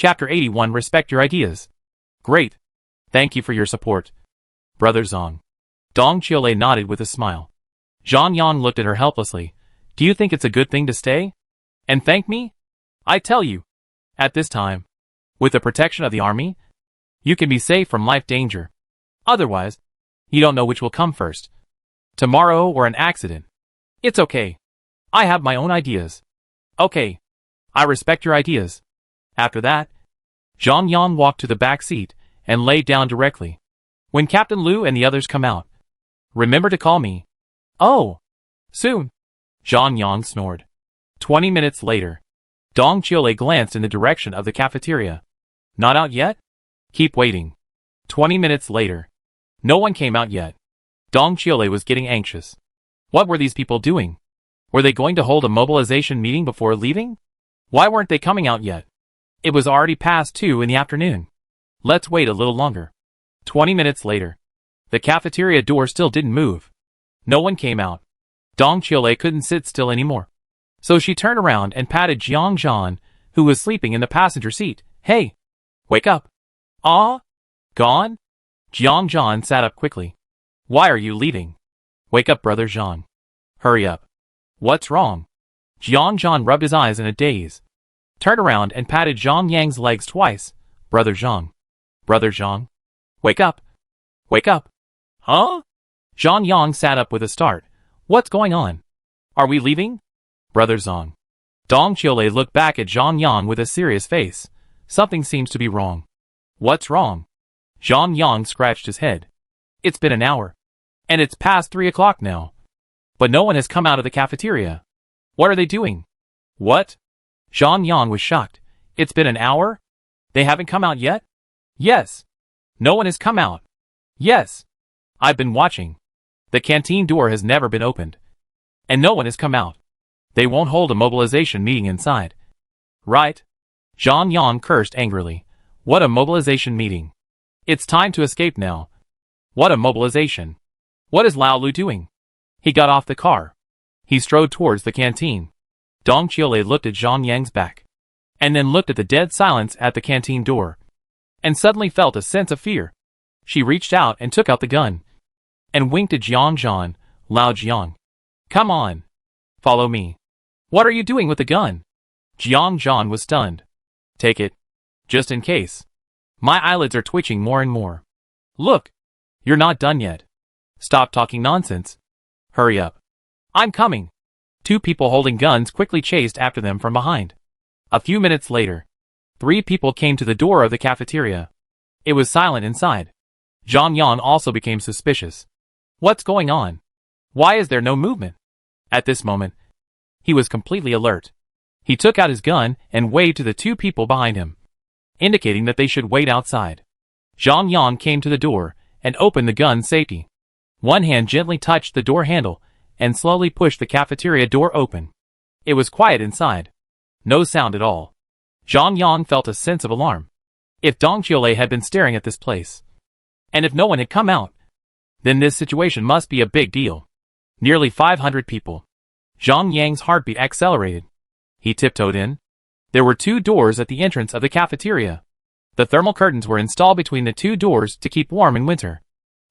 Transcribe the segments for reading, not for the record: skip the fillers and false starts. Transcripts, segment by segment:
Chapter 81 Respect your ideas. Great. Thank you for your support. Brother Zhang. Dong Qiulei nodded with a smile. Zhang Yang looked at her helplessly. Do you think it's a good thing to stay? And thank me? I tell you. At this time, with the protection of the army, you can be safe from life danger. Otherwise, you don't know which will come first. Tomorrow or an accident. It's okay. I have my own ideas. Okay. I respect your ideas. After that, Zhang Yang walked to the back seat and lay down directly. When Captain Liu and the others come out, remember to call me. Oh. Soon. Zhang Yang snored. 20 minutes later, Dong Qiulei glanced in the direction of the cafeteria. Not out yet? Keep waiting. 20 minutes later. No one came out yet. Dong Qiulei was getting anxious. What were these people doing? Were they going to hold a mobilization meeting before leaving? Why weren't they coming out yet? It was already past 2 in the afternoon. Let's wait a little longer. 20 minutes later. The cafeteria door still didn't move. No one came out. Dong Qiulei couldn't sit still anymore. So she turned around and patted Jiang Zhan, who was sleeping in the passenger seat. Hey! Wake up! Ah? Gone? Jiang Zhan sat up quickly. Why are you leaving? Wake up, brother Zhang. Hurry up. What's wrong? Jiang Zhan rubbed his eyes in a daze. Turned around and patted Zhang Yang's legs twice. Brother Zhang. Brother Zhang. Wake up. Wake up. Huh? Zhang Yang sat up with a start. What's going on? Are we leaving? Brother Zhang. Dong Qiulei looked back at Zhang Yang with a serious face. Something seems to be wrong. What's wrong? Zhang Yang scratched his head. It's been an hour. And it's past 3 o'clock now. But no one has come out of the cafeteria. What are they doing? What? Zhang Yang was shocked. It's been an hour? They haven't come out yet? Yes. No one has come out. Yes. I've been watching. The canteen door has never been opened. And no one has come out. They won't hold a mobilization meeting inside. Right? Zhang Yang cursed angrily. What a mobilization meeting. It's time to escape now. What a mobilization. What is Lao Lu doing? He got off the car. He strode towards the canteen. Dong Qiulei looked at Zhang Yang's back. And then looked at the dead silence at the canteen door. And suddenly felt a sense of fear. She reached out and took out the gun. And winked at Jiang Zhan. Lao Jiang. Come on. Follow me. What are you doing with the gun? Jiang Zhan was stunned. Take it. Just in case. My eyelids are twitching more and more. Look. You're not done yet. Stop talking nonsense. Hurry up. I'm coming. 2 people holding guns quickly chased after them from behind. A few minutes later, 3 people came to the door of the cafeteria. It was silent inside. Zhang Yang also became suspicious. What's going on? Why is there no movement? At this moment, he was completely alert. He took out his gun and waved to the 2 people behind him, indicating that they should wait outside. Zhang Yang came to the door and opened the gun's safety. One hand gently touched the door handle and slowly pushed the cafeteria door open. It was quiet inside. No sound at all. Zhang Yang felt a sense of alarm. If Dong Qiulei had been staring at this place, and if no one had come out, then this situation must be a big deal. Nearly 500 people. Zhang Yang's heartbeat accelerated. He tiptoed in. There were 2 doors at the entrance of the cafeteria. The thermal curtains were installed between the 2 doors to keep warm in winter.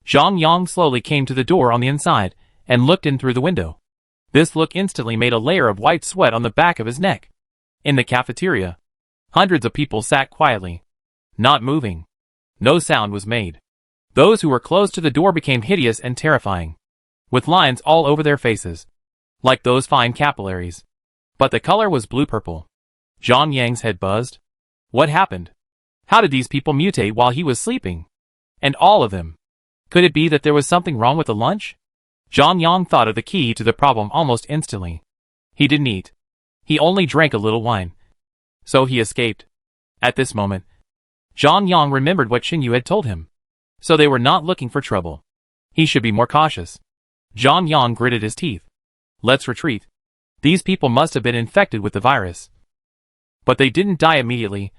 Zhang Yang slowly came to the door on the inside and looked in through the window. This look instantly made a layer of white sweat on the back of his neck. In the cafeteria, hundreds of people sat quietly, not moving. No sound was made. Those who were close to the door became hideous and terrifying, with lines all over their faces, like those fine capillaries. But the color was blue-purple. Zhang Yang's head buzzed. What happened? How did these people mutate while he was sleeping? And all of them. Could it be that there was something wrong with the lunch? Zhang Yang thought of the key to the problem almost instantly. He didn't eat. He only drank a little wine. So he escaped. At this moment, Zhang Yang remembered what Xinyu had told him. So they were not looking for trouble. He should be more cautious. Zhang Yang gritted his teeth. Let's retreat. These people must have been infected with the virus. But they didn't die immediately,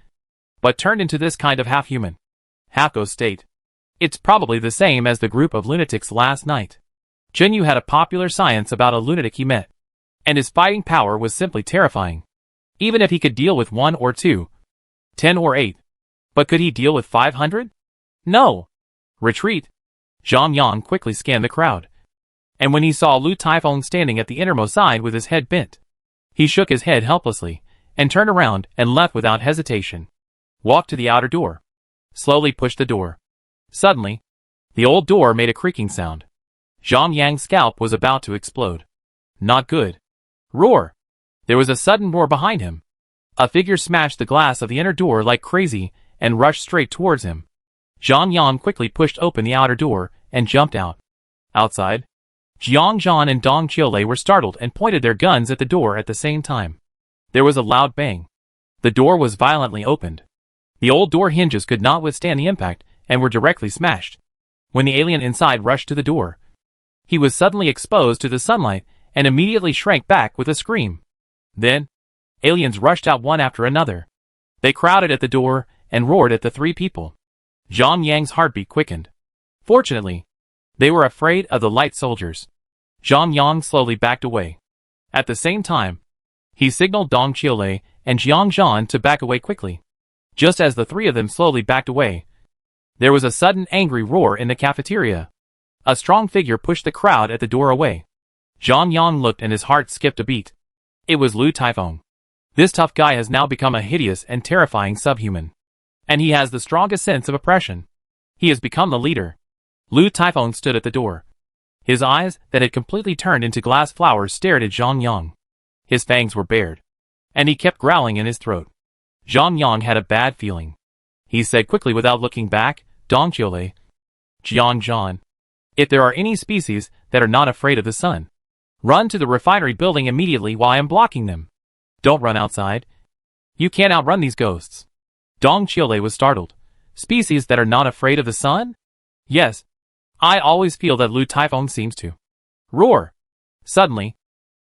but turned into this kind of half-human, half-ghost state. It's probably the same as the group of lunatics last night. Xinyu had a popular science about a lunatic he met, and his fighting power was simply terrifying. Even if he could deal with 1 or 2, 10 or 8. But could he deal with 500? No. Retreat. Zhang Yang quickly scanned the crowd. And when he saw Lu Taifeng standing at the innermost side with his head bent, he shook his head helplessly, and turned around and left without hesitation. Walked to the outer door. Slowly pushed the door. Suddenly, the old door made a creaking sound. Zhang Yang's scalp was about to explode. Not good. Roar! There was a sudden roar behind him. A figure smashed the glass of the inner door like crazy and rushed straight towards him. Zhang Yang quickly pushed open the outer door and jumped out. Outside, Jiang Zhan and Dong Qiulei were startled and pointed their guns at the door at the same time. There was a loud bang. The door was violently opened. The old door hinges could not withstand the impact and were directly smashed. When the alien inside rushed to the door, he was suddenly exposed to the sunlight and immediately shrank back with a scream. Then, aliens rushed out one after another. They crowded at the door and roared at the three people. Zhang Yang's heartbeat quickened. Fortunately, they were afraid of the light soldiers. Zhang Yang slowly backed away. At the same time, he signaled Dong Qiulei and Jiang Zhan to back away quickly. Just as the three of them slowly backed away, there was a sudden angry roar in the cafeteria. A strong figure pushed the crowd at the door away. Zhang Yang looked and his heart skipped a beat. It was Lu Taifeng. This tough guy has now become a hideous and terrifying subhuman. And he has the strongest sense of oppression. He has become the leader. Lu Taifeng stood at the door. His eyes, that had completely turned into glass flowers, stared at Zhang Yang. His fangs were bared, and he kept growling in his throat. Zhang Yang had a bad feeling. He said quickly without looking back, Dong Qiulei, Jiang Zhan, if there are any species that are not afraid of the sun, run to the refinery building immediately while I am blocking them. Don't run outside. You can't outrun these ghosts. Dong Qiulei was startled. Species that are not afraid of the sun? Yes. I always feel that Lu Taifeng seems to. Roar! Suddenly,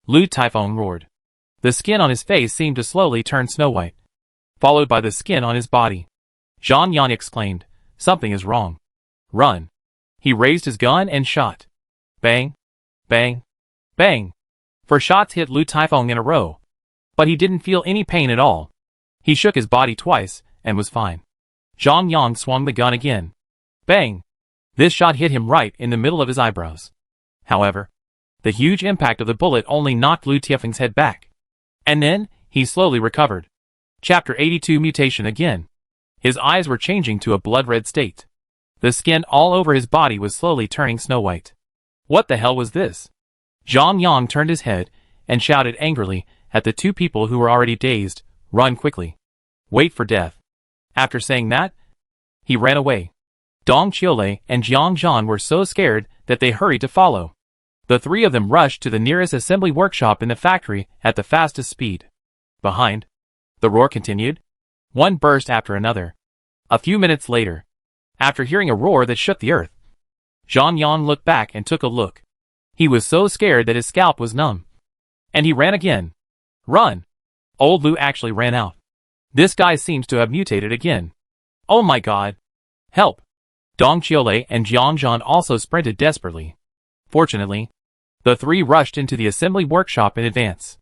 Lu Taifeng roared. The skin on his face seemed to slowly turn snow white, followed by the skin on his body. Zhang Yan exclaimed, something is wrong. Run. He raised his gun and shot. Bang, bang, bang. 4 shots hit Lu Taifeng in a row. But he didn't feel any pain at all. He shook his body twice and was fine. Zhang Yang swung the gun again. Bang! This shot hit him right in the middle of his eyebrows. However, the huge impact of the bullet only knocked Lu Taifeng's head back. And then, he slowly recovered. Chapter 82 Mutation again. His eyes were changing to a blood-red state. The skin all over his body was slowly turning snow white. What the hell was this? Zhang Yang turned his head and shouted angrily at the 2 people who were already dazed, run quickly. Wait for death. After saying that, he ran away. Dong Qiulei and Jiang Zhan were so scared that they hurried to follow. The 3 of them rushed to the nearest assembly workshop in the factory at the fastest speed. Behind, the roar continued. One burst after another. A few minutes later, after hearing a roar that shook the earth, Zhang Yang looked back and took a look. He was so scared that his scalp was numb. And he ran again. Run! Old Lu actually ran out. This guy seems to have mutated again. Oh my god! Help! Dong Qiulei and Jiang Zhan also sprinted desperately. Fortunately, the 3 rushed into the assembly workshop in advance.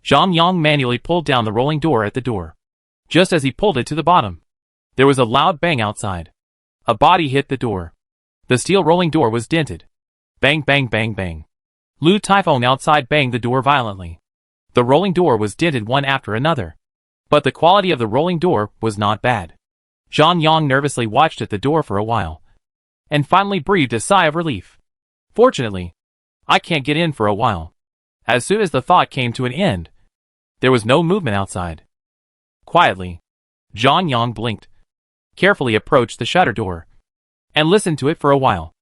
Zhang Yang manually pulled down the rolling door at the door. Just as he pulled it to the bottom, there was a loud bang outside. A body hit the door. The steel rolling door was dented. Bang bang bang bang. Lu Taifeng outside banged the door violently. The rolling door was dented one after another. But the quality of the rolling door was not bad. Zhang Yang nervously watched at the door for a while, and finally breathed a sigh of relief. Fortunately, I can't get in for a while. As soon as the thought came to an end, there was no movement outside. Quietly, Zhang Yang blinked, carefully approached the shutter door, and listened to it for a while.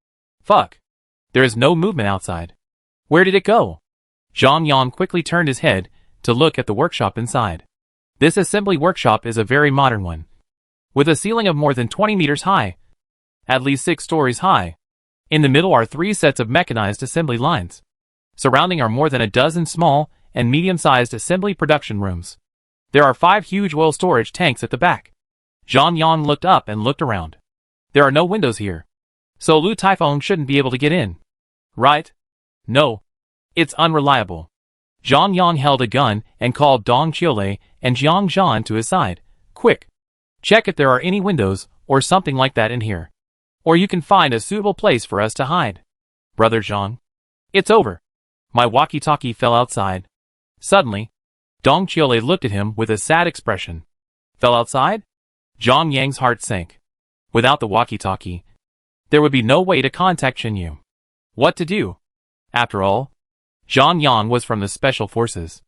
Fuck. There is no movement outside. Where did it go? Zhang Yang quickly turned his head to look at the workshop inside. This assembly workshop is a very modern one, with a ceiling of more than 20 meters high, at least 6 stories high. In the middle are 3 sets of mechanized assembly lines. Surrounding are more than a dozen small and medium-sized assembly production rooms. There are 5 huge oil storage tanks at the back. Zhang Yang looked up and looked around. There are no windows here, so Lu Taifeng shouldn't be able to get in. Right? No. It's unreliable. Zhang Yang held a gun and called Dong Qiulei and Jiang Zhan to his side. Quick! Check if there are any windows or something like that in here. Or you can find a suitable place for us to hide. Brother Zhang. It's over. My walkie-talkie fell outside. Suddenly, Dong Qiulei looked at him with a sad expression. Fell outside? Zhang Yang's heart sank. Without the walkie-talkie, there would be no way to contact Qinyu. What to do? After all, Zhang Yang was from the Special Forces.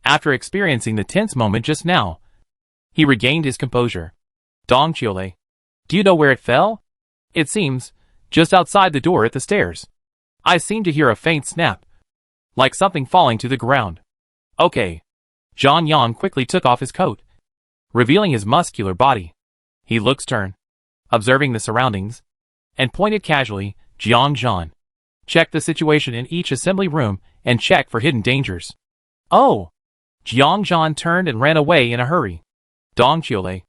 After experiencing the tense moment just now, he regained his composure. Dong Qiulei, do you know where it fell? It seems, just outside the door at the stairs. I seem to hear a faint snap, like something falling to the ground. Okay. Zhang Yang quickly took off his coat, revealing his muscular body. He looked stern, observing the surroundings, and pointed casually, Jiang Zhan. Check the situation in each assembly room and check for hidden dangers. Oh! Jiang Zhan turned and ran away in a hurry. Dong Qiulei,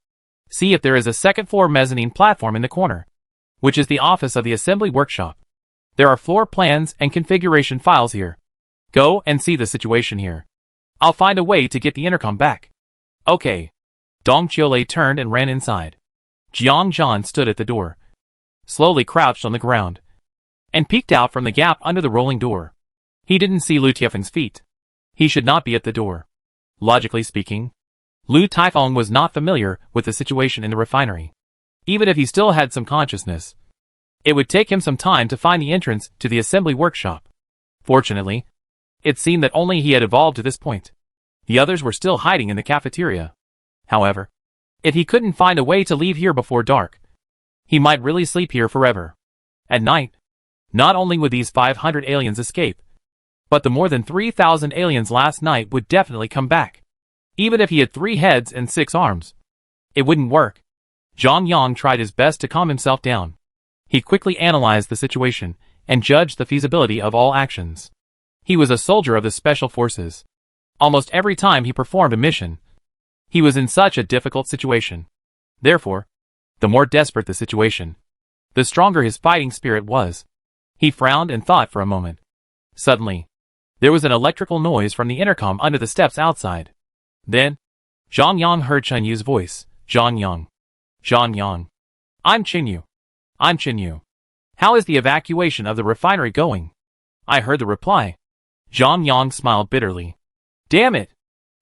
see if there is a second-floor mezzanine platform in the corner, which is the office of the assembly workshop. There are floor plans and configuration files here. Go and see the situation here. I'll find a way to get the intercom back. Okay. Dong Qiulei turned and ran inside. Jiang Zhan stood at the door, slowly crouched on the ground, and peeked out from the gap under the rolling door. He didn't see Lu Tiefeng's feet. He should not be at the door. Logically speaking, Lu Taifeng was not familiar with the situation in the refinery. Even if he still had some consciousness, it would take him some time to find the entrance to the assembly workshop. Fortunately, it seemed that only he had evolved to this point. The others were still hiding in the cafeteria. However, if he couldn't find a way to leave here before dark, he might really sleep here forever. At night, not only would these 500 aliens escape, but the more than 3,000 aliens last night would definitely come back. Even if he had 3 heads and 6 arms, it wouldn't work. Zhang Yang tried his best to calm himself down. He quickly analyzed the situation and judged the feasibility of all actions. He was a soldier of the Special Forces. Almost every time he performed a mission, he was in such a difficult situation. Therefore, the more desperate the situation, the stronger his fighting spirit was. He frowned and thought for a moment. Suddenly, there was an electrical noise from the intercom under the steps outside. Then, Zhang Yang heard Qinyu's voice. Zhang Yang. Zhang Yang. I'm Qinyu. I'm Qinyu. How is the evacuation of the refinery going? I heard the reply. Zhang Yang smiled bitterly. Damn it!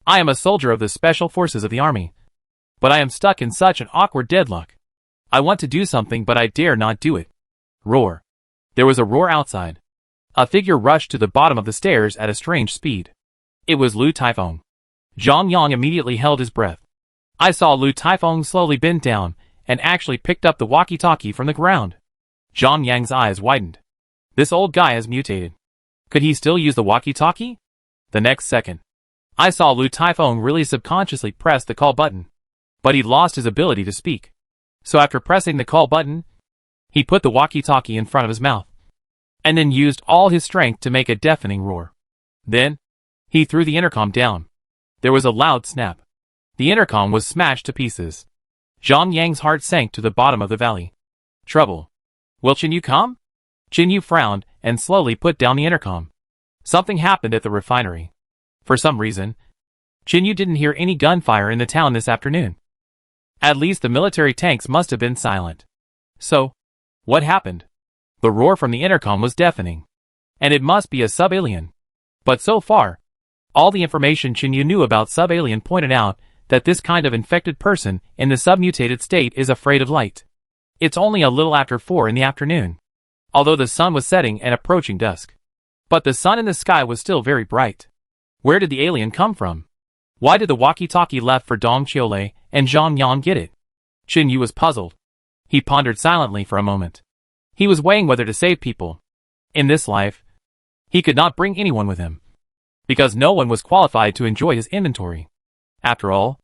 I am a soldier of the Special Forces of the Army. But I am stuck in such an awkward deadlock. I want to do something but I dare not do it. Roar. There was a roar outside. A figure rushed to the bottom of the stairs at a strange speed. It was Lu Taifeng. Zhang Yang immediately held his breath. I saw Lu Taifeng slowly bend down and actually picked up the walkie-talkie from the ground. Zhang Yang's eyes widened. This old guy has mutated. Could he still use the walkie-talkie? The next second, I saw Lu Taifeng really subconsciously press the call button. But he lost his ability to speak. So after pressing the call button, he put the walkie-talkie in front of his mouth, and then used all his strength to make a deafening roar. Then, he threw the intercom down. There was a loud snap. The intercom was smashed to pieces. Zhang Yang's heart sank to the bottom of the valley. Trouble. Will Qinyu come? Qinyu frowned and slowly put down the intercom. Something happened at the refinery. For some reason, Qinyu didn't hear any gunfire in the town this afternoon. At least the military tanks must have been silent. So, what happened? The roar from the intercom was deafening. And it must be a sub-alien. But so far, all the information Qinyu knew about sub-alien pointed out that this kind of infected person in the sub-mutated state is afraid of light. It's only a little after 4 in the afternoon, although the sun was setting and approaching dusk. But the sun in the sky was still very bright. Where did the alien come from? Why did the walkie-talkie left for Dong Qiulei and Zhang Yang get it? Qinyu was puzzled. He pondered silently for a moment. He was weighing whether to save people. In this life, he could not bring anyone with him, because no one was qualified to enjoy his inventory. After all,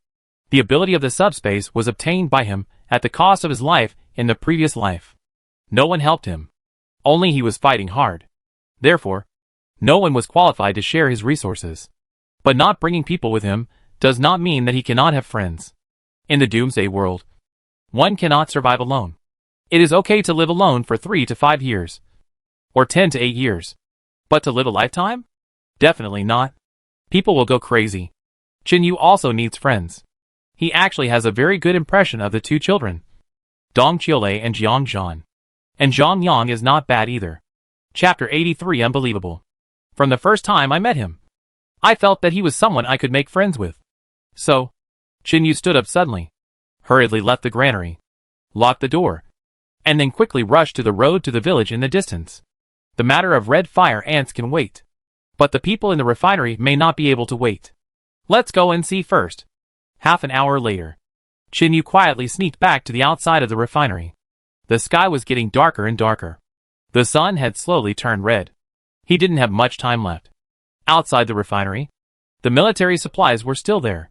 the ability of the subspace was obtained by him at the cost of his life in the previous life. No one helped him. Only he was fighting hard. Therefore, no one was qualified to share his resources. But not bringing people with him does not mean that he cannot have friends. In the Doomsday world, one cannot survive alone. It is okay to live alone for 3 to 5 years, or 10 to 8 years. But to live a lifetime? Definitely not. People will go crazy. Qinyu also needs friends. He actually has a very good impression of the two children, Dong Qiulei and Jiang Zhan. And Zhang Yang is not bad either. Chapter 83 Unbelievable. From the first time I met him, I felt that he was someone I could make friends with. So, Qinyu stood up suddenly, hurriedly left the granary, locked the door, and then quickly rushed to the road to the village in the distance. The matter of red fire ants can wait, but the people in the refinery may not be able to wait. Let's go and see first. Half an hour later, Qinyu quietly sneaked back to the outside of the refinery. The sky was getting darker and darker. The sun had slowly turned red. He didn't have much time left. Outside the refinery, the military supplies were still there.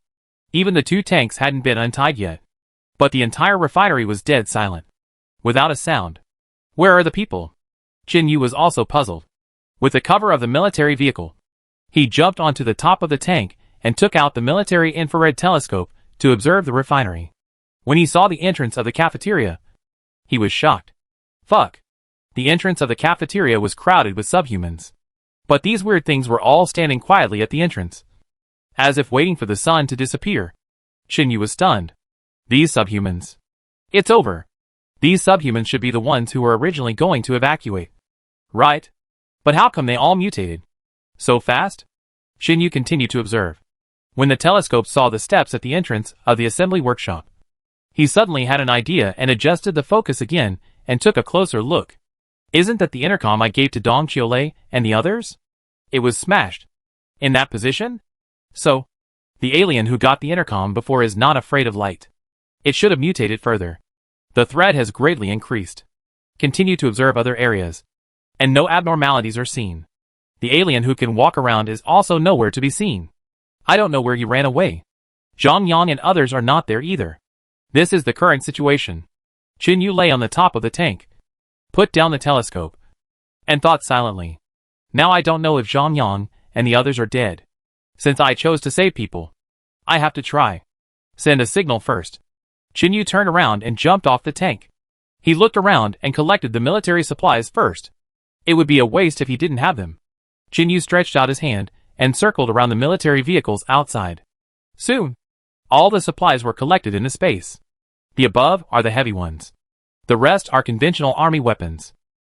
Even the two tanks hadn't been untied yet. But the entire refinery was dead silent. Without a sound. Where are the people? Qinyu was also puzzled. With the cover of the military vehicle, he jumped onto the top of the tank and took out the military infrared telescope to observe the refinery. When he saw the entrance of the cafeteria, he was shocked. Fuck. The entrance of the cafeteria was crowded with subhumans. But these weird things were all standing quietly at the entrance, as if waiting for the sun to disappear. Qinyu was stunned. These subhumans. It's over. These subhumans should be the ones who were originally going to evacuate. Right? But how come they all mutated so fast? Qinyu continued to observe. When the telescope saw the steps at the entrance of the assembly workshop, he suddenly had an idea and adjusted the focus again and took a closer look. Isn't that the intercom I gave to Dong Qiulei and the others? It was smashed. In that position? So, the alien who got the intercom before is not afraid of light. It should have mutated further. The threat has greatly increased. Continue to observe other areas. And no abnormalities are seen. The alien who can walk around is also nowhere to be seen. I don't know where he ran away. Zhang Yang and others are not there either. This is the current situation. Qinyu lay on the top of the tank, put down the telescope, and thought silently. Now I don't know if Zhang Yang and the others are dead. Since I chose to save people, I have to try. Send a signal first. Qinyu turned around and jumped off the tank. He looked around and collected the military supplies first. It would be a waste if he didn't have them. Qinyu stretched out his hand and circled around the military vehicles outside. Soon, all the supplies were collected into space. The above are the heavy ones. The rest are conventional army weapons.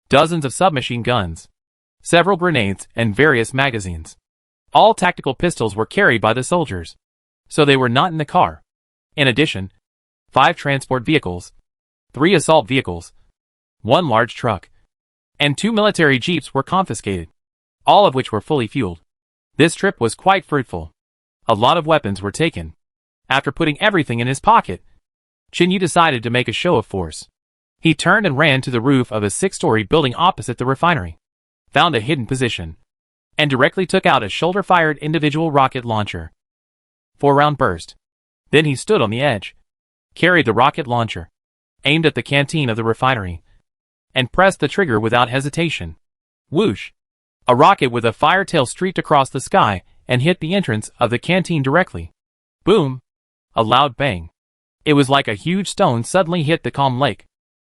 Dozens of submachine guns, several grenades, and various magazines. All tactical pistols were carried by the soldiers, so they were not in the car. In addition, 5 transport vehicles, 3 assault vehicles, 1 large truck, and 2 military jeeps were confiscated, all of which were fully fueled. This trip was quite fruitful. A lot of weapons were taken. After putting everything in his pocket, Qinyu decided to make a show of force. He turned and ran to the roof of a 6-story building opposite the refinery, found a hidden position, and directly took out a shoulder-fired individual rocket launcher. 4-round burst. Then he stood on the edge, carried the rocket launcher, aimed at the canteen of the refinery, and pressed the trigger without hesitation. Whoosh! A rocket with a fire tail streaked across the sky and hit the entrance of the canteen directly. Boom! A loud bang. It was like a huge stone suddenly hit the calm lake.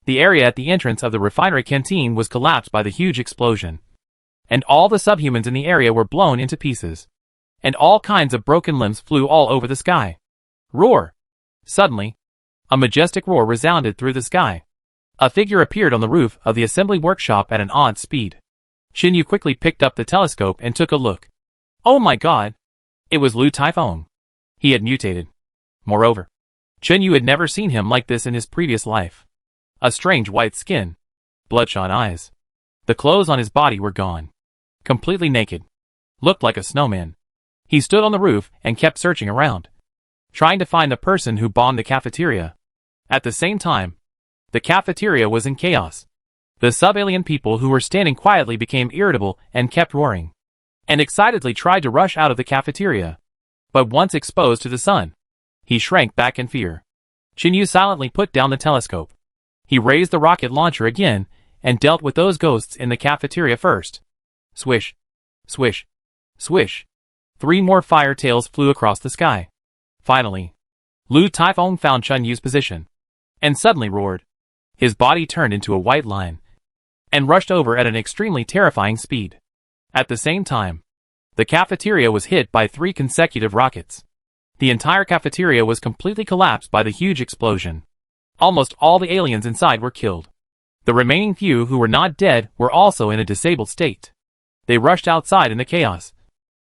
The area at the entrance of the refinery canteen was collapsed by the huge explosion, and all the subhumans in the area were blown into pieces, and all kinds of broken limbs flew all over the sky. Roar! Suddenly, a majestic roar resounded through the sky. A figure appeared on the roof of the assembly workshop at an odd speed. Qinyu quickly picked up the telescope and took a look. Oh my god! It was Lu Taifeng. He had mutated. Moreover, Qinyu had never seen him like this in his previous life. A strange white skin, bloodshot eyes. The clothes on his body were gone. Completely naked. Looked like a snowman. He stood on the roof and kept searching around, trying to find the person who bombed the cafeteria. At the same time, the cafeteria was in chaos. The sub-alien people who were standing quietly became irritable and kept roaring, and excitedly tried to rush out of the cafeteria. But once exposed to the sun, he shrank back in fear. Qinyu silently put down the telescope. He raised the rocket launcher again and dealt with those ghosts in the cafeteria first. Swish, swish, swish. 3 more fire tails flew across the sky. Finally, Lu Taifeng found Qinyu's position, and suddenly roared. His body turned into a white line, and rushed over at an extremely terrifying speed. At the same time, the cafeteria was hit by 3 consecutive rockets. The entire cafeteria was completely collapsed by the huge explosion. Almost all the aliens inside were killed. The remaining few who were not dead were also in a disabled state. They rushed outside in the chaos.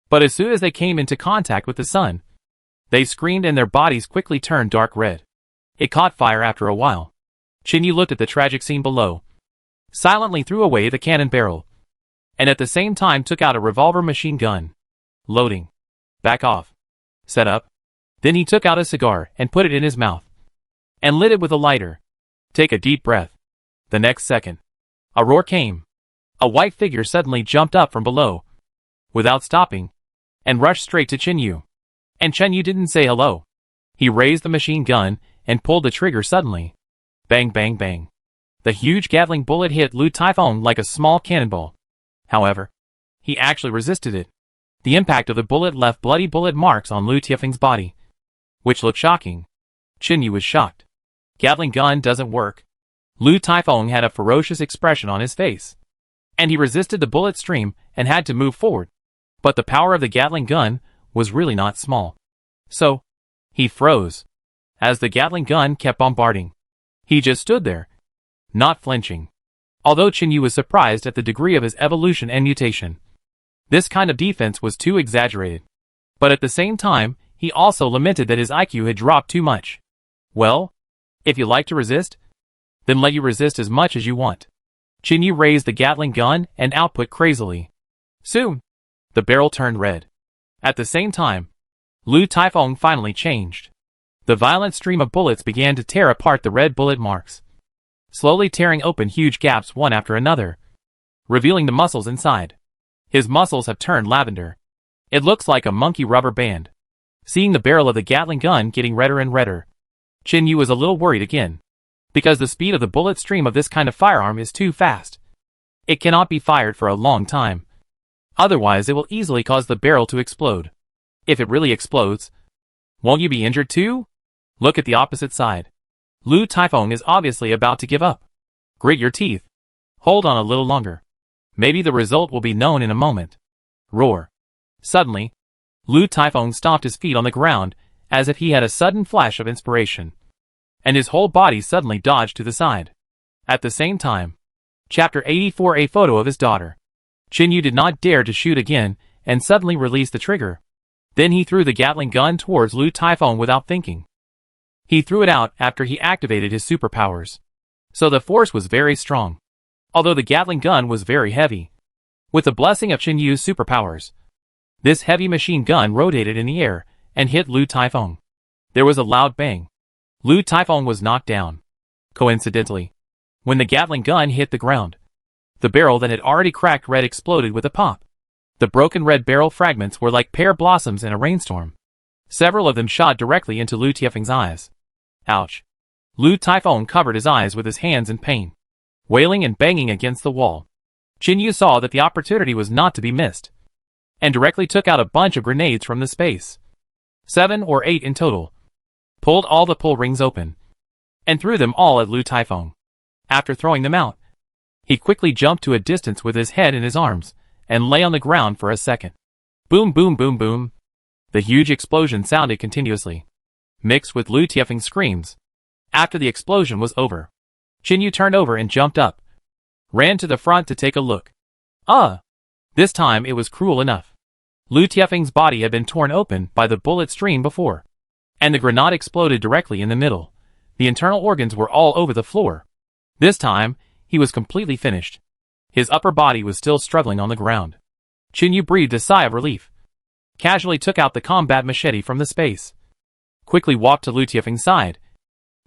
But as soon as they came into contact with the sun, they screamed and their bodies quickly turned dark red. It caught fire after a while. Chinyu looked at the tragic scene below, silently threw away the cannon barrel, and at the same time took out a revolver machine gun. Loading. Back off. Set up. Then he took out a cigar and put it in his mouth, and lit it with a lighter. Take a deep breath. The next second, a roar came. A white figure suddenly jumped up from below, without stopping, and rushed straight to Chinyu. And Chinyu didn't say hello. He raised the machine gun and pulled the trigger suddenly. Bang bang bang. The huge Gatling bullet hit Lu Taifeng like a small cannonball. However, he actually resisted it. The impact of the bullet left bloody bullet marks on Lu Tiefeng's body, which looked shocking. Chinyu was shocked. Gatling gun doesn't work. Lu Taifeng had a ferocious expression on his face, and he resisted the bullet stream and had to move forward. But the power of the Gatling gun was really not small. So, he froze. As the Gatling gun kept bombarding, he just stood there, not flinching. Although Chinyu was surprised at the degree of his evolution and mutation, this kind of defense was too exaggerated. But at the same time, he also lamented that his IQ had dropped too much. Well, if you like to resist, then let you resist as much as you want. Chinyu raised the Gatling gun and output crazily. Soon, the barrel turned red. At the same time, Lu Taifeng finally changed. The violent stream of bullets began to tear apart the red bullet marks, slowly tearing open huge gaps one after another, revealing the muscles inside. His muscles have turned lavender. It looks like a monkey rubber band. Seeing the barrel of the Gatling gun getting redder and redder, Chinyu was a little worried again, because the speed of the bullet stream of this kind of firearm is too fast. It cannot be fired for a long time. Otherwise it will easily cause the barrel to explode. If it really explodes, won't you be injured too? Look at the opposite side. Lu Taifeng is obviously about to give up. Grit your teeth. Hold on a little longer. Maybe the result will be known in a moment. Roar. Suddenly, Lu Taifeng stomped his feet on the ground as if he had a sudden flash of inspiration, and his whole body suddenly dodged to the side. At the same time, Chapter 84, a photo of his daughter. Chinyu did not dare to shoot again and suddenly released the trigger. Then he threw the Gatling gun towards Lu Taifeng without thinking. He threw it out after he activated his superpowers, so the force was very strong. Although the Gatling gun was very heavy, with the blessing of Chinyu's superpowers, this heavy machine gun rotated in the air and hit Lu Taifeng. There was a loud bang. Lu Taifeng was knocked down. Coincidentally, when the Gatling gun hit the ground, the barrel that had already cracked red exploded with a pop. The broken red barrel fragments were like pear blossoms in a rainstorm. Several of them shot directly into Lu Tiefeng's eyes. Ouch. Lu Taifeng covered his eyes with his hands in pain, wailing and banging against the wall. Chinyu saw that the opportunity was not to be missed, and directly took out a bunch of grenades from the space. 7 or 8 in total. Pulled all the pull rings open, and threw them all at Lu Taifeng. After throwing them out, he quickly jumped to a distance with his head in his arms, and lay on the ground for a second. Boom boom boom boom. The huge explosion sounded continuously, mixed with Lu Tiefeng's screams. After the explosion was over, Chinyu turned over and jumped up, ran to the front to take a look. This time it was cruel enough. Lu Tiefeng's body had been torn open by the bullet stream before, and the grenade exploded directly in the middle. The internal organs were all over the floor. This time, he was completely finished. His upper body was still struggling on the ground. Chinyu breathed a sigh of relief, casually took out the combat machete from the space, quickly walked to Lu Tiefeng's side,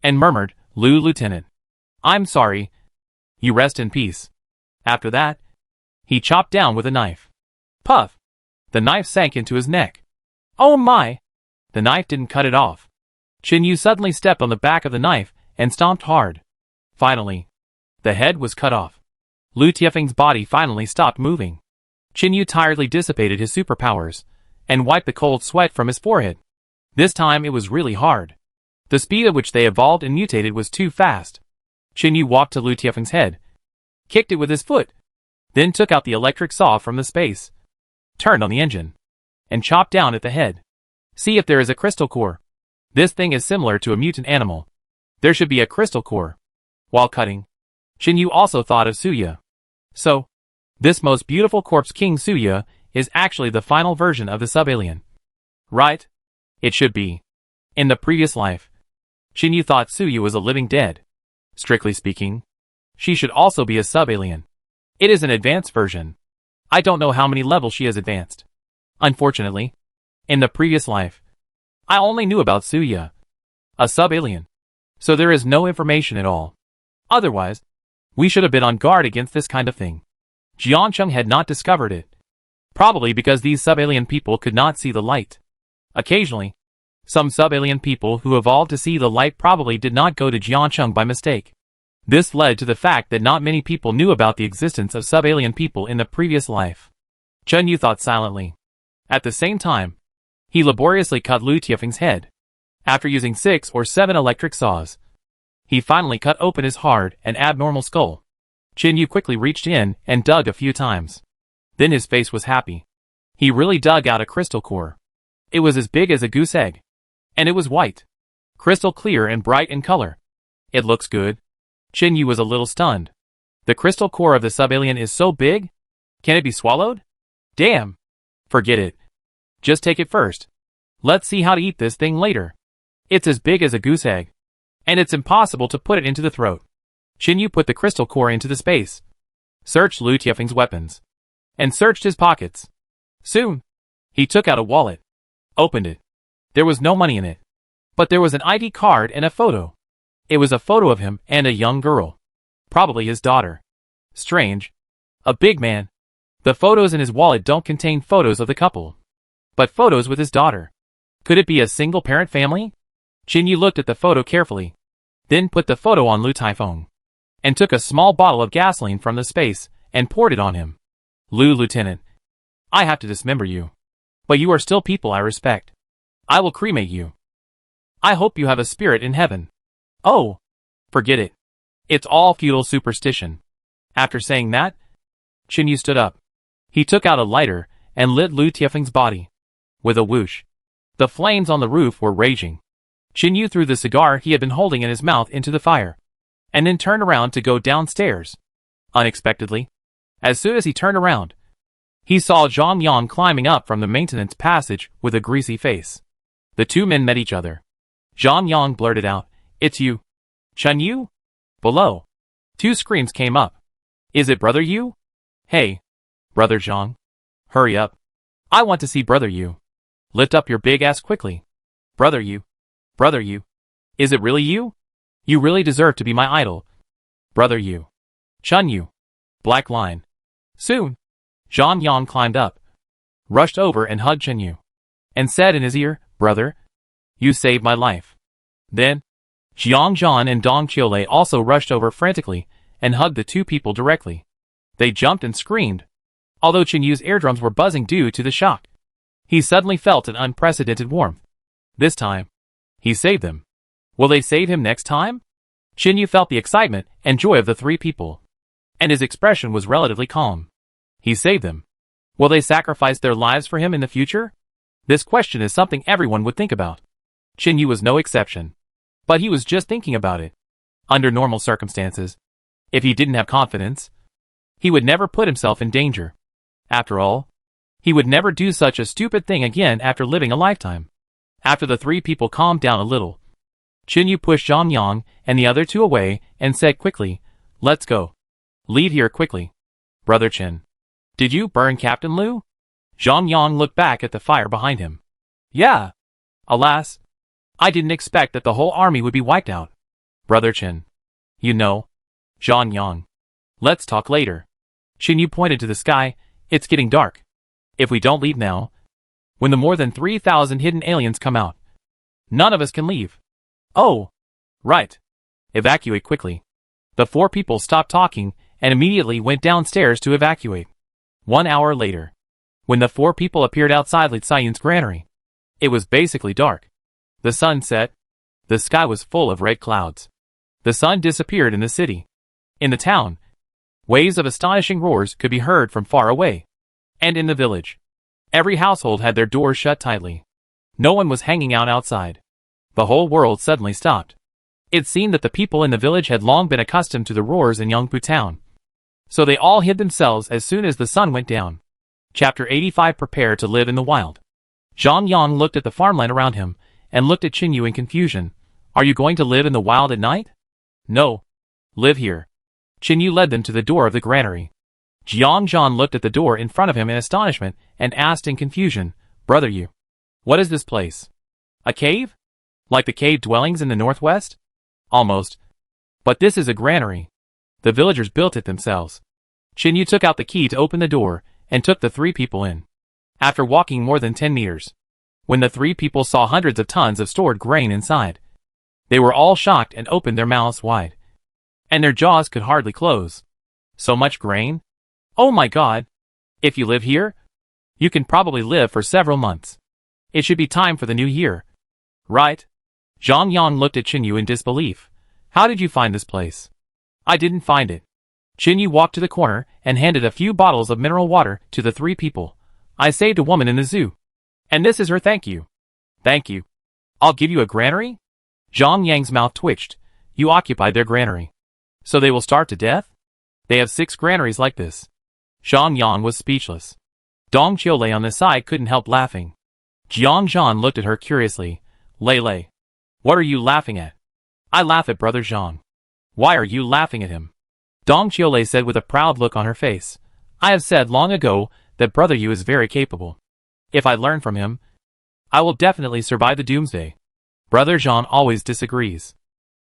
and murmured, Lieutenant, I'm sorry. You rest in peace. After that, he chopped down with a knife. Puff! The knife sank into his neck. Oh my! The knife didn't cut it off. Chinyu suddenly stepped on the back of the knife and stomped hard. Finally, the head was cut off. Lu Tiefeng's body finally stopped moving. Chinyu tiredly dissipated his superpowers and wiped the cold sweat from his forehead. This time it was really hard. The speed at which they evolved and mutated was too fast. Chinyu walked to Lu Tiefeng's head, kicked it with his foot, then took out the electric saw from the space, turned on the engine, and chopped down at the head. See if there is a crystal core. This thing is similar to a mutant animal. There should be a crystal core. While cutting, Shinyu also thought of Suya. So, this most beautiful corpse King Suya is actually the final version of the sub-alien. Right? It should be. In the previous life, Shinyu thought Suya was a living dead. Strictly speaking, she should also be a sub-alien. It is an advanced version. I don't know how many levels she has advanced. Unfortunately, in the previous life, I only knew about Suya, a sub-alien. So there is no information at all. Otherwise, we should have been on guard against this kind of thing. Jiancheng had not discovered it. Probably because these sub-alien people could not see the light. Occasionally, some sub-alien people who evolved to see the light probably did not go to Jiancheng by mistake. This led to the fact that not many people knew about the existence of sub-alien people in the previous life. Chen Yu thought silently. At the same time, he laboriously cut Lu Tiefeng's head. After using 6 or 7 electric saws, he finally cut open his hard and abnormal skull. Chen Yu quickly reached in and dug a few times. Then his face was happy. He really dug out a crystal core. It was as big as a goose egg. And it was white. Crystal clear and bright in color. It looks good. Chen Yu was a little stunned. The crystal core of the sub-alien is so big? Can it be swallowed? Damn. Forget it. Just take it first. Let's see how to eat this thing later. It's as big as a goose egg. And it's impossible to put it into the throat. Chen Yu put the crystal core into the space. Searched Lu Tiefeng's weapons. And searched his pockets. Soon, he took out a wallet. Opened it. There was no money in it. But there was an ID card and a photo. It was a photo of him and a young girl. Probably his daughter. Strange. A big man. The photos in his wallet don't contain photos of the couple. But photos with his daughter. Could it be a single-parent family? Chen Yu looked at the photo carefully. Then put the photo on Lu Taifeng. And took a small bottle of gasoline from the space and poured it on him. Lieutenant. I have to dismember you. But you are still people I respect. I will cremate you. I hope you have a spirit in heaven. Oh. Forget it. It's all feudal superstition. After saying that, Chen Yu stood up. He took out a lighter and lit Lu Tiefeng's body. With a whoosh. The flames on the roof were raging. Chen Yu threw the cigar he had been holding in his mouth into the fire. And then turned around to go downstairs. Unexpectedly, as soon as he turned around, he saw Zhang Yang climbing up from the maintenance passage with a greasy face. The two men met each other. Zhang Yang blurted out, "It's you. Chen Yu?" Below, two screams came up. "Is it Brother Yu?" "Hey, Brother Zhang. Hurry up. I want to see Brother Yu. Lift up your big ass quickly. Brother Yu. Brother Yu. Is it really you? You really deserve to be my idol. Brother Yu. Chen Yu." Black line. Soon, Zhang Yang climbed up, rushed over and hugged Chen Yu, and said in his ear, "Brother, you saved my life." Then, Jiang Zhan and Dong Qiulei also rushed over frantically and hugged the two people directly. They jumped and screamed, although Chen Yu's eardrums were buzzing due to the shock. He suddenly felt an unprecedented warmth. This time, he saved them. Will they save him next time? Chen Yu felt the excitement and joy of the three people, and his expression was relatively calm. He saved them. Will they sacrifice their lives for him in the future? This question is something everyone would think about. Chen Yu was no exception. But he was just thinking about it. Under normal circumstances, if he didn't have confidence, he would never put himself in danger. After all, he would never do such a stupid thing again after living a lifetime. After the three people calmed down a little, Chen Yu pushed Zhang Yang and the other two away and said quickly, "Let's go. Leave here quickly." "Brother Chen, did you burn Captain Lu?" Zhang Yang looked back at the fire behind him. "Yeah. Alas, I didn't expect that the whole army would be wiped out." "Brother Chen, you know." Zhang Yang, "Let's talk later." Chen Yu pointed to the sky. "It's getting dark. If we don't leave now, when the more than 3,000 hidden aliens come out, none of us can leave." "Oh, right. Evacuate quickly." The four people stopped talking and immediately went downstairs to evacuate. 1 hour later, when the four people appeared outside Li Xian's granary, it was basically dark. The sun set. The sky was full of red clouds. The sun disappeared in the city. In the town, waves of astonishing roars could be heard from far away. And in the village, every household had their doors shut tightly. No one was hanging out outside. The whole world suddenly stopped. It seemed that the people in the village had long been accustomed to the roars in Yangpu town. So they all hid themselves as soon as the sun went down. Chapter 85. Prepare to live in the wild. Zhang Yang looked at the farmland around him, and looked at Qin Yu in confusion. Are you going to live in the wild at night? No. Live here. Qin Yu led them to the door of the granary. Jiang Zhan looked at the door in front of him in astonishment, and asked in confusion, Brother Yu, what is this place? A cave? Like the cave dwellings in the northwest? Almost. But this is a granary. The villagers built it themselves. Qin Yu took out the key to open the door, and took the three people in. After walking more than 10 meters, when the three people saw hundreds of tons of stored grain inside, they were all shocked and opened their mouths wide. And their jaws could hardly close. So much grain? Oh my God! If you live here, you can probably live for several months. It should be time for the new year. Right? Zhang Yang looked at Qin Yu in disbelief. How did you find this place? I didn't find it. Qin Yu walked to the corner and handed a few bottles of mineral water to the three people. I saved a woman in the zoo. And this is her thank you. Thank you. I'll give you a granary? Zhang Yang's mouth twitched. You occupied their granary. So they will starve to death? They have 6 granaries like this. Zhang Yang was speechless. Dong Qiulei on the side couldn't help laughing. Jiang Zhan looked at her curiously. Lei, what are you laughing at? I laugh at Brother Zhang. Why are you laughing at him? Dong Qiulei said with a proud look on her face. I have said long ago that Brother Yu is very capable. If I learn from him, I will definitely survive the Doomsday. Brother Zhang always disagrees.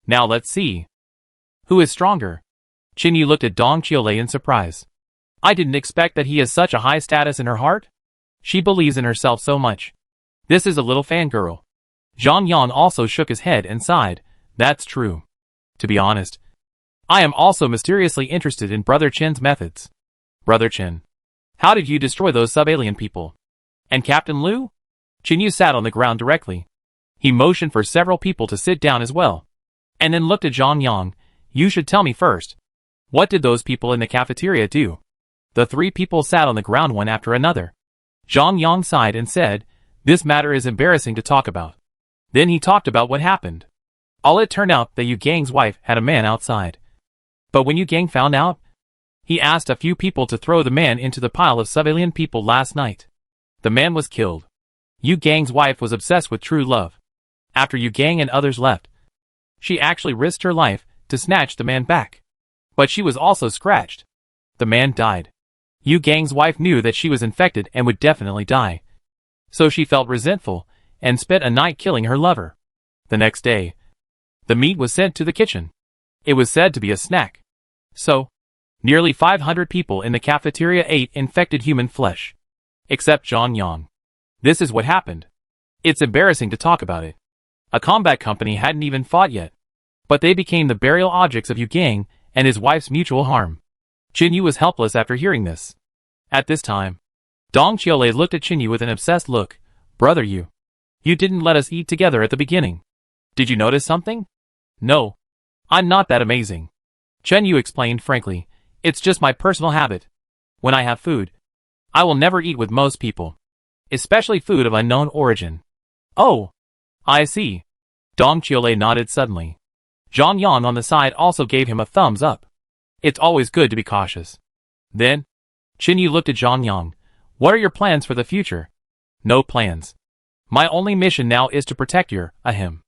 Now let's see. Who is stronger? Qin Yu looked at Dong Qiulei in surprise. I didn't expect that he has such a high status in her heart. She believes in herself so much. This is a little fangirl. Zhang Yang also shook his head and sighed. That's true. To be honest, I am also mysteriously interested in Brother Qin's methods. Brother Qin, how did you destroy those sub-alien people? And Captain Liu? Qin Yu sat on the ground directly. He motioned for several people to sit down as well. And then looked at Zhang Yang. You should tell me first. What did those people in the cafeteria do? The three people sat on the ground one after another. Zhang Yang sighed and said, this matter is embarrassing to talk about. Then he talked about what happened. All it turned out that Yu Gang's wife had a man outside. But when Yu Gang found out, he asked a few people to throw the man into the pile of sub-alien people last night. The man was killed. Yu Gang's wife was obsessed with true love. After Yu Gang and others left, she actually risked her life to snatch the man back. But she was also scratched. The man died. Yu Gang's wife knew that she was infected and would definitely die. So she felt resentful, and spent a night killing her lover. The next day, the meat was sent to the kitchen. It was said to be a snack. So, nearly 500 people in the cafeteria ate infected human flesh. Except Zhang Yang. This is what happened. It's embarrassing to talk about it. A combat company hadn't even fought yet. But they became the burial objects of Yu Gang and his wife's mutual harm. Qin Yu was helpless after hearing this. At this time, Dong Qiulei looked at Qin Yu with an obsessed look. Brother Yu, you didn't let us eat together at the beginning. Did you notice something? No. I'm not that amazing. Qin Yu explained frankly. It's just my personal habit. When I have food, I will never eat with most people. Especially food of unknown origin. Oh, I see. Dong Qiulei nodded suddenly. Zhang Yang on the side also gave him a thumbs up. It's always good to be cautious. Then, Qin Yu looked at Zhang Yang. What are your plans for the future? No plans. My only mission now is to protect him.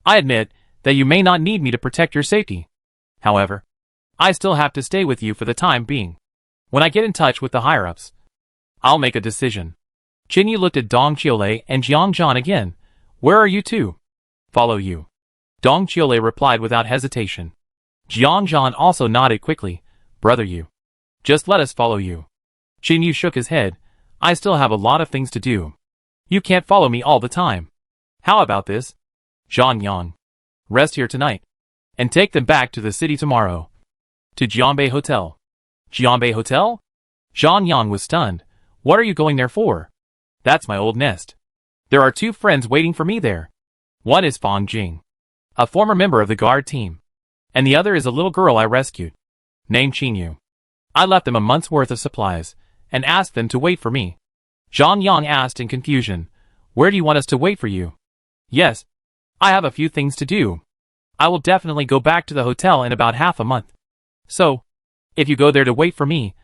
I admit that you may not need me to protect your safety. However, I still have to stay with you for the time being. When I get in touch with the higher-ups, I'll make a decision. Qin Yu looked at Dong Qiulei and Jiang Zhan again. Where are you two? Follow you. Dong Qiulei replied without hesitation. Jiang Zhan also nodded quickly. Brother Yu, just let us follow you. Qin Yu shook his head. I still have a lot of things to do. You can't follow me all the time. How about this? Zhang Yang, rest here tonight, and take them back to the city tomorrow. To Jianbei Hotel. Jianbei Hotel? Zhang Yang was stunned. What are you going there for? That's my old nest. There are 2 friends waiting for me there. One is Fang Jing, a former member of the guard team, and the other is a little girl I rescued, named Qin Yu. I left them a month's worth of supplies, and asked them to wait for me. Zhang Yang asked in confusion, Where do you want us to wait for you? Yes. I have a few things to do. I will definitely go back to the hotel in about half a month. So, if you go there to wait for me,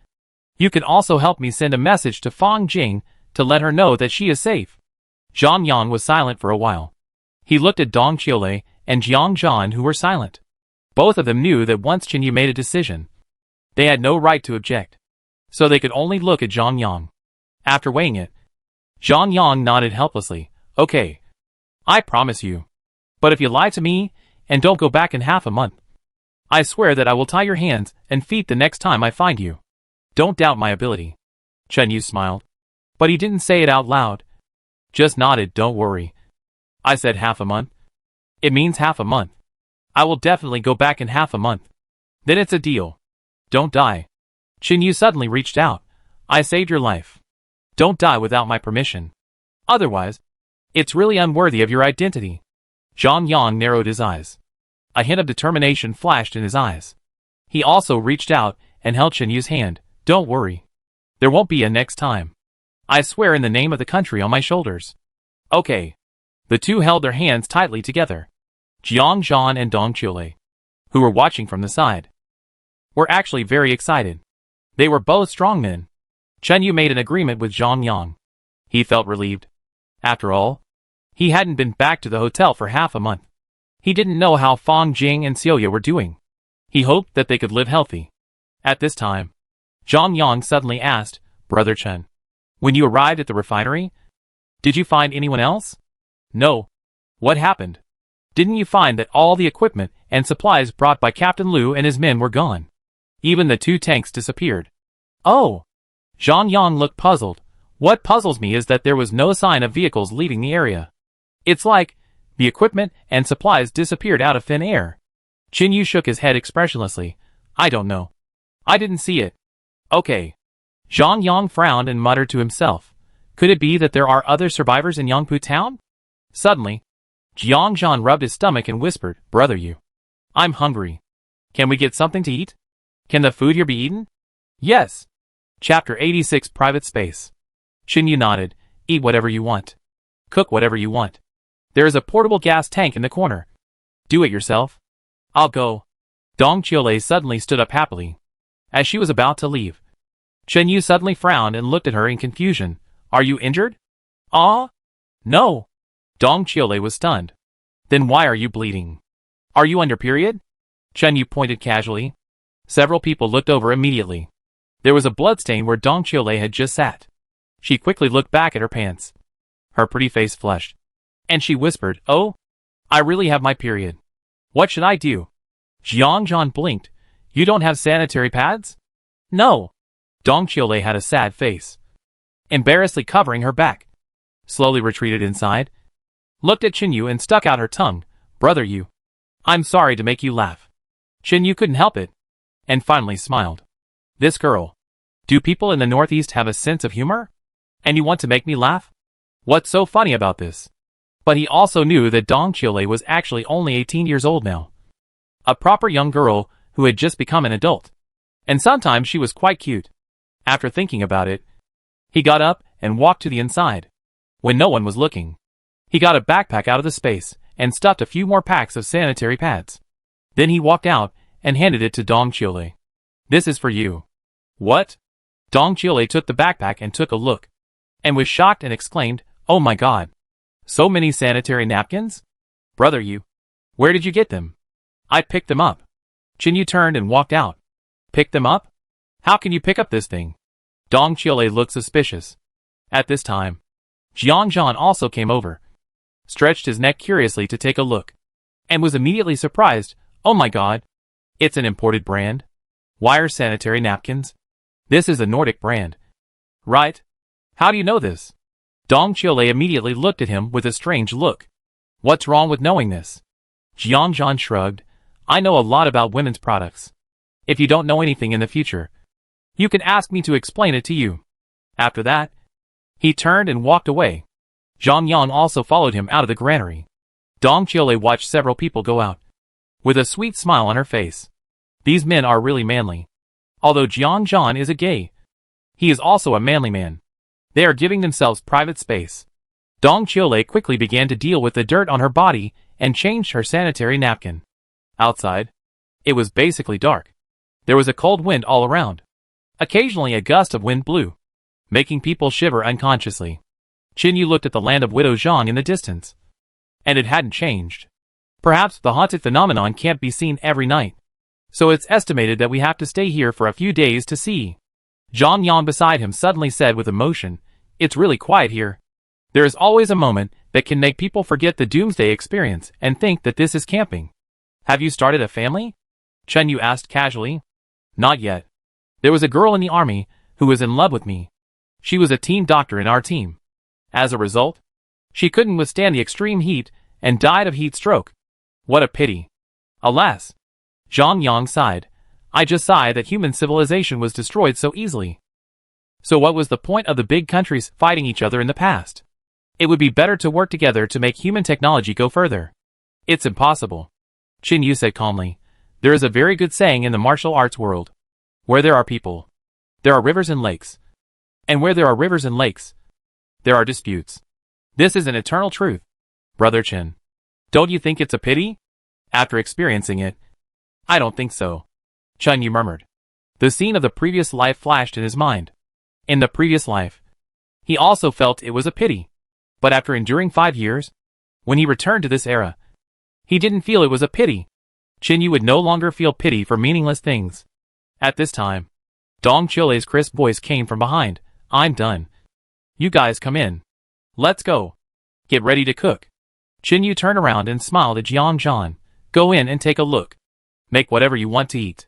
you can also help me send a message to Fang Jing to let her know that she is safe. Zhang Yang was silent for a while. He looked at Dong Qiulei and Jiang Zhan, who were silent. Both of them knew that once Chen Yu made a decision, they had no right to object. So they could only look at Zhang Yang. After weighing it, Zhang Yang nodded helplessly. Okay. I promise you. But if you lie to me, and don't go back in half a month, I swear that I will tie your hands and feet the next time I find you. Don't doubt my ability. Chen Yu smiled. But he didn't say it out loud. Just nodded. Don't worry. I said half a month. It means half a month. I will definitely go back in half a month. Then it's a deal. Don't die. Chen Yu suddenly reached out. I saved your life. Don't die without my permission. Otherwise, it's really unworthy of your identity. Zhang Yang narrowed his eyes. A hint of determination flashed in his eyes. He also reached out and held Chen Yu's hand. Don't worry. There won't be a next time. I swear in the name of the country on my shoulders. Okay. The two held their hands tightly together. Jiang Zhan and Dong Qiulei, who were watching from the side, were actually very excited. They were both strong men. Chen Yu made an agreement with Zhang Yang. He felt relieved. After all, he hadn't been back to the hotel for half a month. He didn't know how Fang Jing and Xiaoya were doing. He hoped that they could live healthy. At this time, Zhang Yang suddenly asked, Brother Chen, when you arrived at the refinery, did you find anyone else? No. What happened? Didn't you find that all the equipment and supplies brought by Captain Liu and his men were gone? Even the 2 tanks disappeared. Oh! Zhang Yang looked puzzled. What puzzles me is that there was no sign of vehicles leaving the area. It's like the equipment and supplies disappeared out of thin air. Chen Yu shook his head expressionlessly. I don't know. I didn't see it. Okay. Zhang Yang frowned and muttered to himself. Could it be that there are other survivors in Yangpu town? Suddenly, Jiang Zhan rubbed his stomach and whispered, Brother Yu, I'm hungry. Can we get something to eat? Can the food here be eaten? Yes. Chapter 86 Private Space. Chen Yu nodded. Eat whatever you want. Cook whatever you want. There is a portable gas tank in the corner. Do it yourself. I'll go. Dong Qiulei suddenly stood up happily. As she was about to leave, Chen Yu suddenly frowned and looked at her in confusion. Are you injured? No. Dong Qiulei was stunned. Then why are you bleeding? Are you on your period? Chen Yu pointed casually. Several people looked over immediately. There was a bloodstain where Dong Qiulei had just sat. She quickly looked back at her pants. Her pretty face flushed. And she whispered, Oh, I really have my period. What should I do? Jiang Zhan blinked. You don't have sanitary pads? No. Dong Qiulei had a sad face, embarrassedly covering her back. Slowly retreated inside. Looked at Chen Yu and stuck out her tongue. Brother Yu, I'm sorry to make you laugh. Chen Yu couldn't help it, and finally smiled. This girl. Do people in the Northeast have a sense of humor? And you want to make me laugh? What's so funny about this? But he also knew that Dong Qiulei was actually only 18 years old now. A proper young girl who had just become an adult. And sometimes she was quite cute. After thinking about it, he got up and walked to the inside. When no one was looking, he got a backpack out of the space and stuffed a few more packs of sanitary pads. Then he walked out and handed it to Dong Qiulei. This is for you. What? Dong Qiulei took the backpack and took a look, and was shocked and exclaimed, Oh my god. So many sanitary napkins? Brother Yu, where did you get them? I picked them up. Chen Yu turned and walked out. Picked them up? How can you pick up this thing? Dong Qiulei looked suspicious. At this time, Jiang Zhan also came over, stretched his neck curiously to take a look, and was immediately surprised. Oh my god. It's an imported brand. Wire sanitary napkins. This is a Nordic brand. Right? How do you know this? Dong Qiulei immediately looked at him with a strange look. What's wrong with knowing this? Jiang Zhan shrugged. I know a lot about women's products. If you don't know anything in the future, you can ask me to explain it to you. After that, he turned and walked away. Zhang Yang also followed him out of the granary. Dong Qiulei watched several people go out, with a sweet smile on her face. These men are really manly. Although Jiang Zhan is a gay, he is also a manly man. They are giving themselves private space. Dong Qiulei quickly began to deal with the dirt on her body and changed her sanitary napkin. Outside, it was basically dark. There was a cold wind all around. Occasionally a gust of wind blew, making people shiver unconsciously. Qinyu looked at the land of Widow Zhang in the distance. And it hadn't changed. Perhaps the haunted phenomenon can't be seen every night. So it's estimated that we have to stay here for a few days to see. Zhang Yang beside him suddenly said with emotion, "It's really quiet here. There is always a moment that can make people forget the Doomsday experience and think that this is camping." "Have you started a family?" Qinyu asked casually. "Not yet. There was a girl in the army who was in love with me. She was a team doctor in our team. As a result, she couldn't withstand the extreme heat and died of heat stroke. What a pity. Alas." Zhang Yang sighed. "I just sigh that human civilization was destroyed so easily. So what was the point of the big countries fighting each other in the past? It would be better to work together to make human technology go further." "It's impossible," Qinyu said calmly. "There is a very good saying in the martial arts world. Where there are people, there are rivers and lakes. And where there are rivers and lakes, there are disputes. This is an eternal truth. Brother Qin, don't you think it's a pity?" "After experiencing it, I don't think so," Qinyu murmured. The scene of the previous life flashed in his mind. In the previous life, he also felt it was a pity. But after enduring 5 years, when he returned to this era, he didn't feel it was a pity. Qinyu would no longer feel pity for meaningless things. At this time, Dong Qiulei's crisp voice came from behind. "I'm done. You guys come in. Let's go. Get ready to cook." Qinyu turned around and smiled at Jiang Zhan. "Go in and take a look. Make whatever you want to eat.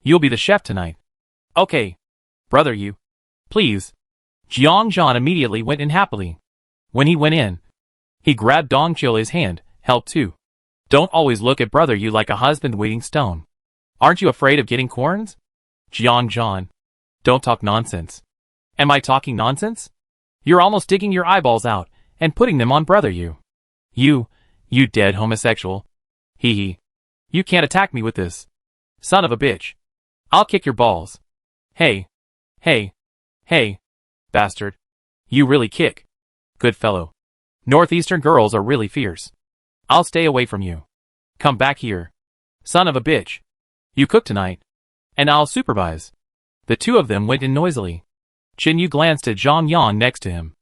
You'll be the chef tonight." "Okay. Brother Yu. Please." Jiang Zhan immediately went in happily. When he went in, he grabbed Dong Qiulei's hand. "Help too. Don't always look at Brother Yu like a husband waiting stone. Aren't you afraid of getting corns?" "Jiang Zhan. Don't talk nonsense." "Am I talking nonsense? You're almost digging your eyeballs out and putting them on Brother Yu. You dead homosexual. Hee hee. You can't attack me with this. Son of a bitch. I'll kick your balls. Hey. Bastard. You really kick. Good fellow. Northeastern girls are really fierce. I'll stay away from you. Come back here. Son of a bitch. You cook tonight. And I'll supervise." The two of them went in noisily. Qinyu glanced at Zhang Yang next to him.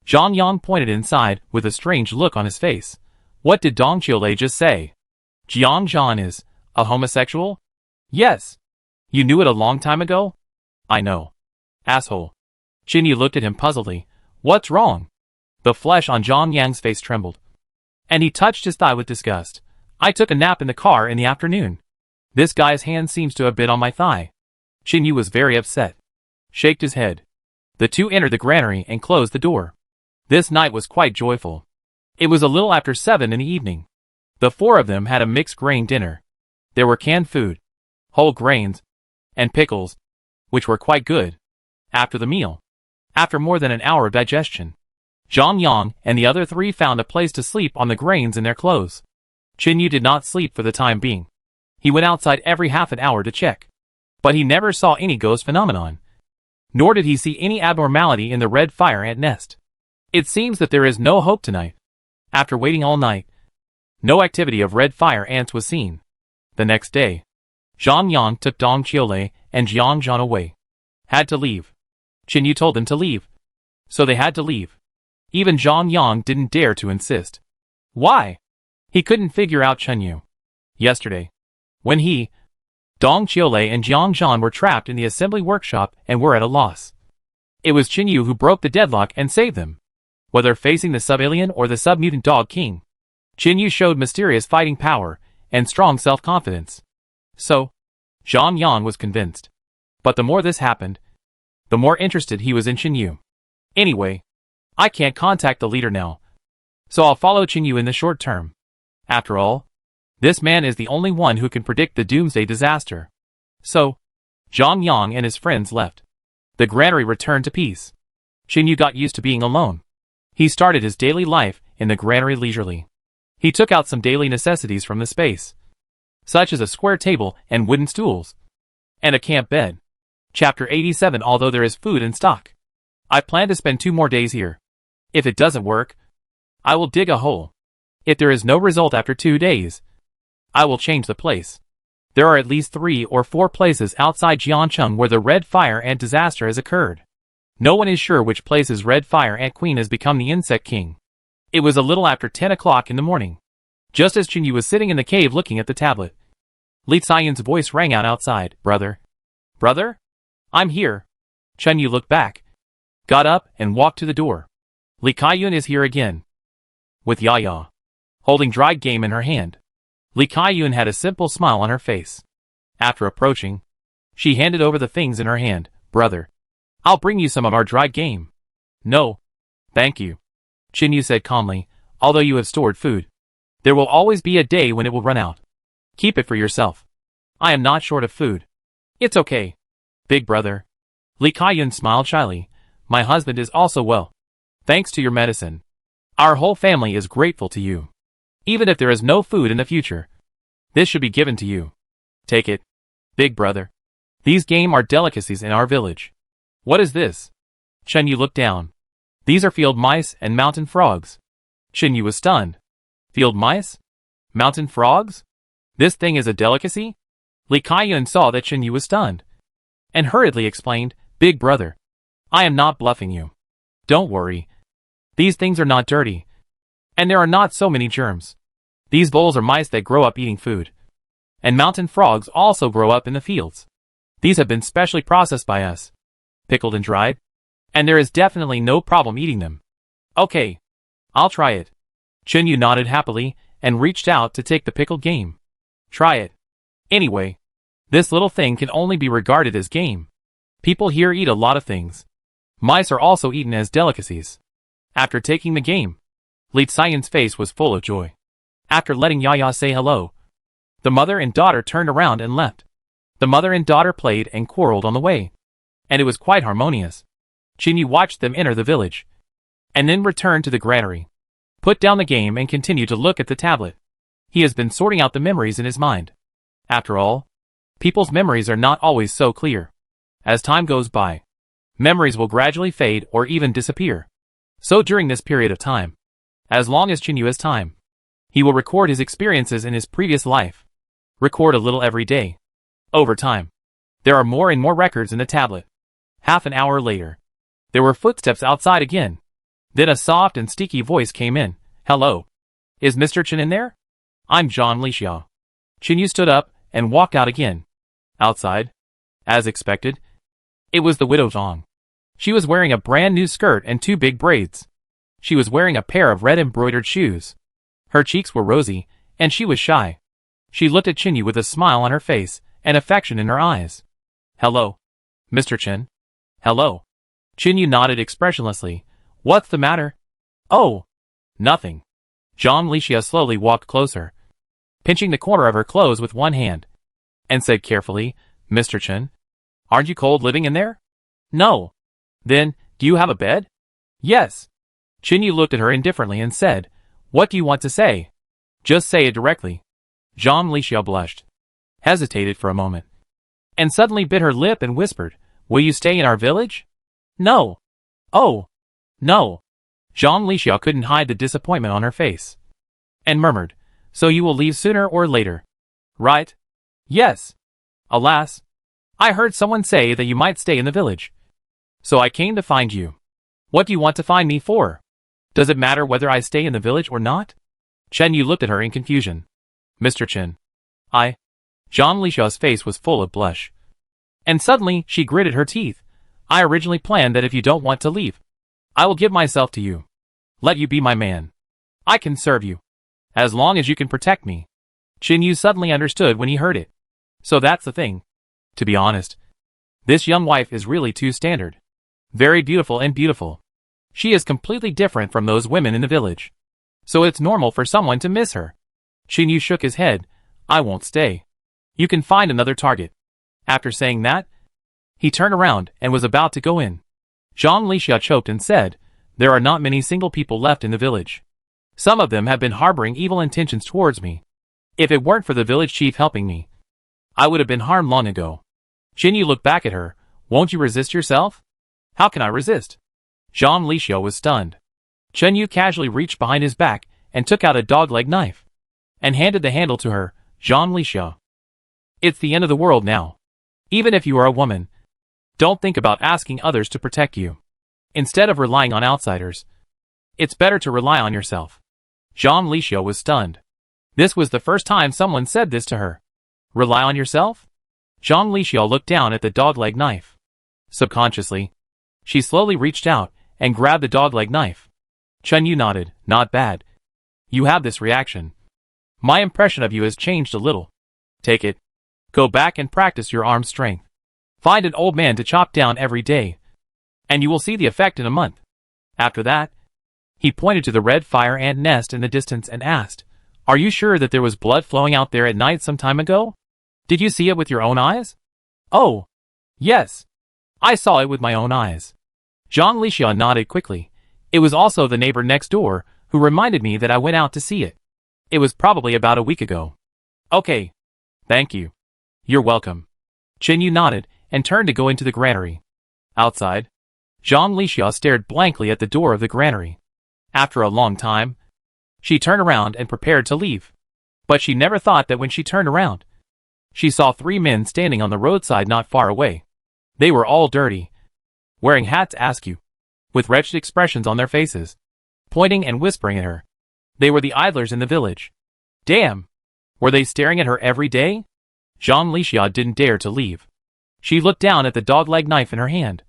Zhang Yang pointed inside with a strange look on his face. What did Dong Qiulei just say? Jiang Zhan is a homosexual? Yes. You knew it a long time ago? I know. Asshole. Qinyu looked at him puzzledly. What's wrong? The flesh on Zhang Yang's face trembled. And he touched his thigh with disgust. I took a nap in the car in the afternoon. This guy's hand seems to have bit on my thigh. Qinyu was very upset. Shaked his head. The two entered the granary and closed the door. This night was quite joyful. It was a little after 7 in the evening. The four of them had a mixed grain dinner. There were canned food, whole grains, and pickles, which were quite good. After the meal, after more than an hour of digestion, Zhang Yang and the other three found a place to sleep on the grains in their clothes. Qinyu did not sleep for the time being. He went outside every half an hour to check. But he never saw any ghost phenomenon. Nor did he see any abnormality in the red fire ant nest. It seems that there is no hope tonight. After waiting all night, no activity of red fire ants was seen. The next day, Zhang Yang took Dong Qiulei and Jiang Zhan away. Had to leave. Qinyu told them to leave. So they had to leave. Even Zhang Yang didn't dare to insist. Why? He couldn't figure out Qinyu. Yesterday, when he, Dong Qiulei and Jiang Zhan were trapped in the assembly workshop and were at a loss. It was Qinyu who broke the deadlock and saved them. Whether facing the sub-alien or the sub-mutant dog king, Qinyu showed mysterious fighting power and strong self-confidence. So, Zhang Yang was convinced. But the more this happened, the more interested he was in Qinyu. Anyway, I can't contact the leader now, so I'll follow Qinyu in the short term. After all, this man is the only one who can predict the Doomsday disaster. So, Zhang Yang and his friends left. The granary returned to peace. Qinyu got used to being alone. He started his daily life in the granary leisurely. He took out some daily necessities from the space, such as a square table and wooden stools, and a camp bed. Chapter 87. Although there is food in stock, I plan to spend 2 more days here. If it doesn't work, I will dig a hole. If there is no result after 2 days, I will change the place. There are at least 3 or 4 places outside Jiancheng where the Red Fire Ant disaster has occurred. No one is sure which place's Red Fire Ant Queen has become the Insect King. It was a little after 10 o'clock in the morning. Just as Qinyu was sitting in the cave looking at the tablet, Li Xian's voice rang out outside. Brother? Brother? I'm here. Qinyu looked back, got up, and walked to the door. Li Kaiyun is here again. With Yaya holding dried game in her hand, Li Kaiyun had a simple smile on her face. After approaching, she handed over the things in her hand. Brother, I'll bring you some of our dried game. No, thank you, Qinyu said calmly. Although you have stored food, there will always be a day when it will run out. Keep it for yourself. I am not short of food. It's okay, big brother. Li Kaiyun smiled shyly. My husband is also well. Thanks to your medicine. Our whole family is grateful to you. Even if there is no food in the future, this should be given to you. Take it, big brother. These game are delicacies in our village. What is this? Qinyu looked down. These are field mice and mountain frogs. Qinyu was stunned. Field mice? Mountain frogs? This thing is a delicacy? Li Kaiyun saw that Qinyu was stunned, and hurriedly explained, Big brother, I am not bluffing you. Don't worry. These things are not dirty, and there are not so many germs. These voles are mice that grow up eating food, and mountain frogs also grow up in the fields. These have been specially processed by us, pickled and dried, and there is definitely no problem eating them. Okay, I'll try it. Qinyu nodded happily and reached out to take the pickled game. Try it. Anyway, this little thing can only be regarded as game. People here eat a lot of things. Mice are also eaten as delicacies. After taking the game, Li Xian's face was full of joy. After letting Yaya say hello, the mother and daughter turned around and left. The mother and daughter played and quarreled on the way, and it was quite harmonious. Qinyu watched them enter the village, and then returned to the granary, put down the game and continued to look at the tablet. He has been sorting out the memories in his mind. After all, people's memories are not always so clear. As time goes by, memories will gradually fade or even disappear. So during this period of time, as long as Qinyu has time, he will record his experiences in his previous life. Record a little every day. Over time, there are more and more records in the tablet. Half an hour later, there were footsteps outside again. Then a soft and sticky voice came in. Hello. Is Mr. Chen in there? I'm John Lixia. Qinyu stood up and walked out again. Outside, as expected, it was the widow Zhang. She was wearing a brand new skirt and 2 big braids. She was wearing a pair of red embroidered shoes. Her cheeks were rosy, and she was shy. She looked at Qinyu with a smile on her face and affection in her eyes. Hello, Mr. Chen. Hello. Qinyu nodded expressionlessly. What's the matter? Oh, nothing. Zhang Lixia slowly walked closer, pinching the corner of her clothes with one hand, and said carefully, Mr. Chen, aren't you cold living in there? No. Then, do you have a bed? Yes. Qinyu looked at her indifferently and said, What do you want to say? Just say it directly. Zhang Lixia blushed, hesitated for a moment, and suddenly bit her lip and whispered, Will you stay in our village? No. Oh, no. Zhang Lixia couldn't hide the disappointment on her face, and murmured, So you will leave sooner or later, right? Yes. Alas, I heard someone say that you might stay in the village. So I came to find you. What do you want to find me for? Does it matter whether I stay in the village or not? Qinyu looked at her in confusion. Mr. Chen. Zhang Lixia's face was full of blush. And suddenly she gritted her teeth. I originally planned that if you don't want to leave, I will give myself to you. Let you be my man. I can serve you, as long as you can protect me. Qinyu suddenly understood when he heard it. So that's the thing. To be honest, this young wife is really too standard. Very beautiful and beautiful. She is completely different from those women in the village. So it's normal for someone to miss her. Qinyu shook his head. I won't stay. You can find another target. After saying that, he turned around and was about to go in. Zhang Lixia choked and said, There are not many single people left in the village. Some of them have been harboring evil intentions towards me. If it weren't for the village chief helping me, I would have been harmed long ago. Qinyu looked back at her. Won't you resist yourself? How can I resist? Zhang Lixia was stunned. Chen Yu casually reached behind his back and took out a dog-leg knife and handed the handle to her. Zhang Lixia. It's the end of the world now. Even if you are a woman, don't think about asking others to protect you. Instead of relying on outsiders, it's better to rely on yourself. Zhang Lixia was stunned. This was the first time someone said this to her. Rely on yourself? Zhang Lixia looked down at the dog-leg knife. Subconsciously, she slowly reached out and grabbed the dog-leg knife. Chen Yu nodded. Not bad. You have this reaction. My impression of you has changed a little. Take it. Go back and practice your arm strength. Find an old man to chop down every day, and you will see the effect in a month. After that, he pointed to the red fire ant nest in the distance and asked, Are you sure that there was blood flowing out there at night some time ago? Did you see it with your own eyes? Oh, yes. I saw it with my own eyes. Zhang Lixia nodded quickly. It was also the neighbor next door who reminded me that I went out to see it. It was probably about a week ago. Okay. Thank you. You're welcome. Chen Yu nodded and turned to go into the granary. Outside, Zhang Lixia stared blankly at the door of the granary. After a long time, she turned around and prepared to leave. But she never thought that when she turned around, she saw 3 men standing on the roadside not far away. They were all dirty, wearing hats askew, with wretched expressions on their faces, pointing and whispering at her. They were the idlers in the village. Damn! Were they staring at her every day? Zhang Lixia didn't dare to leave. She looked down at the dog-leg knife in her hand,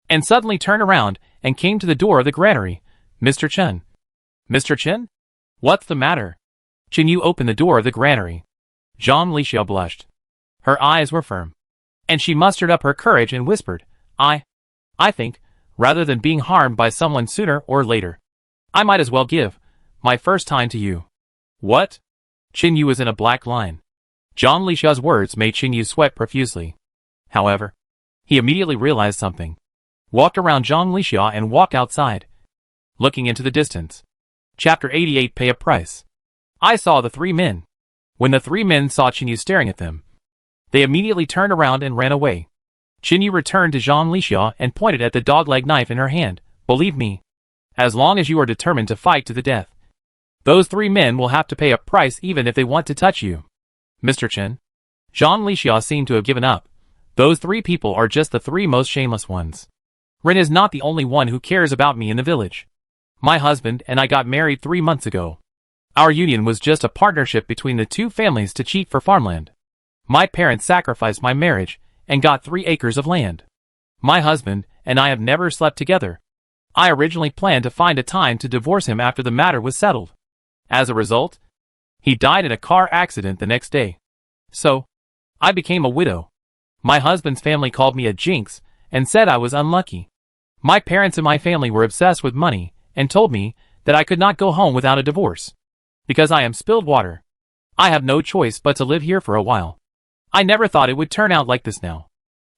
and suddenly turned around and came to the door of the granary. Mr. Chen. Mr. Chen? What's the matter? Chen Yu opened the door of the granary. Zhang Lixia blushed. Her eyes were firm, and she mustered up her courage and whispered, I think, rather than being harmed by someone sooner or later, I might as well give my first time to you. What? Chen Yu was in a black line. Zhang Lixia's words made Chen Yu sweat profusely. However, he immediately realized something, walked around Zhang Lixia and walked outside, looking into the distance. Chapter 88. Pay a price. I saw the 3 men. When the 3 men saw Chen Yu staring at them, they immediately turned around and ran away. Chen Yu returned to Zhang Lixia and pointed at the dog-leg knife in her hand. Believe me, as long as you are determined to fight to the death, those 3 men will have to pay a price even if they want to touch you. Mr. Chen. Zhang Lixia seemed to have given up. Those 3 people are just the 3 most shameless ones. Ren is not the only one who cares about me in the village. My husband and I got married 3 months ago. Our union was just a partnership between the 2 families to cheat for farmland. My parents sacrificed my marriage and got 3 acres of land. My husband and I have never slept together. I originally planned to find a time to divorce him after the matter was settled. As a result, he died in a car accident the next day. So, I became a widow. My husband's family called me a jinx and said I was unlucky. My parents and my family were obsessed with money and told me that I could not go home without a divorce. Because I am spilled water, I have no choice but to live here for a while. I never thought it would turn out like this now.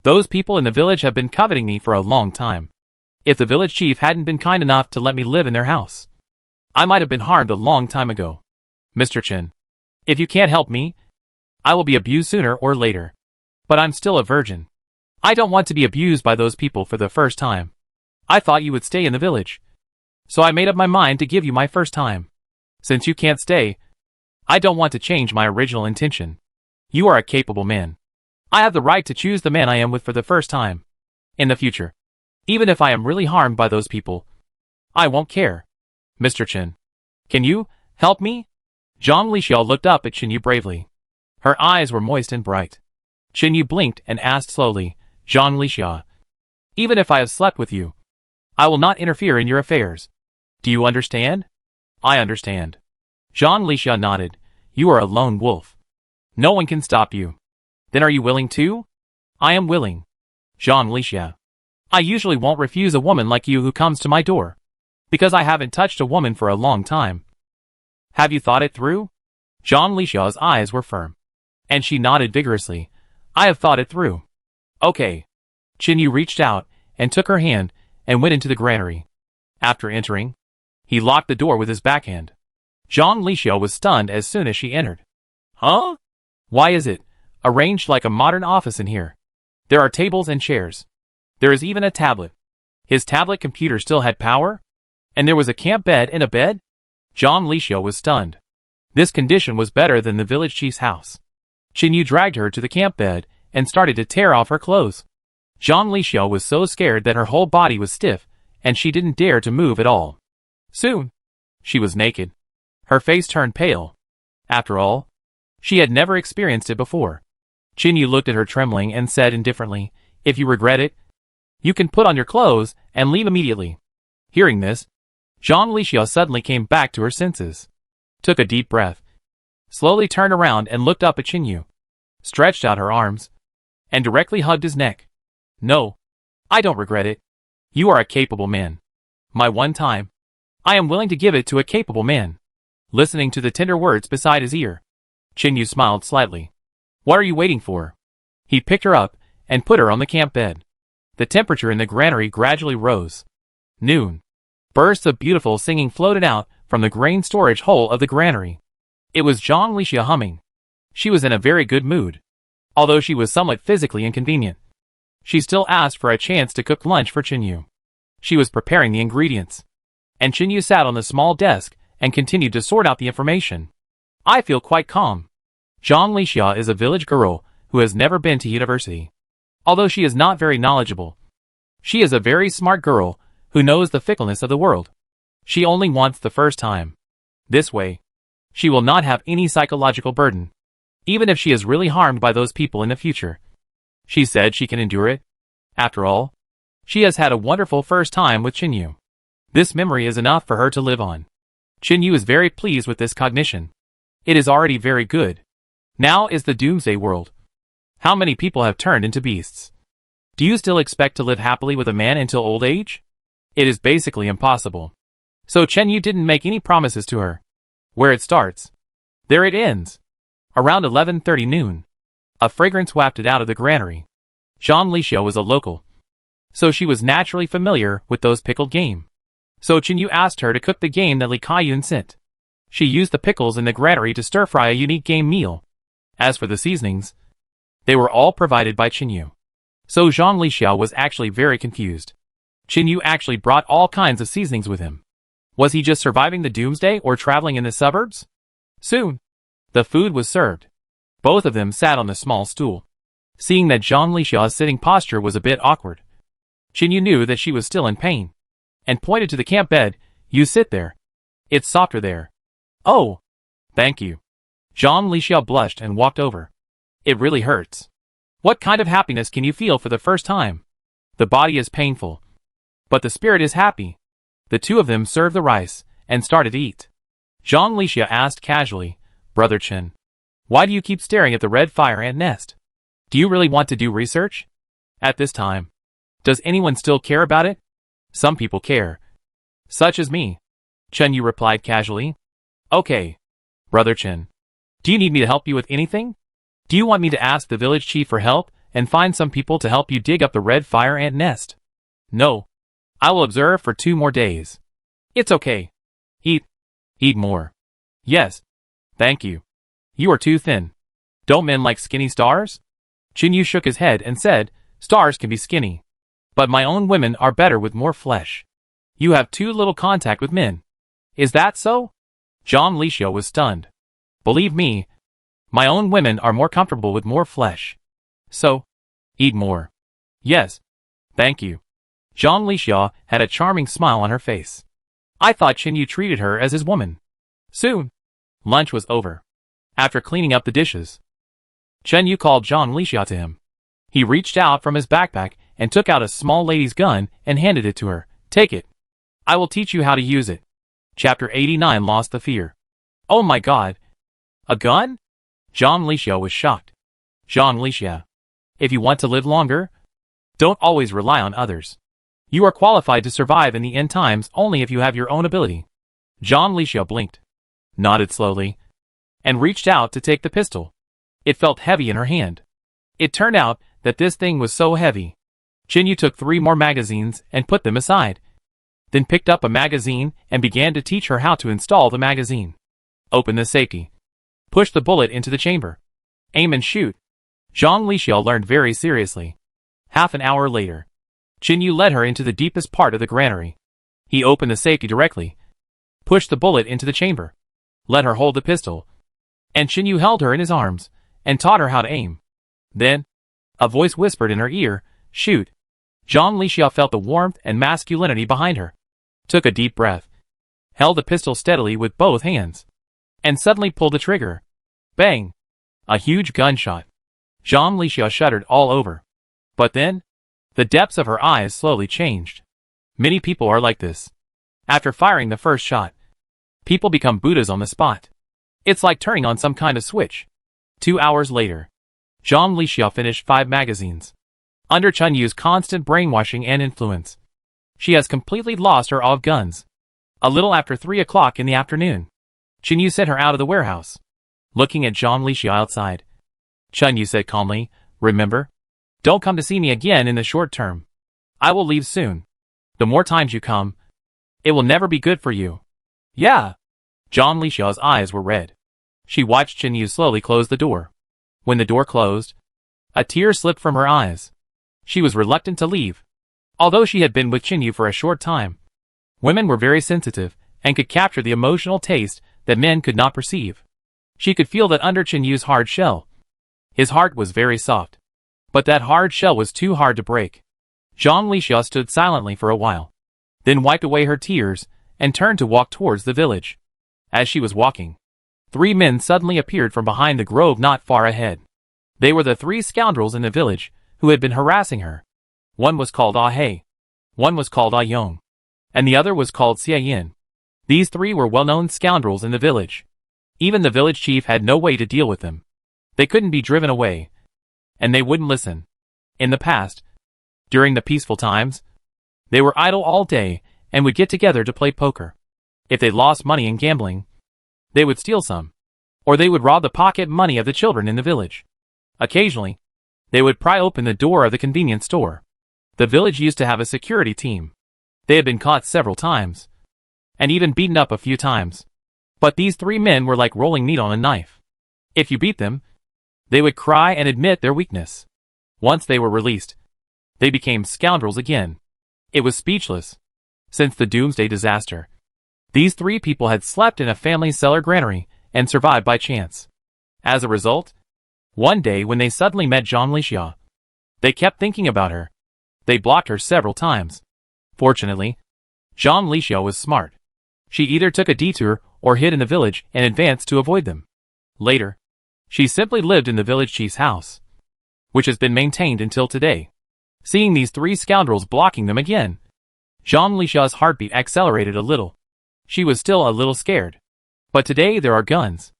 Those people in the village have been coveting me for a long time. If the village chief hadn't been kind enough to let me live in their house, I might have been harmed a long time ago. Mr. Chen, if you can't help me, I will be abused sooner or later. But I'm still a virgin. I don't want to be abused by those people for the first time. I thought you would stay in the village. So I made up my mind to give you my first time. Since you can't stay, I don't want to change my original intention. You are a capable man. I have the right to choose the man I am with for the first time. In the future, even if I am really harmed by those people, I won't care. Mr. Chen, can you help me? Zhang Lixia looked up at Chen Yu bravely. Her eyes were moist and bright. Chen Yu blinked and asked slowly, Zhang Lixia, even if I have slept with you, I will not interfere in your affairs. Do you understand? I understand. Zhang Lixia nodded. You are a lone wolf. No one can stop you. Then are you willing to? I am willing. Zhang Lixia. I usually won't refuse a woman like you who comes to my door, because I haven't touched a woman for a long time. Have you thought it through? Zhang Lixia's eyes were firm, and she nodded vigorously. I have thought it through. Okay. Chen Yu reached out and took her hand and went into the granary. After entering, he locked the door with his backhand. Zhang Lixia was stunned as soon as she entered. Huh? Why is it arranged like a modern office in here? There are tables and chairs. There is even a tablet. His tablet computer still had power? And there was a camp bed and a bed? John Lixiao was stunned. This condition was better than the village chief's house. Qin Yu dragged her to the camp bed and started to tear off her clothes. John Lixiao was so scared that her whole body was stiff, and she didn't dare to move at all. Soon, she was naked. Her face turned pale. After all, she had never experienced it before. Qin Yu looked at her trembling and said indifferently, "If you regret it, you can put on your clothes and leave immediately." Hearing this, John Lixiao suddenly came back to her senses, took a deep breath, slowly turned around and looked up at Qin Yu, stretched out her arms, and directly hugged his neck. "No, I don't regret it. You are a capable man. My one time, I am willing to give it to a capable man." Listening to the tender words beside his ear, Qin Yu smiled slightly. "What are you waiting for?" He picked her up and put her on the camp bed. The temperature in the granary gradually rose. Noon. Bursts of beautiful singing floated out from the grain storage hole of the granary. It was John Lixiao humming. She was in a very good mood. Although she was somewhat physically inconvenient, she still asked for a chance to cook lunch for Qin Yu. She was preparing the ingredients, and Qin Yu sat on the small desk and continued to sort out the information. "I feel quite calm. John Lixiao is a village girl who has never been to university. Although she is not very knowledgeable, she is a very smart girl who knows the fickleness of the world. She only wants the first time. This way, she will not have any psychological burden, even if she is really harmed by those people in the future. She said she can endure it. After all, she has had a wonderful first time with Qin Yu. This memory is enough for her to live on." Qin Yu is very pleased with this cognition. It is already very good. Now is the Doomsday world. How many people have turned into beasts? Do you still expect to live happily with a man until old age? It is basically impossible. So Qin Yu didn't make any promises to her. Where it starts, there it ends. Around 11:30 noon, a fragrance wafted out of the granary. John Lixiao was a local, so she was naturally familiar with those pickled game. So Qin Yu asked her to cook the game that Li Kaiyun sent. She used the pickles in the granary to stir-fry a unique game meal. As for the seasonings, they were all provided by Qin Yu. So John Lixiao was actually very confused. Qin Yu actually brought all kinds of seasonings with him. Was he just surviving the Doomsday or traveling in the suburbs? Soon, the food was served. Both of them sat on the small stool. Seeing that John Lixiao's sitting posture was a bit awkward, Qin Yu knew that she was still in pain, and pointed to the camp bed. "You sit there. It's softer there." "Oh, thank you." John Lixiao blushed and walked over. "It really hurts." "What kind of happiness can you feel for the first time?" "The body is painful, but the spirit is happy." The two of them served the rice and started to eat. John Lixiao asked casually, "Brother Qin, why do you keep staring at the red fire ant nest? Do you really want to do research? At this time, does anyone still care about it?" "Some people care. Such as me," Qin Yu replied casually. "Okay. Brother Qin, do you need me to help you with anything? Do you want me to ask the village chief for help and find some people to help you dig up the red fire ant nest?" "No. I will observe for 2 more days." "It's okay. Eat more." "Yes. Thank you. You are too thin. Don't men like skinny stars?" Qin Yu shook his head and said, "Stars can be skinny, but my own women are better with more flesh. You have too little contact with men." "Is that so?" John Lixiao was stunned. "Believe me, my own women are more comfortable with more flesh. So, eat more." "Yes. Thank you." John Lixiao had a charming smile on her face. I thought Qin Yu treated her as his woman. Soon, lunch was over. After cleaning up the dishes, Qin Yu called John Lixiao to him. He reached out from his backpack and took out a small lady's gun and handed it to her. "Take it. I will teach you how to use it." Chapter 89 Lost the Fear. "Oh my god. A gun?" John Lixiao was shocked. "John Lixiao, if you want to live longer, don't always rely on others. You are qualified to survive in the end times only if you have your own ability." John Lixiao blinked, nodded slowly, and reached out to take the pistol. It felt heavy in her hand. It turned out that this thing was so heavy. Qin Yu took 3 more magazines and put them aside, then picked up a magazine and began to teach her how to install the magazine. Open the safety. Push the bullet into the chamber. Aim and shoot. John Lixiao learned very seriously. Half an hour later, Qin Yu led her into the deepest part of the granary. He opened the safety directly, pushed the bullet into the chamber, let her hold the pistol, and Chin Yu held her in his arms and taught her how to aim. Then, a voice whispered in her ear, "Shoot." Zhang Lixia felt the warmth and masculinity behind her, took a deep breath, held the pistol steadily with both hands, and suddenly pulled the trigger. Bang! A huge gunshot. Zhang Lixia shuddered all over. But then, the depths of her eyes slowly changed. Many people are like this. After firing the first shot, people become Buddhas on the spot. It's like turning on some kind of switch. 2 hours later, Zhang Lixia finished 5 magazines. Under Chun Yu's constant brainwashing and influence, she has completely lost her awe of guns. A little after 3 o'clock in the afternoon, Chun Yu sent her out of the warehouse. Looking at Zhang Lixia outside, Chun Yu said calmly, "Remember? Don't come to see me again in the short term. I will leave soon. The more times you come, it will never be good for you." "Yeah." Zhang Lixia's eyes were red. She watched Chun Yu slowly close the door. When the door closed, a tear slipped from her eyes. She was reluctant to leave. Although she had been with Chun Yu for a short time, women were very sensitive and could capture the emotional taste that men could not perceive. She could feel that under Chun Yu's hard shell. His heart was very soft. But that hard shell was too hard to break. Zhang Lixia stood silently for a while, then wiped away her tears and turned to walk towards the village. As she was walking, 3 men suddenly appeared from behind the grove not far ahead. They were the 3 scoundrels in the village who had been harassing her. One was called Ah Hei, one was called Ah Yong, and the other was called Xie Yin. These 3 were well-known scoundrels in the village. Even the village chief had no way to deal with them. They couldn't be driven away, and they wouldn't listen. In the past, during the peaceful times, they were idle all day and would get together to play poker. If they lost money in gambling, they would steal some, or they would rob the pocket money of the children in the village. Occasionally, they would pry open the door of the convenience store. The village used to have a security team. They had been caught several times, and even beaten up a few times. But these 3 men were like rolling meat on a knife. If you beat them, they would cry and admit their weakness. Once they were released, they became scoundrels again. It was speechless. Since the Doomsday disaster, these 3 people had slept in a family cellar granary and survived by chance. As a result, one day when they suddenly met Zhang Lixia, they kept thinking about her. They blocked her several times. Fortunately, Zhang Lixia was smart. She either took a detour or hid in the village and advanced to avoid them. Later, she simply lived in the village chief's house, which has been maintained until today. Seeing these 3 scoundrels blocking them again, Zhang Lixia's heartbeat accelerated a little. She was still a little scared. But today there are guns.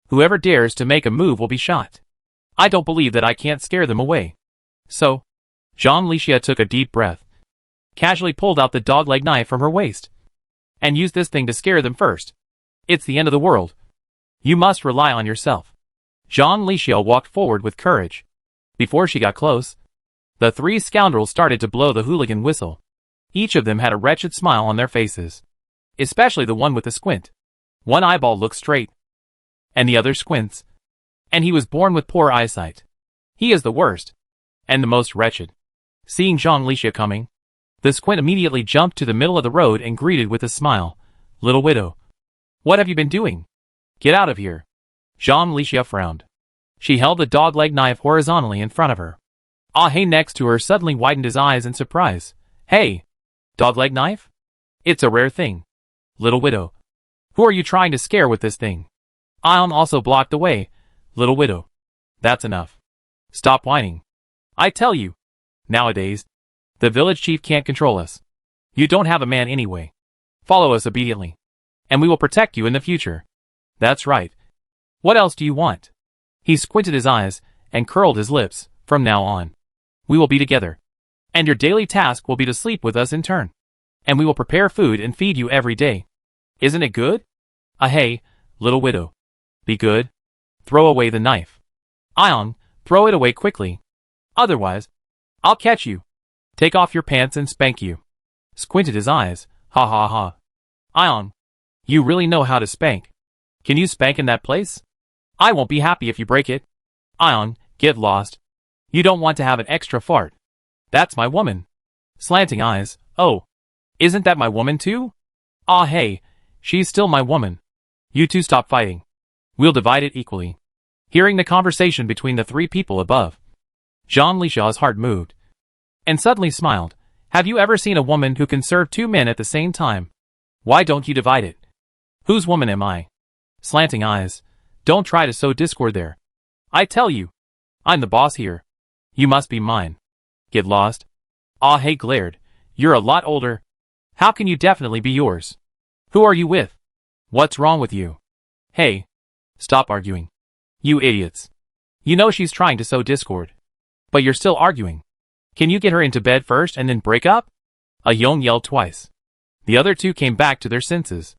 Whoever dares to make a move will be shot. I don't believe that I can't scare them away. So, Zhang Lixia took a deep breath, casually pulled out the dog-leg knife from her waist, and used this thing to scare them first. It's the end of the world. You must rely on yourself. Zhang Lixia walked forward with courage. Before she got close, the 3 scoundrels started to blow the hooligan whistle. Each of them had a wretched smile on their faces, especially the one with the squint. One eyeball looks straight, and the other squints, and he was born with poor eyesight. He is the worst, and the most wretched. Seeing Zhang Lixia coming, the squint immediately jumped to the middle of the road and greeted with a smile, "Little widow, what have you been doing? Get out of here." Zhang Lixia frowned. She held the dog-leg knife horizontally in front of her. Ah Hei next to her suddenly widened his eyes in surprise. "Hey, dog-leg knife? It's a rare thing. Little widow, who are you trying to scare with this thing?" Ion also blocked the way. "Little widow, that's enough. Stop whining. I tell you, nowadays, the village chief can't control us. You don't have a man anyway. Follow us obediently, and we will protect you in the future." "That's right. What else do you want?" He squinted his eyes and curled his lips. "From now on, we will be together, and your daily task will be to sleep with us in turn, and we will prepare food and feed you every day. Isn't it good? Ah Hey, little widow, be good. Throw away the knife. Ion, throw it away quickly. Otherwise, I'll catch you. Take off your pants and spank you." Squinted his eyes. "Ha ha ha. Ion, you really know how to spank. Can you spank in that place? I won't be happy if you break it. Ion, get lost. You don't want to have an extra fart. That's my woman." Slanting eyes. "Oh, Isn't that my woman too? Ah hey, she's still my woman. You two stop fighting. We'll divide it equally. Hearing the conversation between the three people above, Jean Lixia's heart moved, and suddenly smiled. Have you ever seen a woman who can serve two men at the same time? Why don't you divide it? Whose woman am I? Slanting eyes. Don't try to sow discord there. I tell you, I'm the boss here. You must be mine. Get lost. Ah hey glared. You're a lot older. How can you definitely be yours? Who are you with? What's wrong with you? Hey. Stop arguing. You idiots. You know she's trying to sow discord. But you're still arguing. Can you get her into bed first and then break up? A Yong yelled twice. The other two came back to their senses.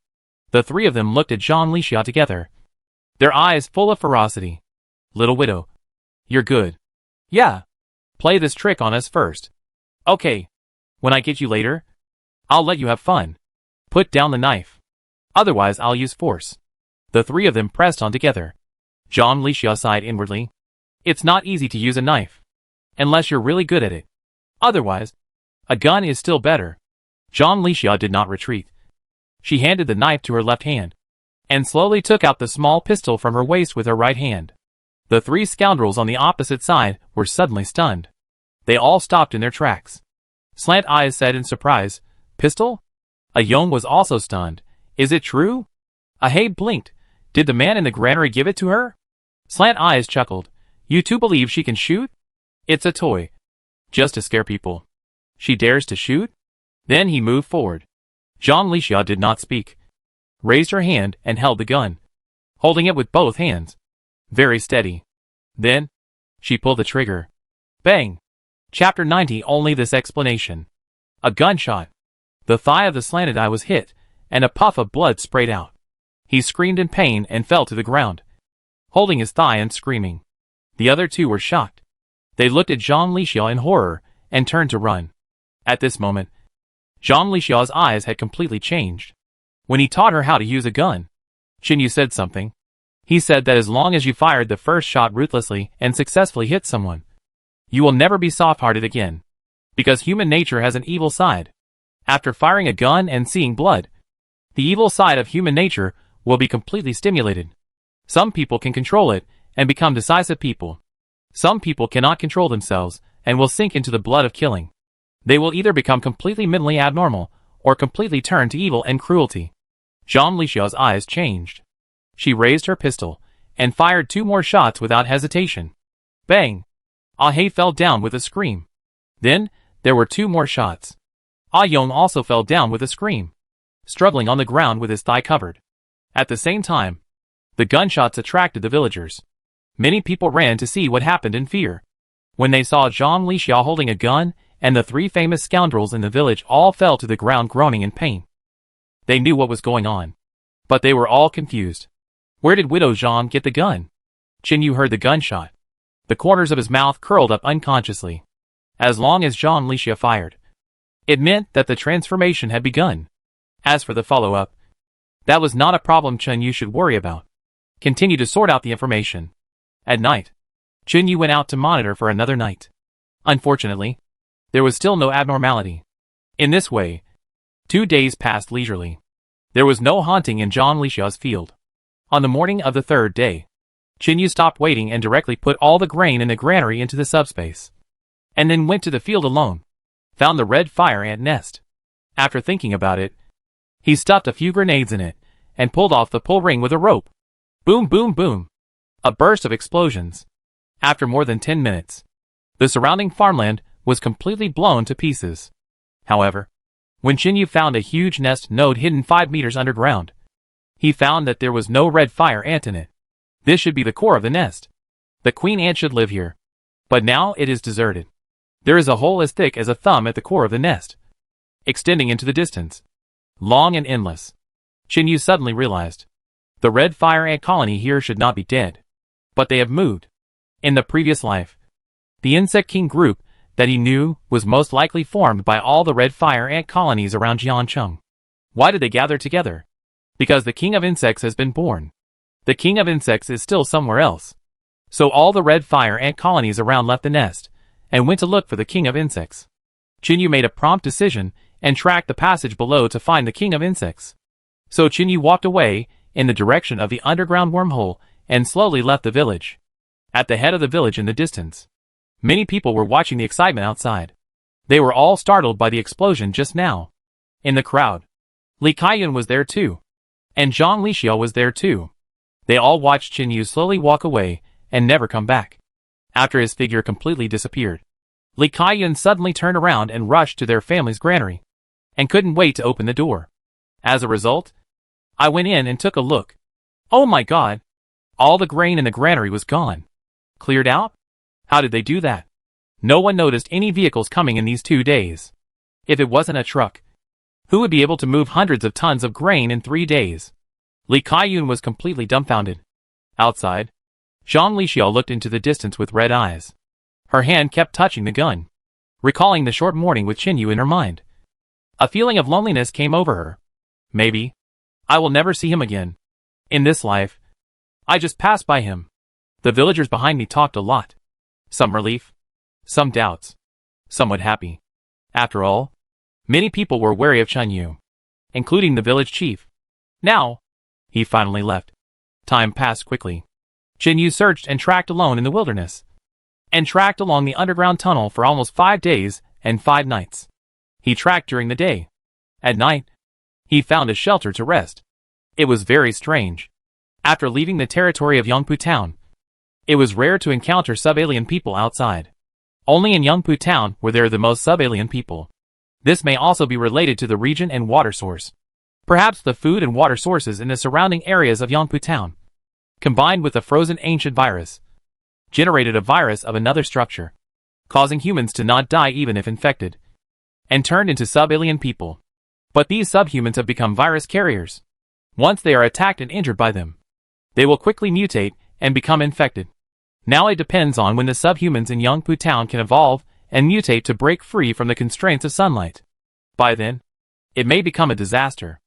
The three of them looked at Jean Lixia together, their eyes full of ferocity. Little widow. You're good. Yeah. Play this trick on us first. Okay. When I get you later, I'll let you have fun. Put down the knife. Otherwise I'll use force. The three of them pressed on together. Jean Lixia sighed inwardly. It's not easy to use a knife. Unless you're really good at it. Otherwise, a gun is still better. Jean Lixia did not retreat. She handed the knife to her left hand, and slowly took out the small pistol from her waist with her right hand. The three scoundrels on the opposite side were suddenly stunned. They all stopped in their tracks. Slant Eyes said in surprise, Pistol? A Yong was also stunned. Is it true? A Hay blinked. Did the man in the granary give it to her? Slant Eyes chuckled. You two believe she can shoot? It's a toy. Just to scare people. She dares to shoot? Then he moved forward. Jean Lixia did not speak. Raised her hand and held the gun, holding it with both hands. Very steady. Then, she pulled the trigger. Bang! Chapter 90. Only this explanation. A gunshot. The thigh of the Slanted Eye was hit, and a puff of blood sprayed out. He screamed in pain and fell to the ground, holding his thigh and screaming. The other two were shocked. They looked at Jean Lixia in horror, and turned to run. At this moment, Jean Lixia's eyes had completely changed. When he taught her how to use a gun, Qinyu said something. He said that as long as you fired the first shot ruthlessly and successfully hit someone, you will never be soft-hearted again. Because human nature has an evil side. After firing a gun and seeing blood, the evil side of human nature will be completely stimulated. Some people can control it and become decisive people. Some people cannot control themselves and will sink into the blood of killing. They will either become completely mentally abnormal or completely turn to evil and cruelty. Jean Lixia's eyes changed. She raised her pistol and fired two more shots without hesitation. Bang! Ah He fell down with a scream. Then, there were two more shots. Ah Yong also fell down with a scream, struggling on the ground with his thigh covered. At the same time, the gunshots attracted the villagers. Many people ran to see what happened in fear. When they saw Jean Lixia holding a gun, and the three famous scoundrels in the village all fell to the ground groaning in pain. They knew what was going on, but they were all confused. Where did Widow Jean get the gun? Qinyu heard the gunshot. The corners of his mouth curled up unconsciously. As long as Jean Lixia fired, it meant that the transformation had begun. As for the follow-up, that was not a problem Qinyu should worry about. Continue to sort out the information. At night, Qinyu went out to monitor for another night. Unfortunately, there was still no abnormality. In this way, 2 days passed leisurely. There was no haunting in Jean Lixia's field. On the morning of the third day, Qinyu stopped waiting and directly put all the grain in the granary into the subspace. And then went to the field alone. Found the red fire ant nest. After thinking about it, he stuffed a few grenades in it, and pulled off the pull ring with a rope. Boom boom boom. A burst of explosions. After more than 10 minutes, the surrounding farmland was completely blown to pieces. However, when Qinyu found a huge nest node hidden 5 meters underground, he found that there was no red fire ant in it. This should be the core of the nest. The queen ant should live here. But now it is deserted. There is a hole as thick as a thumb at the core of the nest, extending into the distance, long and endless. Qinyu suddenly realized, the red fire ant colony here should not be dead, but they have moved. In the previous life, the insect king group that he knew was most likely formed by all the red fire ant colonies around Jiancheng. Why did they gather together? Because the king of insects has been born. The king of insects is still somewhere else. So all the red fire ant colonies around left the nest, and went to look for the king of insects. Qinyu made a prompt decision and tracked the passage below to find the king of insects. So Chinyu walked away, in the direction of the underground wormhole, and slowly left the village. At the head of the village in the distance, many people were watching the excitement outside. They were all startled by the explosion just now. In the crowd, Li Kaiyun was there too. And Zhang Lixiao was there too. They all watched Chinyu slowly walk away, and never come back. After his figure completely disappeared, Li Kaiyun suddenly turned around and rushed to their family's granary, and couldn't wait to open the door. As a result, I went in and took a look. Oh my god! All the grain in the granary was gone. Cleared out? How did they do that? No one noticed any vehicles coming in these 2 days. If it wasn't a truck, who would be able to move hundreds of tons of grain in 3 days? Li Kaiyun was completely dumbfounded. Outside, Zhang Lixiao looked into the distance with red eyes. Her hand kept touching the gun, recalling the short morning with Chinyu in her mind. A feeling of loneliness came over her. Maybe I will never see him again. In this life, I just passed by him. The villagers behind me talked a lot. Some relief, some doubts, somewhat happy. After all, many people were wary of Chinyu, including the village chief. Now, he finally left. Time passed quickly. Chinyu searched and tracked alone in the wilderness, and tracked along the underground tunnel for almost 5 days and 5 nights. He tracked during the day. At night, he found a shelter to rest. It was very strange. After leaving the territory of Yongpu Town, it was rare to encounter sub-alien people outside. Only in Yongpu Town were there the most sub-alien people. This may also be related to the region and water source. Perhaps the food and water sources in the surrounding areas of Yongpu Town, combined with a frozen ancient virus, generated a virus of another structure, causing humans to not die even if infected, and turned into sub-alien people. But these subhumans have become virus carriers. Once they are attacked and injured by them, they will quickly mutate and become infected. Now it depends on when the subhumans in Yongpu Town can evolve and mutate to break free from the constraints of sunlight. By then, it may become a disaster.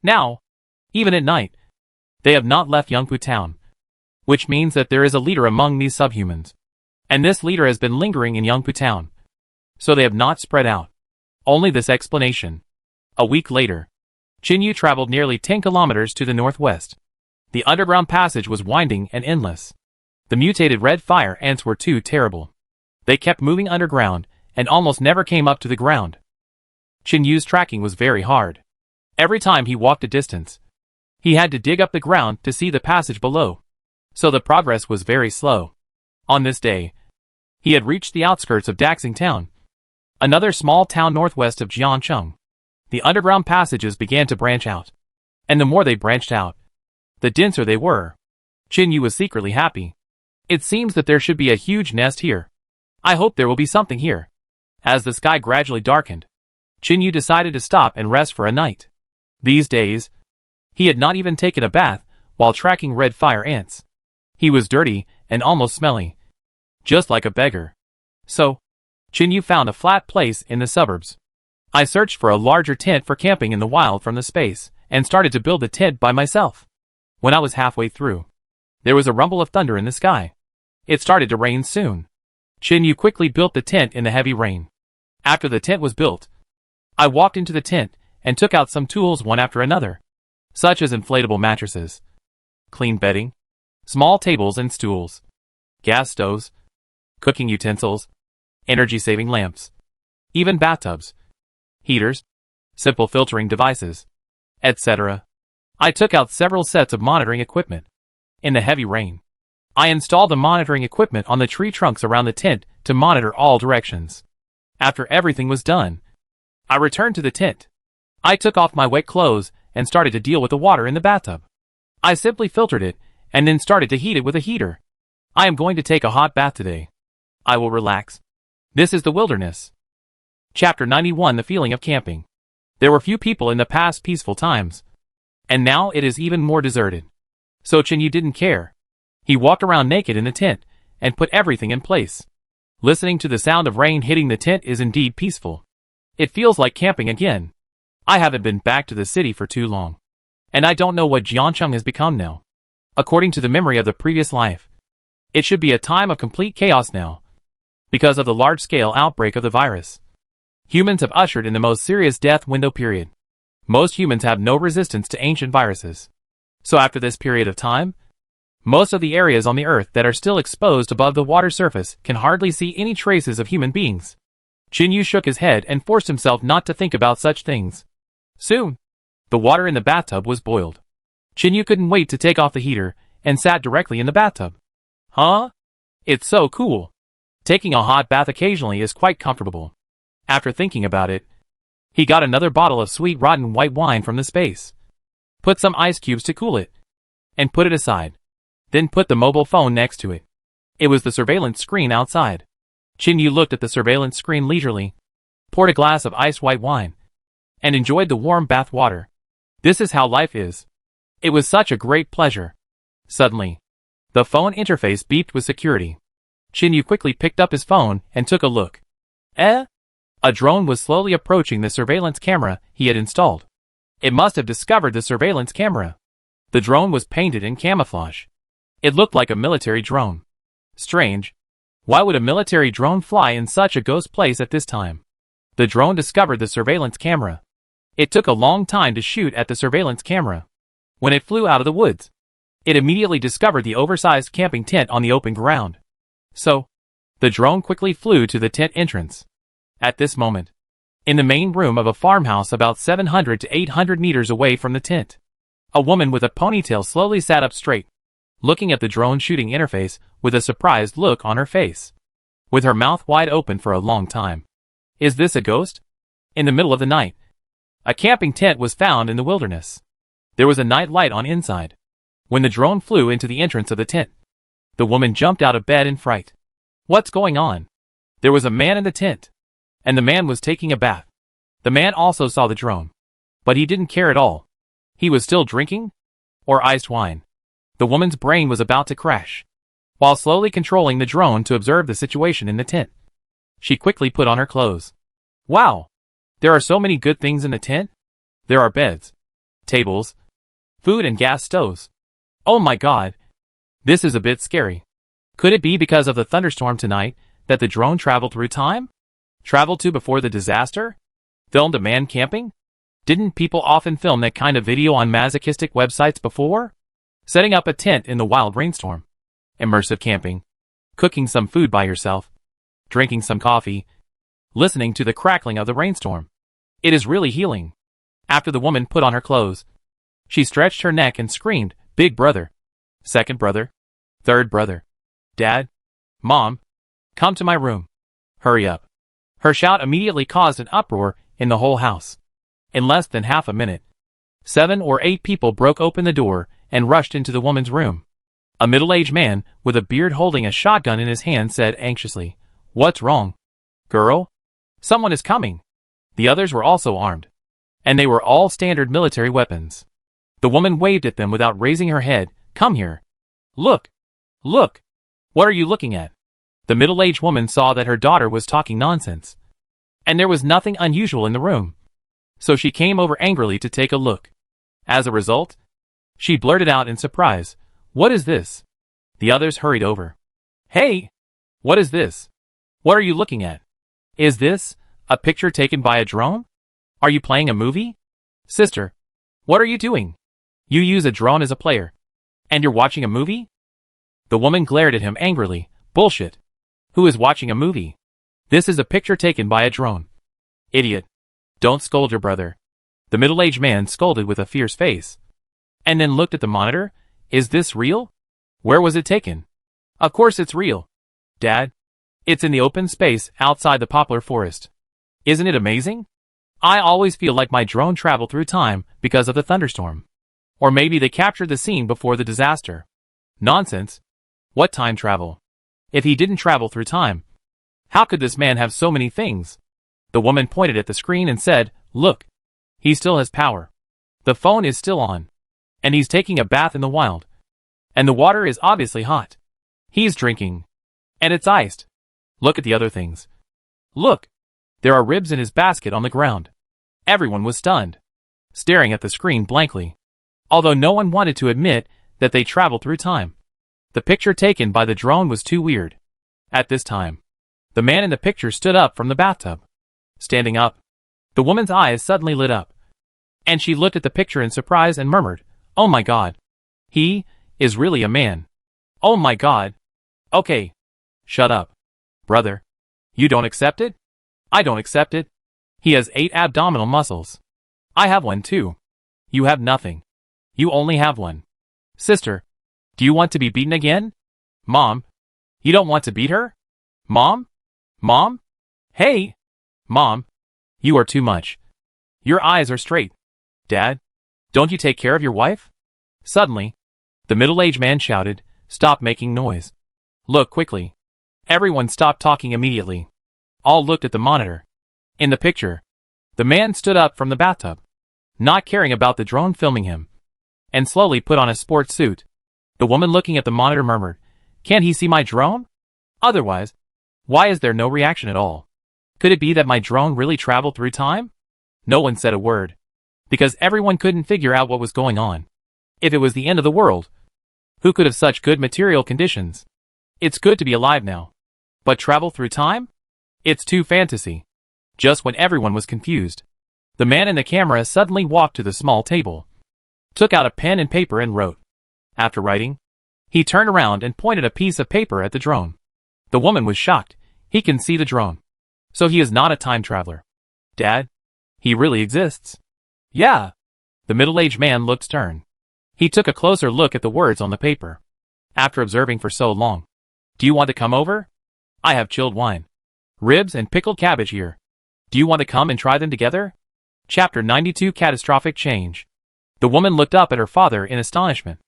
Now, even at night, they have not left Yongpu Town, which means that there is a leader among these subhumans. And this leader has been lingering in Yongpu Town, so they have not spread out. Only this explanation. A week later, Chinyu traveled nearly 10 kilometers to the northwest. The underground passage was winding and endless. The mutated red fire ants were too terrible. They kept moving underground and almost never came up to the ground. Chinyu's tracking was very hard. Every time he walked a distance, he had to dig up the ground to see the passage below. So the progress was very slow. On this day, he had reached the outskirts of Daxing Town, another small town northwest of Jiancheng. The underground passages began to branch out. And the more they branched out, the denser they were. Chinyu was secretly happy. It seems that there should be a huge nest here. I hope there will be something here. As the sky gradually darkened, Chinyu decided to stop and rest for a night. These days, he had not even taken a bath while tracking red fire ants. He was dirty and almost smelly, just like a beggar. So, Chinyu found a flat place in the suburbs. I searched for a larger tent for camping in the wild from the space, and started to build the tent by myself. When I was halfway through, there was a rumble of thunder in the sky. It started to rain soon. Chinyu quickly built the tent in the heavy rain. After the tent was built, I walked into the tent and took out some tools one after another, such as inflatable mattresses, clean bedding, small tables and stools, gas stoves, cooking utensils, energy-saving lamps, even bathtubs, heaters, simple filtering devices, etc. I took out several sets of monitoring equipment. In the heavy rain, I installed the monitoring equipment on the tree trunks around the tent to monitor all directions. After everything was done, I returned to the tent. I took off my wet clothes and started to deal with the water in the bathtub. I simply filtered it and then started to heat it with a heater. I am going to take a hot bath today. I will relax. This is the wilderness. Chapter 91: The Feeling of Camping. There were few people in the past peaceful times, and now it is even more deserted. So Chinyu didn't care. He walked around naked in the tent and put everything in place. Listening to the sound of rain hitting the tent is indeed peaceful. It feels like camping again. I haven't been back to the city for too long, and I don't know what Jiancheng has become now. According to the memory of the previous life, it should be a time of complete chaos now, because of the large-scale outbreak of the virus. Humans have ushered in the most serious death window period. Most humans have no resistance to ancient viruses. So after this period of time, most of the areas on the Earth that are still exposed above the water surface can hardly see any traces of human beings. Jinyu shook his head and forced himself not to think about such things. Soon, the water in the bathtub was boiled. Jinyu couldn't wait to take off the heater and sat directly in the bathtub. Huh? It's so cool. Taking a hot bath occasionally is quite comfortable. After thinking about it, he got another bottle of sweet rotten white wine from the space. Put some ice cubes to cool it. And put it aside. Then put the mobile phone next to it. It was the surveillance screen outside. Jinyu looked at the surveillance screen leisurely, poured a glass of ice white wine, and enjoyed the warm bath water. This is how life is. It was such a great pleasure. Suddenly, the phone interface beeped with security. Jinyu quickly picked up his phone and took a look. A drone was slowly approaching the surveillance camera he had installed. It must have discovered the surveillance camera. The drone was painted in camouflage. It looked like a military drone. Strange. Why would a military drone fly in such a ghost place at this time? The drone discovered the surveillance camera. It took a long time to shoot at the surveillance camera. When it flew out of the woods, it immediately discovered the oversized camping tent on the open ground. So, the drone quickly flew to the tent entrance. At this moment, in the main room of a farmhouse about 700 to 800 meters away from the tent, a woman with a ponytail slowly sat up straight, looking at the drone shooting interface with a surprised look on her face, with her mouth wide open for a long time. Is this a ghost? In the middle of the night, a camping tent was found in the wilderness. There was a night light on inside. When the drone flew into the entrance of the tent, the woman jumped out of bed in fright. What's going on? There was a man in the tent, and the man was taking a bath. The man also saw the drone, but he didn't care at all. He was still drinking? Or iced wine? The woman's brain was about to crash. While slowly controlling the drone to observe the situation in the tent, she quickly put on her clothes. Wow! There are so many good things in the tent. There are beds, tables, food and gas stoves. Oh my god! This is a bit scary. Could it be because of the thunderstorm tonight that the drone traveled through time? Traveled to before the disaster? Filmed a man camping? Didn't people often film that kind of video on masochistic websites before? Setting up a tent in the wild rainstorm. Immersive camping. Cooking some food by yourself. Drinking some coffee. Listening to the crackling of the rainstorm. It is really healing. After the woman put on her clothes, she stretched her neck and screamed, "Big brother. Second brother. Third brother. Dad. Mom. Come to my room. Hurry up." Her shout immediately caused an uproar in the whole house. In less than half a minute, 7 or 8 people broke open the door and rushed into the woman's room. A middle-aged man with a beard holding a shotgun in his hand said anxiously, "What's wrong? Girl? Someone is coming." The others were also armed, and they were all standard military weapons. The woman waved at them without raising her head. "Come here. Look. Look. What are you looking at?" The middle-aged woman saw that her daughter was talking nonsense, and there was nothing unusual in the room. So she came over angrily to take a look. As a result, she blurted out in surprise, "What is this?" The others hurried over. "Hey! What is this? What are you looking at? Is this a picture taken by a drone? Are you playing a movie? Sister, what are you doing? You use a drone as a player, and you're watching a movie?" The woman glared at him angrily. "Bullshit. Who is watching a movie? This is a picture taken by a drone. Idiot. Don't scold your brother." The middle-aged man scolded with a fierce face, and then looked at the monitor. "Is this real? Where was it taken?" "Of course it's real, Dad. It's in the open space outside the poplar forest. Isn't it amazing? I always feel like my drone traveled through time because of the thunderstorm. Or maybe they captured the scene before the disaster." "Nonsense. What time travel? If he didn't travel through time, how could this man have so many things?" The woman pointed at the screen and said, "Look. He still has power. The phone is still on. And he's taking a bath in the wild. And the water is obviously hot. He's drinking. And it's iced. Look at the other things. Look. There are ribs in his basket on the ground." Everyone was stunned, staring at the screen blankly, although no one wanted to admit that they traveled through time. The picture taken by the drone was too weird. At this time, the man in the picture stood up from the bathtub. Standing up, the woman's eyes suddenly lit up, and she looked at the picture in surprise and murmured, "Oh my God. He is really a man. Oh my God. Okay. Shut up. Brother. You don't accept it? I don't accept it. He has 8 abdominal muscles. I have one too. You have nothing. You only have one. Sister, do you want to be beaten again? Mom, you don't want to beat her? Mom? Mom? Hey! Mom, you are too much. Your eyes are straight. Dad, don't you take care of your wife?" Suddenly, the middle-aged man shouted, "Stop making noise. Look quickly." Everyone stopped talking immediately. All looked at the monitor. In the picture, the man stood up from the bathtub, not caring about the drone filming him, and slowly put on a sports suit. The woman looking at the monitor murmured, "Can't he see my drone? Otherwise, why is there no reaction at all? Could it be that my drone really traveled through time?" No one said a word, because everyone couldn't figure out what was going on. If it was the end of the world, who could have such good material conditions? It's good to be alive now. But travel through time? It's too fantasy. Just when everyone was confused, the man in the camera suddenly walked to the small table, took out a pen and paper and wrote. After writing, he turned around and pointed a piece of paper at the drone. The woman was shocked. He can see the drone. So he is not a time traveler. Dad, he really exists. Yeah. The middle-aged man looked stern. He took a closer look at the words on the paper. After observing for so long, "Do you want to come over? I have chilled wine, ribs and pickled cabbage here. Do you want to come and try them together?" Chapter 92 Catastrophic Change. The woman looked up at her father in astonishment.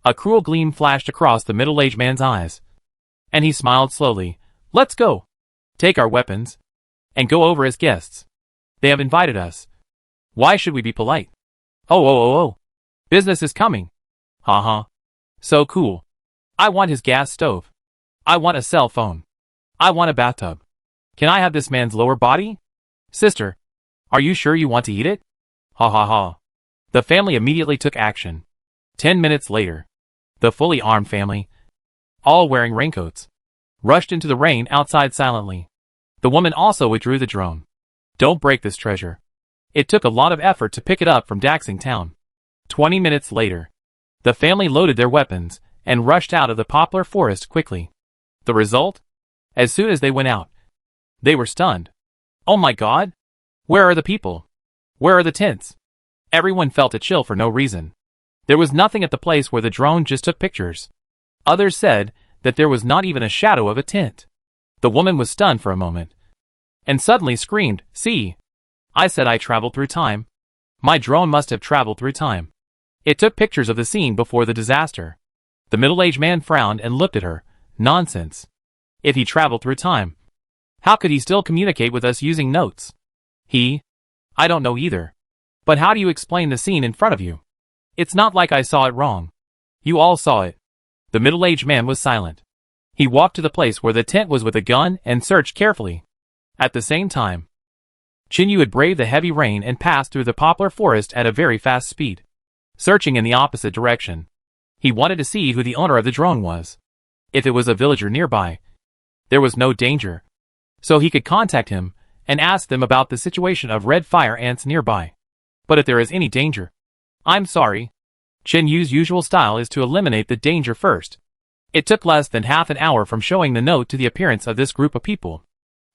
A cruel gleam flashed across the middle-aged man's eyes, and he smiled slowly. "Let's go. Take our weapons, and go over as guests. They have invited us. Why should we be polite? Oh. Business is coming. Ha. So cool. I want his gas stove. I want a cell phone. I want a bathtub. Can I have this man's lower body? Sister, are you sure you want to eat it? Ha. The family immediately took action. 10 minutes later, the fully armed family, all wearing raincoats, rushed into the rain outside silently. The woman also withdrew the drone. Don't break this treasure. It took a lot of effort to pick it up from Daxing Town. 20 minutes later, the family loaded their weapons and rushed out of the poplar forest quickly. The result? As soon as they went out, they were stunned. Oh my God! Where are the people? Where are the tents? Everyone felt a chill for no reason. There was nothing at the place where the drone just took pictures. Others said that there was not even a shadow of a tent. The woman was stunned for a moment, and suddenly screamed, "See! I said I traveled through time. My drone must have traveled through time. It took pictures of the scene before the disaster." The middle-aged man frowned and looked at her. Nonsense. If he traveled through time, how could he still communicate with us using notes? I don't know either. But how do you explain the scene in front of you? It's not like I saw it wrong. You all saw it. The middle-aged man was silent. He walked to the place where the tent was with a gun and searched carefully. At the same time, Chinyu had braved the heavy rain and passed through the poplar forest at a very fast speed, searching in the opposite direction. He wanted to see who the owner of the drone was. If it was a villager nearby, there was no danger, so he could contact him and ask them about the situation of red fire ants nearby. But if there is any danger, I'm sorry. Chinyu's usual style is to eliminate the danger first. It took less than half an hour from showing the note to the appearance of this group of people.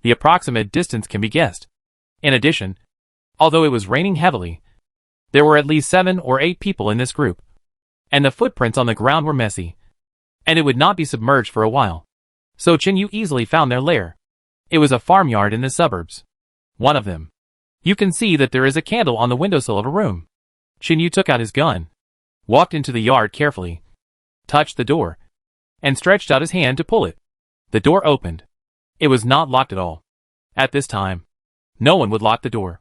The approximate distance can be guessed. In addition, although it was raining heavily, there were at least 7 or 8 people in this group, and the footprints on the ground were messy, and it would not be submerged for a while. So Chinyu easily found their lair. It was a farmyard in the suburbs. One of them. You can see that there is a candle on the windowsill of a room. Chinyu took out his gun, walked into the yard carefully, touched the door, and stretched out his hand to pull it. The door opened. It was not locked at all. At this time, no one would lock the door.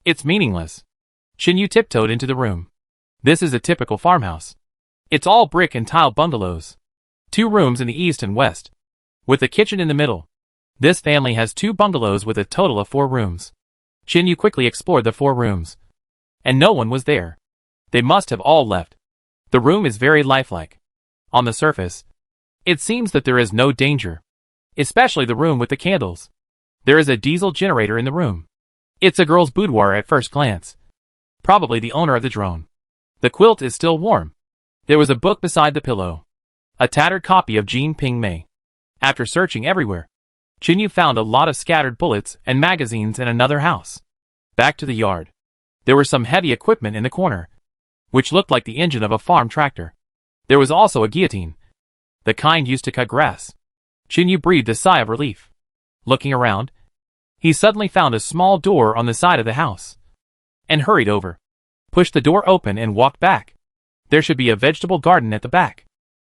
It's meaningless. Chinyu tiptoed into the room. This is a typical farmhouse. It's all brick and tile bungalows. 2 rooms in the east and west, with a kitchen in the middle. This family has 2 bungalows with a total of 4 rooms. Chinyu quickly explored the 4 rooms, and no one was there. They must have all left. The room is very lifelike. On the surface, it seems that there is no danger, especially the room with the candles. There is a diesel generator in the room. It's a girl's boudoir at first glance. Probably the owner of the drone. The quilt is still warm. There was a book beside the pillow. A tattered copy of Jean Ping Mei. After searching everywhere, Chinyu found a lot of scattered bullets and magazines in another house. Back to the yard. There was some heavy equipment in the corner, which looked like the engine of a farm tractor. There was also a guillotine, the kind used to cut grass. Chinyu breathed a sigh of relief. Looking around, he suddenly found a small door on the side of the house, and hurried over, pushed the door open and walked back. There should be a vegetable garden at the back.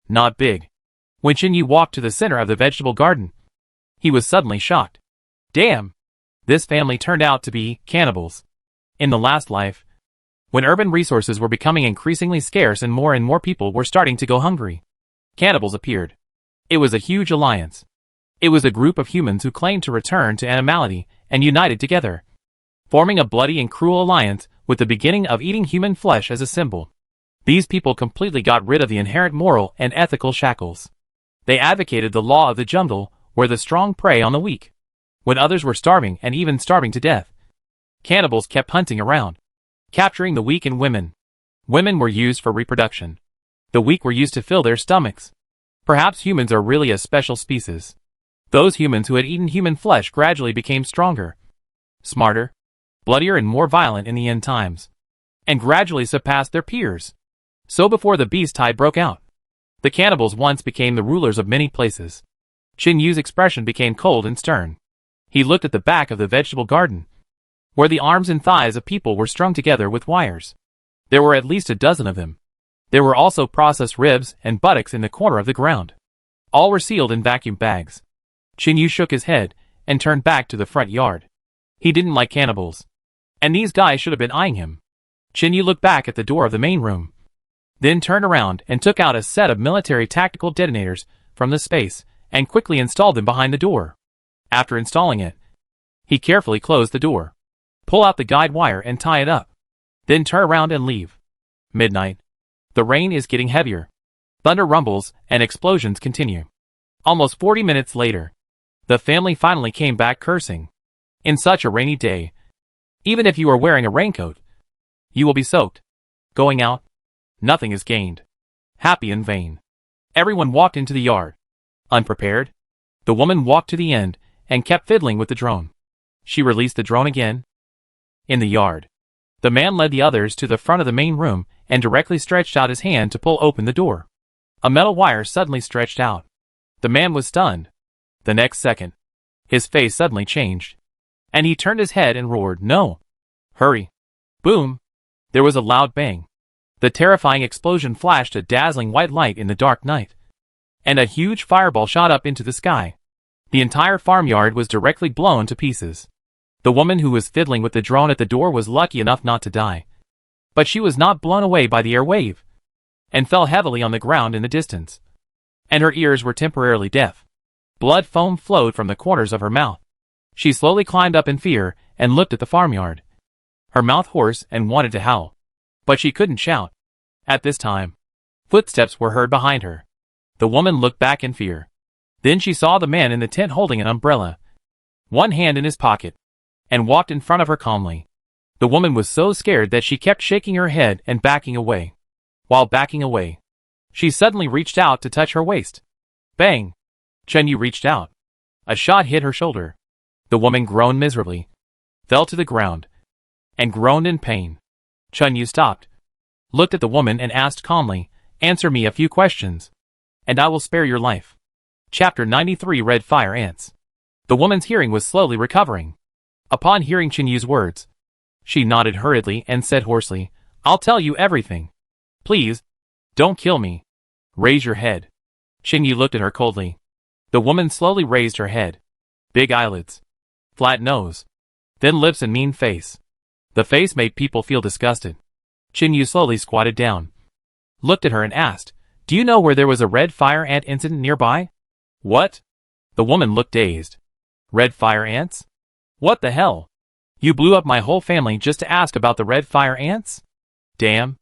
Not big. When Chinyu walked to the center of the vegetable garden, he was suddenly shocked. Damn! This family turned out to be cannibals. In the last life, when urban resources were becoming increasingly scarce and more people were starting to go hungry, cannibals appeared. It was a huge alliance. It was a group of humans who claimed to return to animality and united together, forming a bloody and cruel alliance with the beginning of eating human flesh as a symbol. These people completely got rid of the inherent moral and ethical shackles. They advocated the law of the jungle, where the strong prey on the weak. When others were starving and even starving to death, cannibals kept hunting around, capturing the weak and women. Women were used for reproduction. The weak were used to fill their stomachs. Perhaps humans are really a special species. Those humans who had eaten human flesh gradually became stronger, smarter, bloodier and more violent in the end times, and gradually surpassed their peers. So before the beast tide broke out, the cannibals once became the rulers of many places. Chinyu's expression became cold and stern. He looked at the back of the vegetable garden, where the arms and thighs of people were strung together with wires. There were at least a dozen of them. There were also processed ribs and buttocks in the corner of the ground. All were sealed in vacuum bags. Chinyu shook his head and turned back to the front yard. He didn't like cannibals, and these guys should have been eyeing him. Chinyu looked back at the door of the main room, then turned around and took out a set of military tactical detonators from the space and quickly installed them behind the door. After installing it, he carefully closed the door, pull out the guide wire and tie it up, then turn around and leave. Midnight. The rain is getting heavier. Thunder rumbles and explosions continue. Almost 40 minutes later, the family finally came back cursing. In such a rainy day, even if you are wearing a raincoat, you will be soaked. Going out, nothing is gained. Happy in vain. Everyone walked into the yard, unprepared. The woman walked to the end and kept fiddling with the drone. She released the drone again. In the yard, the man led the others to the front of the main room and directly stretched out his hand to pull open the door. A metal wire suddenly stretched out. The man was stunned. The next second, his face suddenly changed, and he turned his head and roared, "No! Hurry!" Boom! There was a loud bang. The terrifying explosion flashed a dazzling white light in the dark night, and a huge fireball shot up into the sky. The entire farmyard was directly blown to pieces. The woman who was fiddling with the drone at the door was lucky enough not to die, but she was not blown away by the air wave, and fell heavily on the ground in the distance, and her ears were temporarily deaf. Blood foam flowed from the corners of her mouth. She slowly climbed up in fear and looked at the farmyard. Her mouth hoarse and wanted to howl, but she couldn't shout. At this time, footsteps were heard behind her. The woman looked back in fear. Then she saw the man in the tent holding an umbrella, one hand in his pocket, and walked in front of her calmly. The woman was so scared that she kept shaking her head and backing away. While backing away, she suddenly reached out to touch her waist. Bang! Chinyu reached out. A shot hit her shoulder. The woman groaned miserably, fell to the ground, and groaned in pain. Chinyu stopped, looked at the woman and asked calmly, "Answer me a few questions, and I will spare your life." Chapter 93 Red Fire Ants. The woman's hearing was slowly recovering. Upon hearing Chinyu's words, she nodded hurriedly and said hoarsely, "I'll tell you everything. Please, don't kill me. Raise your head." Chinyu looked at her coldly. The woman slowly raised her head. Big eyelids, flat nose, thin lips and mean face. The face made people feel disgusted. Chinyu slowly squatted down, looked at her and asked, "Do you know where there was a red fire ant incident nearby?" "What?" The woman looked dazed. "Red fire ants? What the hell? You blew up my whole family just to ask about the red fire ants? Damn.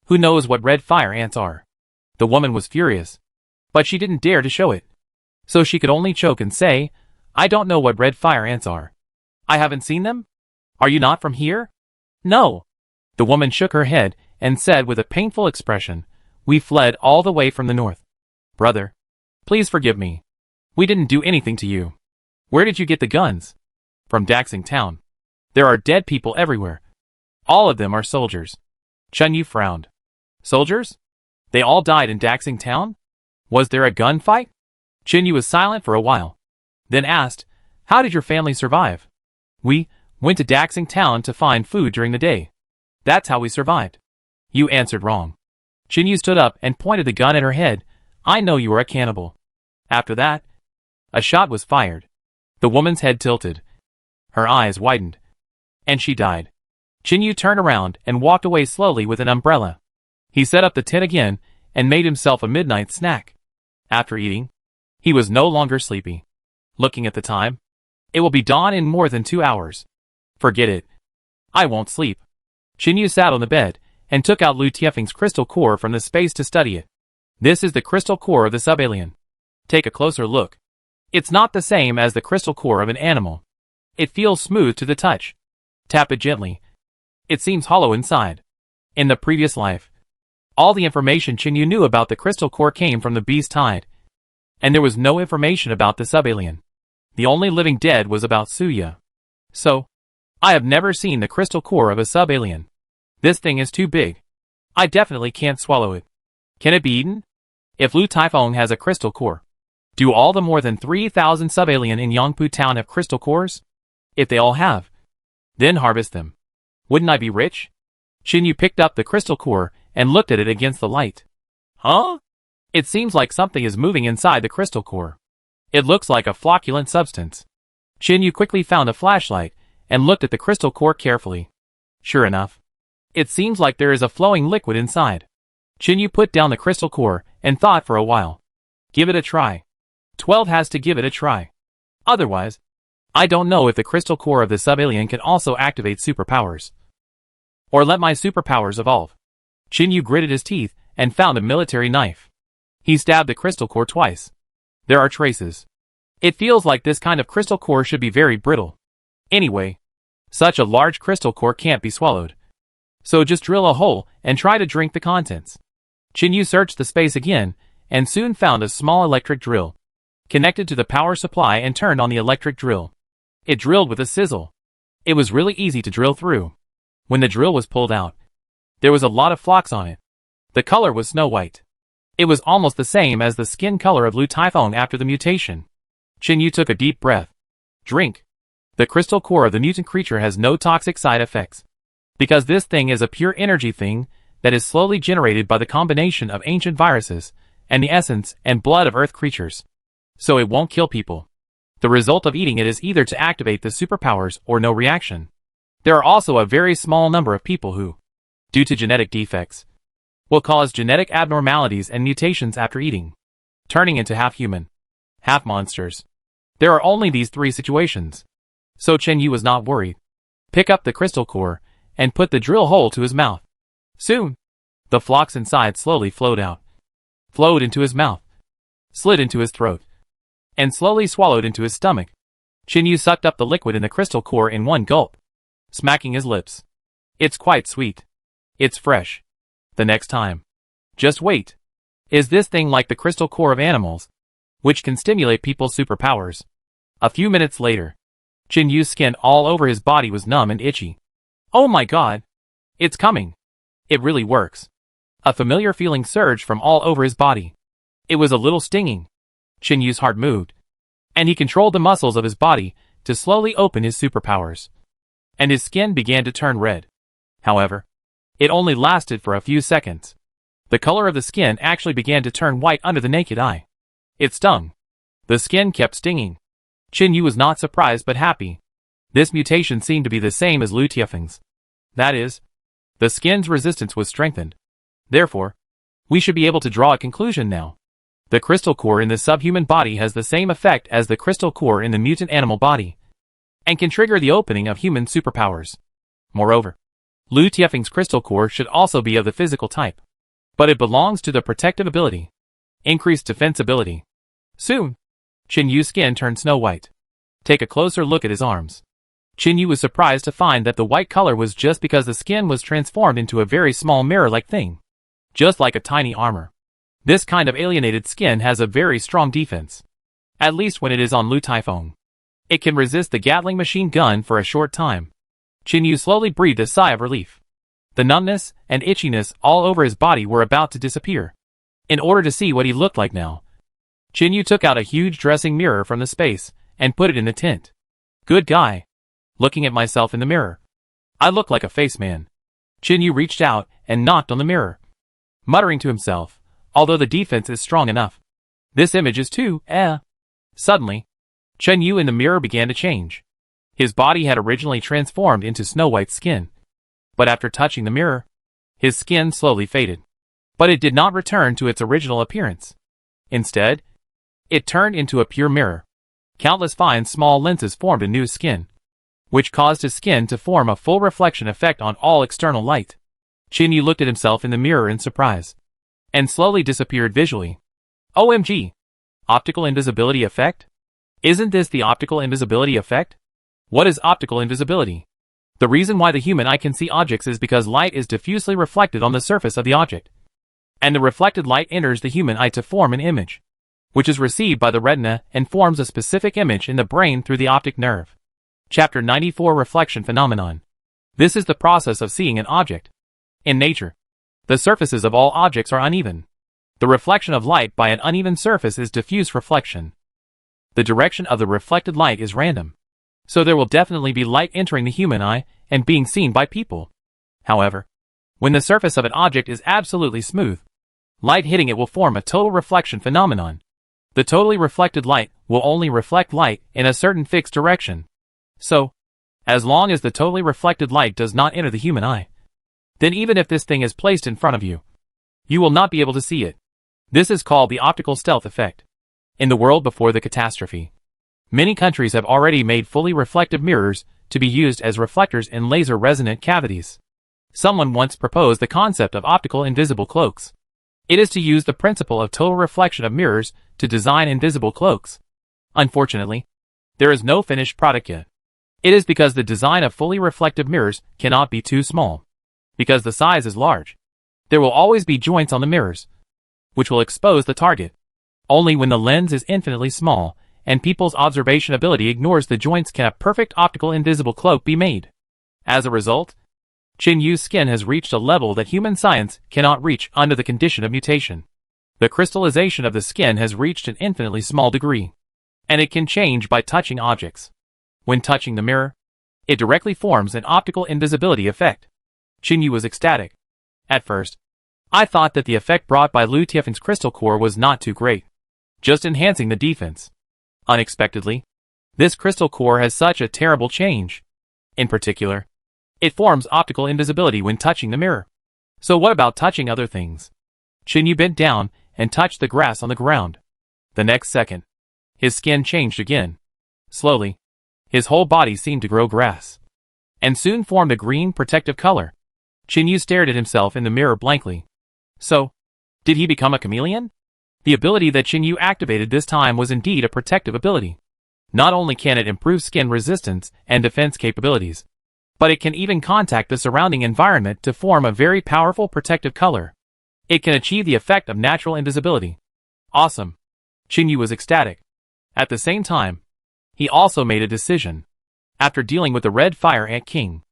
Who knows what red fire ants are?" The woman was furious, but she didn't dare to show it. So she could only choke and say, "I don't know what red fire ants are. I haven't seen them. Are you not from here? No. The woman shook her head and said with a painful expression, we fled all the way from the north. Brother, please forgive me. We didn't do anything to you. Where did you get the guns? From Daxing Town. There are dead people everywhere. All of them are soldiers. Chun Yu frowned. Soldiers? They all died in Daxing Town? Was there a gunfight? Chun Yu was silent for a while. Then asked, how did your family survive? We went to Daxing Town to find food during the day. That's how we survived. You answered wrong. Chun Yu stood up and pointed the gun at her head. I know you are a cannibal. After that, a shot was fired. The woman's head tilted. Her eyes widened. And she died. Chun Yu turned around and walked away slowly with an umbrella. He set up the tent again and made himself a midnight snack. After eating, he was no longer sleepy. Looking at the time, it will be dawn in more than 2 hours. Forget it. I won't sleep. Chun Yu sat on the bed and took out Lu Tiefeng's crystal core from the space to study it. This is the crystal core of the sub-alien. Take a closer look. It's not the same as the crystal core of an animal. It feels smooth to the touch. Tap it gently. It seems hollow inside. In the previous life, all the information Chun Yu knew about the crystal core came from the beast tide. And there was no information about the sub-alien. The only living dead was about Suya. So, I have never seen the crystal core of a sub-alien. This thing is too big. I definitely can't swallow it. Can it be eaten? If Lu Taifeng has a crystal core, do all the more than 3,000 sub-alien in Yangpu Town have crystal cores? If they all have, then harvest them. Wouldn't I be rich? Chun Yu picked up the crystal core and looked at it against the light. Huh? It seems like something is moving inside the crystal core. It looks like a flocculent substance. Chun Yu quickly found a flashlight and looked at the crystal core carefully. Sure enough, it seems like there is a flowing liquid inside. Chun Yu put down the crystal core and thought for a while. Give it a try. 12 has to give it a try. Otherwise, I don't know if the crystal core of the sub-alien can also activate superpowers. Or let my superpowers evolve. Chun Yu gritted his teeth and found a military knife. He stabbed the crystal core twice. There are traces. It feels like this kind of crystal core should be very brittle. Anyway, such a large crystal core can't be swallowed. So just drill a hole and try to drink the contents. Chun Yu searched the space again and soon found a small electric drill. Connected to the power supply and turned on the electric drill. It drilled with a sizzle. It was really easy to drill through. When the drill was pulled out, there was a lot of flocks on it. The color was snow white. It was almost the same as the skin color of Lu Taifeng after the mutation. Chun Yu took a deep breath. Drink. The crystal core of the mutant creature has no toxic side effects. Because this thing is a pure energy thing that is slowly generated by the combination of ancient viruses and the essence and blood of earth creatures. So it won't kill people. The result of eating it is either to activate the superpowers or no reaction. There are also a very small number of people who, due to genetic defects, will cause genetic abnormalities and mutations after eating, turning into half-human, half-monsters. There are only these 3 situations. So Chun Yu was not worried. Pick up the crystal core and put the drill hole to his mouth. Soon, the flocks inside slowly flowed out, flowed into his mouth, slid into his throat, and slowly swallowed into his stomach. Chun Yu sucked up the liquid in the crystal core in one gulp, smacking his lips. It's quite sweet. It's fresh. The next time. Just wait. Is this thing like the crystal core of animals, which can stimulate people's superpowers? A few minutes later, Chun Yu's skin all over his body was numb and itchy. Oh my god! It's coming! It really works. A familiar feeling surged from all over his body. It was a little stinging. Chun Yu's heart moved, and he controlled the muscles of his body to slowly open his superpowers. And his skin began to turn red. However, it only lasted for a few seconds. The color of the skin actually began to turn white under the naked eye. It stung. The skin kept stinging. Chun Yu was not surprised but happy. This mutation seemed to be the same as Lu Tiefeng's. That is, the skin's resistance was strengthened. Therefore, we should be able to draw a conclusion now. The crystal core in the subhuman body has the same effect as the crystal core in the mutant animal body, and can trigger the opening of human superpowers. Moreover, Lu Tiefeng's crystal core should also be of the physical type, but it belongs to the protective ability, increased defense ability. Soon, Chun Yu's skin turned snow white. Take a closer look at his arms. Yu was surprised to find that the white color was just because the skin was transformed into a very small mirror-like thing. Just like a tiny armor. This kind of alienated skin has a very strong defense. At least when it is on Lu Taifeng. It can resist the Gatling machine gun for a short time. Yu slowly breathed a sigh of relief. The numbness and itchiness all over his body were about to disappear. In order to see what he looked like now, Yu took out a huge dressing mirror from the space and put it in the tent. Good guy. Looking at myself in the mirror. I look like a face man. Yu reached out and knocked on the mirror. Muttering to himself, although the defense is strong enough. This image is too, Suddenly, Yu in the mirror began to change. His body had originally transformed into snow-white skin. But after touching the mirror, his skin slowly faded. But it did not return to its original appearance. Instead, it turned into a pure mirror. Countless fine small lenses formed a new skin, which caused his skin to form a full reflection effect on all external light. Yu looked at himself in the mirror in surprise, and slowly disappeared visually. OMG! Optical invisibility effect? Isn't this the optical invisibility effect? What is optical invisibility? The reason why the human eye can see objects is because light is diffusely reflected on the surface of the object. And the reflected light enters the human eye to form an image, which is received by the retina and forms a specific image in the brain through the optic nerve. Chapter 94 Reflection Phenomenon. This is the process of seeing an object. In nature, the surfaces of all objects are uneven. The reflection of light by an uneven surface is diffuse reflection. The direction of the reflected light is random. So there will definitely be light entering the human eye and being seen by people. However, when the surface of an object is absolutely smooth, light hitting it will form a total reflection phenomenon. The totally reflected light will only reflect light in a certain fixed direction. So, as long as the totally reflected light does not enter the human eye, then even if this thing is placed in front of you, you will not be able to see it. This is called the optical stealth effect. In the world before the catastrophe, many countries have already made fully reflective mirrors to be used as reflectors in laser resonant cavities. Someone once proposed the concept of optical invisible cloaks. It is to use the principle of total reflection of mirrors to design invisible cloaks. Unfortunately, there is no finished product yet. It is because the design of fully reflective mirrors cannot be too small. Because the size is large, there will always be joints on the mirrors, which will expose the target. Only when the lens is infinitely small, and people's observation ability ignores the joints, can a perfect optical invisible cloak be made. As a result, Yu's skin has reached a level that human science cannot reach under the condition of mutation. The crystallization of the skin has reached an infinitely small degree, and it can change by touching objects. When touching the mirror, it directly forms an optical invisibility effect. Yu was ecstatic. At first, I thought that the effect brought by Lu Taifeng's crystal core was not too great, just enhancing the defense. Unexpectedly, this crystal core has such a terrible change. In particular, it forms optical invisibility when touching the mirror. So what about touching other things? Yu bent down and touched the grass on the ground. The next second, his skin changed again. Slowly, his whole body seemed to grow grass, and soon formed a green protective color. Yu stared at himself in the mirror blankly. So, did he become a chameleon? The ability that Yu activated this time was indeed a protective ability. Not only can it improve skin resistance and defense capabilities, but it can even contact the surrounding environment to form a very powerful protective color. It can achieve the effect of natural invisibility. Awesome. Yu was ecstatic. At the same time, he also made a decision. After dealing with the Red Fire Ant King,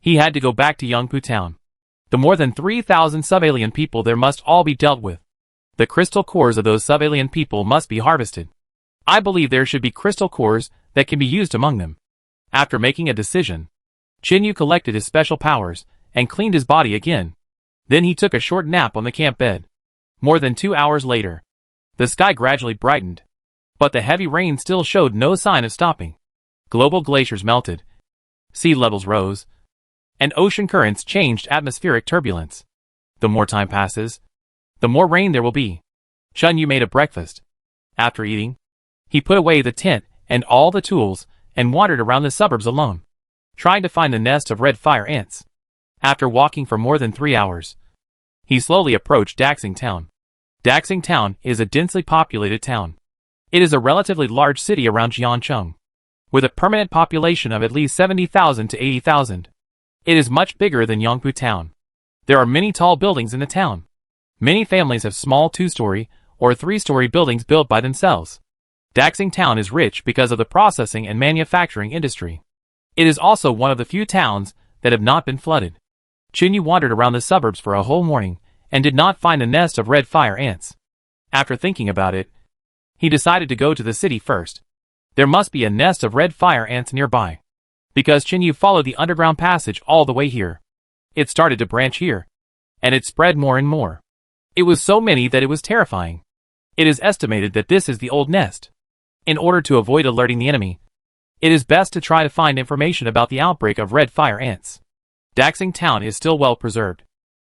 he had to go back to Yangpu Town. The more than 3,000 sub-alien people there must all be dealt with. The crystal cores of those sub-alien people must be harvested. I believe there should be crystal cores that can be used among them. After making a decision, Yu collected his special powers and cleaned his body again. Then he took a short nap on the camp bed. More than 2 hours later, the sky gradually brightened, but the heavy rain still showed no sign of stopping. Global glaciers melted, sea levels rose, and ocean currents changed atmospheric turbulence. The more time passes, the more rain there will be. Yu made a breakfast. After eating, he put away the tent and all the tools and wandered around the suburbs alone, trying to find the nest of red fire ants. After walking for more than 3 hours, he slowly approached Daxing Town. Daxing Town is a densely populated town. It is a relatively large city around Jiancheng. with a permanent population of at least 70,000 to 80,000. It is much bigger than Yongpu town. There are many tall buildings in the town. Many families have small 2-story or 3-story buildings built by themselves. Daxing town is rich because of the processing and manufacturing industry. It is also one of the few towns that have not been flooded. Chinyu wandered around the suburbs for a whole morning and did not find a nest of red fire ants. After thinking about it, he decided to go to the city first. There must be a nest of red fire ants nearby. Because Chinyu followed the underground passage all the way here. It started to branch here. And it spread more and more. It was so many that it was terrifying. It is estimated that this is the old nest. In order to avoid alerting the enemy, it is best to try to find information about the outbreak of red fire ants. Daxing town is still well preserved.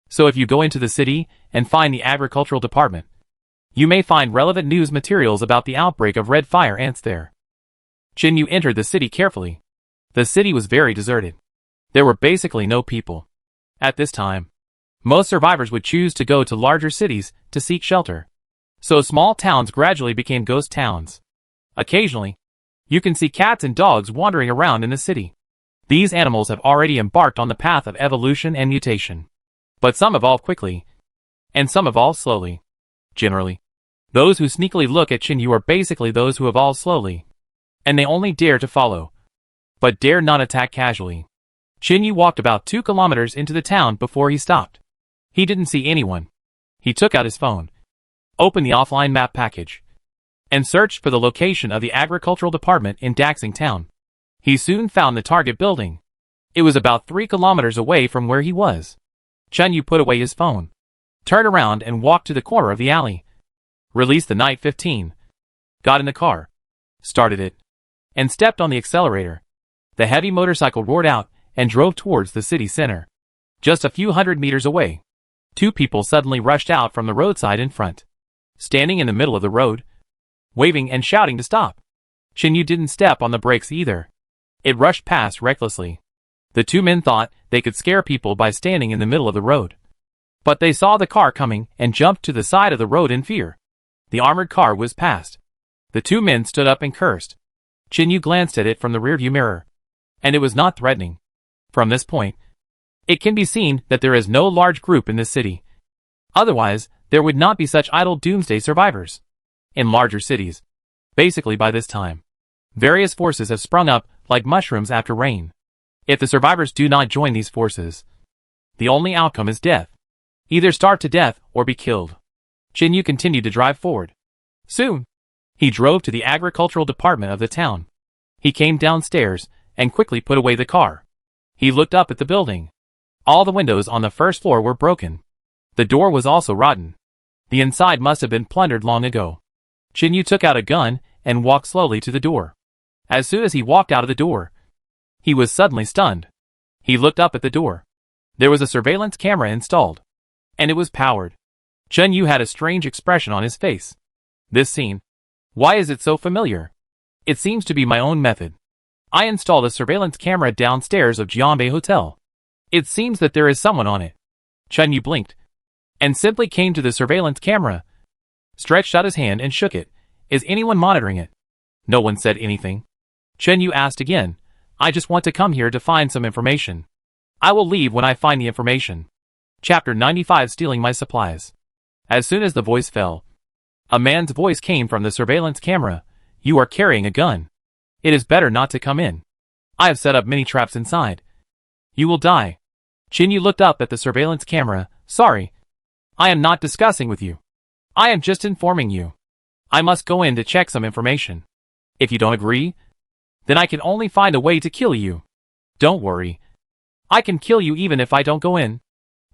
So if you go into the city and find the agricultural department, you may find relevant news materials about the outbreak of red fire ants there. Chinyu entered the city carefully. The city was very deserted. There were basically no people. At this time, most survivors would choose to go to larger cities to seek shelter. So small towns gradually became ghost towns. Occasionally, you can see cats and dogs wandering around in the city. These animals have already embarked on the path of evolution and mutation. But some evolve quickly, and some evolve slowly. Generally, those who sneakily look at Chinyu are basically those who evolve slowly. And they only dare to follow, but dare not attack casually. Chinyu walked about 2 kilometers into the town before he stopped. He didn't see anyone. He took out his phone, opened the offline map package, and searched for the location of the agricultural department in Daxing town. He soon found the target building. It was about 3 kilometers away from where he was. Chinyu put away his phone, turned around and walked to the corner of the alley. Released the Night 15. Got in the car, started it, and stepped on the accelerator. The heavy motorcycle roared out and drove towards the city center. Just a few hundred meters away, 2 people suddenly rushed out from the roadside in front, standing in the middle of the road, waving and shouting to stop. Chinyu didn't step on the brakes either. It rushed past recklessly. The 2 men thought they could scare people by standing in the middle of the road. But they saw the car coming and jumped to the side of the road in fear. The armored car whizzed past. The 2 men stood up and cursed. Chinyu glanced at it from the rearview mirror, and it was not threatening. From this point, it can be seen that there is no large group in this city. Otherwise, there would not be such idle Doomsday survivors. In larger cities, basically by this time, various forces have sprung up like mushrooms after rain. If the survivors do not join these forces, the only outcome is death. Either starve to death or be killed. Chinyu continued to drive forward. Soon, he drove to the agricultural department of the town. He came downstairs and quickly put away the car. He looked up at the building. All the windows on the first floor were broken. The door was also rotten. The inside must have been plundered long ago. Chinyu took out a gun and walked slowly to the door. As soon as he walked out of the door, he was suddenly stunned. He looked up at the door. There was a surveillance camera installed, and it was powered. Chinyu had a strange expression on his face. This scene. Why is it so familiar? It seems to be my own method. I installed a surveillance camera downstairs of Jianbei Hotel. It seems that there is someone on it. Chinyu blinked, and simply came to the surveillance camera, stretched out his hand and shook it. Is anyone monitoring it? No one said anything. Chinyu asked again. I just want to come here to find some information. I will leave when I find the information. Chapter 95 Stealing My Supplies. As soon as the voice fell, a man's voice came from the surveillance camera. You are carrying a gun. It is better not to come in. I have set up many traps inside. You will die. Chinyu looked up at the surveillance camera. Sorry. I am not discussing with you. I am just informing you. I must go in to check some information. If you don't agree, then I can only find a way to kill you. Don't worry. I can kill you even if I don't go in.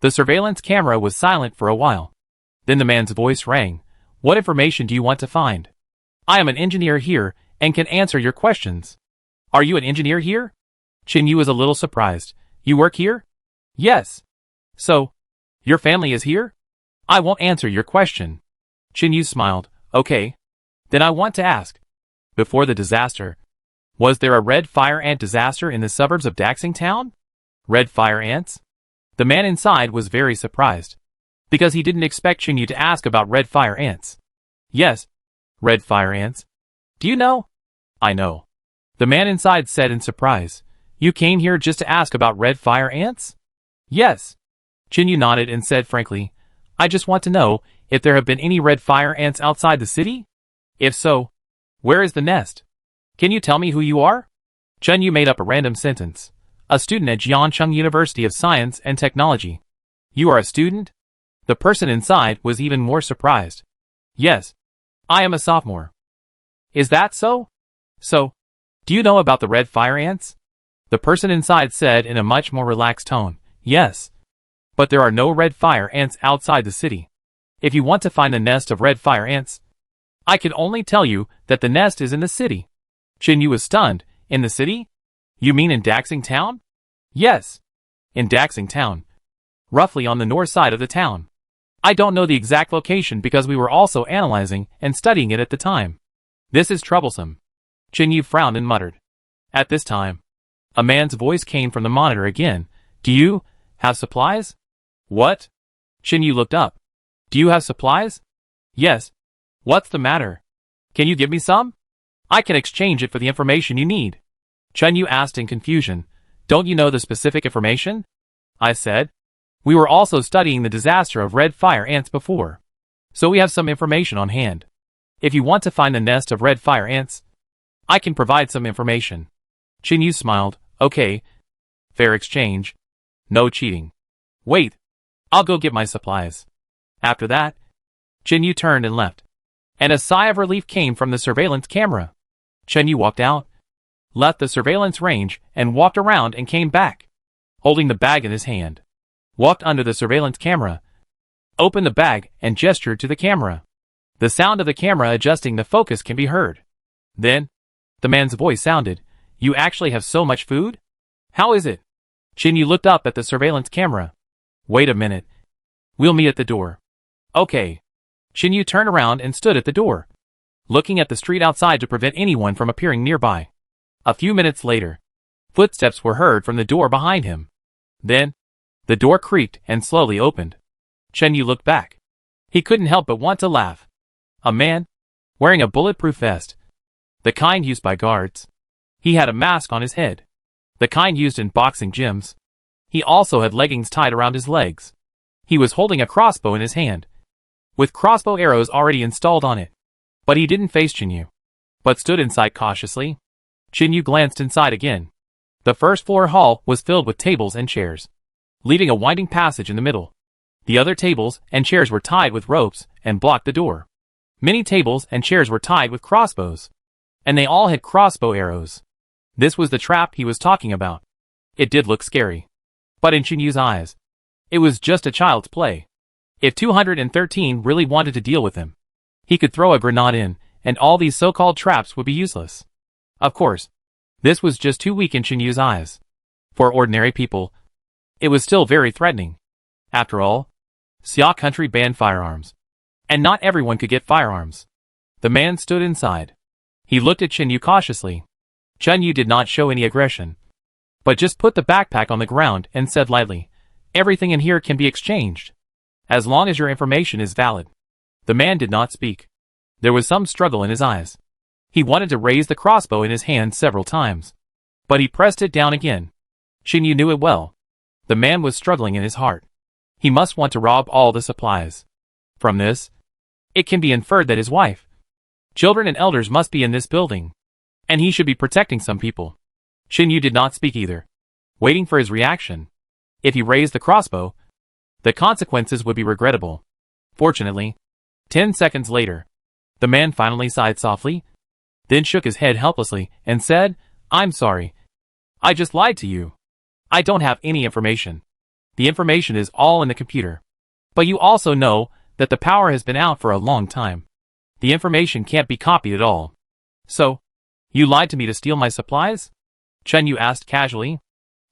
The surveillance camera was silent for a while. Then the man's voice rang. What information do you want to find? I am an engineer here and can answer your questions. Are you an engineer here? Chinyu was a little surprised. You work here? Yes. So, your family is here? I won't answer your question. Chinyu smiled. Okay. Then I want to ask. Before the disaster, was there a red fire ant disaster in the suburbs of Daxing town? Red fire ants? The man inside was very surprised, because he didn't expect Chinyu to ask about red fire ants. Yes. Red fire ants. Do you know? I know. The man inside said in surprise. You came here just to ask about red fire ants? Yes. Chinyu nodded and said frankly, I just want to know if there have been any red fire ants outside the city? If so, where is the nest? Can you tell me who you are? Chinyu made up a random sentence. A student at Jiancheng University of Science and Technology. You are a student? The person inside was even more surprised. Yes. I am a sophomore. Is that so? So, do you know about the red fire ants? The person inside said in a much more relaxed tone. Yes. But there are no red fire ants outside the city. If you want to find the nest of red fire ants, I can only tell you that the nest is in the city. Chinyu was stunned. In the city? You mean in Daxing Town? Yes. In Daxing Town. Roughly on the north side of the town. I don't know the exact location because we were also analyzing and studying it at the time. This is troublesome. Chinyu frowned and muttered. At this time, a man's voice came from the monitor again. Do you have supplies? What? Chinyu looked up. Do you have supplies? Yes. What's the matter? Can you give me some? I can exchange it for the information you need. Chinyu asked in confusion. Don't you know the specific information? I said. We were also studying the disaster of red fire ants before. So we have some information on hand. If you want to find the nest of red fire ants, I can provide some information. Chinyu smiled. Okay. Fair exchange. No cheating. Wait. I'll go get my supplies. After that, Chinyu turned and left. And a sigh of relief came from the surveillance camera. Chinyu walked out, left the surveillance range, and walked around and came back, holding the bag in his hand. Walked under the surveillance camera, opened the bag, and gestured to the camera. The sound of the camera adjusting the focus can be heard. Then, the man's voice sounded, You actually have so much food? How is it? Chinyu looked up at the surveillance camera. Wait a minute. We'll meet at the door. Okay. Chinyu turned around and stood at the door, looking at the street outside to prevent anyone from appearing nearby. A few minutes later, footsteps were heard from the door behind him. Then, the door creaked and slowly opened. Chinyu looked back. He couldn't help but want to laugh. A man, wearing a bulletproof vest, the kind used by guards. He had a mask on his head, the kind used in boxing gyms. He also had leggings tied around his legs. He was holding a crossbow in his hand, with crossbow arrows already installed on it. But he didn't face Chinyu, but stood inside cautiously. Chinyu glanced inside again. The first floor hall was filled with tables and chairs, leaving a winding passage in the middle. The other tables and chairs were tied with ropes and blocked the door. Many tables and chairs were tied with crossbows, and they all had crossbow arrows. This was the trap he was talking about. It did look scary, but in Chinyu's eyes, it was just a child's play. If 213 really wanted to deal with him, he could throw a grenade in, and all these so-called traps would be useless. Of course, this was just too weak in Chinyu's eyes. For ordinary people, it was still very threatening. After all, Xia country banned firearms, and not everyone could get firearms. The man stood inside. He looked at Chinyu cautiously. Chinyu did not show any aggression, but just put the backpack on the ground and said lightly, Everything in here can be exchanged, as long as your information is valid. The man did not speak. There was some struggle in his eyes. He wanted to raise the crossbow in his hand several times, but he pressed it down again. Chinyu knew it well. The man was struggling in his heart. He must want to rob all the supplies. From this, it can be inferred that his wife, children and elders must be in this building, and he should be protecting some people. Chinyu did not speak either, waiting for his reaction. If he raised the crossbow, the consequences would be regrettable. Fortunately, 10 seconds later, the man finally sighed softly, then shook his head helplessly and said, I'm sorry. I just lied to you. I don't have any information. The information is all in the computer. But you also know that the power has been out for a long time. The information can't be copied at all. So, you lied to me to steal my supplies? Chinyu asked casually.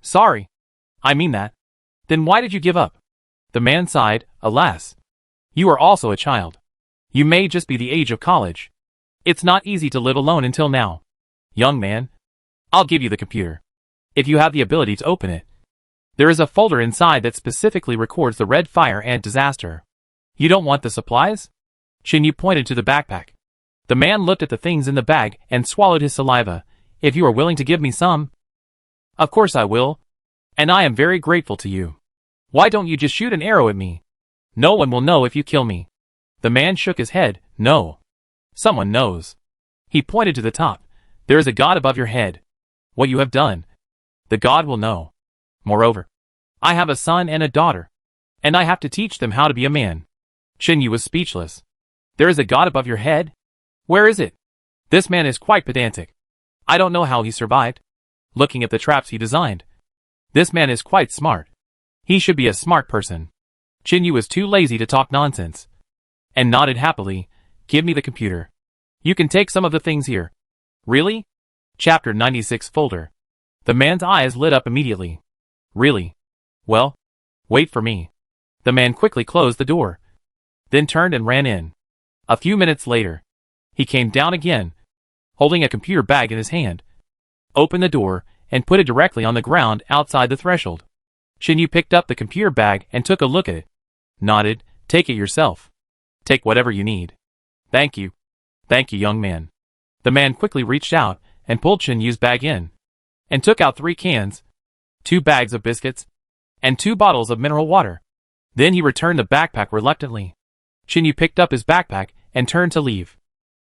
Sorry. I mean that. Then why did you give up? The man sighed, alas. You are also a child. You may just be the age of college. It's not easy to live alone until now. Young man, I'll give you the computer, if you have the ability to open it. There is a folder inside that specifically records the red fire ant disaster. You don't want the supplies? Chinyu pointed to the backpack. The man looked at the things in the bag and swallowed his saliva. if you are willing to give me some. Of course I will. And I am very grateful to you. Why don't you just shoot an arrow at me? No one will know if you kill me. The man shook his head. No. Someone knows. He pointed to the top. There is a god above your head. What you have done, the god will know. Moreover, I have a son and a daughter, and I have to teach them how to be a man. Chinyu was speechless. There is a god above your head? Where is it? This man is quite pedantic. I don't know how he survived. Looking at the traps he designed. This man is quite smart. He should be a smart person. Chinyu was too lazy to talk nonsense. And nodded happily. Give me the computer. You can take some of the things here. Really? Chapter 96 folder. The man's eyes lit up immediately. Really? Well, wait for me. The man quickly closed the door. Then turned and ran in. A few minutes later, he came down again, holding a computer bag in his hand. Opened the door, and put it directly on the ground outside the threshold. Chinyu picked up the computer bag and took a look at it. Nodded. Take it yourself. Take whatever you need. Thank you. Thank you, young man. The man quickly reached out and pulled Chinyu's bag in, and took out 3 cans, 2 bags of biscuits, and 2 bottles of mineral water. Then he returned the backpack reluctantly. Chinyu picked up his backpack and turned to leave.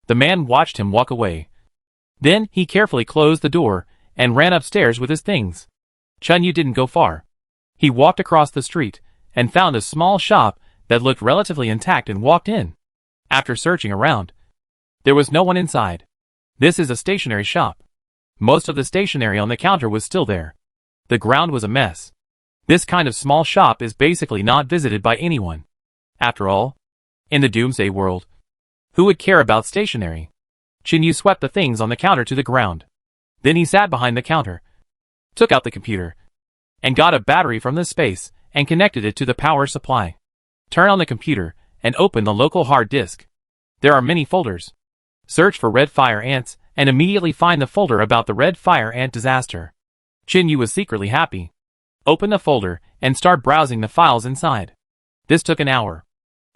The man watched him walk away. Then he carefully closed the door and ran upstairs with his things. Chinyu didn't go far. He walked across the street and found a small shop that looked relatively intact and walked in. After searching around, there was no one inside. This is a stationery shop. Most of the stationery on the counter was still there. The ground was a mess. This kind of small shop is basically not visited by anyone. After all, in the Doomsday world, who would care about stationery? Chinyu swept the things on the counter to the ground. Then he sat behind the counter, took out the computer, and got a battery from the space and connected it to the power supply. Turn on the computer and open the local hard disk. There are many folders. Search for red fire ants and immediately find the folder about the red fire ant disaster. Chinyu was secretly happy. Open the folder and start browsing the files inside. This took an hour.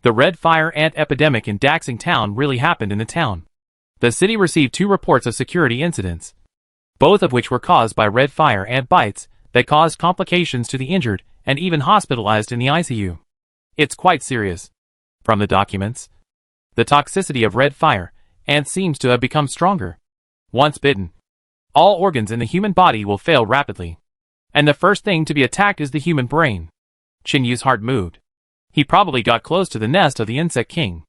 The red fire ant epidemic in Daxing Town really happened in the town. The city received 2 reports of security incidents, both of which were caused by red fire ant bites that caused complications to the injured and even hospitalized in the ICU. It's quite serious. From the documents, the toxicity of red fire ants seems to have become stronger. Once bitten, all organs in the human body will fail rapidly. And the first thing to be attacked is the human brain. Chinyu's heart moved. He probably got close to the nest of the insect king.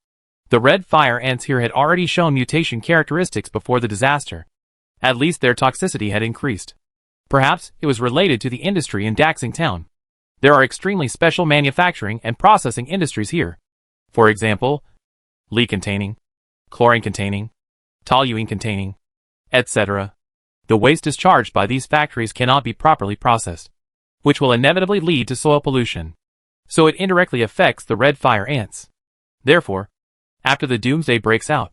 The red fire ants here had already shown mutation characteristics before the disaster. At least their toxicity had increased. Perhaps it was related to the industry in Daxing Town. There are extremely special manufacturing and processing industries here. For example, lead-containing, chlorine-containing, toluene-containing, etc. The waste discharged by these factories cannot be properly processed, which will inevitably lead to soil pollution. So it indirectly affects the red fire ants. Therefore, after the Doomsday breaks out,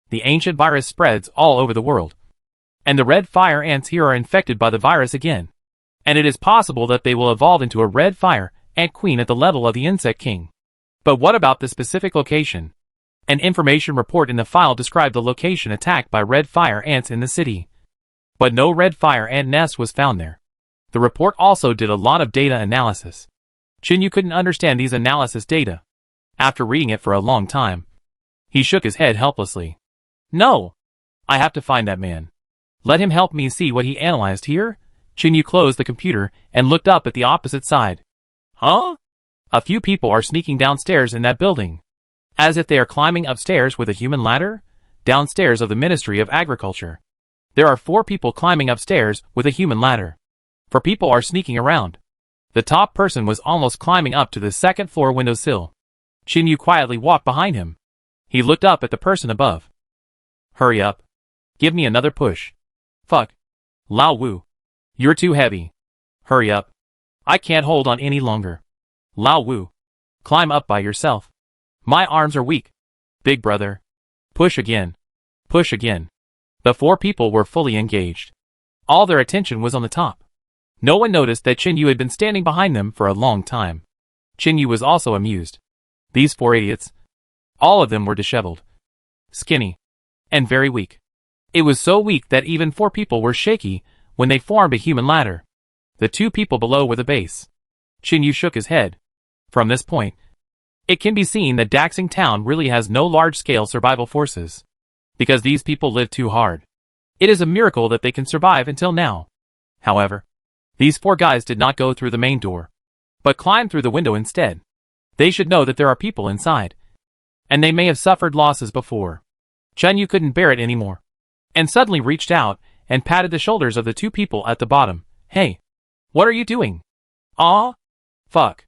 the ancient virus spreads all over the world. And the red fire ants here are infected by the virus again. And it is possible that they will evolve into a red fire ant queen at the level of the insect king. But what about the specific location? An information report in the file described the location attacked by red fire ants in the city. But no red fire ant nest was found there. The report also did a lot of data analysis. Chinyu couldn't understand these analysis data. After reading it for a long time, he shook his head helplessly. No! I have to find that man. Let him help me see what he analyzed here. Chinyu closed the computer and looked up at the opposite side. Huh? A few people are sneaking downstairs in that building. As if they are climbing upstairs with a human ladder? Downstairs of the Ministry of Agriculture. There are 4 people climbing upstairs with a human ladder. 4 people are sneaking around. The top person was almost climbing up to the 2nd floor windowsill. Chinyu quietly walked behind him. He looked up at the person above. Hurry up. Give me another push. Fuck. Lao Wu. You're too heavy. Hurry up. I can't hold on any longer. Lao Wu. Climb up by yourself. My arms are weak. Big brother. Push again. Push again. The 4 people were fully engaged. All their attention was on the top. No one noticed that Chinyu had been standing behind them for a long time. Chinyu was also amused. These 4 idiots. All of them were disheveled, skinny, and very weak. It was so weak that even 4 people were shaky when they formed a human ladder. The 2 people below were the base. Chinyu shook his head. From this point, it can be seen that Daxing Town really has no large-scale survival forces. Because these people live too hard. It is a miracle that they can survive until now. However, these 4 guys did not go through the main door, but climbed through the window instead. They should know that there are people inside. And they may have suffered losses before. Chinyu couldn't bear it anymore, and suddenly reached out and patted the shoulders of the 2 people at the bottom. Hey, what are you doing? Aw? Fuck.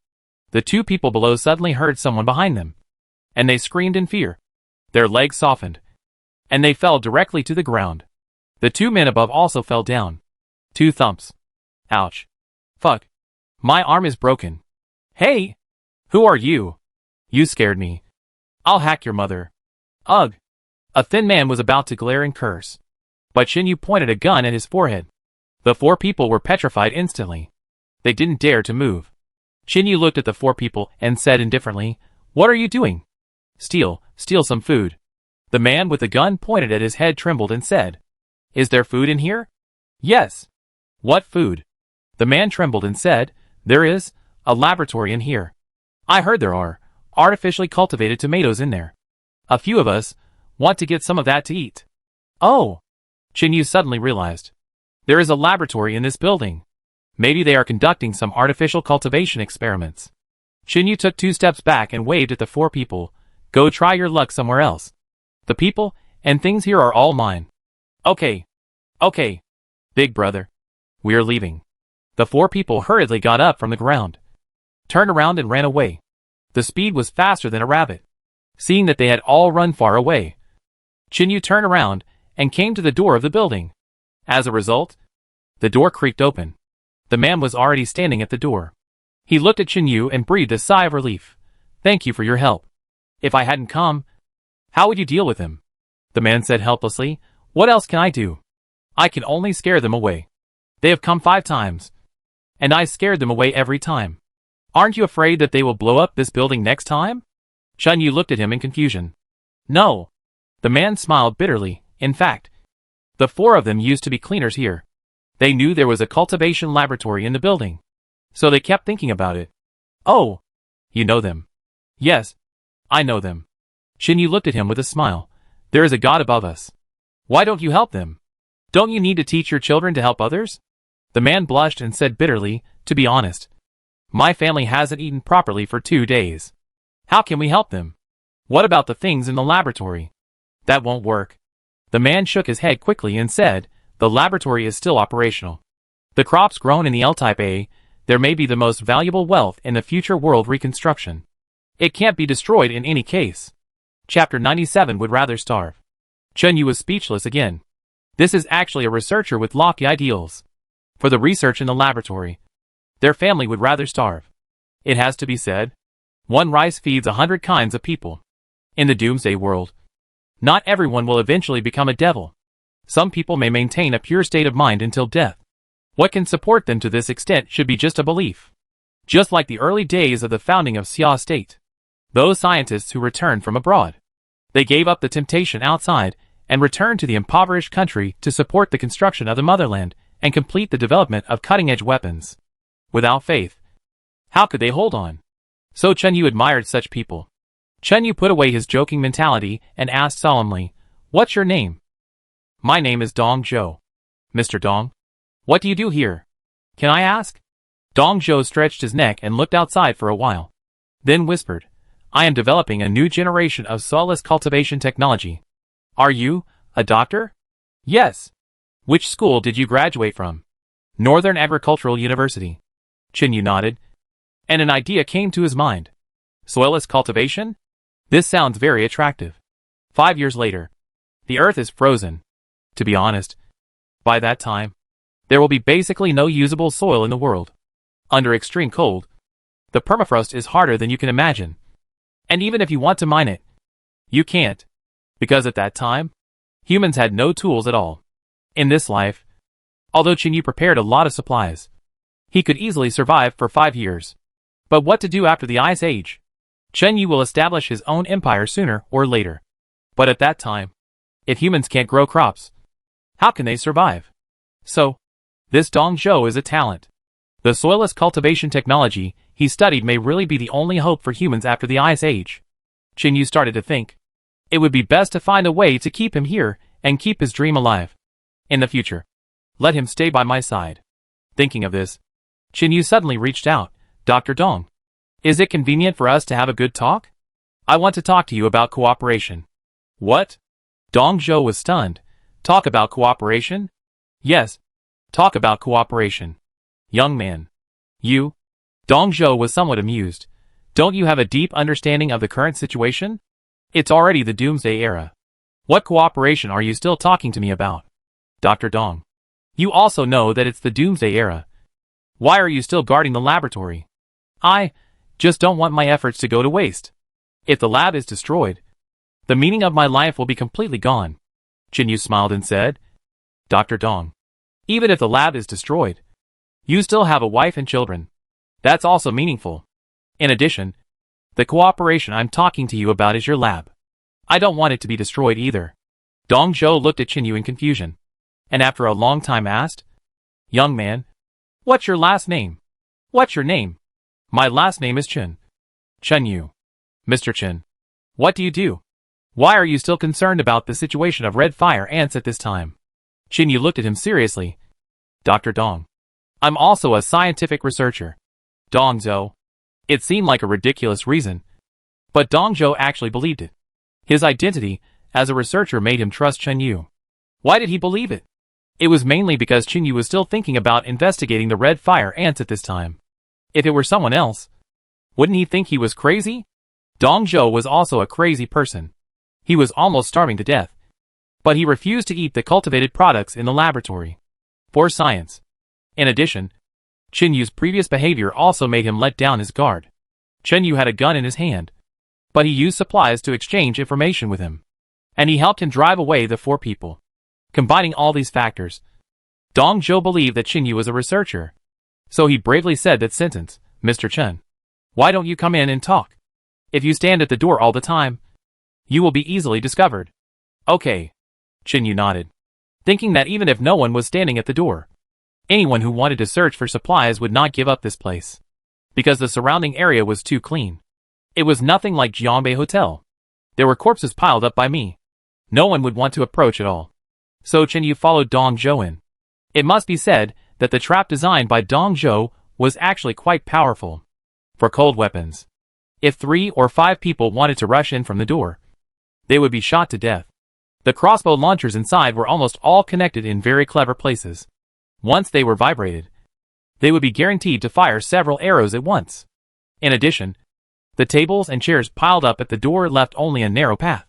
The 2 people below suddenly heard someone behind them, and they screamed in fear. Their legs softened, and they fell directly to the ground. The 2 men above also fell down. 2 thumps. Ouch. Fuck. My arm is broken. Hey! Who are you? You scared me. I'll hack your mother. Ugh. A thin man was about to glare and curse, but Chinyu pointed a gun at his forehead. The 4 people were petrified instantly. They didn't dare to move. Chinyu looked at the 4 people and said indifferently, "What are you doing?" Steal some food." The man with the gun pointed at his head, trembled and said, "Is there food in here?" "Yes." "What food?" The man trembled and said, "There is a laboratory in here. I heard there are artificially cultivated tomatoes in there. A few of us want to get some of that to eat." "Oh!" Chinyu suddenly realized. There is a laboratory in this building. Maybe they are conducting some artificial cultivation experiments. Chinyu took 2 steps back and waved at the 4 people. "Go try your luck somewhere else. The people and things here are all mine." Okay, big brother. We are leaving." The 4 people hurriedly got up from the ground, turned around and ran away. The speed was faster than a rabbit. Seeing that they had all run far away, Chinyu turned around and came to the door of the building. As a result, the door creaked open. The man was already standing at the door. He looked at Chinyu and breathed a sigh of relief. "Thank you for your help. If I hadn't come, how would you deal with him?" The man said helplessly, "What else can I do? I can only scare them away. They have come 5 times, and I scared them away every time. Aren't you afraid that they will blow up this building next time?" Chinyu looked at him in confusion. "No." The man smiled bitterly. "In fact, the 4 of them used to be cleaners here. They knew there was a cultivation laboratory in the building, so they kept thinking about it." "Oh, you know them?" "Yes, I know them." Chinyu looked at him with a smile. "There is a God above us. Why don't you help them? Don't you need to teach your children to help others?" The man blushed and said bitterly, "To be honest, my family hasn't eaten properly for 2 days. How can we help them? What about the things in the laboratory?" "That won't work." The man shook his head quickly and said, "The laboratory is still operational. The crops grown in the L-Type A, there may be the most valuable wealth in the future world reconstruction. It can't be destroyed in any case." Chapter 97 would rather starve. Chinyu was speechless again. This is actually a researcher with lofty ideals. For the research in the laboratory, their family would rather starve. It has to be said, one rice feeds 100 kinds of people. In the Doomsday world, not everyone will eventually become a devil. Some people may maintain a pure state of mind until death. What can support them to this extent should be just a belief. Just like the early days of the founding of Xia State. Those scientists who returned from abroad. They gave up the temptation outside and returned to the impoverished country to support the construction of the motherland and complete the development of cutting-edge weapons. Without faith, how could they hold on? So Chinyu admired such people. Chinyu put away his joking mentality and asked solemnly, "What's your name?" "My name is Dong Zhou." "Mr. Dong, what do you do here? Can I ask?" Dong Zhou stretched his neck and looked outside for a while. Then whispered, "I am developing a new generation of soulless cultivation technology." "Are you a doctor?" "Yes." "Which school did you graduate from?" "Northern Agricultural University." Chinyu nodded, and an idea came to his mind. Soilless cultivation? This sounds very attractive. 5 years later, the earth is frozen. To be honest, by that time, there will be basically no usable soil in the world. Under extreme cold, the permafrost is harder than you can imagine. And even if you want to mine it, you can't. Because at that time, humans had no tools at all. In this life, although Chinyu prepared a lot of supplies, he could easily survive for 5 years. But what to do after the Ice Age? Chinyu will establish his own empire sooner or later. But at that time, if humans can't grow crops, How can they survive? So, this Dong Zhou is a talent. The soilless cultivation technology he studied may really be the only hope for humans after the Ice Age. Qin Yu started to think. It would be best to find a way to keep him here and keep his dream alive. In the future, let him stay by my side. Thinking of this, Qin Yu suddenly reached out. Dr. Dong, is it convenient for us to have a good talk? I want to talk to you about cooperation. What? Dong Zhou was stunned. Talk about cooperation? Yes, talk about cooperation. Young man. You? Dong Zhou was somewhat amused. Don't you have a deep understanding of the current situation? It's already the Doomsday era. What cooperation are you still talking to me about? Dr. Dong. You also know that it's the Doomsday era. Why are you still guarding the laboratory? I just don't want my efforts to go to waste. If the lab is destroyed, the meaning of my life will be completely gone. Qin Yu smiled and said, Dr. Dong, even if the lab is destroyed, you still have a wife and children. That's also meaningful. In addition, the cooperation I'm talking to you about is your lab. I don't want it to be destroyed either. Dong Zhou looked at Qin Yu in confusion, and after a long time asked, Young man, what's your last name? What's your name? My last name is Chen. Chen Yu. Mr. Chen, what do you do? Why are you still concerned about the situation of red fire ants at this time? Qin Yu looked at him seriously. Dr. Dong, I'm also a scientific researcher. Dong Zhou. It seemed like a ridiculous reason, but Dong Zhou actually believed it. His identity as a researcher made him trust Chen Yu. Why did he believe it? It was mainly because Qin Yu was still thinking about investigating the red fire ants at this time. If it were someone else, wouldn't he think he was crazy? Dong Zhou was also a crazy person. He was almost starving to death, but he refused to eat the cultivated products in the laboratory. For science. In addition, Qin Yu's previous behavior also made him let down his guard. Chen Yu had a gun in his hand, but he used supplies to exchange information with him, and he helped him drive away the 4 people. Combining all these factors, Dong Zhou believed that Qin Yu was a researcher. So he bravely said that sentence, Mr. Chen, why don't you come in and talk? If you stand at the door all the time, you will be easily discovered. Okay. Qin Yu nodded, thinking that even if no one was standing at the door, anyone who wanted to search for supplies would not give up this place, because the surrounding area was too clean. It was nothing like Jianbei Hotel. There were corpses piled up by me. No one would want to approach at all. So Qin Yu followed Dong Zhou in. It must be said that the trap designed by Dong Zhou was actually quite powerful. For cold weapons, if 3 or 5 people wanted to rush in from the door, they would be shot to death. The crossbow launchers inside were almost all connected in very clever places. Once they were vibrated, they would be guaranteed to fire several arrows at once. In addition, the tables and chairs piled up at the door left only a narrow path.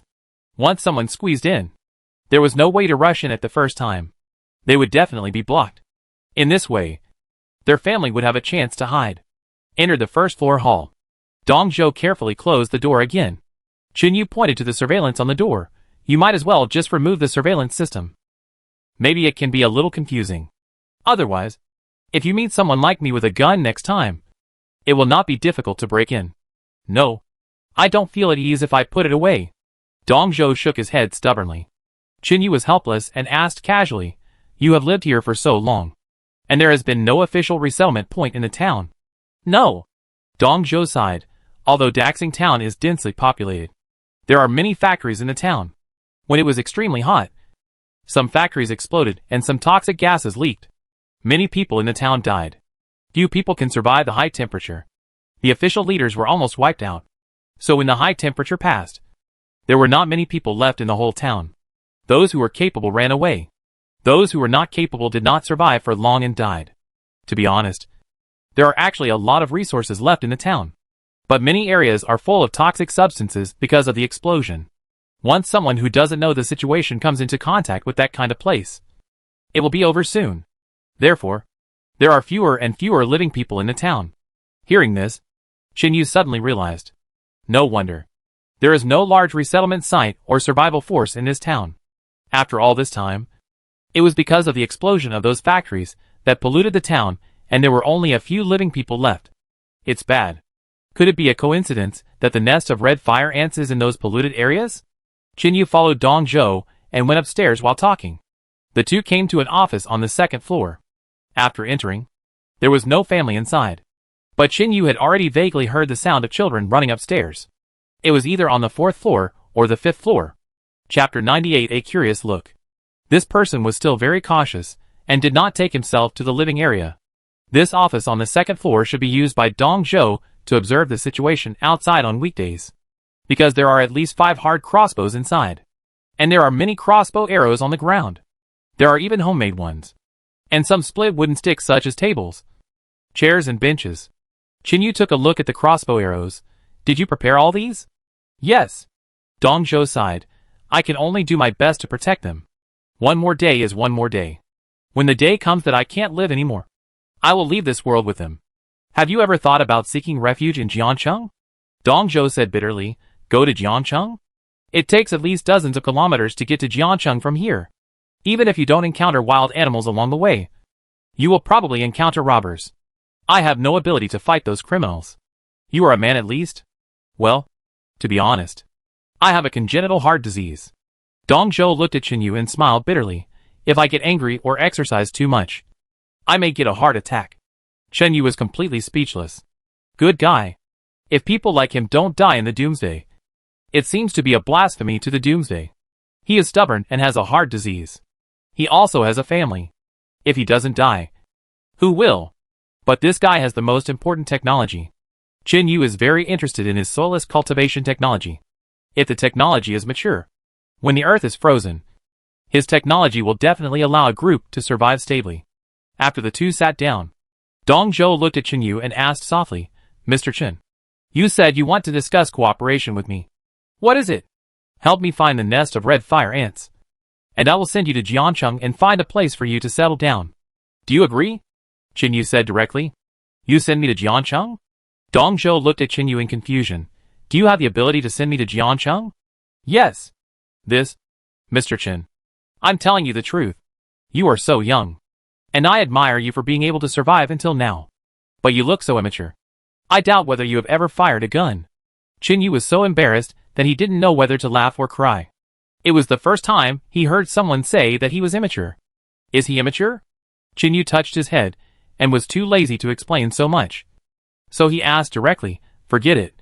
Once someone squeezed in, there was no way to rush in at the first time. They would definitely be blocked. In this way, their family would have a chance to hide. Enter the first floor hall. Dong Zhou carefully closed the door again. Qin Yu pointed to the surveillance on the door. You might as well just remove the surveillance system. Maybe it can be a little confusing. Otherwise, if you meet someone like me with a gun next time, it will not be difficult to break in. No, I don't feel at ease if I put it away. Dong Zhou shook his head stubbornly. Qin Yu was helpless and asked casually, You have lived here for so long, and there has been no official resettlement point in the town? No. Dong Zhou sighed. Although Daxing town is densely populated, there are many factories in the town. When it was extremely hot, some factories exploded and some toxic gases leaked. Many people in the town died. Few people can survive the high temperature. The official leaders were almost wiped out. So when the high temperature passed, there were not many people left in the whole town. Those who were capable ran away. Those who were not capable did not survive for long and died. To be honest, there are actually a lot of resources left in the town, but many areas are full of toxic substances because of the explosion. Once someone who doesn't know the situation comes into contact with that kind of place, it will be over soon. Therefore, there are fewer and fewer living people in the town. Hearing this, Qin Yu suddenly realized. No wonder. There is no large resettlement site or survival force in this town. After all this time, it was because of the explosion of those factories that polluted the town, and there were only a few living people left. It's bad. Could it be a coincidence that the nest of red fire ants is in those polluted areas? Qin Yu followed Dong Zhou and went upstairs while talking. The two came to an office on the second floor. After entering, there was no family inside. But Qin Yu had already vaguely heard the sound of children running upstairs. It was either on the fourth floor or the fifth floor. Chapter 98 A Curious Look. This person was still very cautious and did not take himself to the living area. This office on the second floor should be used by Dong Zhou to observe the situation outside on weekdays, because there are at least 5 hard crossbows inside. And there are many crossbow arrows on the ground. There are even homemade ones. And some split wooden sticks such as tables, chairs and benches. Qin Yu took a look at the crossbow arrows. Did you prepare all these? Yes. Dong Zhou sighed. I can only do my best to protect them. One more day is one more day. When the day comes that I can't live anymore, I will leave this world with them. Have you ever thought about seeking refuge in Jiancheng? Dong Zhou said bitterly. Go to Jiancheng? It takes at least dozens of kilometers to get to Jiancheng from here. Even if you don't encounter wild animals along the way, you will probably encounter robbers. I have no ability to fight those criminals. You are a man at least? Well, to be honest, I have a congenital heart disease. Dong Zhou looked at Qin Yu and smiled bitterly. If I get angry or exercise too much, I may get a heart attack. Qin Yu was completely speechless. Good guy. If people like him don't die in the Doomsday, it seems to be a blasphemy to the Doomsday. He is stubborn and has a heart disease. He also has a family. If he doesn't die, who will? But this guy has the most important technology. Qin Yu is very interested in his soulless cultivation technology. If the technology is mature, when the earth is frozen, his technology will definitely allow a group to survive stably. After the two sat down, Dong Zhou looked at Qin Yu and asked softly, Mr. Qin, you said you want to discuss cooperation with me. What is it? Help me find the nest of red fire ants, and I will send you to Jiancheng and find a place for you to settle down. Do you agree? Qin Yu said directly. You send me to Jiancheng? Dong Zhou looked at Qin Yu in confusion. Do you have the ability to send me to Jiancheng? Yes. Mr. Qin, I'm telling you the truth. You are so young, and I admire you for being able to survive until now. But you look so immature. I doubt whether you have ever fired a gun. Qin Yu was so embarrassed that he didn't know whether to laugh or cry. It was the first time he heard someone say that he was immature. Is he immature? Qin Yu touched his head and was too lazy to explain so much. So he asked directly, forget it.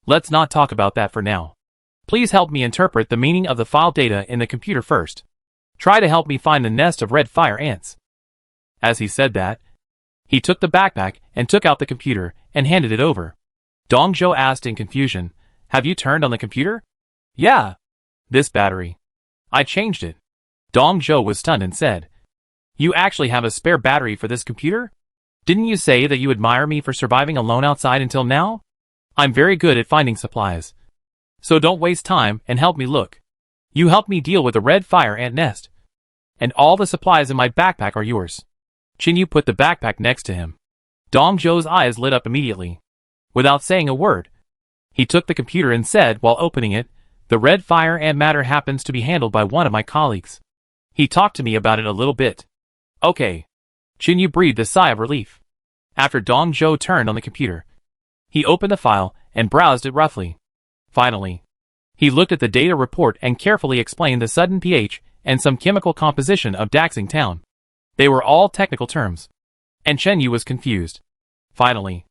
Let's not talk about that for now. Please help me interpret the meaning of the file data in the computer first. Try to help me find the nest of red fire ants. As he said that, he took the backpack and took out the computer and handed it over. Dong Zhou asked in confusion, have you turned on the computer? Yeah. This battery. I changed it. Dong Zhou was stunned and said, you actually have a spare battery for this computer? Didn't you say that you admire me for surviving alone outside until now? I'm very good at finding supplies. So don't waste time and help me look. You helped me deal with the red fire ant nest. And all the supplies in my backpack are yours. Qin Yu put the backpack next to him. Dong Zhou's eyes lit up immediately. Without saying a word, he took the computer and said while opening it, the red fire ant matter happens to be handled by one of my colleagues. He talked to me about it a little bit. Okay. Qin Yu breathed a sigh of relief. After Dong Zhou turned on the computer, he opened the file and browsed it roughly. Finally, he looked at the data report and carefully explained the sudden pH and some chemical composition of Daxing Town. They were all technical terms, and Qin Yu was confused. Finally,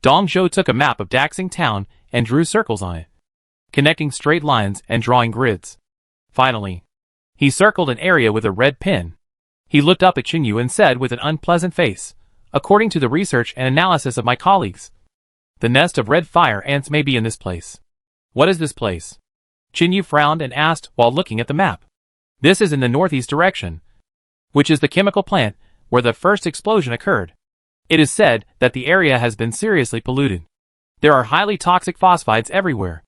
Dong Zhou took a map of Daxing Town and drew circles on it, connecting straight lines and drawing grids. Finally, he circled an area with a red pen. He looked up at Qin Yu and said with an unpleasant face, according to the research and analysis of my colleagues, the nest of red fire ants may be in this place. What is this place? Qin Yu frowned and asked while looking at the map. This is in the northeast direction, which is the chemical plant where the first explosion occurred. It is said that the area has been seriously polluted. There are highly toxic phosphides everywhere.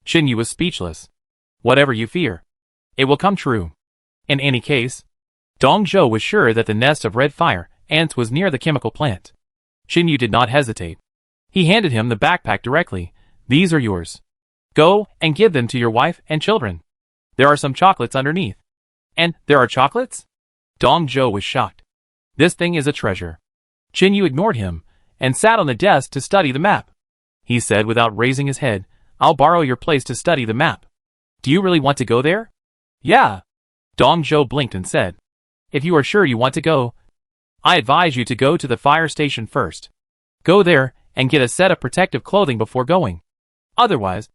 Qin Yu was speechless. Whatever you fear, it will come true. In any case, Dong Zhou was sure that the nest of red fire ants was near the chemical plant. Qin Yu did not hesitate. He handed him the backpack directly. These are yours. Go and give them to your wife and children. There are some chocolates underneath. And there are chocolates? Dong Zhou was shocked. This thing is a treasure. Qin Yu ignored him and sat on the desk to study the map. He said without raising his head, I'll borrow your place to study the map. Do you really want to go there? Yeah. Dong Zhou blinked and said. If you are sure you want to go, I advise you to go to the fire station first. Go there and get a set of protective clothing before going. Otherwise,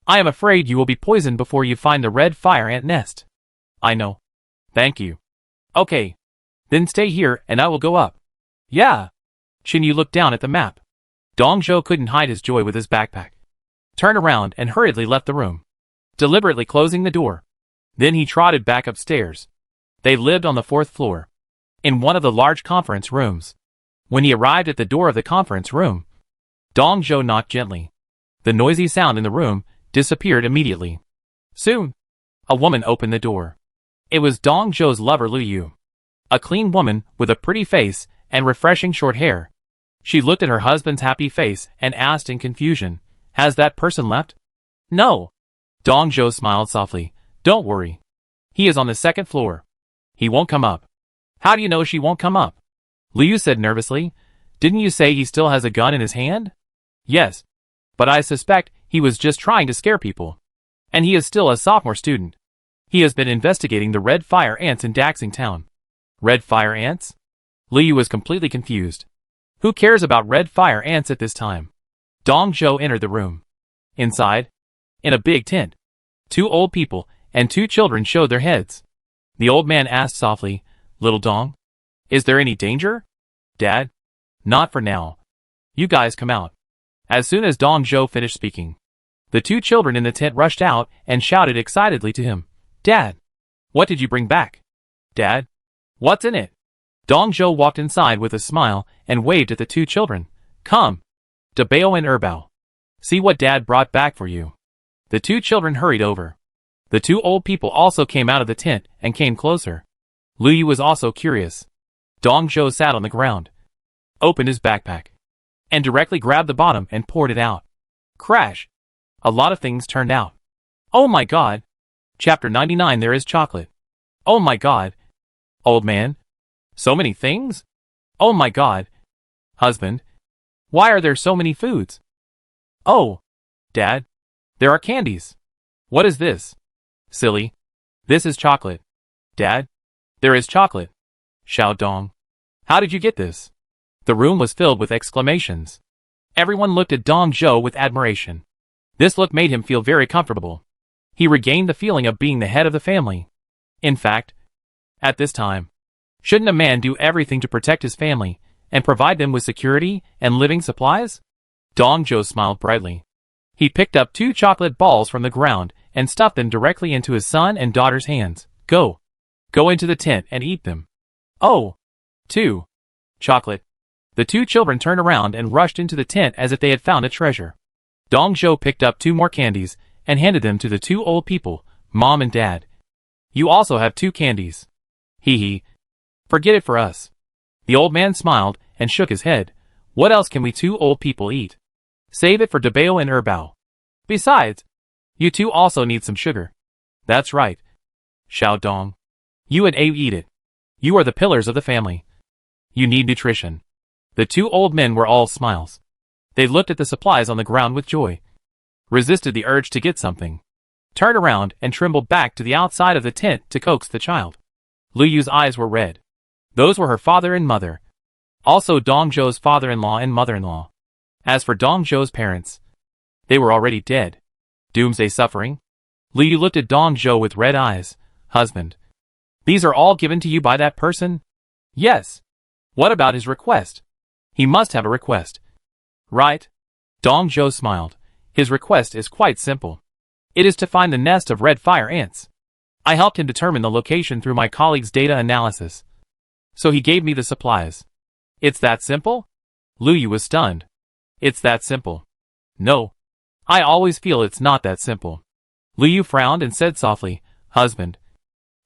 I am afraid you will be poisoned before you find the red fire ant nest. I know. Thank you. Okay. Then stay here and I will go up. Yeah. Xinyu looked down at the map. Dong Zhou couldn't hide his joy with his backpack. Turned around and hurriedly left the room, deliberately closing the door. Then he trotted back upstairs. They lived on the 4th floor, in one of the large conference rooms. When he arrived at the door of the conference room, Dong Zhou knocked gently. The noisy sound in the room disappeared immediately. Soon, a woman opened the door. It was Dong Zhou's lover Lu Yu, a clean woman with a pretty face and refreshing short hair. She looked at her husband's happy face and asked in confusion, "Has that person left?" "No." Dong Zhou smiled softly. "Don't worry. He is on the 2nd floor. He won't come up." "How do you know she won't come up?" Lu Yu said nervously. "Didn't you say he still has a gun in his hand?" "Yes. But I suspect he was just trying to scare people. And he is still a sophomore student. He has been investigating the red fire ants in Daxing Town." "Red fire ants?" Lu Yu was completely confused. Who cares about red fire ants at this time? Dong Zhou entered the room. Inside, in a big tent, 2 old people and 2 children showed their heads. The old man asked softly, "Little Dong, is there any danger?" "Dad? Not for now. You guys come out." As soon as Dong Zhou finished speaking, the 2 children in the tent rushed out and shouted excitedly to him, "Dad, what did you bring back?" "Dad, what's in it?" Dong Zhou walked inside with a smile and waved at the 2 children. "Come, Dabao and Erbao. See what Dad brought back for you." The 2 children hurried over. The 2 old people also came out of the tent and came closer. Lu Yu was also curious. Dong Zhou sat on the ground, opened his backpack, and directly grabbed the bottom and poured it out. Crash! A lot of things turned out. Oh my god! Chapter 99. There is chocolate. Oh my god! Old man? So many things? Oh my god! Husband? Why are there so many foods? Oh! Dad? There are candies. What is this? Silly. This is chocolate. Dad? There is chocolate. Xiao Dong. How did you get this? The room was filled with exclamations. Everyone looked at Dong Zhou with admiration. This look made him feel very comfortable. He regained the feeling of being the head of the family. In fact, at this time, shouldn't a man do everything to protect his family and provide them with security and living supplies? Dong Zhou smiled brightly. He picked up 2 chocolate balls from the ground and stuffed them directly into his son and daughter's hands. Go into the tent and eat them. Oh! 2. Chocolate. The 2 children turned around and rushed into the tent as if they had found a treasure. Dong Zhou picked up 2 more candies and handed them to the 2 old people, Mom and Dad. You also have 2 candies. Hee hee. Forget it for us. The old man smiled and shook his head. What else can we 2 old people eat? Save it for Dabao and Erbao. Besides, you 2 also need some sugar. That's right. Xiao Dong. You and A eat it. You are the pillars of the family. You need nutrition. The 2 old men were all smiles. They looked at the supplies on the ground with joy, resisted the urge to get something, turned around and trembled back to the outside of the tent to coax the child. Lu Yu's eyes were red. Those were her father and mother. Also Dong Zhou's father-in-law and mother-in-law. As for Dong Zhou's parents, they were already dead. Doomsday suffering? Lu Yu looked at Dong Zhou with red eyes. Husband. These are all given to you by that person? Yes. What about his request? He must have a request. Right? Dong Zhou smiled. His request is quite simple. It is to find the nest of red fire ants. I helped him determine the location through my colleague's data analysis. So he gave me the supplies. It's that simple? Lu Yu was stunned. It's that simple. No. I always feel it's not that simple. Lu Yu frowned and said softly, Husband,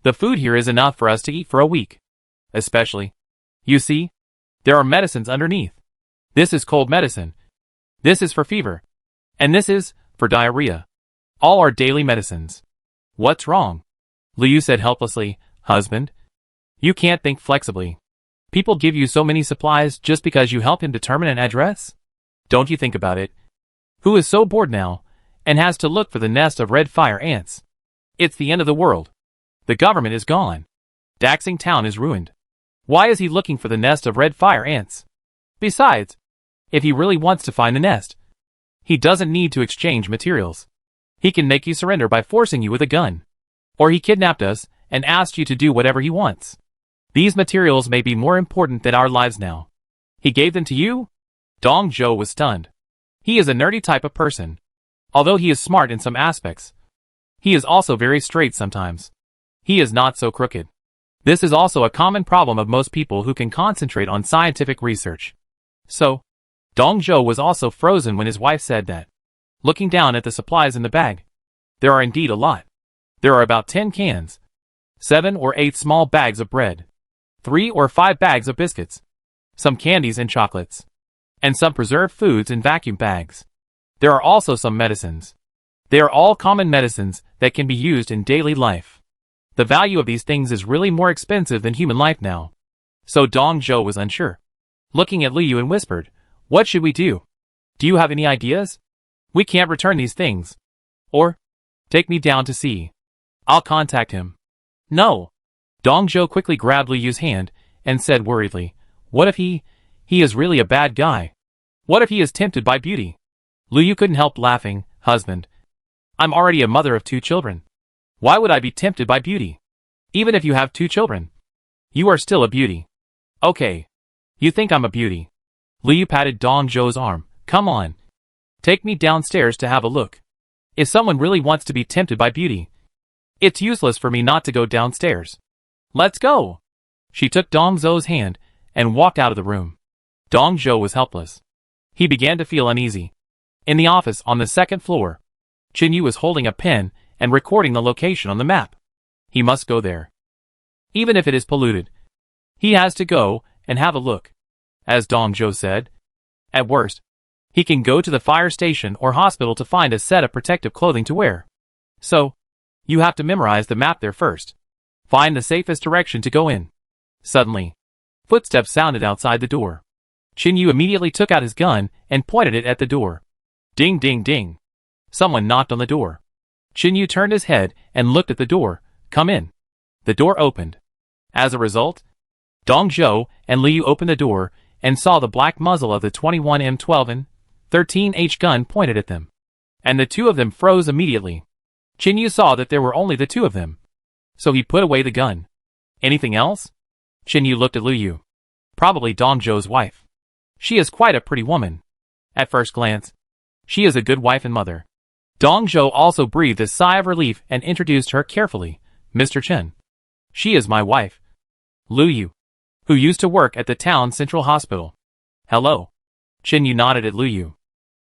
the food here is enough for us to eat for a week. Especially. You see? There are medicines underneath. This is cold medicine. This is for fever. And this is for diarrhea. All are daily medicines. What's wrong? Lu Yu said helplessly, Husband, you can't think flexibly. People give you so many supplies just because you help him determine an address? Don't you think about it? Who is so bored now and has to look for the nest of red fire ants? It's the end of the world. The government is gone. Daxing Town is ruined. Why is he looking for the nest of red fire ants? Besides, if he really wants to find the nest, he doesn't need to exchange materials. He can make you surrender by forcing you with a gun. Or he kidnapped us and asked you to do whatever he wants. These materials may be more important than our lives now. He gave them to you? Dong Zhou was stunned. He is a nerdy type of person. Although he is smart in some aspects, he is also very straight sometimes. He is not so crooked. This is also a common problem of most people who can concentrate on scientific research. So, Dong Zhou was also frozen when his wife said that. Looking down at the supplies in the bag, there are indeed a lot. There are about 10 cans, 7 or 8 small bags of bread, 3 or 5 bags of biscuits, some candies and chocolates, and some preserved foods in vacuum bags. There are also some medicines. They are all common medicines that can be used in daily life. The value of these things is really more expensive than human life now. So Dong Zhou was unsure. Looking at Liu and whispered, "What should we do? Do you have any ideas? We can't return these things. Or, take me down to see. I'll contact him." "No." Dong Zhou quickly grabbed Liu's hand and said worriedly, "What if he is really a bad guy? What if he is tempted by beauty?" Liu couldn't help laughing. "Husband, I'm already a mother of 2 children. Why would I be tempted by beauty? Even if you have 2 children, you are still a beauty." "Okay. You think I'm a beauty." Liu patted Dong Zhou's arm. "Come on. Take me downstairs to have a look. If someone really wants to be tempted by beauty, it's useless for me not to go downstairs. Let's go." She took Dong Zhou's hand and walked out of the room. Dong Zhou was helpless. He began to feel uneasy. In the office on the 2nd floor, Qin Yu was holding a pen and recording the location on the map. He must go there. Even if it is polluted, he has to go and have a look. As Dong Zhou said, at worst, he can go to the fire station or hospital to find a set of protective clothing to wear. So, you have to memorize the map there first. Find the safest direction to go in. Suddenly, footsteps sounded outside the door. Qin Yu immediately took out his gun and pointed it at the door. Ding ding ding. Someone knocked on the door. Qin Yu turned his head and looked at the door. "Come in." The door opened. As a result, Dong Zhou and Liu opened the door and saw the black muzzle of the 21M12 and 13H gun pointed at them. And the 2 of them froze immediately. Qin Yu saw that there were only the 2 of them. So he put away the gun. "Anything else?" Qin Yu looked at Liu. "Probably Dong Zhou's wife. She is quite a pretty woman. At first glance, she is a good wife and mother." Dong Zhou also breathed a sigh of relief and introduced her carefully. "Mr. Chen. She is my wife. Liu, who used to work at the town central hospital." "Hello." Qin Yu nodded at Liu.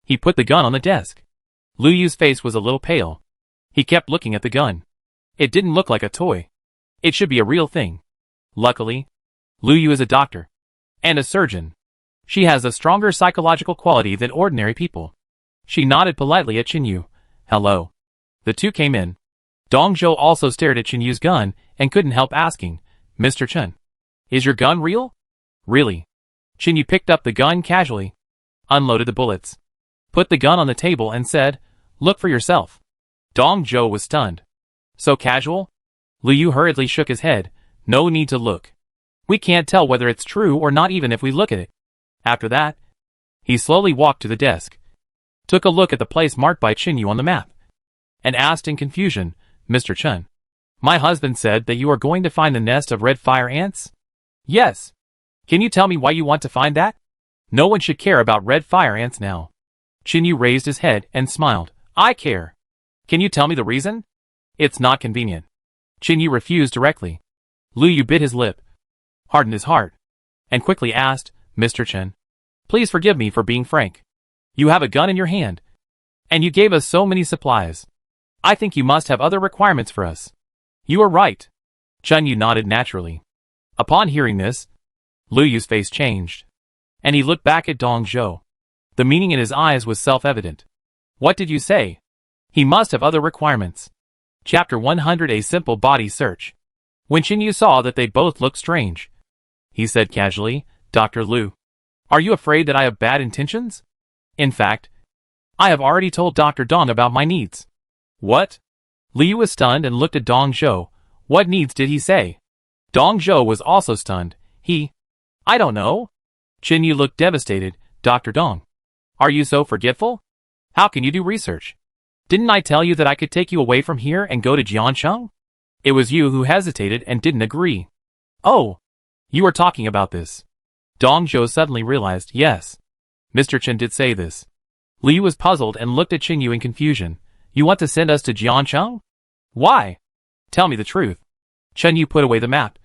He put the gun on the desk. Liu's face was a little pale. He kept looking at the gun. It didn't look like a toy. It should be a real thing. Luckily, Liu is a doctor and a surgeon. She has a stronger psychological quality than ordinary people. She nodded politely at Qin Yu. "Hello." The 2 came in. Dong Zhou also stared at Qin Yu's gun and couldn't help asking, "Mr. Chen, is your gun real?" "Really." Qin Yu picked up the gun casually, unloaded the bullets, put the gun on the table and said, "Look for yourself." Dong Zhou was stunned. "So casual?" Liu hurriedly shook his head. "No need to look. We can't tell whether it's true or not even if we look at it." After that, he slowly walked to the desk, took a look at the place marked by Qin Yu on the map, and asked in confusion, "Mr. Chen, my husband said that you are going to find the nest of red fire ants?" "Yes." "Can you tell me why you want to find that?" "No one should care about red fire ants now." Qin Yu raised his head and smiled. "I care." "Can you tell me the reason?" "It's not convenient." Qin Yu refused directly. Liu bit his lip, hardened his heart, and quickly asked, "Mr. Chen, please forgive me for being frank. You have a gun in your hand, and you gave us so many supplies. I think you must have other requirements for us." "You are right." Qin Yu nodded naturally. Upon hearing this, Liu's face changed, and he looked back at Dong Zhou. The meaning in his eyes was self-evident. "What did you say?" "He must have other requirements." Chapter 100: A Simple Body Search. When Qin Yu saw that they both looked strange, he said casually, "Dr. Liu, are you afraid that I have bad intentions?" "In fact, I have already told Dr. Dong about my needs." "What?" Liu was stunned and looked at Dong Zhou. "What needs did he say?" Dong Zhou was also stunned. I don't know. Qin Yu looked devastated. Dr. Dong. Are you so forgetful? How can you do research? Didn't I tell you that I could take you away from here and go to Jiancheng? It was you who hesitated and didn't agree. Oh, you were talking about this. Dong Zhou suddenly realized, yes. Mr. Chen did say this. Li was puzzled and looked at Qin Yu in confusion. You want to send us to Jiancheng? Why? Tell me the truth. Chen Yu put away the map,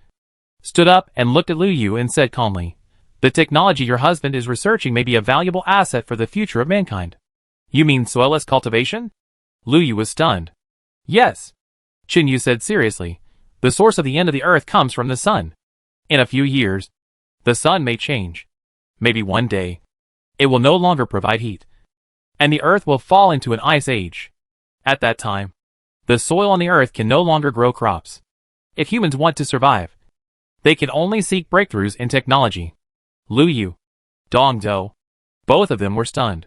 stood up and looked at Lu Yu and said calmly, the technology your husband is researching may be a valuable asset for the future of mankind. You mean soilless cultivation? Lu Yu was stunned. Yes. Qin Yu said seriously, the source of the end of the earth comes from the sun. In a few years, the sun may change. Maybe one day, it will no longer provide heat, and the earth will fall into an ice age. At that time, the soil on the earth can no longer grow crops. If humans want to survive, they can only seek breakthroughs in technology. Lu Yu, Dong Zhou, both of them were stunned.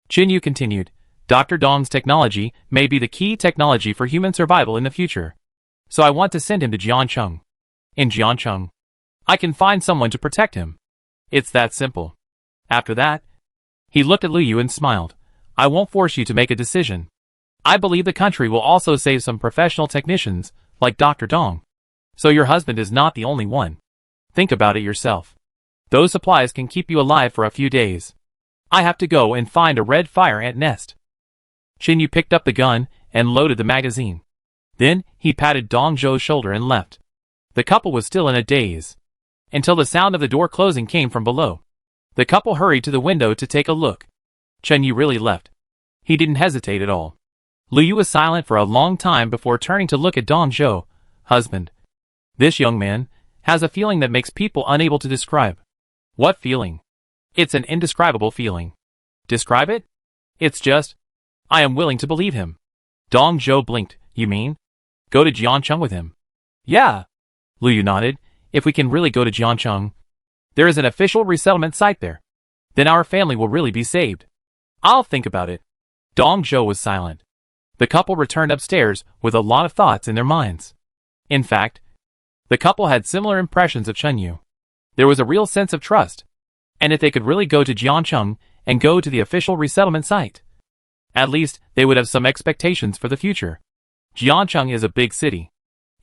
Qin Yu continued, Dr. Dong's technology may be the key technology for human survival in the future. So I want to send him to Jiancheng. In Jiancheng, I can find someone to protect him. It's that simple. After that, he looked at Lu Yu and smiled. I won't force you to make a decision. I believe the country will also save some professional technicians, like Dr. Dong. So your husband is not the only one. Think about it yourself. Those supplies can keep you alive for a few days. I have to go and find a red fire ant nest. Qin Yu picked up the gun and loaded the magazine. Then, he patted Dong Zhou's shoulder and left. The couple was still in a daze, until the sound of the door closing came from below. The couple hurried to the window to take a look. Qin Yu really left. He didn't hesitate at all. Lu Yu was silent for a long time before turning to look at Dong Zhou. Husband. This young man has a feeling that makes people unable to describe. What feeling? It's an indescribable feeling. Describe it? It's just, I am willing to believe him. Dong Zhou blinked. You mean? Go to Jiancheng with him? Yeah. Lu Yu nodded. If we can really go to Jiancheng, there is an official resettlement site there. Then our family will really be saved. I'll think about it. Dong Zhou was silent. The couple returned upstairs with a lot of thoughts in their minds. In fact, the couple had similar impressions of Qin Yu. There was a real sense of trust. And if they could really go to Jiancheng and go to the official resettlement site, at least they would have some expectations for the future. Jiancheng is a big city.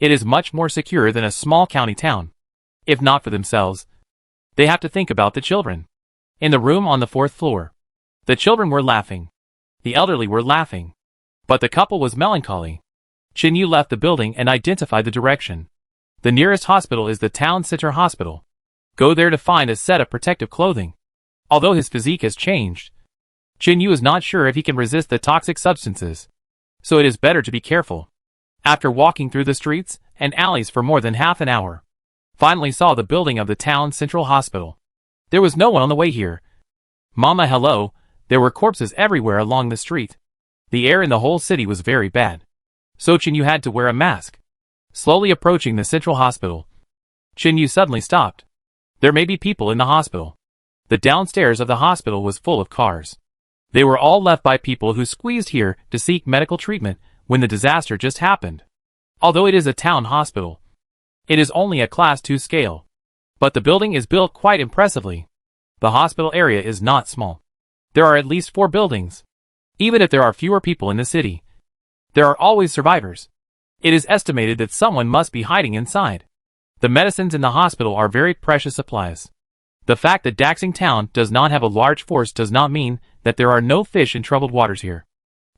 It is much more secure than a small county town. If not for themselves, they have to think about the children. In the room on the 4th floor, the children were laughing. The elderly were laughing. But the couple was melancholy. Qin Yu left the building and identified the direction. The nearest hospital is the town center hospital. Go there to find a set of protective clothing. Although his physique has changed, Qin Yu is not sure if he can resist the toxic substances. So it is better to be careful. After walking through the streets and alleys for more than half an hour, finally saw the building of the town central hospital. There was no one on the way here. Mama hello, there were corpses everywhere along the street. The air in the whole city was very bad. So Qin Yu had to wear a mask. Slowly approaching the central hospital, Qin Yu suddenly stopped. There may be people in the hospital. The downstairs of the hospital was full of cars. They were all left by people who squeezed here to seek medical treatment when the disaster just happened. Although it is a town hospital, it is only a Class 2 scale. But the building is built quite impressively. The hospital area is not small. There are at least 4 buildings. Even if there are fewer people in the city, there are always survivors. It is estimated that someone must be hiding inside. The medicines in the hospital are very precious supplies. The fact that Daxing Town does not have a large force does not mean that there are no fish in troubled waters here.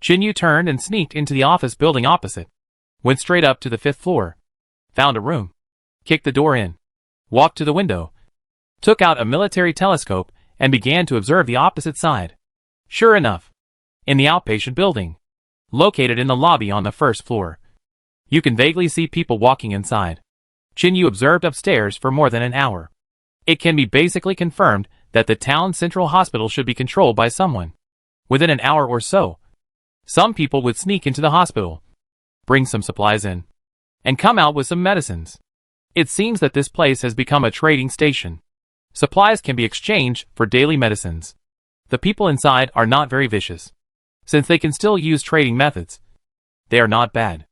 Qin Yu turned and sneaked into the office building opposite. Went straight up to the 5th floor. Found a room. Kicked the door in. Walked to the window. Took out a military telescope and began to observe the opposite side. Sure enough, in the outpatient building, located in the lobby on the 1st floor, you can vaguely see people walking inside. Qin Yu observed upstairs for more than an hour. It can be basically confirmed that the town central hospital should be controlled by someone. Within an hour or so, some people would sneak into the hospital, bring some supplies in, and come out with some medicines. It seems that this place has become a trading station. Supplies can be exchanged for daily medicines. The people inside are not very vicious. Since they can still use trading methods, they are not bad.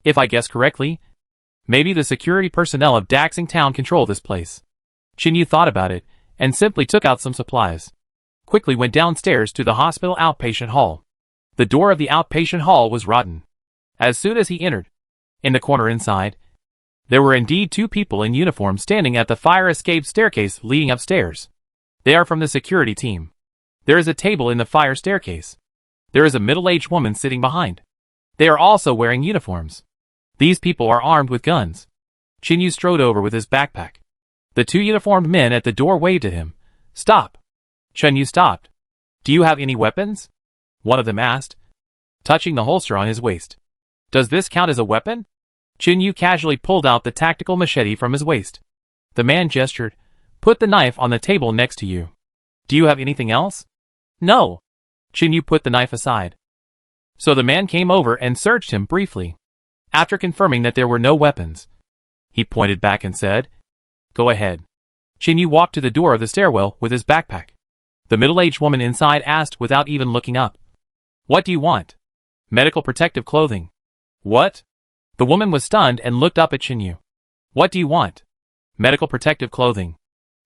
If I guess correctly, Maybe the security personnel of Daxing Town control this place. Chinyu thought about it, and simply took out some supplies. Quickly went downstairs to the hospital outpatient hall. The door of the outpatient hall was rotten. As soon as he entered, in the corner inside, there were indeed two people in uniform standing at the fire escape staircase leading upstairs. They are from the security team. There is a table in the fire staircase. There is a middle-aged woman sitting behind. They are also wearing uniforms. These people are armed with guns. Chinyu strode over with his backpack. The two uniformed men at the door waved at him. Stop. Chinyu stopped. Do you have any weapons? One of them asked, touching the holster on his waist. Does this count as a weapon? Chinyu casually pulled out the tactical machete from his waist. The man gestured. Put the knife on the table next to you. Do you have anything else? No. Chinyu put the knife aside. So the man came over and searched him briefly. After confirming that there were no weapons, he pointed back and said, Go ahead. Chinyu walked to the door of the stairwell with his backpack. The middle-aged woman inside asked without even looking up. What do you want? Medical protective clothing. What? The woman was stunned and looked up at Chinyu. What do you want? Medical protective clothing.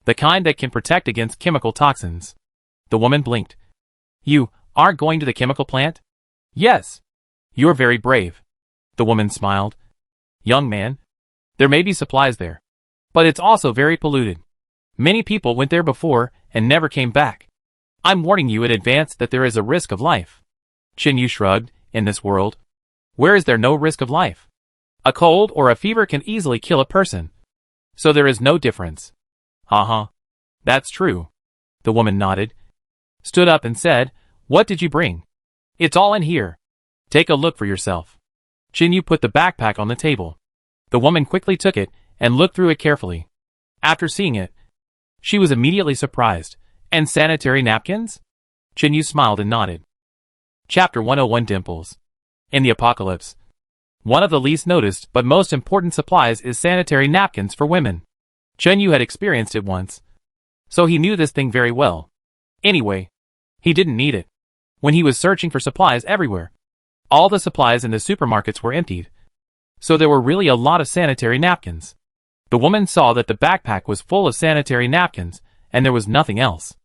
The kind that can protect against chemical toxins. The woman blinked. You aren't going to the chemical plant? Yes. You're very brave. The woman smiled. Young man, there may be supplies there, but it's also very polluted. Many people went there before and never came back. I'm warning you in advance that there is a risk of life. Chinyu shrugged. In this world, where is there no risk of life? A cold or a fever can easily kill a person. So there is no difference. That's true. The woman nodded, stood up and said, What did you bring? It's all in here. Take a look for yourself. Chinyu put the backpack on the table. The woman quickly took it and looked through it carefully. After seeing it, she was immediately surprised. And sanitary napkins? Chinyu smiled and nodded. Chapter 101 Dimples. In the apocalypse, one of the least noticed but most important supplies is sanitary napkins for women. Chinyu had experienced it once, so he knew this thing very well. Anyway, he didn't need it. When he was searching for supplies everywhere, all the supplies in the supermarkets were emptied, so there were really a lot of sanitary napkins. The woman saw that the backpack was full of sanitary napkins, and there was nothing else.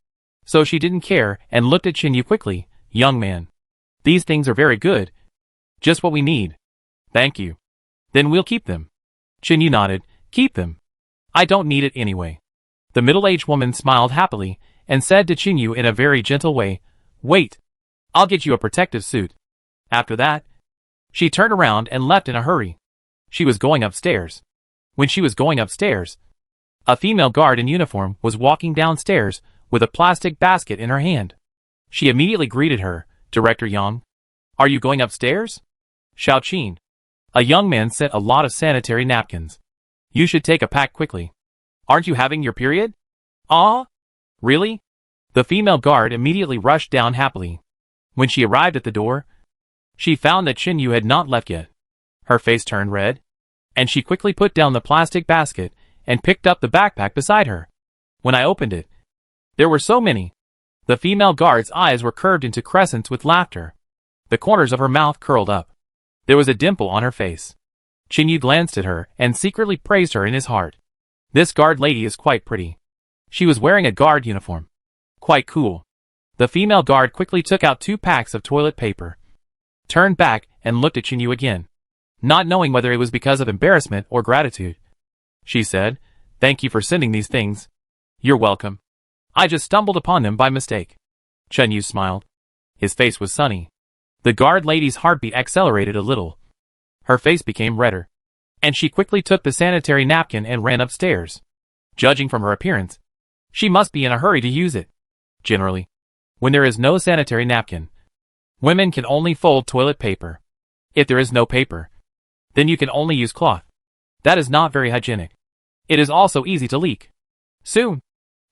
So she didn't care and looked at Chinyu quickly. Young man, these things are very good. Just what we need. Thank you. Then we'll keep them. Chinyu nodded. Keep them. I don't need it anyway. The middle-aged woman smiled happily and said to Chinyu in a very gentle way, Wait. I'll get you a protective suit. After that, she turned around and left in a hurry. She was going upstairs. When she was going upstairs, a female guard in uniform was walking downstairs with a plastic basket in her hand. She immediately greeted her. Director Yang, are you going upstairs? Xiao Qin. A young man sent a lot of sanitary napkins. You should take a pack quickly. Aren't you having your period? Really? The female guard immediately rushed down happily. When she arrived at the door, she found that Chinyu had not left yet. Her face turned red, and she quickly put down the plastic basket and picked up the backpack beside her. When I opened it, there were so many. The female guard's eyes were curved into crescents with laughter. The corners of her mouth curled up. There was a dimple on her face. Chinyu glanced at her and secretly praised her in his heart. This guard lady is quite pretty. She was wearing a guard uniform. Quite cool. The female guard quickly took out 2 packs of toilet paper, turned back and looked at Chinyu again. Not knowing whether it was because of embarrassment or gratitude, she said, Thank you for sending these things. You're welcome. I just stumbled upon them by mistake. Chinyu smiled. His face was sunny. The guard lady's heartbeat accelerated a little. Her face became redder, and she quickly took the sanitary napkin and ran upstairs. Judging from her appearance, she must be in a hurry to use it. Generally, when there is no sanitary napkin, women can only fold toilet paper. If there is no paper, then you can only use cloth. That is not very hygienic. It is also easy to leak. Soon,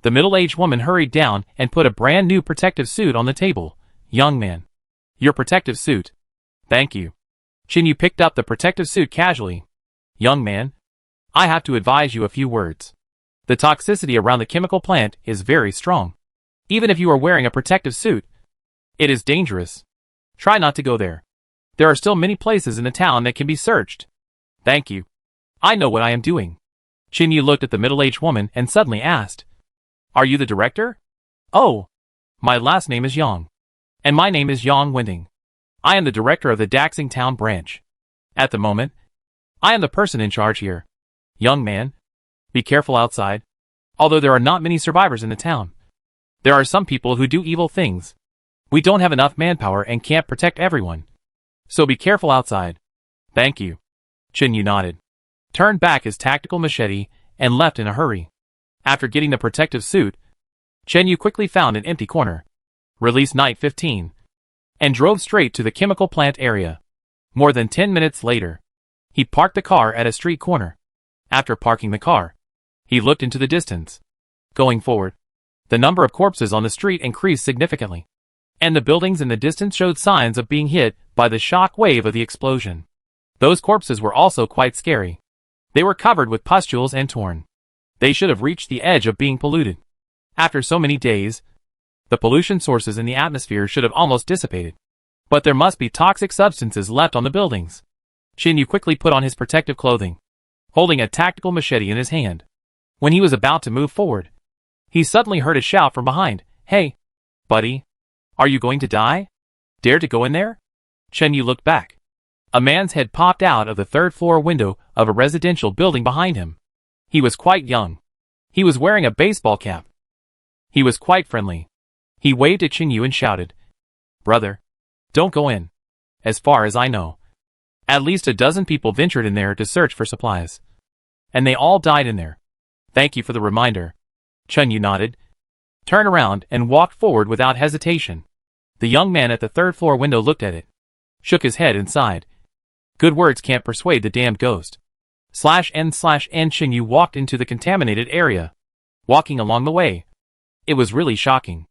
the middle-aged woman hurried down and put a brand new protective suit on the table. Young man, your protective suit. Thank you. Chinyu picked up the protective suit casually. Young man, I have to advise you a few words. The toxicity around the chemical plant is very strong. Even if you are wearing a protective suit, it is dangerous. Try not to go there. There are still many places in the town that can be searched. Thank you. I know what I am doing. Chinyu looked at the middle-aged woman and suddenly asked, Are you the director? Oh, my last name is Yang. And my name is Yang Wending. I am the director of the Daxing Town branch. At the moment, I am the person in charge here. Young man, be careful outside. Although there are not many survivors in the town, there are some people who do evil things. We don't have enough manpower and can't protect everyone. So be careful outside. Thank you. Chinyu nodded, turned back his tactical machete, and left in a hurry. After getting the protective suit, Chinyu quickly found an empty corner, released Night 15, and drove straight to the chemical plant area. More than 10 minutes later, he parked the car at a street corner. After parking the car, he looked into the distance. Going forward, the number of corpses on the street increased significantly, and the buildings in the distance showed signs of being hit by the shock wave of the explosion. Those corpses were also quite scary. They were covered with pustules and torn. They should have reached the edge of being polluted. After so many days, the pollution sources in the atmosphere should have almost dissipated. But there must be toxic substances left on the buildings. Chinyu quickly put on his protective clothing, holding a tactical machete in his hand. When he was about to move forward, he suddenly heard a shout from behind. Hey, buddy, are you going to die? Dare to go in there? Chinyu looked back. A man's head popped out of the third-floor window of a residential building behind him. He was quite young. He was wearing a baseball cap. He was quite friendly. He waved at Chinyu and shouted, Brother, don't go in. As far as I know, at least a dozen people ventured in there to search for supplies. And they all died in there. Thank you for the reminder. Chinyu nodded, turned around and walked forward without hesitation. The young man at the third-floor window looked at it, shook his head and sighed. Good words can't persuade the damned ghost. /n Chinyu walked into the contaminated area. Walking along the way, it was really shocking.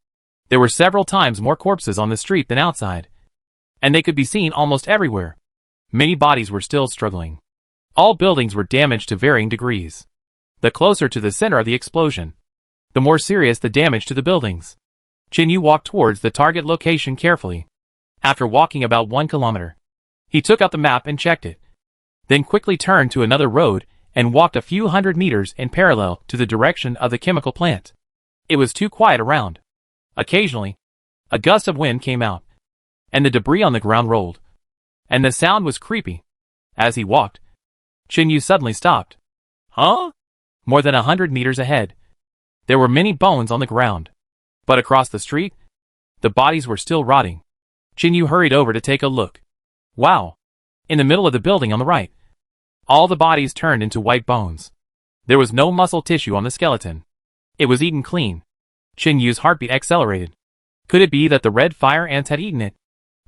There were several times more corpses on the street than outside, and they could be seen almost everywhere. Many bodies were still struggling. All buildings were damaged to varying degrees. The closer to the center of the explosion, the more serious the damage to the buildings. Chinyu walked towards the target location carefully. After walking about 1 kilometer, he took out the map and checked it, then quickly turned to another road and walked a few hundred meters in parallel to the direction of the chemical plant. It was too quiet around. Occasionally, a gust of wind came out, and the debris on the ground rolled, and the sound was creepy. As he walked, Chinyu suddenly stopped. Huh? More than 100 meters ahead, there were many bones on the ground. But across the street, the bodies were still rotting. Chinyu hurried over to take a look. Wow! In the middle of the building on the right, all the bodies turned into white bones. There was no muscle tissue on the skeleton. It was eaten clean. Chinyu's heartbeat accelerated. Could it be that the red fire ants had eaten it?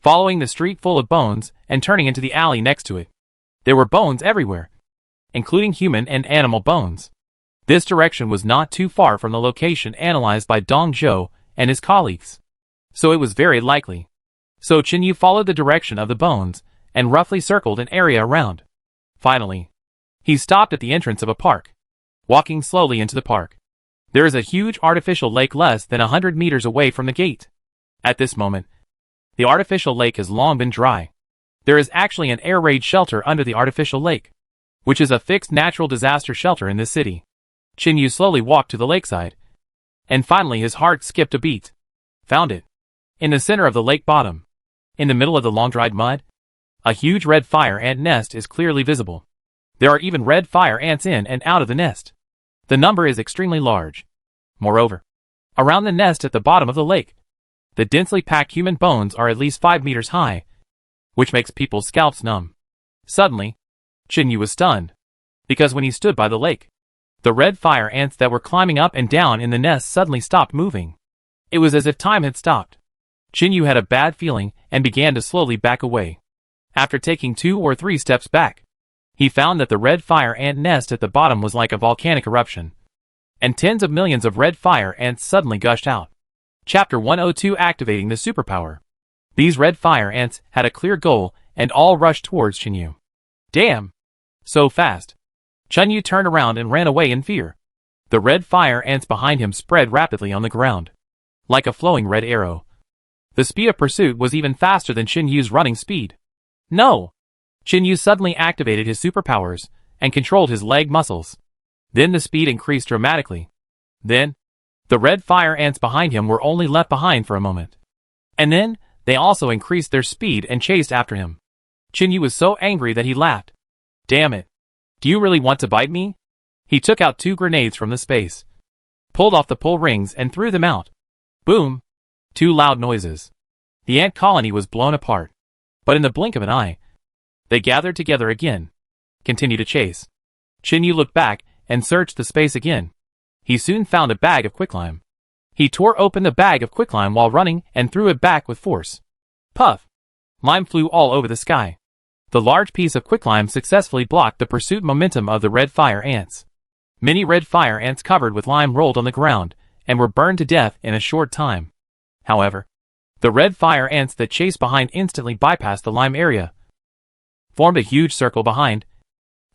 Following the street full of bones and turning into the alley next to it, there were bones everywhere, including human and animal bones. This direction was not too far from the location analyzed by Dong Zhou and his colleagues, so it was very likely. So Chinyu followed the direction of the bones and roughly circled an area around. Finally, he stopped at the entrance of a park. Walking slowly into the park, there is a huge artificial lake less than 100 meters away from the gate. At this moment, the artificial lake has long been dry. There is actually an air raid shelter under the artificial lake, which is a fixed natural disaster shelter in this city. Chinyu slowly walked to the lakeside, and finally his heart skipped a beat. Found it. In the center of the lake bottom, in the middle of the long-dried mud, a huge red fire ant nest is clearly visible. There are even red fire ants in and out of the nest. The number is extremely large. Moreover, around the nest at the bottom of the lake, the densely packed human bones are at least 5 meters high, which makes people's scalps numb. Suddenly, Chinyu was stunned, because when he stood by the lake, the red fire ants that were climbing up and down in the nest suddenly stopped moving. It was as if time had stopped. Chinyu had a bad feeling and began to slowly back away. After taking 2 or 3 steps back, he found that the red fire ant nest at the bottom was like a volcanic eruption, and tens of millions of red fire ants suddenly gushed out. Chapter 102: Activating the Superpower. These red fire ants had a clear goal and all rushed towards Chinyu. Damn! So fast! Chinyu turned around and ran away in fear. The red fire ants behind him spread rapidly on the ground, like a flowing red arrow. The speed of pursuit was even faster than Chinyu's running speed. No! Chinyu suddenly activated his superpowers, and controlled his leg muscles. Then the speed increased dramatically. Then, the red fire ants behind him were only left behind for a moment. And then, they also increased their speed and chased after him. Chinyu was so angry that he laughed. Damn it. Do you really want to bite me? He took out 2 grenades from the space, pulled off the pull rings and threw them out. Boom! 2 loud noises. The ant colony was blown apart. But in the blink of an eye, they gathered together again. Continued to chase. Chinyu looked back and searched the space again. He soon found a bag of quicklime. He tore open the bag of quicklime while running and threw it back with force. Puff! Lime flew all over the sky. The large piece of quicklime successfully blocked the pursuit momentum of the red fire ants. Many red fire ants covered with lime rolled on the ground and were burned to death in a short time. However, the red fire ants that chased behind instantly bypassed the lime area, formed a huge circle behind,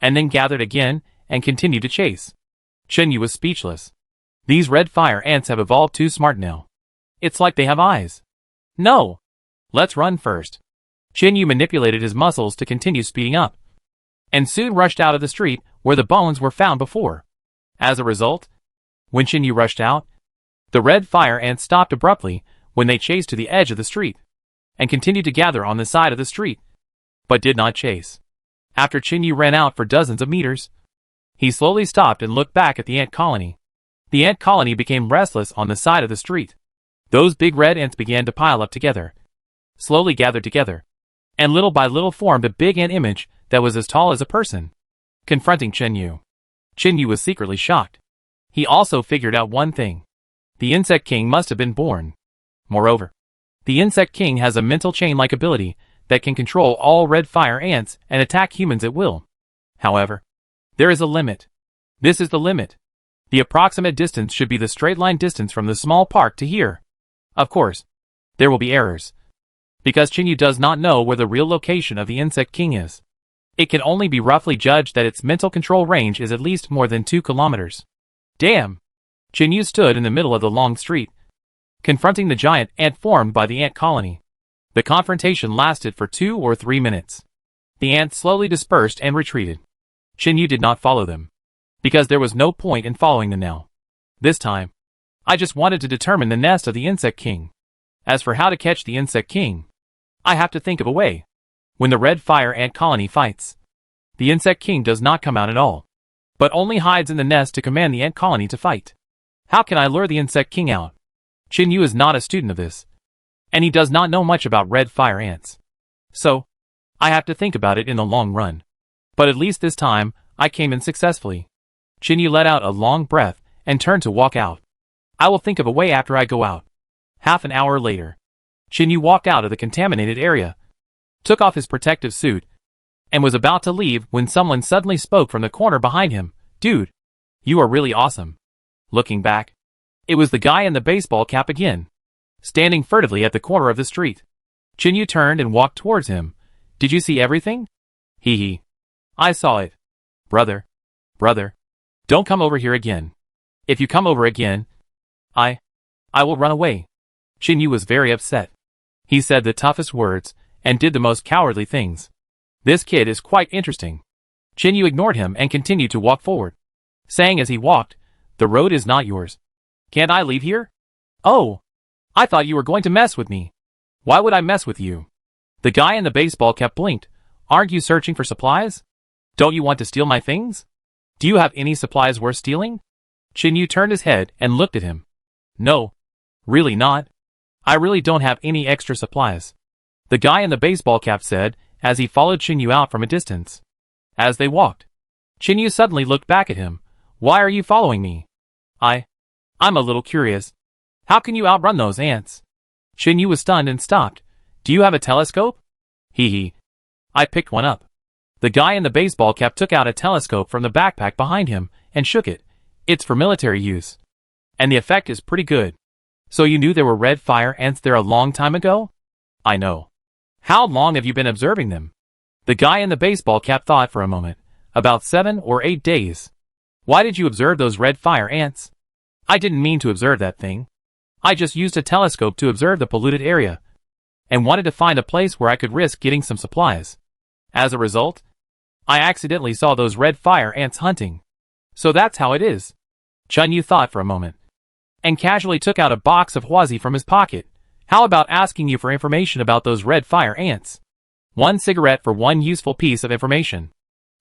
and then gathered again and continued to chase. Chinyu was speechless. These red fire ants have evolved too smart now. It's like they have eyes. No! Let's run first. Chinyu manipulated his muscles to continue speeding up, and soon rushed out of the street where the bones were found before. As a result, when Chinyu rushed out, the red fire ants stopped abruptly when they chased to the edge of the street, and continued to gather on the side of the street, but did not chase. After Chinyu ran out for dozens of meters, he slowly stopped and looked back at the ant colony. The ant colony became restless on the side of the street. Those big red ants began to pile up together, slowly gathered together, and little by little formed a big ant image that was as tall as a person, confronting Chinyu. Chinyu was secretly shocked. He also figured out one thing. The Insect King must have been born. Moreover, the Insect King has a mental chain-like ability that can control all red fire ants and attack humans at will. However, there is a limit. This is the limit. The approximate distance should be the straight-line distance from the small park to here. Of course, there will be errors, because Chinyu does not know where the real location of the Insect King is. It can only be roughly judged that its mental control range is at least more than 2 kilometers. Damn! Chinyu stood in the middle of the long street, confronting the giant ant formed by the ant colony. The confrontation lasted for 2 or 3 minutes. The ants slowly dispersed and retreated. Chinyu did not follow them, because there was no point in following them now. This time, I just wanted to determine the nest of the Insect King. As for how to catch the Insect King, I have to think of a way. When the red fire ant colony fights, the Insect King does not come out at all, but only hides in the nest to command the ant colony to fight. How can I lure the Insect King out? Chinyu is not a student of this, and he does not know much about red fire ants. So, I have to think about it in the long run. But at least this time, I came in successfully. Chinyu let out a long breath and turned to walk out. I will think of a way after I go out. Half an hour later, Chinyu walked out of the contaminated area, took off his protective suit, and was about to leave when someone suddenly spoke from the corner behind him. Dude, you are really awesome. Looking back, it was the guy in the baseball cap again, standing furtively at the corner of the street. Chinyu turned and walked towards him. Did you see everything? Hee hee. I saw it. Brother, don't come over here again. If you come over again, I will run away. Chinyu was very upset. He said the toughest words and did the most cowardly things. This kid is quite interesting. Chinyu ignored him and continued to walk forward, saying as he walked, the road is not yours. Can't I leave here? Oh, I thought you were going to mess with me. Why would I mess with you? The guy in the baseball cap blinked. Aren't you searching for supplies? Don't you want to steal my things? Do you have any supplies worth stealing? Chinyu turned his head and looked at him. No, really not. I really don't have any extra supplies, the guy in the baseball cap said as he followed Chinyu out from a distance. As they walked, Chinyu suddenly looked back at him. Why are you following me? I'm a little curious. How can you outrun those ants? Chinyu was stunned and stopped. Do you have a telescope? Hee hee. I picked one up. The guy in the baseball cap took out a telescope from the backpack behind him and shook it. It's for military use, and the effect is pretty good. So you knew there were red fire ants there a long time ago? I know. How long have you been observing them? The guy in the baseball cap thought for a moment. About 7 or 8 days. Why did you observe those red fire ants? I didn't mean to observe that thing. I just used a telescope to observe the polluted area, and wanted to find a place where I could risk getting some supplies. As a result, I accidentally saw those red fire ants hunting. So that's how it is. Chunyu thought for a moment, and casually took out a box of Huazi from his pocket. How about asking you for information about those red fire ants? 1 cigarette for 1 useful piece of information.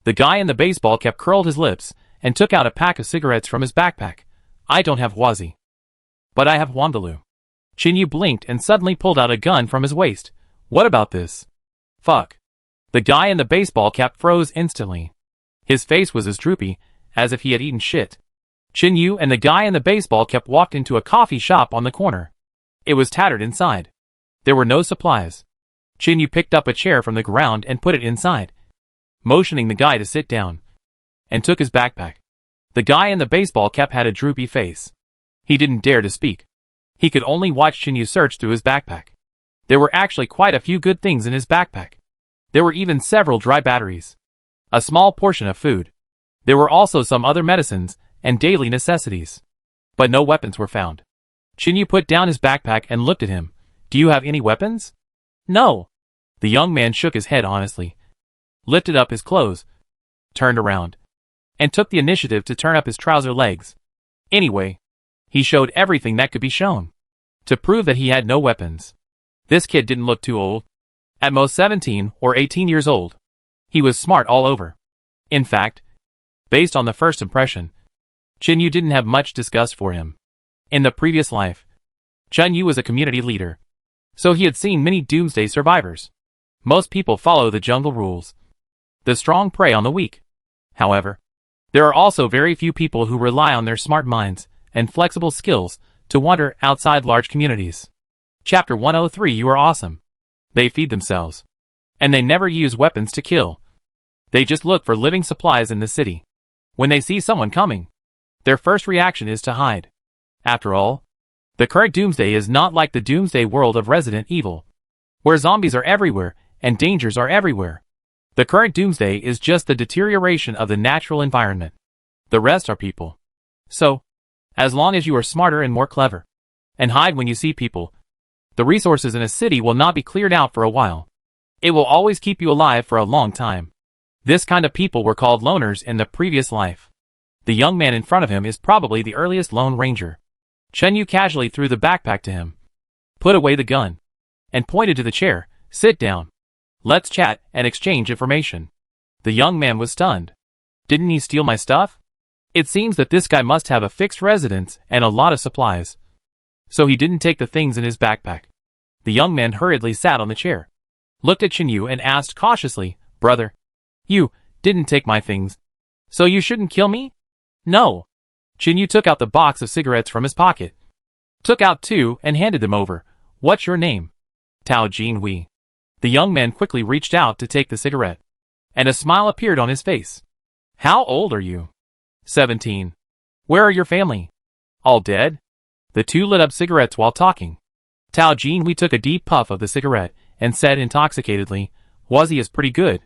The guy in the baseball cap curled his lips, and took out a pack of cigarettes from his backpack. I don't have Huazi. But I have Wandalu. Chinyu blinked and suddenly pulled out a gun from his waist. What about this? Fuck. The guy in the baseball cap froze instantly. His face was as droopy as if he had eaten shit. Chinyu and the guy in the baseball cap walked into a coffee shop on the corner. It was tattered inside. There were no supplies. Chinyu picked up a chair from the ground and put it inside, motioning the guy to sit down, and took his backpack. The guy in the baseball cap had a droopy face. He didn't dare to speak. He could only watch Chinyu search through his backpack. There were actually quite a few good things in his backpack. There were even several dry batteries. A small portion of food. There were also some other medicines and daily necessities. But no weapons were found. Chinyu put down his backpack and looked at him. Do you have any weapons? No. The young man shook his head honestly, lifted up his clothes, turned around, and took the initiative to turn up his trouser legs. Anyway, he showed everything that could be shown, to prove that he had no weapons. This kid didn't look too old. At most 17 or 18 years old. He was smart all over. In fact, based on the first impression, Chinyu didn't have much disgust for him. In the previous life, Chinyu was a community leader, so he had seen many Doomsday survivors. Most people follow the jungle rules. The strong prey on the weak. However, there are also very few people who rely on their smart minds and flexible skills to wander outside large communities. Chapter 103. You are awesome. They feed themselves. And they never use weapons to kill. They just look for living supplies in the city. When they see someone coming, their first reaction is to hide. After all, the current Doomsday is not like the Doomsday world of Resident Evil, where zombies are everywhere and dangers are everywhere. The current Doomsday is just the deterioration of the natural environment. The rest are people. So, as long as you are smarter and more clever, and hide when you see people, the resources in a city will not be cleared out for a while. It will always keep you alive for a long time. This kind of people were called loners in the previous life. The young man in front of him is probably the earliest Lone Ranger. Chinyu casually threw the backpack to him, put away the gun, and pointed to the chair. Sit down. Let's chat and exchange information. The young man was stunned. Didn't he steal my stuff? It seems that this guy must have a fixed residence and a lot of supplies. So he didn't take the things in his backpack. The young man hurriedly sat on the chair, looked at Chinyu and asked cautiously, Brother, you didn't take my things, so you shouldn't kill me? No. Chinyu took out the box of cigarettes from his pocket, took out 2 and handed them over. What's your name? Tao Jinhui. The young man quickly reached out to take the cigarette, and a smile appeared on his face. How old are you? 17. Where are your family? All dead? The two lit up cigarettes while talking. Tao Jinhui took a deep puff of the cigarette and said intoxicatedly, Huazi is pretty good.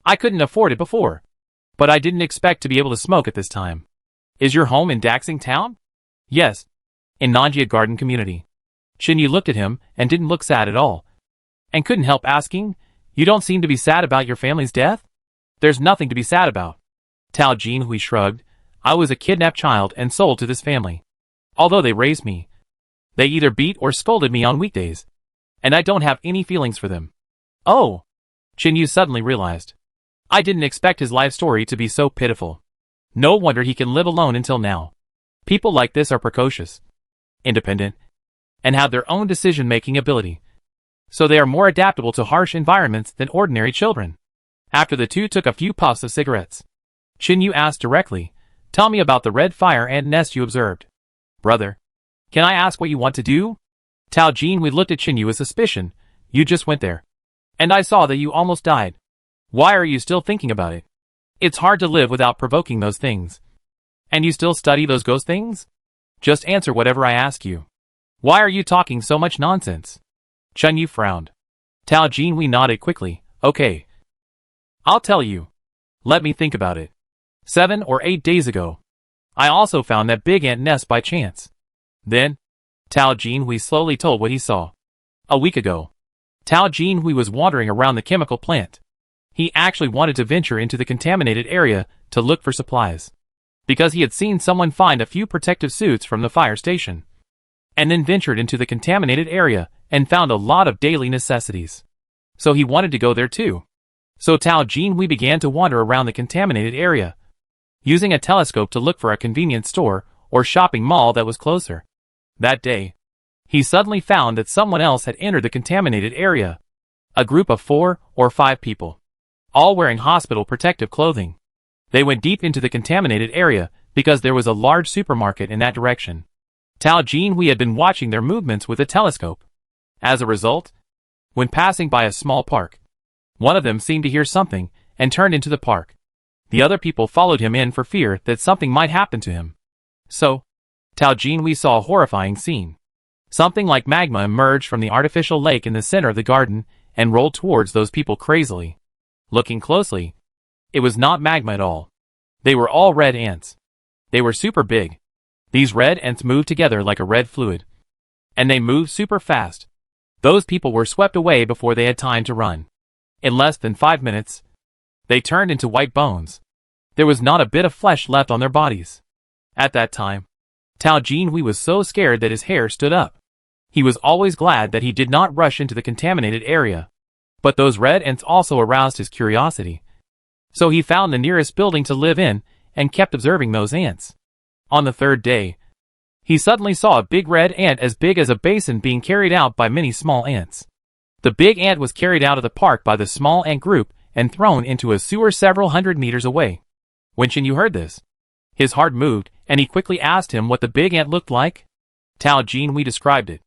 I couldn't afford it before, but I didn't expect to be able to smoke at this time. Is your home in Daxing Town? Yes. In Nanjia Garden Community. Chinyu looked at him and didn't look sad at all, and couldn't help asking, You don't seem to be sad about your family's death? There's nothing to be sad about. Tao Jinhui shrugged. I was a kidnapped child and sold to this family. Although they raised me, they either beat or scolded me on weekdays, and I don't have any feelings for them. Oh! Chinyu suddenly realized. I didn't expect his life story to be so pitiful. No wonder he can live alone until now. People like this are precocious, independent, and have their own decision-making ability. So they are more adaptable to harsh environments than ordinary children. After the two took a few puffs of cigarettes, Chinyu asked directly, Tell me about the red fire ant nest you observed. Brother, can I ask what you want to do? Tao Jinhui looked at Chinyu with suspicion. You just went there, and I saw that you almost died. Why are you still thinking about it? It's hard to live without provoking those things. And you still study those ghost things? Just answer whatever I ask you. Why are you talking so much nonsense? Chinyu frowned. Tao Jinhui nodded quickly. Okay. I'll tell you. Let me think about it. 7 or 8 days ago, I also found that big ant nest by chance. Then, Tao Jinhui slowly told what he saw. A week ago, Tao Jinhui was wandering around the chemical plant. He actually wanted to venture into the contaminated area to look for supplies, because he had seen someone find a few protective suits from the fire station, and then ventured into the contaminated area and found a lot of daily necessities. So he wanted to go there too. So Tao Jinhui began to wander around the contaminated area, using a telescope to look for a convenience store or shopping mall that was closer. That day, he suddenly found that someone else had entered the contaminated area. A group of 4 or 5 people, all wearing hospital protective clothing. They went deep into the contaminated area because there was a large supermarket in that direction. Tao Jinhui had been watching their movements with a telescope. As a result, when passing by a small park, one of them seemed to hear something and turned into the park. The other people followed him in for fear that something might happen to him. So, Tao Jinhui saw a horrifying scene. Something like magma emerged from the artificial lake in the center of the garden and rolled towards those people crazily. Looking closely, it was not magma at all. They were all red ants. They were super big. These red ants moved together like a red fluid. And they moved super fast. Those people were swept away before they had time to run. In less than 5 minutes, they turned into white bones. There was not a bit of flesh left on their bodies. At that time, Tao Jinhui was so scared that his hair stood up. He was always glad that he did not rush into the contaminated area. But those red ants also aroused his curiosity. So he found the nearest building to live in and kept observing those ants. On the 3rd day, he suddenly saw a big red ant as big as a basin being carried out by many small ants. The big ant was carried out of the park by the small ant group and thrown into a sewer several hundred meters away. When Chen Yu heard this, his heart moved and he quickly asked him what the big ant looked like. Tao Jinhui described it.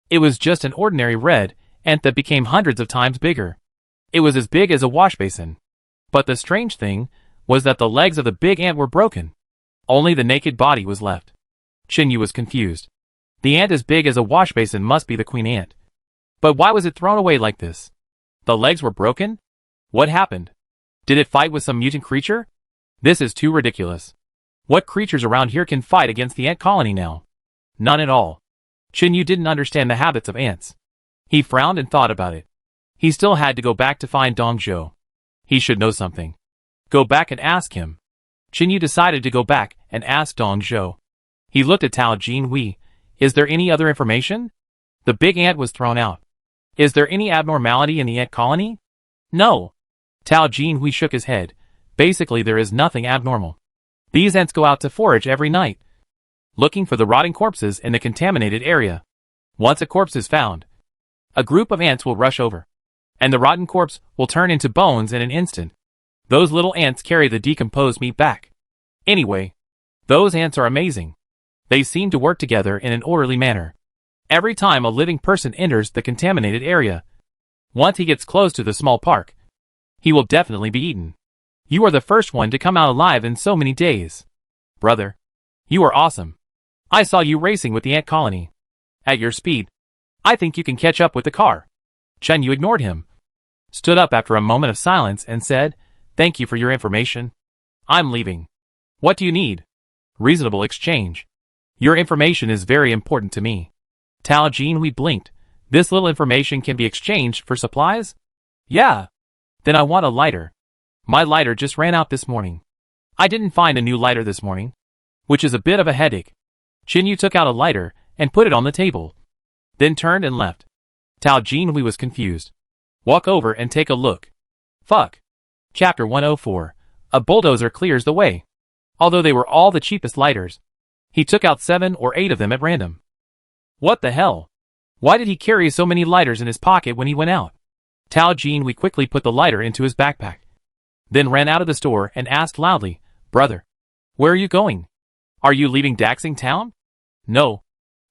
It was just an ordinary red ant that became hundreds of times bigger. It was as big as a wash basin. But the strange thing was that the legs of the big ant were broken. Only the naked body was left. Chen Yu was confused. The ant as big as a wash basin must be the queen ant. But why was it thrown away like this? The legs were broken? What happened? Did it fight with some mutant creature? This is too ridiculous. What creatures around here can fight against the ant colony now? None at all. Chen Yu didn't understand the habits of ants. He frowned and thought about it. He still had to go back to find Dong Zhou. He should know something. Go back and ask him. Chen Yu decided to go back and ask Dong Zhou. He looked at Tao Jinhui. Is there any other information? The big ant was thrown out. Is there any abnormality in the ant colony? No. Tao Jinhui shook his head. Basically there is nothing abnormal. These ants go out to forage every night, looking for the rotting corpses in the contaminated area. Once a corpse is found, a group of ants will rush over, and the rotten corpse will turn into bones in an instant. Those little ants carry the decomposed meat back. Anyway, those ants are amazing. They seem to work together in an orderly manner. Every time a living person enters the contaminated area, once he gets close to the small park, he will definitely be eaten. You are the first one to come out alive in so many days. Brother, you are awesome. I saw you racing with the ant colony. At your speed, I think you can catch up with the car. Chen Yu ignored him, stood up after a moment of silence and said, Thank you for your information. I'm leaving. What do you need? Reasonable exchange. Your information is very important to me. Tao Jinhui blinked. This little information can be exchanged for supplies? Yeah. Then I want a lighter. My lighter just ran out this morning. I didn't find a new lighter this morning, which is a bit of a headache. Chen Yu took out a lighter and put it on the table, then turned and left. Tao Jinhui was confused. Walk over and take a look. Fuck. Chapter 104. A bulldozer clears the way. Although they were all the cheapest lighters, he took out 7 or 8 of them at random. What the hell? Why did he carry so many lighters in his pocket when he went out? Tao Jinhui quickly put the lighter into his backpack, then ran out of the store and asked loudly, Brother, where are you going? Are you leaving Daxing Town? No.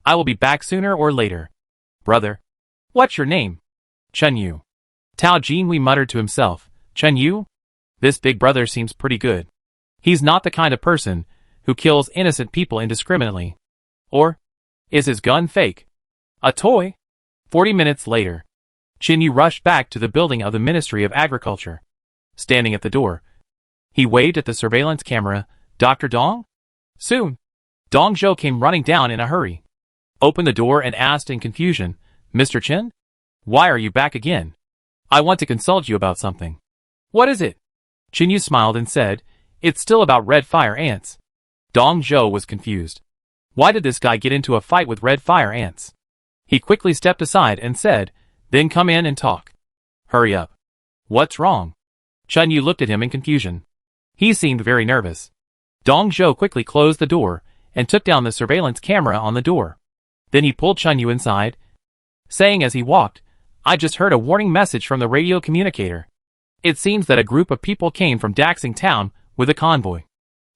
I will be back sooner or later. Brother. What's your name? Chen Yu. Tao Jinhui muttered to himself, Chen Yu? This big brother seems pretty good. He's not the kind of person who kills innocent people indiscriminately. Or is his gun fake? A toy? 40 minutes later, Chen Yu rushed back to the building of the Ministry of Agriculture. Standing at the door, he waved at the surveillance camera, Dr. Dong? Soon, Dong Zhou came running down in a hurry, opened the door and asked in confusion, Mr. Chen? Why are you back again? I want to consult you about something. What is it? Chinyu smiled and said, it's still about red fire ants. Dong Zhou was confused. Why did this guy get into a fight with red fire ants? He quickly stepped aside and said, then come in and talk. Hurry up. What's wrong? Chinyu looked at him in confusion. He seemed very nervous. Dong Zhou quickly closed the door and took down the surveillance camera on the door. Then he pulled Chinyu inside, saying as he walked, I just heard a warning message from the radio communicator. It seems that a group of people came from Daxing Town with a convoy.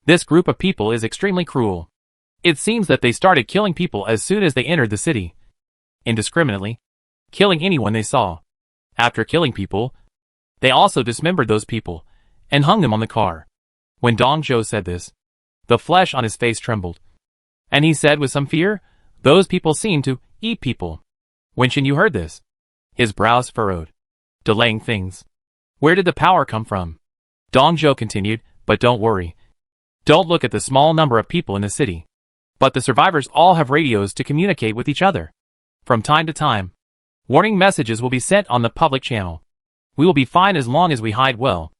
This group of people is extremely cruel. It seems that they started killing people as soon as they entered the city. Indiscriminately, killing anyone they saw. After killing people, they also dismembered those people and hung them on the car. When Dong Zhou said this, the flesh on his face trembled. And he said with some fear, those people seem to eat people. When Chinyu heard this, his brows furrowed. Delaying things. Where did the power come from? Dong Zhou continued, but don't worry. Don't look at the small number of people in the city. But the survivors all have radios to communicate with each other. From time to time, warning messages will be sent on the public channel. We will be fine as long as we hide well.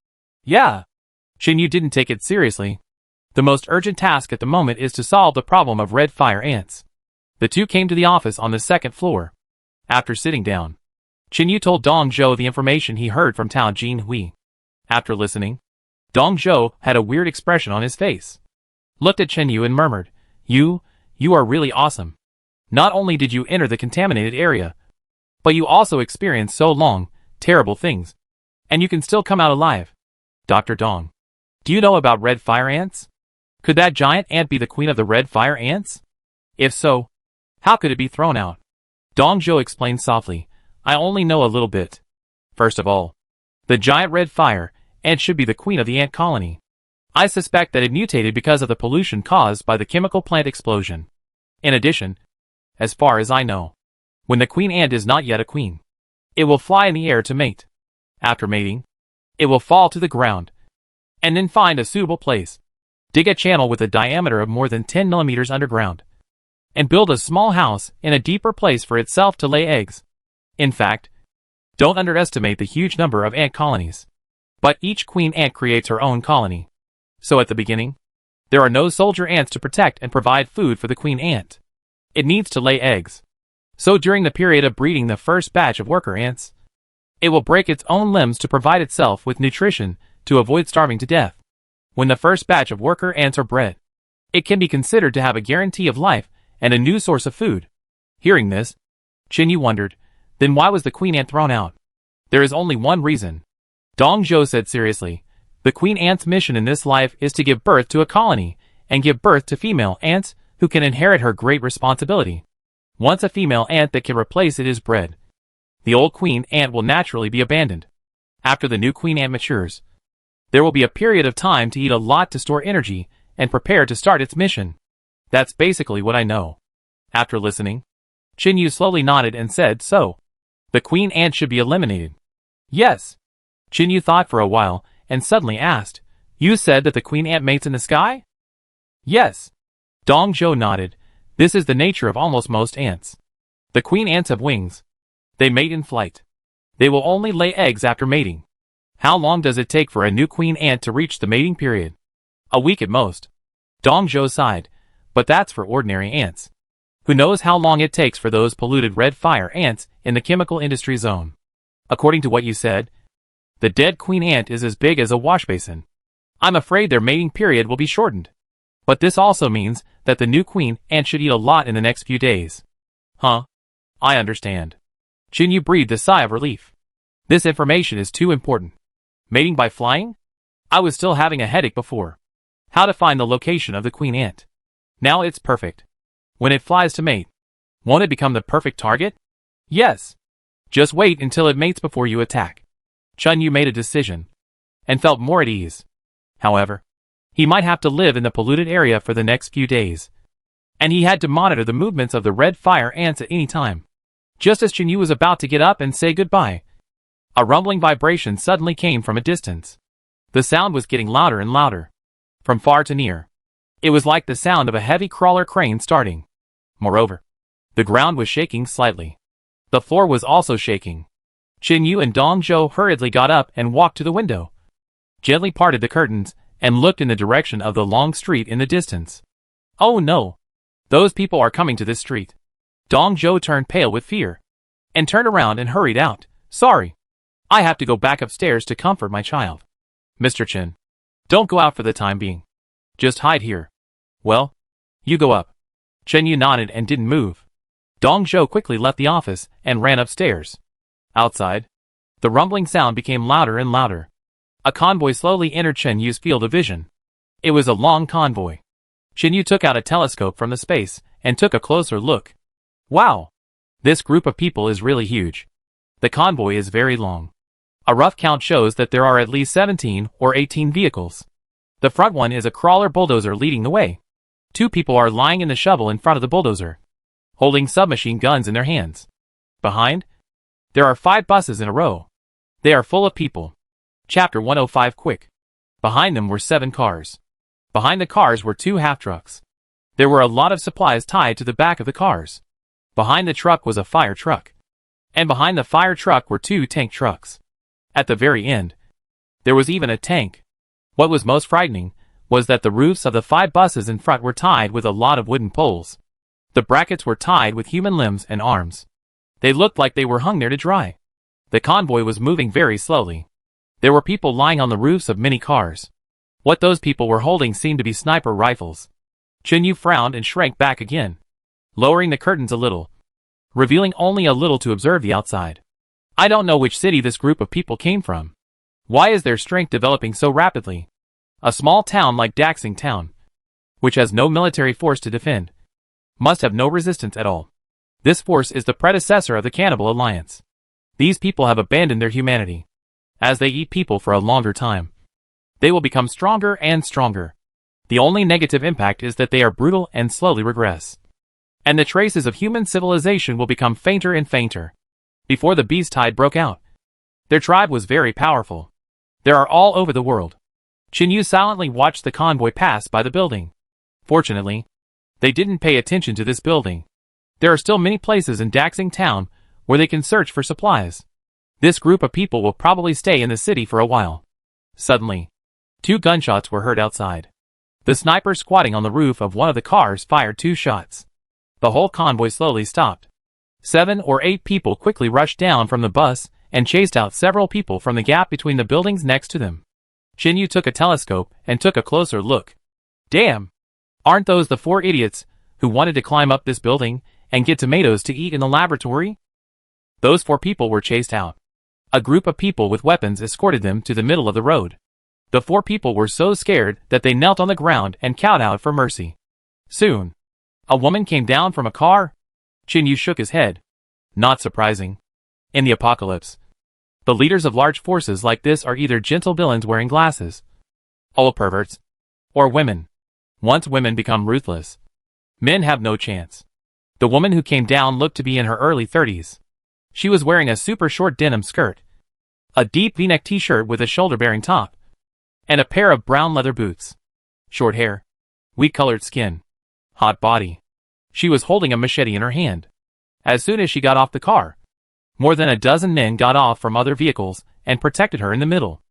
Yeah. Chinyu didn't take it seriously. The most urgent task at the moment is to solve the problem of red fire ants. The two came to the office on the second floor. After sitting down, Chinyu told Dong Zhou the information he heard from Tao Jinhui. After listening, Dong Zhou had a weird expression on his face. Looked at Chinyu and murmured, You are really awesome. Not only did you enter the contaminated area, but you also experienced so long, terrible things. And you can still come out alive. Dr. Dong, do you know about red fire ants? Could that giant ant be the queen of the red fire ants? If so, how could it be thrown out? Dong Zhou explained softly, I only know a little bit. First of all, the giant red fire ant should be the queen of the ant colony. I suspect that it mutated because of the pollution caused by the chemical plant explosion. In addition, as far as I know, when the queen ant is not yet a queen, it will fly in the air to mate. After mating, it will fall to the ground, and then find a suitable place, dig a channel with a diameter of more than 10 millimeters underground, and build a small house in a deeper place for itself to lay eggs. In fact, don't underestimate the huge number of ant colonies. But each queen ant creates her own colony. So at the beginning, there are no soldier ants to protect and provide food for the queen ant. It needs to lay eggs. So during the period of breeding the first batch of worker ants, it will break its own limbs to provide itself with nutrition to avoid starving to death. When the first batch of worker ants are bred, it can be considered to have a guarantee of life and a new source of food. Hearing this, Chinyu wondered, then why was the queen ant thrown out? There is only one reason. Dong Zhou said seriously, the queen ant's mission in this life is to give birth to a colony and give birth to female ants who can inherit her great responsibility. Once a female ant that can replace it is bred, the old queen ant will naturally be abandoned. After the new queen ant matures, there will be a period of time to eat a lot to store energy and prepare to start its mission. That's basically what I know. After listening, Chinyu slowly nodded and said, so, the queen ant should be eliminated. Yes. Chinyu thought for a while and suddenly asked, you said that the queen ant mates in the sky? Yes. Dong Zhou nodded. This is the nature of almost most ants. The queen ants have wings. They mate in flight. They will only lay eggs after mating. How long does it take for a new queen ant to reach the mating period? A week at most. Dong Zhou sighed, but that's for ordinary ants. Who knows how long it takes for those polluted red fire ants in the chemical industry zone? According to what you said, the dead queen ant is as big as a wash basin. I'm afraid their mating period will be shortened. But this also means that the new queen ant should eat a lot in the next few days. Huh? I understand. Chinyu breathed a sigh of relief. This information is too important. Mating by flying? I was still having a headache before. How to find the location of the queen ant. Now it's perfect. When it flies to mate, won't it become the perfect target? Yes. Just wait until it mates before you attack. Chinyu made a decision and felt more at ease. However, he might have to live in the polluted area for the next few days, and he had to monitor the movements of the red fire ants at any time. Just as Chinyu was about to get up and say goodbye, a rumbling vibration suddenly came from a distance. The sound was getting louder and louder, from far to near. It was like the sound of a heavy crawler crane starting. Moreover, the ground was shaking slightly. The floor was also shaking. Chinyu and Dong Zhou hurriedly got up and walked to the window, gently parted the curtains, and looked in the direction of the long street in the distance. Oh no! Those people are coming to this street. Dong Zhou turned pale with fear, and turned around and hurried out. Sorry. I have to go back upstairs to comfort my child. Mr. Chen, don't go out for the time being. Just hide here. Well, you go up. Chen Yu nodded and didn't move. Dong Zhou quickly left the office and ran upstairs. Outside, the rumbling sound became louder and louder. A convoy slowly entered Chen Yu's field of vision. It was a long convoy. Chen Yu took out a telescope from the space and took a closer look. Wow! This group of people is really huge. The convoy is very long. A rough count shows that there are at least 17 or 18 vehicles. The front one is a crawler bulldozer leading the way. 2 people are lying in the shovel in front of the bulldozer, holding submachine guns in their hands. Behind, there are 5 buses in a row. They are full of people. Chapter 105 Quick. Behind them were 7 cars. Behind the cars were 2 half-trucks. There were a lot of supplies tied to the back of the cars. Behind the truck was a fire truck. And behind the fire truck were 2 tank trucks. At the very end, there was even a tank. What was most frightening was that the roofs of the 5 buses in front were tied with a lot of wooden poles. The brackets were tied with human limbs and arms. They looked like they were hung there to dry. The convoy was moving very slowly. There were people lying on the roofs of many cars. What those people were holding seemed to be sniper rifles. Chen Yu frowned and shrank back again, lowering the curtains a little, revealing only a little to observe the outside. I don't know which city this group of people came from. Why is their strength developing so rapidly? A small town like Daxing Town, which has no military force to defend, must have no resistance at all. This force is the predecessor of the Cannibal Alliance. These people have abandoned their humanity. As they eat people for a longer time, they will become stronger and stronger. The only negative impact is that they are brutal and slowly regress. And the traces of human civilization will become fainter and fainter. Before the beast tide broke out, their tribe was very powerful. They are all over the world. Chen Yu silently watched the convoy pass by the building. Fortunately, they didn't pay attention to this building. There are still many places in Daxing Town where they can search for supplies. This group of people will probably stay in the city for a while. Suddenly, 2 gunshots were heard outside. The sniper squatting on the roof of one of the cars fired 2 shots. The whole convoy slowly stopped. 7 or 8 people quickly rushed down from the bus and chased out several people from the gap between the buildings next to them. Chen Yu took a telescope and took a closer look. Damn! Aren't those the 4 idiots who wanted to climb up this building and get tomatoes to eat in the laboratory? Those 4 people were chased out. A group of people with weapons escorted them to the middle of the road. The 4 people were so scared that they knelt on the ground and cowed out for mercy. Soon, a woman came down from a car. Chen Yu shook his head. Not surprising. In the apocalypse, the leaders of large forces like this are either gentle villains wearing glasses, old perverts, or women. Once women become ruthless, men have no chance. The woman who came down looked to be in her early 30s. She was wearing a super short denim skirt, a deep V-neck t-shirt with a shoulder-bearing top, and a pair of brown leather boots. Short hair, wheat-colored skin, hot body. She was holding a machete in her hand. As soon as she got off the car, more than a dozen men got off from other vehicles and protected her in the middle.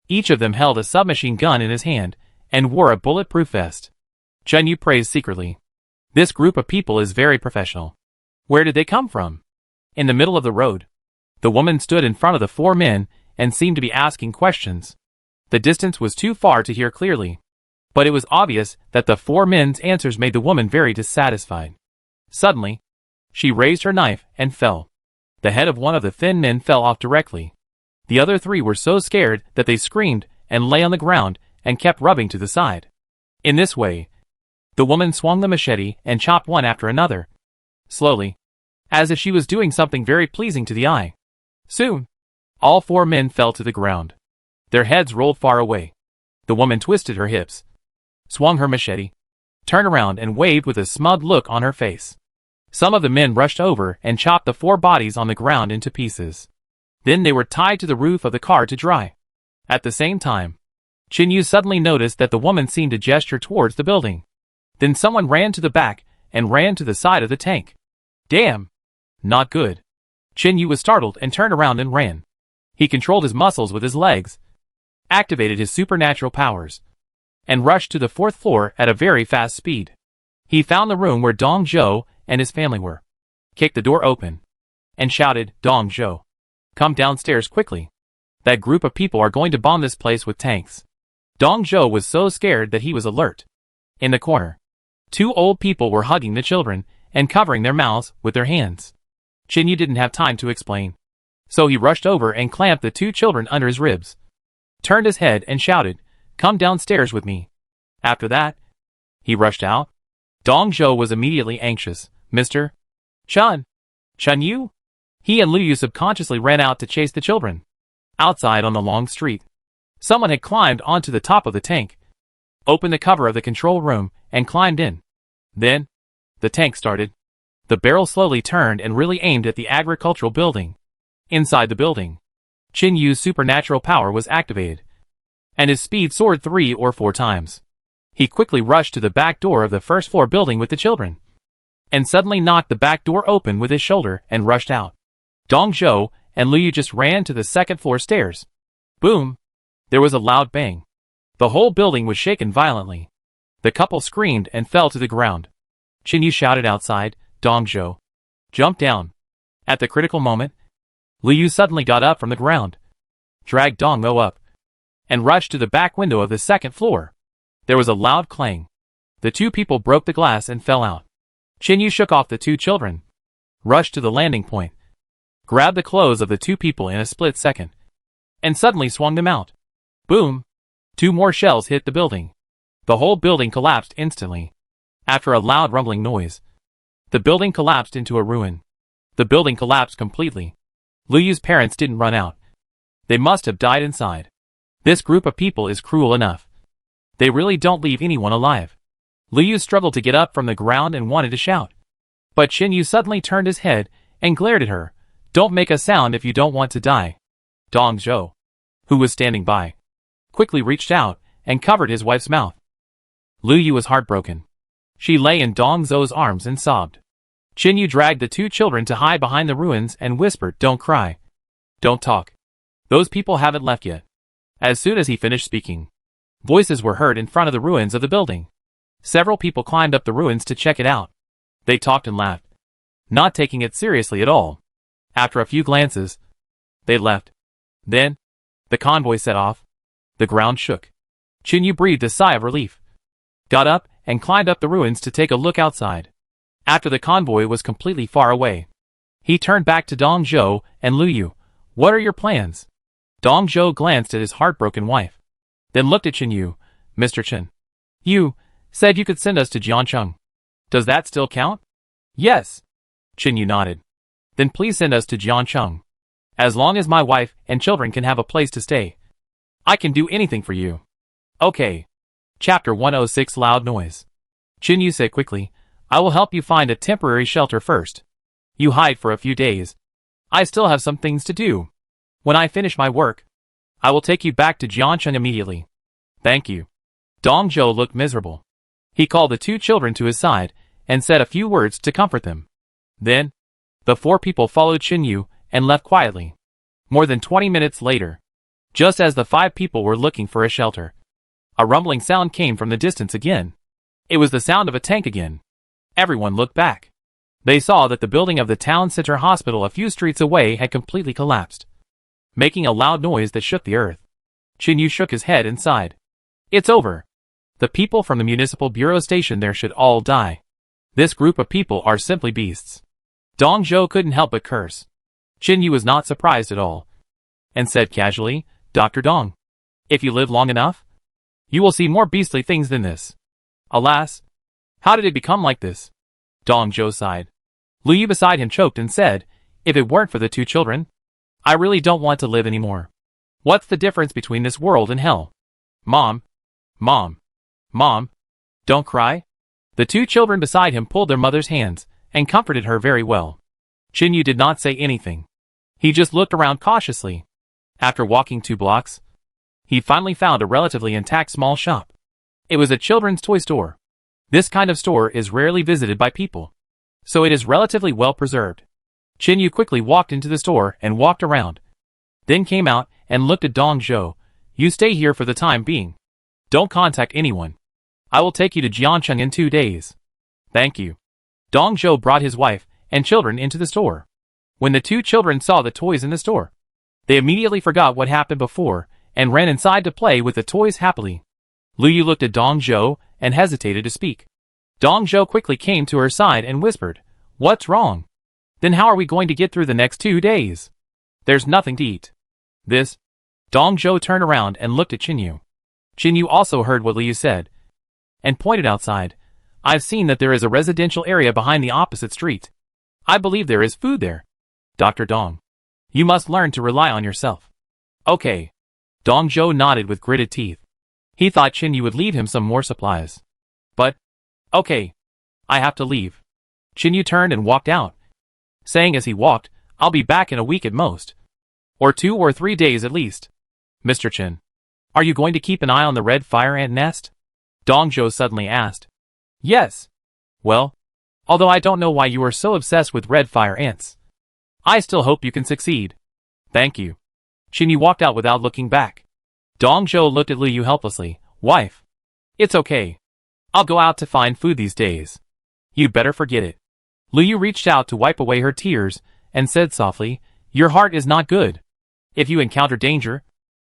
Each of them held a submachine gun in his hand and wore a bulletproof vest. Chen Yu praised secretly. This group of people is very professional. Where did they come from? In the middle of the road, the woman stood in front of the 4 men and seemed to be asking questions. The distance was too far to hear clearly, but it was obvious that the 4 men's answers made the woman very dissatisfied. Suddenly, she raised her knife and fell. The head of one of the thin men fell off directly. The other 3 were so scared that they screamed and lay on the ground and kept rubbing to the side. In this way, the woman swung the machete and chopped one after another, slowly, as if she was doing something very pleasing to the eye. Soon, all 4 men fell to the ground. Their heads rolled far away. The woman twisted her hips, swung her machete, turned around and waved with a smug look on her face. Some of the men rushed over and chopped the 4 bodies on the ground into pieces. Then they were tied to the roof of the car to dry. At the same time, Chen Yu suddenly noticed that the woman seemed to gesture towards the building. Then someone ran to the back and ran to the side of the tank. Damn! Not good. Chen Yu was startled and turned around and ran. He controlled his muscles with his legs activated his supernatural powers, and rushed to the 4th floor at a very fast speed. He found the room where Dong Zhou and his family were, kicked the door open, and shouted, "Dong Zhou, come downstairs quickly. That group of people are going to bomb this place with tanks." Dong Zhou was so scared that he was alert. In the corner, 2 old people were hugging the children and covering their mouths with their hands. Qin Yu didn't have time to explain, so he rushed over and clamped the 2 children under his ribs, turned his head and shouted, "Come downstairs with me." After that, he rushed out. Dong Zhou was immediately anxious. "Mr. Chun Yu?" He and Liu Yu subconsciously ran out to chase the children. Outside on the long street, someone had climbed onto the top of the tank, opened the cover of the control room, and climbed in. Then, the tank started. The barrel slowly turned and really aimed at the agricultural building. Inside the building, Qin Yu's supernatural power was activated, and his speed soared 3 or 4 times. He quickly rushed to the back door of the 1st floor building with the children, and suddenly knocked the back door open with his shoulder and rushed out. Dong Zhou and Liu Yu just ran to the 2nd floor stairs. Boom! There was a loud bang. The whole building was shaken violently. The couple screamed and fell to the ground. Qin Yu shouted outside, "Dong Zhou, jump down." At the critical moment, Liu Yu suddenly got up from the ground, dragged Dong Mo up, and rushed to the back window of the 2nd floor. There was a loud clang. The 2 people broke the glass and fell out. Qin Yu shook off the 2 children, rushed to the landing point, grabbed the clothes of the 2 people in a split second, and suddenly swung them out. Boom! 2 more shells hit the building. The whole building collapsed instantly. After a loud rumbling noise, the building collapsed into a ruin. The building collapsed completely. Liu Yu's parents didn't run out. They must have died inside. This group of people is cruel enough. They really don't leave anyone alive. Liu Yu struggled to get up from the ground and wanted to shout, but Qin Yu suddenly turned his head and glared at her. "Don't make a sound if you don't want to die." Dong Zhou, who was standing by, quickly reached out and covered his wife's mouth. Liu Yu was heartbroken. She lay in Dong Zhou's arms and sobbed. Qin Yu dragged the 2 children to hide behind the ruins and whispered, "Don't cry. Don't talk. Those people haven't left yet." As soon as he finished speaking, voices were heard in front of the ruins of the building. Several people climbed up the ruins to check it out. They talked and laughed, not taking it seriously at all. After a few glances, they left. Then, the convoy set off. The ground shook. Qin Yu breathed a sigh of relief, got up, and climbed up the ruins to take a look outside. After the convoy was completely far away, he turned back to Dong Zhou and Liu Yu. "What are your plans?" Dong Zhou glanced at his heartbroken wife, then looked at Qin Yu. "Mr. Chen, you said you could send us to Jiancheng. Does that still count?" "Yes." Qin Yu nodded. "Then please send us to Jiancheng. As long as my wife and children can have a place to stay, I can do anything for you." "Okay." Chapter 106 Loud Noise. Qin Yu said quickly, "I will help you find a temporary shelter first. You hide for a few days. I still have some things to do. When I finish my work, I will take you back to Jiancheng immediately." "Thank you." Dong Zhou looked miserable. He called the 2 children to his side and said a few words to comfort them. Then, the 4 people followed Qin Yu and left quietly. More than 20 minutes later, just as the 5 people were looking for a shelter, a rumbling sound came from the distance again. It was the sound of a tank again. Everyone looked back. They saw that the building of the town center hospital a few streets away had completely collapsed, making a loud noise that shook the earth. Qin Yu shook his head and sighed. "It's over. The people from the municipal bureau station there should all die. This group of people are simply beasts." Dong Zhou couldn't help but curse. Qin Yu was not surprised at all, and said casually, "Dr. Dong, if you live long enough, you will see more beastly things than this." "Alas, how did it become like this?" Dong Zhou sighed. Liu Yu beside him choked and said, "If it weren't for the 2 children, I really don't want to live anymore. What's the difference between this world and hell?" Mom, don't cry." The 2 children beside him pulled their mother's hands and comforted her very well. Qin Yu did not say anything. He just looked around cautiously. After walking 2 blocks, he finally found a relatively intact small shop. It was a children's toy store. This kind of store is rarely visited by people, so it is relatively well preserved. Qin Yu quickly walked into the store and walked around, then came out and looked at Dong Zhou. You stay here for the time being. Don't contact anyone. I will take you to Jiancheng in 2 days. Thank you. Dong Zhou brought his wife and children into the store. When the 2 children saw the toys in the store, they immediately forgot what happened before and ran inside to play with the toys happily. Lu Yu looked at Dong Zhou and hesitated to speak. Dong Zhou quickly came to her side and whispered, "What's wrong? Then how are we going to get through the next 2 days? There's nothing to eat." This. Dong Zhou turned around and looked at Qinyu. Qinyu also heard what Lu Yu said and pointed outside. "I've seen that there is a residential area behind the opposite street. I believe there is food there. Dr. Dong, you must learn to rely on yourself." "Okay." Dong Zhou nodded with gritted teeth. He thought Qinyu would leave him some more supplies. But, okay, I have to leave. Qinyu turned and walked out, saying as he walked, "I'll be back in a week at most. Or 2 or 3 days at least." "Mr. Chen, are you going to keep an eye on the red fire ant nest?" Dong Zhou suddenly asked. "Yes." "Well, although I don't know why you are so obsessed with red fire ants, I still hope you can succeed." "Thank you." Qinyu walked out without looking back. Dong Zhou looked at Lu Yu helplessly. "Wife, it's okay. I'll go out to find food these days. You'd better forget it." Lu Yu reached out to wipe away her tears and said softly, "Your heart is not good. If you encounter danger,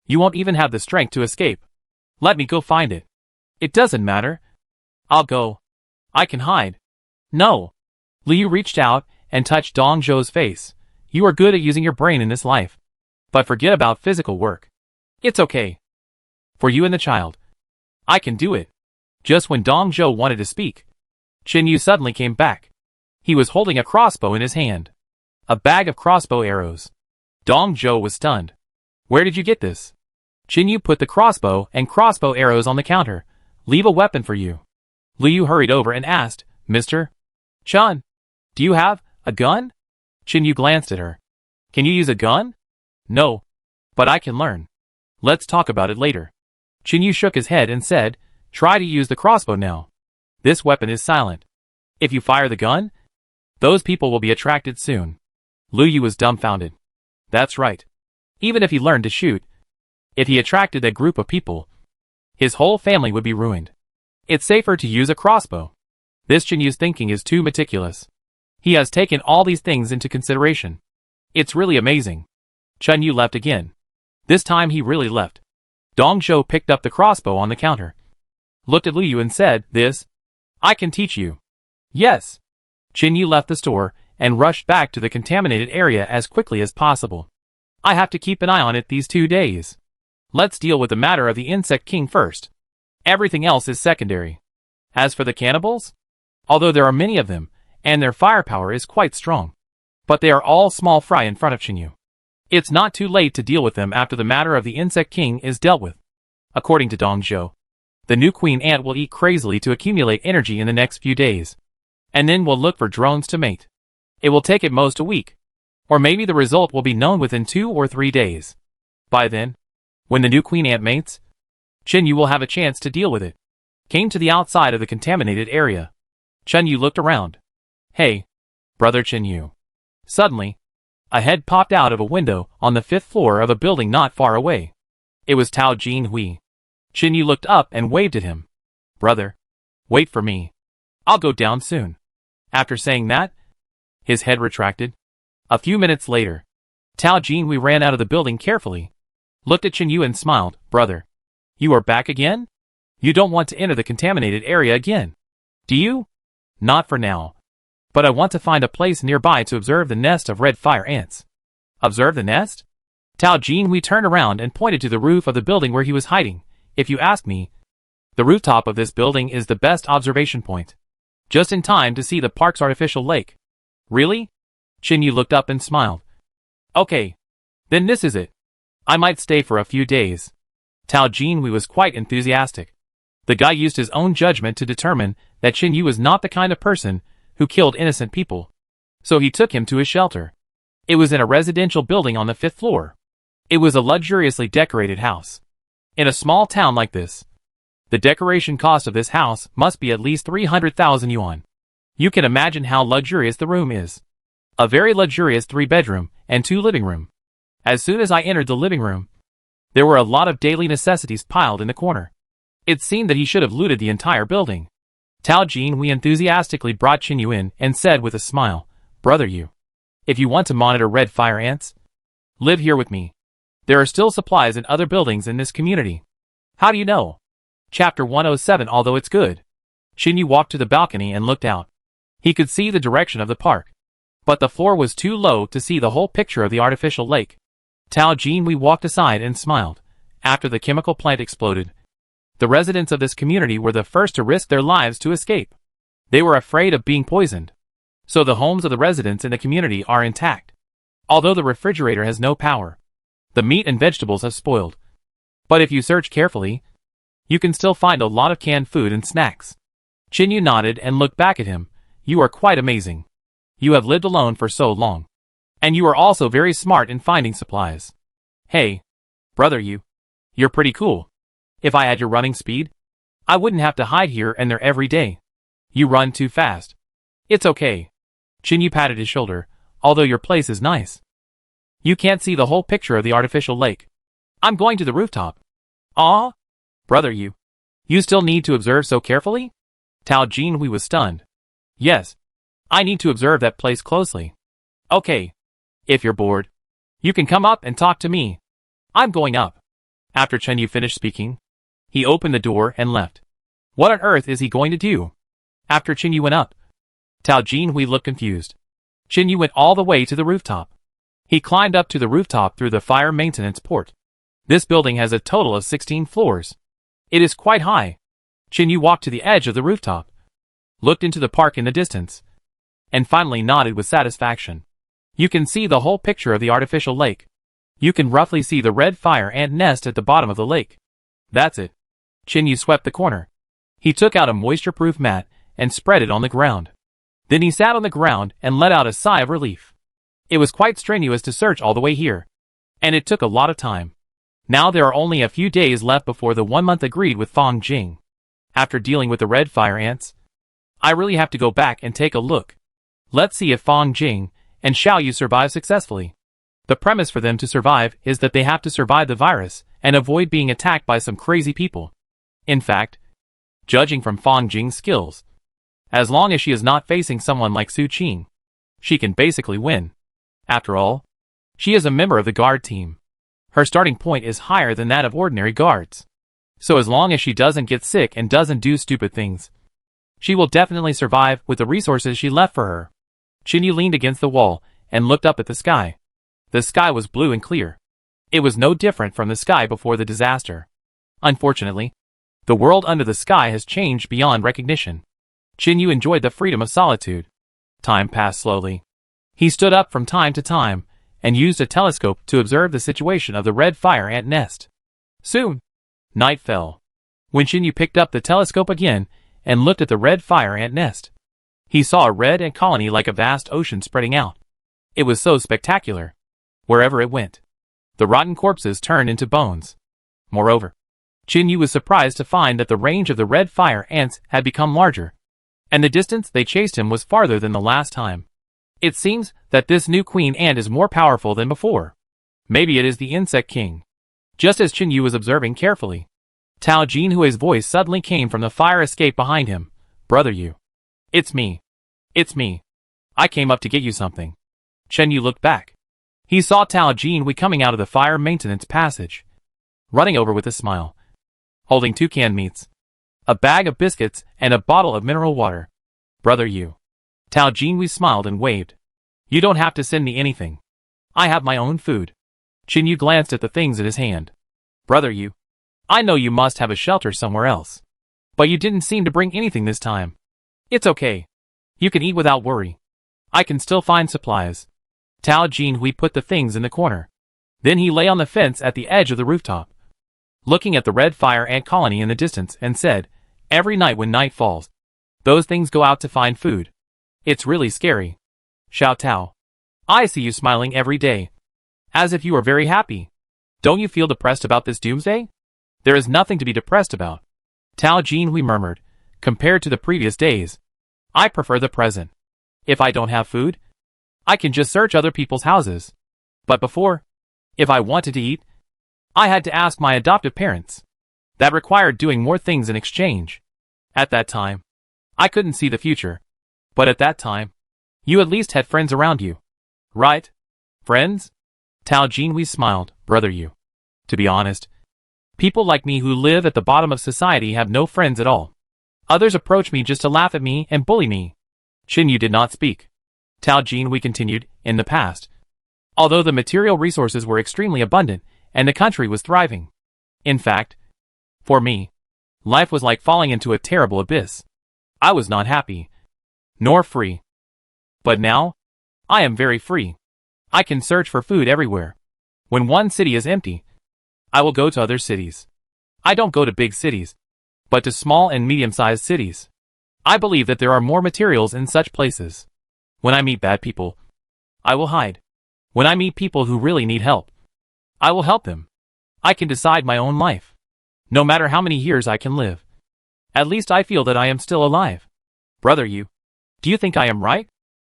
you won't even have the strength to escape. Let me go find it." "It doesn't matter. I'll go. I can hide." "No." Lu Yu reached out and touched Dong Zhou's face. "You are good at using your brain in this life. But forget about physical work. It's okay. For you and the child. I can do it." Just when Dong Zhou wanted to speak, Qinyu suddenly came back. He was holding a crossbow in his hand. A bag of crossbow arrows. Dong Zhou was stunned. "Where did you get this?" Qinyu put the crossbow and crossbow arrows on the counter. "Leave a weapon for you." Lu Yu hurried over and asked, "Mr. Chen, do you have a gun?" Qinyu glanced at her. "Can you use a gun?" "No. But I can learn. Let's talk about it later." Qinyu shook his head and said, "Try to use the crossbow now. This weapon is silent. If you fire the gun, those people will be attracted soon." Lu Yu was dumbfounded. That's right. Even if he learned to shoot, if he attracted that group of people, his whole family would be ruined. It's safer to use a crossbow. This Qinyu's thinking is too meticulous. He has taken all these things into consideration. It's really amazing. Qinyu left again. This time he really left. Dong Zhou picked up the crossbow on the counter, looked at Lu Yu and said, "This, I can teach you." "Yes." Qinyu left the store and rushed back to the contaminated area as quickly as possible. "I have to keep an eye on it these 2 days. Let's deal with the matter of the insect king first. Everything else is secondary." As for the cannibals, although there are many of them, and their firepower is quite strong, but they are all small fry in front of Qinyu. It's not too late to deal with them after the matter of the insect king is dealt with. According to Dong Zhou, the new queen ant will eat crazily to accumulate energy in the next few days, and then will look for drones to mate. It will take at most a week, or maybe the result will be known within 2 or 3 days. By then, when the new queen ant mates, Qinyu will have a chance to deal with it. Came to the outside of the contaminated area. Qinyu looked around. "Hey, brother Qinyu." Suddenly, a head popped out of a window on the 5th floor of a building not far away. It was Tao Jinhui. Qinyu looked up and waved at him. "Brother, wait for me. I'll go down soon." After saying that, his head retracted. A few minutes later, Tao Jinhui ran out of the building carefully, looked at Qinyu and smiled. "Brother, you are back again? You don't want to enter the contaminated area again, do you?" "Not for now. But I want to find a place nearby to observe the nest of red fire ants." "Observe the nest?" Tao Jinhui turned around and pointed to the roof of the building where he was hiding. "If you ask me, the rooftop of this building is the best observation point. Just in time to see the park's artificial lake." "Really?" Qinyu looked up and smiled. "Okay. Then this is it. I might stay for a few days." Tao Jinhui was quite enthusiastic. The guy used his own judgment to determine that Qinyu was not the kind of person who killed innocent people. So he took him to his shelter. It was in a residential building on the 5th floor. It was a luxuriously decorated house. In a small town like this, the decoration cost of this house must be at least 300,000 yuan. You can imagine how luxurious the room is. A very luxurious 3-bedroom and 2 living room. As soon as I entered the living room, There were a lot of daily necessities piled in the corner. It seemed that he should have looted the entire building. Tao Jinhui enthusiastically brought Qinyu in and said with a smile, "Brother Yu, if you want to monitor red fire ants, live here with me. There are still supplies in other buildings in this community." "How do you know?" Chapter 107. Although it's good. Qinyu walked to the balcony and looked out. He could see the direction of the park, but the floor was too low to see the whole picture of the artificial lake. Tao Jinhui walked aside and smiled. After the chemical plant exploded, the residents of this community were the first to risk their lives to escape. They were afraid of being poisoned. So the homes of the residents in the community are intact. Although the refrigerator has no power, the meat and vegetables have spoiled. But if you search carefully, you can still find a lot of canned food and snacks. Qinyu nodded and looked back at him. "You are quite amazing. You have lived alone for so long. And you are also very smart in finding supplies. Hey, brother Yu, you're pretty cool. If I had your running speed, I wouldn't have to hide here and there every day. You run too fast." "It's okay." Qinyu patted his shoulder. "Although your place is nice, you can't see the whole picture of the artificial lake. I'm going to the rooftop." "Aw, brother Yu, you still need to observe so carefully?" Tao Jinhui was stunned. "Yes, I need to observe that place closely." "Okay. If you're bored, you can come up and talk to me. I'm going up." After Qinyu finished speaking, he opened the door and left. What on earth is he going to do? After Qinyu went up, Tao Jinhui looked confused. Qinyu went all the way to the rooftop. He climbed up to the rooftop through the fire maintenance port. This building has a total of 16 floors. It is quite high. Qinyu walked to the edge of the rooftop, looked into the park in the distance, and finally nodded with satisfaction. You can see the whole picture of the artificial lake. You can roughly see the red fire ant nest at the bottom of the lake. That's it. Qinyu swept the corner. He took out a moisture-proof mat and spread it on the ground. Then he sat on the ground and let out a sigh of relief. It was quite strenuous to search all the way here, and it took a lot of time. Now there are only a few days left before the 1 month agreed with Fang Jing. After dealing with the red fire ants, I really have to go back and take a look. Let's see if Fang Jing and Xiao Yu survive successfully. The premise for them to survive is that they have to survive the virus and avoid being attacked by some crazy people. In fact, judging from Fang Jing's skills, as long as she is not facing someone like Su Qing, she can basically win. After all, she is a member of the guard team. Her starting point is higher than that of ordinary guards. So as long as she doesn't get sick and doesn't do stupid things, she will definitely survive with the resources she left for her. Qinyu leaned against the wall and looked up at the sky. The sky was blue and clear. It was no different from the sky before the disaster. Unfortunately, the world under the sky has changed beyond recognition. Qinyu enjoyed the freedom of solitude. Time passed slowly. He stood up from time to time and used a telescope to observe the situation of the red fire ant nest. Soon, night fell. When Qinyu picked up the telescope again and looked at the red fire ant nest, he saw a red ant colony like a vast ocean spreading out. It was so spectacular. Wherever it went, the rotten corpses turned into bones. Moreover, Qinyu was surprised to find that the range of the red fire ants had become larger, and the distance they chased him was farther than the last time. It seems that this new queen ant is more powerful than before. Maybe it is the insect king. Just as Qinyu was observing carefully, Tao Jinhui's voice suddenly came from the fire escape behind him. "Brother Yu. It's me. It's me. I came up to get you something." Qinyu looked back. He saw Tao Jinhui coming out of the fire maintenance passage, running over with a smile, holding 2 canned meats, a bag of biscuits, and a bottle of mineral water. "Brother Yu." Tao Jinhui smiled and waved. "You don't have to send me anything. I have my own food." Qinyu glanced at the things in his hand. "Brother Yu, I know you must have a shelter somewhere else, but you didn't seem to bring anything this time. It's okay. You can eat without worry. I can still find supplies." Tao Jinhui put the things in the corner. Then he lay on the fence at the edge of the rooftop, looking at the red fire ant colony in the distance, and said, "Every night when night falls, those things go out to find food. It's really scary." "Xiao Tao, I see you smiling every day, as if you are very happy. Don't you feel depressed about this doomsday?" "There is nothing to be depressed about," Tao Jinhui murmured. "Compared to the previous days, I prefer the present. If I don't have food, I can just search other people's houses. But before, if I wanted to eat, I had to ask my adoptive parents. That required doing more things in exchange. At that time, I couldn't see the future. But at that time, you at least had friends around you. Right? Friends? Tao Jinhui smiled. Brother you. To be honest, people like me who live at the bottom of society have no friends at all. Others approach me just to laugh at me and bully me. Qin Yu did not speak. Tao Jinhui continued, in the past. Although the material resources were extremely abundant, and the country was thriving. In fact, for me, life was like falling into a terrible abyss. I was not happy, nor free. But now, I am very free. I can search for food everywhere. When one city is empty, I will go to other cities. I don't go to big cities, but to small and medium-sized cities. I believe that there are more materials in such places. When I meet bad people, I will hide. When I meet people who really need help, I will help them. I can decide my own life. No matter how many years I can live. At least I feel that I am still alive. Brother you, do you think I am right?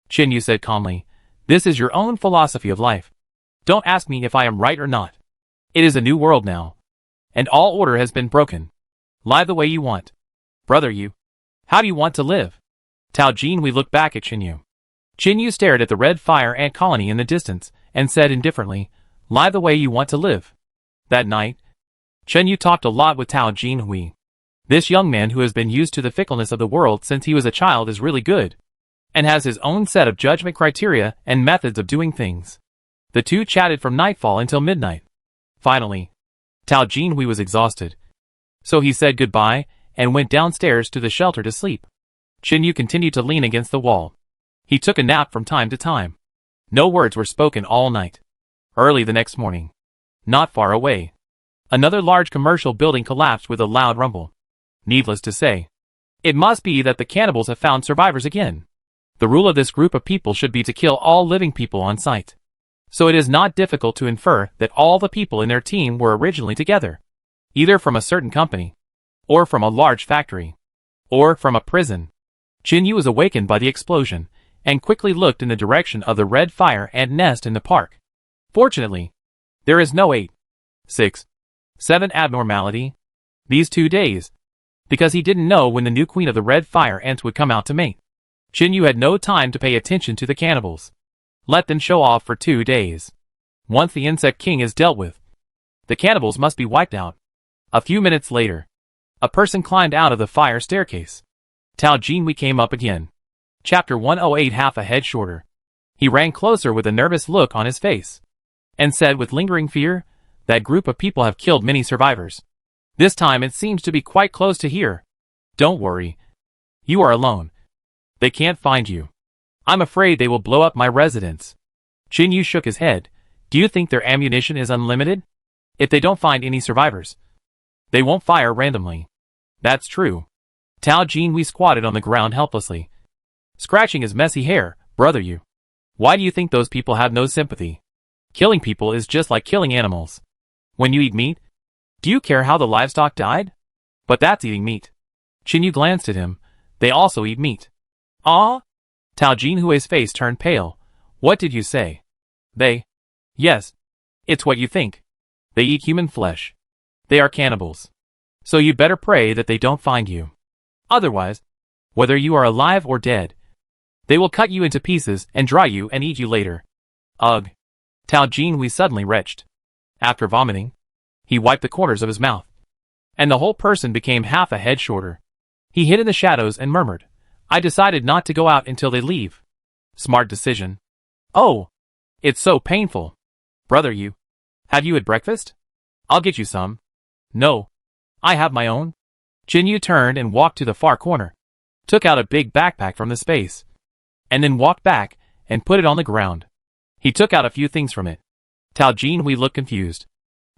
Qin Yu said calmly, this is your own philosophy of life. Don't ask me if I am right or not. It is a new world now. And all order has been broken. Live the way you want. Brother you, how do you want to live? Tao Jinhui looked back at Qin Yu. Qin Yu stared at the red fire ant colony in the distance, and said indifferently, live the way you want to live. That night, Qin Yu talked a lot with Tao Jinhui. This young man who has been used to the fickleness of the world since he was a child is really good, and has his own set of judgment criteria and methods of doing things. The two chatted from nightfall until midnight. Finally, Tao Jinhui was exhausted. So he said goodbye, and went downstairs to the shelter to sleep. Qin Yu continued to lean against the wall. He took a nap from time to time. No words were spoken all night. Early the next morning, not far away, another large commercial building collapsed with a loud rumble. Needless to say, it must be that the cannibals have found survivors again. The rule of this group of people should be to kill all living people on sight. So it is not difficult to infer that all the people in their team were originally together, either from a certain company, or from a large factory, or from a prison. Qin Yu was awakened by the explosion, and quickly looked in the direction of the red fire ant nest in the park. Fortunately, there is no 8, 6, 7 abnormality these 2 days, because he didn't know when the new queen of the red fire ants would come out to mate. Qin Yu had no time to pay attention to the cannibals. Let them show off for 2 days. Once the insect king is dealt with, the cannibals must be wiped out. A few minutes later, a person climbed out of the fire staircase. Tao Jinhui came up again. Chapter 108 half a head shorter. He ran closer with a nervous look on his face, and said with lingering fear, that group of people have killed many survivors. This time it seems to be quite close to here. Don't worry. You are alone. They can't find you. I'm afraid they will blow up my residence. Qin Yu shook his head. Do you think their ammunition is unlimited? If they don't find any survivors, they won't fire randomly. That's true. Tao Jinhui squatted on the ground helplessly, scratching his messy hair. Brother you, why do you think those people have no sympathy? Killing people is just like killing animals. When you eat meat, do you care how the livestock died? But that's eating meat. Qin Yu glanced at him. They also eat meat. Ah? Tao Jinhui's face turned pale. What did you say? They? Yes. It's what you think. They eat human flesh. They are cannibals. So you'd better pray that they don't find you. Otherwise, whether you are alive or dead, they will cut you into pieces and dry you and eat you later. Ugh. Tao Jinhui suddenly retched. After vomiting, he wiped the corners of his mouth, and the whole person became half a head shorter. He hid in the shadows and murmured, I decided not to go out until they leave. Smart decision. Oh, it's so painful. Brother you, have you had breakfast? I'll get you some. No, I have my own. Qin Yu turned and walked to the far corner, took out a big backpack from the space, and then walked back and put it on the ground. He took out a few things from it. Tao Jinhui looked confused.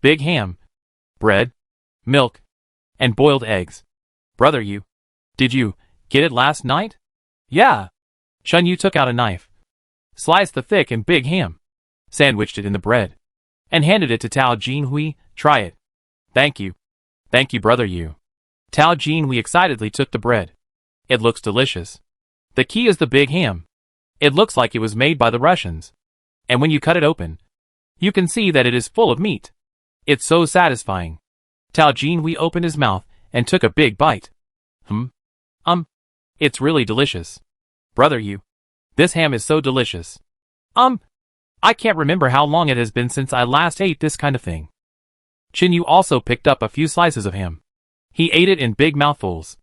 Big ham, bread, milk, and boiled eggs. Brother you, did you get it last night? Yeah. Qin Yu took out a knife, sliced the thick and big ham, sandwiched it in the bread, and handed it to Tao Jinhui. Try it. Thank you. Thank you, brother you. Tao Jinhui excitedly took the bread. It looks delicious. The key is the big ham. It looks like it was made by the Russians. And when you cut it open, you can see that it is full of meat. It's so satisfying. Tao Jinhui opened his mouth and took a big bite. It's really delicious. Brother you. This ham is so delicious. I can't remember how long it has been since I last ate this kind of thing. Chinyu also picked up a few slices of ham. He ate it in big mouthfuls.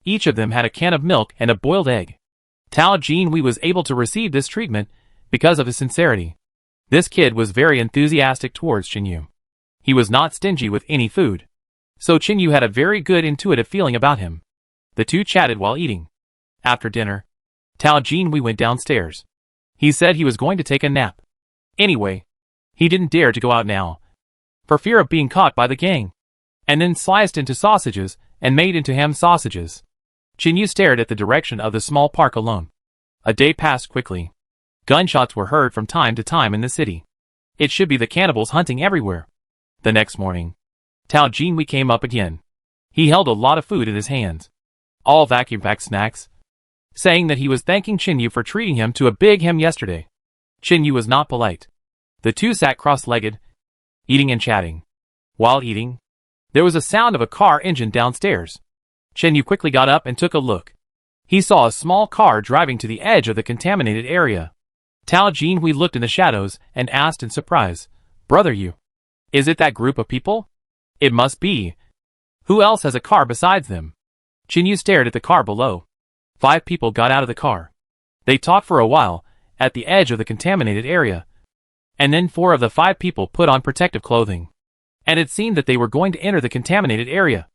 Each of them had a can of milk and a boiled egg. Tao Jinhui was able to receive this treatment because of his sincerity. This kid was very enthusiastic towards Chinyu. He was not stingy with any food. So Chinyu had a very good intuitive feeling about him. The two chatted while eating. After dinner, Tao Jinhui went downstairs. He said he was going to take a nap. Anyway, he didn't dare to go out now, for fear of being caught by the gang, and then sliced into sausages and made into ham sausages. Chinyu stared at the direction of the small park alone. A day passed quickly. Gunshots were heard from time to time in the city. It should be the cannibals hunting everywhere. The next morning, Tao Jinhui came up again. He held a lot of food in his hands, all vacuum-packed snacks, saying that he was thanking Chinyu for treating him to a big ham yesterday. Chinyu was not polite. The two sat cross-legged, eating and chatting. While eating, there was a sound of a car engine downstairs. Chinyu quickly got up and took a look. He saw a small car driving to the edge of the contaminated area. Tao Jinhui looked in the shadows and asked in surprise, "Brother you, is it that group of people?" "It must be. Who else has a car besides them?" Chinyu stared at the car below. 5 people got out of the car. They talked for a while at the edge of the contaminated area. And then 4 of the 5 people put on protective clothing. And it seemed that they were going to enter the contaminated area.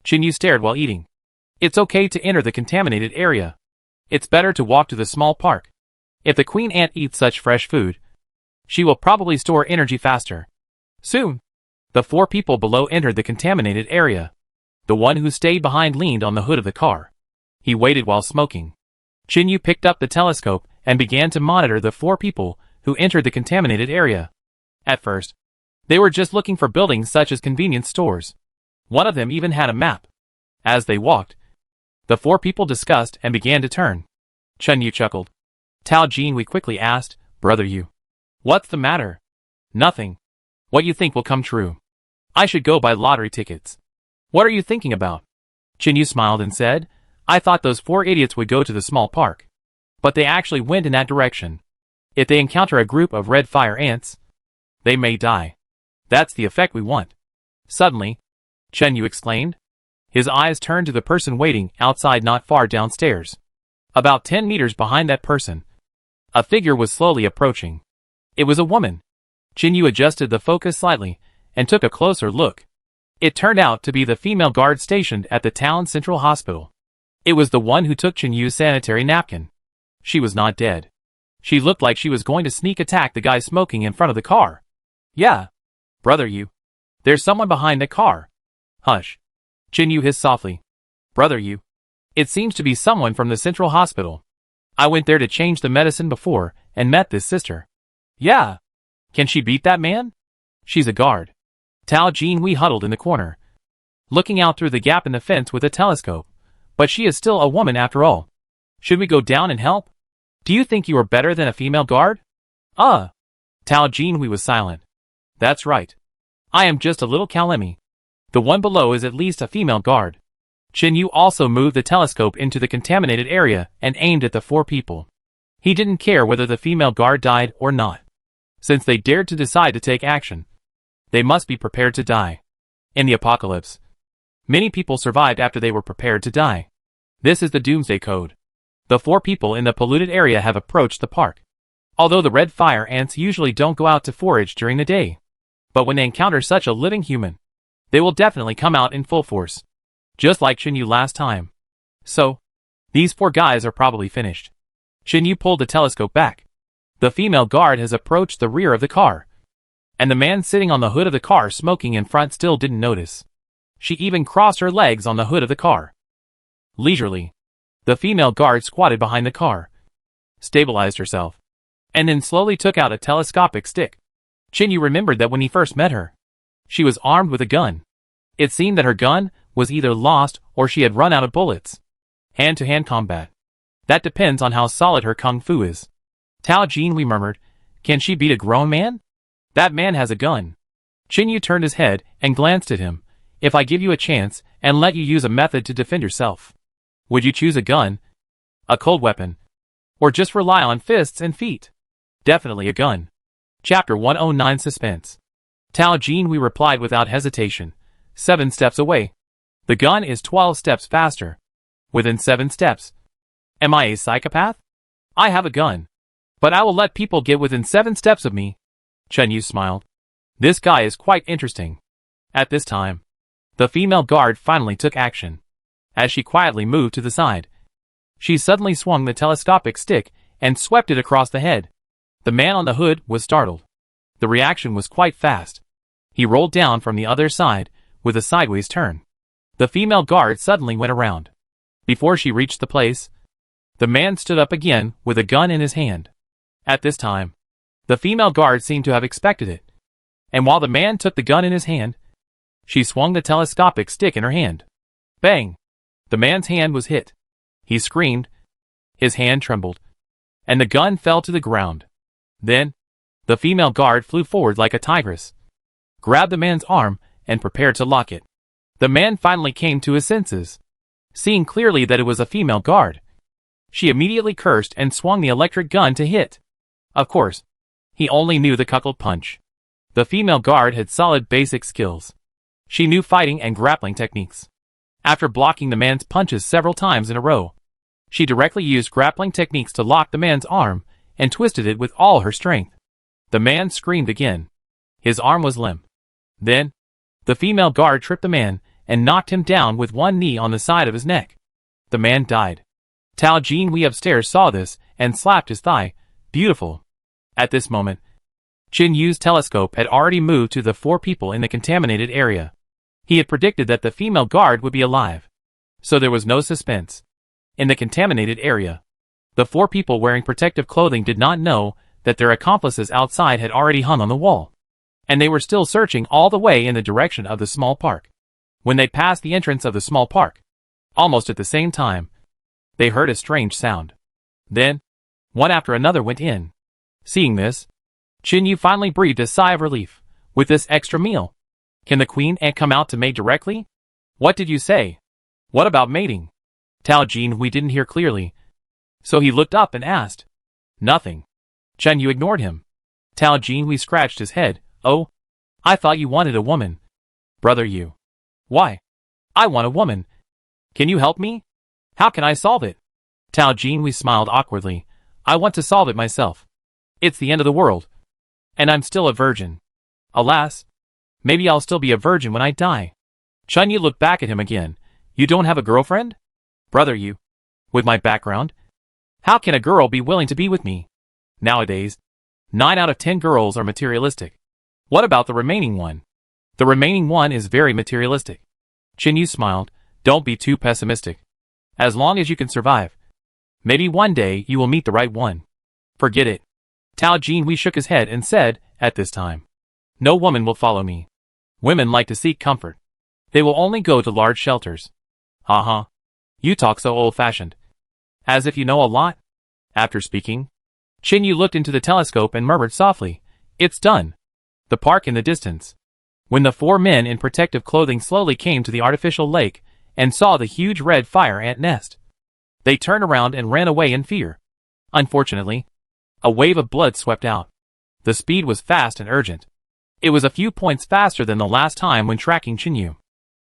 Chinyu stared while eating. It's okay to enter the contaminated area. It's better to walk to the small park. If the queen ant eats such fresh food, she will probably store energy faster. Soon, the 4 people below entered the contaminated area. The one who stayed behind leaned on the hood of the car. He waited while smoking. Chinyu picked up the telescope and began to monitor the 4 people who entered the contaminated area. At first, they were just looking for buildings such as convenience stores. One of them even had a map. As they walked, the 4 people discussed and began to turn. Chinyu chuckled. Tao Jinhui quickly asked, "Brother you, what's the matter?" "Nothing. What you think will come true. I should go buy lottery tickets." "What are you thinking about?" Chinyu smiled and said, "I thought those 4 idiots would go to the small park. But they actually went in that direction. If they encounter a group of red fire ants, they may die. That's the effect we want." Suddenly, Chinyu exclaimed. His eyes turned to the person waiting outside not far downstairs. About 10 meters behind that person, a figure was slowly approaching. It was a woman. Chinyu adjusted the focus slightly and took a closer look. It turned out to be the female guard stationed at the town central hospital. It was the one who took Chinyu's sanitary napkin. She was not dead. She looked like she was going to sneak attack the guy smoking in front of the car. "Yeah. Brother you. There's someone behind the car." "Hush." Chinyu hissed softly. "Brother you. It seems to be someone from the central hospital. I went there to change the medicine before and met this sister." "Yeah. Can she beat that man?" "She's a guard." Tao Jinhui huddled in the corner, looking out through the gap in the fence with a telescope. "But she is still a woman after all. Should we go down and help? Do you think you are better than a female guard?" Tao Jinhui was silent. "That's right. I am just a little Kalemi. The one below is at least a female guard." Chinyu also moved the telescope into the contaminated area and aimed at the 4 people. He didn't care whether the female guard died or not. Since they dared to decide to take action, they must be prepared to die. In the apocalypse, many people survived after they were prepared to die. This is the Doomsday Code. The 4 people in the polluted area have approached the park. Although the red fire ants usually don't go out to forage during the day, but when they encounter such a living human, they will definitely come out in full force. Just like Chinyu last time. So, these 4 guys are probably finished. Chinyu pulled the telescope back. The female guard has approached the rear of the car. And the man sitting on the hood of the car smoking in front still didn't notice. She even crossed her legs on the hood of the car. Leisurely, the female guard squatted behind the car, stabilized herself, and then slowly took out a telescopic stick. Chinyu remembered that when he first met her, she was armed with a gun. It seemed that her gun was either lost or she had run out of bullets. Hand-to-hand combat. That depends on how solid her kung fu is. Tao Jinhui murmured, "Can she beat a grown man? That man has a gun." Chin-Yu turned his head and glanced at him. If I give you a chance and let you use a method to defend yourself, would you choose a gun, a cold weapon, or just rely on fists and feet? Definitely a gun. Chapter 109 Suspense. Tao Jinhui replied without hesitation. 7 steps away. The gun is 12 steps faster. Within 7 steps. Am I a psychopath? I have a gun. But I will let people get within 7 steps of me. Chen-Yu smiled. This guy is quite interesting. At this time, the female guard finally took action. As she quietly moved to the side, she suddenly swung the telescopic stick and swept it across the head. The man on the hood was startled. The reaction was quite fast. He rolled down from the other side with a sideways turn. The female guard suddenly went around. Before she reached the place, the man stood up again with a gun in his hand. At this time, the female guard seemed to have expected it. And while the man took the gun in his hand, she swung the telescopic stick in her hand. Bang! The man's hand was hit. He screamed. His hand trembled. And the gun fell to the ground. Then, the female guard flew forward like a tigress, grabbed the man's arm, and prepared to lock it. The man finally came to his senses, seeing clearly that it was a female guard. She immediately cursed and swung the electric gun to hit. Of course, he only knew the cuckold punch. The female guard had solid basic skills. She knew fighting and grappling techniques. After blocking the man's punches several times in a row, she directly used grappling techniques to lock the man's arm and twisted it with all her strength. The man screamed again. His arm was limp. Then, the female guard tripped the man and knocked him down with one knee on the side of his neck. The man died. Tao Jinhui upstairs saw this and slapped his thigh. Beautiful. At this moment, Chin-Yu's telescope had already moved to the 4 people in the contaminated area. He had predicted that the female guard would be alive, so there was no suspense. In the contaminated area, the 4 people wearing protective clothing did not know that their accomplices outside had already hung on the wall, and they were still searching all the way in the direction of the small park. When they passed the entrance of the small park, almost at the same time, they heard a strange sound. Then, one after another went in. Seeing this, Chin-Yu finally breathed a sigh of relief. With this extra meal, can the queen ant come out to mate directly? What did you say? What about mating? Tao Jinhui didn't hear clearly, so he looked up and asked. Nothing. Chen-Yu ignored him. Tao Jinhui scratched his head. Oh, I thought you wanted a woman. Brother Yu. Why? I want a woman. Can you help me? How can I solve it? Tao Jinhui smiled awkwardly. I want to solve it myself. It's the end of the world. And I'm still a virgin. Alas, maybe I'll still be a virgin when I die. Chen-Yu looked back at him again. You don't have a girlfriend? Brother Yu. With my background, how can a girl be willing to be with me? Nowadays, 9 out of 10 girls are materialistic. What about the remaining one? The remaining one is very materialistic. Chin-Yu smiled. Don't be too pessimistic. As long as you can survive, maybe one day you will meet the right one. Forget it. Tao Jinhui shook his head and said, at this time, no woman will follow me. Women like to seek comfort. They will only go to large shelters. You talk so old-fashioned. As if you know a lot. After speaking, Chin-Yu looked into the telescope and murmured softly, it's done. The park in the distance. When the 4 men in protective clothing slowly came to the artificial lake and saw the huge red fire ant nest, they turned around and ran away in fear. Unfortunately, a wave of blood swept out. The speed was fast and urgent. It was a few points faster than the last time when tracking Chin-Yu.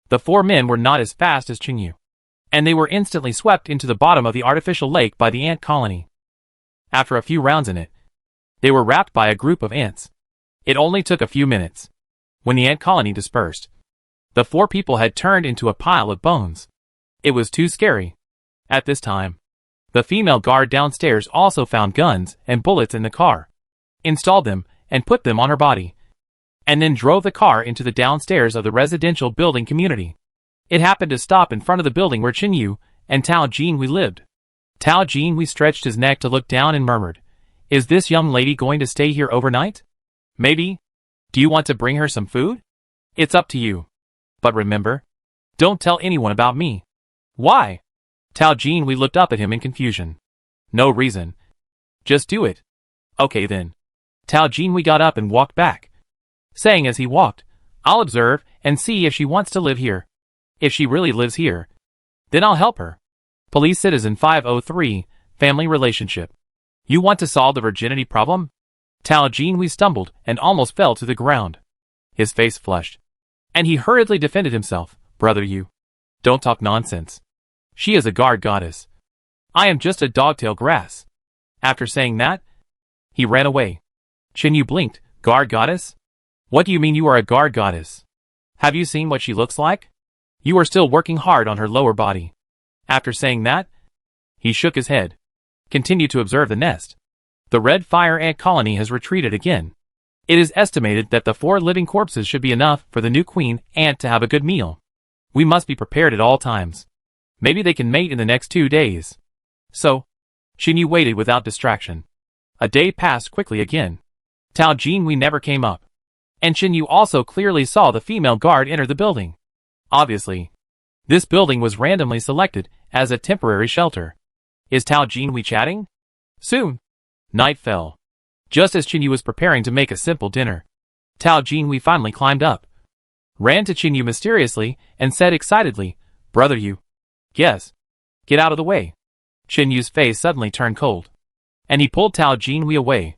The 4 men were not as fast as Chin-Yu, and they were instantly swept into the bottom of the artificial lake by the ant colony. After a few rounds in it, they were wrapped by a group of ants. It only took a few minutes. When the ant colony dispersed, the 4 people had turned into a pile of bones. It was too scary. At this time, the female guard downstairs also found guns and bullets in the car, installed them, and put them on her body, and then drove the car into the downstairs of the residential building community. It happened to stop in front of the building where Chin-Yu and Tao Jinhui lived. Tao Jinhui stretched his neck to look down and murmured, is this young lady going to stay here overnight? Maybe. Do you want to bring her some food? It's up to you. But remember, don't tell anyone about me. Why? Tao Jinhui looked up at him in confusion. No reason. Just do it. Okay then. Tao Jinhui got up and walked back, saying as he walked, I'll observe and see if she wants to live here. If she really lives here, then I'll help her. Police Citizen 503, Family Relationship. You want to solve the virginity problem? Tao Jinhui stumbled and almost fell to the ground. His face flushed, and he hurriedly defended himself. Brother, you don't talk nonsense. She is a guard goddess. I am just a dogtail grass. After saying that, he ran away. Chinyu blinked. Guard goddess? What do you mean you are a guard goddess? Have you seen what she looks like? You are still working hard on her lower body. After saying that, he shook his head. Continue to observe the nest. The red fire ant colony has retreated again. It is estimated that the 4 living corpses should be enough for the new queen ant to have a good meal. We must be prepared at all times. Maybe they can mate in the next 2 days. So, Xinyu waited without distraction. A day passed quickly again. Tao Jinhui never came up. And Xinyu also clearly saw the female guard enter the building. Obviously, this building was randomly selected as a temporary shelter. Is Tao Jinhui chatting? Soon, night fell. Just as Xinyu was preparing to make a simple dinner, Tao Jinhui finally climbed up, ran to Xinyu mysteriously, and said excitedly, Brother, you. Yes. Get out of the way. Xinyu's face suddenly turned cold, and he pulled Tao Jinhui away,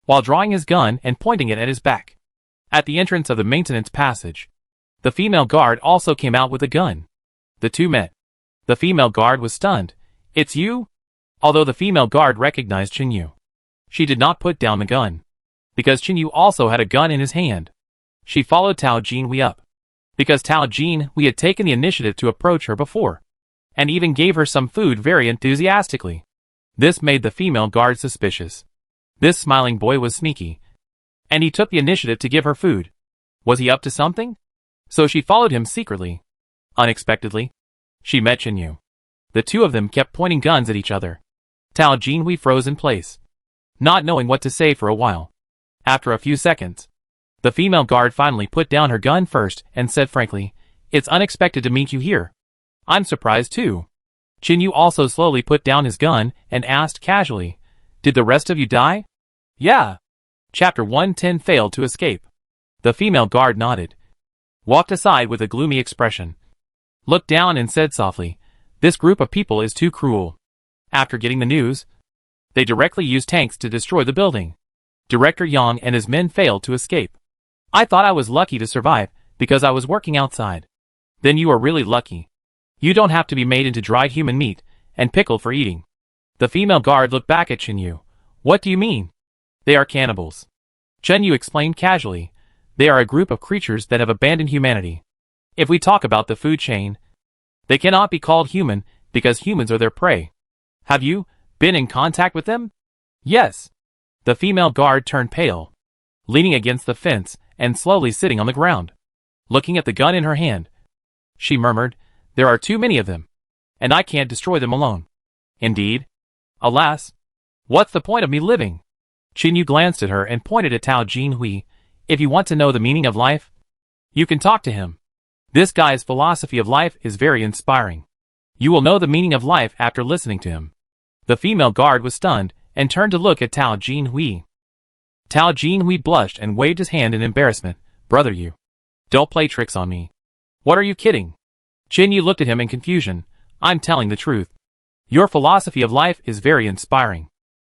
while drawing his gun and pointing it at his back. At the entrance of the maintenance passage, the female guard also came out with a gun. The two met. The female guard was stunned. It's you? Although the female guard recognized Xinyu, she did not put down the gun, because Xinyu also had a gun in his hand. She followed Tao Jinhui up, because Tao Jinhui had taken the initiative to approach her before, and even gave her some food very enthusiastically. This made the female guard suspicious. This smiling boy was sneaky, and he took the initiative to give her food. Was he up to something? So she followed him secretly. Unexpectedly, she met Xinyu. The two of them kept pointing guns at each other. Tao Jinhui froze in place, not knowing what to say for a while. After a few seconds, the female guard finally put down her gun first and said frankly, It's unexpected to meet you here. I'm surprised too. Xinyu also slowly put down his gun and asked casually, Did the rest of you die? Yeah. Chapter 110 failed to escape. The female guard nodded, walked aside with a gloomy expression, looked down and said softly, This group of people is too cruel. After getting the news, they directly used tanks to destroy the building. Director Yang and his men failed to escape. I thought I was lucky to survive because I was working outside. Then you are really lucky. You don't have to be made into dried human meat and pickled for eating. The female guard looked back at Xinyu. What do you mean? They are cannibals. Xinyu explained casually. They are a group of creatures that have abandoned humanity. If we talk about the food chain, they cannot be called human because humans are their prey. Have you been in contact with them? Yes. The female guard turned pale, leaning against the fence and slowly sitting on the ground, looking at the gun in her hand. She murmured, There are too many of them, and I can't destroy them alone. Indeed? Alas, what's the point of me living? Xinyu glanced at her and pointed at Tao Jinhui. If you want to know the meaning of life, you can talk to him. This guy's philosophy of life is very inspiring. You will know the meaning of life after listening to him. The female guard was stunned and turned to look at Tao Jinhui. Tao Jinhui blushed and waved his hand in embarrassment. Brother, you don't play tricks on me. What are you kidding? Xinyu looked at him in confusion. I'm telling the truth. Your philosophy of life is very inspiring.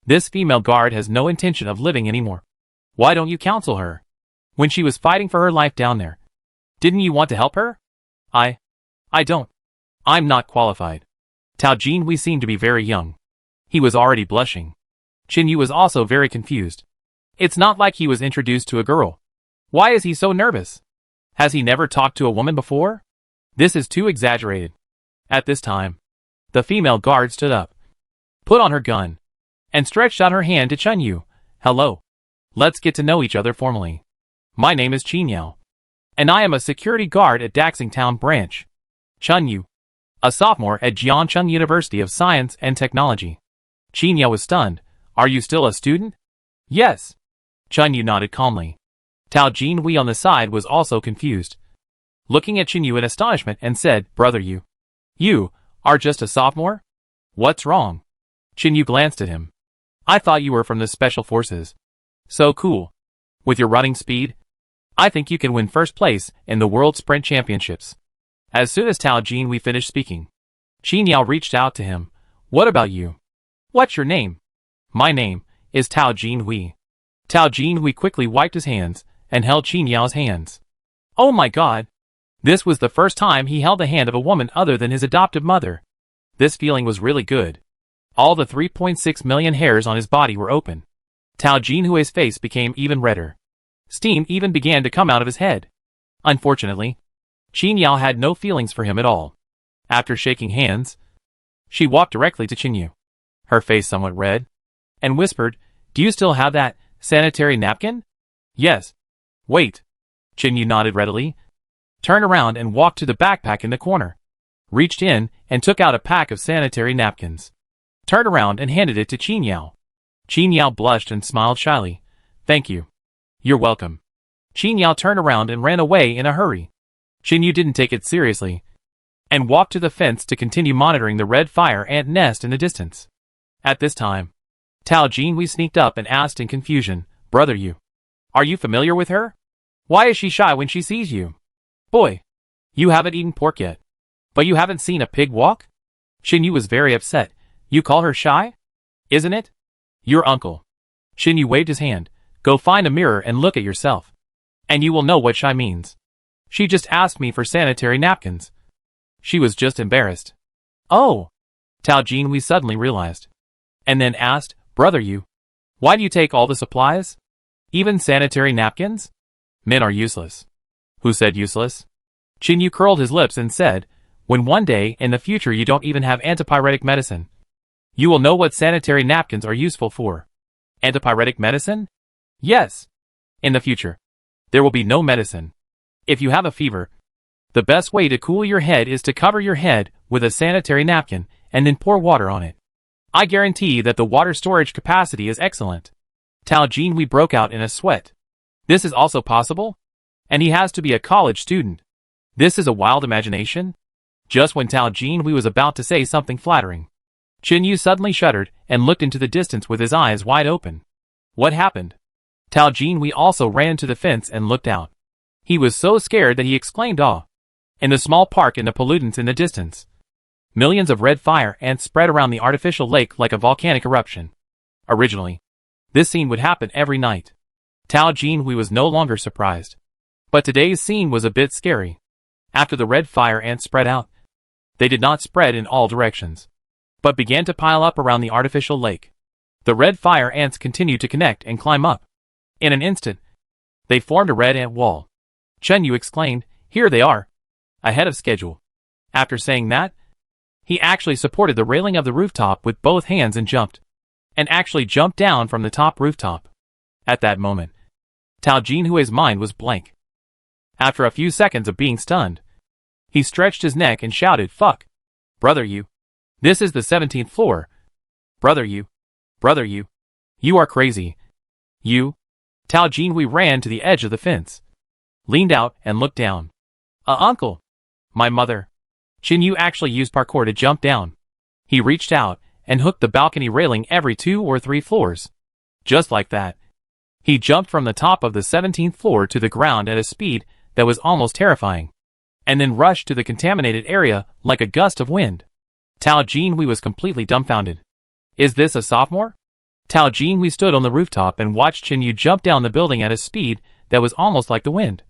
This female guard has no intention of living anymore. Why don't you counsel her? When she was fighting for her life down there, didn't you want to help her? I don't. I'm not qualified. Tao Jinhui seemed to be very young. He was already blushing. Xinyu was also very confused. It's not like he was introduced to a girl. Why is he so nervous? Has he never talked to a woman before? This is too exaggerated. At this time, the female guard stood up, put on her gun, and stretched out her hand to Xinyu. Hello. Let's get to know each other formally. My name is Qinyao, and I am a security guard at Daxing Town Branch. Xinyu, a sophomore at Jiancheng University of Science and Technology. Qinyao was stunned. Are you still a student? Yes. Xinyu nodded calmly. Tao Jinhui on the side was also confused, looking at Xinyu in astonishment and said, Brother, you are just a sophomore? What's wrong? Xinyu glanced at him. I thought you were from the special forces. So cool. With your running speed, I think you can win first place in the World Sprint Championships. As soon as Tao Jinhui finished speaking, Qin Yao reached out to him. What about you? What's your name? My name is Tao Jinhui. Tao Jinhui quickly wiped his hands and held Qin Yao's hands. Oh my god! This was the first time he held the hand of a woman other than his adoptive mother. This feeling was really good. All the 3.6 million hairs on his body were open. Tao Jinhui's face became even redder. Steam even began to come out of his head. Unfortunately, Qin Yao had no feelings for him at all. After shaking hands, she walked directly to Qin Yu, her face somewhat red, and whispered, "Do you still have that sanitary napkin?" "Yes." "Wait." Qin Yu nodded readily, turned around and walked to the backpack in the corner, reached in and took out a pack of sanitary napkins, turned around and handed it to Qin Yao. Qin Yao blushed and smiled shyly. "Thank you." "You're welcome." Qin Yao turned around and ran away in a hurry. Qin Yu didn't take it seriously, and walked to the fence to continue monitoring the red fire ant nest in the distance. At this time, Tao Jinhui sneaked up and asked in confusion, "Brother Yu, are you familiar with her? Why is she shy when she sees you?" "Boy, you haven't eaten pork yet, but you haven't seen a pig walk?" Qin Yu was very upset. "You call her shy? Isn't it? Your uncle." Qin Yu waved his hand. "Go find a mirror and look at yourself, and you will know what shy means. She just asked me for sanitary napkins." She was just embarrassed. "Oh," Tao Jinhui suddenly realized, and then asked, "Brother Yu, why do you take all the supplies? Even sanitary napkins? Men are useless." "Who said useless?" Qin Yu curled his lips and said, "When one day in the future you don't even have antipyretic medicine, you will know what sanitary napkins are useful for." "Antipyretic medicine?" "Yes. In the future, there will be no medicine. If you have a fever, the best way to cool your head is to cover your head with a sanitary napkin and then pour water on it. I guarantee that the water storage capacity is excellent." Tao Jinhui broke out in a sweat. This is also possible? And he has to be a college student. This is a wild imagination? Just when Tao Jinhui was about to say something flattering, Qin Yu suddenly shuddered and looked into the distance with his eyes wide open. What happened? Tao Jinhui also ran to the fence and looked out. He was so scared that he exclaimed, "Ah!" In the small park and the pollutants in the distance, millions of red fire ants spread around the artificial lake like a volcanic eruption. Originally, this scene would happen every night. Tao Jinhui was no longer surprised. But today's scene was a bit scary. After the red fire ants spread out, they did not spread in all directions, but began to pile up around the artificial lake. The red fire ants continued to connect and climb up. In an instant, they formed a red ant wall. Qin Yu exclaimed, "Here they are! Ahead of schedule." After saying that, he actually supported the railing of the rooftop with both hands and actually jumped down from the top rooftop. At that moment, Tao Jinhui's mind was blank. After a few seconds of being stunned, he stretched his neck and shouted, "Fuck! Brother Yu! This is the 17th floor! Brother Yu! Brother Yu! You are crazy! You!" Tao Jinhui ran to the edge of the fence, leaned out and looked down. Uncle! My mother!" Qin Yu actually used parkour to jump down. He reached out and hooked the balcony railing every 2 or 3 floors. Just like that, he jumped from the top of the 17th floor to the ground at a speed that was almost terrifying, and then rushed to the contaminated area like a gust of wind. Tao Jinhui was completely dumbfounded. Is this a sophomore? Tao Jinhui stood on the rooftop and watched Qin Yu jump down the building at a speed that was almost like the wind,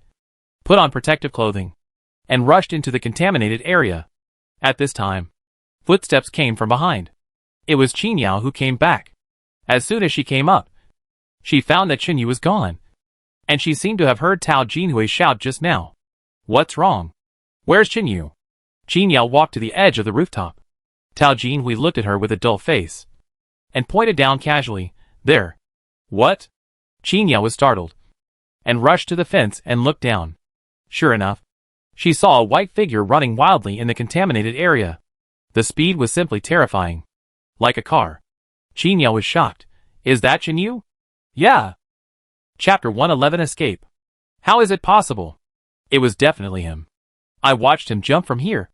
put on protective clothing, and rushed into the contaminated area. At this time, footsteps came from behind. It was Qin Yao who came back. As soon as she came up, she found that Qin Yu was gone, and she seemed to have heard Tao Jinhui shout just now. "What's wrong? Where's Qin Yu?" Qin Yao walked to the edge of the rooftop. Tao Jinhui looked at her with a dull face, and pointed down casually. "There." "What?" Qin Yao was startled, and rushed to the fence and looked down. Sure enough, she saw a white figure running wildly in the contaminated area. The speed was simply terrifying. Like a car. Qin Yao was shocked. "Is that Qin Yu?" "Yeah." Chapter 111 Escape. "How is it possible?" "It was definitely him. I watched him jump from here,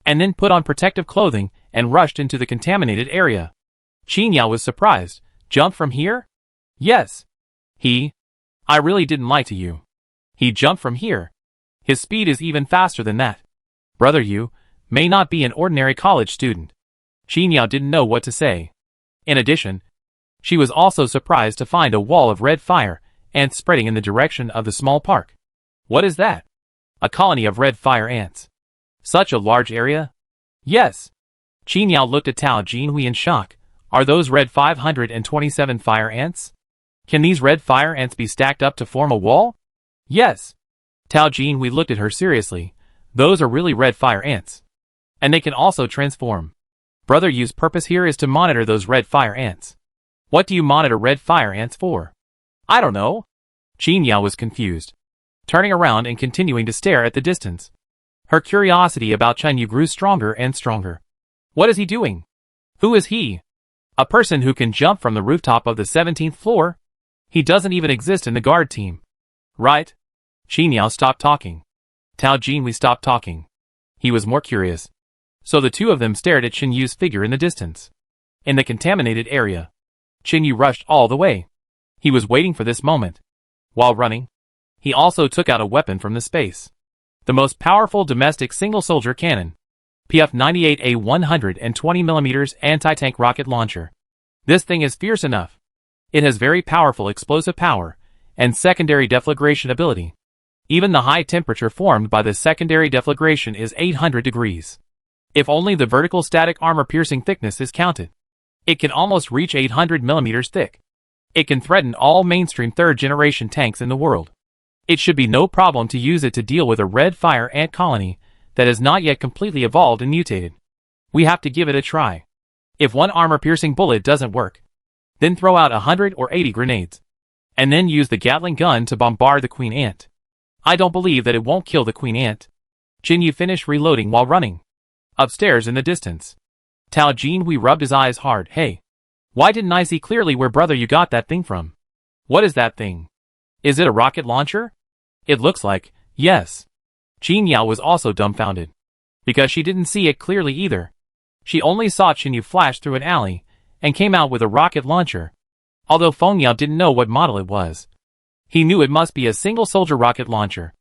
and then put on protective clothing and rushed into the contaminated area." Qin Yao was surprised. "Jump from here?" "Yes. I really didn't lie to you. He jumped from here. His speed is even faster than that. Brother Yu may not be an ordinary college student. Qin Yao didn't know what to say. In addition, she was also surprised to find a wall of red fire ants spreading in the direction of the small park. What is that? A colony of red fire ants. Such a large area? Yes. Qin Yao looked at Tao Jinhui in shock. Are those red 527 fire ants? Can these red fire ants be stacked up to form a wall? Yes. Tao Jinhui looked at her seriously. Those are really red fire ants. And they can also transform. Brother Yu's purpose here is to monitor those red fire ants. What do you monitor red fire ants for? I don't know. Qin Yao was confused, turning around and continuing to stare at the distance. Her curiosity about Chen Yu grew stronger and stronger. What is he doing? Who is he? A person who can jump from the rooftop of the 17th floor? He doesn't even exist in the guard team. Right? Qin Yao stopped talking. Tao Jinhui stopped talking. He was more curious. So the two of them stared at Qin Yu's figure in the distance. In the contaminated area, Qin Yu rushed all the way. He was waiting for this moment. While running, he also took out a weapon from the space. The most powerful domestic single-soldier cannon. EP78A 120mm anti-tank rocket launcher. This thing is fierce enough. It has very powerful explosive power and secondary deflagration ability. Even the high temperature formed by the secondary deflagration is 800 degrees. If only the vertical static armor piercing thickness is counted. It can almost reach 800 millimeters thick. It can threaten all mainstream third-generation tanks in the world. It should be no problem to use it to deal with a red fire ant colony that has not yet completely evolved and mutated. We have to give it a try. If one armor-piercing bullet doesn't work, then throw out 100 or 80 grenades. And then use the Gatling gun to bombard the queen ant. I don't believe that it won't kill the queen ant. Qin Yu finished reloading while running. Upstairs in the distance, Tao Jinhui rubbed his eyes hard. Hey, why didn't I see clearly where brother you got that thing from? What is that thing? Is it a rocket launcher? It looks like, yes. Qin Yao was also dumbfounded. Because she didn't see it clearly either. She only saw Qin Yu flash through an alley and came out with a rocket launcher. Although Feng Yao didn't know what model it was. He knew it must be a single-soldier rocket launcher.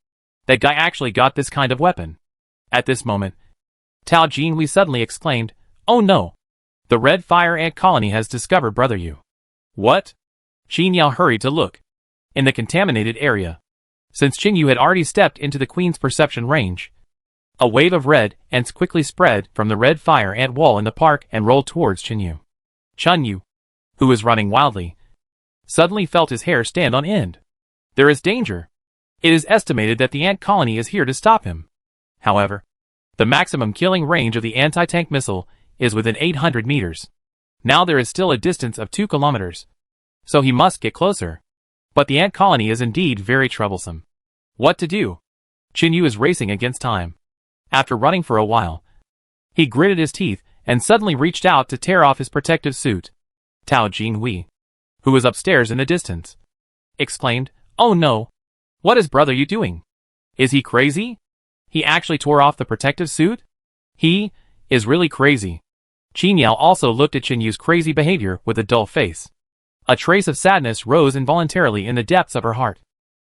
That guy actually got this kind of weapon. At this moment, Tao Jinhui suddenly exclaimed, "Oh no! The red fire ant colony has discovered brother Yu." What? Qin Yao hurried to look. In the contaminated area. Since Qin Yu had already stepped into the queen's perception range, a wave of red ants quickly spread from the red fire ant wall in the park and rolled towards Qin Yu. Chen Yu, who was running wildly, suddenly felt his hair stand on end. There is danger. It is estimated that the ant colony is here to stop him. However, the maximum killing range of the anti-tank missile is within 800 meters. Now there is still a distance of 2 kilometers. So he must get closer. But the ant colony is indeed very troublesome. What to do? Qin Yu is racing against time. After running for a while, he gritted his teeth and suddenly reached out to tear off his protective suit. Tao Jinhui, who was upstairs in the distance, exclaimed, "Oh no! What is brother Yu doing? Is he crazy? He actually tore off the protective suit? He is really crazy." Qin Yao also looked at Qin Yu's crazy behavior with a dull face. A trace of sadness rose involuntarily in the depths of her heart.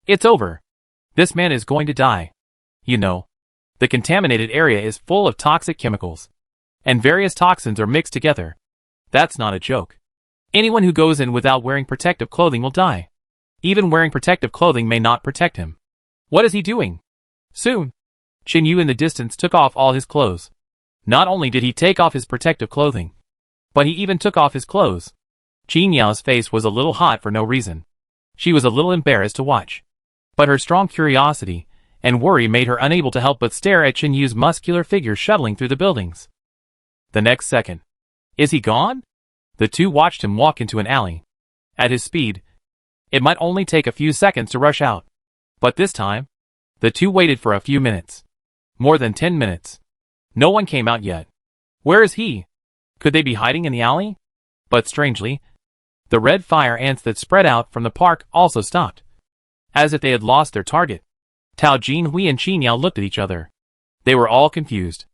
It's over. This man is going to die. You know, the contaminated area is full of toxic chemicals. And various toxins are mixed together. That's not a joke. Anyone who goes in without wearing protective clothing will die. Even wearing protective clothing may not protect him. What is he doing? Soon, Qin Yu in the distance took off all his clothes. Not only did he take off his protective clothing, but he even took off his clothes. Qin Yao's face was a little hot for no reason. She was a little embarrassed to watch. But her strong curiosity and worry made her unable to help but stare at Qin Yu's muscular figure shuttling through the buildings. The next second. Is he gone? The two watched him walk into an alley. At his speed, it might only take a few seconds to rush out. But this time, the two waited for a few minutes. More than 10 minutes. No one came out yet. Where is he? Could they be hiding in the alley? But strangely, the red fire ants that spread out from the park also stopped. As if they had lost their target. Tao Jinhui and Qin Yao looked at each other. They were all confused.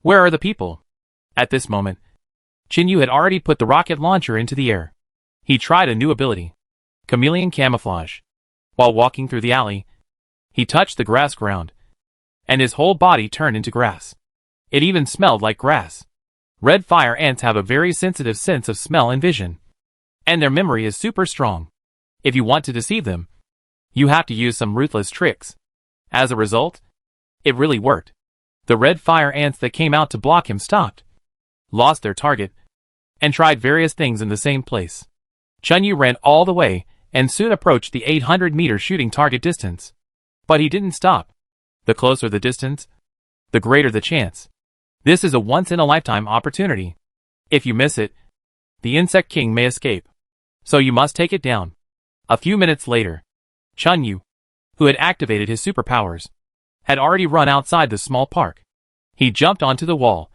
Where are the people? At this moment, Qin Yu had already put the rocket launcher into the air. He tried a new ability. Chameleon camouflage. While walking through the alley, He touched the grass ground, and his whole body turned into grass. It even smelled like grass. Red fire ants have a very sensitive sense of smell and vision, and their memory is super strong. If you want to deceive them, you have to use some ruthless tricks. As a result, it really worked. The red fire ants that came out to block him stopped, lost their target, and tried various things in the same place. Chunyu ran all the way and soon approached the 800-meter shooting target distance. But he didn't stop. The closer the distance, the greater the chance. This is a once-in-a-lifetime opportunity. If you miss it, the insect king may escape. So you must take it down. A few minutes later, Chunyu, who had activated his superpowers, had already run outside the small park. He jumped onto the wall,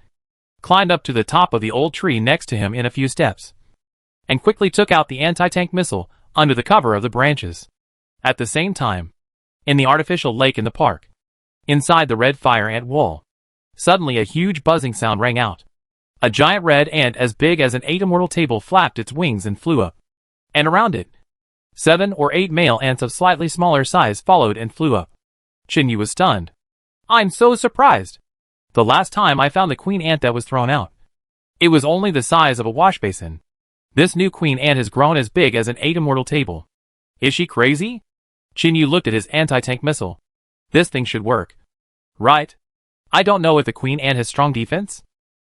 climbed up to the top of the old tree next to him in a few steps, and quickly took out the anti-tank missile under the cover of the branches. At the same time, in the artificial lake in the park, inside the red fire ant wall, suddenly a huge buzzing sound rang out. A giant red ant as big as an 8-immortal table flapped its wings and flew up. And around it, 7 or 8 male ants of slightly smaller size followed and flew up. Chunyu was stunned. I'm so surprised. The last time I found the queen ant that was thrown out, it was only the size of a wash basin. This new queen ant has grown as big as an 8-immortal table. Is she crazy? Chunyu looked at his anti-tank missile. This thing should work. Right? I don't know if the queen ant has strong defense.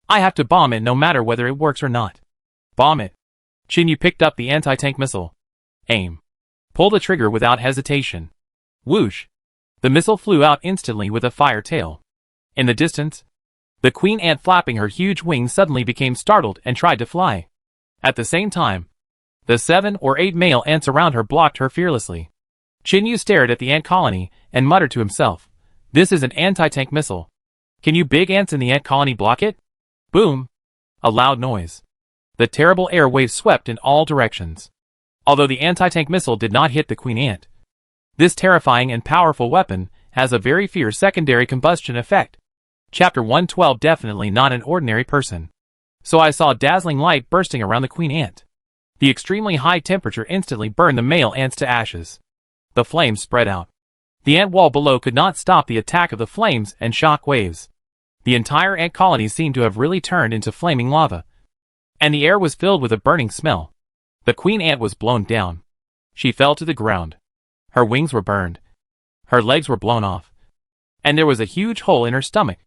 I have to bomb it no matter whether it works or not. Bomb it. Chunyu picked up the anti-tank missile. Aim. Pull the trigger without hesitation. Whoosh. The missile flew out instantly with a fire tail. In the distance, the queen ant flapping her huge wings suddenly became startled and tried to fly. At the same time, the 7 or 8 male ants around her blocked her fearlessly. Chunyu stared at the ant colony and muttered to himself, "This is an anti-tank missile. Can you big ants in the ant colony block it?" Boom! A loud noise. The terrible air waves swept in all directions. Although the anti-tank missile did not hit the queen ant, this terrifying and powerful weapon has a very fierce secondary combustion effect. Chapter 112. Definitely not an ordinary person. So I saw dazzling light bursting around the queen ant. The extremely high temperature instantly burned the male ants to ashes. The flames spread out. The ant wall below could not stop the attack of the flames and shock waves. The entire ant colony seemed to have really turned into flaming lava, and the air was filled with a burning smell. The queen ant was blown down. She fell to the ground. Her wings were burned. Her legs were blown off. And there was a huge hole in her stomach.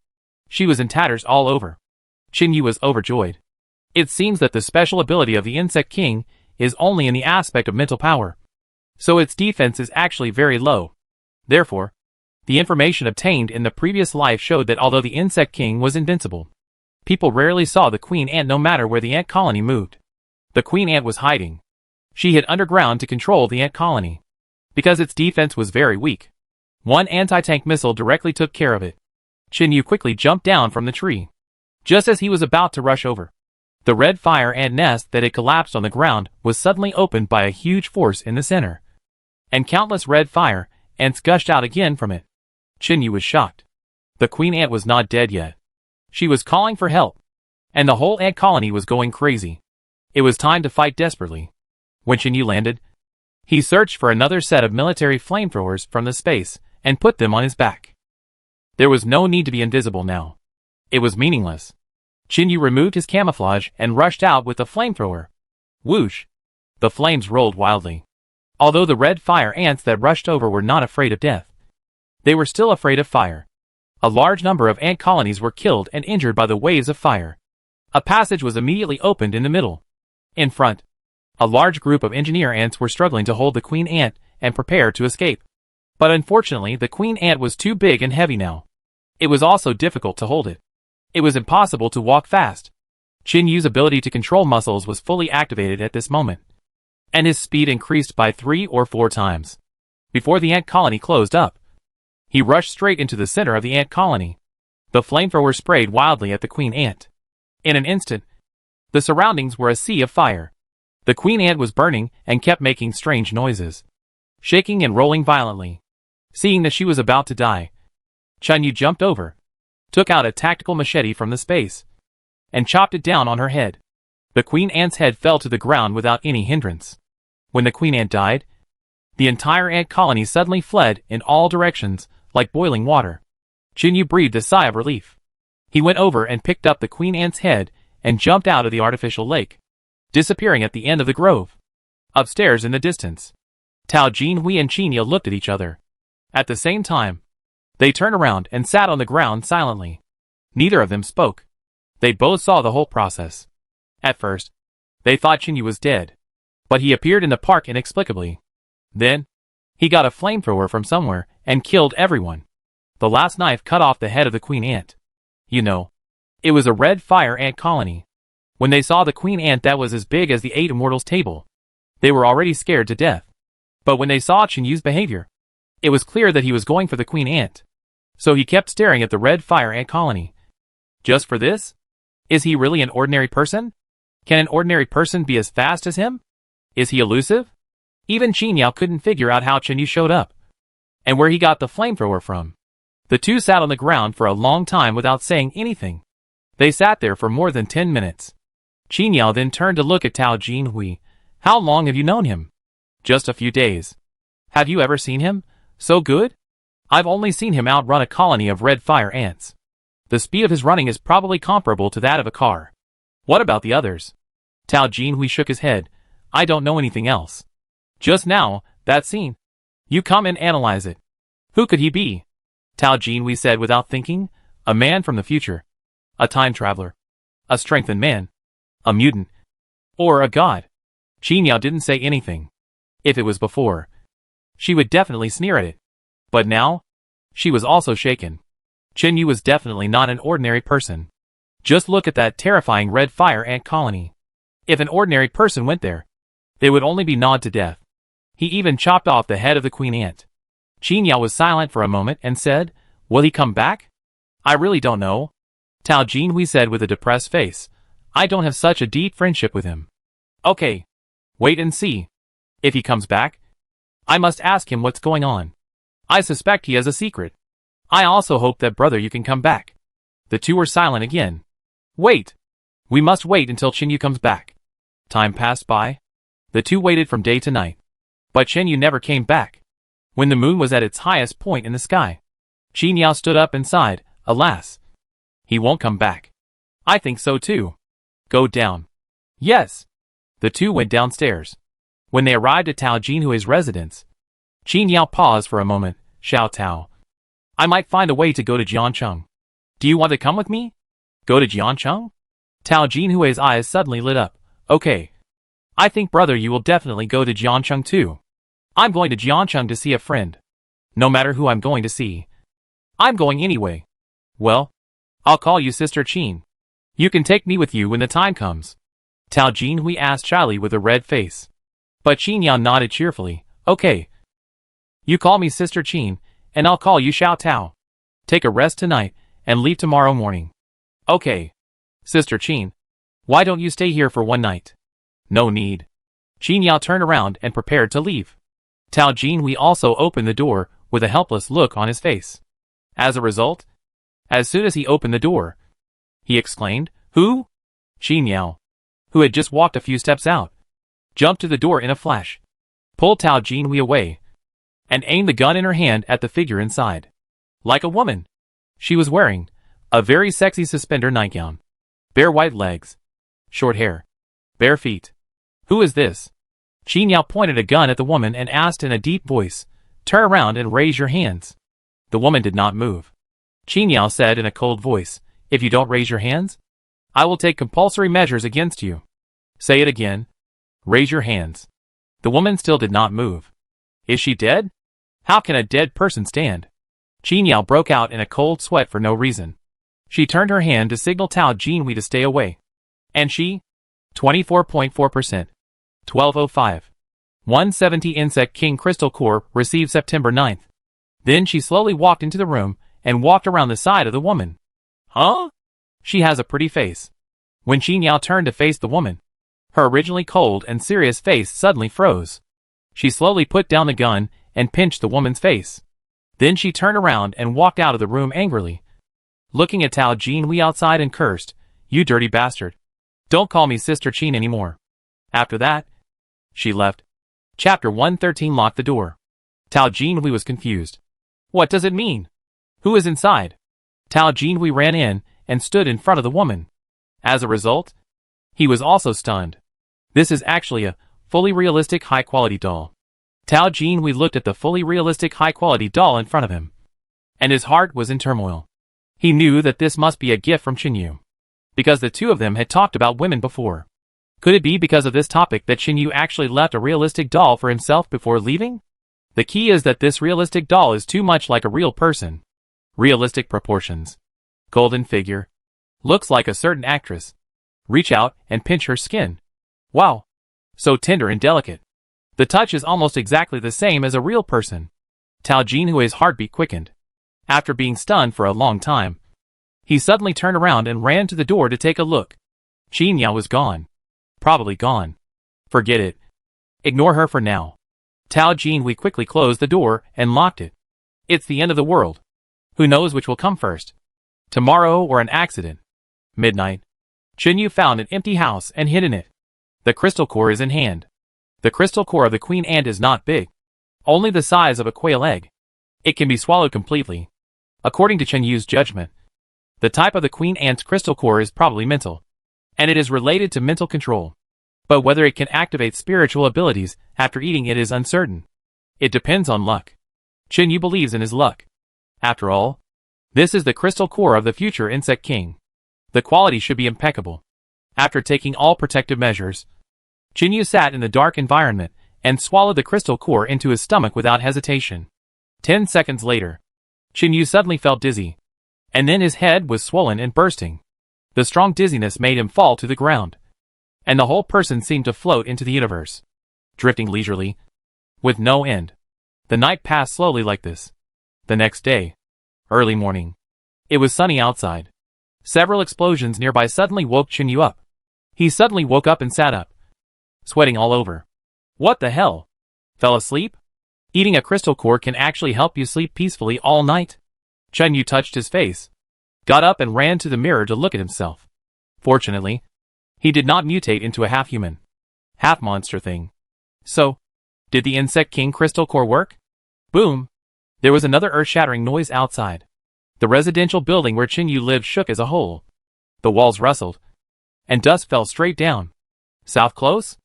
She was in tatters all over. Chunyu was overjoyed. It seems that the special ability of the Insect King is only in the aspect of mental power, so its defense is actually very low. Therefore, the information obtained in the previous life showed that although the Insect King was invincible, people rarely saw the queen ant no matter where the ant colony moved. The queen ant was hiding. She hid underground to control the ant colony, because its defense was very weak. One anti-tank missile directly took care of it. Chunyu quickly jumped down from the tree. Just as he was about to rush over, the red fire ant nest that had collapsed on the ground was suddenly opened by a huge force in the center, and countless red fire ants gushed out again from it. Chunyu was shocked. The queen ant was not dead yet. She was calling for help, and the whole ant colony was going crazy. It was time to fight desperately. When Chunyu landed, he searched for another set of military flamethrowers from the space and put them on his back. There was no need to be invisible now. It was meaningless. Chunyu removed his camouflage and rushed out with the flamethrower. Whoosh! The flames rolled wildly. Although the red fire ants that rushed over were not afraid of death, they were still afraid of fire. A large number of ant colonies were killed and injured by the waves of fire. A passage was immediately opened in the middle. In front, a large group of engineer ants were struggling to hold the queen ant and prepare to escape. But unfortunately, the queen ant was too big and heavy now. It was also difficult to hold it. It was impossible to walk fast. Chunyu's ability to control muscles was fully activated at this moment, and his speed increased by 3 or 4 times. Before the ant colony closed up, he rushed straight into the center of the ant colony. The flamethrower sprayed wildly at the queen ant. In an instant, the surroundings were a sea of fire. The queen ant was burning and kept making strange noises, shaking and rolling violently. Seeing that she was about to die, Chunyu jumped over, took out a tactical machete from the space, and chopped it down on her head. The queen ant's head fell to the ground without any hindrance. When the queen ant died, The entire ant colony suddenly fled in all directions, like boiling water. Chinyu breathed a sigh of relief. He went over and picked up the queen ant's head and jumped out of the artificial lake, disappearing at the end of the grove. Upstairs in the distance, Tao Jinhui and Qinya looked at each other. At the same time, they turned around and sat on the ground silently. Neither of them spoke. They both saw the whole process. At first, they thought Chinyu was dead, but he appeared in the park inexplicably. Then, he got a flamethrower from somewhere and killed everyone. The last knife cut off the head of the queen ant. You know, it was a red fire ant colony. When they saw the queen ant that was as big as the 8 Immortals table, they were already scared to death. But when they saw Chinyu's behavior, it was clear that he was going for the queen ant. So he kept staring at the red fire ant colony. Just for this? Is he really an ordinary person? Can an ordinary person be as fast as him? Is he elusive? Even Qinyao couldn't figure out how Chinyu showed up, and where he got the flamethrower from. The two sat on the ground for a long time without saying anything. They sat there for more than 10 minutes. Qinyao then turned to look at Tao Jinhui. How long have you known him? Just a few days. Have you ever seen him? So good? I've only seen him outrun a colony of red fire ants. The speed of his running is probably comparable to that of a car. What about the others? Tao Jinhui shook his head. I don't know anything else. Just now, that scene. You come and analyze it. Who could he be? Tao Jinhui said without thinking. A man from the future. A time traveler. A strengthened man. A mutant. Or a god. Qinyao didn't say anything. If it was before, she would definitely sneer at it. But now, she was also shaken. Chinyu was definitely not an ordinary person. Just look at that terrifying red fire ant colony. If an ordinary person went there, they would only be gnawed to death. He even chopped off the head of the queen ant. Qinyao was silent for a moment and said, Will he come back? I really don't know. Tao Jinhui said with a depressed face. I don't have such a deep friendship with him. Okay. Wait and see. If he comes back, I must ask him what's going on. I suspect he has a secret. I also hope that brother you can come back. The two were silent again. Wait. We must wait until Chinyu comes back. Time passed by. The two waited from day to night. But Chinyu never came back. When the moon was at its highest point in the sky, Qinyao stood up and sighed. Alas. He won't come back. I think so too. Go down. Yes. The two went downstairs. When they arrived at Tao Jinhui's residence, Qinyao paused for a moment. Xiao Tao. I might find a way to go to Jiancheng. Do you want to come with me? Go to Jiancheng? Tao Jinhui's eyes suddenly lit up. Okay. I think brother you will definitely go to Jiancheng too. I'm going to Jiancheng to see a friend. No matter who I'm going to see. I'm going anyway. Well, I'll call you Sister Qin. You can take me with you when the time comes. Tao Jinhui asked shyly with a red face. But Qinyao nodded cheerfully. Okay. You call me Sister Qin, and I'll call you Xiao Tao. Take a rest tonight, and leave tomorrow morning. Okay. Sister Qin. Why don't you stay here for one night? No need. Qinyao turned around and prepared to leave. Tao Jinhui also opened the door with a helpless look on his face. As a result, as soon as he opened the door, he exclaimed, Who? Qinyao, who had just walked a few steps out, jumped to the door in a flash, pulled Tao Jinhui away, and aimed the gun in her hand at the figure inside. Like a woman, she was wearing a very sexy suspender nightgown, bare white legs, short hair, bare feet. Who is this? Qinyao pointed a gun at the woman and asked in a deep voice, Turn around and raise your hands. The woman did not move. Qinyao said in a cold voice, If you don't raise your hands, I will take compulsory measures against you. Say it again. Raise your hands. The woman still did not move. Is she dead? How can a dead person stand? Qinyao broke out in a cold sweat for no reason. She turned her hand to signal Tao Jinhui to stay away. And she? 24.4%. 1205. 170 Insect King Crystal Core received September 9th. Then she slowly walked into the room and walked around the side of the woman. Huh? She has a pretty face. When Qinyao turned to face the woman, her originally cold and serious face suddenly froze. She slowly put down the gun and pinched the woman's face. Then she turned around and walked out of the room angrily, looking at Tao Jinhui outside and cursed, You dirty bastard. Don't call me Sister Qin anymore. After that, she left. Chapter 113 Lock the door. Tao Jinhui was confused. What does it mean? Who is inside? Tao Jinhui ran in and stood in front of the woman. As a result, he was also stunned. This is actually a fully realistic high-quality doll. Tao Jinhui looked at the fully realistic high-quality doll in front of him, and his heart was in turmoil. He knew that this must be a gift from Qinyu, because the two of them had talked about women before. Could it be because of this topic that Qinyu actually left a realistic doll for himself before leaving? The key is that this realistic doll is too much like a real person. Realistic proportions. Golden figure. Looks like a certain actress. Reach out and pinch her skin. Wow. So tender and delicate. The touch is almost exactly the same as a real person. Tao Jinhui's heartbeat quickened. After being stunned for a long time, he suddenly turned around and ran to the door to take a look. Qin Yao was gone. Probably gone. Forget it. Ignore her for now. Tao Jinhui quickly closed the door and locked it. It's the end of the world. Who knows which will come first? Tomorrow or an accident. Midnight. Qinyu found an empty house and hid in it. The crystal core is in hand. The crystal core of the queen ant is not big. Only the size of a quail egg. It can be swallowed completely. According to Qinyu's judgment, the type of the queen ant's crystal core is probably mental, and it is related to mental control. But whether it can activate spiritual abilities after eating it is uncertain. It depends on luck. Qinyu believes in his luck. After all, this is the crystal core of the future insect king. The quality should be impeccable. After taking all protective measures, Qinyu sat in the dark environment and swallowed the crystal core into his stomach without hesitation. 10 seconds later, Qinyu suddenly felt dizzy, and then his head was swollen and bursting. The strong dizziness made him fall to the ground, and the whole person seemed to float into the universe, drifting leisurely, with no end. The night passed slowly like this. The next day, early morning, it was sunny outside. Several explosions nearby suddenly woke Qinyu up. He suddenly woke up and sat up, sweating all over. What the hell? Fell asleep? Eating a crystal core can actually help you sleep peacefully all night. Qinyu touched his face, got up and ran to the mirror to look at himself. Fortunately, he did not mutate into a half-human, half-monster thing. So, did the insect king crystal core work? Boom! There was another earth-shattering noise outside. The residential building where Qinyu lived shook as a whole. The walls rustled, and dust fell straight down. South close?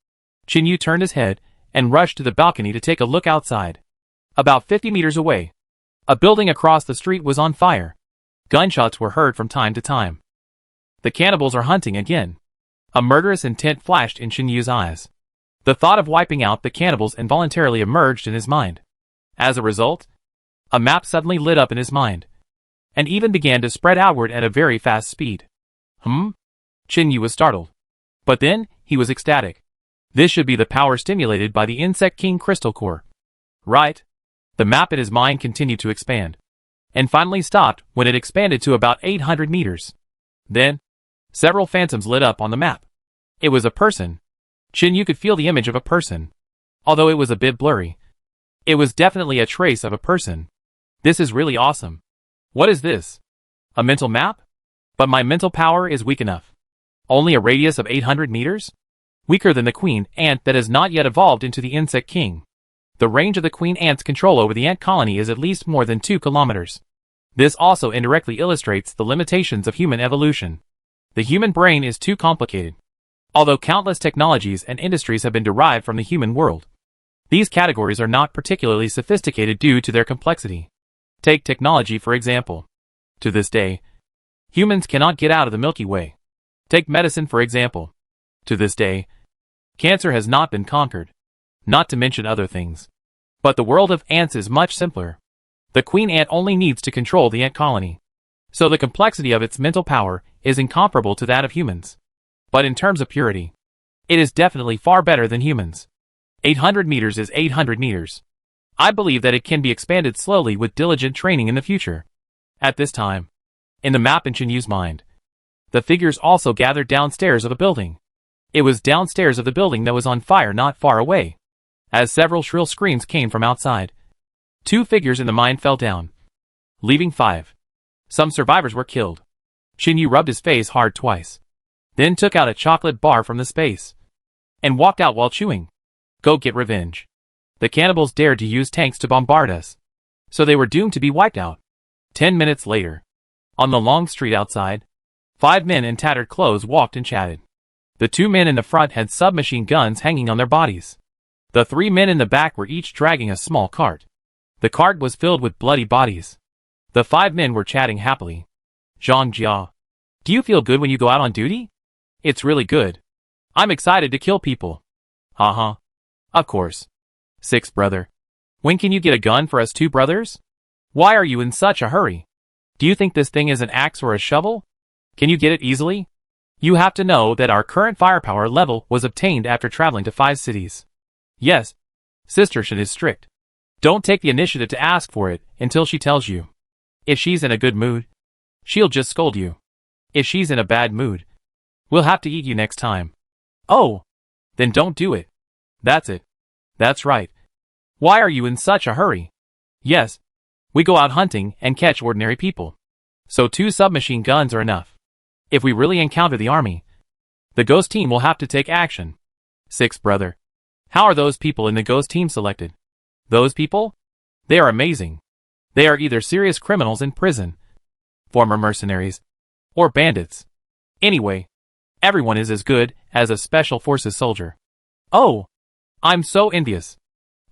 Qinyu turned his head and rushed to the balcony to take a look outside. About 50 meters away, a building across the street was on fire. Gunshots were heard from time to time. The cannibals are hunting again. A murderous intent flashed in Qinyu's eyes. The thought of wiping out the cannibals involuntarily emerged in his mind. As a result, a map suddenly lit up in his mind, and even began to spread outward at a very fast speed. Qinyu was startled. But then, he was ecstatic. This should be the power stimulated by the Insect King Crystal Core. Right? The map in his mind continued to expand, and finally stopped when it expanded to about 800 meters. Then, several phantoms lit up on the map. It was a person. Qinyu could feel the image of a person. Although it was a bit blurry, it was definitely a trace of a person. This is really awesome. What is this? A mental map? But my mental power is weak enough. Only a radius of 800 meters? Weaker than the queen ant that has not yet evolved into the insect king. The range of the queen ant's control over the ant colony is at least more than 2 kilometers. This also indirectly illustrates the limitations of human evolution. The human brain is too complicated. Although countless technologies and industries have been derived from the human world, these categories are not particularly sophisticated due to their complexity. Take technology for example. To this day, humans cannot get out of the Milky Way. Take medicine for example. To this day, cancer has not been conquered, not to mention other things. But the world of ants is much simpler. The queen ant only needs to control the ant colony. So the complexity of its mental power is incomparable to that of humans. But in terms of purity, it is definitely far better than humans. 800 meters is 800 meters. I believe that it can be expanded slowly with diligent training in the future. At this time, in the map in Qinyu's mind, the figures also gathered downstairs of a building. It was downstairs of the building that was on fire not far away. As several shrill screams came from outside, 2 figures in the mine fell down, leaving 5. Some survivors were killed. Qinyu rubbed his face hard twice, then took out a chocolate bar from the space, and walked out while chewing. Go get revenge. The cannibals dared to use tanks to bombard us, so they were doomed to be wiped out. 10 minutes later, on the long street outside, 5 men in tattered clothes walked and chatted. The 2 men in the front had submachine guns hanging on their bodies. The 3 men in the back were each dragging a small cart. The cart was filled with bloody bodies. The 5 men were chatting happily. Zhang Jia, do you feel good when you go out on duty? It's really good. I'm excited to kill people. Haha. Of course. Sixth brother. When can you get a gun for us 2 brothers? Why are you in such a hurry? Do you think this thing is an axe or a shovel? Can you get it easily? You have to know that our current firepower level was obtained after traveling to 5 cities. Yes. Sister Shin is strict. Don't take the initiative to ask for it until she tells you. If she's in a good mood, she'll just scold you. If she's in a bad mood, we'll have to eat you next time. Oh, then don't do it. That's it. That's right. Why are you in such a hurry? Yes, we go out hunting and catch ordinary people. So 2 submachine guns are enough. If we really encounter the army, the ghost team will have to take action. Sixth brother. How are those people in the ghost team selected? Those people? They are amazing. They are either serious criminals in prison, former mercenaries, or bandits. Anyway, everyone is as good as a special forces soldier. Oh, I'm so envious.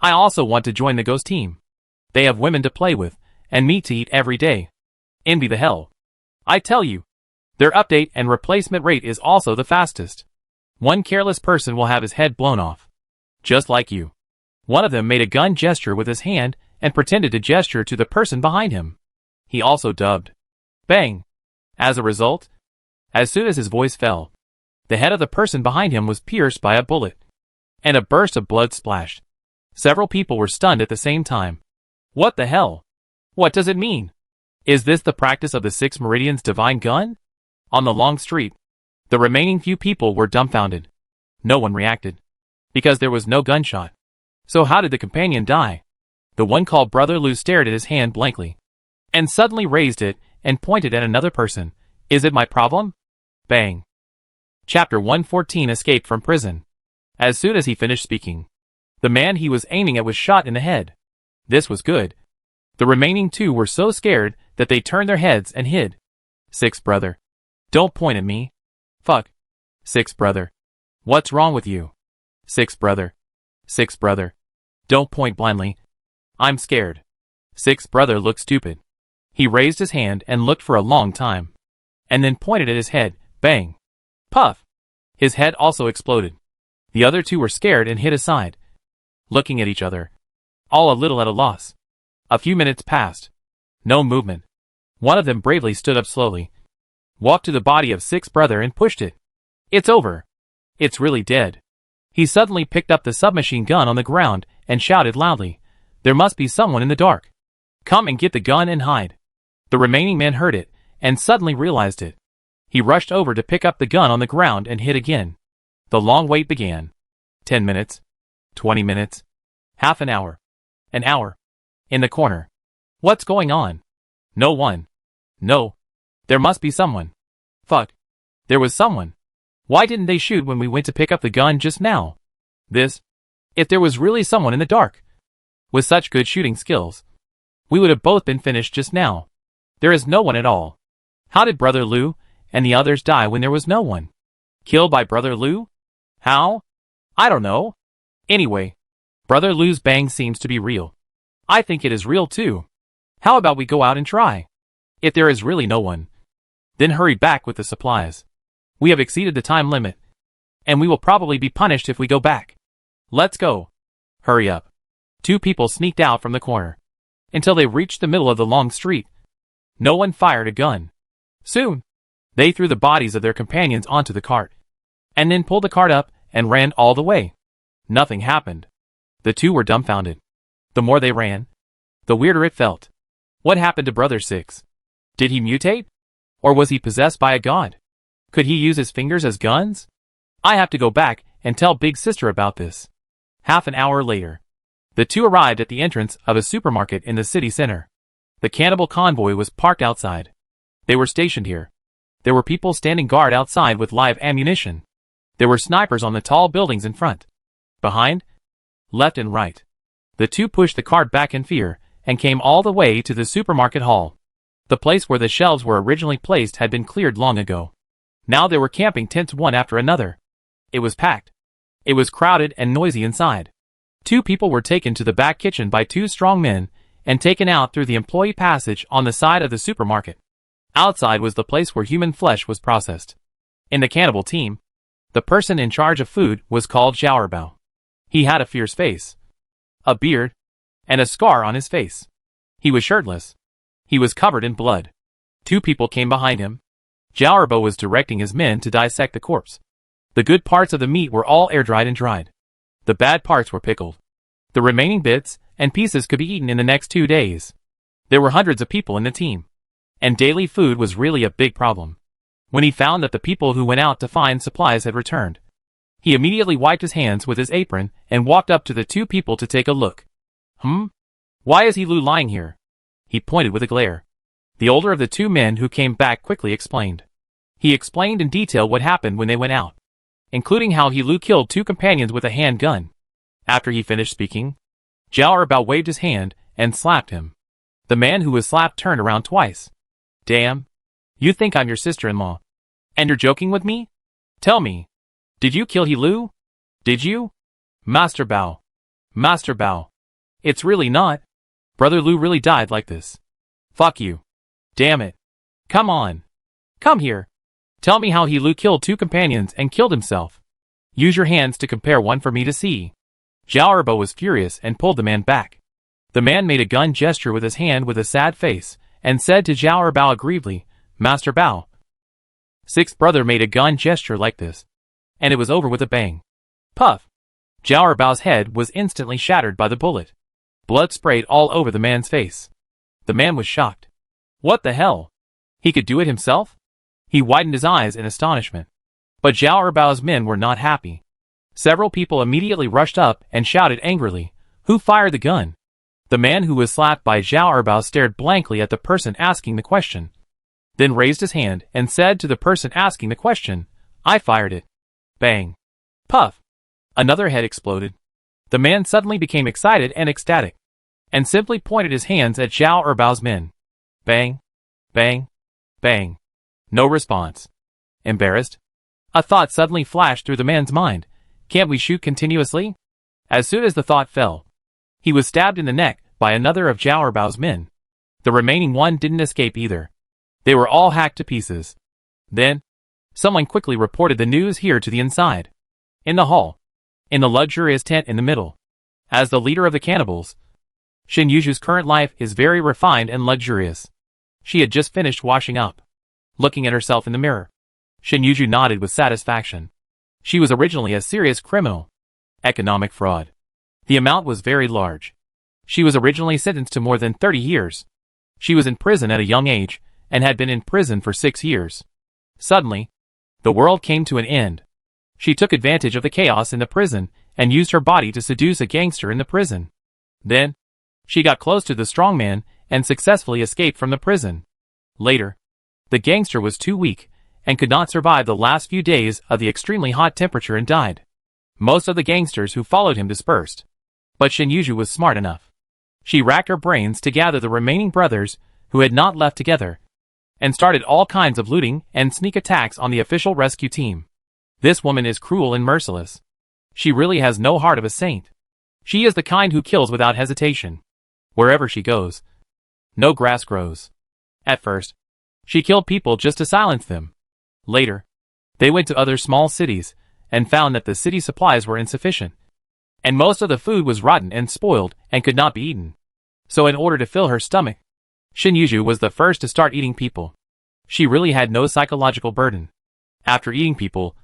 I also want to join the ghost team. They have women to play with, and meat to eat every day. Envy the hell. I tell you, their update and replacement rate is also the fastest. One careless person will have his head blown off. Just like you. One of them made a gun gesture with his hand and pretended to gesture to the person behind him. He also dubbed. Bang! As a result, as soon as his voice fell, the head of the person behind him was pierced by a bullet, and a burst of blood splashed. Several people were stunned at the same time. What the hell? What does it mean? Is this the practice of the 6 Meridian's divine gun? On the long street, the remaining few people were dumbfounded. No one reacted, because there was no gunshot. So how did the companion die? The one called Brother Lu stared at his hand blankly, and suddenly raised it and pointed at another person. Is it my problem? Bang. Chapter 114 Escape from Prison. As soon as he finished speaking, the man he was aiming at was shot in the head. This was good. The remaining 2 were so scared that they turned their heads and hid. Sixth brother. Don't point at me. Fuck. Sixth brother. What's wrong with you? Sixth brother. Sixth brother. Don't point blindly. I'm scared. Sixth brother looked stupid. He raised his hand and looked for a long time, and then pointed at his head. Bang. Puff. His head also exploded. The other 2 were scared and hid aside, looking at each other, all a little at a loss. A few minutes passed. No movement. One of them bravely stood up slowly, walked to the body of Sixth brother and pushed it. It's over. It's really dead. He suddenly picked up the submachine gun on the ground and shouted loudly, there must be someone in the dark. Come and get the gun and hide. The remaining men heard it, and suddenly realized it. He rushed over to pick up the gun on the ground and hid again. The long wait began. 10 minutes. 20 minutes. Half an hour. An hour. In the corner. What's going on? No one. No. There must be someone. Fuck. There was someone. Why didn't they shoot when we went to pick up the gun just now? If there was really someone in the dark, with such good shooting skills, we would have both been finished just now. There is no one at all. How did Brother Lu and the others die when there was no one? Killed by Brother Lu? How? I don't know. Anyway, Brother Lu's bang seems to be real. I think it is real too. How about we go out and try? If there is really no one, then hurry back with the supplies. We have exceeded the time limit, and we will probably be punished if we go back. Let's go. Hurry up. 2 people sneaked out from the corner, until they reached the middle of the long street. No one fired a gun. Soon, they threw the bodies of their companions onto the cart, and then pulled the cart up and ran all the way. Nothing happened. The 2 were dumbfounded. The more they ran, the weirder it felt. What happened to Brother Six? Did he mutate? Or was he possessed by a god? Could he use his fingers as guns? I have to go back and tell Big Sister about this. Half an hour later, the 2 arrived at the entrance of a supermarket in the city center. The cannibal convoy was parked outside. They were stationed here. There were people standing guard outside with live ammunition. There were snipers on the tall buildings in front, behind, left and right. The two pushed the cart back in fear, and came all the way to the supermarket hall. The place where the shelves were originally placed had been cleared long ago. Now there were camping tents one after another. It was packed. It was crowded and noisy inside. Two people were taken to the back kitchen by two strong men, and taken out through the employee passage on the side of the supermarket. Outside was the place where human flesh was processed. In the cannibal team, the person in charge of food was called Zhao. He had a fierce face, a beard, and a scar on his face. He was shirtless. He was covered in blood. Two people came behind him. Zhao was directing his men to dissect the corpse. The good parts of the meat were all air-dried and dried. The bad parts were pickled. The remaining bits and pieces could be eaten in the next 2 days. There were hundreds of people in the team, and daily food was really a big problem. When he found that the people who went out to find supplies had returned, he immediately wiped his hands with his apron and walked up to the two people to take a look. Why is Lu lying here? He pointed with a glare. The older of the two men who came back quickly explained. He explained in detail what happened when they went out, including how Lu killed two companions with a handgun. After he finished speaking, Zhao waved his hand and slapped him. The man who was slapped turned around twice. Damn. You think I'm your sister-in-law? And you're joking with me? Tell me. Did you kill Lu? Did you? Master Bao. Master Bao. It's really not. Brother Lu really died like this. Fuck you. Damn it. Come on. Come here. Tell me how Lu killed two companions and killed himself. Use your hands to compare one for me to see. Zhao was furious and pulled the man back. The man made a gun gesture with his hand with a sad face, and said to Zhao aggrievedly, Master Bao. Sixth brother made a gun gesture like this, and it was over with a bang. Puff. Zhao Bao's head was instantly shattered by the bullet. Blood sprayed all over the man's face. The man was shocked. What the hell? He could do it himself? He widened his eyes in astonishment. But Zhao Bao's men were not happy. Several people immediately rushed up and shouted angrily, Who fired the gun? The man who was slapped by Zhao Bao stared blankly at the person asking the question, then raised his hand and said to the person asking the question, I fired it. Bang. Puff. Another head exploded. The man suddenly became excited and ecstatic, and simply pointed his hands at Zhao Bao's men. Bang. Bang. Bang. No response. Embarrassed? A thought suddenly flashed through the man's mind. Can't we shoot continuously? As soon as the thought fell, he was stabbed in the neck by another of Zhao Bao's men. The remaining one didn't escape either. They were all hacked to pieces. Then, someone quickly reported the news here to the inside. In the hall. In the luxurious tent in the middle. As the leader of the cannibals, Shen Yuju's current life is very refined and luxurious. She had just finished washing up. Looking at herself in the mirror, Shen Yuju nodded with satisfaction. She was originally a serious criminal. Economic fraud. The amount was very large. She was originally sentenced to more than 30 years. She was in prison at a young age, and had been in prison for 6 years. Suddenly, the world came to an end. She took advantage of the chaos in the prison, and used her body to seduce a gangster in the prison. Then, she got close to the strong man, and successfully escaped from the prison. Later, the gangster was too weak, and could not survive the last few days of the extremely hot temperature and died. Most of the gangsters who followed him dispersed. But Shen Yuju was smart enough. She racked her brains to gather the remaining brothers who had not left together, and started all kinds of looting and sneak attacks on the official rescue team. This woman is cruel and merciless. She really has no heart of a saint. She is the kind who kills without hesitation. Wherever she goes, no grass grows. At first, she killed people just to silence them. Later, they went to other small cities, and found that the city supplies were insufficient, and most of the food was rotten and spoiled and could not be eaten. So in order to fill her stomach, Shen Yuju was the first to start eating people. She really had no psychological burden. After eating people,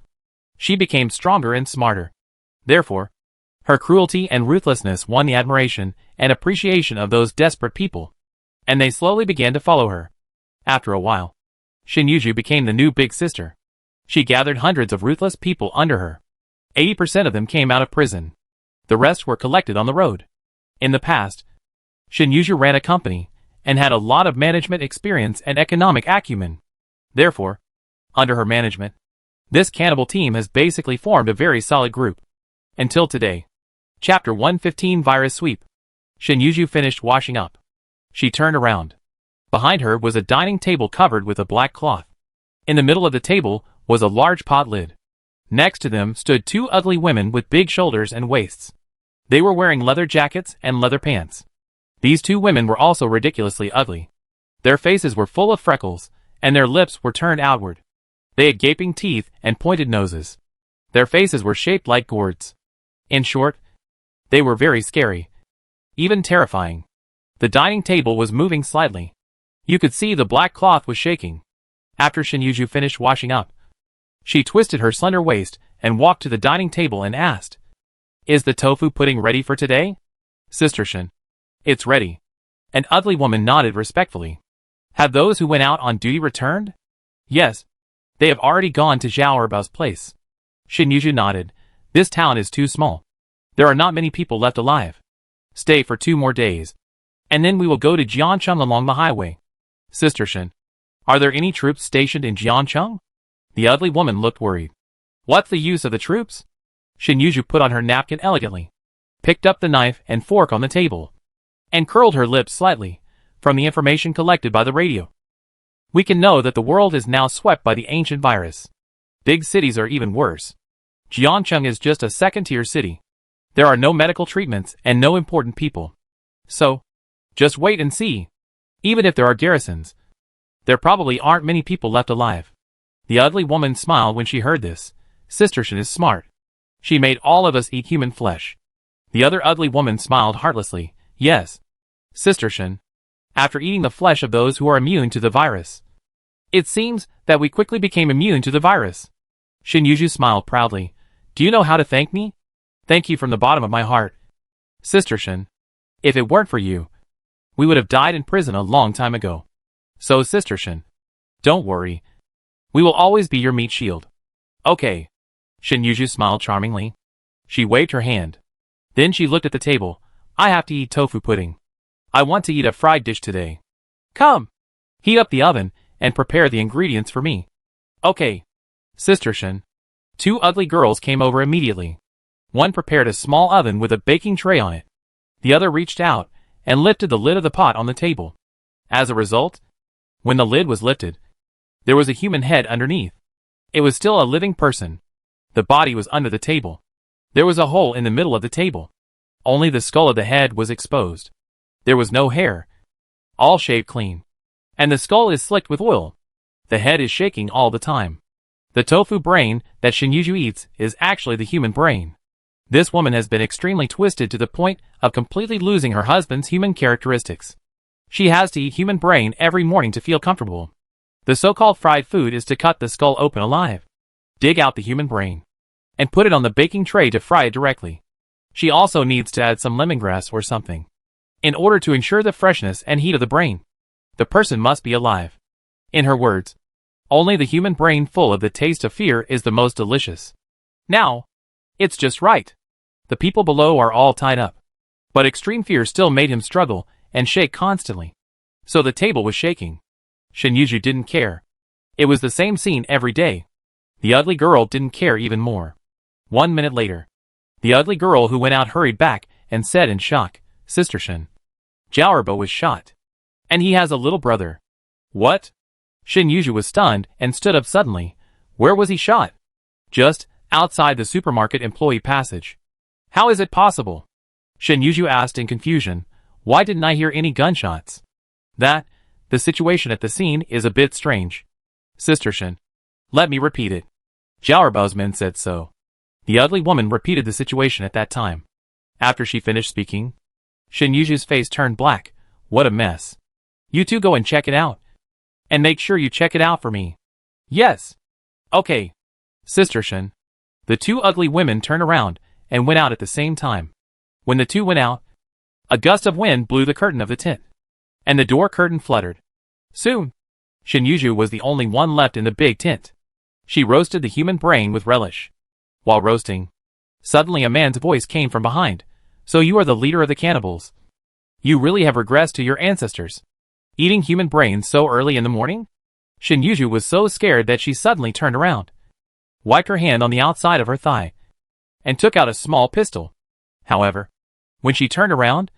she became stronger and smarter. Therefore, her cruelty and ruthlessness won the admiration and appreciation of those desperate people, and they slowly began to follow her. After a while, Shen Yuju became the new big sister. She gathered hundreds of ruthless people under her. 80% of them came out of prison. The rest were collected on the road. In the past, Shen Yuju ran a company, and had a lot of management experience and economic acumen. Therefore, under her management, this cannibal team has basically formed a very solid group. Until today. Chapter 115 Virus Sweep. Shin finished washing up. She turned around. Behind her was a dining table covered with a black cloth. In the middle of the table was a large pot lid. Next to them stood two ugly women with big shoulders and waists. They were wearing leather jackets and leather pants. These two women were also ridiculously ugly. Their faces were full of freckles, and their lips were turned outward. They had gaping teeth and pointed noses. Their faces were shaped like gourds. In short, they were very scary. Even terrifying. The dining table was moving slightly. You could see the black cloth was shaking. After Shin finished washing up, she twisted her slender waist and walked to the dining table and asked, "Is the tofu pudding ready for today?" "Sister Shin, it's ready." An ugly woman nodded respectfully. "Have those who went out on duty returned?" "Yes. They have already gone to Zhao Erbao's place." Shin nodded. "This town is too small. There are not many people left alive. Stay for 2 more days. And then we will go to Jiancheng along the highway." "Sister Shin, are there any troops stationed in Jiancheng?" The ugly woman looked worried. "What's the use of the troops?" Shin put on her napkin elegantly, picked up the knife and fork on the table, and curled her lips slightly, from the information collected by the radio. "We can know that the world is now swept by the ancient virus. Big cities are even worse. Jiancheng is just a second-tier city. There are no medical treatments and no important people. So, just wait and see. Even if there are garrisons, there probably aren't many people left alive." The ugly woman smiled when she heard this. "Sister Shin is smart. She made all of us eat human flesh." The other ugly woman smiled heartlessly. "Yes, Sister Shin. After eating the flesh of those who are immune to the virus, it seems that we quickly became immune to the virus." Shin smiled proudly. "Do you know how to thank me?" "Thank you from the bottom of my heart, Sister Shin. If it weren't for you, we would have died in prison a long time ago. So Sister Shin, don't worry. We will always be your meat shield." "Okay." Shin smiled charmingly. She waved her hand. Then she looked at the table. "I have to eat tofu pudding. I want to eat a fried dish today. Come, heat up the oven and prepare the ingredients for me." "Okay, Sister Shin." 2 ugly girls came over immediately. One prepared a small oven with a baking tray on it. The other reached out and lifted the lid of the pot on the table. As a result, when the lid was lifted, there was a human head underneath. It was still a living person. The body was under the table. There was a hole in the middle of the table. Only the skull of the head was exposed. There was no hair. All shaved clean. And the skull is slicked with oil. The head is shaking all the time. The tofu brain that Shin eats is actually the human brain. This woman has been extremely twisted to the point of completely losing her husband's human characteristics. She has to eat human brain every morning to feel comfortable. The so-called fried food is to cut the skull open alive, dig out the human brain, and put it on the baking tray to fry it directly. She also needs to add some lemongrass or something, in order to ensure the freshness and heat of the brain. The person must be alive. In her words, only the human brain full of the taste of fear is the most delicious. Now, it's just right. The people below are all tied up. But extreme fear still made him struggle and shake constantly. So the table was shaking. Shin didn't care. It was the same scene every day. The ugly girl didn't care even more. 1 minute later, the ugly girl who went out hurried back and said in shock, "Sister Shin, Zhao Erba was shot. And he has a little brother." "What?" Shin was stunned and stood up suddenly. "Where was he shot?" "Just outside the supermarket employee passage." "How is it possible?" Shin asked in confusion. "Why didn't I hear any gunshots?" The situation at the scene is a bit strange. Sister Shin, let me repeat it. Zhao Erbao's men said so. The ugly woman repeated the situation at that time. After she finished speaking, Shin face turned black. "What a mess. You two go and check it out. And make sure you check it out for me." "Yes." "Okay, Sister Shin." The 2 ugly women turned around and went out at the same time. When the 2 went out, a gust of wind blew the curtain of the tent, and the door curtain fluttered. Soon, Shin was the only one left in the big tent. She roasted the human brain with relish. While roasting, suddenly a man's voice came from behind. "So you are the leader of the cannibals. You really have regressed to your ancestors. Eating human brains so early in the morning?" Shin was so scared that she suddenly turned around, wiped her hand on the outside of her thigh, and took out a small pistol. However, when she turned around,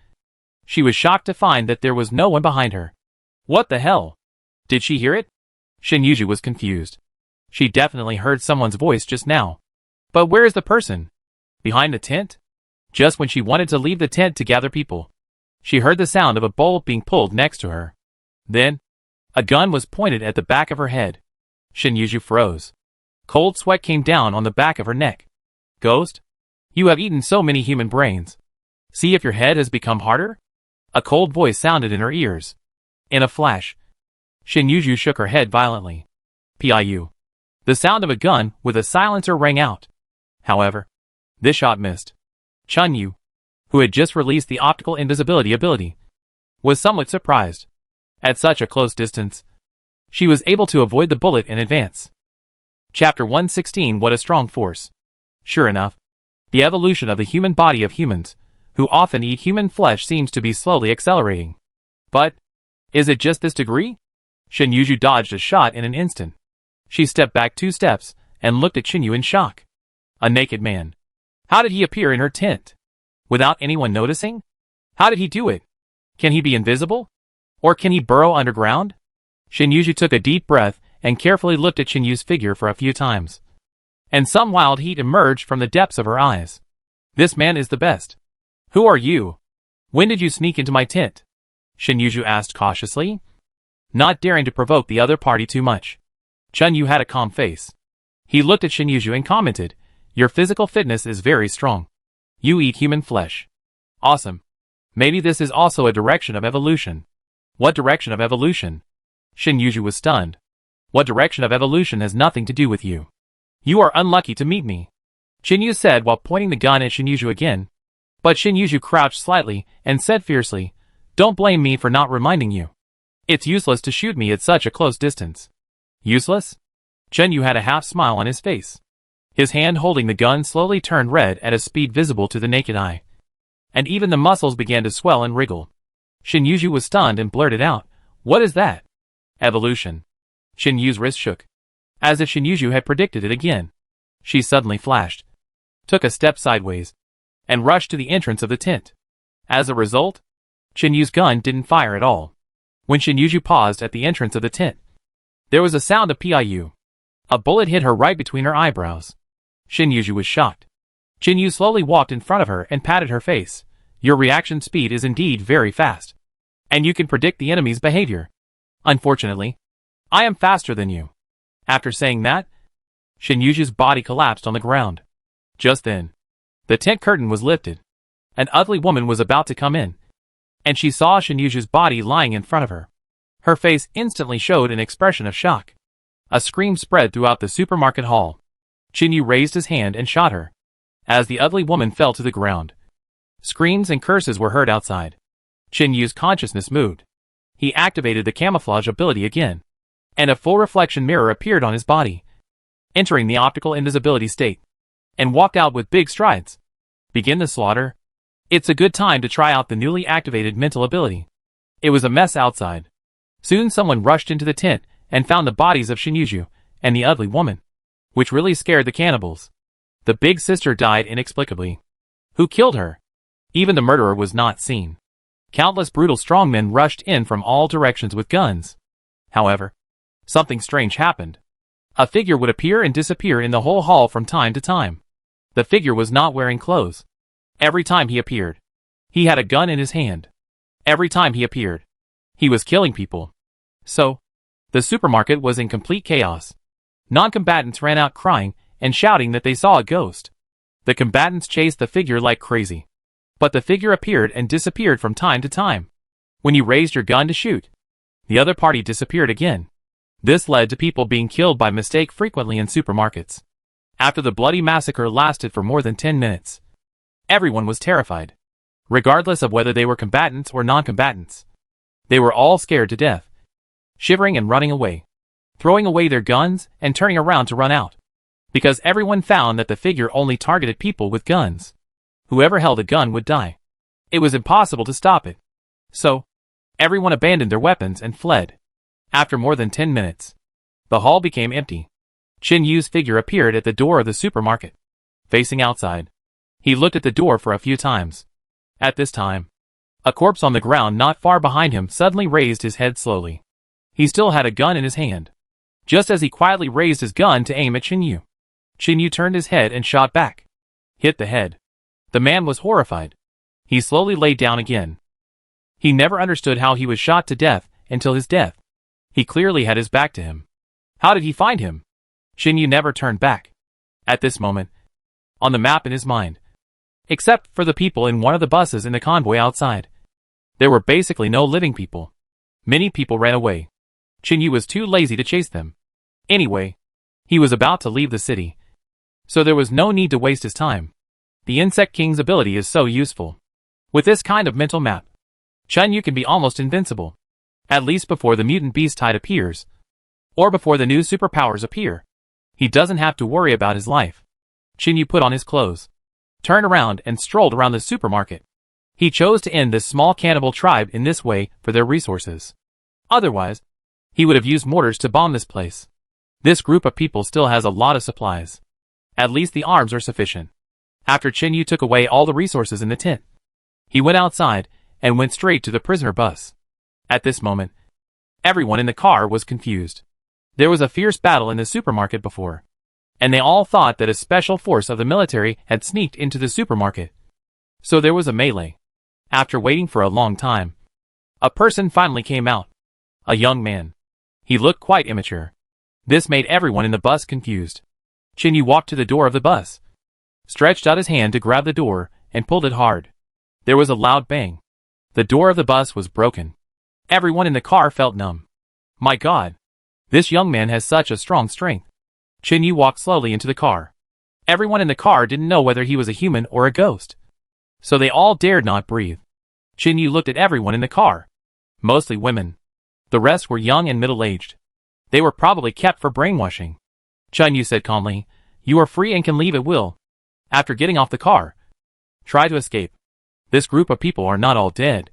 She was shocked to find that there was no one behind her. What the hell? Did she hear it? Shinyuju was confused. She definitely heard someone's voice just now. But where is the person? Behind the tent? Just when she wanted to leave the tent to gather people, she heard the sound of a bolt being pulled next to her. Then, a gun was pointed at the back of her head. Shinyuju froze. Cold sweat came down on the back of her neck. Ghost? You have eaten so many human brains. See if your head has become harder? A cold voice sounded in her ears. In a flash, Shinyuju shook her head violently. PIU. The sound of a gun with a silencer rang out. However, this shot missed. Chunyu, who had just released the optical invisibility ability, was somewhat surprised. At such a close distance, she was able to avoid the bullet in advance. Chapter 116. What a strong force. Sure enough, the evolution of the human body of humans, who often eat human flesh, seems to be slowly accelerating. But, is it just this degree? Shinyuju dodged a shot in an instant. She stepped back 2 steps, and looked at Shinyu in shock. A naked man. How did he appear in her tent? Without anyone noticing? How did he do it? Can he be invisible? Or can he burrow underground? Shinyuju took a deep breath, and carefully looked at Shinyu's figure for a few times. And some wild heat emerged from the depths of her eyes. This man is the best. Who are you? When did you sneak into my tent? Shinyuju asked cautiously, not daring to provoke the other party too much. Chunyu had a calm face. He looked at Shinyuju and commented, your physical fitness is very strong. You eat human flesh. Awesome. Maybe this is also a direction of evolution. What direction of evolution? Shinyuju was stunned. What direction of evolution has nothing to do with you? You are unlucky to meet me, Shinyu said while pointing the gun at Shinyuju again. But Shinyuju crouched slightly and said fiercely, don't blame me for not reminding you. It's useless to shoot me at such a close distance. Useless? Shinyu had a half smile on his face. His hand holding the gun slowly turned red at a speed visible to the naked eye. And even the muscles began to swell and wriggle. Shinyuju was stunned and blurted out, what is that? Evolution. Shinyu's wrist shook. As if Shinyuju had predicted it again. She suddenly flashed, took a step sideways, and rushed to the entrance of the tent. As a result, Shinyu's gun didn't fire at all. When Shinyuju paused at the entrance of the tent, there was a sound of PIU. A bullet hit her right between her eyebrows. Shinyuju was shocked. Shinyu slowly walked in front of her and patted her face. Your reaction speed is indeed very fast. And you can predict the enemy's behavior. Unfortunately, I am faster than you. After saying that, Shinyuju's body collapsed on the ground. Just then, the tent curtain was lifted. An ugly woman was about to come in, and she saw Shinyuju's body lying in front of her. Her face instantly showed an expression of shock. A scream spread throughout the supermarket hall. Shinyu raised his hand and shot her. As the ugly woman fell to the ground, screams and curses were heard outside. Shinyu's consciousness moved. He activated the camouflage ability again, and a full reflection mirror appeared on his body, entering the optical invisibility state, and walked out with big strides. Begin the slaughter? It's a good time to try out the newly activated mental ability. It was a mess outside. Soon someone rushed into the tent and found the bodies of Shinyuju and the ugly woman, which really scared the cannibals. The big sister died inexplicably. Who killed her? Even the murderer was not seen. Countless brutal strongmen rushed in from all directions with guns. However, something strange happened. A figure would appear and disappear in the whole hall from time to time. The figure was not wearing clothes. Every time he appeared, he had a gun in his hand. Every time he appeared, he was killing people. So, the supermarket was in complete chaos. Non-combatants ran out crying and shouting that they saw a ghost. The combatants chased the figure like crazy. But the figure appeared and disappeared from time to time. When you raised your gun to shoot, the other party disappeared again. This led to people being killed by mistake frequently in supermarkets. After the bloody massacre lasted for more than 10 minutes, everyone was terrified, regardless of whether they were combatants or non-combatants. They were all scared to death, shivering and running away, throwing away their guns and turning around to run out, because everyone found that the figure only targeted people with guns. Whoever held a gun would die. It was impossible to stop it. So, everyone abandoned their weapons and fled. After more than 10 minutes, the hall became empty. Shinyu's figure appeared at the door of the supermarket, facing outside. He looked at the door for a few times. At this time, A corpse on the ground not far behind him suddenly raised his head slowly. He still had a gun in his hand. Just as he quietly raised his gun to aim at Chin Yu turned his head and shot back. Hit the head. The man was horrified. He slowly lay down again. He never understood how he was shot to death until his death. He clearly had his back to him. How did he find him? Chin Yu never turned back. At this moment, on the map in his mind, except for the people in one of the buses in the convoy outside, there were basically no living people. Many people ran away. Chin Yu was too lazy to chase them. Anyway, he was about to leave the city, so there was no need to waste his time. The Insect King's ability is so useful. With this kind of mental map, Chin Yu can be almost invincible, at least before the mutant beast tide appears, or before the new superpowers appear. He doesn't have to worry about his life. Chin Yu put on his clothes, turned around and strolled around the supermarket. He chose to end this small cannibal tribe in this way for their resources. Otherwise, he would have used mortars to bomb this place. This group of people still has a lot of supplies. At least the arms are sufficient. After Chin Yu took away all the resources in the tent, he went outside and went straight to the prisoner bus. At this moment, everyone in the car was confused. There was a fierce battle in the supermarket before, and they all thought that a special force of the military had sneaked into the supermarket. So there was a melee. After waiting for a long time, a person finally came out. A young man. He looked quite immature. This made everyone in the bus confused. Chin Yu walked to the door of the bus, stretched out his hand to grab the door, and pulled it hard. There was a loud bang. The door of the bus was broken. Everyone in the car felt numb. My God! This young man has such a strong strength. Chin Yu walked slowly into the car. Everyone in the car didn't know whether he was a human or a ghost, so they all dared not breathe. Chin Yu looked at everyone in the car. Mostly women. The rest were young and middle-aged. They were probably kept for brainwashing. Chin Yu said calmly, "You are free and can leave at will." After getting off the car, try to escape. This group of people are not all dead.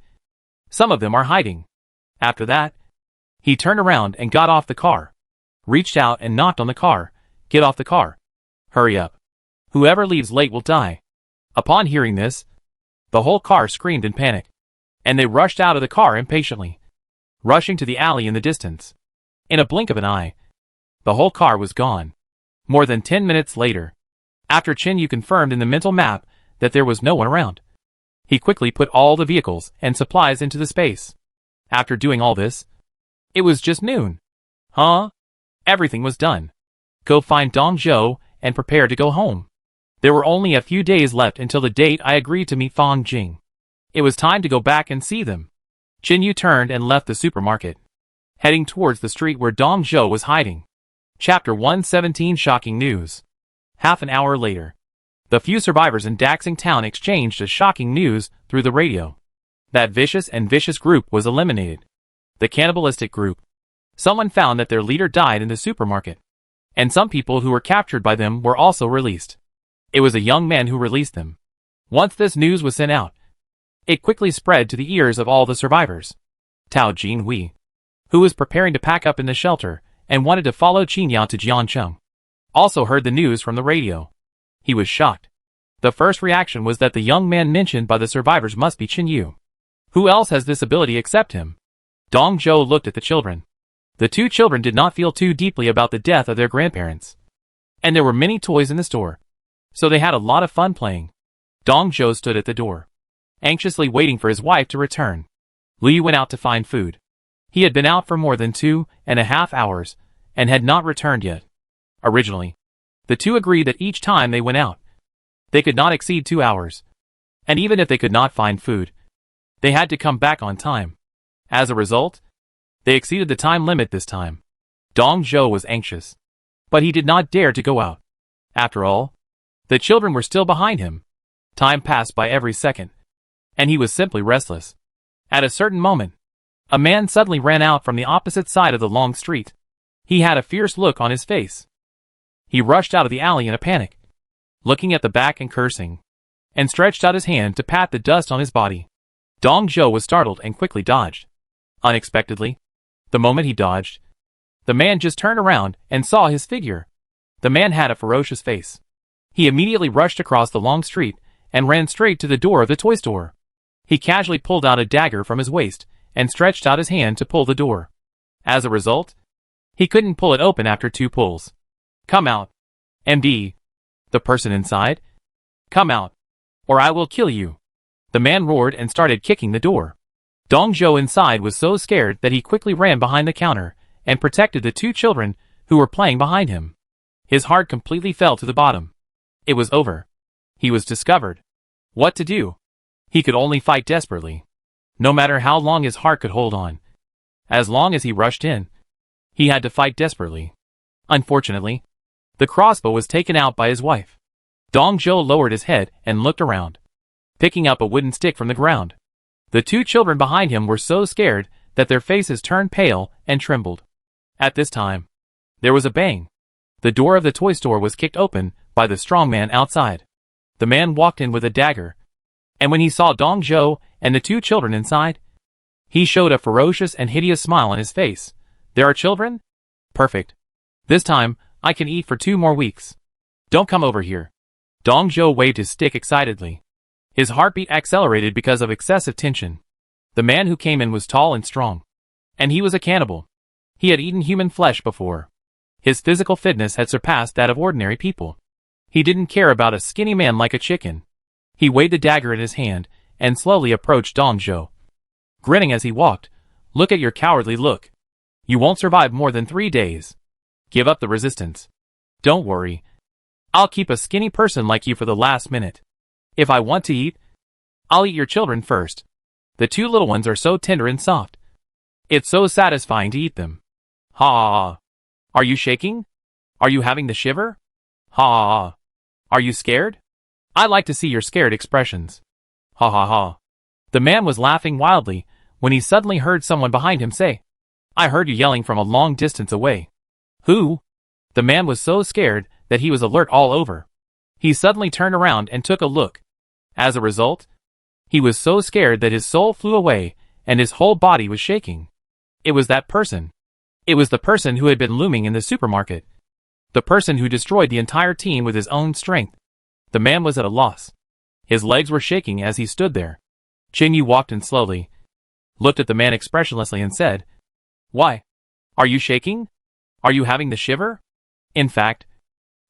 Some of them are hiding. After that, he turned around and got off the car. Reached out and knocked on the car. Get off the car. Hurry up. Whoever leaves late will die. Upon hearing this, the whole car screamed in panic, and they rushed out of the car impatiently, rushing to the alley in the distance. In a blink of an eye, the whole car was gone. More than 10 minutes later, after Chin Yu confirmed in the mental map that there was no one around, he quickly put all the vehicles and supplies into the space. After doing all this, it was just noon. Huh? Everything was done. Go find Dong Zhou and prepare to go home. There were only a few days left until the date I agreed to meet Fang Jing. It was time to go back and see them. Chin Yu turned and left the supermarket, heading towards the street where Dong Zhou was hiding. Chapter 117 Shocking News. Half an hour later, the few survivors in Daxing Town exchanged a shocking news through the radio. That vicious group was eliminated. The cannibalistic group. Someone found that their leader died in the supermarket, and some people who were captured by them were also released. It was a young man who released them. Once this news was sent out, it quickly spread to the ears of all the survivors. Tao Jinhui, who was preparing to pack up in the shelter and wanted to follow Qingyao to Jiancheng, also heard the news from the radio. He was shocked. The first reaction was that the young man mentioned by the survivors must be Chin Yu. Who else has this ability except him? Dong Zhou looked at the children. The two children did not feel too deeply about the death of their grandparents, and there were many toys in the store, so they had a lot of fun playing. Dong Zhou stood at the door, anxiously waiting for his wife to return. Li went out to find food. He had been out for more than 2.5 hours, and had not returned yet. Originally, the two agreed that each time they went out, they could not exceed 2 hours, and even if they could not find food, they had to come back on time. As a result, they exceeded the time limit this time. Dong Zhou was anxious, but he did not dare to go out. After all, the children were still behind him. Time passed by every second, and he was simply restless. At a certain moment, a man suddenly ran out from the opposite side of the long street. He had a fierce look on his face. He rushed out of the alley in a panic, looking at the back and cursing, and stretched out his hand to pat the dust on his body. Dong Zhou was startled and quickly dodged. Unexpectedly, the moment he dodged, the man just turned around and saw his figure. The man had a ferocious face. He immediately rushed across the long street and ran straight to the door of the toy store. He casually pulled out a dagger from his waist and stretched out his hand to pull the door. As a result, he couldn't pull it open after 2 pulls. "Come out, MD. The person inside. Come out, or I will kill you." The man roared and started kicking the door. Dong Zhuo inside was so scared that he quickly ran behind the counter and protected the 2 children who were playing behind him. His heart completely fell to the bottom. It was over. He was discovered. What to do? He could only fight desperately. No matter how long his heart could hold on. As long as he rushed in, he had to fight desperately. Unfortunately, the crossbow was taken out by his wife. Dong Zhuo lowered his head and looked around, picking up a wooden stick from the ground. The 2 children behind him were so scared that their faces turned pale and trembled. At this time, there was a bang. The door of the toy store was kicked open by the strong man outside. The man walked in with a dagger, and when he saw Dong Zhuo and the 2 children inside, he showed a ferocious and hideous smile on his face. "There are children? Perfect. This time, I can eat for 2 more weeks. Don't come over here." Dong Zhuo waved his stick excitedly. His heartbeat accelerated because of excessive tension. The man who came in was tall and strong, and he was a cannibal. He had eaten human flesh before. His physical fitness had surpassed that of ordinary people. He didn't care about a skinny man like a chicken. He weighed the dagger in his hand and slowly approached Dong Zhuo. Grinning as he walked, "Look at your cowardly look. You won't survive more than 3 days. Give up the resistance. Don't worry. I'll keep a skinny person like you for the last minute. If I want to eat, I'll eat your children first. The 2 little ones are so tender and soft. It's so satisfying to eat them. Ha ha ha. Are you shaking? Are you having the shiver? Ha ha ha. Are you scared? I like to see your scared expressions. Ha ha ha." The man was laughing wildly when he suddenly heard someone behind him say, "I heard you yelling from a long distance away." "Who?" The man was so scared that he was alert all over. He suddenly turned around and took a look. As a result, he was so scared that his soul flew away and his whole body was shaking. It was that person. It was the person who had been looming in the supermarket. The person who destroyed the entire team with his own strength. The man was at a loss. His legs were shaking as he stood there. Qin Yu walked in slowly, looked at the man expressionlessly and said, "Why? Are you shaking? Are you having the shiver? In fact,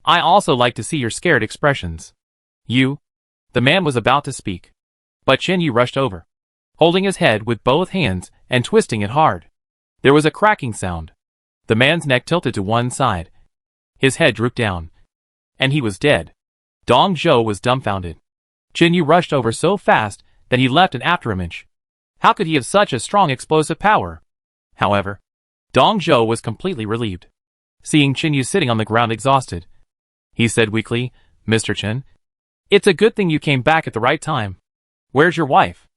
I also like to see your scared expressions." "You?" The man was about to speak, but Qin Yu rushed over, holding his head with both hands and twisting it hard. There was a cracking sound. The man's neck tilted to one side. His head drooped down, and he was dead. Dong Zhuo was dumbfounded. Qin Yu rushed over so fast that he left an afterimage. How could he have such a strong explosive power? However, Dong Zhuo was completely relieved, seeing Qin Yu sitting on the ground exhausted. He said weakly, "Mr. Chen, it's a good thing you came back at the right time. Where's your wife?"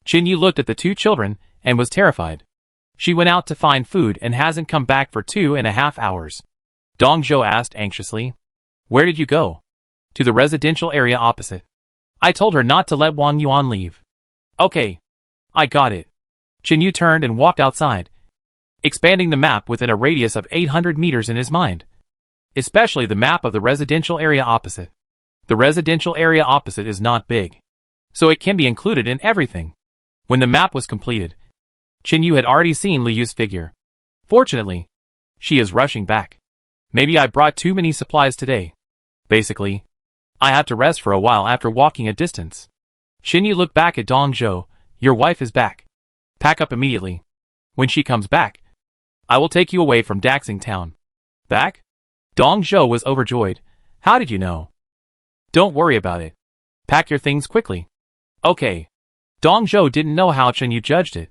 Qin Yu looked at the 2 children and was terrified. "She went out to find food and hasn't come back for 2.5 hours. Dong Zhuo asked anxiously. "Where did you go?" "To the residential area opposite. I told her not to let Wang Yuan leave." "Okay. I got it." Qin Yu turned and walked outside, expanding the map within a radius of 800 meters in his mind, especially the map of the residential area opposite. The residential area opposite is not big, so it can be included in everything. When the map was completed, Qin Yu had already seen Liu Yu's figure. Fortunately, she is rushing back. Maybe I brought too many supplies today. Basically, I had to rest for a while after walking a distance. Qin Yu looked back at Dong Zhuo. "Your wife is back. Pack up immediately. When she comes back, I will take you away from Daxing Town." "Back?" Dong Zhuo was overjoyed. "How did you know?" "Don't worry about it. Pack your things quickly." "Okay." Dong Zhuo didn't know how Qin Yu judged it,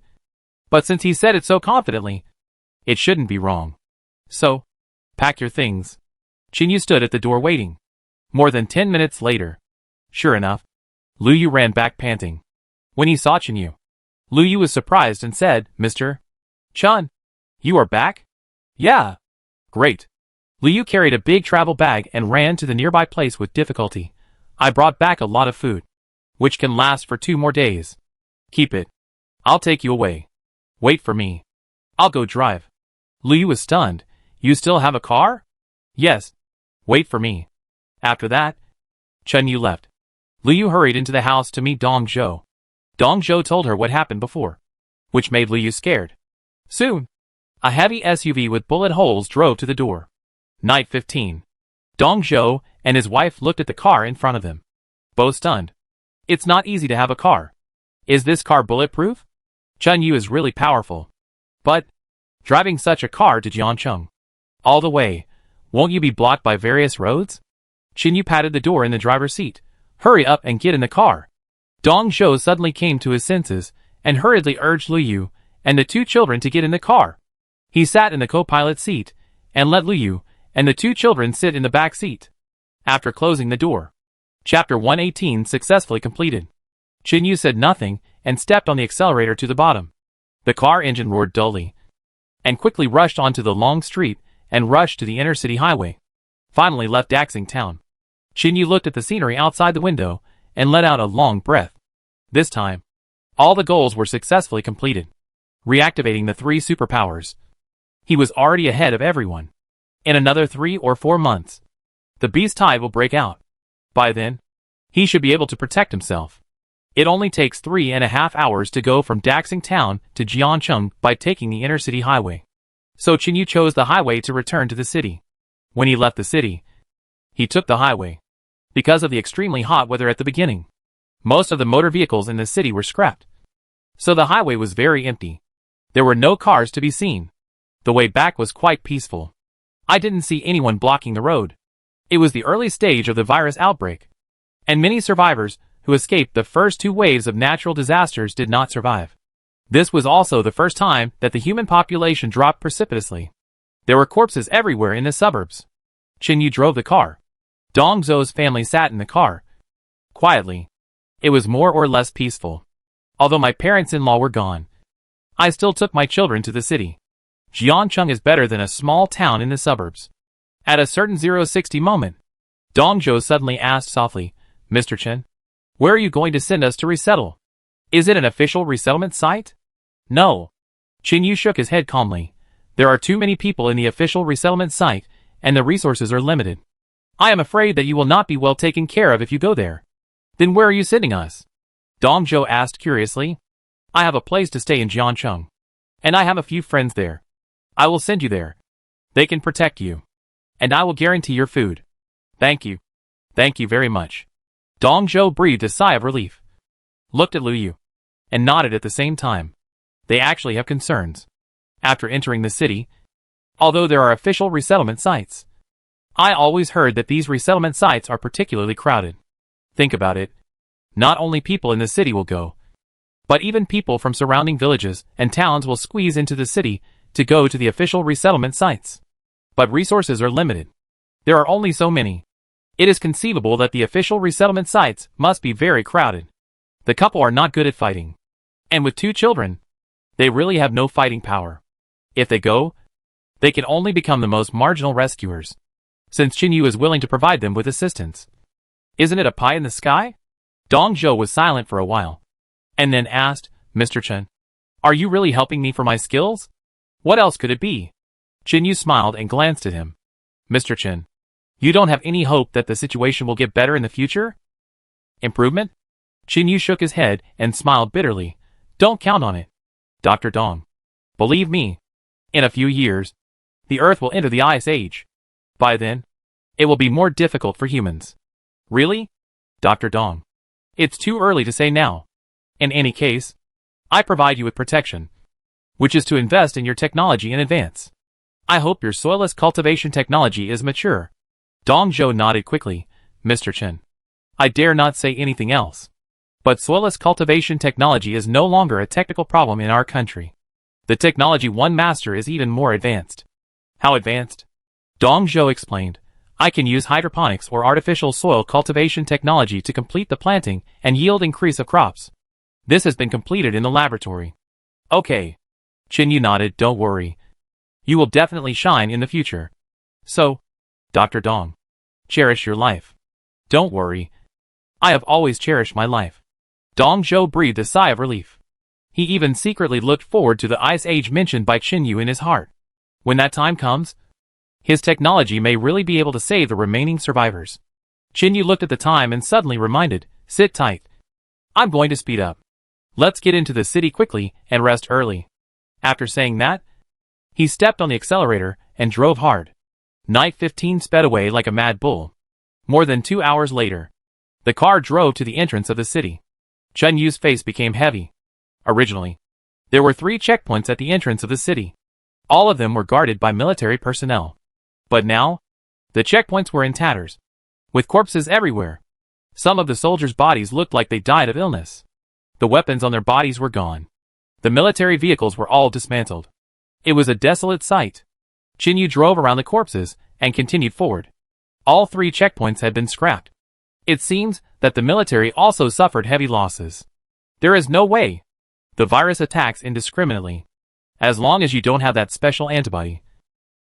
but since he said it so confidently, it shouldn't be wrong. So, pack your things. Qin Yu stood at the door waiting. More than 10 minutes later, sure enough, Liu Yu ran back panting. When he saw Qin Yu, Liu Yu was surprised and said, "Mr. Chen, you are back?" "Yeah." "Great." Liu Yu carried a big travel bag and ran to the nearby place with difficulty. "I brought back a lot of food, which can last for 2 more days. Keep it. I'll take you away. Wait for me. I'll go drive." Liu Yu was stunned. "You still have a car?" "Yes. Wait for me." After that, Chen Yu left. Liu Yu hurried into the house to meet Dong Zhuo. Dong Zhou told her what happened before, which made Liu scared. Soon, a heavy SUV with bullet holes drove to the door. Night 15. Dong Zhou and his wife looked at the car in front of them, both stunned. It's not easy to have a car. Is this car bulletproof? Chun Yu is really powerful. But, driving such a car to Jiancheng all the way, won't you be blocked by various roads? Chin Yu patted the door in the driver's seat. Hurry up and get in the car. Dong Zhou suddenly came to his senses and hurriedly urged Liu Yu and the two children to get in the car. He sat in the co-pilot seat and let Liu Yu and the two children sit in the back seat. After closing the door, Chapter 118 successfully completed. Chin Yu said nothing and stepped on the accelerator to the bottom. The car engine roared dully and quickly rushed onto the long street and rushed to the inner-city highway. Finally left Daxing town. Chin Yu looked at the scenery outside the window and let out a long breath. This time, all the goals were successfully completed, reactivating the 3 superpowers. He was already ahead of everyone. In another 3 or 4 months, the beast tide will break out. By then, he should be able to protect himself. It only takes 3.5 hours to go from Daxing town to Jiancheng by taking the inner-city highway. So Chin Yu chose the highway to return to the city. When he left the city, he took the highway. Because of the extremely hot weather at the beginning, most of the motor vehicles in the city were scrapped. So the highway was very empty. There were no cars to be seen. The way back was quite peaceful. I didn't see anyone blocking the road. It was the early stage of the virus outbreak, and many survivors who escaped the first 2 waves of natural disasters did not survive. This was also the first time that the human population dropped precipitously. There were corpses everywhere in the suburbs. Chin Yu drove the car. Dong Zhou's family sat in the car. Quietly. It was more or less peaceful. Although my parents-in-law were gone, I still took my children to the city. Jiancheng is better than a small town in the suburbs. At a certain 060 moment, Dong Zhou suddenly asked softly, Mr. Chen, where are you going to send us to resettle? Is it an official resettlement site? No. Chin Yu shook his head calmly. There are too many people in the official resettlement site, and the resources are limited. I am afraid that you will not be well taken care of if you go there. Then where are you sending us? Dong Zhou asked curiously. I have a place to stay in Jiancheng, and I have a few friends there. I will send you there. They can protect you, and I will guarantee your food. Thank you. Thank you very much. Dong Zhou breathed a sigh of relief, looked at Liu Yu, and nodded at the same time. They actually have concerns. After entering the city, although there are official resettlement sites, I always heard that these resettlement sites are particularly crowded. Think about it. Not only people in the city will go, but even people from surrounding villages and towns will squeeze into the city to go to the official resettlement sites. But resources are limited. There are only so many. It is conceivable that the official resettlement sites must be very crowded. The couple are not good at fighting. And with 2 children, they really have no fighting power. If they go, they can only become the most marginal rescuers, since Chin Yu is willing to provide them with assistance. Isn't it a pie in the sky? Dong Zhou was silent for a while, and then asked, Mr. Chen, are you really helping me for my skills? What else could it be? Chin Yu smiled and glanced at him. Mr. Chen, you don't have any hope that the situation will get better in the future? Improvement? Chin Yu shook his head and smiled bitterly. Don't count on it, Dr. Dong. Believe me, in a few years, the Earth will enter the Ice Age. By then, it will be more difficult for humans. Really? Dr. Dong. It's too early to say now. In any case, I provide you with protection, which is to invest in your technology in advance. I hope your soilless cultivation technology is mature. Dong Zhou nodded quickly. Mr. Chen, I dare not say anything else. But soilless cultivation technology is no longer a technical problem in our country. The technology one master is even more advanced. How advanced? Dong Zhou explained. I can use hydroponics or artificial soil cultivation technology to complete the planting and yield increase of crops. This has been completed in the laboratory. Okay. Chin Yu nodded. Don't worry. You will definitely shine in the future. So, Dr. Dong, cherish your life. Don't worry. I have always cherished my life. Dong Zhou breathed a sigh of relief. He even secretly looked forward to the Ice Age mentioned by Chin Yu in his heart. When that time comes, his technology may really be able to save the remaining survivors. Chin Yu looked at the time and suddenly reminded, sit tight. I'm going to speed up. Let's get into the city quickly and rest early. After saying that, he stepped on the accelerator and drove hard. Night 15 sped away like a mad bull. More than 2 hours later, the car drove to the entrance of the city. Chun Yu's face became heavy. Originally, there were 3 checkpoints at the entrance of the city. All of them were guarded by military personnel. But now, the checkpoints were in tatters, with corpses everywhere. Some of the soldiers' bodies looked like they died of illness. The weapons on their bodies were gone. The military vehicles were all dismantled. It was a desolate sight. Chun Yu drove around the corpses and continued forward. All 3 checkpoints had been scrapped. It seems that the military also suffered heavy losses. There is no way. The virus attacks indiscriminately. As long as you don't have that special antibody,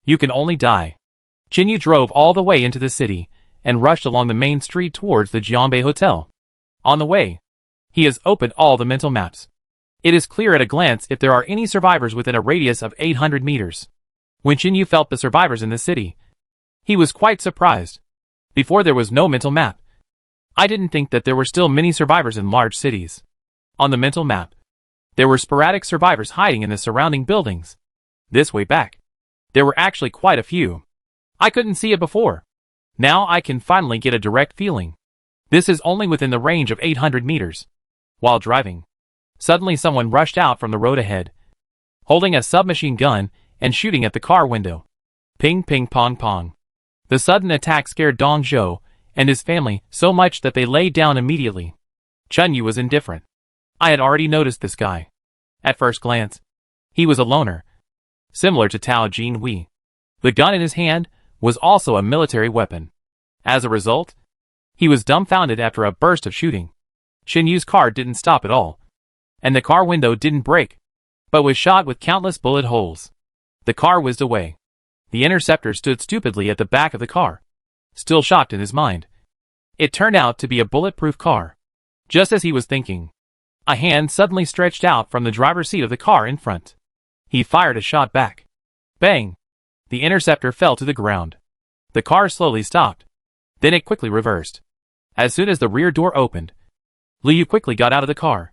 you can only die. Chun Yu drove all the way into the city and rushed along the main street towards the Doomsday Hotel. On the way, he has opened all the mental maps. It is clear at a glance if there are any survivors within a radius of 800 meters. When Chun Yu felt the survivors in the city, he was quite surprised. Before there was no mental map. I didn't think that there were still many survivors in large cities. On the mental map, there were sporadic survivors hiding in the surrounding buildings. This way back, there were actually quite a few. I couldn't see it before. Now I can finally get a direct feeling. This is only within the range of 800 meters. While driving, suddenly someone rushed out from the road ahead, holding a submachine gun and shooting at the car window. Ping ping pong pong. The sudden attack scared Dong Zhou and his family so much that they lay down immediately. Chun Yu was indifferent. I had already noticed this guy. At first glance, he was a loner, similar to Tao Jin Wei. The gun in his hand was also a military weapon. As a result, he was dumbfounded after a burst of shooting. Chun Yu's car didn't stop at all, and the car window didn't break, but was shot with countless bullet holes. The car whizzed away. The interceptor stood stupidly at the back of the car, still shocked in his mind. It turned out to be a bulletproof car. Just as he was thinking, a hand suddenly stretched out from the driver's seat of the car in front. He fired a shot back. Bang! The interceptor fell to the ground. The car slowly stopped. Then it quickly reversed. As soon as the rear door opened, Liu quickly got out of the car,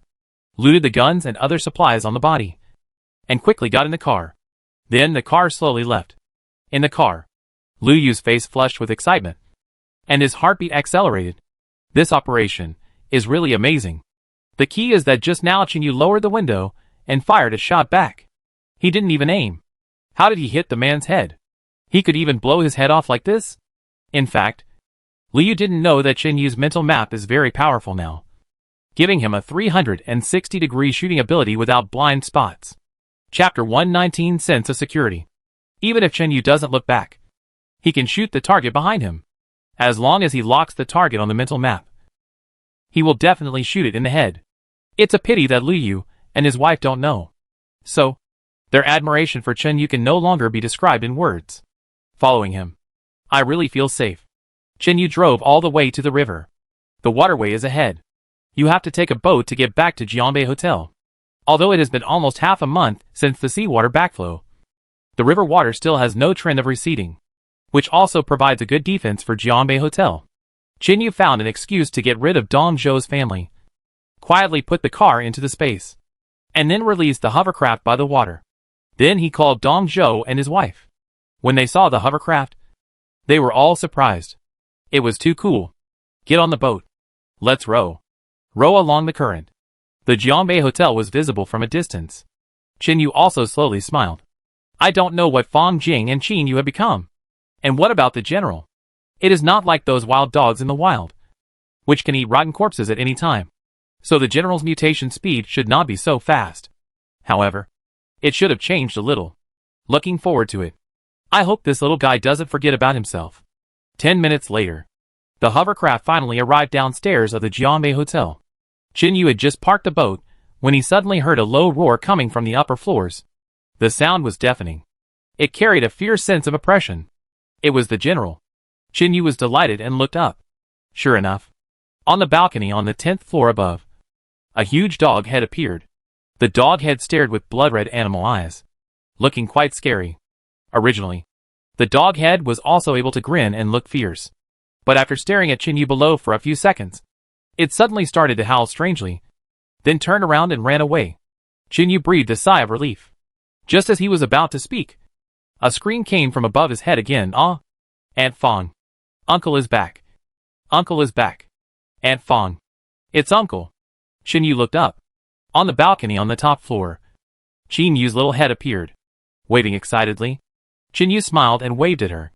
looted the guns and other supplies on the body, and quickly got in the car. Then the car slowly left. In the car, Liu Yu's face flushed with excitement, and his heartbeat accelerated. This operation is really amazing. The key is that just now Chun Yu lowered the window and fired a shot back. He didn't even aim. How did he hit the man's head? He could even blow his head off like this? In fact, Liu didn't know that Chun Yu's mental map is very powerful now, giving him a 360-degree shooting ability without blind spots. Chapter 119 Sense of Security. Even if Chun Yu doesn't look back, he can shoot the target behind him. As long as he locks the target on the mental map, he will definitely shoot it in the head. It's a pity that Liu and his wife don't know. So, their admiration for Chun Yu can no longer be described in words. Following him, I really feel safe. Chun Yu drove all the way to the river. The waterway is ahead. You have to take a boat to get back to Doomsday Hotel. Although it has been almost half a month since the seawater backflow, the river water still has no trend of receding, which also provides a good defense for Doomsday Hotel. Chun Yu found an excuse to get rid of Dong Zhou's family, quietly put the car into the space, and then released the hovercraft by the water. Then he called Dong Zhou and his wife. When they saw the hovercraft, they were all surprised. It was too cool. Get on the boat. Let's row. Row along the current. The Doomsday Hotel was visible from a distance. Chun Yu also slowly smiled. I don't know what Fang Jing and Qin Yu have become. And what about the general? It is not like those wild dogs in the wild, which can eat rotten corpses at any time. So the general's mutation speed should not be so fast. However, it should have changed a little. Looking forward to it. I hope this little guy doesn't forget about himself. 10 minutes later, the hovercraft finally arrived downstairs of the Doomsday Hotel. Chun Yu had just parked the boat when he suddenly heard a low roar coming from the upper floors. The sound was deafening. It carried a fierce sense of oppression. It was the general. Chun Yu was delighted and looked up. Sure enough, on the balcony on the 10th floor above, a huge dog head appeared. The dog head stared with blood-red animal eyes, looking quite scary. Originally, the dog head was also able to grin and look fierce. But after staring at Chun Yu below for a few seconds, it suddenly started to howl strangely. then turned around and ran away. Chinyu breathed a sigh of relief. Just as he was about to speak, a scream came from above his head again. Ah! Aunt Fong. Uncle is back. Uncle is back. Aunt Fong. It's Uncle. Chinyu looked up. On the balcony on the top floor, Chinyu's little head appeared, waving excitedly. Chinyu smiled and waved at her,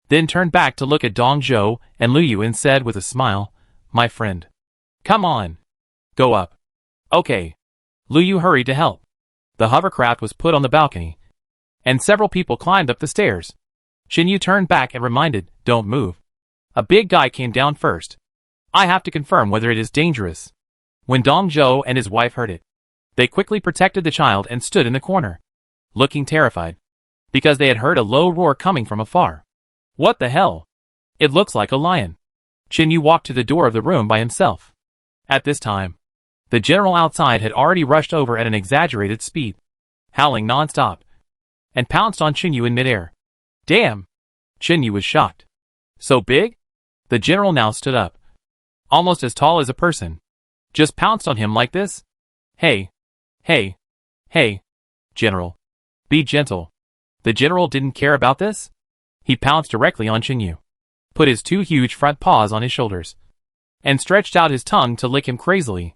then turned back to look at Dong Zhou and Lu Yu and said with a smile, "My friend. Come on. Go up." Okay. Lu Yu hurried to help. The hovercraft was put on the balcony, and several people climbed up the stairs. Chinyu turned back and reminded, "Don't move." A big guy came down first. "I have to confirm whether it is dangerous." When Dong Zhou and his wife heard it, they quickly protected the child and stood in the corner, looking terrified, because they had heard a low roar coming from afar. What the hell? It looks like a lion. Chinyu walked to the door of the room by himself. At this time, the general outside had already rushed over at an exaggerated speed, howling non-stop, and pounced on Chinyu in midair. Damn! Chinyu was shocked. So big? The general now stood up, almost as tall as a person. Just pounced on him like this? Hey! Hey! Hey! General! Be gentle. The general didn't care about this? He pounced directly on Chinyu, put his two huge front paws on his shoulders, and stretched out his tongue to lick him crazily.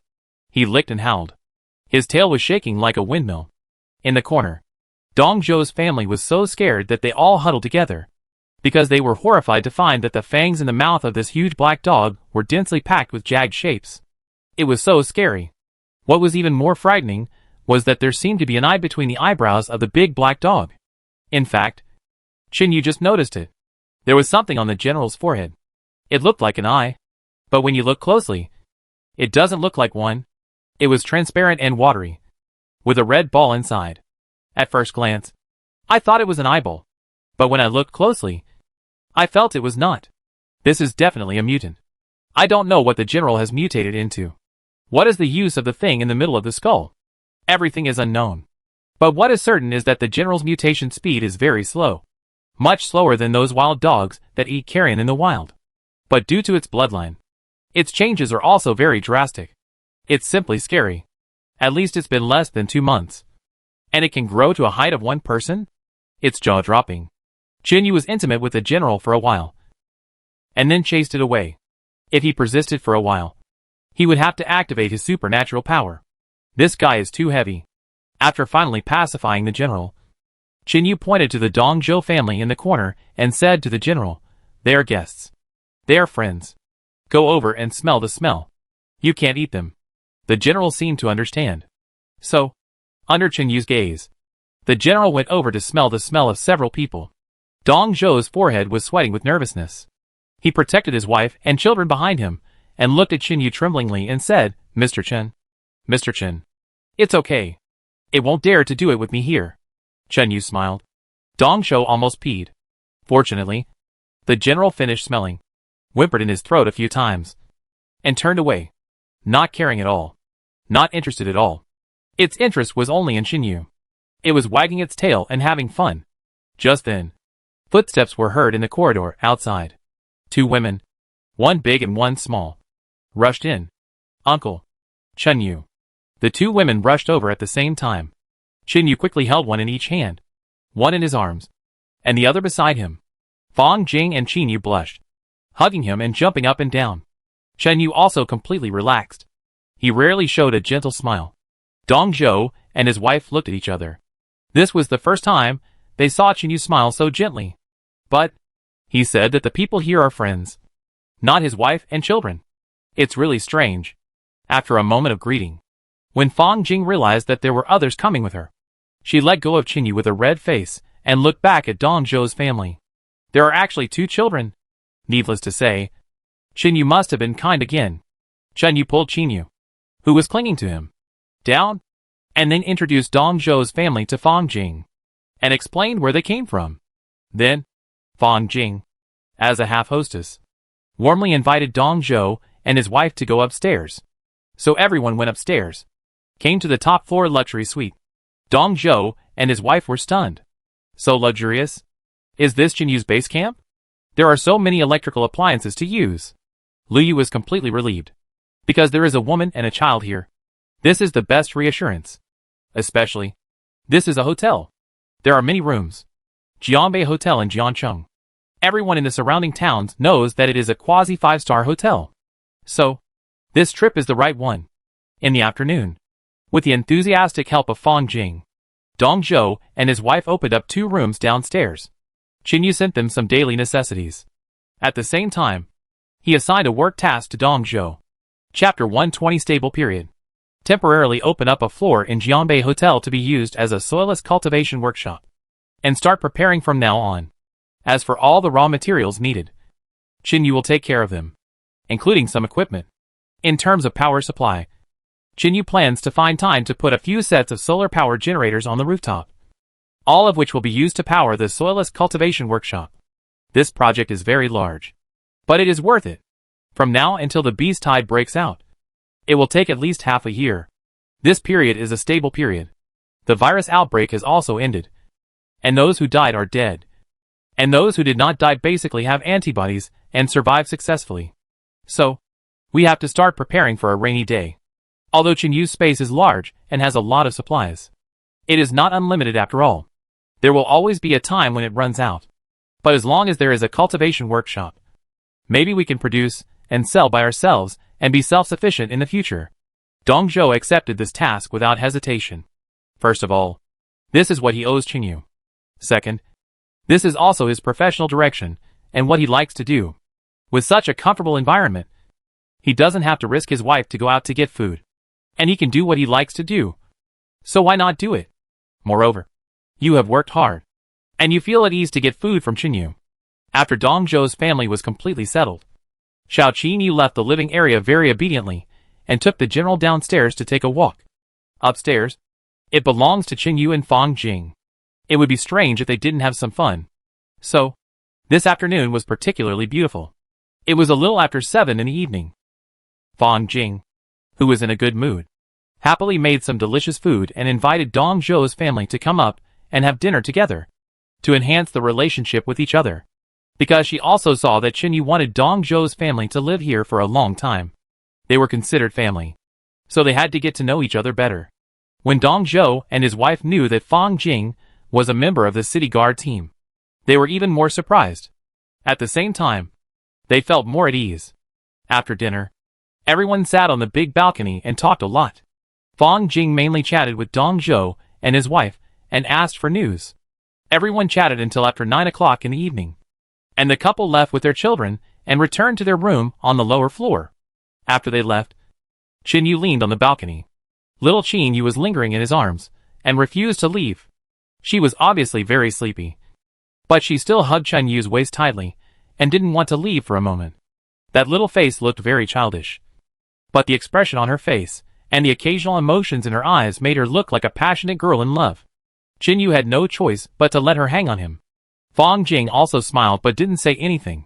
He licked and howled. His tail was shaking like a windmill. In the corner, Dong Zhou's family was so scared that they all huddled together, because they were horrified to find that the fangs in the mouth of this huge black dog were densely packed with jagged shapes. It was so scary. What was even more frightening was that there seemed to be an eye between the eyebrows of the big black dog. In fact, Chinyu just noticed it. There was something on the general's forehead. It looked like an eye, but when you look closely, it doesn't look like one. It was transparent and watery, with a red ball inside. At first glance, I thought it was an eyeball, but when I looked closely, I felt it was not. This is definitely a mutant. I don't know what the general has mutated into. What is the use of the thing in the middle of the skull? Everything is unknown. But what is certain is that the general's mutation speed is very slow. Much slower than those wild dogs that eat carrion in the wild. But due to its bloodline, its changes are also very drastic. It's simply scary. At least it's been less than 2 months. And it can grow to a height of 1 person? It's jaw-dropping. Chinyu was intimate with the general for a while, and then chased it away. If he persisted for a while, he would have to activate his supernatural power. This guy is too heavy. After finally pacifying the general, Chinyu pointed to the Dong Zhou family in the corner and said to the general, "They are guests. They are friends. Go over and smell the smell. You can't eat them." The general seemed to understand. So, under Chinyu's gaze, the general went over to smell the smell of several people. Dong Zhou's forehead was sweating with nervousness. He protected his wife and children behind him, and looked at Chinyu tremblingly and said, "Mr. Chen. Mr. Chen. It's okay. It won't dare to do it with me here." Chinyu smiled. Dong Zhou almost peed. Fortunately, the general finished smelling, whimpered in his throat a few times, and turned away, not caring at all. Not interested at all. Its interest was only in Chinyu. It was wagging its tail and having fun. Just then, footsteps were heard in the corridor outside. 2 women, one big and one small, rushed in. "Uncle." Chinyu. The 2 women rushed over at the same time. Chinyu quickly held one in each hand, one in his arms, and the other beside him. Fong Jing and Chinyu blushed, hugging him and jumping up and down. Chinyu also completely relaxed. He rarely showed a gentle smile. Dong Zhou and his wife looked at each other. This was the first time they saw Chinyu smile so gently. But he said that the people here are friends, not his wife and children. It's really strange. After a moment of greeting, when Fong Jing realized that there were others coming with her, she let go of Chinyu with a red face and looked back at Dong Zhou's family. There are actually 2 children. Needless to say, Chinyu must have been kind again. Chinyu pulled Chinyu, who was clinging to him, down, and then introduced Dong Zhou's family to Fong Jing, and explained where they came from. Then, Fong Jing, as a half-hostess, warmly invited Dong Zhou and his wife to go upstairs. So everyone went upstairs, came to the top floor luxury suite. Dong Zhou and his wife were stunned. So luxurious? Is this Chinyu's base camp? There are so many electrical appliances to use. Lu Yu was completely relieved, because there is a woman and a child here. This is the best reassurance. Especially, this is a hotel. There are many rooms. Jianbei Hotel in Jiancheng. Everyone in the surrounding towns knows that it is a quasi-5-star hotel. So, this trip is the right one. In the afternoon, with the enthusiastic help of Fang Jing, Dong Zhou and his wife opened up 2 rooms downstairs. Qinyu sent them some daily necessities. At the same time, he assigned a work task to Dong Zhou. Chapter 120 Stable Period. Temporarily open up a floor in Jianbei Hotel to be used as a soilless cultivation workshop. And start preparing from now on. As for all the raw materials needed, Qinyu will take care of them, including some equipment. In terms of power supply, Qinyu plans to find time to put a few sets of solar power generators on the rooftop, all of which will be used to power the soilless cultivation workshop. This project is very large, but it is worth it. From now until the beast tide breaks out, it will take at least half a year. This period is a stable period. The virus outbreak has also ended, and those who died are dead. And those who did not die basically have antibodies and survive successfully. So, we have to start preparing for a rainy day. Although Qinyu's space is large and has a lot of supplies, it is not unlimited after all. There will always be a time when it runs out. But as long as there is a cultivation workshop, maybe we can produce and sell by ourselves and be self-sufficient in the future. Dong Zhou accepted this task without hesitation. First of all, this is what he owes Qinyu. Second, this is also his professional direction and what he likes to do. With such a comfortable environment, he doesn't have to risk his wife to go out to get food. And he can do what he likes to do. So why not do it? Moreover, you have worked hard, and you feel at ease to get food from Qinyu. After Dong Zhou's family was completely settled, Xiao Qinyu left the living area very obediently and took the general downstairs to take a walk. Upstairs, it belongs to Qinyu and Fang Jing. It would be strange if they didn't have some fun. So, this afternoon was particularly beautiful. It was a little after 7 in the evening. Fang Jing, who was in a good mood, happily made some delicious food and invited Dong Zhou's family to come up and have dinner together, to enhance the relationship with each other. Because she also saw that Qinyu wanted Dong Zhou's family to live here for a long time. They were considered family, so they had to get to know each other better. When Dong Zhou and his wife knew that Fang Jing was a member of the city guard team, they were even more surprised. At the same time, they felt more at ease. After dinner, everyone sat on the big balcony and talked a lot. Fang Jing mainly chatted with Dong Zhou and his wife and asked for news. Everyone chatted until after 9 o'clock in the evening, and the couple left with their children and returned to their room on the lower floor. After they left, Qinyu leaned on the balcony. Little Qinyu was lingering in his arms and refused to leave. She was obviously very sleepy, but she still hugged Qinyu's waist tightly and didn't want to leave for a moment. That little face looked very childish, but the expression on her face and the occasional emotions in her eyes made her look like a passionate girl in love. Qinyu had no choice but to let her hang on him. Fang Jing also smiled but didn't say anything.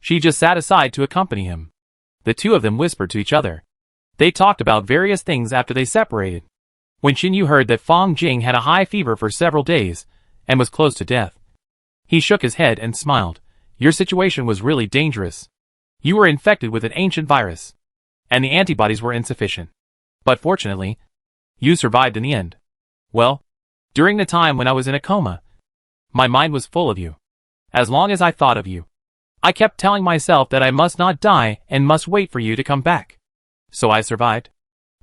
She just sat aside to accompany him. The two of them whispered to each other. They talked about various things after they separated. When Qinyu heard that Fang Jing had a high fever for several days and was close to death, he shook his head and smiled. Your situation was really dangerous. You were infected with an ancient virus, and the antibodies were insufficient. But fortunately, you survived in the end. Well, during the time when I was in a coma, my mind was full of you. As long as I thought of you, I kept telling myself that I must not die and must wait for you to come back. So I survived.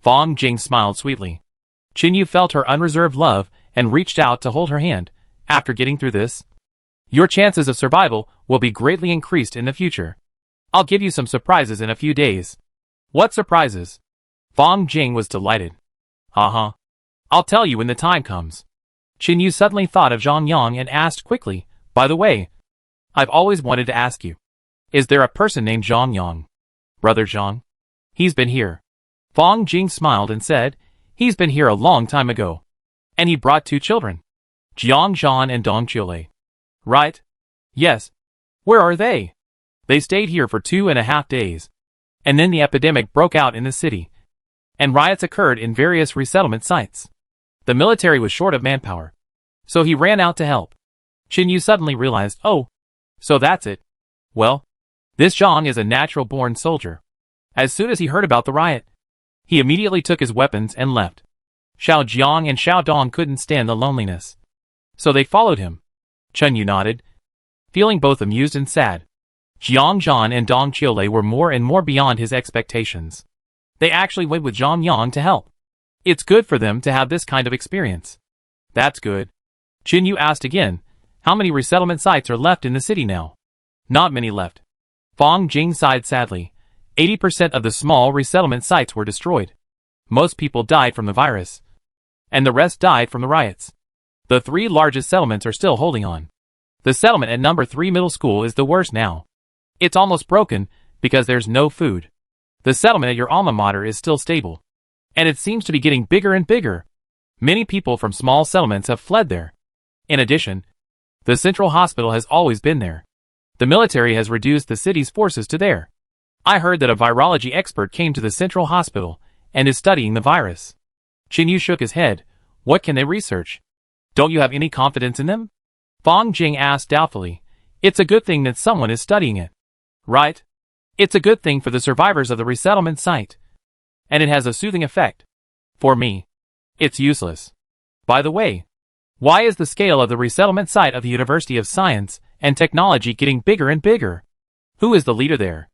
Fang Jing smiled sweetly. Qinyu felt her unreserved love and reached out to hold her hand. After getting through this, your chances of survival will be greatly increased in the future. I'll give you some surprises in a few days. What surprises? Fang Jing was delighted. I'll tell you when the time comes. Qinyu suddenly thought of Zhang Yang and asked quickly, by the way, I've always wanted to ask you. Is there a person named Zhang Yang? Brother Zhang? He's been here. Fang Jing smiled and said, he's been here a long time ago. And he brought 2 children. Jiang Zhan and Dong Qiulei. Right? Yes. Where are they? They stayed here for 2.5 days. And then the epidemic broke out in the city, and riots occurred in various resettlement sites. The military was short of manpower, so he ran out to help. Qinyu suddenly realized, oh, so that's it. Well, this Zhang is a natural-born soldier. As soon as he heard about the riot, He immediately took his weapons and left. Xiao Jiang and Xiao Dong couldn't stand the loneliness, so they followed him. Chen Yu nodded, feeling both amused and sad. Jiang Zhan and Dong Qiulei were more and more beyond his expectations. They actually went with Zhang Yang to help. It's good for them to have this kind of experience. That's good. Qin Yu asked again, how many resettlement sites are left in the city now? Not many left. Fang Jing sighed sadly. 80% of the small resettlement sites were destroyed. Most people died from the virus, and the rest died from the riots. The 3 largest settlements are still holding on. The settlement at number 3 middle school is the worst now. It's almost broken because there's no food. The settlement at your alma mater is still stable, and it seems to be getting bigger and bigger. Many people from small settlements have fled there. In addition, the central hospital has always been there. The military has reduced the city's forces to there. I heard that a virology expert came to the central hospital and is studying the virus. Qin Yu shook his head. What can they research? Don't you have any confidence in them? Fang Jing asked doubtfully. It's a good thing that someone is studying it. Right? It's a good thing for the survivors of the resettlement site. And it has a soothing effect. For me, it's useless. By the way, why is the scale of the resettlement site of the University of Science and Technology getting bigger and bigger? Who is the leader there?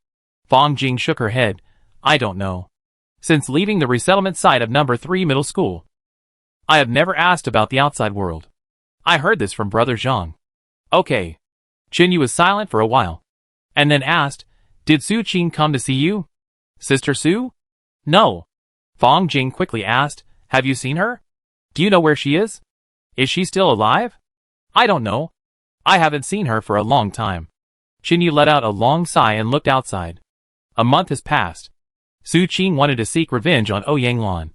Fang Jing shook her head. I don't know. Since leaving the resettlement site of number 3 middle school, I have never asked about the outside world. I heard this from Brother Zhang. Okay. Qin Yu was silent for a while, and then asked, did Su Qing come to see you? Sister Su? No. Fang Jing quickly asked, have you seen her? Do you know where she is? Is she still alive? I don't know. I haven't seen her for a long time. Qin Yu let out a long sigh and looked outside. A month has passed. Su Qing wanted to seek revenge on Ouyang Lan,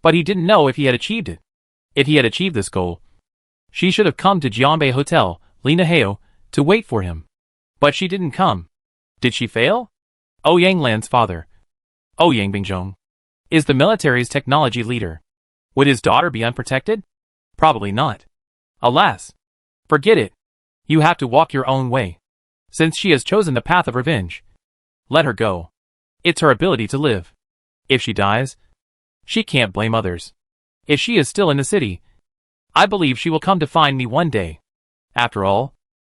but he didn't know if he had achieved it. If he had achieved this goal, she should have come to Jianbei Hotel, Lina Heo, to wait for him. But she didn't come. Did she fail? Ouyang Lan's father, Ouyang Bingzhong, is the military's technology leader. Would his daughter be unprotected? Probably not. Alas. Forget it. You have to walk your own way. Since she has chosen the path of revenge, let her go. It's her ability to live. If she dies, she can't blame others. If she is still in the city, I believe she will come to find me one day. After all,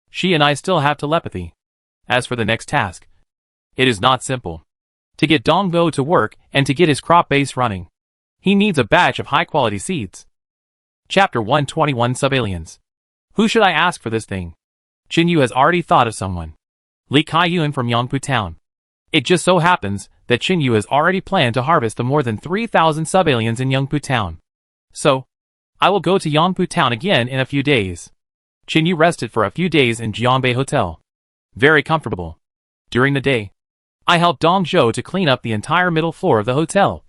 she and I still have telepathy. As for the next task, it is not simple. To get Dongbo to work and to get his crop base running, he needs a batch of high-quality seeds. Chapter 121 Sub-Aliens. Who should I ask for this thing? Qin Yu has already thought of someone. Li Kaiyuan from Yangpu Town. It just so happens that Qin Yu has already planned to harvest the more than 3,000 sub-aliens in Yangpu Town. So, I will go to Yangpu Town again in a few days. Qin Yu rested for a few days in Jianbei Hotel. Very comfortable. During the day, I helped Dong Zhou to clean up the entire middle floor of the hotel,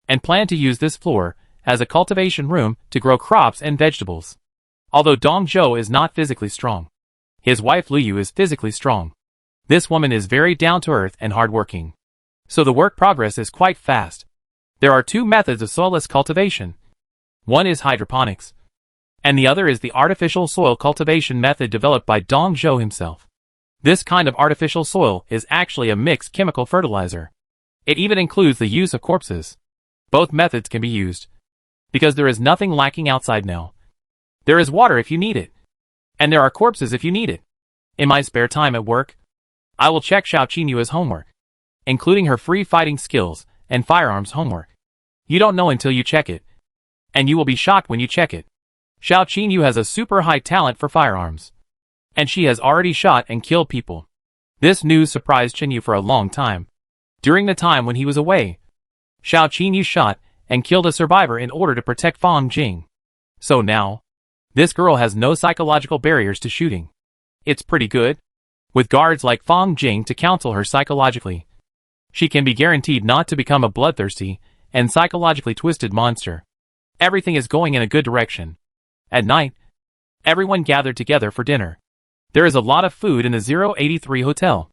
and plan to use this floor as a cultivation room to grow crops and vegetables. Although Dong Zhou is not physically strong, his wife Lu Yu is physically strong. This woman is very down-to-earth and hard-working, so the work progress is quite fast. There are 2 methods of soilless cultivation. One is hydroponics, and the other is the artificial soil cultivation method developed by Dong Zhou himself. This kind of artificial soil is actually a mixed chemical fertilizer. It even includes the use of corpses. Both methods can be used, because there is nothing lacking outside now. There is water if you need it, and there are corpses if you need it. In my spare time at work, I will check Xiao Qinyu's homework, including her free fighting skills and firearms homework. You don't know until you check it, and you will be shocked when you check it. Xiao Qinyu has a super high talent for firearms, and she has already shot and killed people. This news surprised Qinyu for a long time. During the time when he was away, Xiao Qinyu shot and killed a survivor in order to protect Fang Jing. So now, this girl has no psychological barriers to shooting. It's pretty good. With guards like Fang Jing to counsel her psychologically, she can be guaranteed not to become a bloodthirsty and psychologically twisted monster. Everything is going in a good direction. At night, everyone gathered together for dinner. There is a lot of food in the 083 hotel.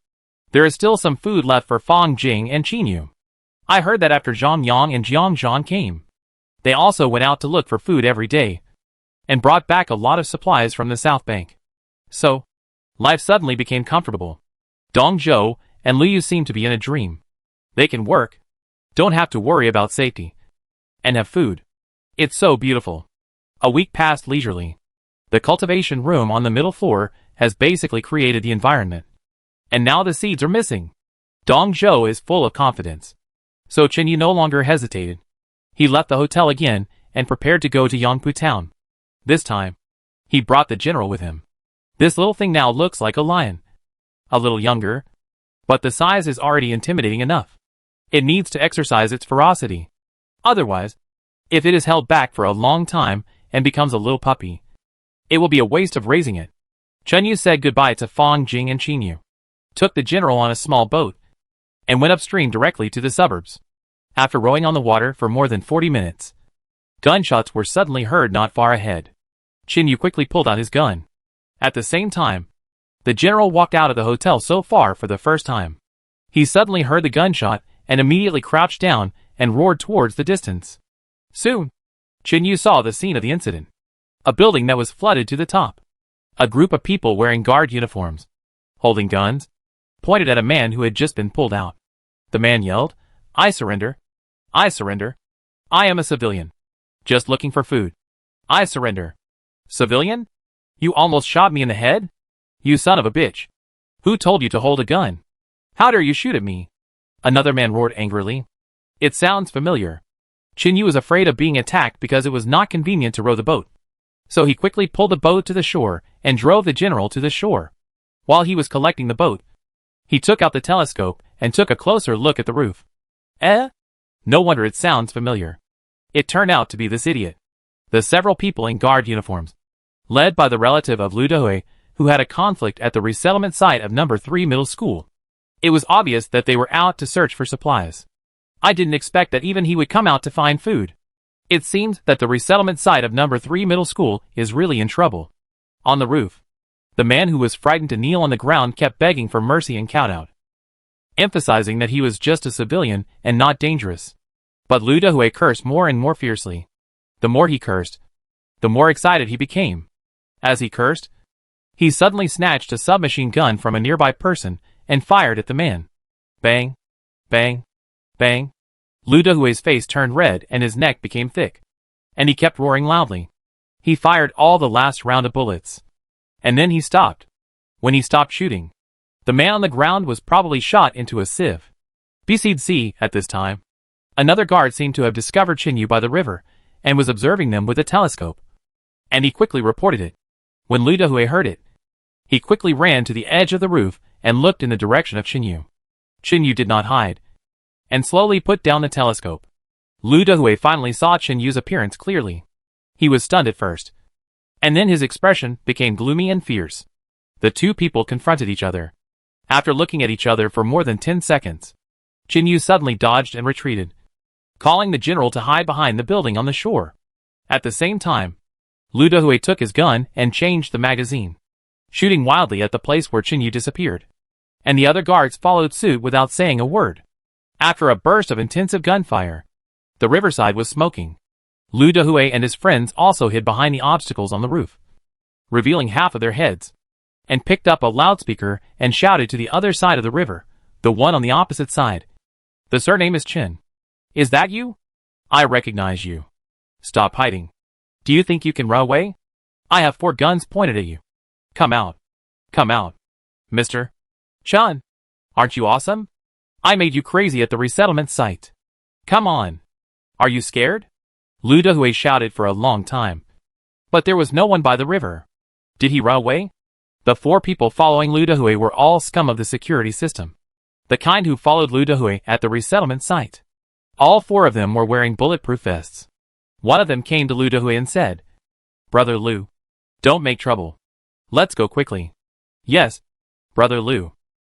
There is still some food left for Fang Jing and Qinyu. I heard that after Zhang Yang and Jiang Zhan came, they also went out to look for food every day, and brought back a lot of supplies from the South Bank. So, life suddenly became comfortable. Dong Zhou and Liu seemed to be in a dream. They can work, Don't have to worry about safety. And have food. It's so beautiful. A week passed leisurely. The cultivation room on the middle floor has basically created the environment. And now the seeds are missing. Dong Zhou is full of confidence. So Chen Yu no longer hesitated. He left the hotel again and prepared to go to Yangpu town. This time, he brought the general with him. This little thing now looks like a lion. A little younger, but the size is already intimidating enough. It needs to exercise its ferocity. Otherwise, if it is held back for a long time and becomes a little puppy, it will be a waste of raising it. Chen Yu said goodbye to Fang Jing and Qin Yu, took the general on a small boat, and went upstream directly to the suburbs. After rowing on the water for more than 40 minutes, gunshots were suddenly heard not far ahead. Qin Yu quickly pulled out his gun. At the same time, the general walked out of the hotel so far for the first time. He suddenly heard the gunshot and immediately crouched down and roared towards the distance. Soon, Qin Yu saw the scene of the incident. A building that was flooded to the top. A group of people wearing guard uniforms, holding guns, pointed at a man who had just been pulled out. The man yelled, "I surrender. I surrender. I am a civilian. Just looking for food. I surrender." "Civilian? You almost shot me in the head? You son of a bitch. Who told you to hold a gun? How dare you shoot at me?" Another man roared angrily. It sounds familiar. Qin Yu was afraid of being attacked because it was not convenient to row the boat. So he quickly pulled the boat to the shore and drove the general to the shore. While he was collecting the boat, he took out the telescope and took a closer look at the roof. No wonder it sounds familiar. It turned out to be this idiot. The several people in guard uniforms, led by the relative of Lu Dehui, who had a conflict at the resettlement site of number 3 middle school. It was obvious that they were out to search for supplies. I didn't expect that even he would come out to find food. It seems that the resettlement site of number 3 middle school is really in trouble. On the roof, the man who was frightened to kneel on the ground kept begging for mercy and kowtowed, emphasizing that he was just a civilian and not dangerous. But Lu Dehui cursed more and more fiercely. The more he cursed, the more excited he became. As he cursed, he suddenly snatched a submachine gun from a nearby person and fired at the man. Bang, bang, bang. Lu Dehui's face turned red and his neck became thick. And he kept roaring loudly. He fired all the last round of bullets. And then he stopped. When he stopped shooting, the man on the ground was probably shot into a sieve. BCC at this time. Another guard seemed to have discovered Qin Yu by the river and was observing them with a telescope. And he quickly reported it. When Lu Dehui heard it, he quickly ran to the edge of the roof and looked in the direction of Qin Yu. Qin Yu did not hide, and slowly put down the telescope. Lu Dehui finally saw Qin Yu's appearance clearly. He was stunned at first, and then his expression became gloomy and fierce. The two people confronted each other. After looking at each other for more than 10 seconds, Qin Yu suddenly dodged and retreated, calling the general to hide behind the building on the shore. At the same time, Lu Dehui took his gun and changed the magazine, shooting wildly at the place where Qin Yu disappeared. And the other guards followed suit without saying a word. After a burst of intensive gunfire, the riverside was smoking. Lu Dehui and his friends also hid behind the obstacles on the roof, revealing half of their heads, and picked up a loudspeaker and shouted to the other side of the river, the one on the opposite side. "The surname is Chen. Is that you? I recognize you. Stop hiding. Do you think you can run away? I have 4 guns pointed at you. Come out. Come out. Mr. Chen, aren't you awesome? I made you crazy at the resettlement site. Come on. Are you scared?" Lu Dehui shouted for a long time. But there was no one by the river. Did he run away? The 4 people following Lu Dehui were all scum of the security system, the kind who followed Lu Dehui at the resettlement site. All 4 of them were wearing bulletproof vests. One of them came to Lu Dehui and said, "Brother Lu, don't make trouble. Let's go quickly." "Yes, Brother Lu.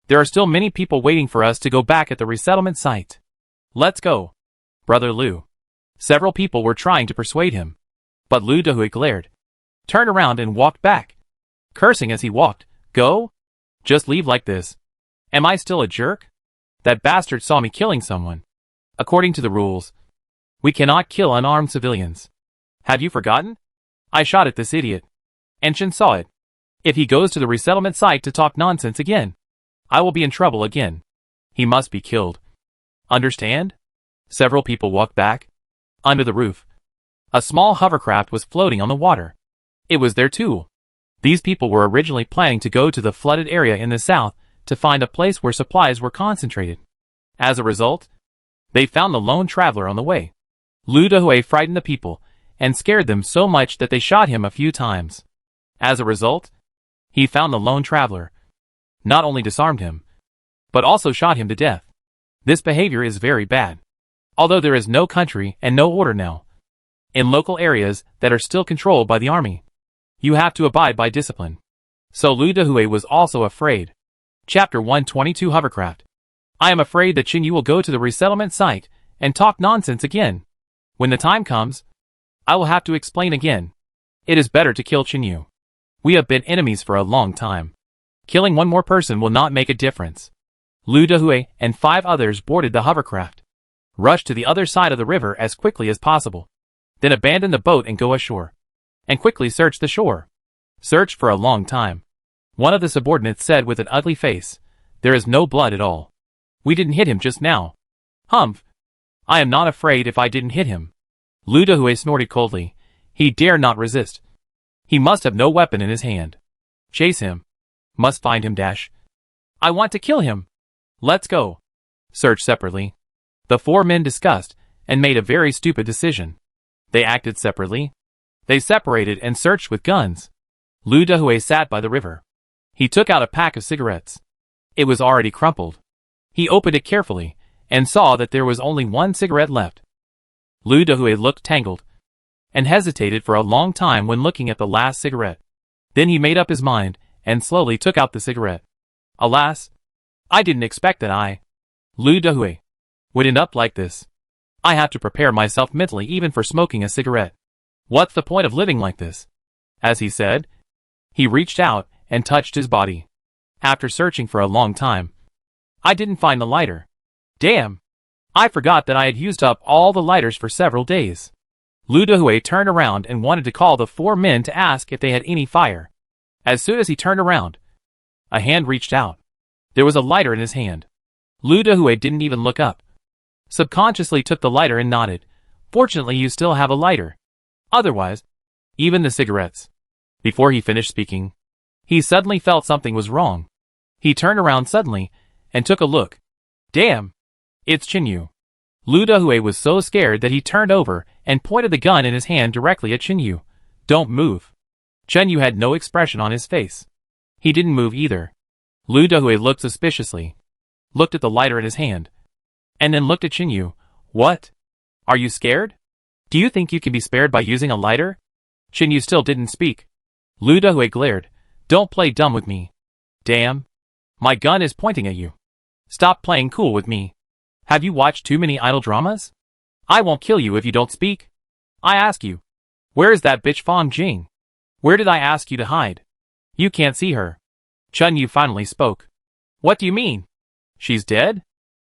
There are still many people waiting for us to go back at the resettlement site. Let's go, Brother Lu." Several people were trying to persuade him, but Lu Dehui glared, turned around and walked back, cursing as he walked. "Go? Just leave like this? Am I still a jerk? That bastard saw me killing someone. According to the rules, we cannot kill unarmed civilians. Have you forgotten? I shot at this idiot. And Chen saw it. If he goes to the resettlement site to talk nonsense again, I will be in trouble again. He must be killed. Understand?" Several people walked back. Under the roof, a small hovercraft was floating on the water. It was their tool. These people were originally planning to go to the flooded area in the south to find a place where supplies were concentrated. As a result, they found the lone traveler on the way. Lu Dehui frightened the people and scared them so much that they shot him a few times. As a result, he found the lone traveler, not only disarmed him, but also shot him to death. This behavior is very bad. Although there is no country and no order now, in local areas that are still controlled by the army, you have to abide by discipline. So Lu Dehui was also afraid. Chapter 122 Hovercraft. I am afraid that Qin Yu will go to the resettlement site and talk nonsense again. When the time comes, I will have to explain again. It is better to kill Qin Yu. We have been enemies for a long time. Killing one more person will not make a difference. Lu Dehui and 5 others boarded the hovercraft, rushed to the other side of the river as quickly as possible, then abandon the boat and go ashore, and quickly search the shore. Search for a long time. One of the subordinates said with an ugly face, "There is no blood at all. We didn't hit him just now." "Humph. I am not afraid if I didn't hit him." Lu Dehui snorted coldly. He dare not resist. He must have no weapon in his hand. Chase him. Must find him dash. I want to kill him. Let's go. Search separately. The 4 men discussed and made a very stupid decision. They acted separately. They separated and searched with guns. Lu Dehui sat by the river. He took out a pack of cigarettes. It was already crumpled. He opened it carefully and saw that there was only 1 cigarette left. Lu Dehui looked tangled and hesitated for a long time when looking at the last cigarette. Then he made up his mind and slowly took out the cigarette. Alas, I didn't expect that Lu Dehui, would end up like this. I have to prepare myself mentally even for smoking a cigarette. What's the point of living like this? As he said, he reached out and touched his body. After searching for a long time, I didn't find the lighter. Damn! I forgot that I had used up all the lighters for several days. Lu Dehui turned around and wanted to call the 4 men to ask if they had any fire. As soon as he turned around, a hand reached out. There was a lighter in his hand. Lu Dehui didn't even look up. Subconsciously took the lighter and nodded. Fortunately, you still have a lighter. Otherwise, even the cigarettes. Before he finished speaking, he suddenly felt something was wrong. He turned around suddenly and took a look. Damn! It's Qin Yu. Lu Dehui was so scared that he turned over and pointed the gun in his hand directly at Qin Yu. Don't move. Qin Yu had no expression on his face. He didn't move either. Lu Dehui looked suspiciously, looked at the lighter in his hand, and then looked at Qin Yu. What? Are you scared? Do you think you can be spared by using a lighter? Qin Yu still didn't speak. Lu Dehui glared. Don't play dumb with me. Damn. My gun is pointing at you. Stop playing cool with me. Have you watched too many idol dramas? I won't kill you if you don't speak. I ask you. Where is that bitch Fang Jing? Where did I ask you to hide? You can't see her. Qin Yu finally spoke. What do you mean? She's dead?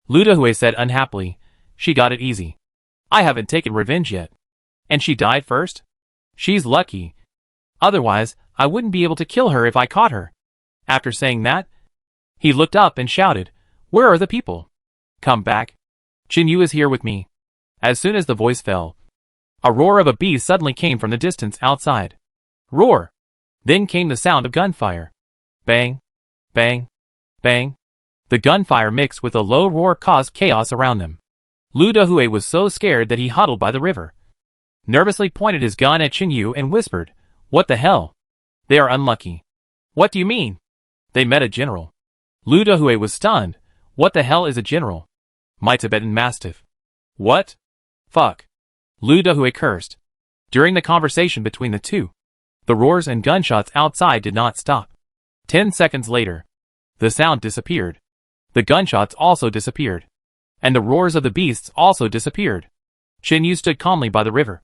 Lu Dehui said unhappily. She got it easy. I haven't taken revenge yet. And she died first? She's lucky. Otherwise, I wouldn't be able to kill her if I caught her. After saying that, he looked up and shouted, Where are the people? Come back. Qin Yu is here with me. As soon as the voice fell, a roar of a beast suddenly came from the distance outside. Roar! Then came the sound of gunfire. Bang, bang, bang. The gunfire mixed with a low roar caused chaos around them. Lu Dehui was so scared that he huddled by the river, nervously pointed his gun at Qin Yu and whispered, What the hell? They are unlucky. What do you mean? They met a general. Lu Dehui was stunned. What the hell is a general? My Tibetan Mastiff. What? Fuck. Lu Dehui cursed. During the conversation between the two, the roars and gunshots outside did not stop. 10 seconds later, the sound disappeared. The gunshots also disappeared. And the roars of the beasts also disappeared. Qin Yu stood calmly by the river,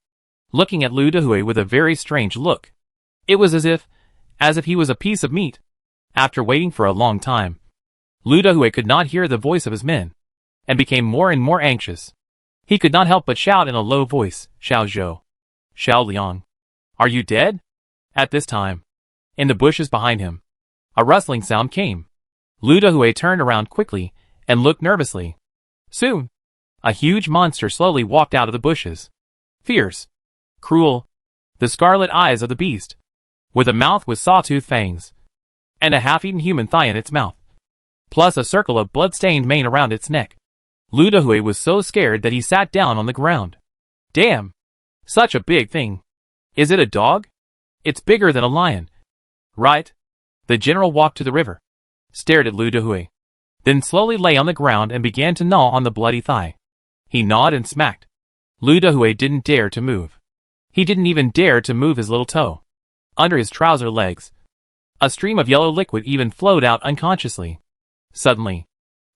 looking at Lu Dehui with a very strange look. It was as if he was a piece of meat. After waiting for a long time, Lu Dehui could not hear the voice of his men, and became more and more anxious. He could not help but shout in a low voice, Xiao Zhou. Xiao Liang. Are you dead? At this time, in the bushes behind him, a rustling sound came. Lu Dehui turned around quickly and looked nervously. Soon, A huge monster slowly walked out of the bushes. Fierce. Cruel. The scarlet eyes of the beast. With a mouth with sawtooth fangs. And a half-eaten human thigh in its mouth. Plus a circle of blood-stained mane around its neck. Lu Dehui was so scared that he sat down on the ground. Damn! Such a big thing. Is it a dog? It's bigger than a lion. Right? The general walked to the river. Stared at Lu Dehui. Then slowly lay on the ground and began to gnaw on the bloody thigh. He gnawed and smacked. Lu Dehui didn't dare to move. He didn't even dare to move his little toe. Under his trouser legs. A stream of yellow liquid even flowed out unconsciously. Suddenly,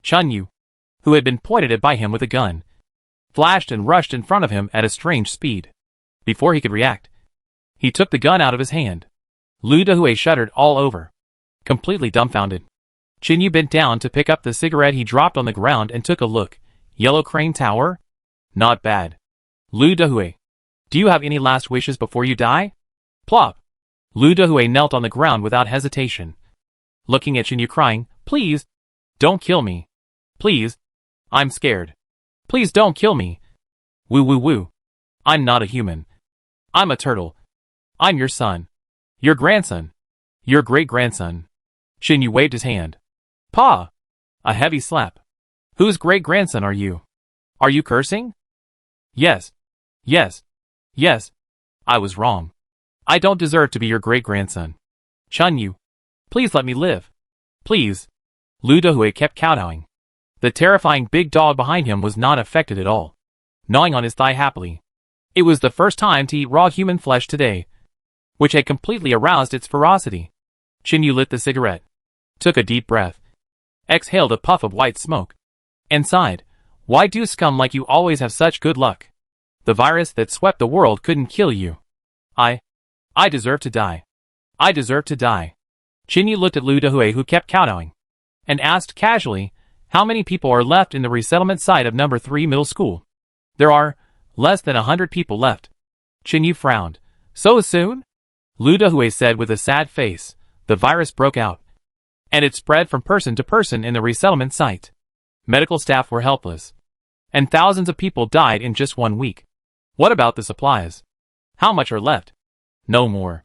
Chun Yu, who had been pointed at by him with a gun, flashed and rushed in front of him at a strange speed. Before he could react, he took the gun out of his hand. Lu Dehui shuddered all over, completely dumbfounded. Chun Yu bent down to pick up the cigarette he dropped on the ground and took a look. Yellow Crane Tower? Not bad. Lu Dehui, do you have any last wishes before you die? Plop. Lu Dehui knelt on the ground without hesitation, looking at Chun Yu crying, Please, don't kill me. Please. I'm scared. Please don't kill me. Woo woo woo. I'm not a human. I'm a turtle. I'm your son. Your grandson. Your great-grandson. Chun Yu waved his hand. Pa! A heavy slap. Whose great-grandson are you? Are you cursing? Yes. Yes. Yes. I was wrong. I don't deserve to be your great-grandson. Chun Yu. Please let me live. Please. Lu Dehui kept kowtowing. The terrifying big dog behind him was not affected at all, gnawing on his thigh happily. It was the first time to eat raw human flesh today, which had completely aroused its ferocity. Chun Yu lit the cigarette, took a deep breath, exhaled a puff of white smoke, and sighed, Why do scum like you always have such good luck? The virus that swept the world couldn't kill you. I deserve to die. I deserve to die. Chun Yu looked at Lu Dehui, who kept kowtowing, and asked casually, How many people are left in the resettlement site of number 3 middle school? There are less than 100 people left. Chun Yu frowned. So soon? Lu Dehui said with a sad face. The virus broke out, and it spread from person to person in the resettlement site. Medical staff were helpless, and thousands of people died in just 1 week. What about the supplies? How much are left? No more.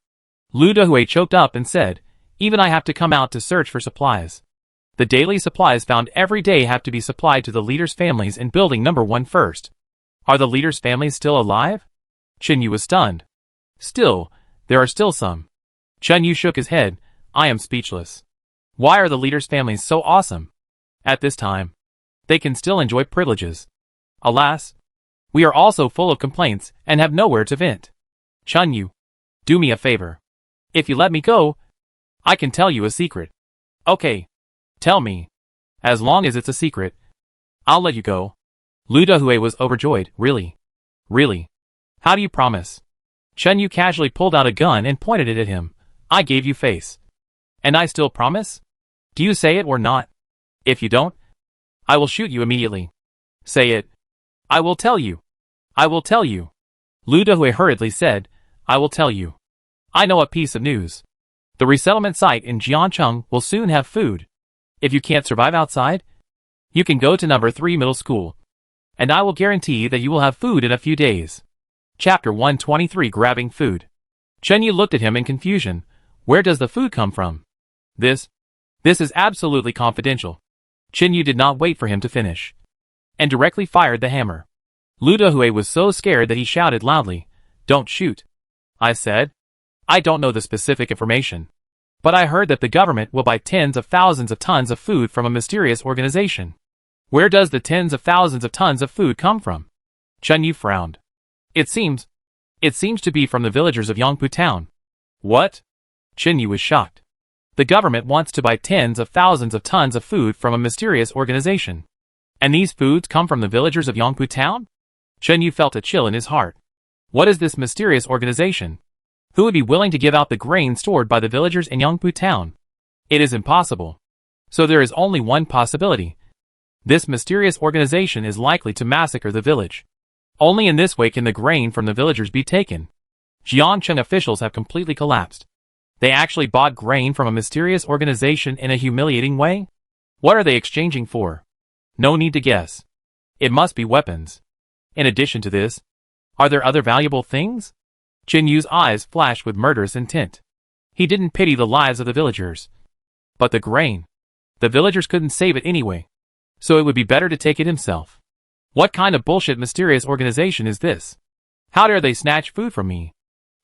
Lu Dehui choked up and said, Even I have to come out to search for supplies. The daily supplies found every day have to be supplied to the leaders' families in building number 1 first. Are the leaders' families still alive? Chun Yu was stunned. Still, there are still some. Chun Yu shook his head. I am speechless. Why are the leaders' families so awesome? At this time, they can still enjoy privileges. Alas, we are also full of complaints and have nowhere to vent. Chun Yu, do me a favor. If you let me go, I can tell you a secret. Okay. Tell me. As long as it's a secret, I'll let you go. Lu Dehui was overjoyed. Really? Really? How do you promise? Chun Yu casually pulled out a gun and pointed it at him. I gave you face. And I still promise? Do you say it or not? If you don't, I will shoot you immediately. Say it. I will tell you. I will tell you. Lu Dehui hurriedly said, I will tell you. I know a piece of news. The resettlement site in Jiancheng will soon have food. If you can't survive outside, you can go to number 3 middle school, and I will guarantee that you will have food in a few days. Chapter 123 Grabbing Food. Chun Yu looked at him in confusion. Where does the food come from? This is absolutely confidential. Chun Yu did not wait for him to finish, and directly fired the hammer. Lu Dehui was so scared that he shouted loudly, Don't shoot. I said, I don't know the specific information, but I heard that the government will buy tens of thousands of tons of food from a mysterious organization. Where does the tens of thousands of tons of food come from? Chun Yu frowned. It seems to be from the villagers of Yangpu town. What? Chun Yu was shocked. The government wants to buy tens of thousands of tons of food from a mysterious organization. And these foods come from the villagers of Yangpu town? Chun Yu felt a chill in his heart. What is this mysterious organization? Who would be willing to give out the grain stored by the villagers in Yangpu town? It is impossible. So there is only one possibility. This mysterious organization is likely to massacre the village. Only in this way can the grain from the villagers be taken. Jiancheng officials have completely collapsed. They actually bought grain from a mysterious organization in a humiliating way? What are they exchanging for? No need to guess. It must be weapons. In addition to this, are there other valuable things? Qin Yu's eyes flashed with murderous intent. He didn't pity the lives of the villagers. But the grain. The villagers couldn't save it anyway. So it would be better to take it himself. What kind of bullshit mysterious organization is this? How dare they snatch food from me?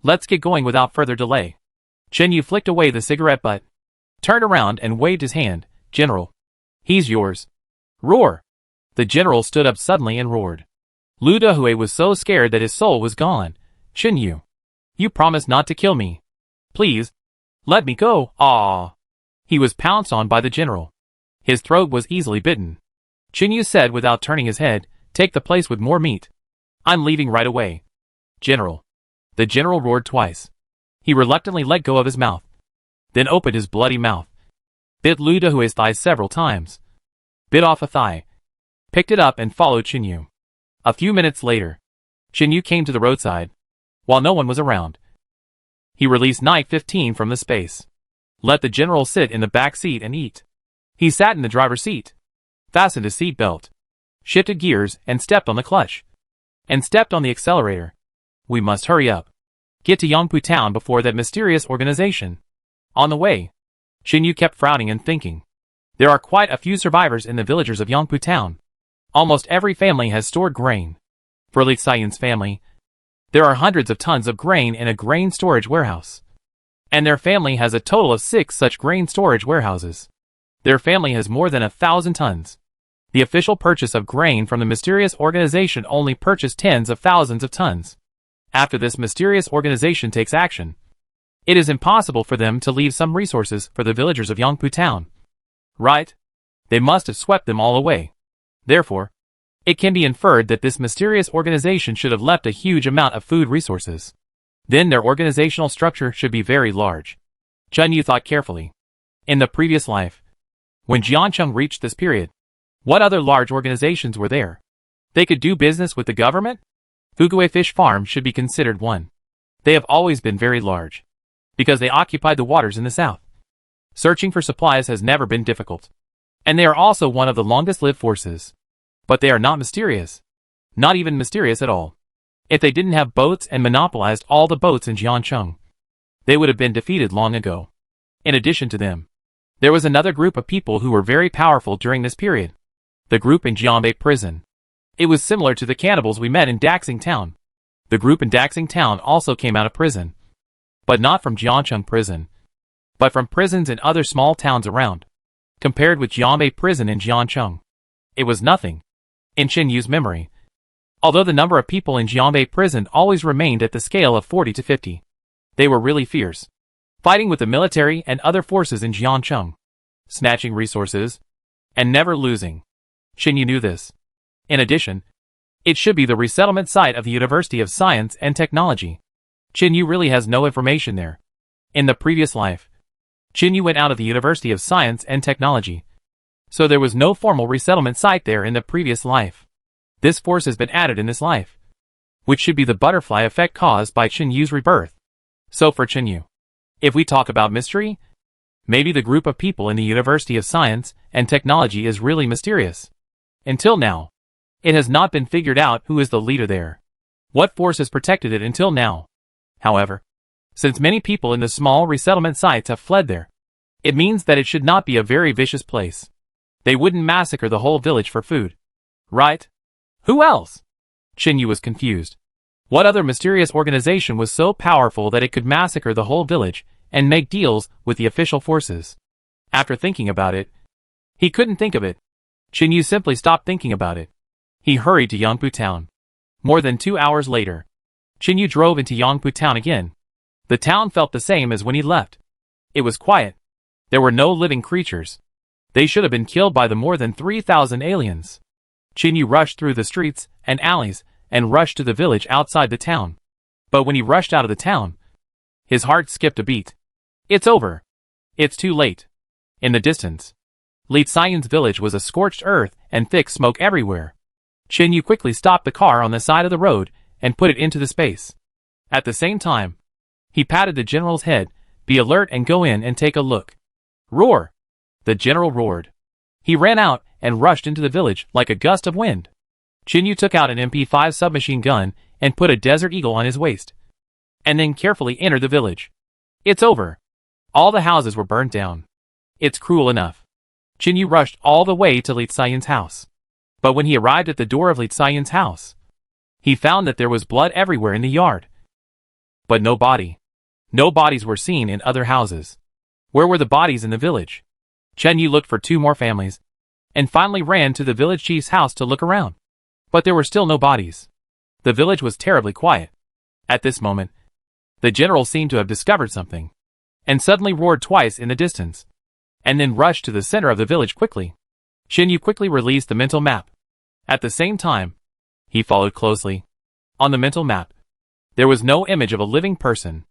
Let's get going without further delay. Qin Yu flicked away the cigarette butt, turned around and waved his hand. General. He's yours. Roar. The general stood up suddenly and roared. Lu Dehui was so scared that his soul was gone. Qin Yu. You promised not to kill me. Please. Let me go. Ah. He was pounced on by the general. His throat was easily bitten. Qin Yu said without turning his head, take the place with more meat. I'm leaving right away. General. The general roared twice. He reluctantly let go of his mouth. Then opened his bloody mouth. Bit Lu Dehui's thigh several times. Bit off a thigh. Picked it up and followed Qin Yu. A few minutes later, Qin Yu came to the roadside. While no one was around, he released Night 15 from the space. Let the general sit in the back seat and eat. He sat in the driver's seat, fastened his seat belt, shifted gears and stepped on the clutch. And stepped on the accelerator. We must hurry up. Get to Yongpu town before that mysterious organization. On the way, Qin Yu kept frowning and thinking. There are quite a few survivors in the villagers of Yongpu town. Almost every family has stored grain. For Li Xian's family, there are hundreds of tons of grain in a grain storage warehouse. And their family has a total of 6 such grain storage warehouses. Their family has more than 1,000 tons. The official purchase of grain from the mysterious organization only purchased tens of thousands of tons. After this mysterious organization takes action, it is impossible for them to leave some resources for the villagers of Yongpu town. Right? They must have swept them all away. Therefore, it can be inferred that this mysterious organization should have left a huge amount of food resources. Then their organizational structure should be very large. Qin Yu thought carefully. In the previous life, when Jiancheng reached this period, what other large organizations were there? They could do business with the government? Fuguo Fish Farm should be considered one. They have always been very large, because they occupied the waters in the south. Searching for supplies has never been difficult. And they are also one of the longest-lived forces. But they are not mysterious. Not even mysterious at all. If they didn't have boats and monopolized all the boats in Jiancheng, they would have been defeated long ago. In addition to them, there was another group of people who were very powerful during this period. The group in Jianbei prison. It was similar to the cannibals we met in Daxing town. The group in Daxing town also came out of prison. But not from Jiancheng prison, but from prisons in other small towns around. Compared with Jianbei prison in Jiancheng, it was nothing. In Qin Yu's memory, although the number of people in Jianbei prison always remained at the scale of 40 to 50, they were really fierce, fighting with the military and other forces in Jiancheng, snatching resources, and never losing. Qin Yu knew this. In addition, it should be the resettlement site of the University of Science and Technology. Qin Yu really has no information there. In the previous life, Qin Yu went out of the University of Science and Technology, so there was no formal resettlement site there in the previous life. This force has been added in this life, which should be the butterfly effect caused by Qin Yu's rebirth. So for Qin Yu, if we talk about mystery, maybe the group of people in the University of Science and Technology is really mysterious. Until now, it has not been figured out who is the leader there. What force has protected it until now? However, since many people in the small resettlement sites have fled there, it means that it should not be a very vicious place. They wouldn't massacre the whole village for food. Right? Who else? Qin Yu was confused. What other mysterious organization was so powerful that it could massacre the whole village and make deals with the official forces? After thinking about it, he couldn't think of it. Qin Yu simply stopped thinking about it. He hurried to Yongpu town. More than 2 hours later, Qin Yu drove into Yongpu town again. The town felt the same as when he left. It was quiet. There were no living creatures. They should have been killed by the more than 3,000 aliens. Qin Yu rushed through the streets and alleys and rushed to the village outside the town. But when he rushed out of the town, his heart skipped a beat. It's over. It's too late. In the distance, Li Xian's village was a scorched earth and thick smoke everywhere. Qin Yu quickly stopped the car on the side of the road and put it into the space. At the same time, he patted the general's head. Be alert and go in and take a look. Roar! The general roared. He ran out and rushed into the village like a gust of wind. Yu took out an MP5 submachine gun and put a Desert Eagle on his waist, and then carefully entered the village. It's over. All the houses were burnt down. It's cruel enough. Yu rushed all the way to Li Xian's house. But when he arrived at the door of Li Xian's house, he found that there was blood everywhere in the yard. But no body. No bodies were seen in other houses. Where were the bodies in the village? Yu looked for 2 more families, and finally ran to the village chief's house to look around. But there were still no bodies. The village was terribly quiet. At this moment, the general seemed to have discovered something, and suddenly roared twice in the distance, and then rushed to the center of the village quickly. Yu quickly released the mental map. At the same time, he followed closely. On the mental map, there was no image of a living person.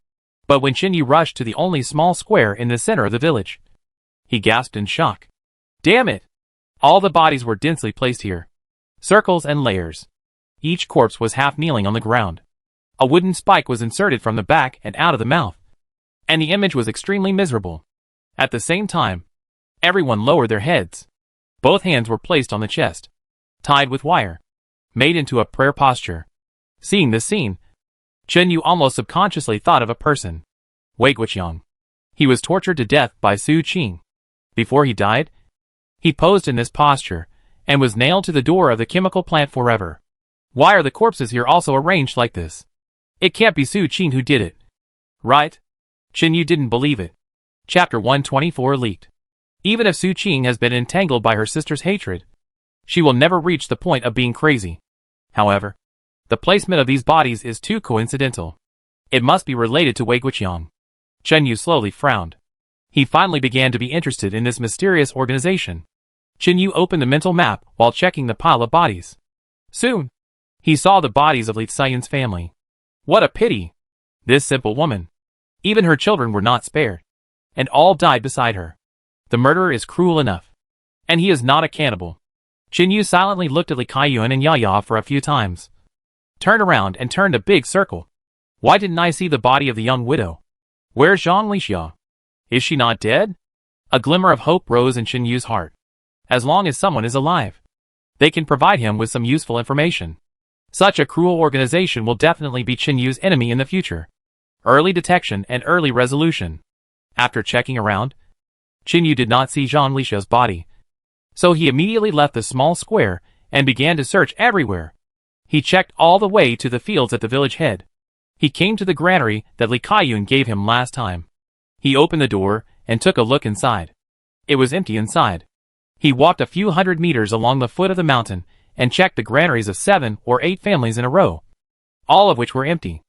But when Yu rushed to the only small square in the center of the village, he gasped in shock. Damn it! All the bodies were densely placed here. Circles and layers. Each corpse was half kneeling on the ground. A wooden spike was inserted from the back and out of the mouth. And the image was extremely miserable. At the same time, everyone lowered their heads. Both hands were placed on the chest, tied with wire, made into a prayer posture. Seeing this scene, Yu almost subconsciously thought of a person. Wei Guoqiang. He was tortured to death by Su Qing. Before he died, he posed in this posture, and was nailed to the door of the chemical plant forever. Why are the corpses here also arranged like this? It can't be Su Qing who did it. Right? Yu didn't believe it. Chapter 124 leaked. Even if Su Qing has been entangled by her sister's hatred, she will never reach the point of being crazy. However, the placement of these bodies is too coincidental. It must be related to Wei Guoqiang. Yu slowly frowned. He finally began to be interested in this mysterious organization. Yu opened the mental map while checking the pile of bodies. Soon, he saw the bodies of Li Xian's family. What a pity! This simple woman. Even her children were not spared, and all died beside her. The murderer is cruel enough. And he is not a cannibal. Yu silently looked at Li Kaiyuan and Yaya for a few times, turned around and turned a big circle. Why didn't I see the body of the young widow? Where's Zhang Lixia? Is she not dead? A glimmer of hope rose in Yu's heart. As long as someone is alive, they can provide him with some useful information. Such a cruel organization will definitely be Yu's enemy in the future. Early detection and early resolution. After checking around, Yu did not see Zhang Lixia's body, so he immediately left the small square and began to search everywhere. He checked all the way to the fields at the village head. He came to the granary that Li Kaiyun gave him last time. He opened the door and took a look inside. It was empty inside. He walked a few hundred meters along the foot of the mountain and checked the granaries of 7 or 8 families in a row, all of which were empty.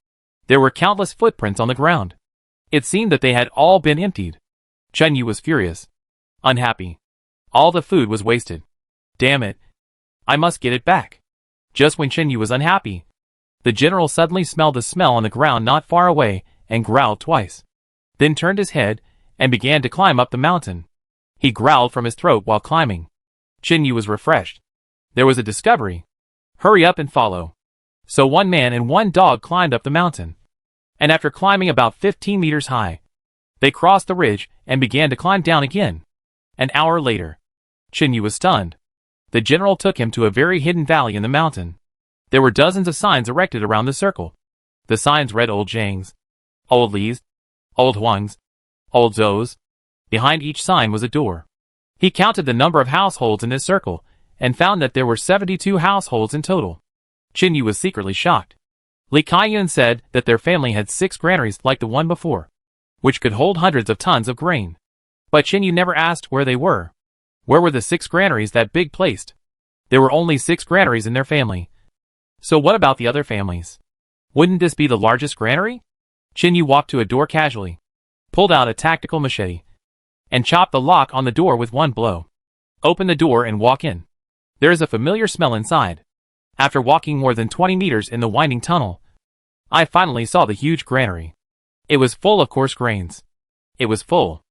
There were countless footprints on the ground. It seemed that they had all been emptied. Yu was furious, unhappy. All the food was wasted. Damn it. I must get it back. Just when Yu was unhappy, the general suddenly smelled the smell on the ground not far away and growled twice. Then turned his head and began to climb up the mountain. He growled from his throat while climbing. Yu was refreshed. There was a discovery. Hurry up and follow. So 1 man and 1 dog climbed up the mountain. And after climbing about 15 meters high, they crossed the ridge and began to climb down again. An hour later, Yu was stunned. The general took him to a very hidden valley in the mountain. There were dozens of signs erected around the circle. The signs read Old Zhang's, Old Li's, Old Huang's, Old Zhou's. Behind each sign was a door. He counted the number of households in this circle and found that there were 72 households in total. Yu was secretly shocked. Li Kaiyun said that their family had 6 granaries like the one before, which could hold hundreds of tons of grain. But Yu never asked where they were. Where were the 6 granaries that Big placed? There were only 6 granaries in their family. So what about the other families? Wouldn't this be the largest granary? Yu walked to a door casually, pulled out a tactical machete, and chopped the lock on the door with 1 blow. Open the door and walk in. There is a familiar smell inside. After walking more than 20 meters in the winding tunnel, I finally saw the huge granary. It was full of coarse grains. It was full.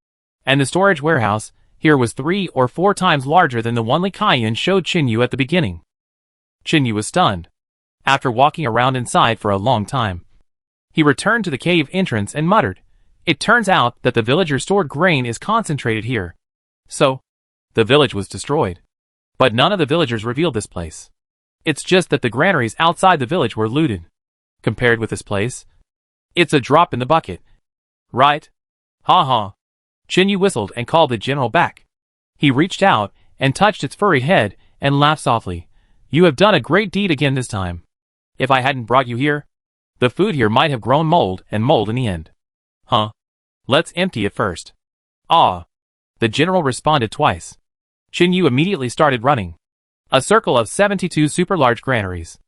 And the storage warehouse here was 3 or 4 times larger than the one Li Kaiyun showed Yu at the beginning. Yu was stunned. After walking around inside for a long time, he returned to the cave entrance and muttered, "It turns out that the villagers' stored grain is concentrated here." So, the village was destroyed. But none of the villagers revealed this place. It's just that the granaries outside the village were looted. Compared with this place, it's a drop in the bucket. Right? Ha ha. Chinyu whistled and called the general back. He reached out and touched its furry head and laughed softly. You have done a great deed again this time. If I hadn't brought you here, the food here might have grown mold and mold in the end. Huh? Let's empty it first. Ah. The general responded twice. Chinyu immediately started running. A circle of 72 super large granaries.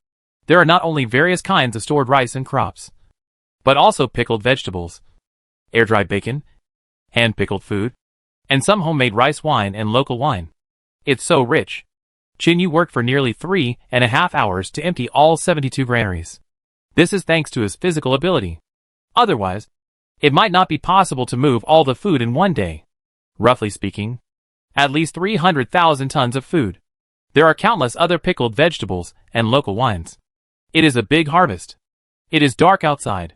There are not only various kinds of stored rice and crops, but also pickled vegetables, air-dried bacon, hand-pickled food, and some homemade rice wine and local wine. It's so rich. Chinyu worked for nearly 3.5 hours to empty all 72 granaries. This is thanks to his physical ability. Otherwise, it might not be possible to move all the food in one day. Roughly speaking, at least 300,000 tons of food. There are countless other pickled vegetables and local wines. It is a big harvest. It is dark outside.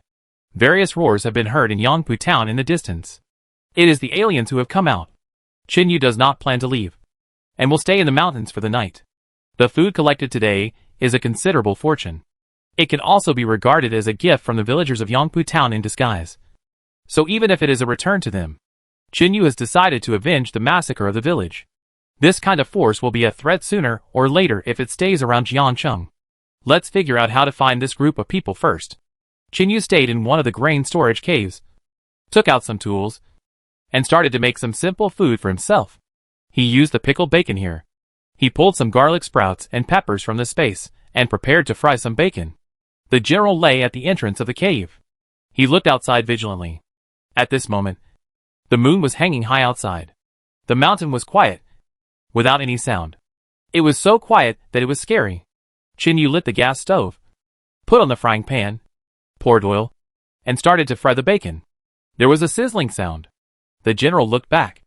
Various roars have been heard in Yongpu town in the distance. It is the aliens who have come out. Chinyu does not plan to leave, and will stay in the mountains for the night. The food collected today is a considerable fortune. It can also be regarded as a gift from the villagers of Yongpu town in disguise. So even if it is a return to them, Chinyu has decided to avenge the massacre of the village. This kind of force will be a threat sooner or later if it stays around Jiancheng. Let's figure out how to find this group of people first. Chinyu stayed in one of the grain storage caves, took out some tools, and started to make some simple food for himself. He used the pickled bacon here. He pulled some garlic sprouts and peppers from the space and prepared to fry some bacon. The general lay at the entrance of the cave. He looked outside vigilantly. At this moment, the moon was hanging high outside. The mountain was quiet, without any sound. It was so quiet that it was scary. Chinyu lit the gas stove, put on the frying pan, poured oil, and started to fry the bacon. There was a sizzling sound. The general looked back.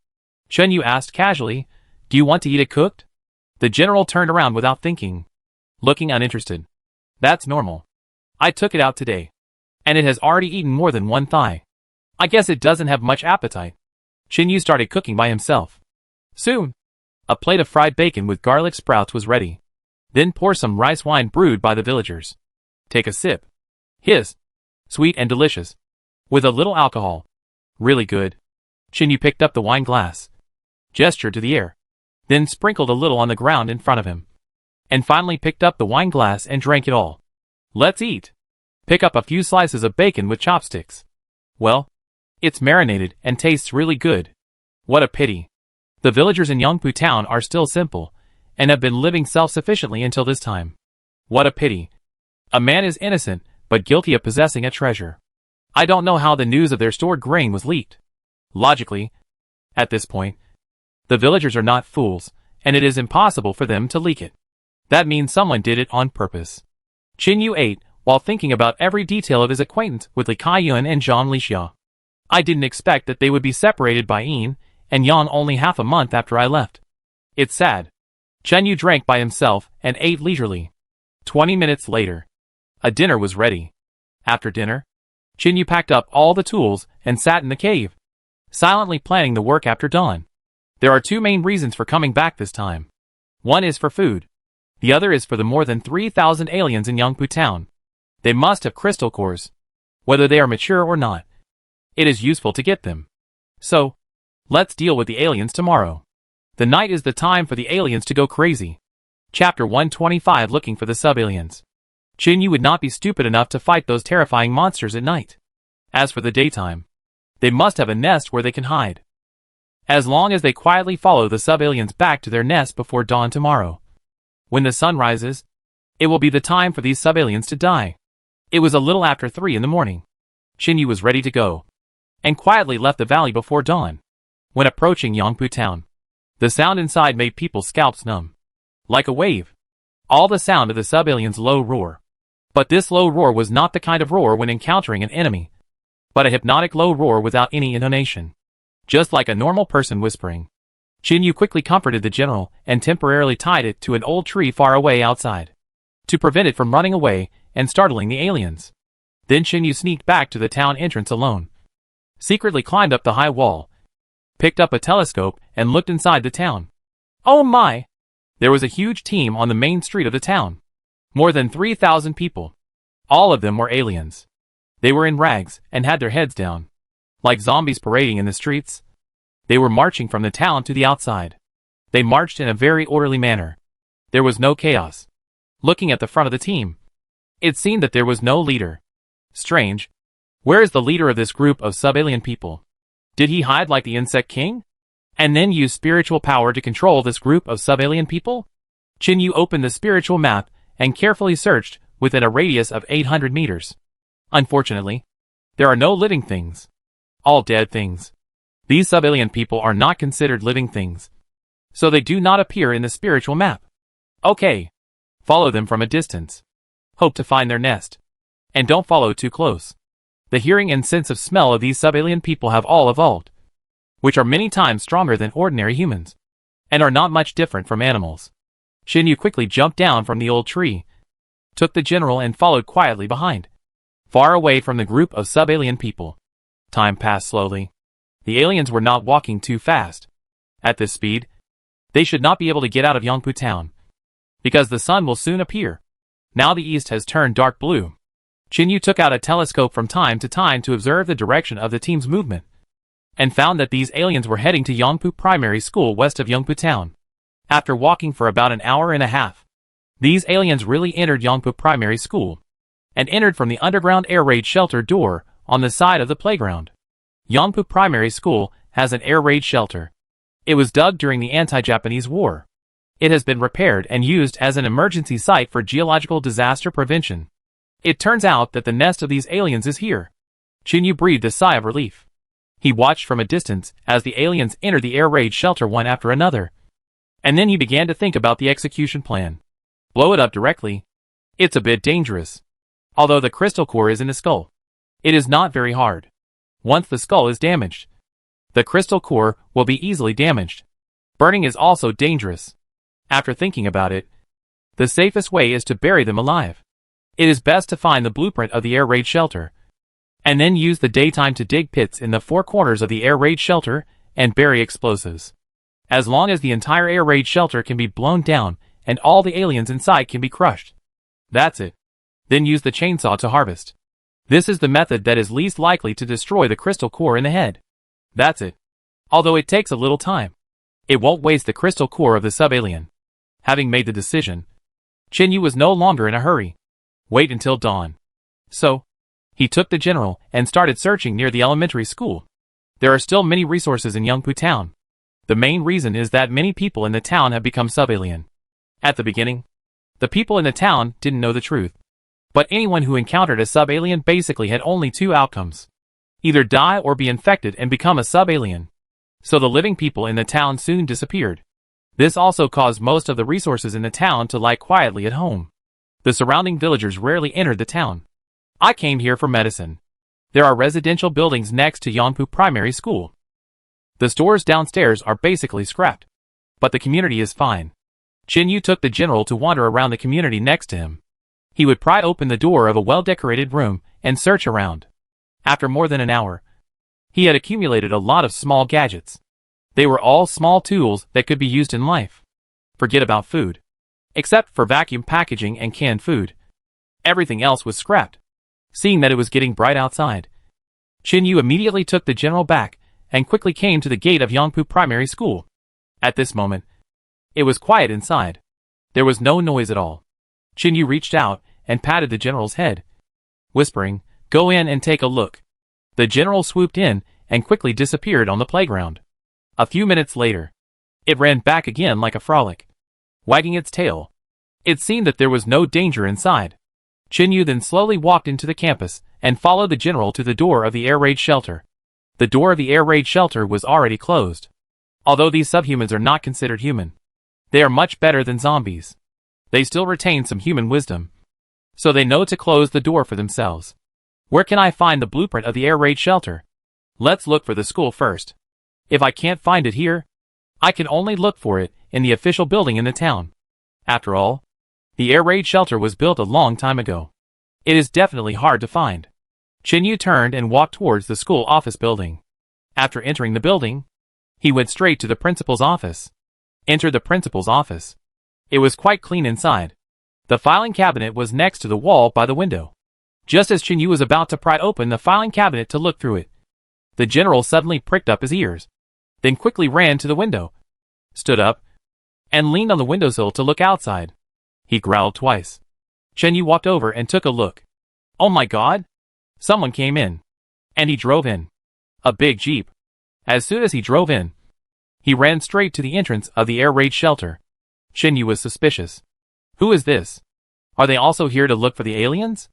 Chinyu asked casually, "Do you want to eat it cooked?" The general turned around without thinking, looking uninterested. "That's normal. I took it out today, and it has already eaten more than one thigh. I guess it doesn't have much appetite." Chinyu started cooking by himself. Soon, a plate of fried bacon with garlic sprouts was ready. Then pour some rice wine brewed by the villagers. Take a sip. Hiss. Sweet and delicious. With a little alcohol. Really good. Chinyu picked up the wine glass, gestured to the air, then sprinkled a little on the ground in front of him, and finally picked up the wine glass and drank it all. Let's eat. Pick up a few slices of bacon with chopsticks. Well, it's marinated and tastes really good. What a pity. The villagers in Yongpu town are still simple, and have been living self-sufficiently until this time. What a pity. A man is innocent, but guilty of possessing a treasure. I don't know how the news of their stored grain was leaked. Logically, at this point, the villagers are not fools, and it is impossible for them to leak it. That means someone did it on purpose. Chinyu ate, while thinking about every detail of his acquaintance with Li Kaiyuan and Zhang Lixia. I didn't expect that they would be separated by Yin and Yang only half a month after I left. It's sad. Chinyu drank by himself and ate leisurely. 20 minutes later, a dinner was ready. After dinner, Chinyu packed up all the tools and sat in the cave, silently planning the work after dawn. There are two main reasons for coming back this time. One is for food. The other is for the more than 3,000 aliens in Yongpu town. They must have crystal cores. Whether they are mature or not, it is useful to get them. So, let's deal with the aliens tomorrow. The night is the time for the aliens to go crazy. Chapter 125 Looking for the Sub-Aliens. Chinyu would not be stupid enough to fight those terrifying monsters at night. As for the daytime, they must have a nest where they can hide. As long as they quietly follow the sub-aliens back to their nest before dawn tomorrow. When the sun rises, it will be the time for these sub-aliens to die. It was a little after 3 in the morning. Chinyu was ready to go, and quietly left the valley before dawn. When approaching Yongpu town, the sound inside made people's scalps numb. Like a wave. All the sound of the sub-aliens' low roar. But this low roar was not the kind of roar when encountering an enemy, but a hypnotic low roar without any intonation. Just like a normal person whispering. Chinyu quickly comforted the general and temporarily tied it to an old tree far away outside, to prevent it from running away and startling the aliens. Then Chinyu sneaked back to the town entrance alone, secretly climbed up the high wall, picked up a telescope and looked inside the town. Oh my! There was a huge team on the main street of the town. More than 3,000 people. All of them were aliens. They were in rags and had their heads down. Like zombies parading in the streets. They were marching from the town to the outside. They marched in a very orderly manner. There was no chaos. Looking at the front of the team, it seemed that there was no leader. Strange. Where is the leader of this group of sub-alien people? Did he hide like the Insect King? And then use spiritual power to control this group of sub-alien people? Chinyu opened the spiritual map and carefully searched within a radius of 800 meters. Unfortunately, there are no living things. All dead things. These sub-alien people are not considered living things, so they do not appear in the spiritual map. Okay. Follow them from a distance. Hope to find their nest. And don't follow too close. The hearing and sense of smell of these sub-alien people have all evolved, which are many times stronger than ordinary humans, and are not much different from animals. Chinyu quickly jumped down from the old tree, took the general and followed quietly behind, far away from the group of sub-alien people. Time passed slowly. The aliens were not walking too fast. At this speed, they should not be able to get out of Yongpu town, because the sun will soon appear. Now the east has turned dark blue. Chinyu took out a telescope from time to time to observe the direction of the team's movement, and found that these aliens were heading to Yongpu Primary School west of Yongpu town. After walking for about an hour and a half, these aliens really entered Yongpu Primary School, and entered from the underground air raid shelter door on the side of the playground. Yongpu Primary School has an air raid shelter. It was dug during the anti-Japanese war. It has been repaired and used as an emergency site for geological disaster prevention. It turns out that the nest of these aliens is here. Chinyu breathed a sigh of relief. He watched from a distance as the aliens entered the air raid shelter one after another. And then he began to think about the execution plan. Blow it up directly. It's a bit dangerous. Although the crystal core is in the skull, it is not very hard. Once the skull is damaged, the crystal core will be easily damaged. Burning is also dangerous. After thinking about it, the safest way is to bury them alive. It is best to find the blueprint of the air raid shelter, and then use the daytime to dig pits in the four corners of the air raid shelter and bury explosives. As long as the entire air raid shelter can be blown down and all the aliens inside can be crushed. That's it. Then use the chainsaw to harvest. This is the method that is least likely to destroy the crystal core in the head. That's it. Although it takes a little time, it won't waste the crystal core of the sub-alien. Having made the decision, Chinyu was no longer in a hurry. Wait until dawn. So, he took the general and started searching near the elementary school. There are still many resources in Yongpu town. The main reason is that many people in the town have become sub-alien. At the beginning, the people in the town didn't know the truth. But anyone who encountered a sub-alien basically had only two outcomes. Either die or be infected and become a sub-alien. So the living people in the town soon disappeared. This also caused most of the resources in the town to lie quietly at home. The surrounding villagers rarely entered the town. I came here for medicine. There are residential buildings next to Yongpu Primary School. The stores downstairs are basically scrapped. But the community is fine. Chinyu took the general to wander around the community next to him. He would pry open the door of a well-decorated room and search around. After more than an hour, he had accumulated a lot of small gadgets. They were all small tools that could be used in life. Forget about food. Except for vacuum packaging and canned food. Everything else was scrapped. Seeing that it was getting bright outside, Chinyu immediately took the general back and quickly came to the gate of Yongpu Primary School. At this moment, it was quiet inside. There was no noise at all. Chinyu reached out and patted the general's head, whispering, "Go in and take a look." The general swooped in and quickly disappeared on the playground. A few minutes later, it ran back again like a frolic, wagging its tail. It seemed that there was no danger inside. Chinyu then slowly walked into the campus and followed the general to the door of the air raid shelter. The door of the air raid shelter was already closed. Although these subhumans are not considered human, they are much better than zombies. They still retain some human wisdom, so they know to close the door for themselves. Where can I find the blueprint of the air raid shelter? Let's look for the school first. If I can't find it here, I can only look for it in the official building in the town. After all, the air raid shelter was built a long time ago. It is definitely hard to find. Chinyu turned and walked towards the school office building. After entering the building, he went straight to the principal's office. Entered the principal's office. It was quite clean inside. The filing cabinet was next to the wall by the window. Just as Chen Yu was about to pry open the filing cabinet to look through it, the general suddenly pricked up his ears, then quickly ran to the window, stood up, and leaned on the windowsill to look outside. He growled twice. Chen Yu walked over and took a look. Oh my god! Someone came in. And he drove in. A big jeep. As soon as he drove in, he ran straight to the entrance of the air raid shelter. Chen Yu was suspicious. Who is this? Are they also here to look for the aliens?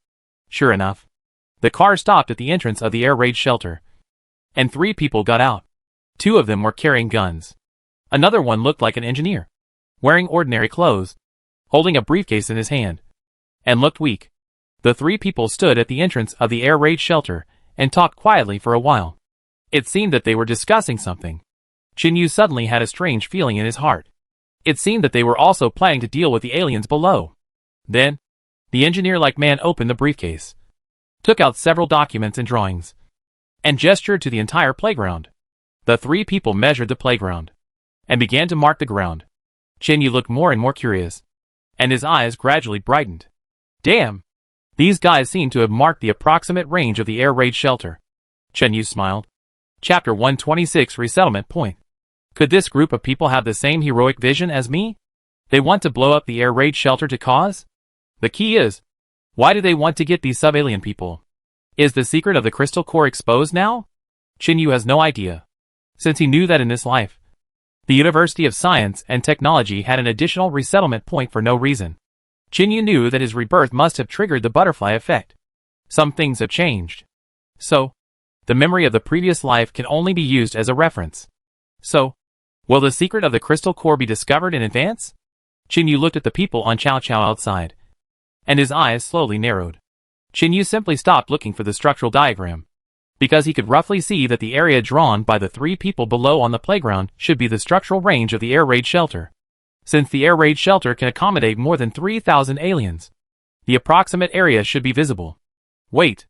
Sure enough, the car stopped at the entrance of the air raid shelter, and 3 people got out. 2 of them were carrying guns. Another one looked like an engineer, wearing ordinary clothes, holding a briefcase in his hand, and looked weak. The 3 people stood at the entrance of the air raid shelter and talked quietly for a while. It seemed that they were discussing something. Chen Yu suddenly had a strange feeling in his heart. It seemed that they were also planning to deal with the aliens below. Then, the engineer-like man opened the briefcase, took out several documents and drawings, and gestured to the entire playground. The 3 people measured the playground and began to mark the ground. Chen Yu looked more and more curious, and his eyes gradually brightened. Damn! These guys seem to have marked the approximate range of the air raid shelter. Chen Yu smiled. Chapter 126 Resettlement Point. Could this group of people have the same heroic vision as me? They want to blow up the air raid shelter to cause? The key is, why do they want to get these sub-alien people? Is the secret of the crystal core exposed now? Chen Yu has no idea, since he knew that in this life, the University of Science and Technology had an additional resettlement point for no reason. Chen Yu knew that his rebirth must have triggered the butterfly effect. Some things have changed. So, the memory of the previous life can only be used as a reference. So, will the secret of the crystal core be discovered in advance? Chen Yu looked at the people on Chow Chow outside, and his eyes slowly narrowed. Chen Yu simply stopped looking for the structural diagram, because he could roughly see that the area drawn by the 3 people below on the playground should be the structural range of the air raid shelter. Since the air raid shelter can accommodate more than 3,000 aliens, the approximate area should be visible. Wait.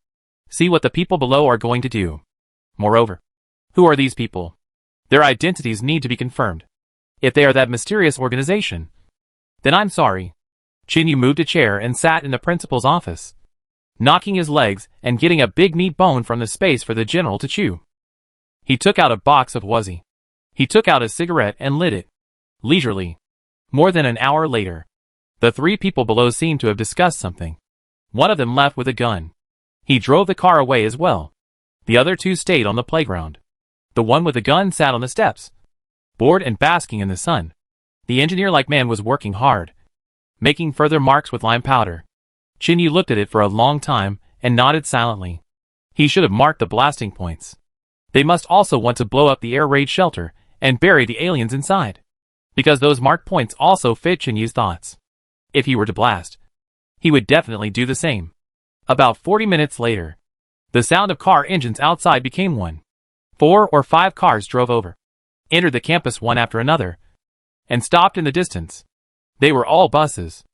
See what the people below are going to do. Moreover, who are these people? Their identities need to be confirmed. If they are that mysterious organization, then I'm sorry. Chen Yu moved a chair and sat in the principal's office, knocking his legs and getting a big meat bone from the space for the general to chew. He took out a box of Wuzzy. He took out a cigarette and lit it, leisurely. More than an hour later, the 3 people below seemed to have discussed something. One of them left with a gun. He drove the car away as well. The other 2 stayed on the playground. The one with the gun sat on the steps, bored and basking in the sun. The engineer-like man was working hard, making further marks with lime powder. Chen Yu looked at it for a long time and nodded silently. He should have marked the blasting points. They must also want to blow up the air raid shelter and bury the aliens inside, because those marked points also fit Chen Yu's thoughts. If he were to blast, he would definitely do the same. About 40 minutes later, the sound of car engines outside became one. 4 or 5 cars drove over, entered the campus one after another, and stopped in the distance. They were all buses.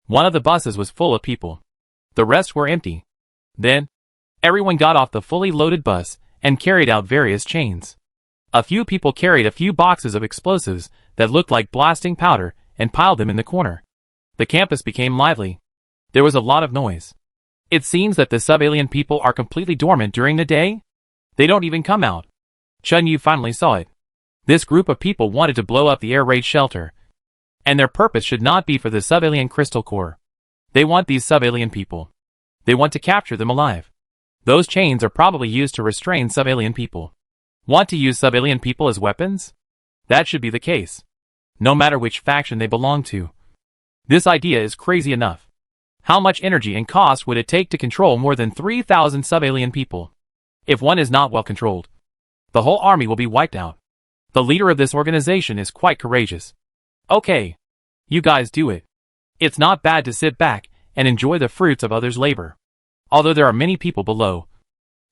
One of the buses was full of people. The rest were empty. Then, everyone got off the fully loaded bus and carried out various chains. A few people carried a few boxes of explosives that looked like blasting powder and piled them in the corner. The campus became lively. There was a lot of noise. It seems that the sub-alien people are completely dormant during the day. They don't even come out. Chen Yu finally saw it. This group of people wanted to blow up the air raid shelter, and their purpose should not be for the sub-alien crystal core. They want these sub-alien people. They want to capture them alive. Those chains are probably used to restrain sub-alien people. Want to use sub-alien people as weapons? That should be the case, no matter which faction they belong to. This idea is crazy enough. How much energy and cost would it take to control more than 3,000 sub-alien people? If one is not well controlled, the whole army will be wiped out. The leader of this organization is quite courageous. Okay, you guys do it. It's not bad to sit back and enjoy the fruits of others' labor. Although there are many people below,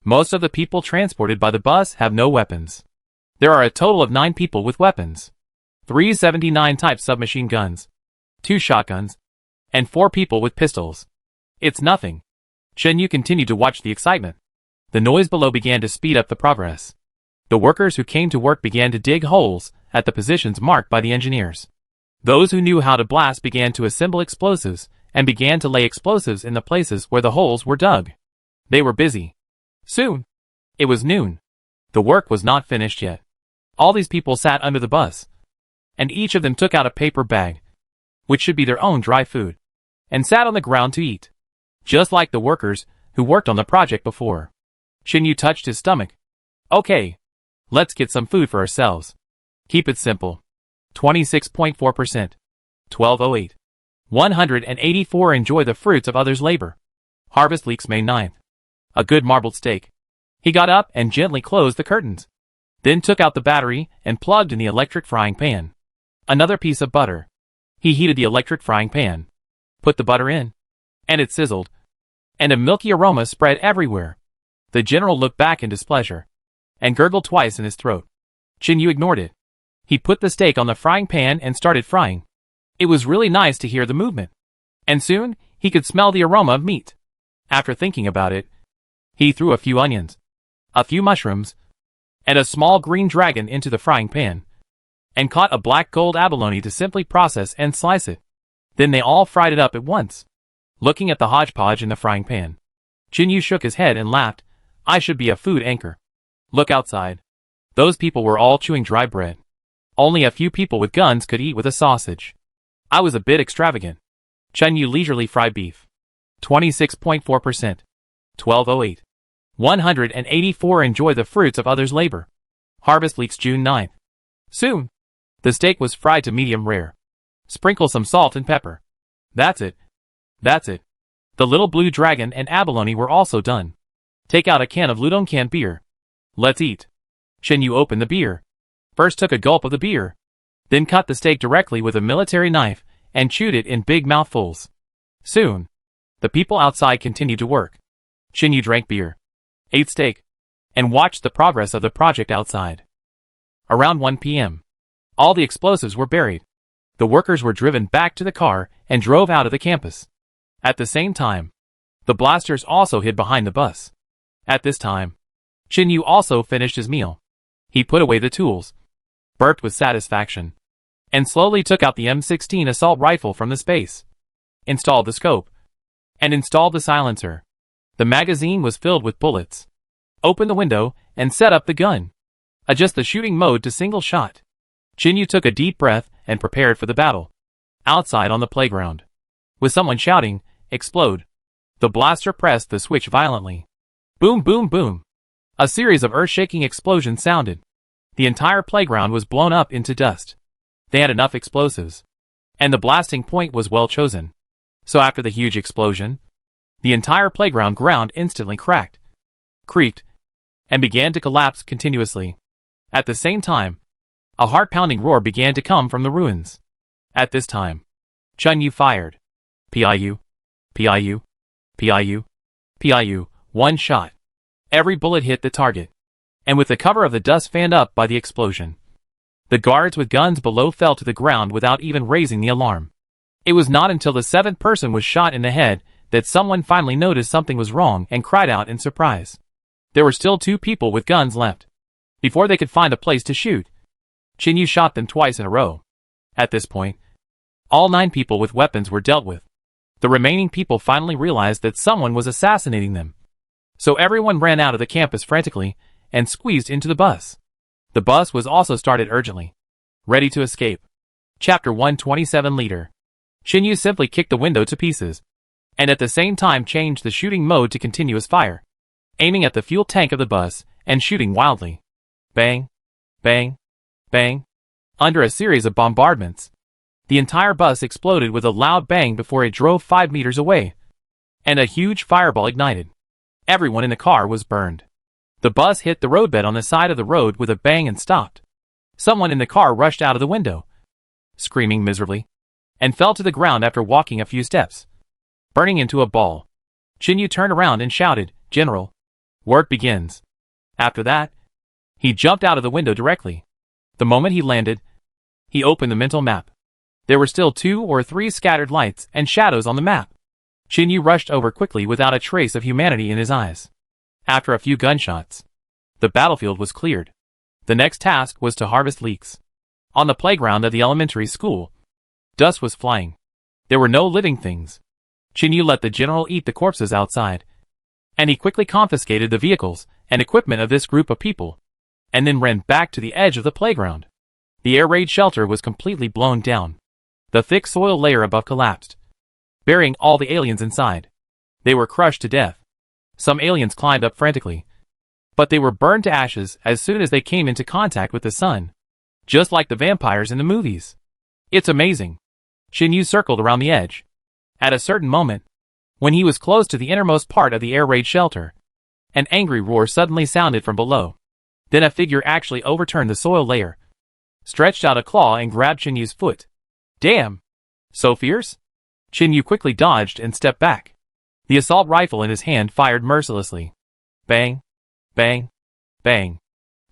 most of the people transported by the bus have no weapons. There are a total of 9 people with weapons. 3 79 type submachine guns, 2 shotguns, and 4 people with pistols. It's nothing. Chen Yu continued to watch the excitement. The noise below began to speed up the progress. The workers who came to work began to dig holes at the positions marked by the engineers. Those who knew how to blast began to assemble explosives and began to lay explosives in the places where the holes were dug. They were busy. Soon. It was noon. The work was not finished yet. All these people sat under the bus, and each of them took out a paper bag, which should be their own dry food, and sat on the ground to eat, just like the workers who worked on the project before. Shinyu touched his stomach. Okay, let's get some food for ourselves. Keep it simple. 26.4%. 1208. 184 Enjoy the fruits of others' labor. Harvest leaks May 9th. A good marbled steak. He got up and gently closed the curtains. Then took out the battery and plugged in the electric frying pan. Another piece of butter. He heated the electric frying pan. Put the butter in. And it sizzled. And a milky aroma spread everywhere. The general looked back in displeasure and gurgled twice in his throat. Shinyu ignored it. He put the steak on the frying pan and started frying. It was really nice to hear the movement. And soon, he could smell the aroma of meat. After thinking about it, he threw a few onions, a few mushrooms, and a small green dragon into the frying pan, and caught a black gold abalone to simply process and slice it. Then they all fried it up at once. Looking at the hodgepodge in the frying pan, Shinyu shook his head and laughed. I should be a food anchor. Look outside. Those people were all chewing dry bread. Only a few people with guns could eat with a sausage. I was a bit extravagant. Shinyu leisurely fried beef. 26.4%. 1208. 184 Enjoy the fruits of others' labor. Harvest leaks June 9th. Soon. The steak was fried to medium rare. Sprinkle some salt and pepper. That's it. That's it. The little blue dragon and abalone were also done. Take out a can of Ludong canned beer. Let's eat. Shinyu opened the beer. First took a gulp of the beer. Then cut the steak directly with a military knife and chewed it in big mouthfuls. Soon. The people outside continued to work. Shinyu drank beer, ate steak, and watched the progress of the project outside. Around 1 p.m. all the explosives were buried. The workers were driven back to the car and drove out of the campus. At the same time, the blasters also hid behind the bus. At this time, Shinyu also finished his meal. He put away the tools, burped with satisfaction, and slowly took out the M16 assault rifle from the space, installed the scope, and installed the silencer. The magazine was filled with bullets. Opened the window and set up the gun. Adjust the shooting mode to single shot. Shinyu took a deep breath and prepared for the battle. Outside on the playground, with someone shouting, "Explode!" the blaster pressed the switch violently. Boom, boom, boom. A series of earth-shaking explosions sounded. The entire playground was blown up into dust. They had enough explosives, and the blasting point was well chosen. So after the huge explosion, the entire playground ground instantly cracked, creaked, and began to collapse continuously. At the same time, a heart-pounding roar began to come from the ruins. At this time, Shinyu fired. Piu, piu, piu, piu, one shot. Every bullet hit the target, and with the cover of the dust fanned up by the explosion, the guards with guns below fell to the ground without even raising the alarm. It was not until the seventh person was shot in the head that someone finally noticed something was wrong and cried out in surprise. There were still 2 people with guns left. Before they could find a place to shoot, Shinyu shot them twice in a row. At this point, all 9 people with weapons were dealt with. The remaining people finally realized that someone was assassinating them. So everyone ran out of the campus frantically and squeezed into the bus. The bus was also started urgently, ready to escape. Chapter 127 Leader. Shinyu simply kicked the window to pieces, and at the same time changed the shooting mode to continuous fire, aiming at the fuel tank of the bus and shooting wildly. Bang, bang, bang. Under a series of bombardments, the entire bus exploded with a loud bang before it drove 5 meters away, and a huge fireball ignited. Everyone in the car was burned. The bus hit the roadbed on the side of the road with a bang and stopped. Someone in the car rushed out of the window, screaming miserably, and fell to the ground after walking a few steps, burning into a ball. Shinyu turned around and shouted, "General, work begins." After that, he jumped out of the window directly. The moment he landed, he opened the mental map. There were still 2 or 3 scattered lights and shadows on the map. Shinyu rushed over quickly without a trace of humanity in his eyes. After a few gunshots, the battlefield was cleared. The next task was to harvest leeks. On the playground of the elementary school, dust was flying. There were no living things. Yu let the general eat the corpses outside, and he quickly confiscated the vehicles and equipment of this group of people, and then ran back to the edge of the playground. The air raid shelter was completely blown down. The thick soil layer above collapsed, burying all the aliens inside. They were crushed to death. Some aliens climbed up frantically, but they were burned to ashes as soon as they came into contact with the sun, just like the vampires in the movies. It's amazing. Yu circled around the edge. At a certain moment, when he was close to the innermost part of the air raid shelter, an angry roar suddenly sounded from below. Then a figure actually overturned the soil layer, stretched out a claw and grabbed Yu's foot. Damn! So fierce? Yu quickly dodged and stepped back. The assault rifle in his hand fired mercilessly. Bang! Bang! Bang!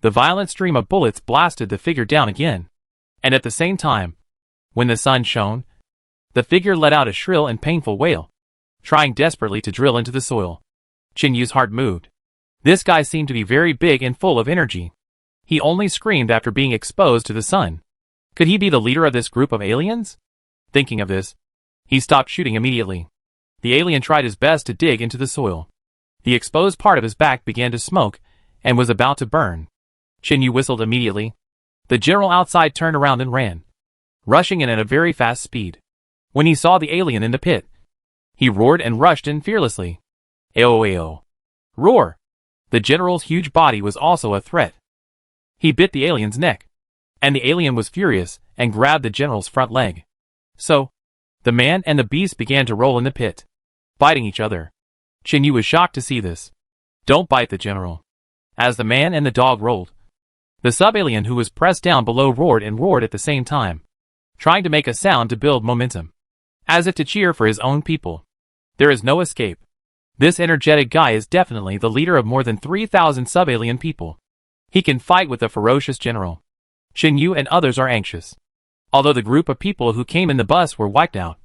The violent stream of bullets blasted the figure down again. And at the same time, when the sun shone, the figure let out a shrill and painful wail, trying desperately to drill into the soil. Yu's heart moved. This guy seemed to be very big and full of energy. He only screamed after being exposed to the sun. Could he be the leader of this group of aliens? Thinking of this, he stopped shooting immediately. The alien tried his best to dig into the soil. The exposed part of his back began to smoke and was about to burn. Yu whistled immediately. The general outside turned around and ran, rushing in at a very fast speed. When he saw the alien in the pit, he roared and rushed in fearlessly. Aoao. Roar! The general's huge body was also a threat. He bit the alien's neck, and the alien was furious and grabbed the general's front leg. So, the man and the beast began to roll in the pit, biting each other. Yu was shocked to see this. Don't bite the general. As the man and the dog rolled, the sub-alien who was pressed down below roared and roared at the same time, trying to make a sound to build momentum, as if to cheer for his own people. There is no escape. This energetic guy is definitely the leader of more than 3,000 sub-alien people. He can fight with a ferocious general. Yu and others are anxious. Although the group of people who came in the bus were wiped out,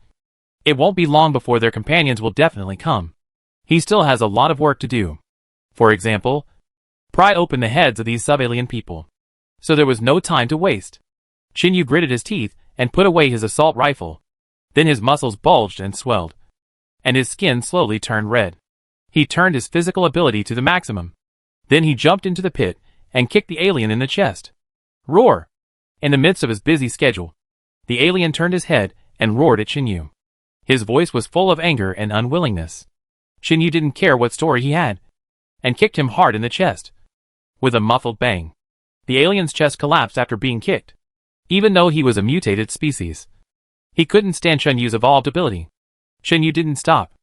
it won't be long before their companions will definitely come. He still has a lot of work to do. For example, pry open the heads of these sub-alien people. So there was no time to waste. Yu gritted his teeth and put away his assault rifle. Then his muscles bulged and swelled, and his skin slowly turned red. He turned his physical ability to the maximum. Then he jumped into the pit and kicked the alien in the chest. Roar! In the midst of his busy schedule, the alien turned his head and roared at Yu. His voice was full of anger and unwillingness. Yu didn't care what story he had, and kicked him hard in the chest. With a muffled bang, the alien's chest collapsed after being kicked. Even though he was a mutated species, he couldn't stand Yu's evolved ability. Yu didn't stop.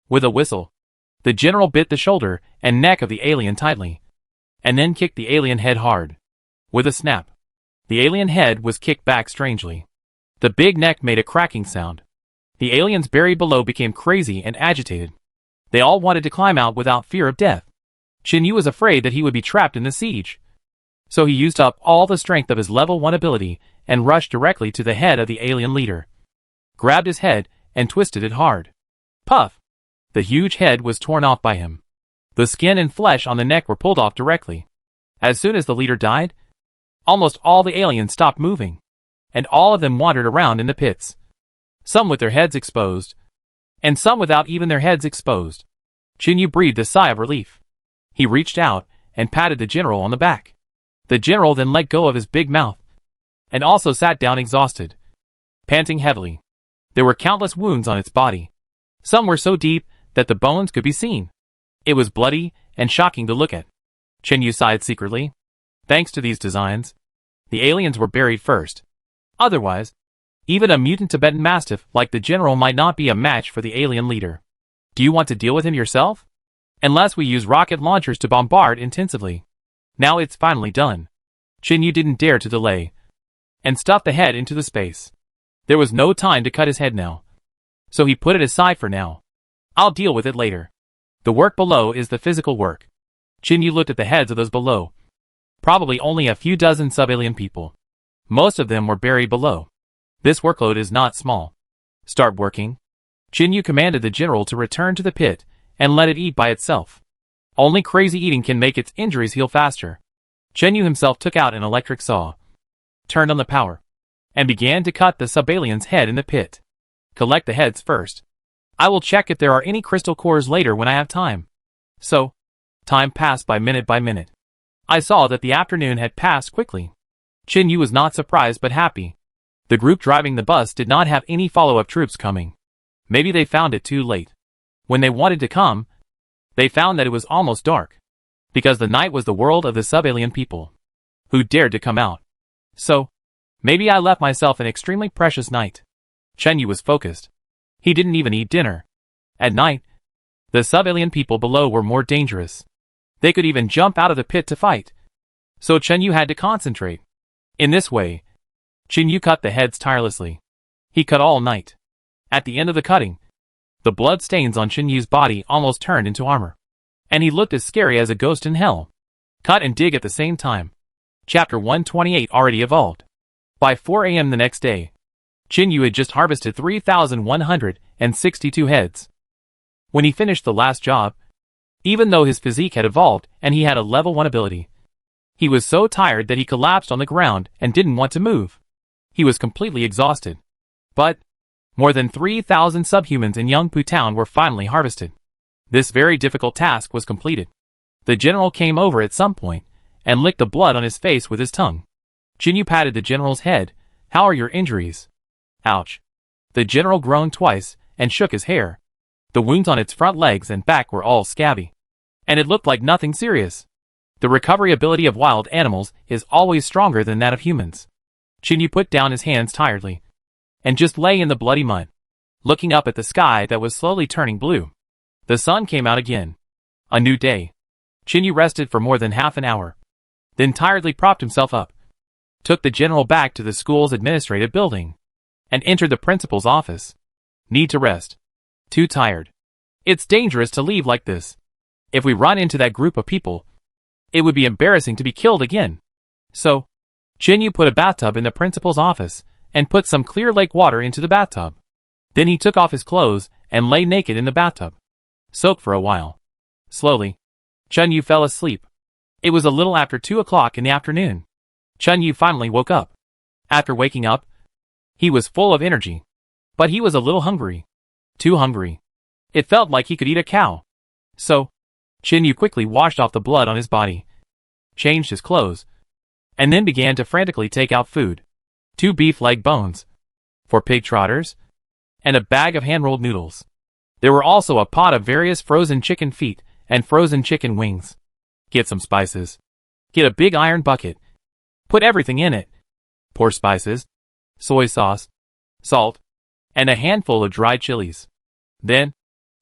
With a whistle, the general bit the shoulder and neck of the alien tightly, and then kicked the alien head hard. With a snap, the alien head was kicked back strangely. The big neck made a cracking sound. The aliens buried below became crazy and agitated. They all wanted to climb out without fear of death. Yu was afraid that he would be trapped in the siege. So he used up all the strength of his level 1 ability and rushed directly to the head of the alien leader. Grabbed his head and twisted it hard. Puff! The huge head was torn off by him. The skin and flesh on the neck were pulled off directly. As soon as the leader died, almost all the aliens stopped moving, and all of them wandered around in the pits. Some with their heads exposed, and some without even their heads exposed. Yu breathed a sigh of relief. He reached out and patted the general on the back. The general then let go of his big mouth, and also sat down exhausted, panting heavily. There were countless wounds on its body. Some were so deep that the bones could be seen. It was bloody and shocking to look at. Yu sighed secretly. Thanks to these designs, the aliens were buried first. Otherwise, even a mutant Tibetan Mastiff like the general might not be a match for the alien leader. Do you want to deal with him yourself? Unless we use rocket launchers to bombard intensively. Now it's finally done. Yu didn't dare to delay, and stuffed the head into the space. There was no time to cut his head now, so he put it aside for now. I'll deal with it later. The work below is the physical work. Yu looked at the heads of those below. Probably only a few dozen sub-alien people. Most of them were buried below. This workload is not small. Start working. Yu commanded the general to return to the pit and let it eat by itself. Only crazy eating can make its injuries heal faster. Yu himself took out an electric saw, turned on the power, and began to cut the sub-alien's head in the pit. Collect the heads first. I will check if there are any crystal cores later when I have time. So, time passed by minute. I saw that the afternoon had passed quickly. Qin Yu was not surprised but happy. The group driving the bus did not have any follow-up troops coming. Maybe they found it too late. When they wanted to come, they found that it was almost dark. Because the night was the world of the sub-alien people, who dared to come out. So, maybe I left myself an extremely precious night. Chen Yu was focused. He didn't even eat dinner. At night, the sub-alien people below were more dangerous. They could even jump out of the pit to fight. So Chen Yu had to concentrate. In this way, Chen Yu cut the heads tirelessly. He cut all night. At the end of the cutting, the blood stains on Chen Yu's body almost turned into armor. And he looked as scary as a ghost in hell. Cut and dig at the same time. Chapter 128 already evolved. By 4 a.m. the next day, Chen Yu had just harvested 3,162 heads. When he finished the last job, even though his physique had evolved and he had a level 1 ability, he was so tired that he collapsed on the ground and didn't want to move. He was completely exhausted. But, more than 3,000 subhumans in Yangpu town were finally harvested. This very difficult task was completed. The general came over at some point and licked the blood on his face with his tongue. Chen Yu patted the general's head. "How are your injuries?" "Ouch." The general groaned twice and shook his hair. The wounds on its front legs and back were all scabby. And it looked like nothing serious. The recovery ability of wild animals is always stronger than that of humans. Chen Yu put down his hands tiredly and just lay in the bloody mud, looking up at the sky that was slowly turning blue. The sun came out again. A new day. Chen Yu rested for more than half an hour, then tiredly propped himself up, took the general back to the school's administrative building, and entered the principal's office. "Need to rest. Too tired. It's dangerous to leave like this. If we run into that group of people, it would be embarrassing to be killed again." So, Chen Yu put a bathtub in the principal's office and put some clear lake water into the bathtub. Then he took off his clothes and lay naked in the bathtub. Soaked for a while. Slowly, Chen Yu fell asleep. It was a little after 2 o'clock in the afternoon. Chen Yu finally woke up. After waking up, he was full of energy. But he was a little hungry. Too hungry. It felt like he could eat a cow. So, Chen Yu quickly washed off the blood on his body, changed his clothes, and then began to frantically take out food. 2 beef leg bones, 4 pig trotters, and a bag of hand-rolled noodles. There were also a pot of various frozen chicken feet and frozen chicken wings. Get some spices. Get a big iron bucket. Put everything in it. Pour spices, soy sauce, salt, and a handful of dried chilies. Then,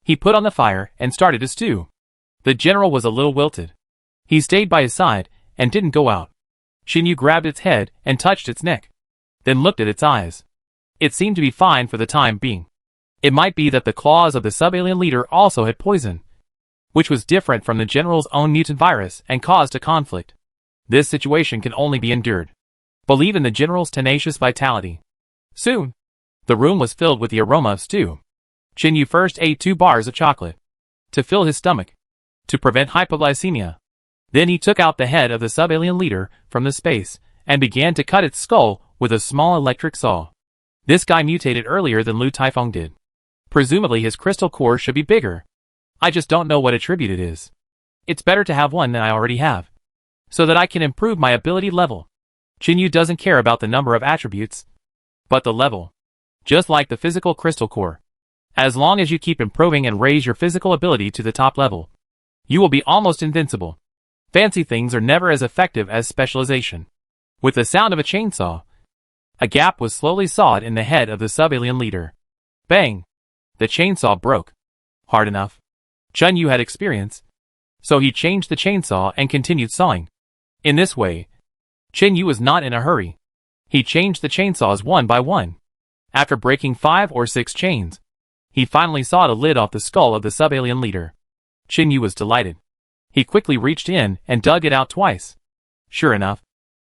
he put on the fire and started to stew. The general was a little wilted. He stayed by his side and didn't go out. Chen Yu grabbed its head and touched its neck, then looked at its eyes. It seemed to be fine for the time being. It might be that the claws of the sub-alien leader also had poison, which was different from the general's own mutant virus and caused a conflict. This situation can only be endured. Believe in the general's tenacious vitality. Soon, the room was filled with the aroma of stew. Chen Yu first ate 2 bars of chocolate to fill his stomach, to prevent hypoglycemia. Then he took out the head of the sub-alien leader from the space and began to cut its skull with a small electric saw. This guy mutated earlier than Lu Taifeng did. Presumably his crystal core should be bigger. I just don't know what attribute it is. It's better to have one than I already have, so that I can improve my ability level. Chen Yu doesn't care about the number of attributes, but the level. Just like the physical crystal core. As long as you keep improving and raise your physical ability to the top level, you will be almost invincible. Fancy things are never as effective as specialization. With the sound of a chainsaw, a gap was slowly sawed in the head of the sub-alien leader. Bang! The chainsaw broke. Hard enough. Chen Yu had experience, so he changed the chainsaw and continued sawing. In this way, Chen Yu was not in a hurry. He changed the chainsaws one by one. After breaking 5 or 6 chains, he finally sawed a lid off the skull of the sub-alien leader. Chen Yu was delighted. He quickly reached in and dug it out twice. Sure enough,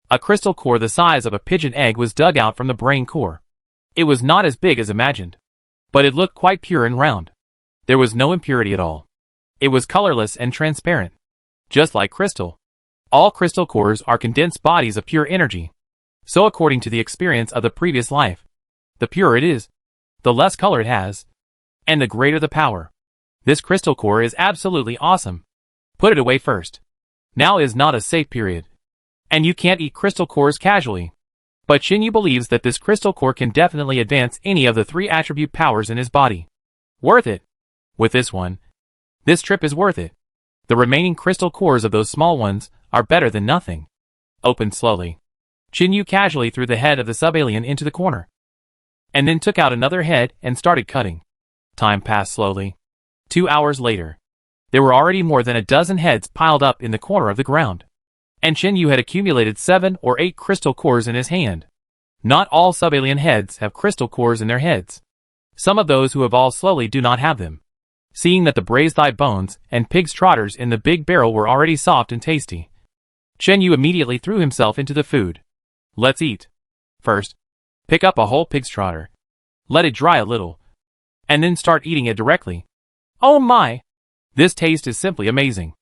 a crystal core the size of a pigeon egg was dug out from the brain core. It was not as big as imagined, but it looked quite pure and round. There was no impurity at all. It was colorless and transparent. Just like crystal. All crystal cores are condensed bodies of pure energy. So according to the experience of the previous life, the purer it is, the less color it has. And the greater the power. This crystal core is absolutely awesome. Put it away first. Now is not a safe period. And you can't eat crystal cores casually. But Shinyu believes that this crystal core can definitely advance any of the 3 attribute powers in his body. Worth it. With this one. This trip is worth it. The remaining crystal cores of those small ones are better than nothing. Opened slowly. Shinyu casually threw the head of the sub-alien into the corner. And then took out another head and started cutting. Time passed slowly. 2 hours later. There were already more than a dozen heads piled up in the corner of the ground. And Shinyu had accumulated 7 or 8 crystal cores in his hand. Not all sub-alien heads have crystal cores in their heads. Some of those who evolve slowly do not have them. Seeing that the braised thigh bones and pig's trotters in the big barrel were already soft and tasty, Shinyu immediately threw himself into the food. Let's eat. First, pick up a whole pig's trotter. Let it dry a little. And then start eating it directly. Oh my! This taste is simply amazing.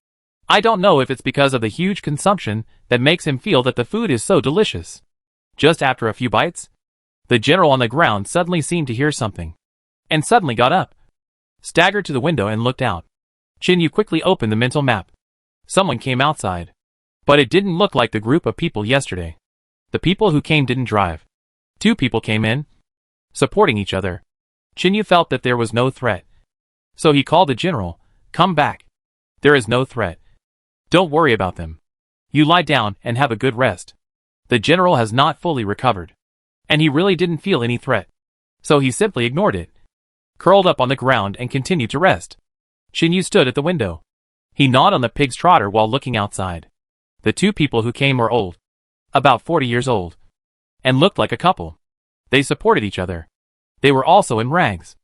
I don't know if it's because of the huge consumption that makes him feel that the food is so delicious. Just after a few bites, the general on the ground suddenly seemed to hear something. And suddenly got up. Staggered to the window and looked out. Shinyu quickly opened the mental map. Someone came outside. But it didn't look like the group of people yesterday. The people who came didn't drive. 2 people came in, supporting each other. Shinyu felt that there was no threat. So he called the general, "Come back. There is no threat. Don't worry about them. You lie down and have a good rest." The general has not fully recovered. And he really didn't feel any threat. So he simply ignored it. Curled up on the ground and continued to rest. Shinyu stood at the window. He gnawed on the pig's trotter while looking outside. The 2 people who came were old. About 40 years old. And looked like a couple. They supported each other. They were also in rags.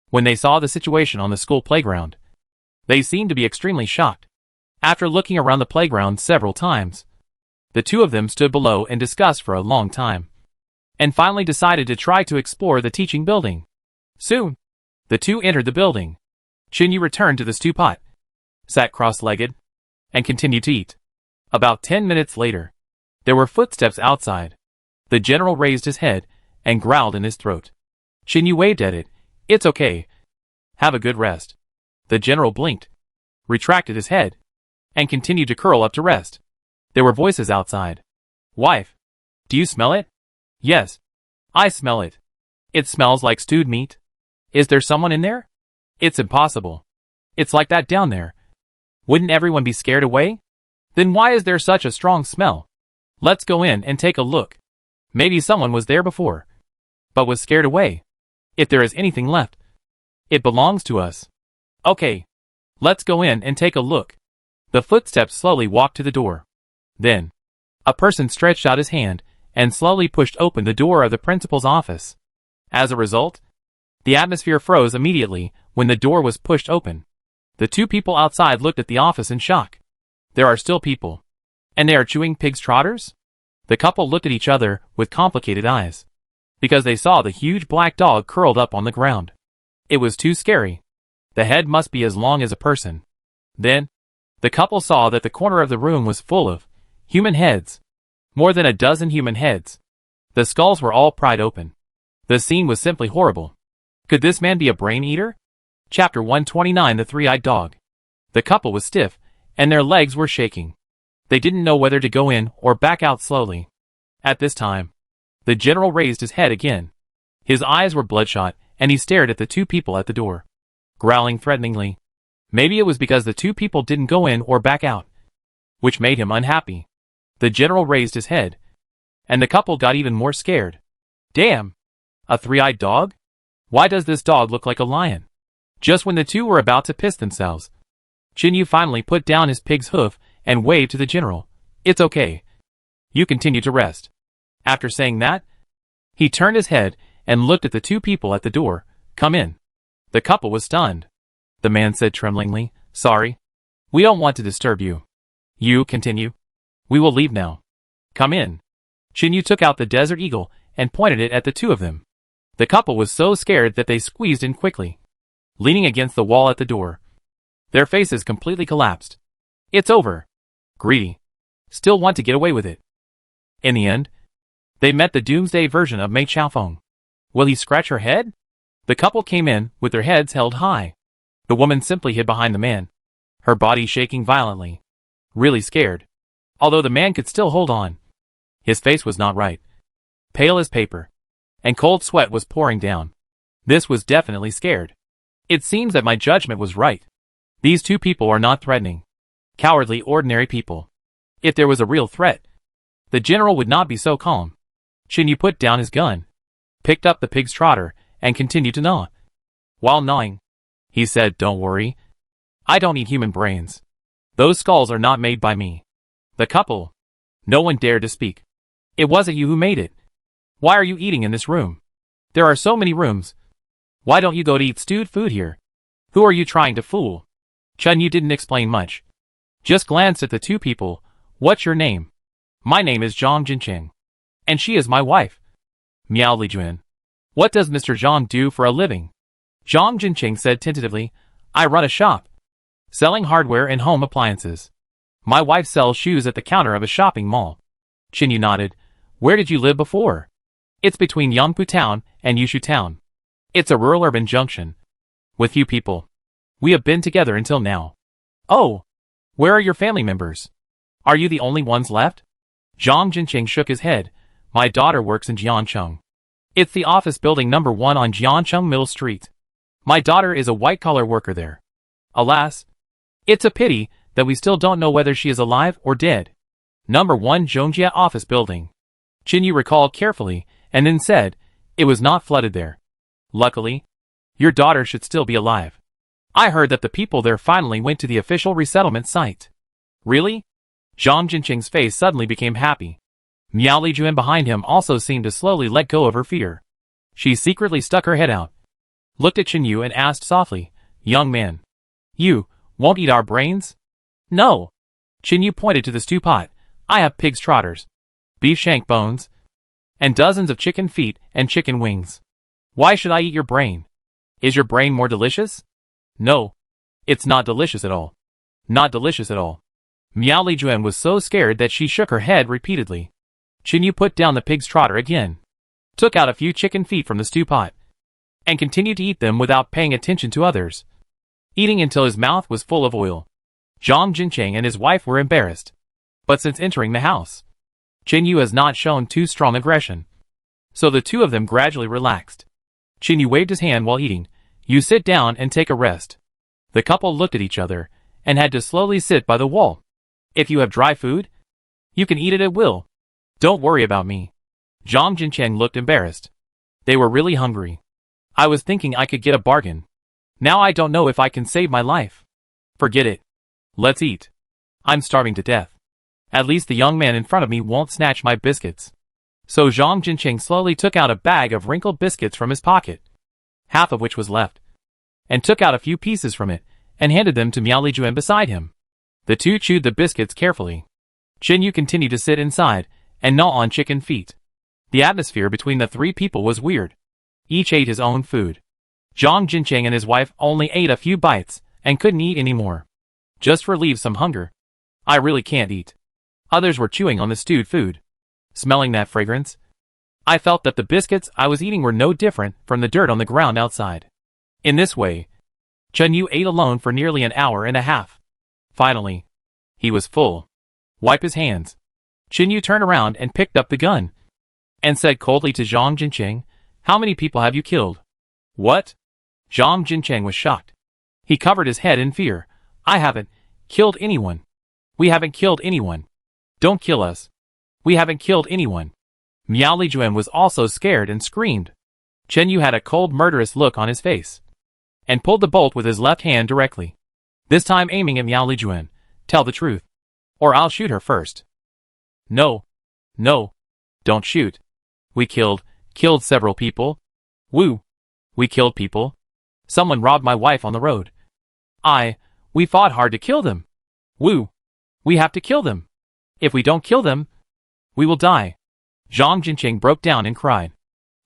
When they saw the situation on the school playground, they seemed to be extremely shocked. After looking around the playground several times, the 2 of them stood below and discussed for a long time. And finally decided to try to explore the teaching building. Soon, the 2 entered the building. Shinyu returned to the stew pot, sat cross-legged, and continued to eat. About 10 minutes later, there were footsteps outside. The general raised his head and growled in his throat. Shinyu waved at it. "It's okay. Have a good rest." The general blinked, retracted his head, and continued to curl up to rest. There were voices outside. "Wife, do you smell it?" "Yes, I smell it. It smells like stewed meat." "Is there someone in there?" "It's impossible. It's like that down there." "Wouldn't everyone be scared away?" "Then why is there such a strong smell?" "Let's go in and take a look. Maybe someone was there before, but was scared away. If there is anything left, it belongs to us." "Okay. Let's go in and take a look." The footsteps slowly walked to the door. Then, a person stretched out his hand and slowly pushed open the door of the principal's office. As a result, the atmosphere froze immediately when the door was pushed open. The 2 people outside looked at the office in shock. There are still people. And they are chewing pig's trotters? The couple looked at each other with complicated eyes, because they saw the huge black dog curled up on the ground. It was too scary. The head must be as long as a person. Then, the couple saw that the corner of the room was full of human heads. More than a dozen human heads. The skulls were all pried open. The scene was simply horrible. Could this man be a brain eater? Chapter 129: The Three-Eyed Dog. The couple was stiff, and their legs were shaking. They didn't know whether to go in or back out slowly. At this time, the general raised his head again. His eyes were bloodshot, and he stared at the 2 people at the door, growling threateningly. Maybe it was because the 2 people didn't go in or back out, which made him unhappy. The general raised his head, and the couple got even more scared. Damn! A 3-eyed dog? Why does this dog look like a lion? Just when the 2 were about to piss themselves, Shinyu finally put down his pig's hoof and waved to the general. "It's okay. You continue to rest." After saying that, he turned his head and looked at the 2 people at the door. "Come in." The couple was stunned. The man said tremblingly, "Sorry. We don't want to disturb you." "You continue. We will leave now. Come in." Shinyu took out the Desert Eagle and pointed it at the 2 of them. The couple was so scared that they squeezed in quickly, leaning against the wall at the door. Their faces completely collapsed. "It's over. Greedy. Still want to get away with it." In the end, they met the Doomsday version of Mei Chaofeng. Will he scratch her head? The couple came in, with their heads held high. The woman simply hid behind the man, her body shaking violently. Really scared. Although the man could still hold on. His face was not right. Pale as paper. And cold sweat was pouring down. This was definitely scared. It seems that my judgment was right. These two people are not threatening. Cowardly, ordinary people. If there was a real threat, the general would not be so calm. Chinyu put down his gun, picked up the pig's trotter, and continued to gnaw. While gnawing, he said, "Don't worry. I don't eat human brains. Those skulls are not made by me." The couple. No one dared to speak. "It wasn't you who made it. Why are you eating in this room? There are so many rooms. Why don't you go to eat stewed food here? Who are you trying to fool?" Chinyu didn't explain much. Just glanced at the two people. "What's your name?" "My name is Zhang Jincheng. And she is my wife." "Miao Lijuan. What does Mr. Zhang do for a living?" Zhang Jincheng said tentatively, "I run a shop, selling hardware and home appliances. My wife sells shoes at the counter of a shopping mall." Chinyu nodded. "Where did you live before?" "It's between Yangpu Town and Yushu Town. It's a rural-urban junction. With few people. We have been together until now." "Oh, where are your family members? Are you the only ones left?" Zhang Jincheng shook his head. "My daughter works in Jiancheng. It's the office building number 1 on Jiancheng Middle Street. My daughter is a white-collar worker there. Alas, it's a pity that we still don't know whether she is alive or dead. Number 1 Zhongjia office building." Chinyu recalled carefully, and then said, "It was not flooded there. Luckily, your daughter should still be alive. I heard that the people there finally went to the official resettlement site." "Really?" Zhang Jincheng's face suddenly became happy. Miao Lijuan behind him also seemed to slowly let go of her fear. She secretly stuck her head out, looked at Chinyu and asked softly, "Young man, you won't eat our brains?" "No." Chinyu pointed to the stew pot. "I have pig's trotters, beef shank bones, and dozens of chicken feet and chicken wings. Why should I eat your brain? Is your brain more delicious?" "No. It's not delicious at all. Not delicious at all." Miao Lijuan was so scared that she shook her head repeatedly. Chinyu put down the pig's trotter again, took out a few chicken feet from the stew pot, and continued to eat them without paying attention to others, eating until his mouth was full of oil. Zhang Jincheng and his wife were embarrassed. But since entering the house, Chinyu has not shown too strong aggression, so the two of them gradually relaxed. Chinyu waved his hand while eating. "You sit down and take a rest." The couple looked at each other, and had to slowly sit by the wall. "If you have dry food, you can eat it at will. Don't worry about me." Zhang Jincheng looked embarrassed. They were really hungry. "I was thinking I could get a bargain. Now I don't know if I can save my life." "Forget it. Let's eat. I'm starving to death. At least the young man in front of me won't snatch my biscuits." So Zhang Jincheng slowly took out a bag of wrinkled biscuits from his pocket, half of which was left, and took out a few pieces from it, and handed them to Miao Lijuan beside him. The two chewed the biscuits carefully. Chinyu continued to sit inside, and gnaw on chicken feet. The atmosphere between the three people was weird. Each ate his own food. Zhang Jincheng and his wife only ate a few bites, and couldn't eat anymore. Just relieve some hunger. "I really can't eat." Others were chewing on the stewed food. Smelling that fragrance, I felt that the biscuits I was eating were no different from the dirt on the ground outside. In this way, Chinyu ate alone for nearly an hour and a half. Finally, he was full. "Wipe his hands." Chinyu turned around and picked up the gun, and said coldly to Zhang Jincheng, "How many people have you killed?" "What?" Zhang Jincheng was shocked. He covered his head in fear. "I haven't killed anyone. We haven't killed anyone. Don't kill us. We haven't killed anyone." Miao Lijuan was also scared and screamed. Chinyu had a cold, murderous look on his face, and pulled the bolt with his left hand directly, this time aiming at Miao Lijuan. "Tell the truth, or I'll shoot her first." "No. No. Don't shoot. We killed several people." "Woo. We killed people. Someone robbed my wife on the road. We fought hard to kill them. Woo. We have to kill them. If we don't kill them, we will die." Zhang Jincheng broke down and cried.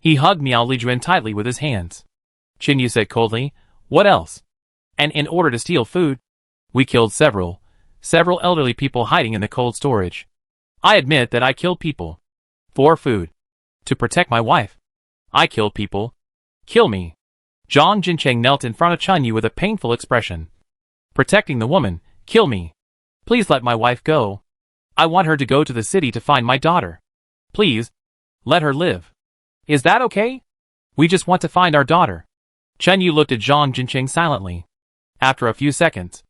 He hugged Miao Lijuan tightly with his hands. Chinyu said coldly, "What else?" "And in order to steal food, we killed several elderly people hiding in the cold storage. I admit that I killed people. For food. To protect my wife. I killed people. Kill me." Zhang Jincheng knelt in front of Chun Yu with a painful expression. Protecting the woman, kill me. Please let my wife go. I want her to go to the city to find my daughter. Please, let her live. Is that okay? We just want to find our daughter. Chun Yu looked at Zhang Jincheng silently. After a few seconds,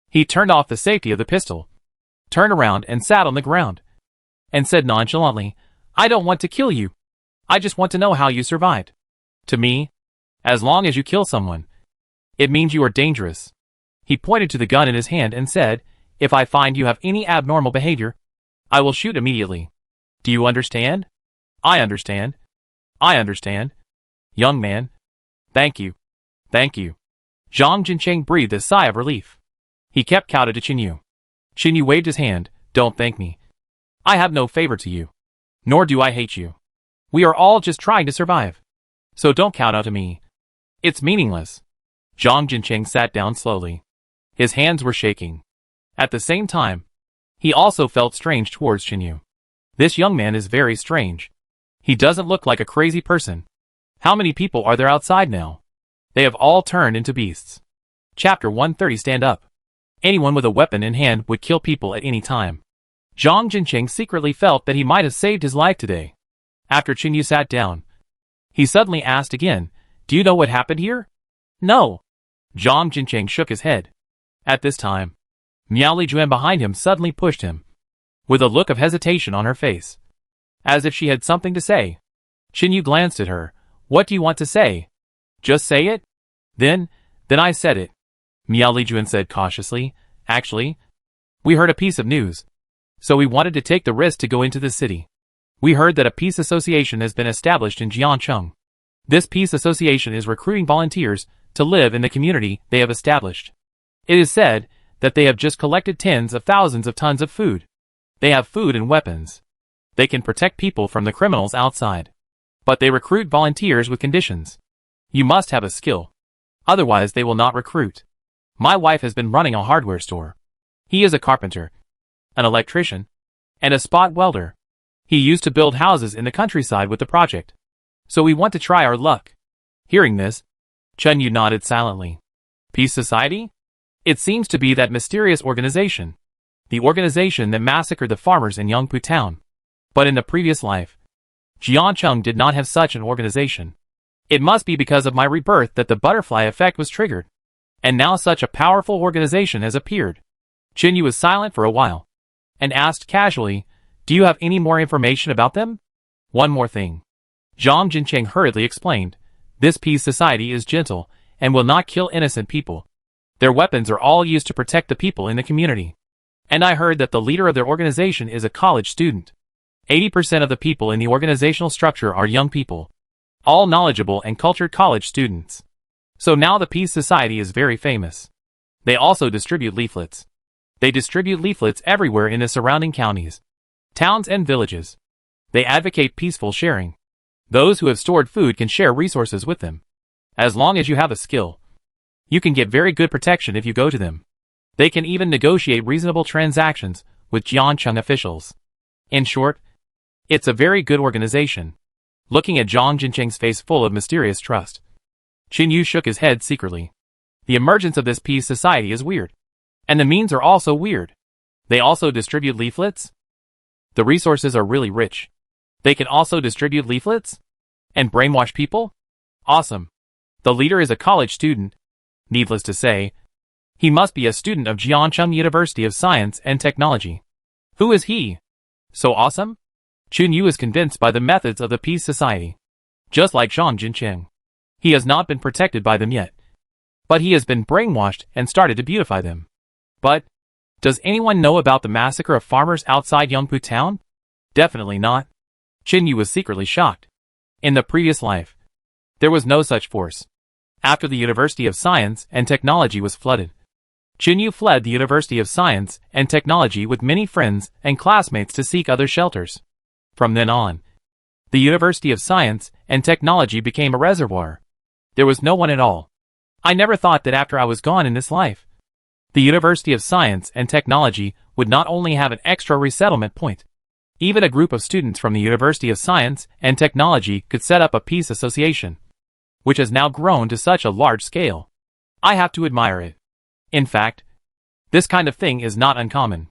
he turned off the safety of the pistol, turned around and sat on the ground, and said nonchalantly, I don't want to kill you. I just want to know how you survived. To me, as long as you kill someone, it means you are dangerous. He pointed to the gun in his hand and said, if I find you have any abnormal behavior, I will shoot immediately. Do you understand? I understand. I understand. Young man. Thank you. Thank you. Zhang Jincheng breathed a sigh of relief. He kept kowtow to Qin Yu. Qin Yu waved his hand, don't thank me. I have no favor to you. Nor do I hate you. We are all just trying to survive. So don't kowtow to me. It's meaningless. Zhang Jincheng sat down slowly. His hands were shaking. At the same time, he also felt strange towards Qin Yu. This young man is very strange. He doesn't look like a crazy person. How many people are there outside now? They have all turned into beasts. Chapter 130. Stand up. Anyone with a weapon in hand would kill people at any time. Zhang Jincheng secretly felt that he might have saved his life today. After Qin Yu sat down, he suddenly asked again, do you know what happened here? No. Zhang Jincheng shook his head. At this time, Miao Lijuan behind him suddenly pushed him, with a look of hesitation on her face, as if she had something to say. Qin Yu glanced at her. What do you want to say? Just say it? Then I said it. Miao Lijuan said cautiously. Actually, we heard a piece of news, so we wanted to take the risk to go into the city. We heard that a peace association has been established in Jiancheng. This peace association is recruiting volunteers to live in the community they have established. It is said that they have just collected tens of thousands of tons of food. They have food and weapons. They can protect people from the criminals outside. But they recruit volunteers with conditions. You must have a skill. Otherwise they will not recruit. My wife has been running a hardware store. He is a carpenter, an electrician, and a spot welder. He used to build houses in the countryside with the project. So we want to try our luck. Hearing this, Chun Yu nodded silently. Peace Society? It seems to be that mysterious organization. The organization that massacred the farmers in Yangpu town. But in the previous life, Jiancheng did not have such an organization. It must be because of my rebirth that the butterfly effect was triggered. And now such a powerful organization has appeared. Qin Yu was silent for a while, and asked casually, do you have any more information about them? One more thing. Zhang Jincheng hurriedly explained. This peace society is gentle, and will not kill innocent people. Their weapons are all used to protect the people in the community. And I heard that the leader of their organization is a college student. 80% of the people in the organizational structure are young people. All knowledgeable and cultured college students. So now the Peace Society is very famous. They also distribute leaflets. They distribute leaflets everywhere in the surrounding counties, towns and villages. They advocate peaceful sharing. Those who have stored food can share resources with them. As long as you have a skill, you can get very good protection if you go to them. They can even negotiate reasonable transactions with Jiancheng officials. In short, it's a very good organization. Looking at Zhang Jincheng's face full of mysterious trust, Qin Yu shook his head secretly. The emergence of this peace society is weird. And the means are also weird. They also distribute leaflets? The resources are really rich. They can also distribute leaflets? And brainwash people? Awesome. The leader is a college student. Needless to say, he must be a student of Jiancheng University of Science and Technology. Who is he? So awesome? Qin Yu is convinced by the methods of the Peace Society. Just like Zhang Jincheng. He has not been protected by them yet. But he has been brainwashed and started to beautify them. But, does anyone know about the massacre of farmers outside Yangpu town? Definitely not. Qin Yu was secretly shocked. In the previous life, there was no such force. After the University of Science and Technology was flooded, Qin Yu fled the University of Science and Technology with many friends and classmates to seek other shelters. From then on, the University of Science and Technology became a reservoir. There was no one at all. I never thought that after I was gone in this life, the University of Science and Technology would not only have an extra resettlement point. Even a group of students from the University of Science and Technology could set up a peace association. which has now grown to such a large scale. I have to admire it. In fact, this kind of thing is not uncommon.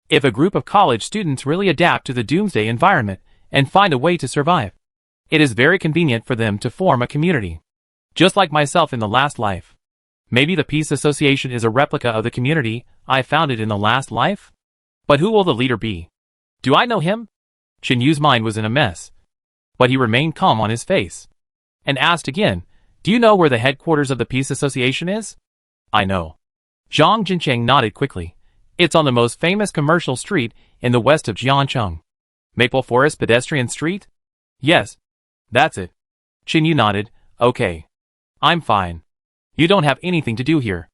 If a group of college students really adapt to the Doomsday environment and find a way to survive, it is very convenient for them to form a community. Just like myself in the last life. Maybe the Peace Association is a replica of the community I founded in the last life? But who will the leader be? Do I know him? Chen Yu's mind was in a mess. But he remained calm on his face. And asked again, do you know where the headquarters of the Peace Association is? I know. Zhang Jincheng nodded quickly. It's on the most famous commercial street in the west of Jiancheng. Maple Forest Pedestrian Street? Yes. That's it. Chen Yu nodded. Okay. I'm fine. You don't have anything to do here.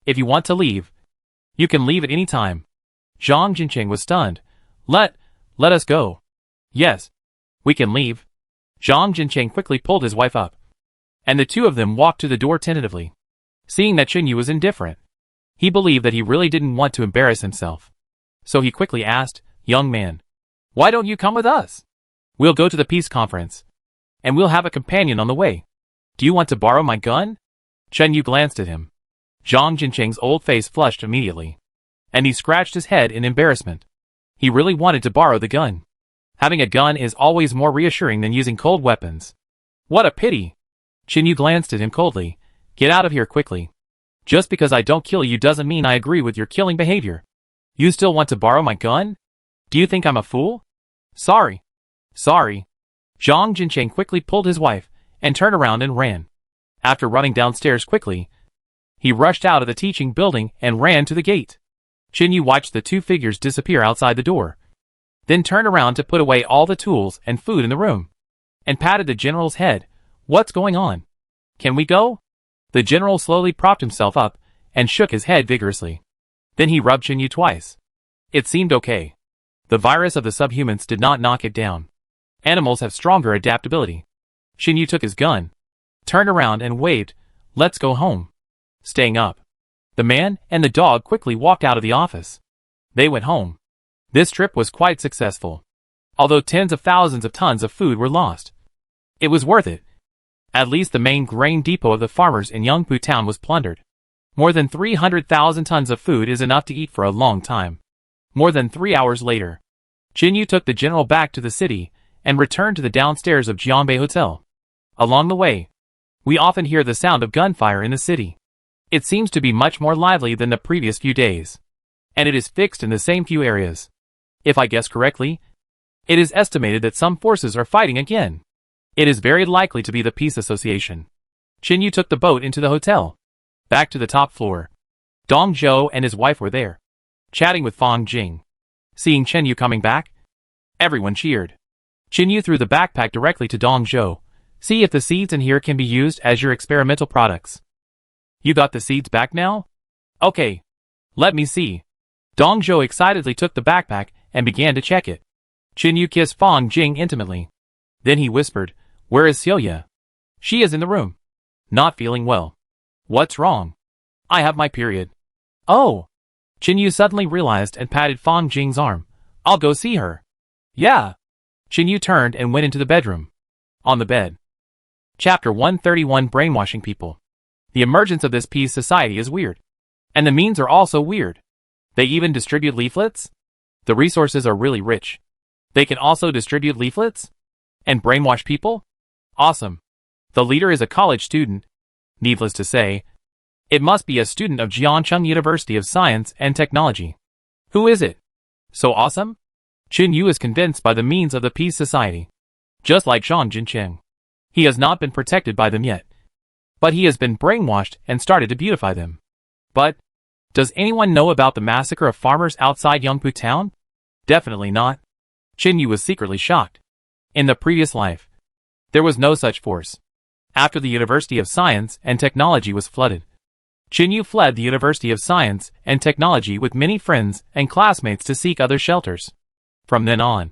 If you want to leave, you can leave at any time. Zhang Jincheng was stunned. Let us go. Yes. We can leave. Zhang Jincheng quickly pulled his wife up. And the two of them walked to the door tentatively. Seeing that Chen Yu was indifferent, he believed that he really didn't want to embarrass himself. So he quickly asked, young man, why don't you come with us? We'll go to the peace conference. And we'll have a companion on the way. Do you want to borrow my gun? Chen Yu glanced at him. Zhang Jincheng's old face flushed immediately. And he scratched his head in embarrassment. He really wanted to borrow the gun. Having a gun is always more reassuring than using cold weapons. What a pity. Chen Yu glanced at him coldly. Get out of here quickly. Just because I don't kill you doesn't mean I agree with your killing behavior. You still want to borrow my gun? Do you think I'm a fool? Sorry. Sorry. Zhang Jincheng quickly pulled his wife and turned around and ran. After running downstairs quickly, he rushed out of the teaching building and ran to the gate. Chen Yu watched the two figures disappear outside the door, then turned around to put away all the tools and food in the room, and patted the general's head. What's going on? Can we go? The general slowly propped himself up and shook his head vigorously. Then he rubbed Chen Yu twice. It seemed okay. The virus of the subhumans did not knock it down. Animals have stronger adaptability. Chen Yu took his gun, turned around and waved, let's go home. Staying up. The man and the dog quickly walked out of the office. They went home. This trip was quite successful. Although tens of thousands of tons of food were lost, it was worth it. At least the main grain depot of the farmers in Yangpu town was plundered. More than 300,000 tons of food is enough to eat for a long time. More than 3 hours later, Chen Yu took the general back to the city and returned to the downstairs of Jianbei Hotel. Along the way, we often hear the sound of gunfire in the city. It seems to be much more lively than the previous few days. And it is fixed in the same few areas. If I guess correctly, it is estimated that some forces are fighting again. It is very likely to be the Peace Association. Chen Yu took the boat into the hotel. Back to the top floor. Dong Zhou and his wife were there, chatting with Fang Jing. Seeing Chen Yu coming back, everyone cheered. Chen Yu threw the backpack directly to Dong Zhou. See if the seeds in here can be used as your experimental products. You got the seeds back now? Okay. Let me see. Dong Zhou excitedly took the backpack and began to check it. Chen Yu kissed Fang Jing intimately. Then he whispered, where is Celia? She is in the room. Not feeling well. What's wrong? I have my period. Oh. Chen Yu suddenly realized and patted Fang Jing's arm. I'll go see her. Yeah. Chen Yu turned and went into the bedroom. On the bed. Chapter 131 Brainwashing People. The emergence of this peace society is weird. And the means are also weird. They even distribute leaflets? The resources are really rich. They can also distribute leaflets? And brainwash people? Awesome. The leader is a college student. Needless to say, it must be a student of Jiancheng University of Science and Technology. Who is it? So awesome? Chen Yu is convinced by the means of the Peace Society. Just like Zhang Jincheng. He has not been protected by them yet. But he has been brainwashed and started to beautify them. But, does anyone know about the massacre of farmers outside Yangpu town? Definitely not. Chen Yu was secretly shocked. In the previous life, there was no such force. After the University of Science and Technology was flooded, Chen Yu fled the University of Science and Technology with many friends and classmates to seek other shelters. From then on,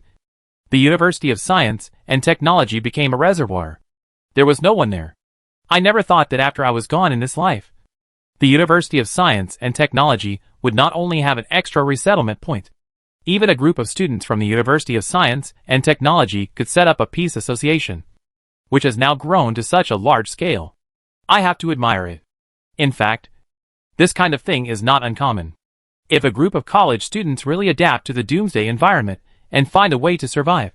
the University of Science and Technology became a reservoir. There was no one there. I never thought that after I was gone in this life, the University of Science and Technology would not only have an extra resettlement point. Even a group of students from the University of Science and Technology could set up a peace association. which has now grown to such a large scale. I have to admire it. In fact, this kind of thing is not uncommon. If a group of college students really adapt to the Doomsday environment and find a way to survive,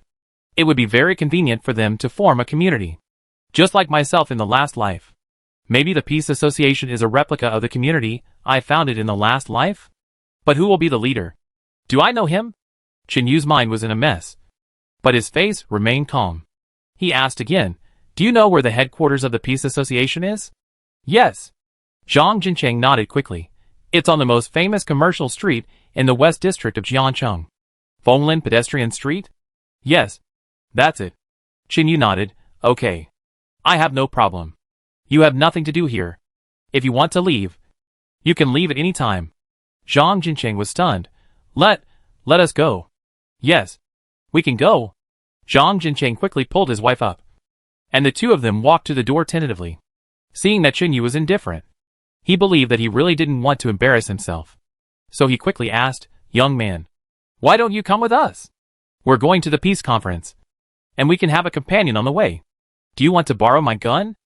it would be very convenient for them to form a community. Just like myself in the last life. Maybe the Peace Association is a replica of the community I founded in the last life? But who will be the leader? Do I know him? Qinyu's mind was in a mess. But his face remained calm. He asked again, do you know where the headquarters of the Peace Association is? Yes. Zhang Jincheng nodded quickly. It's on the most famous commercial street in the West District of Jiancheng. Fonglin Pedestrian Street? Yes. That's it. Qinyu nodded. Okay. I have no problem. You have nothing to do here. If you want to leave, you can leave at any time. Zhang Jincheng was stunned. Let us go. Yes. We can go. Zhang Jincheng quickly pulled his wife up. And the two of them walked to the door tentatively. Seeing that Qinyu was indifferent, he believed that he really didn't want to embarrass himself. So he quickly asked, young man, why don't you come with us? We're going to the peace conference. And we can have a companion on the way. Do you want to borrow my gun?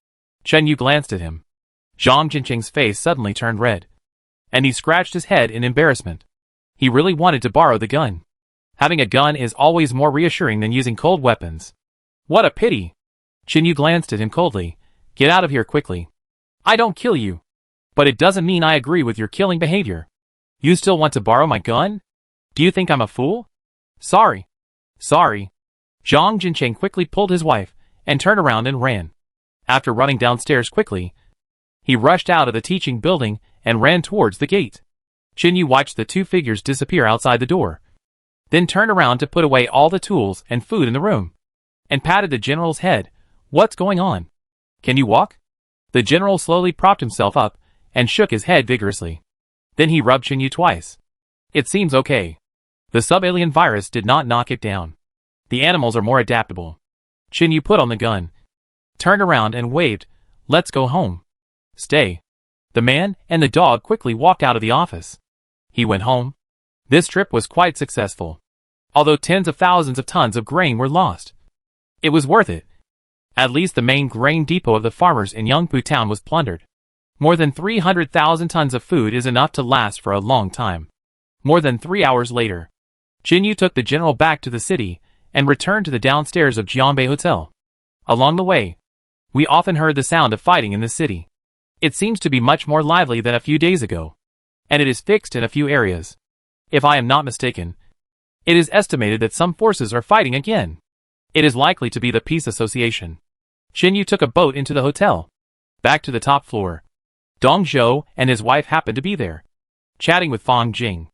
Qinyu glanced at him. Zhang Jincheng's face suddenly turned red. And he scratched his head in embarrassment. He really wanted to borrow the gun. Having a gun is always more reassuring than using cold weapons. What a pity. Qinyu glanced at him coldly. Get out of here quickly. I don't kill you. But it doesn't mean I agree with your killing behavior. You still want to borrow my gun? Do you think I'm a fool? Sorry. Sorry. Zhang Jincheng quickly pulled his wife and turned around and ran. After running downstairs quickly, he rushed out of the teaching building and ran towards the gate. Qinyu watched the two figures disappear outside the door, then turned around to put away all the tools and food in the room, and patted the general's head. What's going on? Can you walk? The general slowly propped himself up and shook his head vigorously. Then he rubbed Qinyu twice. It seems okay. The sub-alien virus did not knock it down. The animals are more adaptable. Qinyu put on the gun, turned around and waved, let's go home. Stay. The man and the dog quickly walked out of the office. He went home. This trip was quite successful. Although tens of thousands of tons of grain were lost, it was worth it. At least the main grain depot of the farmers in Yangpu town was plundered. More than 300,000 tons of food is enough to last for a long time. More than 3 hours later, Qinyu took the general back to the city and returned to the downstairs of Jianbei Hotel. Along the way, we often heard the sound of fighting in the city. It seems to be much more lively than a few days ago, and it is fixed in a few areas. If I am not mistaken, it is estimated that some forces are fighting again. It is likely to be the Peace Association. Qinyu took a boat into the hotel. Back to the top floor. Dong Zhou and his wife happened to be there, chatting with Fang Jing.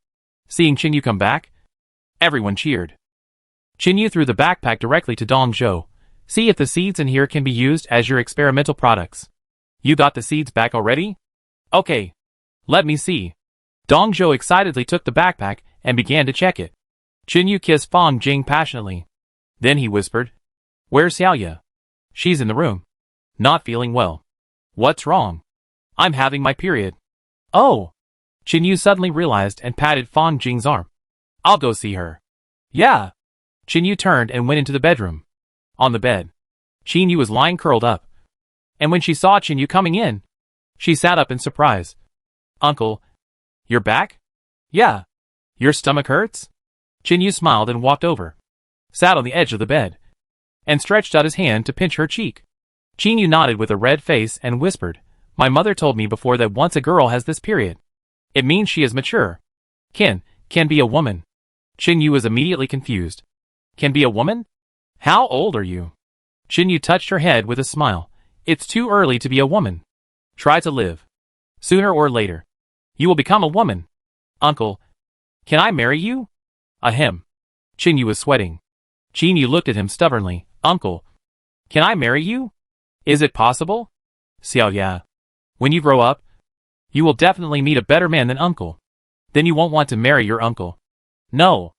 Seeing Qinyu come back, everyone cheered. Qinyu threw the backpack directly to Dong Zhou. See if the seeds in here can be used as your experimental products. You got the seeds back already? Okay. Let me see. Dong Zhou excitedly took the backpack and began to check it. Qinyu kissed Fang Jing passionately. Then he whispered, where's Xiaoya? She's in the room. Not feeling well. What's wrong? I'm having my period. Oh! Qinyu suddenly realized and patted Fang Jing's arm. I'll go see her. Yeah. Qinyu turned and went into the bedroom. On the bed, Qinyu was lying curled up. And when she saw Qinyu coming in, she sat up in surprise. Uncle, you're back? Yeah. Your stomach hurts? Qinyu smiled and walked over, sat on the edge of the bed, and stretched out his hand to pinch her cheek. Qinyu nodded with a red face and whispered, my mother told me before that once a girl has this period, it means she is mature. Can be a woman. Qinyu was immediately confused. Can be a woman? How old are you? Qinyu touched her head with a smile. It's too early to be a woman. Try to live. Sooner or later, you will become a woman. Uncle, can I marry you? Ahem. Qinyu was sweating. Qinyu looked at him stubbornly. Uncle, can I marry you? Is it possible? Xiaoya, when you grow up, you will definitely meet a better man than uncle. Then you won't want to marry your uncle. No.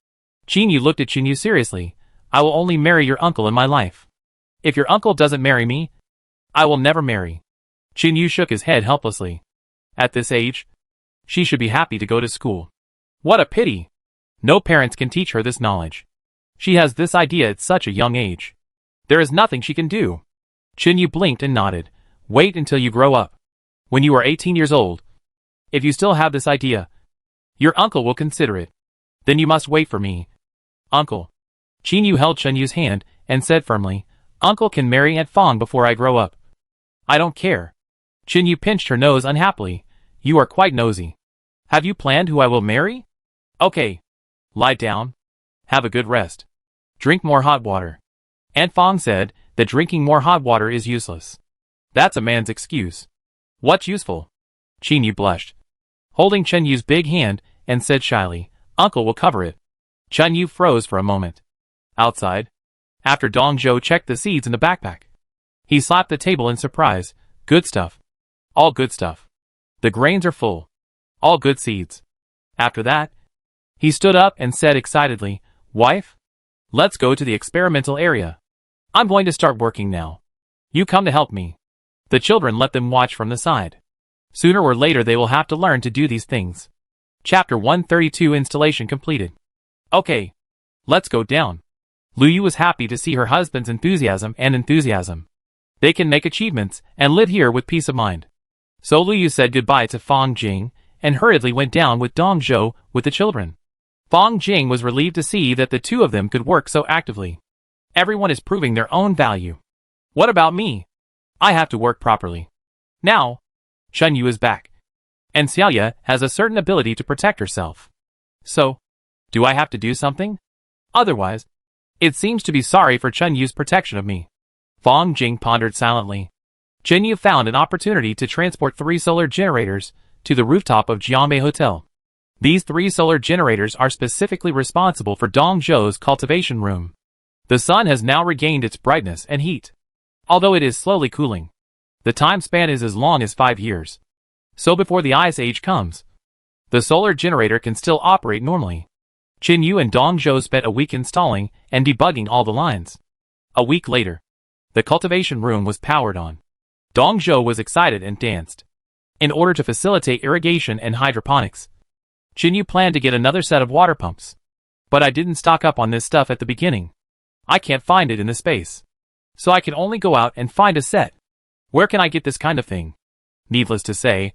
Qinyu looked at Qinyu seriously. I will only marry your uncle in my life. If your uncle doesn't marry me, I will never marry. Qinyu shook his head helplessly. At this age, she should be happy to go to school. What a pity. No parents can teach her this knowledge. She has this idea at such a young age. There is nothing she can do. Chen Yu blinked and nodded. Wait until you grow up. When you are 18 years old. If you still have this idea, your uncle will consider it. Then you must wait for me. Uncle. Chen Yu held Chen Yu's hand and said firmly, Uncle can marry Aunt Fong before I grow up. I don't care. Chen Yu pinched her nose unhappily. You are quite nosy. Have you planned who I will marry? Okay. Lie down. Have a good rest. Drink more hot water. Aunt Fong said that drinking more hot water is useless. That's a man's excuse. What's useful? Chen Yu blushed, holding Chen Yu's big hand, and said shyly, Uncle will cover it. Chen Yu froze for a moment. Outside, after Dong Zhou checked the seeds in the backpack, he slapped the table in surprise. Good stuff. All good stuff. The grains are full. All good seeds. After that, he stood up and said excitedly, Wife, let's go to the experimental area. I'm going to start working now. You come to help me. The children let them watch from the side. Sooner or later they will have to learn to do these things. Chapter 132 Installation completed. Okay. Let's go down. Lu Yu was happy to see her husband's enthusiasm. They can make achievements and live here with peace of mind. So Lu Yu said goodbye to Fong Jing and hurriedly went down with Dong Zhou with the children. Fong Jing was relieved to see that the two of them could work so actively. Everyone is proving their own value. What about me? I have to work properly. Now, Chen Yu is back. And Xiaoya has a certain ability to protect herself. So, do I have to do something? Otherwise, it seems to be sorry for Chen Yu's protection of me. Fong Jing pondered silently. Chen Yu found an opportunity to transport 3 solar generators to the rooftop of Jianbei Hotel. These 3 solar generators are specifically responsible for Dong Zhou's cultivation room. The sun has now regained its brightness and heat. Although it is slowly cooling, the time span is as long as 5 years. So before the ice age comes, the solar generator can still operate normally. Chen Yu and Dong Zhou spent a week installing and debugging all the lines. A week later, the cultivation room was powered on. Dong Zhou was excited and danced. In order to facilitate irrigation and hydroponics, Chen Yu planned to get another set of water pumps. But I didn't stock up on this stuff at the beginning. I can't find it in the space. So I can only go out and find a set. Where can I get this kind of thing? Needless to say,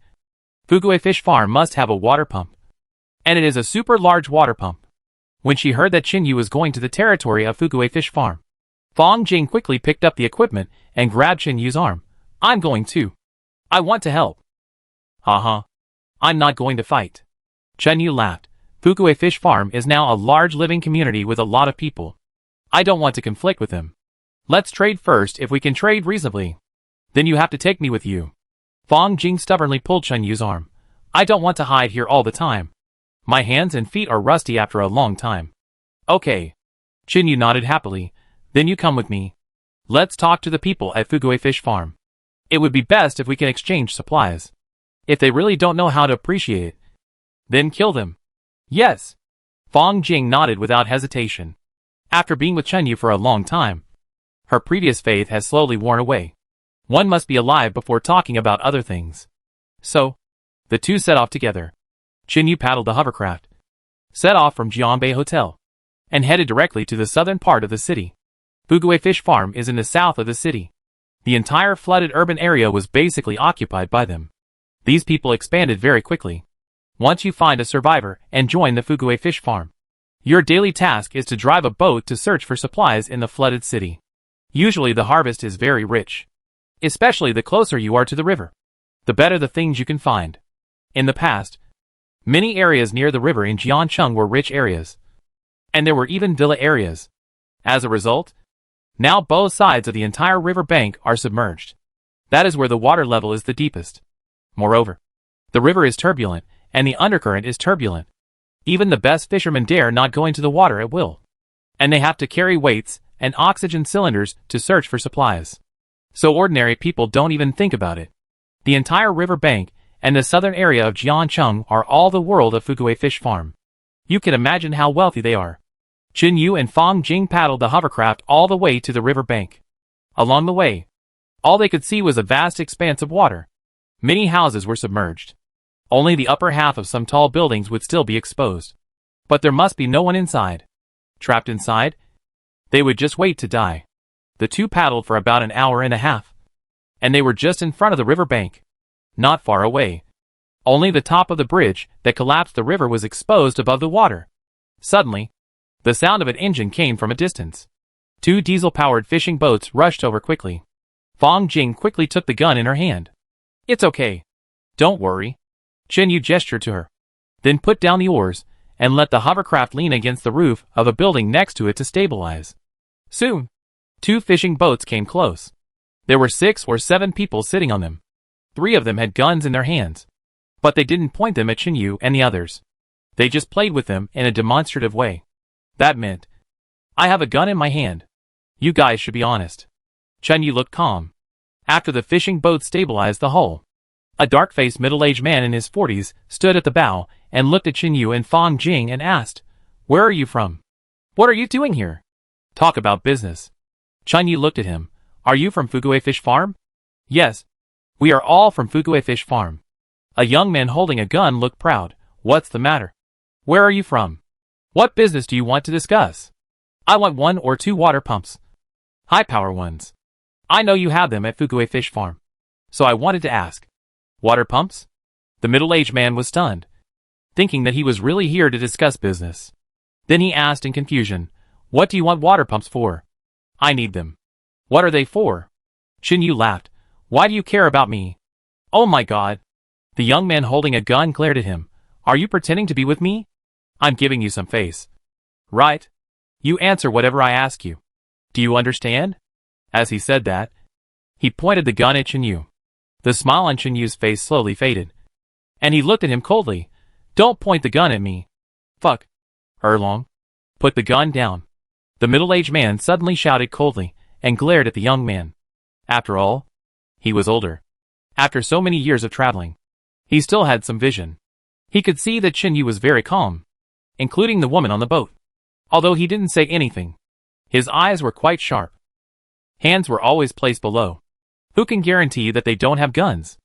Fugui Fish Farm must have a water pump. And it is a super large water pump. When she heard that Chen Yu was going to the territory of Fugui Fish Farm, Fong Jing quickly picked up the equipment and grabbed Chen Yu's arm. I'm going too. I want to help. Haha. I'm not going to fight. Chen Yu laughed. Fugui Fish Farm is now a large living community with a lot of people. I don't want to conflict with him. Let's trade first if we can trade reasonably. Then you have to take me with you. Fong Jing stubbornly pulled Chen Yu's arm. I don't want to hide here all the time. My hands and feet are rusty after a long time. Okay. Chen Yu nodded happily. Then you come with me. Let's talk to the people at Fugui Fish Farm. It would be best if we can exchange supplies. If they really don't know how to appreciate it, then kill them. Yes. Fong Jing nodded without hesitation. After being with Chen Yu for a long time, her previous faith has slowly worn away. One must be alive before talking about other things. So, the two set off together. Chen Yu paddled the hovercraft, set off from Jianbei Hotel, and headed directly to the southern part of the city. Fugui Fish Farm is in the south of the city. The entire flooded urban area was basically occupied by them. These people expanded very quickly. Once you find a survivor and join the Fugui Fish Farm, your daily task is to drive a boat to search for supplies in the flooded city. Usually the harvest is very rich. Especially the closer you are to the river, the better the things you can find. In the past, many areas near the river in Jiancheng were rich areas. And there were even villa areas. As a result, now both sides of the entire river bank are submerged. That is where the water level is the deepest. Moreover, the river is turbulent, and the undercurrent is turbulent. Even the best fishermen dare not go into the water at will. And they have to carry weights and oxygen cylinders to search for supplies. So ordinary people don't even think about it. The entire river bank and the southern area of Jiancheng are all the world of Fugui Fish Farm. You can imagine how wealthy they are. Chen Yu and Fong Jing paddled the hovercraft all the way to the river bank. Along the way, all they could see was a vast expanse of water. Many houses were submerged. Only the upper half of some tall buildings would still be exposed. But there must be no one inside. Trapped inside, they would just wait to die. The two paddled for about an hour and a half. and they were just in front of the river bank. Not far away. Only the top of the bridge that collapsed the river was exposed above the water. Suddenly, the sound of an engine came from a distance. 2 diesel-powered fishing boats rushed over quickly. Fong Jing quickly took the gun in her hand. "It's okay. Don't worry." Chen Yu gestured to her. Then put down the oars, and let the hovercraft lean against the roof of a building next to it to stabilize. Soon, 2 fishing boats came close. There were 6 or 7 people sitting on them. 3 of them had guns in their hands. But they didn't point them at Chen Yu and the others. They just played with them in a demonstrative way. That meant, "I have a gun in my hand. You guys should be honest." Chen Yu looked calm. After the fishing boat stabilized the hull, a dark-faced middle-aged man in his 40s stood at the bow and looked at Chen Yu and Fong Jing and asked, "Where are you from? What are you doing here?" "Talk about business." Chen Yu looked at him. "Are you from Fugue Fish Farm?" "Yes. We are all from Fugue Fish Farm." A young man holding a gun looked proud. "What's the matter? Where are you from? What business do you want to discuss?" "I want 1 or 2 water pumps. High-power ones. I know you have them at Fugue Fish Farm. So I wanted to ask." "Water pumps?" The middle-aged man was stunned, thinking that he was really here to discuss business. Then he asked in confusion, "What do you want water pumps for?" "I need them." "What are they for?" Chen Yu laughed. "Why do you care about me?" "Oh my god." The young man holding a gun glared at him. "Are you pretending to be with me? I'm giving you some face. Right? You answer whatever I ask you. Do you understand?" As he said that, he pointed the gun at Chen Yu. The smile on Chen Yu's face slowly faded, and he looked at him coldly. "Don't point the gun at me." "Fuck. Erlong. Put the gun down." The middle-aged man suddenly shouted coldly, and glared at the young man. After all, he was older. After so many years of traveling, he still had some vision. He could see that Chen Yu was very calm, including the woman on the boat. Although he didn't say anything, his eyes were quite sharp. Hands were always placed below. Who can guarantee that they don't have guns?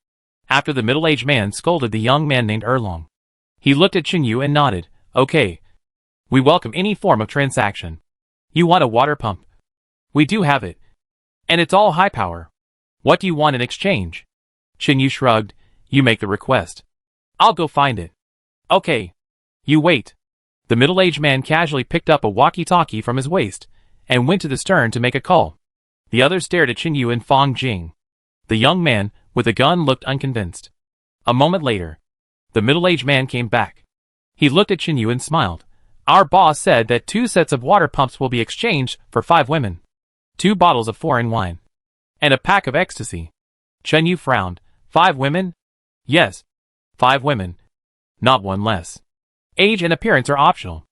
After the middle-aged man scolded the young man named Erlong, he looked at Chen Yu and nodded. "Okay. We welcome any form of transaction. You want a water pump? We do have it. And it's all high power. What do you want in exchange?" Chen Yu shrugged. "You make the request. I'll go find it." "Okay. You wait." The middle-aged man casually picked up a walkie-talkie from his waist, and went to the stern to make a call. The others stared at Chen Yu and Fong Jing. The young man, with the gun, looked unconvinced. A moment later, the middle-aged man came back. He looked at Chen Yu and smiled. "Our boss said that 2 sets of water pumps will be exchanged for 5 women, 2 bottles of foreign wine, and a pack of ecstasy." Chen Yu frowned. 5 women? "Yes. 5 women. Not 1 less. Age and appearance are optional.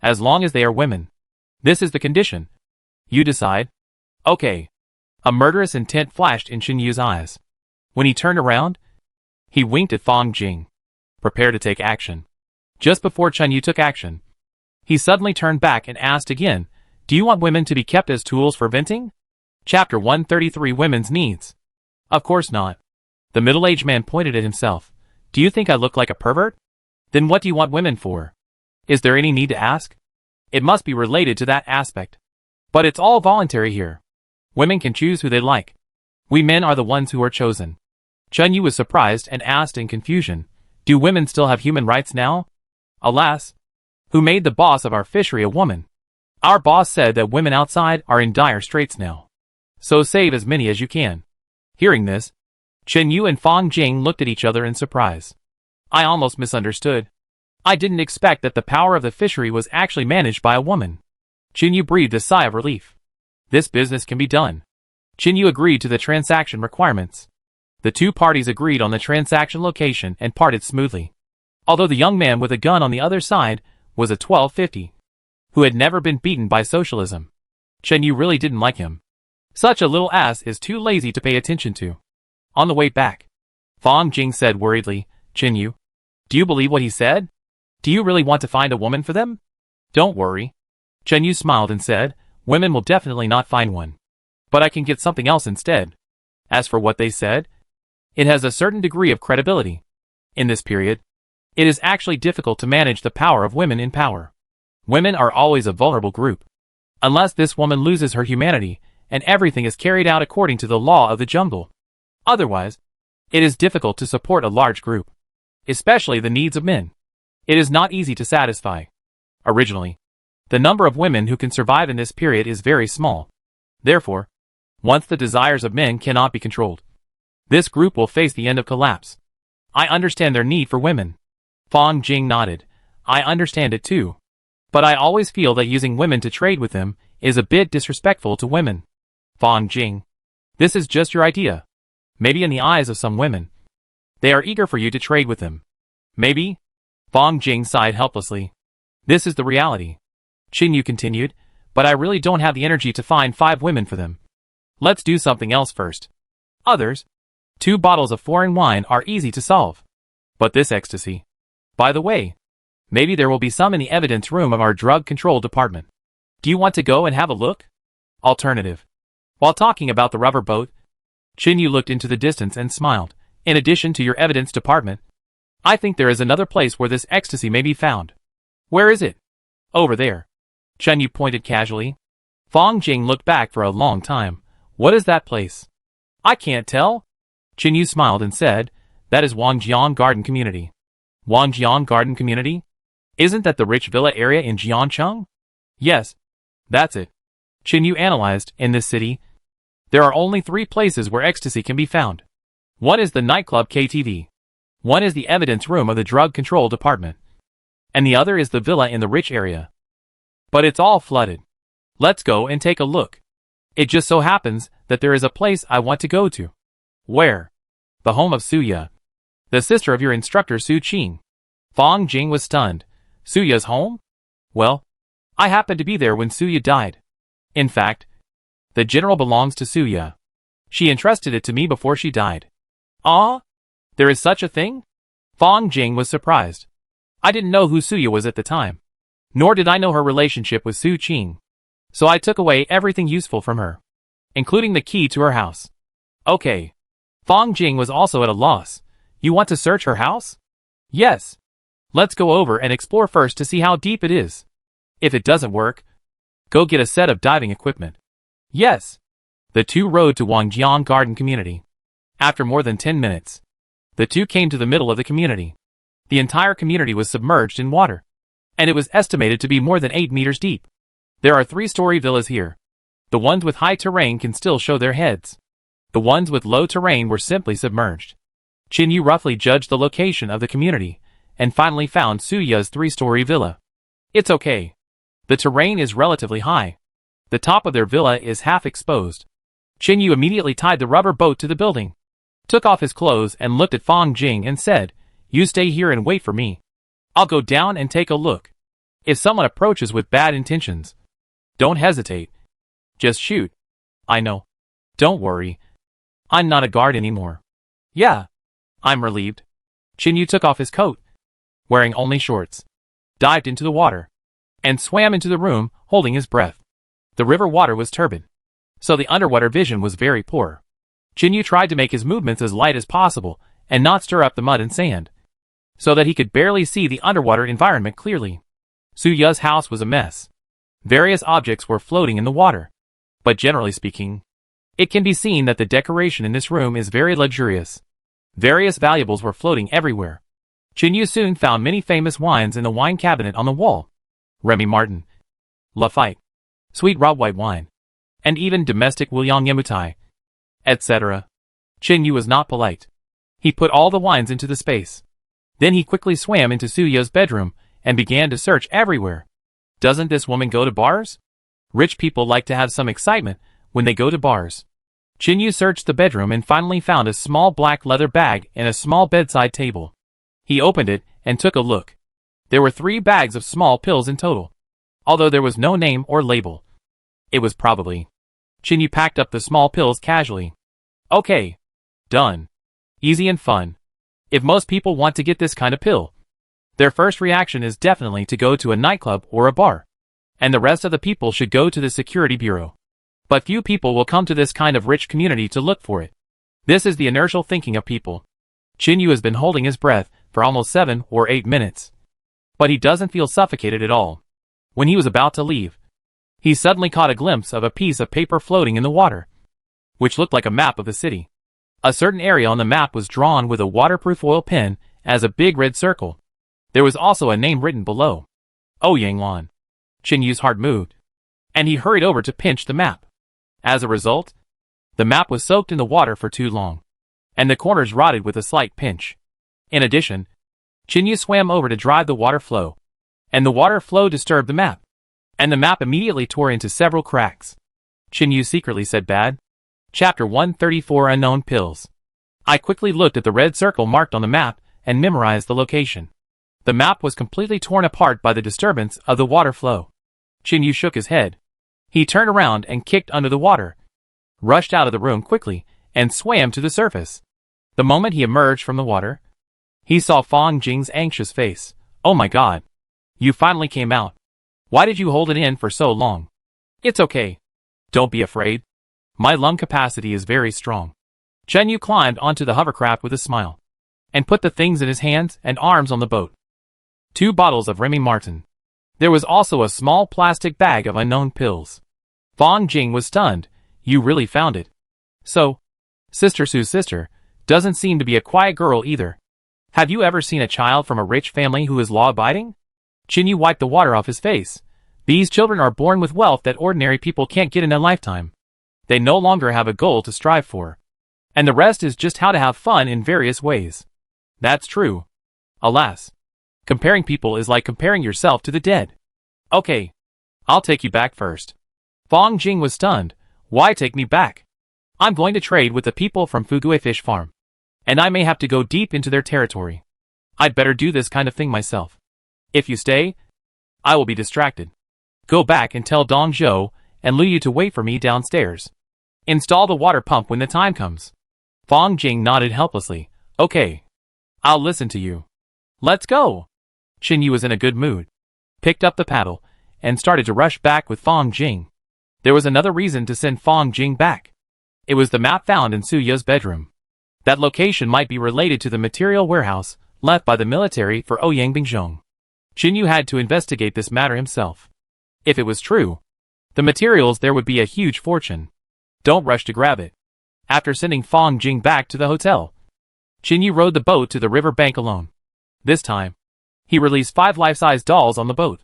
As long as they are women. This is the condition. You decide." "Okay." A murderous intent flashed in Chen Yu's eyes. When he turned around, he winked at Fong Jing. "Prepare to take action." Just before Chen Yu took action, he suddenly turned back and asked again, "Do you want women to be kept as tools for venting?" Chapter 133 Women's Needs. "Of course not." The middle-aged man pointed at himself. "Do you think I look like a pervert? Then what do you want women for? Is there any need to ask? It must be related to that aspect. But it's all voluntary here. Women can choose who they like. We men are the ones who are chosen." Chen Yu was surprised and asked in confusion, "Do women still have human rights now?" "Alas. Who made the boss of our fishery a woman? Our boss said that women outside are in dire straits now. So save as many as you can." Hearing this, Chen Yu and Fong Jing looked at each other in surprise. "I almost misunderstood. I didn't expect that the power of the fishery was actually managed by a woman." Chen Yu breathed a sigh of relief. This business can be done. Chen Yu agreed to the transaction requirements. The 2 parties agreed on the transaction location and parted smoothly. Although the young man with a gun on the other side was a 1250, who had never been beaten by socialism, Chen Yu really didn't like him. Such a little ass is too lazy to pay attention to. On the way back, Fong Jing said worriedly, "Chen Yu, do you believe what he said? Do you really want to find a woman for them?" "Don't worry." Chen Yu smiled and said, "Women will definitely not find one. But I can get something else instead. As for what they said, it has a certain degree of credibility. In this period, it is actually difficult to manage the power of women in power. Women are always a vulnerable group. Unless this woman loses her humanity, and everything is carried out according to the law of the jungle. Otherwise, it is difficult to support a large group, especially the needs of men. It is not easy to satisfy. Originally, the number of women who can survive in this period is very small. Therefore, once the desires of men cannot be controlled, this group will face the end of collapse. I understand their need for women. Fang Jing nodded. I understand it too. But I always feel that using women to trade with them is a bit disrespectful to women. Fang Jing, this is just your idea. Maybe in the eyes of some women, they are eager for you to trade with them. Maybe? Fang Jing sighed helplessly. This is the reality. Qin Yu continued, but I really don't have the energy to find 5 women for them. Let's do something else first. Others? 2 bottles of foreign wine are easy to solve. But this ecstasy. By the way, maybe there will be some in the evidence room of our drug control department. Do you want to go and have a look? Alternative. While talking about the rubber boat, Qin Yu looked into the distance and smiled. In addition to your evidence department, I think there is another place where this ecstasy may be found. Where is it? Over there. Qin Yu pointed casually. Fang Jing looked back for a long time. What is that place? I can't tell. Qin Yu smiled and said, that is Wangjiang Garden Community. Wangjiang Garden Community? Isn't that the rich villa area in Jiancheng? Yes, that's it. Qin Yu analyzed, in this city, there are only 3 places where ecstasy can be found. One is the nightclub KTV. One is the evidence room of the drug control department. And the other is the villa in the rich area. But it's all flooded. Let's go and take a look. It just so happens that there is a place I want to go to. Where? The home of Suya, the sister of your instructor Su Qing. Fang Jing was stunned. Suya's home? Well, I happened to be there when Suya died. In fact, the general belongs to Suya. She entrusted it to me before she died. Ah? There is such a thing? Fang Jing was surprised. I didn't know who Suya was at the time. Nor did I know her relationship with Su Qing. So I took away everything useful from her, including the key to her house. Okay. Fang Jing was also at a loss. You want to search her house? Yes. Let's go over and explore first to see how deep it is. If it doesn't work, go get a set of diving equipment. Yes. The 2 rode to Wangjiang Garden Community. After more than 10 minutes, the 2 came to the middle of the community. The entire community was submerged in water, and it was estimated to be more than 8 meters deep. There are 3-story villas here. The ones with high terrain can still show their heads. The ones with low terrain were simply submerged. Qin Yu roughly judged the location of the community, and finally found Suya's 3-story villa. It's okay. The terrain is relatively high. The top of their villa is half exposed. Qin Yu immediately tied the rubber boat to the building, took off his clothes and looked at Fang Jing and said, you stay here and wait for me. I'll go down and take a look. If someone approaches with bad intentions, don't hesitate. Just shoot. I know. Don't worry. I'm not a guard anymore. Yeah. I'm relieved. Qin Yu took off his coat, wearing only shorts, dived into the water, and swam into the room, holding his breath. The river water was turbid, so the underwater vision was very poor. Qin Yu tried to make his movements as light as possible and not stir up the mud and sand, so that he could barely see the underwater environment clearly. Suya's house was a mess. Various objects were floating in the water, but generally speaking, it can be seen that the decoration in this room is very luxurious. Various valuables were floating everywhere. Qin Yu soon found many famous wines in the wine cabinet on the wall. Remy Martin, Lafite, sweet raw white wine, and even domestic Wuliang Yemutai, etc. Qin Yu was not polite. He put all the wines into the space. Then he quickly swam into Suya's bedroom and began to search everywhere. Doesn't this woman go to bars? Rich people like to have some excitement when they go to bars. Qin Yu searched the bedroom and finally found a small black leather bag and a small bedside table. He opened it and took a look. There were 3 bags of small pills in total, although there was no name or label. It was probably. Qin Yu packed up the small pills casually. Okay. Done. Easy and fun. If most people want to get this kind of pill, their first reaction is definitely to go to a nightclub or a bar, and the rest of the people should go to the security bureau. But few people will come to this kind of rich community to look for it. This is the inertial thinking of people. Qin Yu has been holding his breath for almost 7 or 8 minutes. But he doesn't feel suffocated at all. When he was about to leave, he suddenly caught a glimpse of a piece of paper floating in the water, which looked like a map of the city. A certain area on the map was drawn with a waterproof oil pen as a big red circle. There was also a name written below. Ouyanglan. Qin Yu's heart moved, and he hurried over to pinch the map. As a result, the map was soaked in the water for too long, and the corners rotted with a slight pinch. In addition, Qin Yu swam over to drive the water flow, and the water flow disturbed the map, and the map immediately tore into several cracks. Qin Yu secretly said bad. Chapter 134 Unknown Pills. I quickly looked at the red circle marked on the map and memorized the location. The map was completely torn apart by the disturbance of the water flow. Qin Yu shook his head. He turned around and kicked under the water, rushed out of the room quickly, and swam to the surface. The moment he emerged from the water, he saw Fang Jing's anxious face. Oh my god. You finally came out. Why did you hold it in for so long? It's okay. Don't be afraid. My lung capacity is very strong. Qin Yu climbed onto the hovercraft with a smile, and put the things in his hands and arms on the boat. 2 bottles of Remy Martin. There was also a small plastic bag of unknown pills. Fang Jing was stunned. You really found it. So, Sister Su's sister doesn't seem to be a quiet girl either. Have you ever seen a child from a rich family who is law-abiding? Qin Yu wiped the water off his face. These children are born with wealth that ordinary people can't get in a lifetime. They no longer have a goal to strive for. And the rest is just how to have fun in various ways. That's true. Alas. Comparing people is like comparing yourself to the dead. Okay. I'll take you back first. Fang Jing was stunned. Why take me back? I'm going to trade with the people from Fugue Fish Farm. And I may have to go deep into their territory. I'd better do this kind of thing myself. If you stay, I will be distracted. Go back and tell Dong Zhou and Lu Yu to wait for me downstairs. Install the water pump when the time comes. Fang Jing nodded helplessly. Okay. I'll listen to you. Let's go. Qin Yu was in a good mood, picked up the paddle, and started to rush back with Fang Jing. There was another reason to send Fang Jing back. It was the map found in Su Ya's bedroom. That location might be related to the material warehouse left by the military for Ouyang Bingzhong. Qin Yu had to investigate this matter himself. If it was true, the materials there would be a huge fortune. Don't rush to grab it. After sending Fang Jing back to the hotel, Qin Yu rowed the boat to the river bank alone. This time, he released 5 life-size dolls on the boat,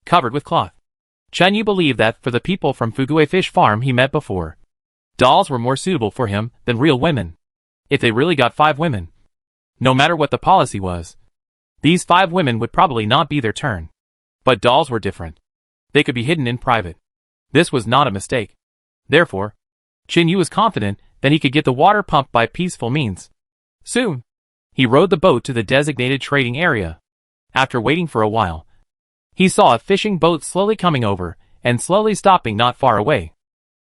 covered with cloth. Qin Yu believed that for the people from Fugue Fish Farm he met before, dolls were more suitable for him than real women. If they really got 5 women, no matter what the policy was, these 5 women would probably not be their turn. But dolls were different. They could be hidden in private. This was not a mistake. Therefore, Qin Yu was confident that he could get the water pumped by peaceful means. Soon, he rowed the boat to the designated trading area. After waiting for a while, he saw a fishing boat slowly coming over and slowly stopping not far away.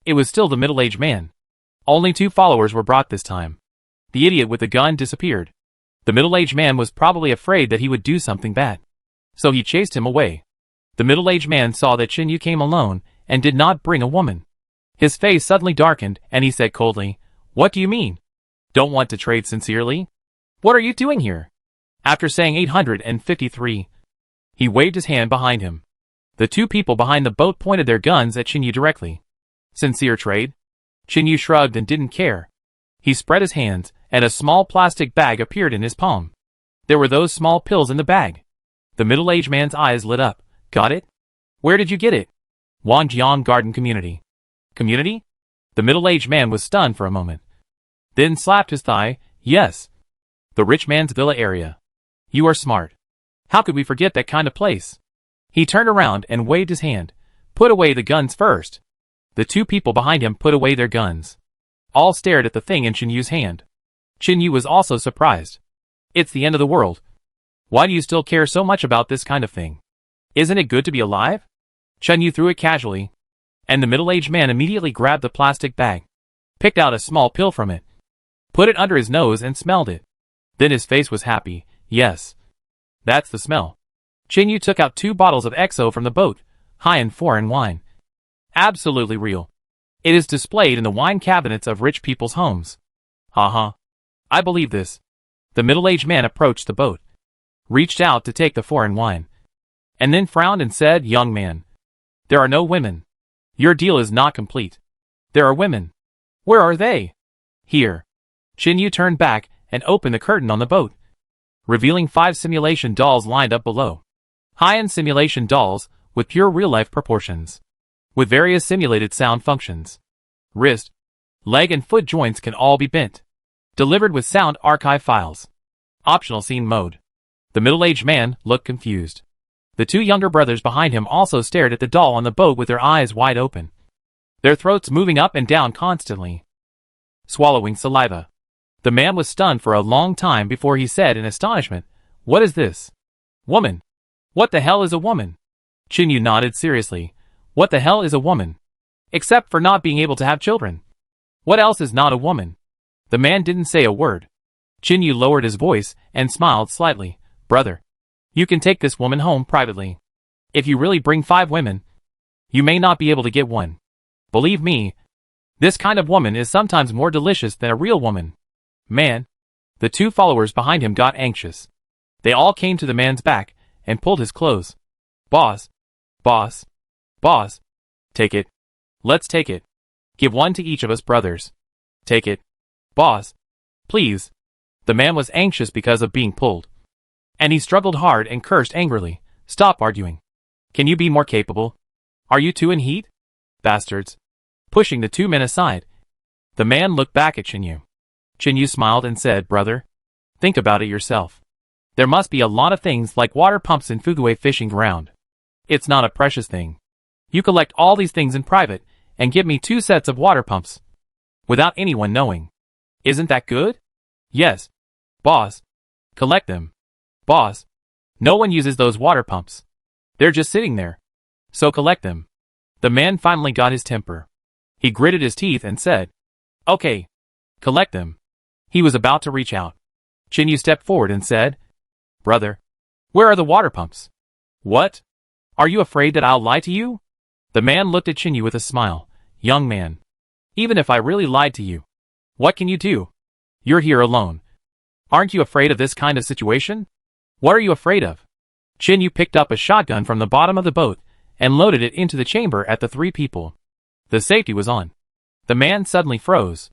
It was still the middle-aged man. Only 2 followers were brought this time. The idiot with the gun disappeared. The middle-aged man was probably afraid that he would do something bad, so he chased him away. The middle-aged man saw that Qin Yu came alone and did not bring a woman. His face suddenly darkened and he said coldly, "What do you mean? Don't want to trade sincerely? What are you doing here?" After saying 853, he waved his hand behind him. The 2 people behind the boat pointed their guns at Qin Yu directly. Sincere trade? Qin Yu shrugged and didn't care. He spread his hands, and a small plastic bag appeared in his palm. There were those small pills in the bag. The middle-aged man's eyes lit up. Got it? Where did you get it? Wangjiang Garden Community. Community? The middle-aged man was stunned for a moment, then slapped his thigh. Yes. The rich man's villa area. You are smart. How could we forget that kind of place? He turned around and waved his hand. Put away the guns first. The 2 people behind him put away their guns. All stared at the thing in Qin Yu's hand. Qin Yu was also surprised. It's the end of the world. Why do you still care so much about this kind of thing? Isn't it good to be alive? Qin Yu threw it casually, and the middle-aged man immediately grabbed the plastic bag, picked out a small pill from it, put it under his nose and smelled it. Then his face was happy. Yes. That's the smell. Qin Yu took out 2 bottles of XO from the boat, high-end foreign wine. Absolutely real. It is displayed in the wine cabinets of rich people's homes. Haha. I believe this. The middle-aged man approached the boat, reached out to take the foreign wine, and then frowned and said, "Young man, there are no women. Your deal is not complete. There are women. Where are they?" "Here." Yu turned back and opened the curtain on the boat, revealing 5 simulation dolls lined up below. High-end simulation dolls with pure real-life proportions, with various simulated sound functions. Wrist, leg and foot joints can all be bent. Delivered with sound archive files. Optional scene mode. The middle-aged man looked confused. The 2 younger brothers behind him also stared at the doll on the boat with their eyes wide open, their throats moving up and down constantly, swallowing saliva. The man was stunned for a long time before he said in astonishment, "What is this? Woman? What the hell is a woman?" Yu nodded seriously. What the hell is a woman? Except for not being able to have children. What else is not a woman? The man didn't say a word. Yu lowered his voice and smiled slightly. Brother, you can take this woman home privately. If you really bring 5 women, you may not be able to get one. Believe me, this kind of woman is sometimes more delicious than a real woman. Man. The 2 followers behind him got anxious. They all came to the man's back and pulled his clothes. Boss. Boss. Boss. Take it. Let's take it. Give one to each of us brothers. Take it. Boss. Please. The man was anxious because of being pulled, and he struggled hard and cursed angrily. Stop arguing. Can you be more capable? Are you 2 in heat? Bastards. Pushing the 2 men aside, the man looked back at Yu. Yu smiled and said, Brother, think about it yourself. There must be a lot of things like water pumps in Fugue fishing ground. It's not a precious thing. You collect all these things in private and give me 2 sets of water pumps, without anyone knowing. Isn't that good? Yes. Boss. Collect them. Boss. No one uses those water pumps. They're just sitting there. So collect them. The man finally got his temper. He gritted his teeth and said, Okay. Collect them. He was about to reach out. Yu stepped forward and said, Brother, where are the water pumps? What? Are you afraid that I'll lie to you? The man looked at Yu with a smile. Young man, even if I really lied to you, what can you do? You're here alone. Aren't you afraid of this kind of situation? What are you afraid of? Yu picked up a shotgun from the bottom of the boat and loaded it into the chamber at the 3 people. The safety was on. The man suddenly froze.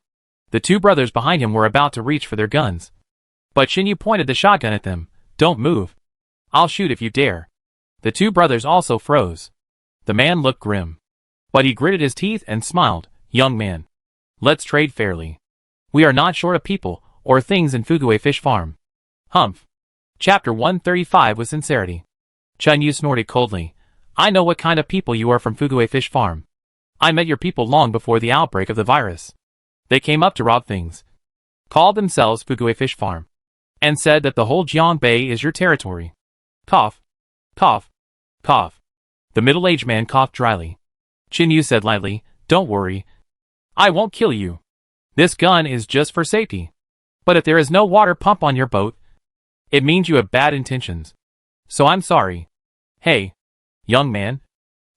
The 2 brothers behind him were about to reach for their guns, but Yu pointed the shotgun at them. Don't move. I'll shoot if you dare. The 2 brothers also froze. The man looked grim, but he gritted his teeth and smiled. Young man, let's trade fairly. We are not short of people or things in Fugue Fish Farm. Humph. Chapter 135 with sincerity. Yu snorted coldly. I know what kind of people you are from Fugue Fish Farm. I met your people long before the outbreak of the virus. They came up to rob things, called themselves Fugue Fish Farm, and said that the whole Jiang Bay is your territory. Cough. Cough. Cough. The middle-aged man coughed dryly. Yu said lightly, Don't worry. I won't kill you. This gun is just for safety. But if there is no water pump on your boat, it means you have bad intentions. So I'm sorry. Hey, young man.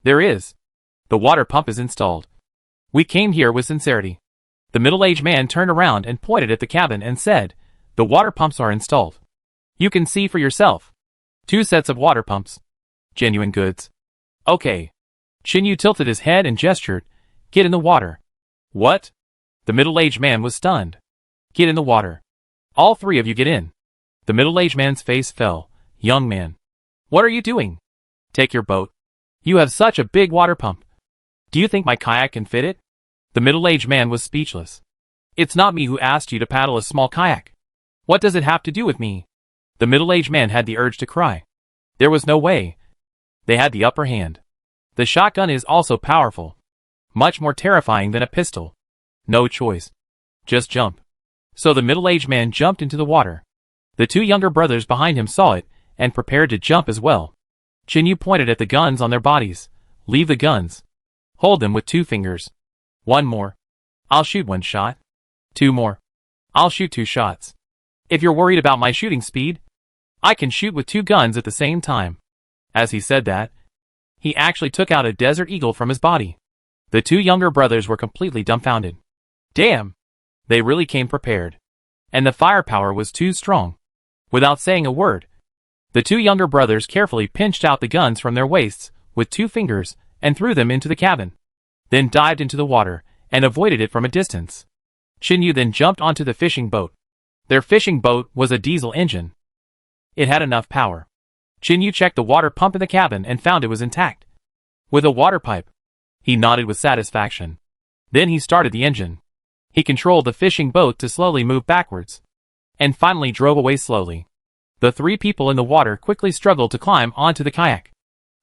There is. The water pump is installed. We came here with sincerity. The middle-aged man turned around and pointed at the cabin and said, The water pumps are installed. You can see for yourself. 2 sets of water pumps. Genuine goods. Okay. Yu tilted his head and gestured, Get in the water. What? The middle-aged man was stunned. Get in the water. All 3 of you get in. The middle-aged man's face fell. Young man. What are you doing? Take your boat. You have such a big water pump. Do you think my kayak can fit it? The middle-aged man was speechless. It's not me who asked you to paddle a small kayak. What does it have to do with me? The middle-aged man had the urge to cry. There was no way. They had the upper hand. The shotgun is also powerful. Much more terrifying than a pistol. No choice. Just jump. So the middle-aged man jumped into the water. The 2 younger brothers behind him saw it and prepared to jump as well. Yu pointed at the guns on their bodies. Leave the guns. Hold them with 2 fingers. 1 more. I'll shoot 1 shot. 2 more. I'll shoot 2 shots. If you're worried about my shooting speed, I can shoot with 2 guns at the same time. As he said that, he actually took out a Desert Eagle from his body. The 2 younger brothers were completely dumbfounded. Damn! They really came prepared. And the firepower was too strong. Without saying a word, the 2 younger brothers carefully pinched out the guns from their waists with 2 fingers and threw them into the cabin. Then dived into the water and avoided it from a distance. Yu then jumped onto the fishing boat. Their fishing boat was a diesel engine. It had enough power. Yu checked the water pump in the cabin and found it was intact. With a water pipe. He nodded with satisfaction. Then he started the engine. He controlled the fishing boat to slowly move backwards. And finally drove away slowly. The three people in the water quickly struggled to climb onto the kayak.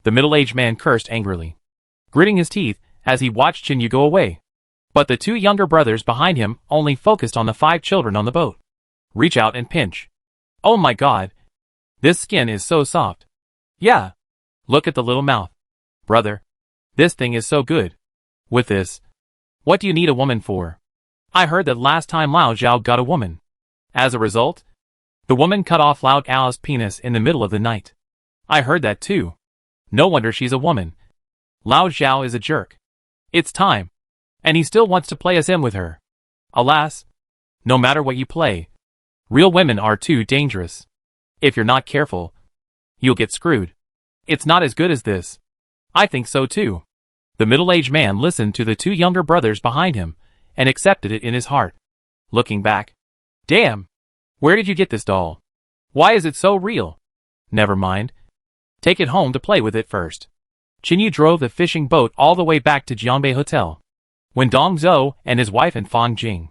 The middle-aged man cursed angrily, gritting his teeth as he watched Yu go away. But the two younger brothers behind him only focused on the 5 children on the boat. Reach out and pinch. Oh my god. This skin is so soft. Yeah. Look at the little mouth. Brother. This thing is so good. With this. What do you need a woman for? I heard that last time Lao Zhao got a woman. As a result, the woman cut off Lao Zhao's penis in the middle of the night. I heard that too. No wonder she's a woman. Lao Zhao is a jerk. It's time. And he still wants to play a sim with her. Alas. No matter what you play, real women are too dangerous. If you're not careful, you'll get screwed. It's not as good as this. I think so too. The middle-aged man listened to the two younger brothers behind him and accepted it in his heart. Looking back. Damn. Where did you get this doll? Why is it so real? Never mind. Take it home to play with it first. Yu drove the fishing boat all the way back to Jianbei Hotel. When Dong Zhou and his wife and Fang Jing,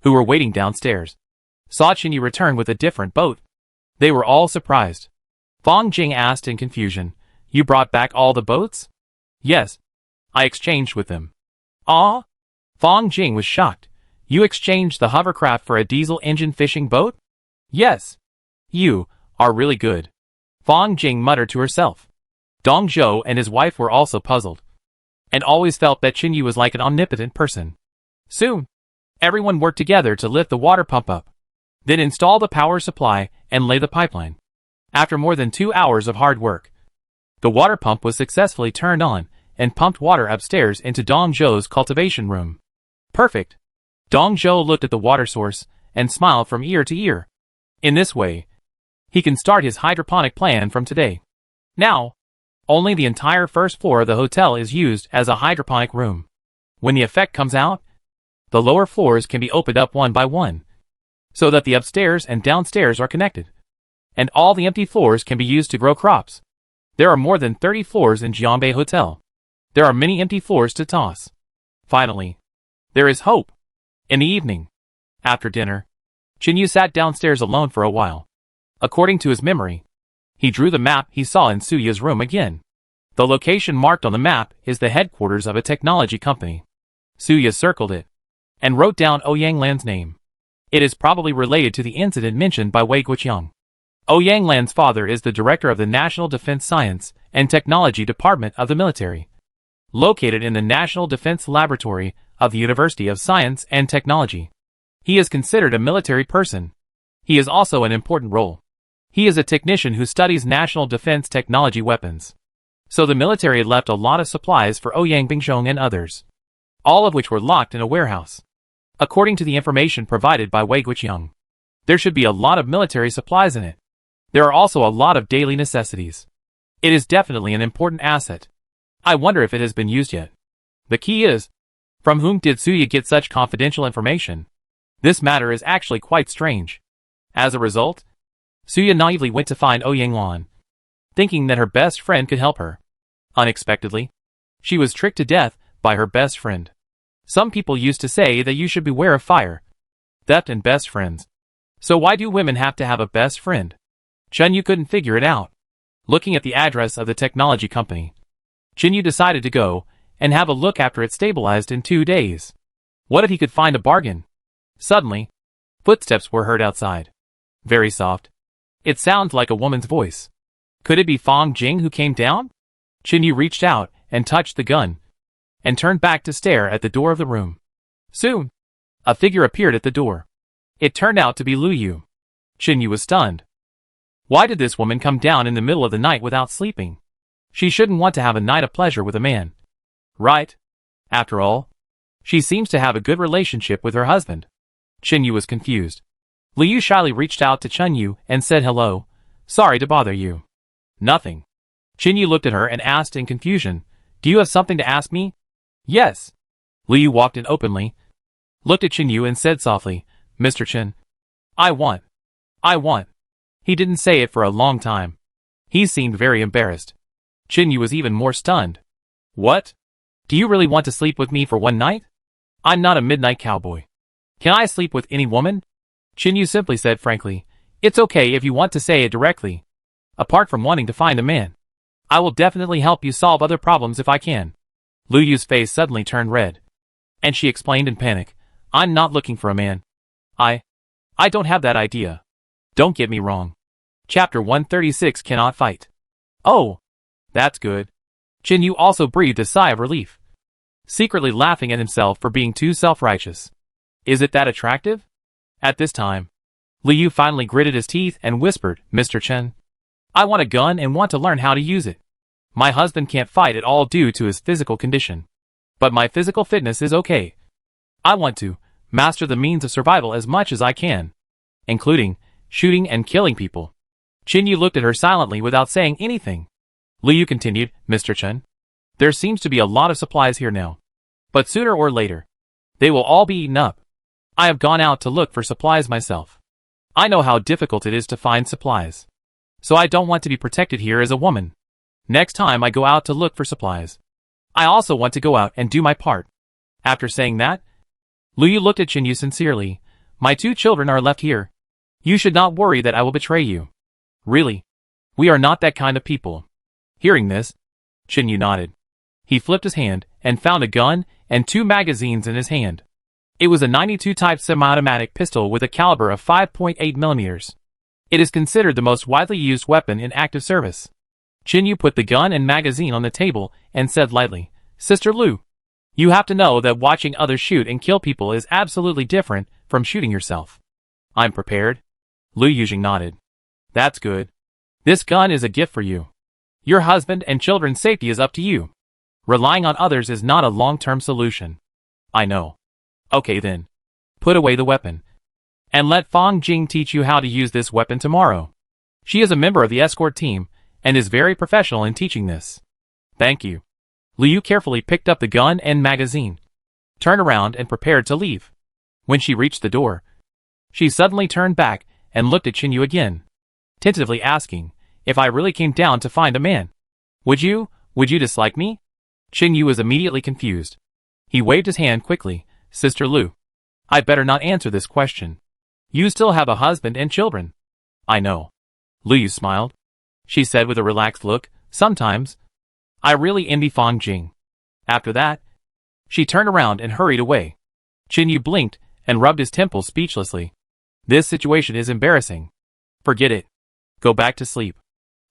who were waiting downstairs, saw Yu return with a different boat, they were all surprised. Fang Jing asked in confusion, You brought back all the boats? Yes. I exchanged with them. Ah? Fang Jing was shocked. You exchanged the hovercraft for a diesel engine fishing boat? Yes. You are really good. Fang Jing muttered to herself. Dong Zhou and his wife were also puzzled, and always felt that Yu was like an omnipotent person. Soon, everyone worked together to lift the water pump up, then install the power supply and lay the pipeline. After more than 2 hours of hard work, the water pump was successfully turned on and pumped water upstairs into Dong Zhou's cultivation room. Perfect. Dong Zhou looked at the water source and smiled from ear to ear. In this way, he can start his hydroponic plan from today. Now, only the entire first floor of the hotel is used as a hydroponic room. When the effect comes out, the lower floors can be opened up one by one, so that the upstairs and downstairs are connected, and all the empty floors can be used to grow crops. There are more than 30 floors in Jianbei Hotel. There are many empty floors to toss. Finally, there is hope. In the evening, after dinner, Yu sat downstairs alone for a while. According to his memory, he drew the map he saw in Suya's room again. The location marked on the map is the headquarters of a technology company. Suya circled it and wrote down Ouyang Lan's name. It is probably related to the incident mentioned by Wei Guoqiang. Ouyang Lan's father is the director of the National Defense Science and Technology Department of the military, located in the National Defense Laboratory of the University of Science and Technology. He is considered a military person. He is also an important role. He is a technician who studies national defense technology weapons. So the military had left a lot of supplies for Ouyang Bingzhong and others, all of which were locked in a warehouse. According to the information provided by Wei Guoqiang, there should be a lot of military supplies in it. There are also a lot of daily necessities. It is definitely an important asset. I wonder if it has been used yet. The key is, from whom did Suya get such confidential information? This matter is actually quite strange. As a result, Suya naively went to find Ouyang Lan, thinking that her best friend could help her. Unexpectedly, she was tricked to death by her best friend. Some people used to say that you should beware of fire, theft and best friends. So why do women have to have a best friend? Yu couldn't figure it out. Looking at the address of the technology company, Yu decided to go and have a look after it stabilized in 2 days. What if he could find a bargain? Suddenly, footsteps were heard outside. Very soft. It sounds like a woman's voice. Could it be Fang Jing who came down? Yu reached out and touched the gun, and turned back to stare at the door of the room. Soon, a figure appeared at the door. It turned out to be Lu Yu. Yu was stunned. Why did this woman come down in the middle of the night without sleeping? She shouldn't want to have a night of pleasure with a man, right? After all, she seems to have a good relationship with her husband. Yu was confused. Lu Yu shyly reached out to Yu and said hello. Sorry to bother you. Nothing. Yu looked at her and asked in confusion, Do you have something to ask me? Yes. Lu Yu walked in openly. looked at Chen Yu and said softly, "Mr. Chen, I want. I want." He didn't say it for a long time. He seemed very embarrassed. Chen Yu was even more stunned. "What? Do you really want to sleep with me for one night? I'm not a midnight cowboy. Can I sleep with any woman?" Chen Yu simply said frankly, "It's okay if you want to say it directly. Apart from wanting to find a man, I will definitely help you solve other problems if I can." Lu Yu's face suddenly turned red, and she explained in panic, "I'm not looking for a man. I don't have that idea. Don't get me wrong. Chapter 136 cannot fight." "Oh, that's good." Chen Yu also breathed a sigh of relief, secretly laughing at himself for being too self-righteous. "Is it that attractive?" At this time, Lu Yu finally gritted his teeth and whispered, "Mr. Chen, I want a gun and want to learn how to use it. My husband can't fight at all due to his physical condition, but my physical fitness is okay. I want to master the means of survival as much as I can, including shooting and killing people." Chen Yu looked at her silently without saying anything. Lu Yu continued, "Mr. Chen, there seems to be a lot of supplies here now, but sooner or later, they will all be eaten up. I have gone out to look for supplies myself. I know how difficult it is to find supplies, so I don't want to be protected here as a woman. Next time I go out to look for supplies, I also want to go out and do my part." After saying that, Lu Yu looked at Chen Yu sincerely. "My 2 children are left here. You should not worry that I will betray you. Really, we are not that kind of people." Hearing this, Chen Yu nodded. He flipped his hand and found a gun and 2 magazines in his hand. It was a 92 type semi-automatic pistol with a caliber of 5.8 millimeters. It is considered the most widely used weapon in active service. Chen Yu put the gun and magazine on the table and said lightly, "Sister Lu, you have to know that watching others shoot and kill people is absolutely different from shooting yourself." "I'm prepared." Lu Yujing nodded. "That's good. This gun is a gift for you. Your husband and children's safety is up to you. Relying on others is not a long-term solution." "I know." "Okay then. Put away the weapon. And let Fang Jing teach you how to use this weapon tomorrow. She is a member of the escort team and is very professional in teaching this." "Thank you." Lu Yu carefully picked up the gun and magazine, turned around and prepared to leave. When she reached the door, she suddenly turned back and looked at Chen Yu again, tentatively asking, "If I really came down to find a man, would you dislike me?" Chen Yu was immediately confused. He waved his hand quickly. "Sister Lu, I better not answer this question. You still have a husband and children." "I know." Lu Yu smiled. She said with a relaxed look, "Sometimes, I really envy Fang Jing." After that, she turned around and hurried away. Chen Yu blinked and rubbed his temples speechlessly. This situation is embarrassing. Forget it. Go back to sleep.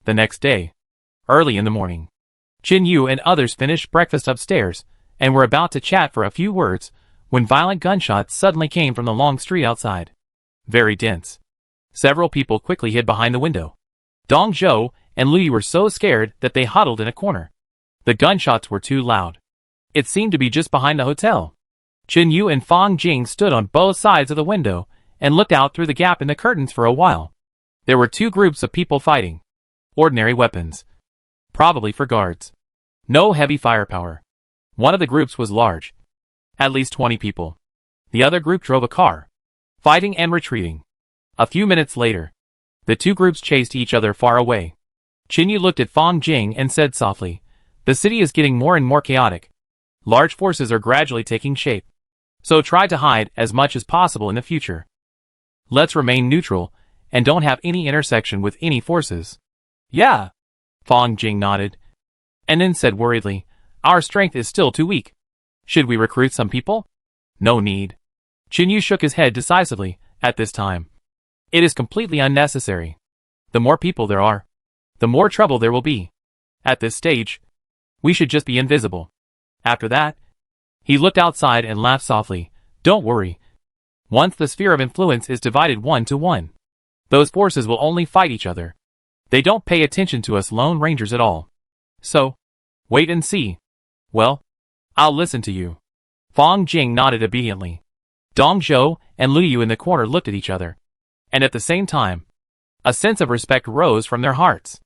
The next day, early in the morning, Chen Yu and others finished breakfast upstairs and were about to chat for a few words when violent gunshots suddenly came from the long street outside. Very dense. Several people quickly hid behind the window. Dong Zhou and Lu Yu were so scared that they huddled in a corner. The gunshots were too loud. It seemed to be just behind the hotel. Chen Yu and Fang Jing stood on both sides of the window and looked out through the gap in the curtains for a while. There were 2 groups of people fighting. Ordinary weapons. Probably for guards. No heavy firepower. One of the groups was large. At least 20 people. The other group drove a car, fighting and retreating. A few minutes later, the 2 groups chased each other far away. Chen Yu looked at Fang Jing and said softly, "The city is getting more and more chaotic. Large forces are gradually taking shape. So try to hide as much as possible in the future. Let's remain neutral and don't have any intersection with any forces." "Yeah." Fang Jing nodded, and then said worriedly, "Our strength is still too weak. Should we recruit some people?" "No need." Chen Yu shook his head decisively. "At this time, it is completely unnecessary. The more people there are, the more trouble there will be. At this stage, we should just be invisible." After that, he looked outside and laughed softly. "Don't worry. Once the sphere of influence is divided 1-to-1, those forces will only fight each other. They don't pay attention to us Lone Rangers at all. So, wait and see." "Well, I'll listen to you." Fang Jing nodded obediently. Dong Zhou and Lu Yu in the corner looked at each other, and at the same time, a sense of respect rose from their hearts.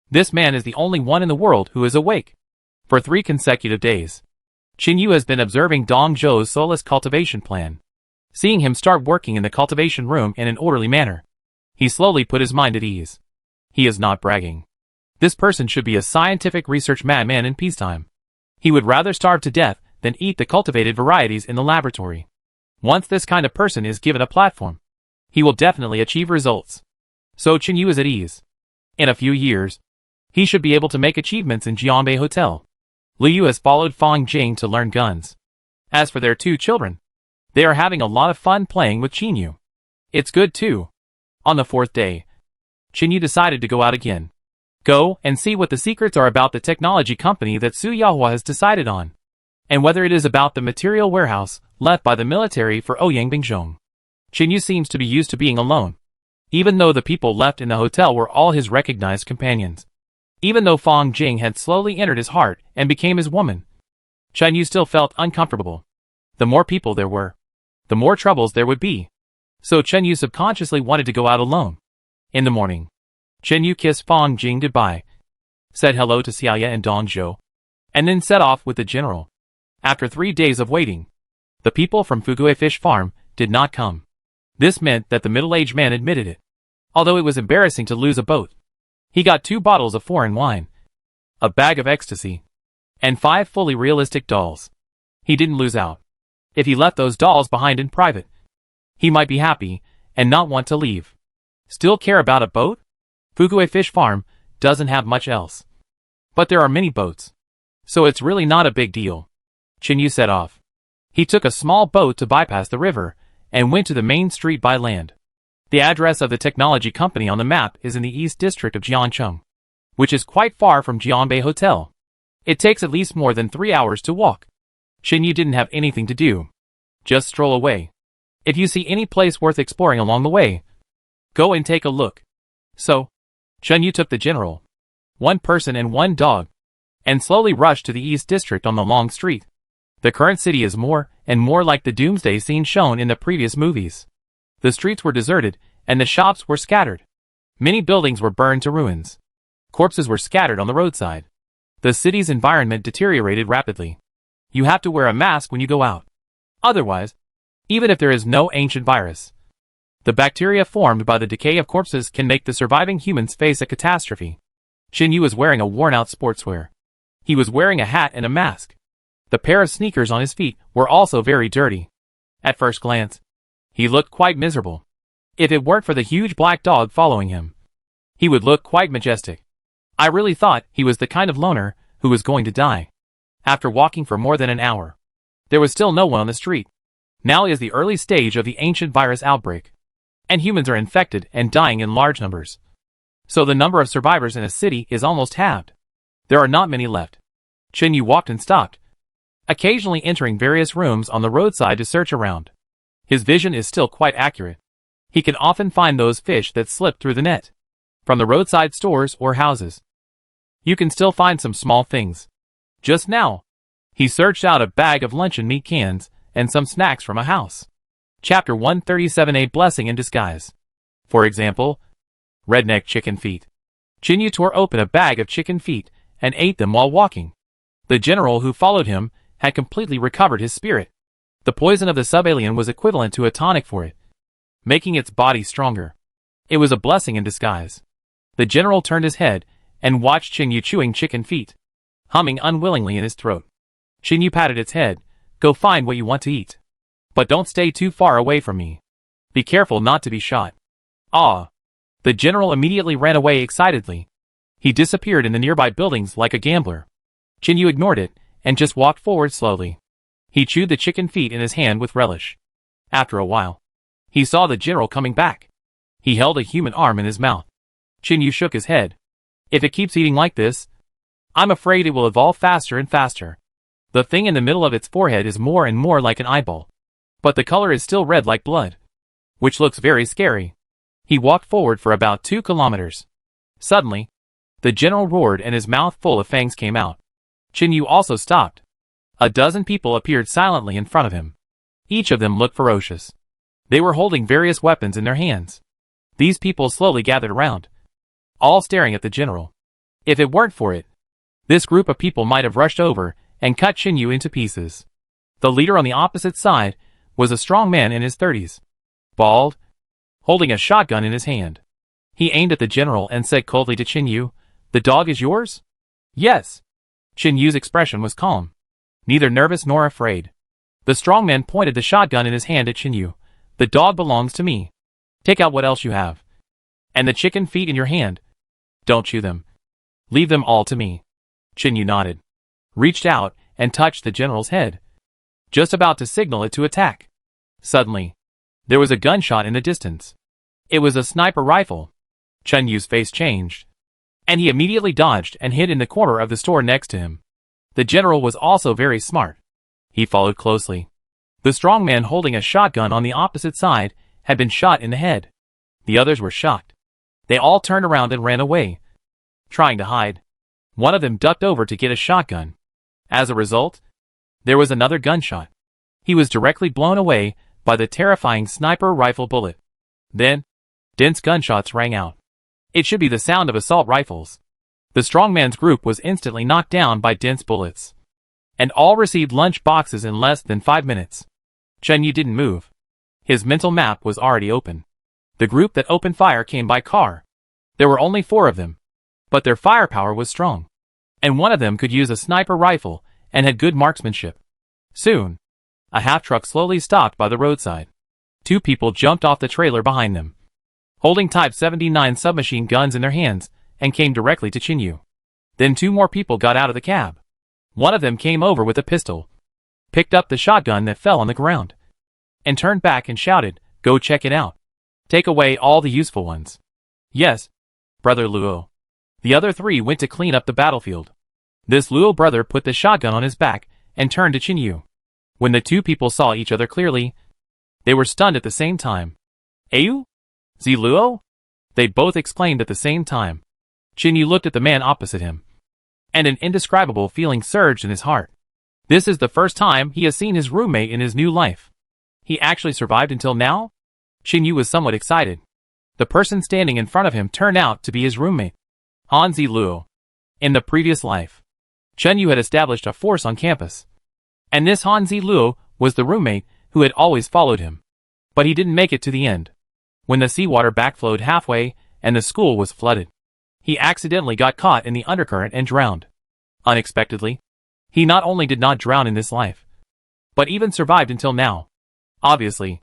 This man is the only one in the world who is awake. For 3 consecutive days, Chen Yu has been observing Dong Zhou's soulless cultivation plan. Seeing him start working in the cultivation room in an orderly manner, he slowly put his mind at ease. He is not bragging. This person should be a scientific research madman in peacetime. He would rather starve to death than eat the cultivated varieties in the laboratory. Once this kind of person is given a platform, he will definitely achieve results. So Chinyu is at ease. In a few years, he should be able to make achievements in Jianbei Hotel. Liu has followed Fang Jing to learn guns. As for their 2 children, they are having a lot of fun playing with Chinyu. It's good too. On the 4th day, Chinyu decided to go out again. Go and see what the secrets are about the technology company that Su Yahua has decided on, and whether it is about the material warehouse left by the military for Ouyang Bingzhong. Chinyu seems to be used to being alone, even though the people left in the hotel were all his recognized companions. Even though Fang Jing had slowly entered his heart and became his woman, Chinyu still felt uncomfortable. The more people there were, the more troubles there would be. So Chinyu subconsciously wanted to go out alone. In the morning, Chinyu kissed Fang Jing goodbye, said hello to Xiaoya and Dong Zhou, and then set off with the general. After 3 days of waiting, the people from Fugui Fish Farm did not come. This meant that the middle-aged man admitted it. Although it was embarrassing to lose a boat, he got 2 bottles of foreign wine, a bag of ecstasy, and 5 fully realistic dolls. He didn't lose out. If he left those dolls behind in private, he might be happy and not want to leave. Still care about a boat? Fugui Fish Farm doesn't have much else. But there are many boats, so it's really not a big deal. Chinyu set off. He took a small boat to bypass the river and went to the main street by land. The address of the technology company on the map is in the east district of Jiancheng, which is quite far from Jianbei Hotel. It takes at least more than 3 hours to walk. Chinyu didn't have anything to do. Just stroll away. If you see any place worth exploring along the way, go and take a look. So, Chinyu took the general, 1 person and 1 dog, and slowly rushed to the east district on the long street. The current city is more and more like the Doomsday scene shown in the previous movies. The streets were deserted, and the shops were scattered. Many buildings were burned to ruins. Corpses were scattered on the roadside. The city's environment deteriorated rapidly. You have to wear a mask when you go out. Otherwise, even if there is no ancient virus, the bacteria formed by the decay of corpses can make the surviving humans face a catastrophe. Chinyu was wearing a worn-out sportswear. He was wearing a hat and a mask. The pair of sneakers on his feet were also very dirty. At first glance, he looked quite miserable. If it weren't for the huge black dog following him, he would look quite majestic. I really thought he was the kind of loner who was going to die. After walking for more than an hour, there was still no one on the street. Now is the early stage of the ancient virus outbreak, and humans are infected and dying in large numbers. So the number of survivors in a city is almost halved. There are not many left. Chinyu walked and stopped, occasionally entering various rooms on the roadside to search around. His vision is still quite accurate. He can often find those fish that slip through the net from the roadside stores or houses. You can still find some small things. Just now, he searched out a bag of luncheon meat cans and some snacks from a house. Chapter 137: A Blessing in Disguise. For example, redneck chicken feet. Chinyu tore open a bag of chicken feet and ate them while walking. The general who followed him had completely recovered his spirit. The poison of the sub-alien was equivalent to a tonic for it, making its body stronger. It was a blessing in disguise. The general turned his head and watched Chinyu chewing chicken feet, humming unwillingly in his throat. Chinyu patted its head. Go find what you want to eat. But don't stay too far away from me. Be careful not to be shot. Ah! The general immediately ran away excitedly. He disappeared in the nearby buildings like a gambler. Chinyu ignored it and just walked forward slowly. He chewed the chicken feet in his hand with relish. After a while, he saw the general coming back. He held a human arm in his mouth. Chinyu shook his head. If it keeps eating like this, I'm afraid it will evolve faster and faster. The thing in the middle of its forehead is more and more like an eyeball, but the color is still red like blood, which looks very scary. He walked forward for about 2 kilometers. Suddenly, the general roared and his mouth full of fangs came out. Chinyu also stopped. A dozen people appeared silently in front of him. Each of them looked ferocious. They were holding various weapons in their hands. These people slowly gathered around, all staring at the general. If it weren't for it, this group of people might have rushed over and cut Chinyu into pieces. The leader on the opposite side was a strong man in his 30s. Bald, holding a shotgun in his hand. He aimed at the general and said coldly to Chinyu, "The dog is yours?" "Yes." Chinyu's expression was calm, neither nervous nor afraid. The strong man pointed the shotgun in his hand at Chinyu. "The dog belongs to me. Take out what else you have. And the chicken feet in your hand. Don't chew them. Leave them all to me." Chinyu nodded, reached out, and touched the general's head, just about to signal it to attack. Suddenly, there was a gunshot in the distance. It was a sniper rifle. Chinyu's face changed, and he immediately dodged and hid in the corner of the store next to him. The general was also very smart. He followed closely. The strong man holding a shotgun on the opposite side had been shot in the head. The others were shocked. They all turned around and ran away, trying to hide. One of them ducked over to get a shotgun. As a result, there was another gunshot. He was directly blown away by the terrifying sniper rifle bullet. Then, dense gunshots rang out. It should be the sound of assault rifles. The strongman's group was instantly knocked down by dense bullets, and all received lunch boxes in less than 5 minutes. Chinyu didn't move. His mental map was already open. The group that opened fire came by car. There were only 4 of them, but their firepower was strong, and one of them could use a sniper rifle and had good marksmanship. Soon, a half-truck slowly stopped by the roadside. 2 people jumped off the trailer behind them, holding Type 79 submachine guns in their hands, and came directly to Chinyu. Then 2 more people got out of the cab. One of them came over with a pistol, picked up the shotgun that fell on the ground, and turned back and shouted, "Go check it out. Take away all the useful ones." "Yes, Brother Luo." The other 3 went to clean up the battlefield. This Luo brother put the shotgun on his back and turned to Chinyu. When the 2 people saw each other clearly, they were stunned at the same time. "Ayu? Zi Luo?" They both exclaimed at the same time. Chinyu looked at the man opposite him, and an indescribable feeling surged in his heart. This is the first time he has seen his roommate in his new life. He actually survived until now? Chinyu was somewhat excited. The person standing in front of him turned out to be his roommate, Han Zi Luo. In the previous life, Chinyu had established a force on campus, and this Han Zi Luo was the roommate who had always followed him. But he didn't make it to the end. When the seawater backflowed halfway and the school was flooded, he accidentally got caught in the undercurrent and drowned. Unexpectedly, he not only did not drown in this life, but even survived until now. Obviously,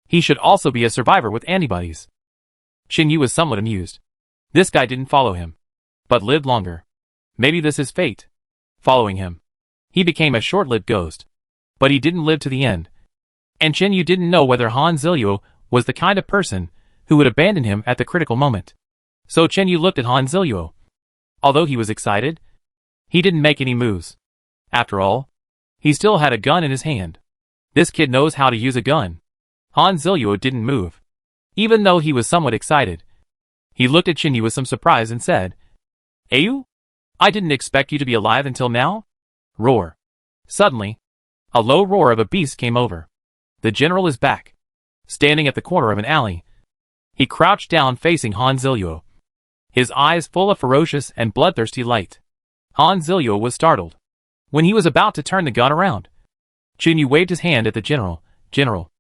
he should also be a survivor with antibodies. Chinyu was somewhat amused. This guy didn't follow him, but lived longer. Maybe this is fate. Following him, he became a short-lived ghost. But he didn't live to the end. And Chinyu didn't know whether Han Zilio was the kind of person who would abandon him at the critical moment. So Chinyu looked at Han Zilio. Although he was excited, he didn't make any moves. After all, he still had a gun in his hand. This kid knows how to use a gun. Han Zilio didn't move, even though he was somewhat excited. He looked at Chinyu with some surprise and said, "Ayu? I didn't expect you to be alive until now?" Roar. Suddenly, a low roar of a beast came over. The general is back, standing at the corner of an alley. He crouched down facing Han Zilio, his eyes full of ferocious and bloodthirsty light. Han Zilio was startled. When he was about to turn the gun around, Chinyu waved his hand at the general. "General,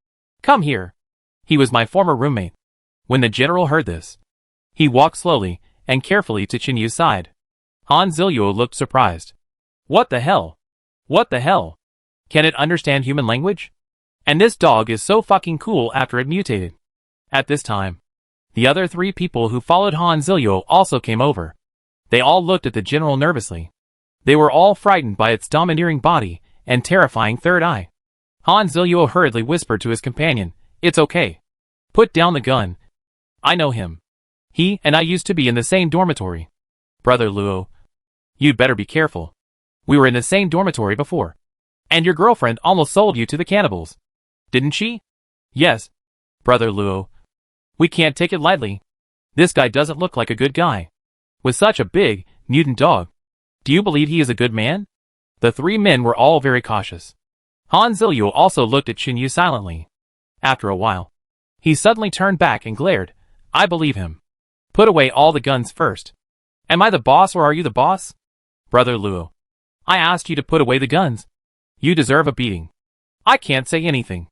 come here. He was my former roommate." When the general heard this, he walked slowly and carefully to Chinyu's side. Han Zilio looked surprised. "What the hell? What the hell? Can it understand human language? And this dog is so fucking cool after it mutated." At this time, the other 3 people who followed Han Zilio also came over. They all looked at the general nervously. They were all frightened by its domineering body and terrifying third eye. Han Zilio hurriedly whispered to his companion, "It's okay. Put down the gun. I know him. He and I used to be in the same dormitory." "Brother Luo, you'd better be careful. We were in the same dormitory before. And your girlfriend almost sold you to the cannibals. Didn't she?" "Yes, Brother Luo. We can't take it lightly. This guy doesn't look like a good guy. With such a big, mutant dog. Do you believe he is a good man?" The 3 men were all very cautious. Han Zilio also looked at Chinyu silently. After a while, he suddenly turned back and glared. "I believe him. Put away all the guns first. Am I the boss or are you the boss?" "Brother Luo, I asked you to put away the guns. You deserve a beating." "I can't say anything."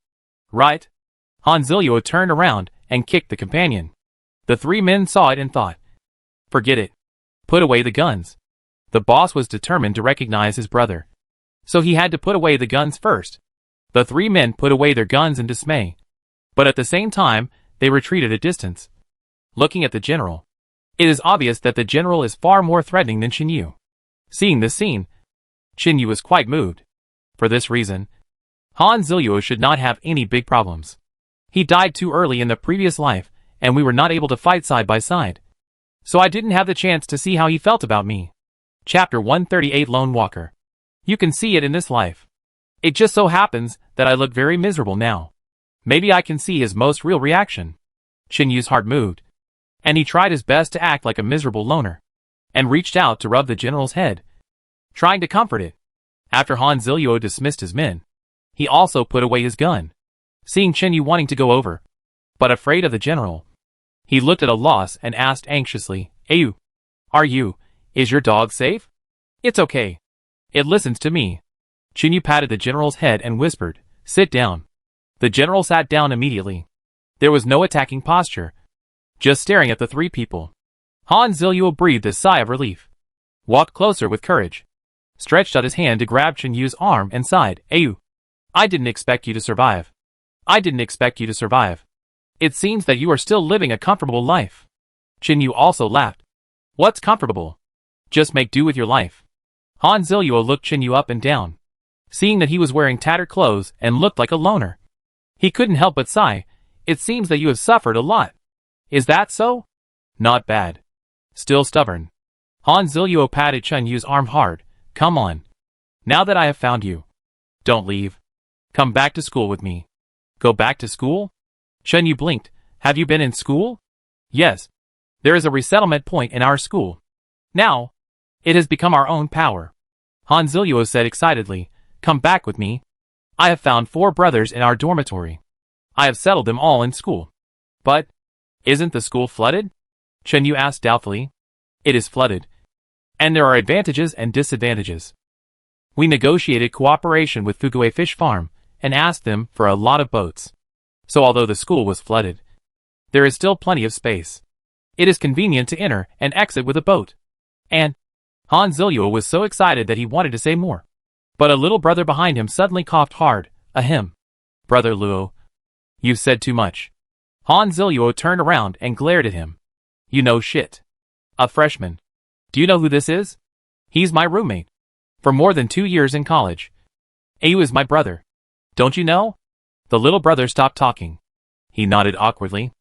Right? Han Zilio turned around and kicked the companion. The three men saw it and thought, forget it. Put away the guns. The boss was determined to recognize his brother, so he had to put away the guns first. The three men put away their guns in dismay, but at the same time, they retreated a distance. Looking at the general, it is obvious that the general is far more threatening than Qin Yu. Seeing this scene, Qin Yu was quite moved. For this reason, Han Zilio should not have any big problems. He died too early in the previous life, and we were not able to fight side by side, so I didn't have the chance to see how he felt about me. Chapter 138 Lone Walker. You can see it in this life. It just so happens that I look very miserable now. Maybe I can see his most real reaction. Qin Yu's heart moved, and he tried his best to act like a miserable loner, and reached out to rub the general's head, trying to comfort it. After Han Zilio dismissed his men, he also put away his gun. Seeing Qin Yu wanting to go over, but afraid of the general, he looked at a loss and asked anxiously, Ayu, is your dog safe? It's okay. It listens to me. Qin Yu patted the general's head and whispered, sit down. The general sat down immediately. There was no attacking posture, just staring at the three people. Han Zilio breathed a sigh of relief, walked closer with courage, stretched out his hand to grab Qin Yu's arm and sighed, Ayu, I didn't expect you to survive. It seems that you are still living a comfortable life. Qin Yu also laughed. What's comfortable? Just make do with your life. Han Zilio looked Qin Yu up and down, seeing that he was wearing tattered clothes and looked like a loner. He couldn't help but sigh. It seems that you have suffered a lot. Is that so? Not bad. Still stubborn. Han Zilio patted Qin Yu's arm hard. Come on. Now that I have found you, don't leave. Come back to school with me. Go back to school? Qin Yu blinked. Have you been in school? Yes. There is a resettlement point in our school. Now, it has become our own power. Han Zilio said excitedly. Come back with me. I have found 4 brothers in our dormitory. I have settled them all in school. But, isn't the school flooded? Qin Yu asked doubtfully. It is flooded, and there are advantages and disadvantages. We negotiated cooperation with Fugue Fish Farm and asked them for a lot of boats. So although the school was flooded, there is still plenty of space. It is convenient to enter and exit with a boat. And Han Zilio was so excited that he wanted to say more. But a little brother behind him suddenly coughed hard. Ahem. Brother Luo, you've said too much. Han Zilio turned around and glared at him. You know shit. A freshman. Do you know who this is? He's my roommate. For more than 2 years in college. Ayu is my brother. Don't you know? The little brother stopped talking. He nodded awkwardly.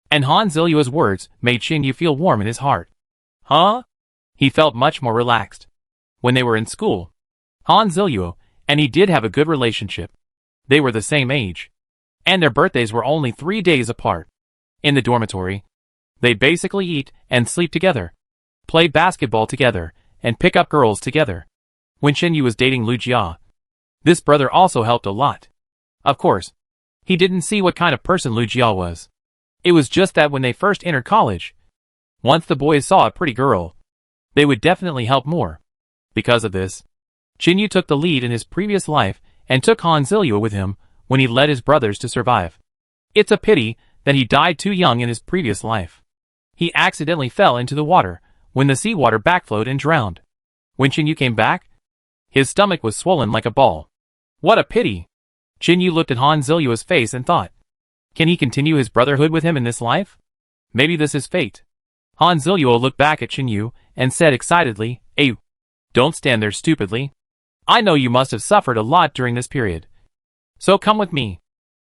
And Han Zilio's words made Qin Yu feel warm in his heart. Huh? He felt much more relaxed. When they were in school, Han Zilio and he did have a good relationship. They were the same age, and their birthdays were only 3 days apart. In the dormitory, they basically eat and sleep together, play basketball together, and pick up girls together. When Qin Yu was dating Lu Jia, this brother also helped a lot. Of course, he didn't see what kind of person Lu Jia was. It was just that when they first entered college, once the boys saw a pretty girl, they would definitely help more. Because of this, Qin Yu took the lead in his previous life and took Han Zilio with him when he led his brothers to survive. It's a pity that he died too young in his previous life. He accidentally fell into the water when the seawater backflowed and drowned. When Qin Yu came back, his stomach was swollen like a ball. What a pity! Qin Yu looked at Han Zilio's face and thought, can he continue his brotherhood with him in this life? Maybe this is fate. Han Zilio looked back at Qin Yu and said excitedly, Ayu, don't stand there stupidly. I know you must have suffered a lot during this period. So come with me.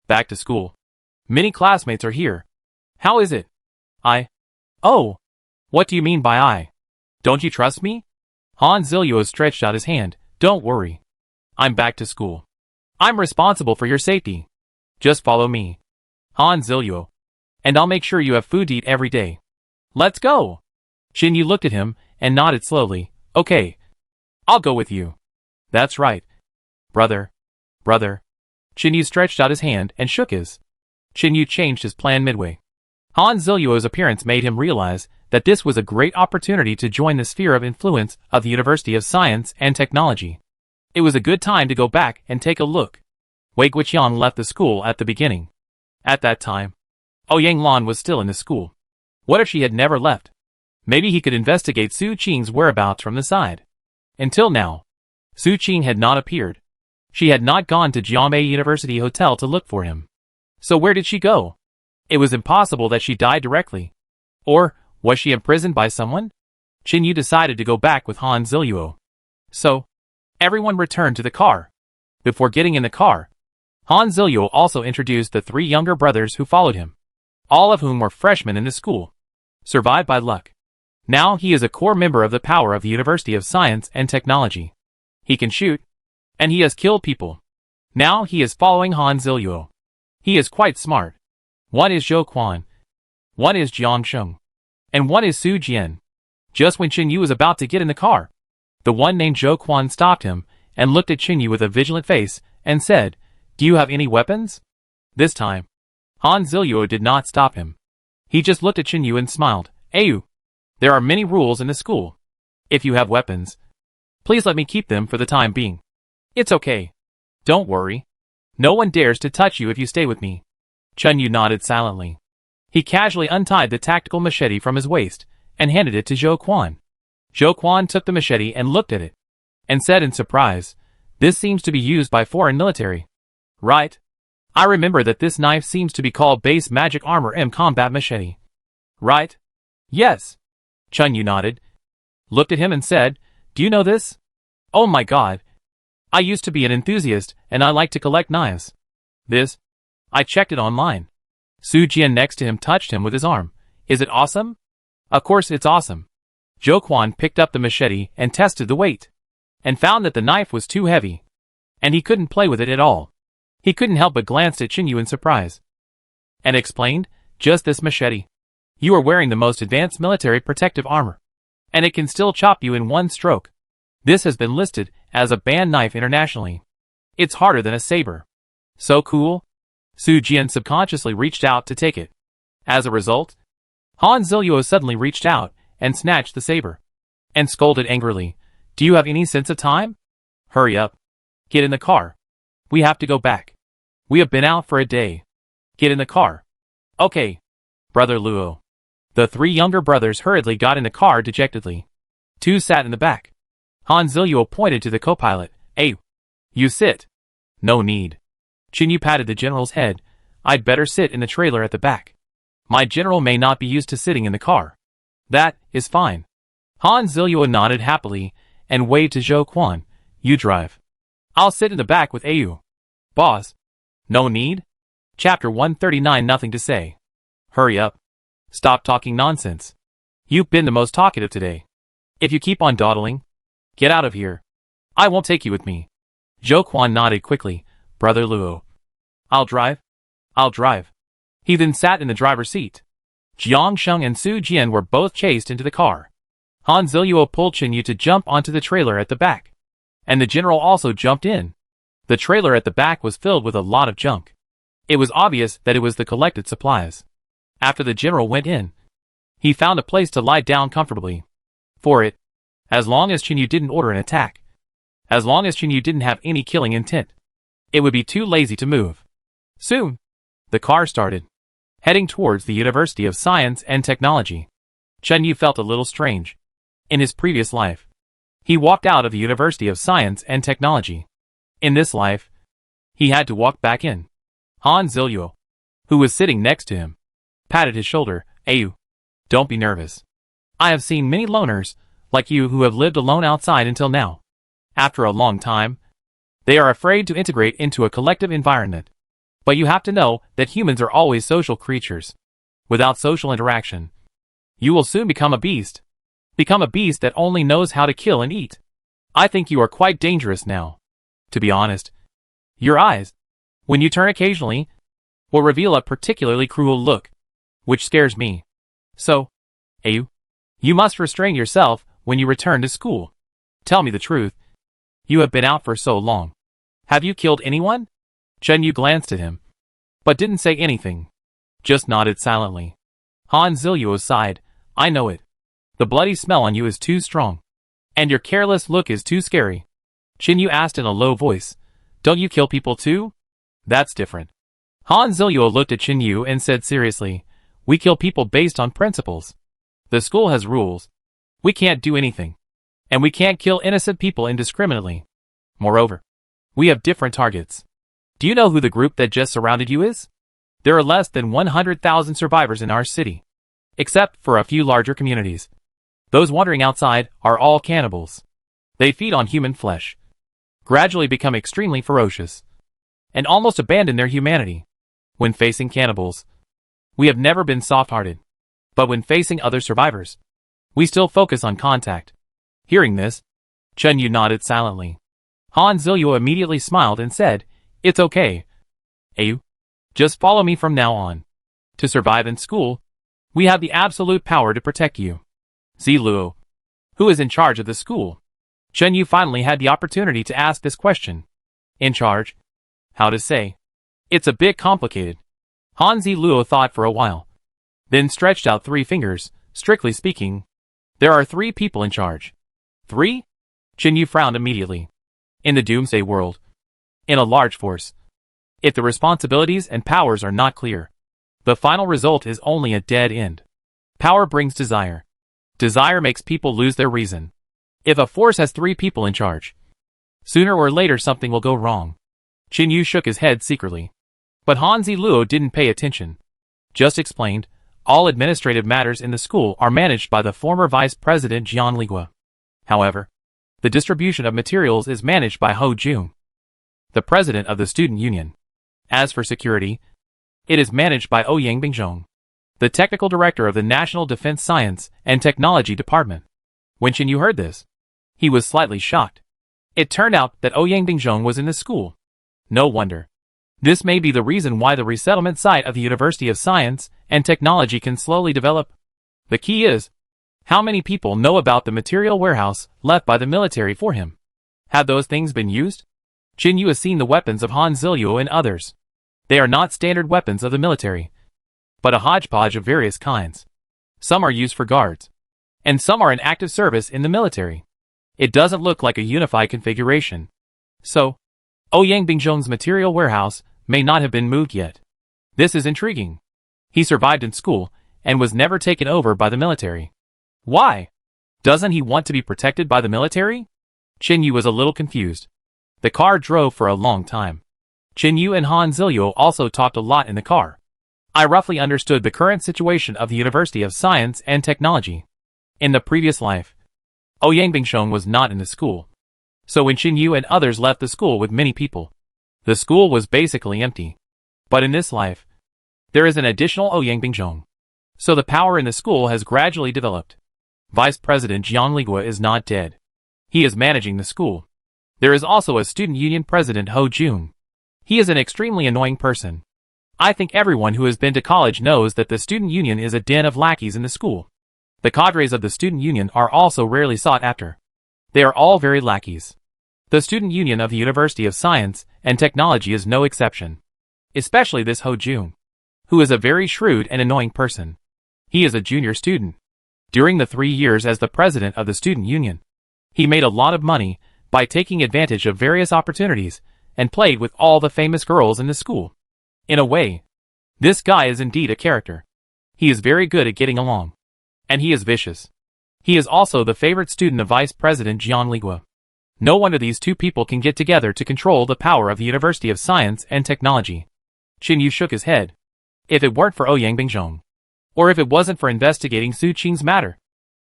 Back to school. Many classmates are here. How is it? Oh, what do you mean by I? Don't you trust me? Han Zilio stretched out his hand. Don't worry. I'm back to school. I'm responsible for your safety. Just follow me. Han Zilio. And I'll make sure you have food to eat every day. Let's go. Qin Yu looked at him and nodded slowly. Okay. I'll go with you. That's right. Brother. Qin Yu stretched out his hand and shook his. Qin Yu changed his plan midway. Han Zilio's appearance made him realize that this was a great opportunity to join the sphere of influence of the University of Science and Technology. It was a good time to go back and take a look. Wei Guiqian left the school at the beginning. At that time, Ouyang Lan was still in the school. What if she had never left? Maybe he could investigate Su Qing's whereabouts from the side. Until now, Su Qing had not appeared. She had not gone to Jiamei University Hotel to look for him. So where did she go? It was impossible that she died directly. Or, was she imprisoned by someone? Qin Yu decided to go back with Han Ziluo. So, everyone returned to the car. Before getting in the car, Han Ziluo also introduced the 3 younger brothers who followed him, all of whom were freshmen in the school. Survived by luck. Now he is a core member of the power of the University of Science and Technology. He can shoot, and he has killed people. Now he is following Han Ziluo. He is quite smart. One is Zhou Quan, one is Jiang Sheng, and one is Su Jian. Just when Qin Yu was about to get in the car, the one named Zhou Quan stopped him and looked at Qin Yu with a vigilant face and said, "Do you have any weapons?" This time, Han Ziluo did not stop him. He just looked at Qin Yu and smiled. "Ayu, there are many rules in the school. If you have weapons, please let me keep them for the time being. It's okay. Don't worry. No one dares to touch you if you stay with me." Qin Yu nodded silently. He casually untied the tactical machete from his waist and handed it to Zhou Quan. Zhou Quan took the machete and looked at it, and said in surprise, "This seems to be used by foreign military." "Right. I remember that this knife seems to be called Base Magic Armor M Combat Machete." "Right? Yes." Qin Yu nodded, looked at him and said, "Do you know this?" "Oh my god. I used to be an enthusiast and I like to collect knives. This? I checked it online." Su Jian next to him touched him with his arm. "Is it awesome?" "Of course it's awesome." Zhou Quan picked up the machete and tested the weight, and found that the knife was too heavy, and he couldn't play with it at all. He couldn't help but glance at Qin Yu in surprise, and explained, "Just this machete. You are wearing the most advanced military protective armor, and it can still chop you in one stroke. This has been listed as a banned knife internationally. It's harder than a saber." "So cool." Su Jian subconsciously reached out to take it. As a result, Han Ziluo suddenly reached out and snatched the saber, and scolded angrily, "Do you have any sense of time? Hurry up. Get in the car. We have to go back. We have been out for a day. Get in the car." "Okay, Brother Luo." The 3 younger brothers hurriedly got in the car dejectedly. 2 sat in the back. Han Ziluo pointed to the co-pilot. "Hey, you sit." "No need." Qin Yu patted the general's head. "I'd better sit in the trailer at the back. My general may not be used to sitting in the car." "That is fine." Han Ziluo nodded happily and waved to Zhou Quan. "You drive. I'll sit in the back with Ayu." "Boss." "No need." Chapter 139. Nothing to say. "Hurry up. Stop talking nonsense. You've been the most talkative today. If you keep on dawdling, get out of here. I won't take you with me." Zhou Quan nodded quickly. "Brother Luo." "I'll drive. I'll drive." He then sat in the driver's seat. Jiang Sheng and Su Jian were both chased into the car. Han Ziluo pulled Qin Yu to jump onto the trailer at the back, and the general also jumped in. The trailer at the back was filled with a lot of junk. It was obvious that it was the collected supplies. After the general went in, he found a place to lie down comfortably. For it, as long as Qin Yu didn't order an attack, as long as Qin Yu didn't have any killing intent, it would be too lazy to move. Soon, the car started, heading towards the University of Science and Technology. Qin Yu felt a little strange. In his previous life, he walked out of the University of Science and Technology. In this life, he had to walk back in. Han Ziluo, who was sitting next to him, patted his shoulder. "Ayu, don't be nervous. I have seen many loners, like you, who have lived alone outside until now. After a long time, they are afraid to integrate into a collective environment. But you have to know that humans are always social creatures. Without social interaction, you will soon become a beast. Become a beast that only knows how to kill and eat. I think you are quite dangerous now. To be honest, your eyes, when you turn occasionally, will reveal a particularly cruel look, which scares me. So, Ayu, you must restrain yourself when you return to school. Tell me the truth. You have been out for so long. Have you killed anyone?" Qin Yu glanced at him, but didn't say anything. Just nodded silently. Han Ziluo sighed. "I know it. The bloody smell on you is too strong. And your careless look is too scary." Qin Yu asked in a low voice, "Don't you kill people too?" That's different. Han Zilyuo looked at Qin Yu and said seriously, we kill people based on principles. The school has rules. We can't do anything. And we can't kill innocent people indiscriminately. Moreover, we have different targets. Do you know who the group that just surrounded you is? There are less than 100,000 survivors in our city. Except for a few larger communities. Those wandering outside are all cannibals. They feed on human flesh. Gradually become extremely ferocious. And almost abandon their humanity. When facing cannibals, we have never been soft-hearted. But when facing other survivors, we still focus on contact. Hearing this, Chen Yu nodded silently. Han Zilyuo immediately smiled and said, it's okay. Ayu, just follow me from now on. To survive in school, we have the absolute power to protect you. Ziluo, who is in charge of the school? Chen Yu finally had the opportunity to ask this question. In charge? How to say? It's a bit complicated. Han Ziluo thought for a while. Then stretched out 3 fingers. Strictly speaking, there are 3 people in charge. 3? Chen Yu frowned immediately. In the Doomsday world. In a large force. If the responsibilities and powers are not clear, the final result is only a dead end. Power brings desire. Desire makes people lose their reason. If a force has 3 people in charge, sooner or later something will go wrong. Qin Yu shook his head secretly. But Han Ziluo didn't pay attention. Just explained, all administrative matters in the school are managed by the former vice president Jian Ligua. However, the distribution of materials is managed by Ho Jun, the president of the student union. As for security, it is managed by Ouyang Bingzhong, the technical director of the National Defense Science and Technology Department. When Qin Yu heard this, he was slightly shocked. It turned out that Ouyang Bingzhong was in the school. No wonder. This may be the reason why the resettlement site of the University of Science and Technology can slowly develop. The key is, how many people know about the material warehouse left by the military for him? Have those things been used? Qin Yu has seen the weapons of Han Zilyuo and others. They are not standard weapons of the military, but a hodgepodge of various kinds. Some are used for guards, and some are in active service in the military. It doesn't look like a unified configuration. So, Ouyang Bingzhong's material warehouse may not have been moved yet. This is intriguing. He survived in school and was never taken over by the military. Why? Doesn't he want to be protected by the military? Qin Yu was a little confused. The car drove for a long time. Qin Yu and Han Zilyuo also talked a lot in the car. I roughly understood the current situation of the University of Science and Technology. In the previous life, Ouyang Bingzhong was not in the school. So when Qin Yu and others left the school with many people, the school was basically empty. But in this life, there is an additional Ouyang Bingzhong. So the power in the school has gradually developed. Vice President Jian Ligua is not dead. He is managing the school. There is also a student union president Ho Jun. He is an extremely annoying person. I think everyone who has been to college knows that the student union is a den of lackeys in the school. The cadres of the student union are also rarely sought after. They are all very lackeys. The student union of the University of Science and Technology is no exception. Especially this Ho Jun, who is a very shrewd and annoying person. He is a junior student. During the 3 years as the president of the student union, he made a lot of money by taking advantage of various opportunities and played with all the famous girls in the school. In a way, this guy is indeed a character. He is very good at getting along. And he is vicious. He is also the favorite student of Vice President Jian Ligua. No wonder these 2 people can get together to control the power of the University of Science and Technology. Qin Yu shook his head. If it weren't for Ouyang Bingzhong, or if it wasn't for investigating Su Qing's matter,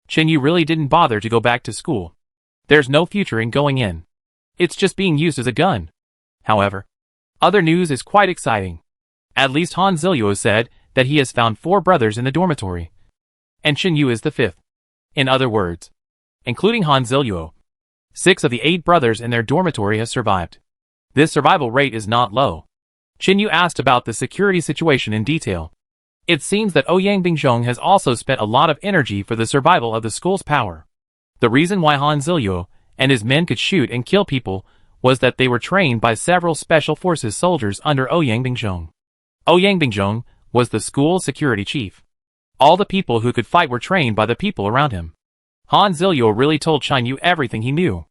Qin Yu really didn't bother to go back to school. There's no future in going in. It's just being used as a gun. However, other news is quite exciting. At least Han Zilyuo said that he has found 4 brothers in the dormitory. And Qin Yu is the 5th. In other words, including Han Zilyuo, 6 of the 8 brothers in their dormitory have survived. This survival rate is not low. Qin Yu asked about the security situation in detail. It seems that Ouyang Bingzhong has also spent a lot of energy for the survival of the school's power. The reason why Han Zilyuo and his men could shoot and kill people was that they were trained by several special forces soldiers under Ouyang Bingzhong. Ouyang Bingzhong was the school's security chief. All the people who could fight were trained by the people around him. Han Zilyuo really told Qin Yu everything he knew.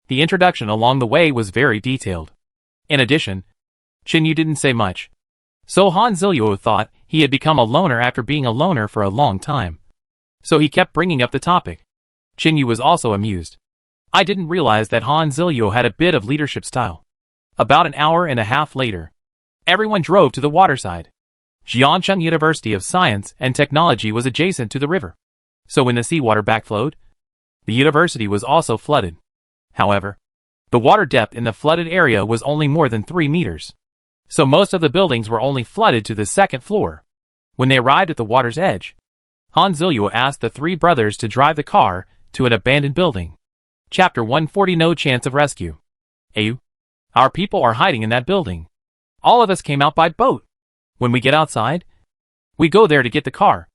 The introduction along the way was very detailed. In addition, Chinyu didn't say much. So Han Zilio thought he had become a loner after being a loner for a long time. So he kept bringing up the topic. Chinyu was also amused. I didn't realize that Han Zilio had a bit of leadership style. About an hour and a half later, everyone drove to the waterside. Jiangcheng University of Science and Technology was adjacent to the river. So when the seawater backflowed, the university was also flooded. However, the water depth in the flooded area was only more than 3 meters. So most of the buildings were only flooded to the second floor. When they arrived at the water's edge, Han Zilio asked the 3 brothers to drive the car to an abandoned building. Chapter 140 No Chance of Rescue. Ayu. Our people are hiding in that building. All of us came out by boat. When we get outside, we go there to get the car.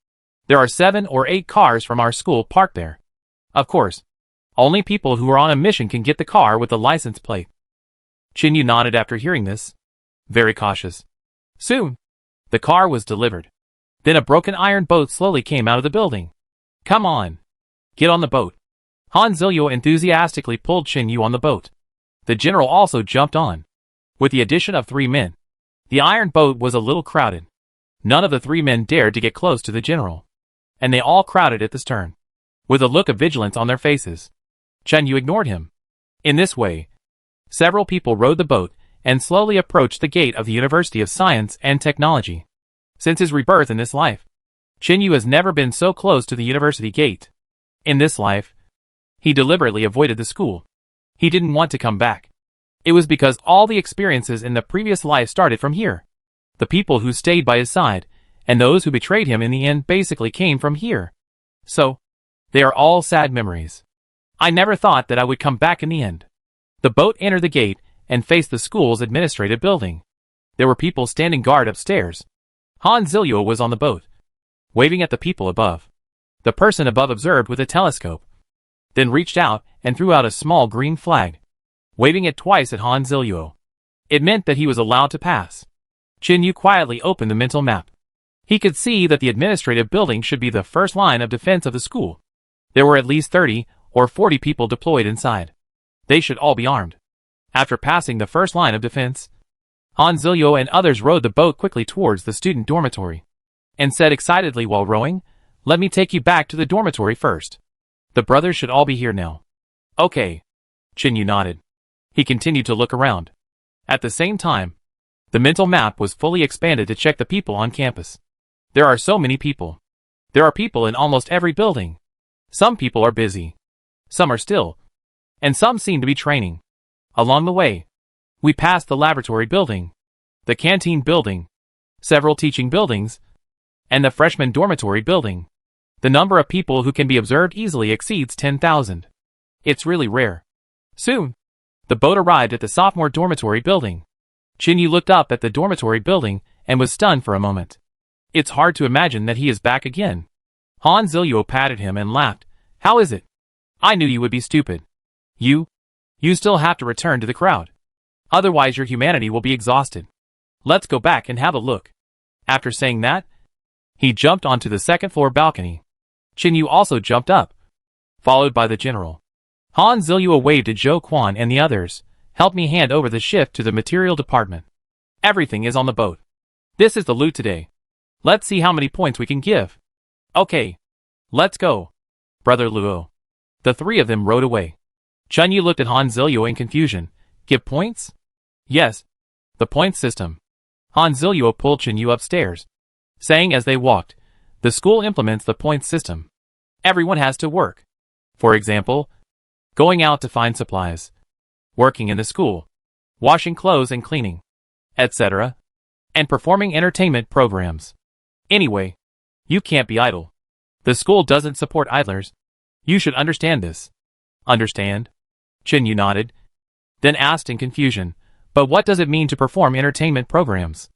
There are 7 or 8 cars from our school parked there. Of course, only people who are on a mission can get the car with the license plate. Chinyu nodded after hearing this. Very cautious. Soon, the car was delivered. Then a broken iron boat slowly came out of the building. Come on. Get on the boat. Han Zilio enthusiastically pulled Chinyu on the boat. The general also jumped on. With the addition of 3 men, the iron boat was a little crowded. None of the 3 men dared to get close to the general. And they all crowded at the stern, with a look of vigilance on their faces. Chinyu ignored him. In this way, several people rowed the boat and slowly approached the gate of the University of Science and Technology. Since his rebirth in this life, Chinyu has never been so close to the university gate. In this life, he deliberately avoided the school. He didn't want to come back. It was because all the experiences in the previous life started from here. The people who stayed by his side, and those who betrayed him in the end basically came from here. So, they are all sad memories. I never thought that I would come back in the end. The boat entered the gate and faced the school's administrative building. There were people standing guard upstairs. Han Zilio was on the boat, waving at the people above. The person above observed with a telescope, then reached out and threw out a small green flag, waving it twice at Han Zilio. It meant that he was allowed to pass. Chinyu quietly opened the mental map. He could see that the administrative building should be the first line of defense of the school. There were at least 30 or 40 people deployed inside. They should all be armed. After passing the first line of defense, Han Zilio and others rowed the boat quickly towards the student dormitory, and said excitedly while rowing, "Let me take you back to the dormitory first. The brothers should all be here now." Okay. Chinyu nodded. He continued to look around. At the same time, the mental map was fully expanded to check the people on campus. There are so many people. There are people in almost every building. Some people are busy. Some are still. And some seem to be training. Along the way, we passed the laboratory building, the canteen building, several teaching buildings, and the freshman dormitory building. The number of people who can be observed easily exceeds 10,000. It's really rare. Soon, the boat arrived at the sophomore dormitory building. Chinyu looked up at the dormitory building and was stunned for a moment. It's hard to imagine that he is back again. Han Zilio patted him and laughed. How is it? I knew you would be stupid. You still have to return to the crowd. Otherwise your humanity will be exhausted. Let's go back and have a look. After saying that, he jumped onto the second floor balcony. Chinyu also jumped up, followed by the general. Han Zilio waved to Zhou Quan and the others. Help me hand over the shift to the material department. Everything is on the boat. This is the loot today. Let's see how many points we can give. Okay. Let's go. Brother Luo. The 3 of them rowed away. Chinyu looked at Han Zilio in confusion. Give points? Yes. The point system. Han Zilio pulled Chinyu upstairs, saying as they walked, the school implements the point system. Everyone has to work. For example, going out to find supplies, working in the school, washing clothes and cleaning, etc., and performing entertainment programs. Anyway, you can't be idle. The school doesn't support idlers. You should understand this. Understand? Chinyu nodded, then asked in confusion, but what does it mean to perform entertainment programs?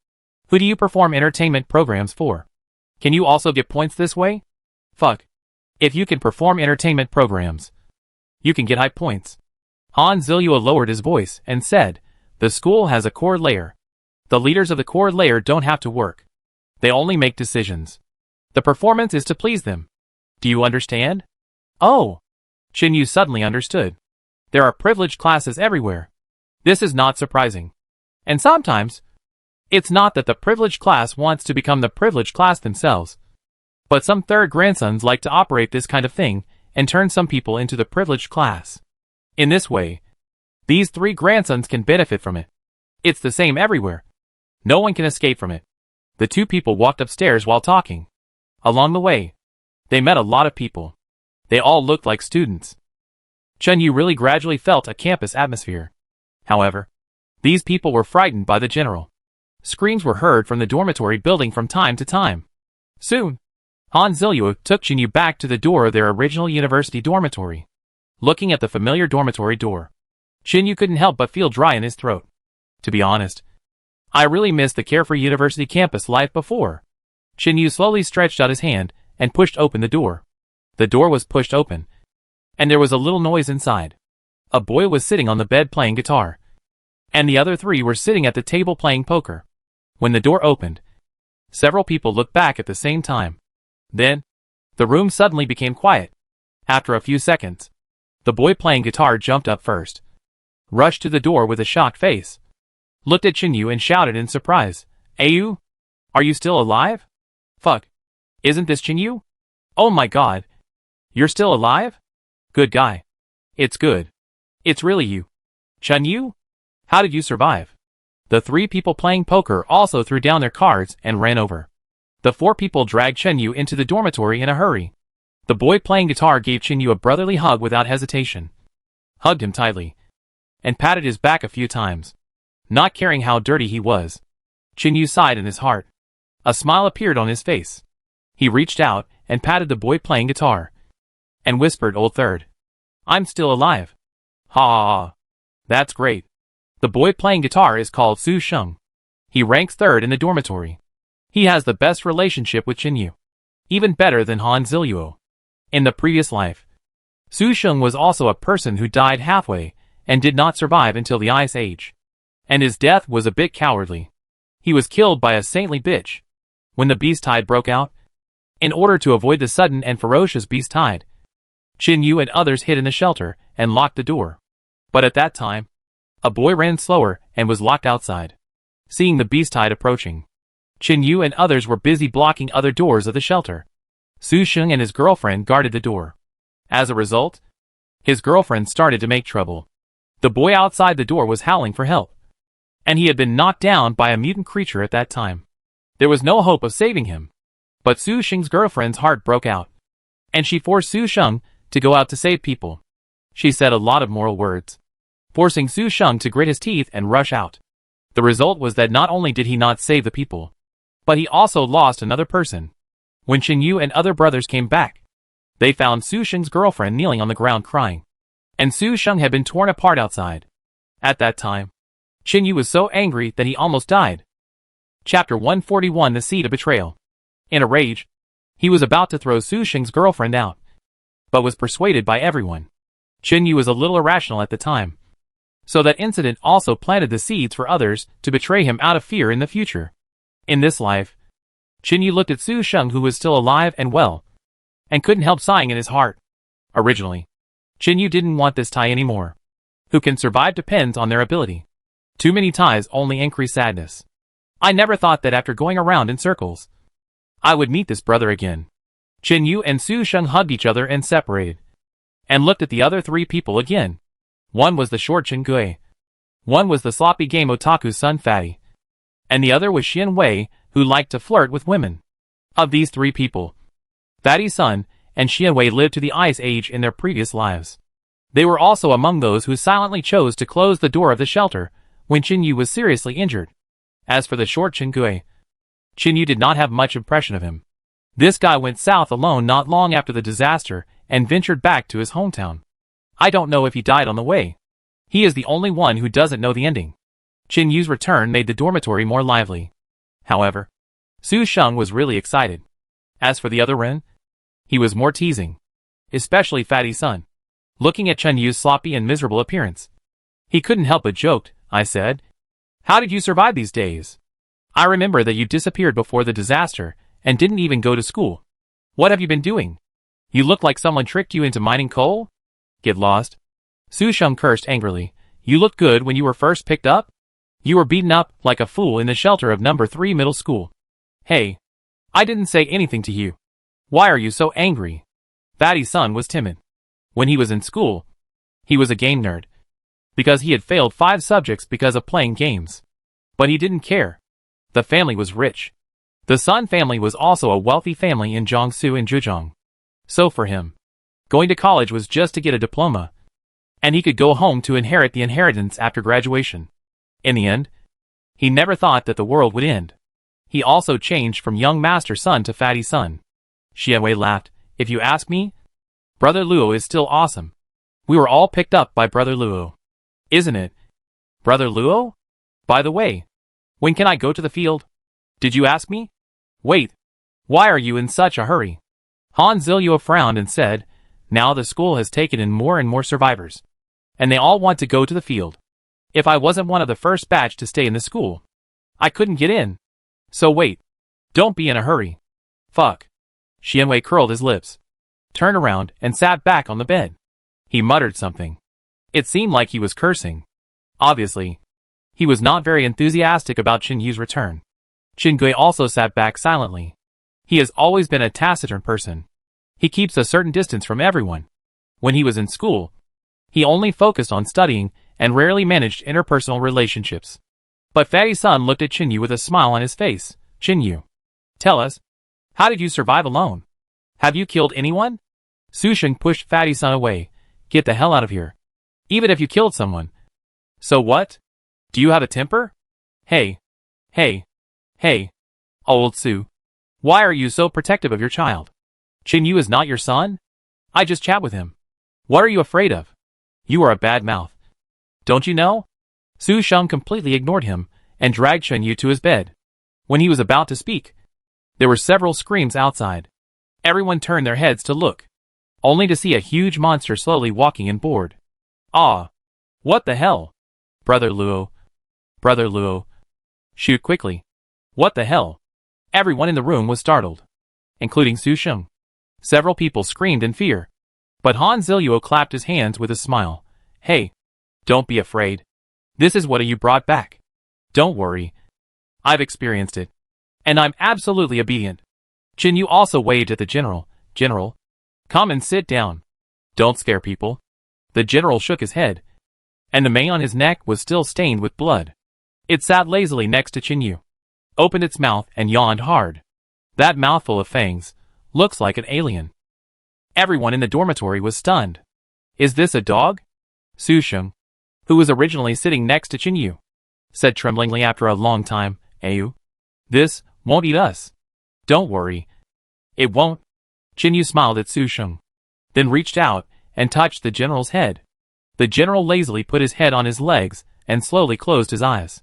Who do you perform entertainment programs for? Can you also get points this way? Fuck. If you can perform entertainment programs, you can get high points. Han Zilio lowered his voice and said, the school has a core layer. The leaders of the core layer don't have to work. They only make decisions. The performance is to please them. Do you understand? Oh. Chinyu suddenly understood. There are privileged classes everywhere. This is not surprising. And sometimes, It's not that the privileged class wants to become the privileged class themselves, but some third grandsons like to operate this kind of thing and turn some people into the privileged class. In this way, these three grandsons can benefit from it. It's the same everywhere. No one can escape from it. The two people walked upstairs while talking. Along the way, they met a lot of people. They all looked like students. Chunyu really gradually felt a campus atmosphere. However, these people were frightened by the general. Screams were heard from the dormitory building from time to time. Soon, Han Zilyu took Chunyu back to the door of their original university dormitory. Looking at the familiar dormitory door, Chunyu couldn't help but feel dry in his throat. To be honest, I really missed the carefree university campus life before. Chunyu slowly stretched out his hand and pushed open the door. The door was pushed open, and there was a little noise inside. A boy was sitting on the bed playing guitar, and the other three were sitting at the table playing poker. When the door opened, several people looked back at the same time. Then, the room suddenly became quiet. After a few seconds, the boy playing guitar jumped up first, rushed to the door with a shocked face, looked at Chunyu and shouted in surprise, "Ayu? Are you still alive? Fuck. Isn't this Chunyu? Oh my god. You're still alive? Good guy. It's good. It's really you. Chunyu? How did you survive?" The three people playing poker also threw down their cards and ran over. The four people dragged Chunyu into the dormitory in a hurry. The boy playing guitar gave Chunyu a brotherly hug without hesitation, hugged him tightly, and patted his back a few times. Not caring how dirty he was, Chunyu sighed in his heart. A smile appeared on his face. He reached out and patted the boy playing guitar, and whispered, "Old third. I'm still alive." Ha ha ha. That's great. The boy playing guitar is called Su Sheng. He ranks third in the dormitory. He has the best relationship with Chunyu, even better than Han Zilyu. In the previous life, Su Sheng was also a person who died halfway and did not survive until the Ice Age. And his death was a bit cowardly. He was killed by a saintly bitch. When the beast tide broke out, in order to avoid the sudden and ferocious beast tide, Chunyu and others hid in the shelter and locked the door. But at that time, a boy ran slower and was locked outside. Seeing the beast tide approaching, Chunyu and others were busy blocking other doors of the shelter. Su Sheng and his girlfriend guarded the door. As a result, his girlfriend started to make trouble. The boy outside the door was howling for help, and he had been knocked down by a mutant creature at that time. There was no hope of saving him. But Su Sheng's girlfriend's heart broke out, and she forced Su Sheng to go out to save people. She said a lot of moral words, forcing Su Sheng to grit his teeth and rush out. The result was that not only did he not save the people, but he also lost another person. When Chunyu and other brothers came back, they found Su Sheng's girlfriend kneeling on the ground crying, and Su Sheng had been torn apart outside. At that time, Chunyu was so angry that he almost died. Chapter 141: The Seed of Betrayal. In a rage, he was about to throw Su Sheng's girlfriend out, but was persuaded by everyone. Chunyu was a little irrational at the time, so that incident also planted the seeds for others to betray him out of fear in the future. In this life, Chunyu looked at Su Sheng, who was still alive and well, and couldn't help sighing in his heart. Originally, Chunyu didn't want this tie anymore. Who can survive depends on their ability. Too many ties only increase sadness. I never thought that after going around in circles, I would meet this brother again. Chunyu and Su Sheng hugged each other and separated, and looked at the other three people again. One was the short Chen Gui, one was the sloppy game otaku's son Fatty, and the other was Xian Wei, who liked to flirt with women. Of these three people, Fatty's son and Xian Wei lived to the Ice Age in their previous lives. They were also among those who silently chose to close the door of the shelter when Chunyu was seriously injured. As for the short Chen Gui, Chunyu did not have much impression of him. This guy went south alone not long after the disaster and ventured back to his hometown. I don't know if he died on the way. He is the only one who doesn't know the ending. Chunyu's return made the dormitory more lively. However, Su Sheng was really excited. As for the other Ren, he was more teasing, especially Fatty's son. Looking at Chunyu's sloppy and miserable appearance, he couldn't help but joke. I said, "How did you survive these days? I remember that you disappeared before the disaster and didn't even go to school. What have you been doing? You look like someone tricked you into mining coal? Get lost." Su Sheng cursed angrily. "You looked good when you were first picked up. You were beaten up like a fool in the shelter of number 3 middle school. Hey, I didn't say anything to you. Why are you so angry? Fatty's son was timid. When he was in school, he was a game nerd. Because he had failed 5 subjects because of playing games. But he didn't care. The family was rich. The Sun family was also a wealthy family in Jiangsu and Zhejiang. So for him, going to college was just to get a diploma. And he could go home to inherit the inheritance after graduation. In the end, he never thought that the world would end. He also changed from young master son to fatty son. Xianwei laughed. If you ask me, Brother Luo is still awesome. We were all picked up by Brother Luo. Isn't it? Brother Luo? By the way, when can I go to the field? Did you ask me? Wait. Why are you in such a hurry? Han Zilluo frowned and said, now the school has taken in more and more survivors. And they all want to go to the field. If I wasn't one of the first batch to stay in the school, I couldn't get in. So wait. Don't be in a hurry. Fuck. Xianwei curled his lips, turned around and sat back on the bed. He muttered something. It seemed like he was cursing. Obviously, he was not very enthusiastic about Qin Yu's return. Qin Gui also sat back silently. He has always been a taciturn person. He keeps a certain distance from everyone. When he was in school, he only focused on studying and rarely managed interpersonal relationships. But Fatty Sun looked at Qin Yu with a smile on his face. Qin Yu, tell us, how did you survive alone? Have you killed anyone? Su Sheng pushed Fatty Sun away. Get the hell out of here. Even if you killed someone. So what? Do you have a temper? Hey. Old Su. Why are you so protective of your child? Qin Yu is not your son? I just chat with him. What are you afraid of? You are a bad mouth. Don't you know? Su Sheng completely ignored him and dragged Qin Yu to his bed. When he was about to speak, there were several screams outside. Everyone turned their heads to look, only to see a huge monster slowly walking in board. Ah! What the hell? Brother Luo. Shoot quickly. What the hell? Everyone in the room was startled, including Su Sheng. Several people screamed in fear. But Han Zilluo clapped his hands with a smile. Hey, don't be afraid. This is what you brought back. Don't worry. I've experienced it. And I'm absolutely obedient. Qin Yu also waved at the general. General, come and sit down. Don't scare people. The general shook his head, and the mane on his neck was still stained with blood. It sat lazily next to Qin Yu, opened its mouth and yawned hard. That mouthful of fangs looks like an alien. Everyone in the dormitory was stunned. Is this a dog? Su Sheng, who was originally sitting next to Qin Yu, said tremblingly after a long time, Ayu, this won't eat us. Don't worry. It won't. Qin Yu smiled at Su Sheng, then reached out and touched the general's head. The general lazily put his head on his legs and slowly closed his eyes.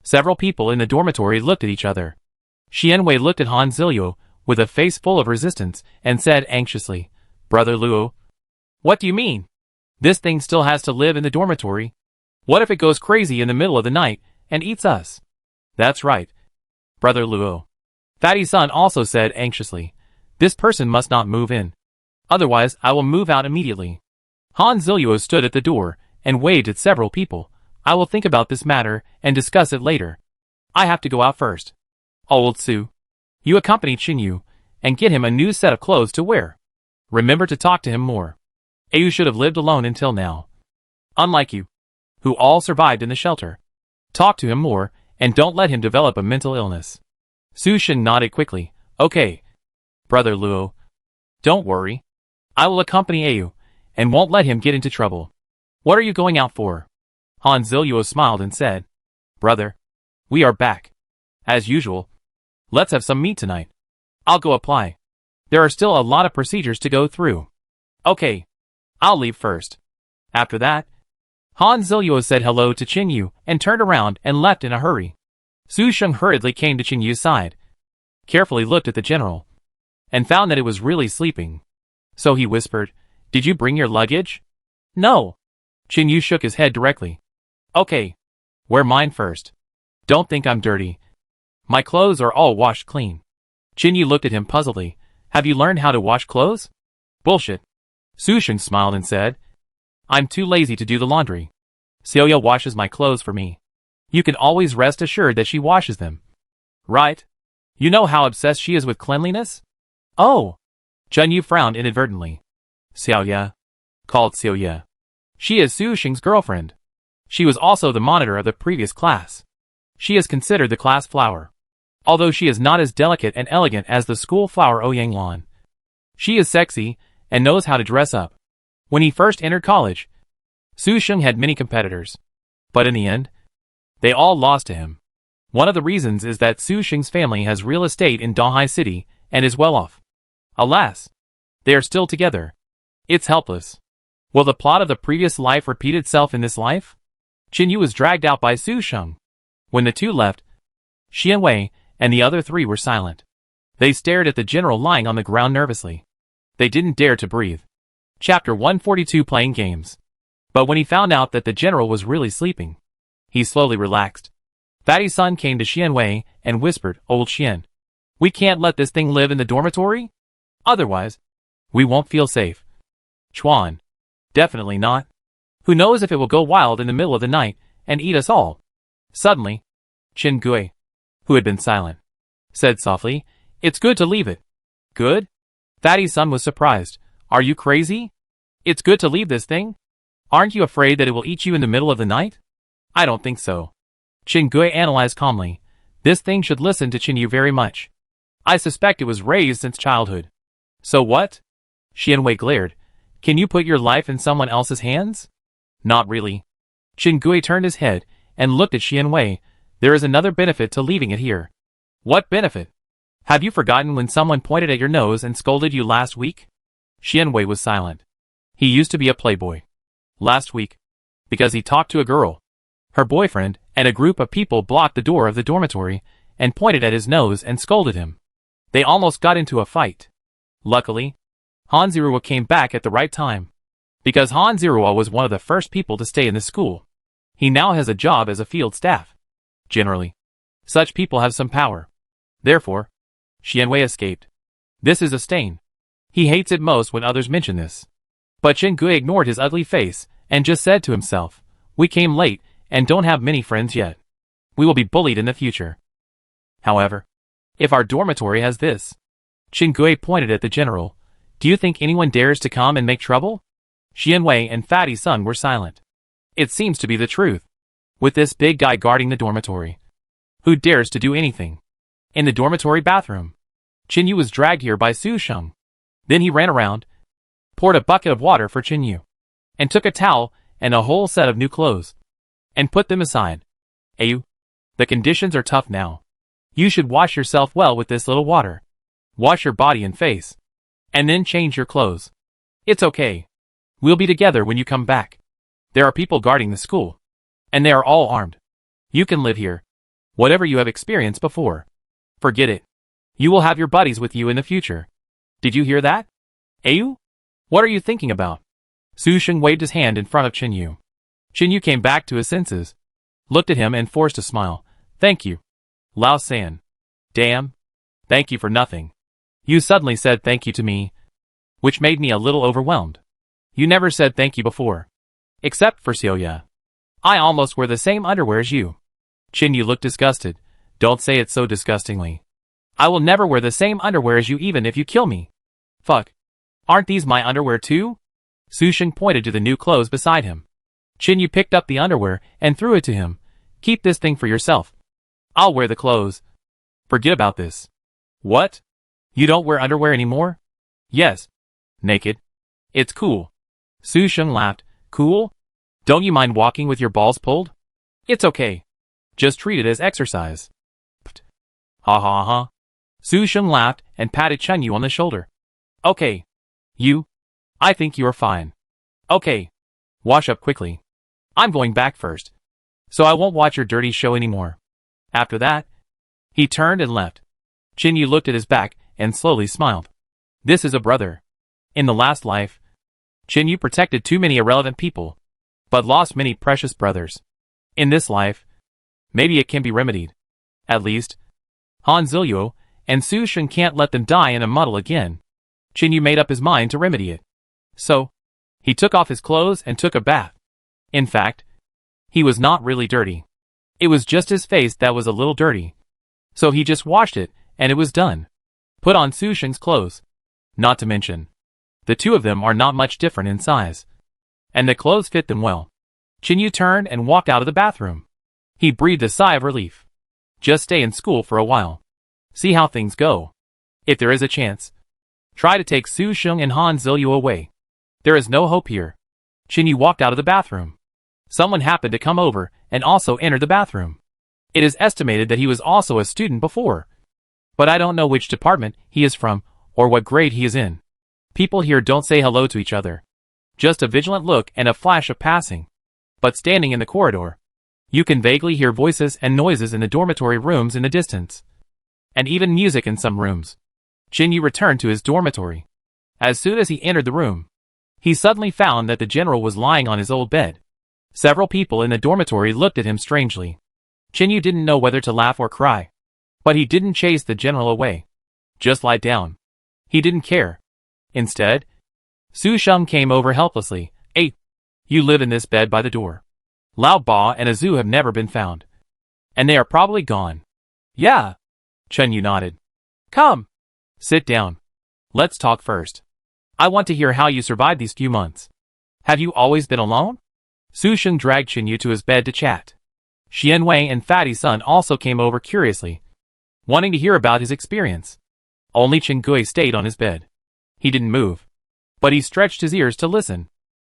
Several people in the dormitory looked at each other. Xianwei looked at Han Zilluo with a face full of resistance and said anxiously, Brother Luo, what do you mean? This thing still has to live in the dormitory. What if it goes crazy in the middle of the night and eats us? That's right. Brother Luo. Fatty Sun also said anxiously, this person must not move in. Otherwise I will move out immediately. Han Zilluo stood at the door and waved at several people. I will think about this matter and discuss it later. I have to go out first. Old Su, you accompany Qin Yu and get him a new set of clothes to wear. Remember to talk to him more. Ayu should have lived alone until now. Unlike you, who all survived in the shelter. Talk to him more and don't let him develop a mental illness. Su Sheng nodded quickly. Okay. Brother Luo. Don't worry. I will accompany Ayu and won't let him get into trouble. What are you going out for? Han Zilluo smiled and said, Brother, we are back. As usual. Let's have some meat tonight. I'll go apply. There are still a lot of procedures to go through. Okay. I'll leave first. After that, Han Zilluo said hello to Qin Yu and turned around and left in a hurry. Su Sheng hurriedly came to Qin Yu's side, carefully looked at the general, and found that it was really sleeping. So he whispered, Did you bring your luggage? No. Qin Yu shook his head directly. Okay. Wear mine first. Don't think I'm dirty. My clothes are all washed clean. Qin Yu looked at him puzzledly. Have you learned how to wash clothes? Bullshit. Su Sheng smiled and said, I'm too lazy to do the laundry. Celia washes my clothes for me. You can always rest assured that she washes them. Right? You know how obsessed she is with cleanliness? Oh! Chunyu frowned inadvertently. Xiaoya. Called Xiaoya. She is Su Xing's girlfriend. She was also the monitor of the previous class. She is considered the class flower. Although she is not as delicate and elegant as the school flower Ouyanglan. She is sexy, and knows how to dress up. When he first entered college, Su Xing had many competitors. But in the end, they all lost to him. One of the reasons is that Su Xing's family has real estate in Donghai City, and is well off. Alas, they are still together. It's helpless. Will the plot of the previous life repeat itself in this life? Qinyu was dragged out by Su Xing. When the two left, Xianwei and the other three were silent. They stared at the general lying on the ground nervously. They didn't dare to breathe. Chapter 142 Playing Games. But when he found out that the general was really sleeping, he slowly relaxed. Fatty's son came to Xianwei and whispered, "Old Xian, we can't let this thing live in the dormitory? Otherwise, we won't feel safe." Chuan. Definitely not. Who knows if it will go wild in the middle of the night and eat us all? Suddenly, Qin Gui, who had been silent, said softly, "It's good to leave it." Good? Fatty's son was surprised. Are you crazy? It's good to leave this thing? Aren't you afraid that it will eat you in the middle of the night? I don't think so. Qin Gui analyzed calmly. This thing should listen to Qin Yu very much. I suspect it was raised since childhood. So what? Xianwei glared. Can you put your life in someone else's hands? Not really. Qin Gui turned his head and looked at Xianwei. There is another benefit to leaving it here. What benefit? Have you forgotten when someone pointed at your nose and scolded you last week? Xianwei was silent. He used to be a playboy. Last week, because he talked to a girl, her boyfriend, and a group of people blocked the door of the dormitory and pointed at his nose and scolded him. They almost got into a fight. Luckily, Hanzirua came back at the right time. Because Hanzirua was one of the first people to stay in the school. He now has a job as a field staff. Generally, such people have some power. Therefore, Xianwei escaped. This is a stain. He hates it most when others mention this. But Qin Gui ignored his ugly face and just said to himself, "We came late and don't have many friends yet. We will be bullied in the future." However, if our dormitory has this, Qin Gui pointed at the general, do you think anyone dares to come and make trouble? Xianwei and Fatty's son were silent. It seems to be the truth. With this big guy guarding the dormitory, who dares to do anything? In the dormitory bathroom, Qin Yu was dragged here by Su Xing. Then he ran around, poured a bucket of water for Qin Yu, and took a towel and a whole set of new clothes, and put them aside. Ayu, the conditions are tough now. You should wash yourself well with this little water. Wash your body and face, and then change your clothes. It's okay. We'll be together when you come back. There are people guarding the school, and they are all armed. You can live here. Whatever you have experienced before, forget it. You will have your buddies with you in the future. Did you hear that? Ayu? What are you thinking about? Su Xing waved his hand in front of Qin Yu. Qin Yu came back to his senses, looked at him and forced a smile. Thank you. Lao San. Damn. Thank you for nothing. You suddenly said thank you to me, which made me a little overwhelmed. You never said thank you before. Except for Xiaoya. I almost wear the same underwear as you. Qin Yu looked disgusted. Don't say it so disgustingly. I will never wear the same underwear as you even if you kill me. Fuck. Aren't these my underwear too? Su Xing pointed to the new clothes beside him. Qin Yu picked up the underwear and threw it to him. Keep this thing for yourself. I'll wear the clothes. Forget about this. What? You don't wear underwear anymore? Yes. Naked. It's cool. Su Xing laughed. Cool? Don't you mind walking with your balls pulled? It's okay. Just treat it as exercise. Pfft. Ha ha ha. Su Xing laughed and patted Qin Yu on the shoulder. Okay. You? I think you are fine. Okay. Wash up quickly. I'm going back first, so I won't watch your dirty show anymore. After that, he turned and left. Qin Yu looked at his back and slowly smiled. This is a brother. In the last life, Qin Yu protected too many irrelevant people, but lost many precious brothers. In this life, maybe it can be remedied. At least, Han Zilio and Su Xing can't let them die in a muddle again. Qin Yu made up his mind to remedy it. So, he took off his clothes and took a bath. In fact, he was not really dirty. It was just his face that was a little dirty. So he just washed it, and it was done. Put on Su Sheng's clothes. Not to mention, the two of them are not much different in size. And the clothes fit them well. Qinyu turned and walked out of the bathroom. He breathed a sigh of relief. Just stay in school for a while. See how things go. If there is a chance, try to take Su Sheng and Han Zilyu away. There is no hope here. Qinyu walked out of the bathroom. Someone happened to come over and also entered the bathroom. It is estimated that he was also a student before. But I don't know which department he is from or what grade he is in. People here don't say hello to each other. Just a vigilant look and a flash of passing. But standing in the corridor, you can vaguely hear voices and noises in the dormitory rooms in the distance. And even music in some rooms. Qinyu returned to his dormitory. As soon as he entered the room, he suddenly found that the general was lying on his old bed. Several people in the dormitory looked at him strangely. Qinyu didn't know whether to laugh or cry. But he didn't chase the general away. Just lie down. He didn't care. Instead, Su Sheng came over helplessly. "Hey, you live in this bed by the door. Lao Ba and Azu have never been found. And they are probably gone." "Yeah." Qinyu nodded. "Come. Sit down. Let's talk first. I want to hear how you survived these few months. Have you always been alone?" Su Sheng dragged Qinyu to his bed to chat. Xianwei and Fatty Sun also came over curiously, wanting to hear about his experience. Only Qinggui stayed on his bed. He didn't move. But he stretched his ears to listen.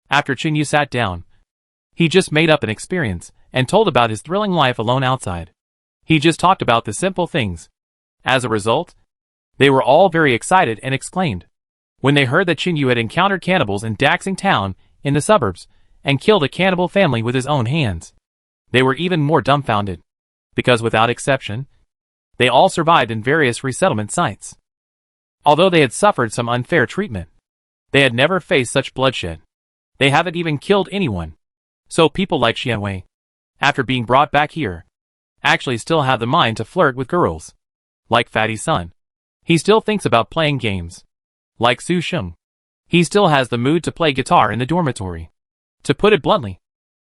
After Qinyu sat down, he just made up an experience and told about his thrilling life alone outside. He just talked about the simple things. As a result, they were all very excited and exclaimed. When they heard that Qinyu had encountered cannibals in Daxing Town in the suburbs and killed a cannibal family with his own hands, they were even more dumbfounded. Because without exception, they all survived in various resettlement sites. Although they had suffered some unfair treatment, they had never faced such bloodshed. They haven't even killed anyone. So people like Xianwei, after being brought back here, actually still have the mind to flirt with girls. Like Fatty Sun, he still thinks about playing games. Like Su Sheng, he still has the mood to play guitar in the dormitory. To put it bluntly,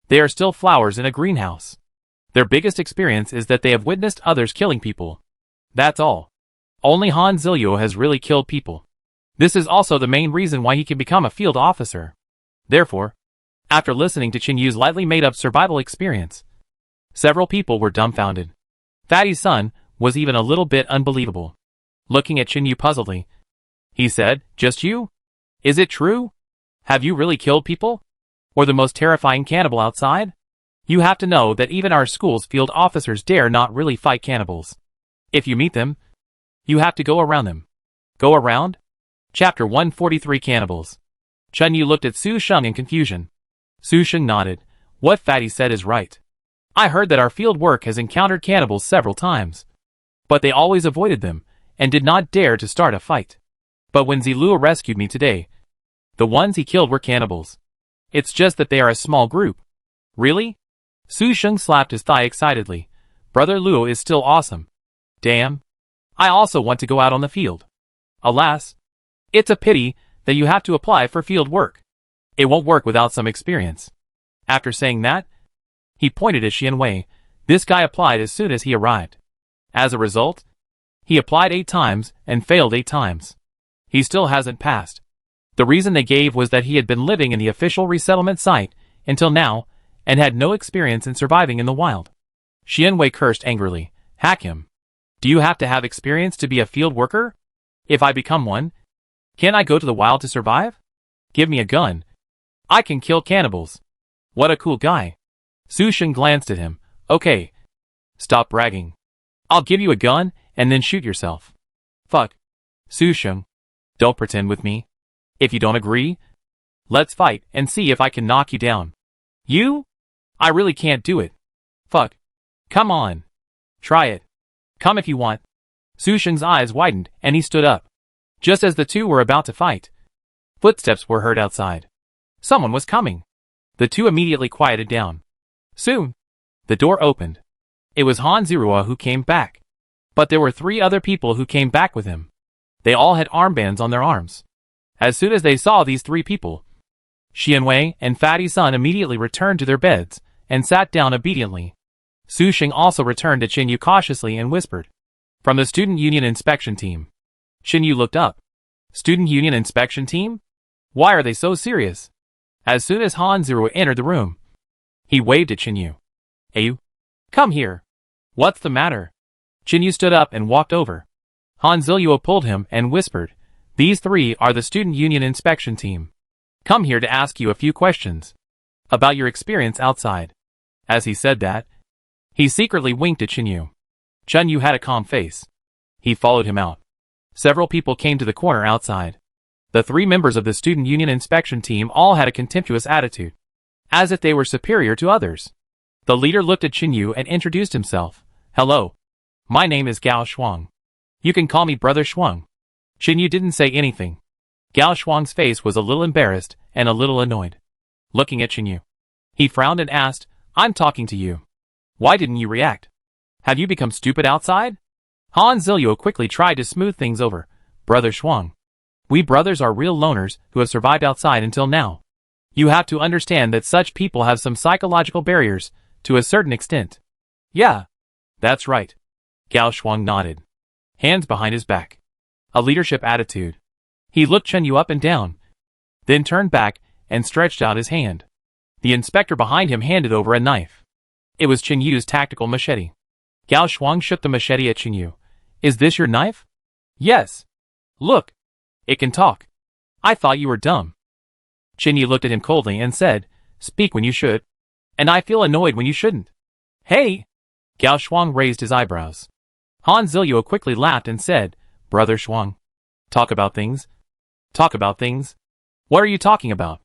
they are still flowers in a greenhouse. Their biggest experience is that they have witnessed others killing people. That's all. Only Han Zilyu has really killed people. This is also the main reason why he can become a field officer. Therefore, after listening to Qinyu's lightly made-up survival experience, several people were dumbfounded. Fatty Sun was even a little bit unbelievable. Looking at Qinyu puzzledly, he said, "Just you? Is it true? Have you really killed people? Or the most terrifying cannibal outside? You have to know that even our school's field officers dare not really fight cannibals. If you meet them, you have to go around them." Go around? Chapter 143 Cannibals. Qinyu looked at Su Sheng in confusion. Su Sheng nodded. "What Fatty said is right. I heard that our field work has encountered cannibals several times. But they always avoided them, and did not dare to start a fight. But when Zilua rescued me today, the ones he killed were cannibals. It's just that they are a small group." "Really?" Su Sheng slapped his thigh excitedly. "Brother Luo is still awesome. Damn. I also want to go out on the field. Alas, it's a pity that you have to apply for field work. It won't work without some experience." After saying that, he pointed at Xianwei. This guy applied as soon as he arrived. As a result, he applied 8 times and failed 8 times. He still hasn't passed. The reason they gave was that he had been living in the official resettlement site until now and had no experience in surviving in the wild. Xianwei cursed angrily. "Hack him. Do you have to have experience to be a field worker? If I become one, can I go to the wild to survive? Give me a gun. I can kill cannibals." What a cool guy. Su Sheng glanced at him. "Okay. Stop bragging. I'll give you a gun and then shoot yourself." "Fuck. Su Sheng. Don't pretend with me. If you don't agree, let's fight and see if I can knock you down." "You? I really can't do it." "Fuck. Come on. Try it. Come if you want." Su Sheng's eyes widened and he stood up. Just as the two were about to fight, footsteps were heard outside. Someone was coming. The two immediately quieted down. Soon, the door opened. It was Han Zirua who came back. But there were 3 other people who came back with him. They all had armbands on their arms. As soon as they saw these 3 people, Xianwei and Fatty Sun immediately returned to their beds and sat down obediently. Su Xing also returned to Qin Yu cautiously and whispered. From the Student Union Inspection Team. Qin Yu looked up. Student Union Inspection Team? Why are they so serious? As soon as Han Zero entered the room, he waved at Qin Yu. Ayu, come here. What's the matter? Qin Yu stood up and walked over. Han Zilluo pulled him and whispered, These three are the Student Union Inspection Team. Come here to ask you a few questions. About your experience outside. As he said that, he secretly winked at Qin Yu. Qin Yu had a calm face. He followed him out. Several people came to the corner outside. The three members of the Student Union Inspection Team all had a contemptuous attitude, as if they were superior to others. The leader looked at Qin Yu and introduced himself. Hello. My name is Gao Shuang. You can call me Brother Shuang. Qin Yu didn't say anything. Gao Shuang's face was a little embarrassed and a little annoyed. Looking at Qin Yu, he frowned and asked, I'm talking to you. Why didn't you react? Have you become stupid outside? Han Zilluo quickly tried to smooth things over. Brother Shuang. We brothers are real loners who have survived outside until now. You have to understand that such people have some psychological barriers, to a certain extent. Yeah. That's right. Gao Shuang nodded. Hands behind his back. A leadership attitude. He looked Qin Yu up and down, then turned back and stretched out his hand. The inspector behind him handed over a knife. It was Qin Yu's tactical machete. Gao Shuang shook the machete at Qin Yu. Is this your knife? Yes. Look. It can talk. I thought you were dumb. Qin Yu looked at him coldly and said, Speak when you should. And I feel annoyed when you shouldn't. Hey! Gao Shuang raised his eyebrows. Han Zilluo quickly laughed and said, Brother Shuang. Talk about things. Talk about things. What are you talking about?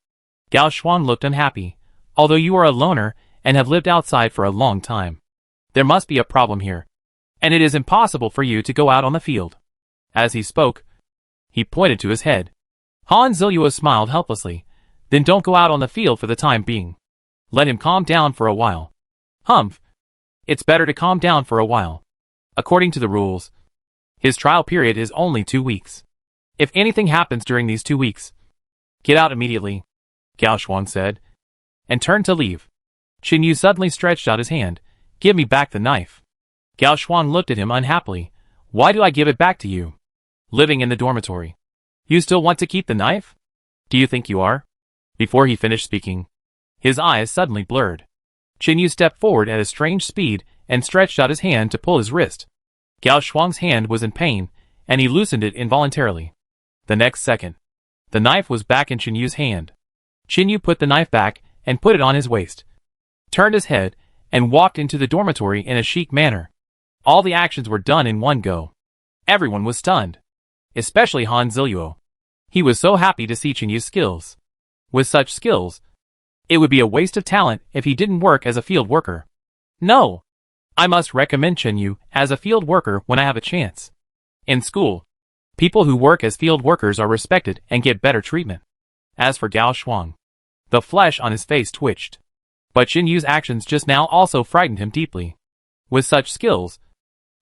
Gao Shuang looked unhappy. Although you are a loner and have lived outside for a long time, there must be a problem here. And it is impossible for you to go out on the field. As he spoke, he pointed to his head. Han Zilluo smiled helplessly. Then don't go out on the field for the time being. Let him calm down for a while. Humph. It's better to calm down for a while. According to the rules, his trial period is only 2 weeks. If anything happens during these 2 weeks, get out immediately, Gao Shuang said, and turned to leave. Qin Yu suddenly stretched out his hand. Give me back the knife. Gao Shuang looked at him unhappily. Why do I give it back to you? Living in the dormitory. You still want to keep the knife? Do you think you are? Before he finished speaking, his eyes suddenly blurred. Qin Yu stepped forward at a strange speed and stretched out his hand to pull his wrist. Gao Shuang's hand was in pain, and he loosened it involuntarily. The next second, the knife was back in Qin Yu's hand. Qin Yu put the knife back and put it on his waist, turned his head, and walked into the dormitory in a chic manner. All the actions were done in one go. Everyone was stunned. Especially Han Zilluo. He was so happy to see Qin Yu's skills. With such skills, it would be a waste of talent if he didn't work as a field worker. No! I must recommend Qin Yu as a field worker when I have a chance. In school, people who work as field workers are respected and get better treatment. As for Gao Shuang, the flesh on his face twitched. But Qin Yu's actions just now also frightened him deeply. With such skills,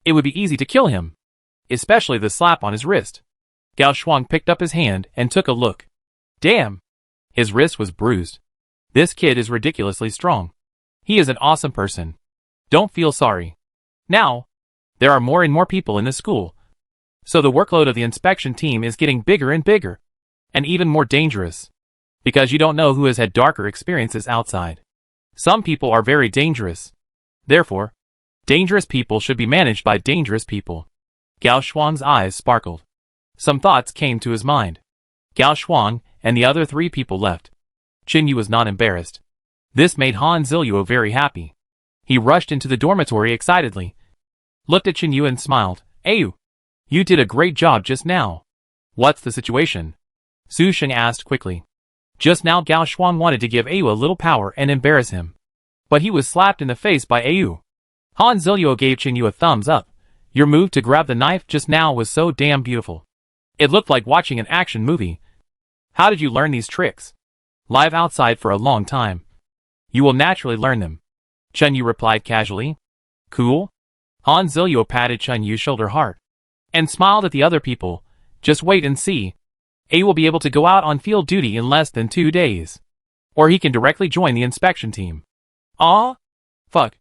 it would be easy to kill him. Especially the slap on his wrist. Gao Shuang picked up his hand and took a look. Damn! His wrist was bruised. This kid is ridiculously strong. He is an awesome person. Don't feel sorry. Now, there are more and more people in the school. So the workload of the inspection team is getting bigger and bigger. And even more dangerous. Because you don't know who has had darker experiences outside. Some people are very dangerous. Therefore, dangerous people should be managed by dangerous people. Gao Shuang's eyes sparkled. Some thoughts came to his mind. Gao Shuang and the other 3 people left. Qin Yu was not embarrassed. This made Han Zilluo very happy. He rushed into the dormitory excitedly, looked at Qin Yu and smiled. Ayu, you did a great job just now. What's the situation? Su Xing asked quickly. Just now Gao Shuang wanted to give Ayu a little power and embarrass him. But he was slapped in the face by Ayu. Han Zilluo gave Qin Yu a thumbs up. Your move to grab the knife just now was so damn beautiful. It looked like watching an action movie. How did you learn these tricks? Live outside for a long time. You will naturally learn them. Qin Yu replied casually. Cool? Han Zilluo patted Qin Yu's shoulder hard and smiled at the other people. Just wait and see. A will be able to go out on field duty in less than 2 days. Or he can directly join the inspection team. Aw? Fuck.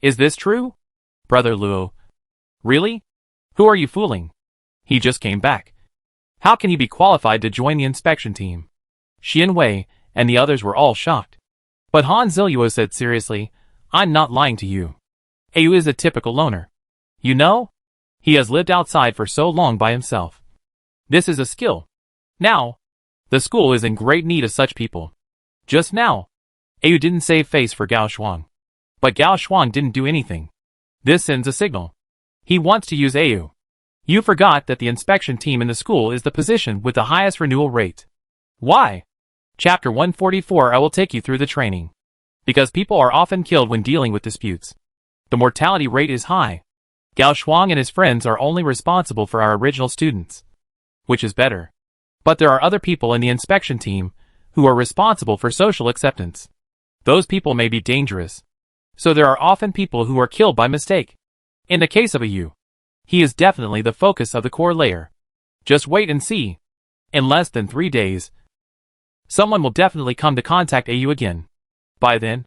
Is this true? Brother Luo. Really? Who are you fooling? He just came back. How can he be qualified to join the inspection team? Xian Wei and the others were all shocked. But Han Ziluo said seriously, I'm not lying to you. Ayu is a typical loner. You know? He has lived outside for so long by himself. This is a skill. Now, the school is in great need of such people. Just now, Ayu didn't save face for Gao Shuang. But Gao Shuang didn't do anything. This sends a signal. He wants to use Ayu. You forgot that the inspection team in the school is the position with the highest renewal rate. Why? Chapter 144 I will take you through the training. Because people are often killed when dealing with disputes. The mortality rate is high. Gao Shuang and his friends are only responsible for our original students. Which is better. But there are other people in the inspection team who are responsible for social acceptance. Those people may be dangerous. So there are often people who are killed by mistake. In the case of Ayu, he is definitely the focus of the core layer. Just wait and see. In less than 3 days, someone will definitely come to contact Ayu again. By then,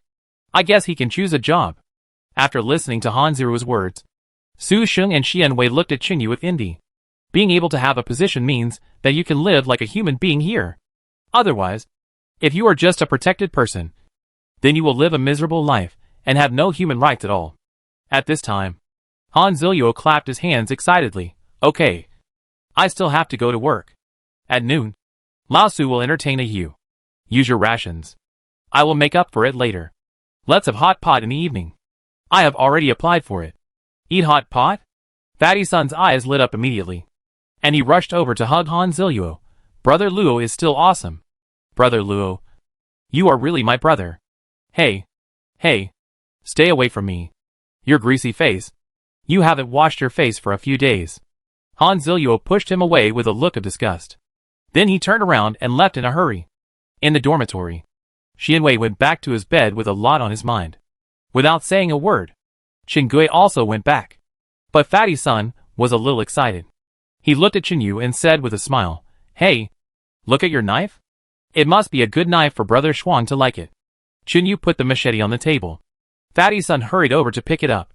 I guess he can choose a job. After listening to Han Ziluo's words, Su Sheng and Xian Wei looked at Qingyu with envy. Being able to have a position means that you can live like a human being here. Otherwise, if you are just a protected person, then you will live a miserable life and have no human rights at all. At this time, Han Ziluo clapped his hands excitedly. Okay. I still have to go to work. At noon, Lao Su will entertain Ayu. Use your rations. I will make up for it later. Let's have hot pot in the evening. I have already applied for it. Eat hot pot? Fatty Sun's eyes lit up immediately. And he rushed over to hug Han Ziluo. Brother Luo is still awesome. Brother Luo. You are really my brother. Hey. Hey. Stay away from me. Your greasy face. You haven't washed your face for a few days. Han Ziluo pushed him away with a look of disgust. Then he turned around and left in a hurry. In the dormitory, Xian Wei went back to his bed with a lot on his mind. Without saying a word, Chen Gui also went back. But Fatty Sun was a little excited. He looked at Qingyu and said with a smile, Hey, look at your knife? It must be a good knife for Brother Shuang to like it. Qingyu put the machete on the table. Fatty Sun hurried over to pick it up,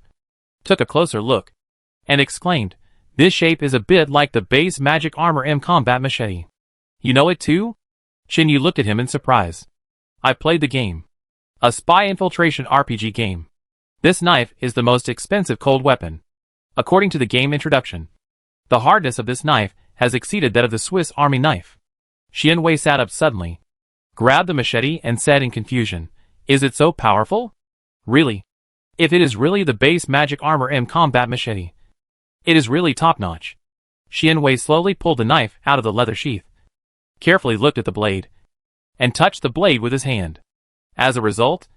took a closer look, and exclaimed, This shape is a bit like the base Magic Armor M combat machete. You know it too? Qingyu looked at him in surprise. I played the game. A spy infiltration RPG game. This knife is the most expensive cold weapon. According to the game introduction, the hardness of this knife has exceeded that of the Swiss Army knife. Xian Wei sat up suddenly, grabbed the machete and said in confusion, Is it so powerful? Really? If it is really the base Magic Armor M combat machete, it is really top-notch. Xian Wei slowly pulled the knife out of the leather sheath, carefully looked at the blade, and touched the blade with his hand. As a result,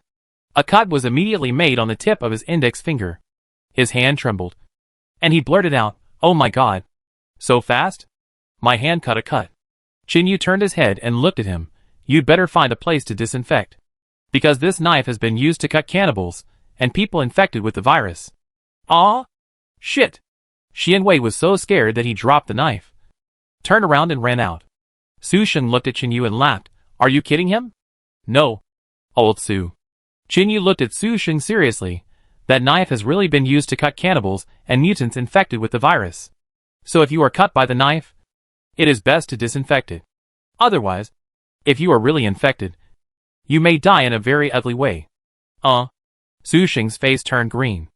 a cut was immediately made on the tip of his index finger. His hand trembled, and he blurted out, Oh my god. So fast? My hand cut a cut. Qingyu turned his head and looked at him. You'd better find a place to disinfect. Because this knife has been used to cut cannibals and people infected with the virus. Ah? Shit. Xian Wei was so scared that he dropped the knife, turned around and ran out. Su Sheng looked at Qingyu and laughed. Are you kidding him? No. Old Su. Qingyu looked at Su Sheng seriously. That knife has really been used to cut cannibals and mutants infected with the virus. So if you are cut by the knife, it is best to disinfect it. Otherwise, if you are really infected, you may die in a very ugly way. Su Sheng's face turned green.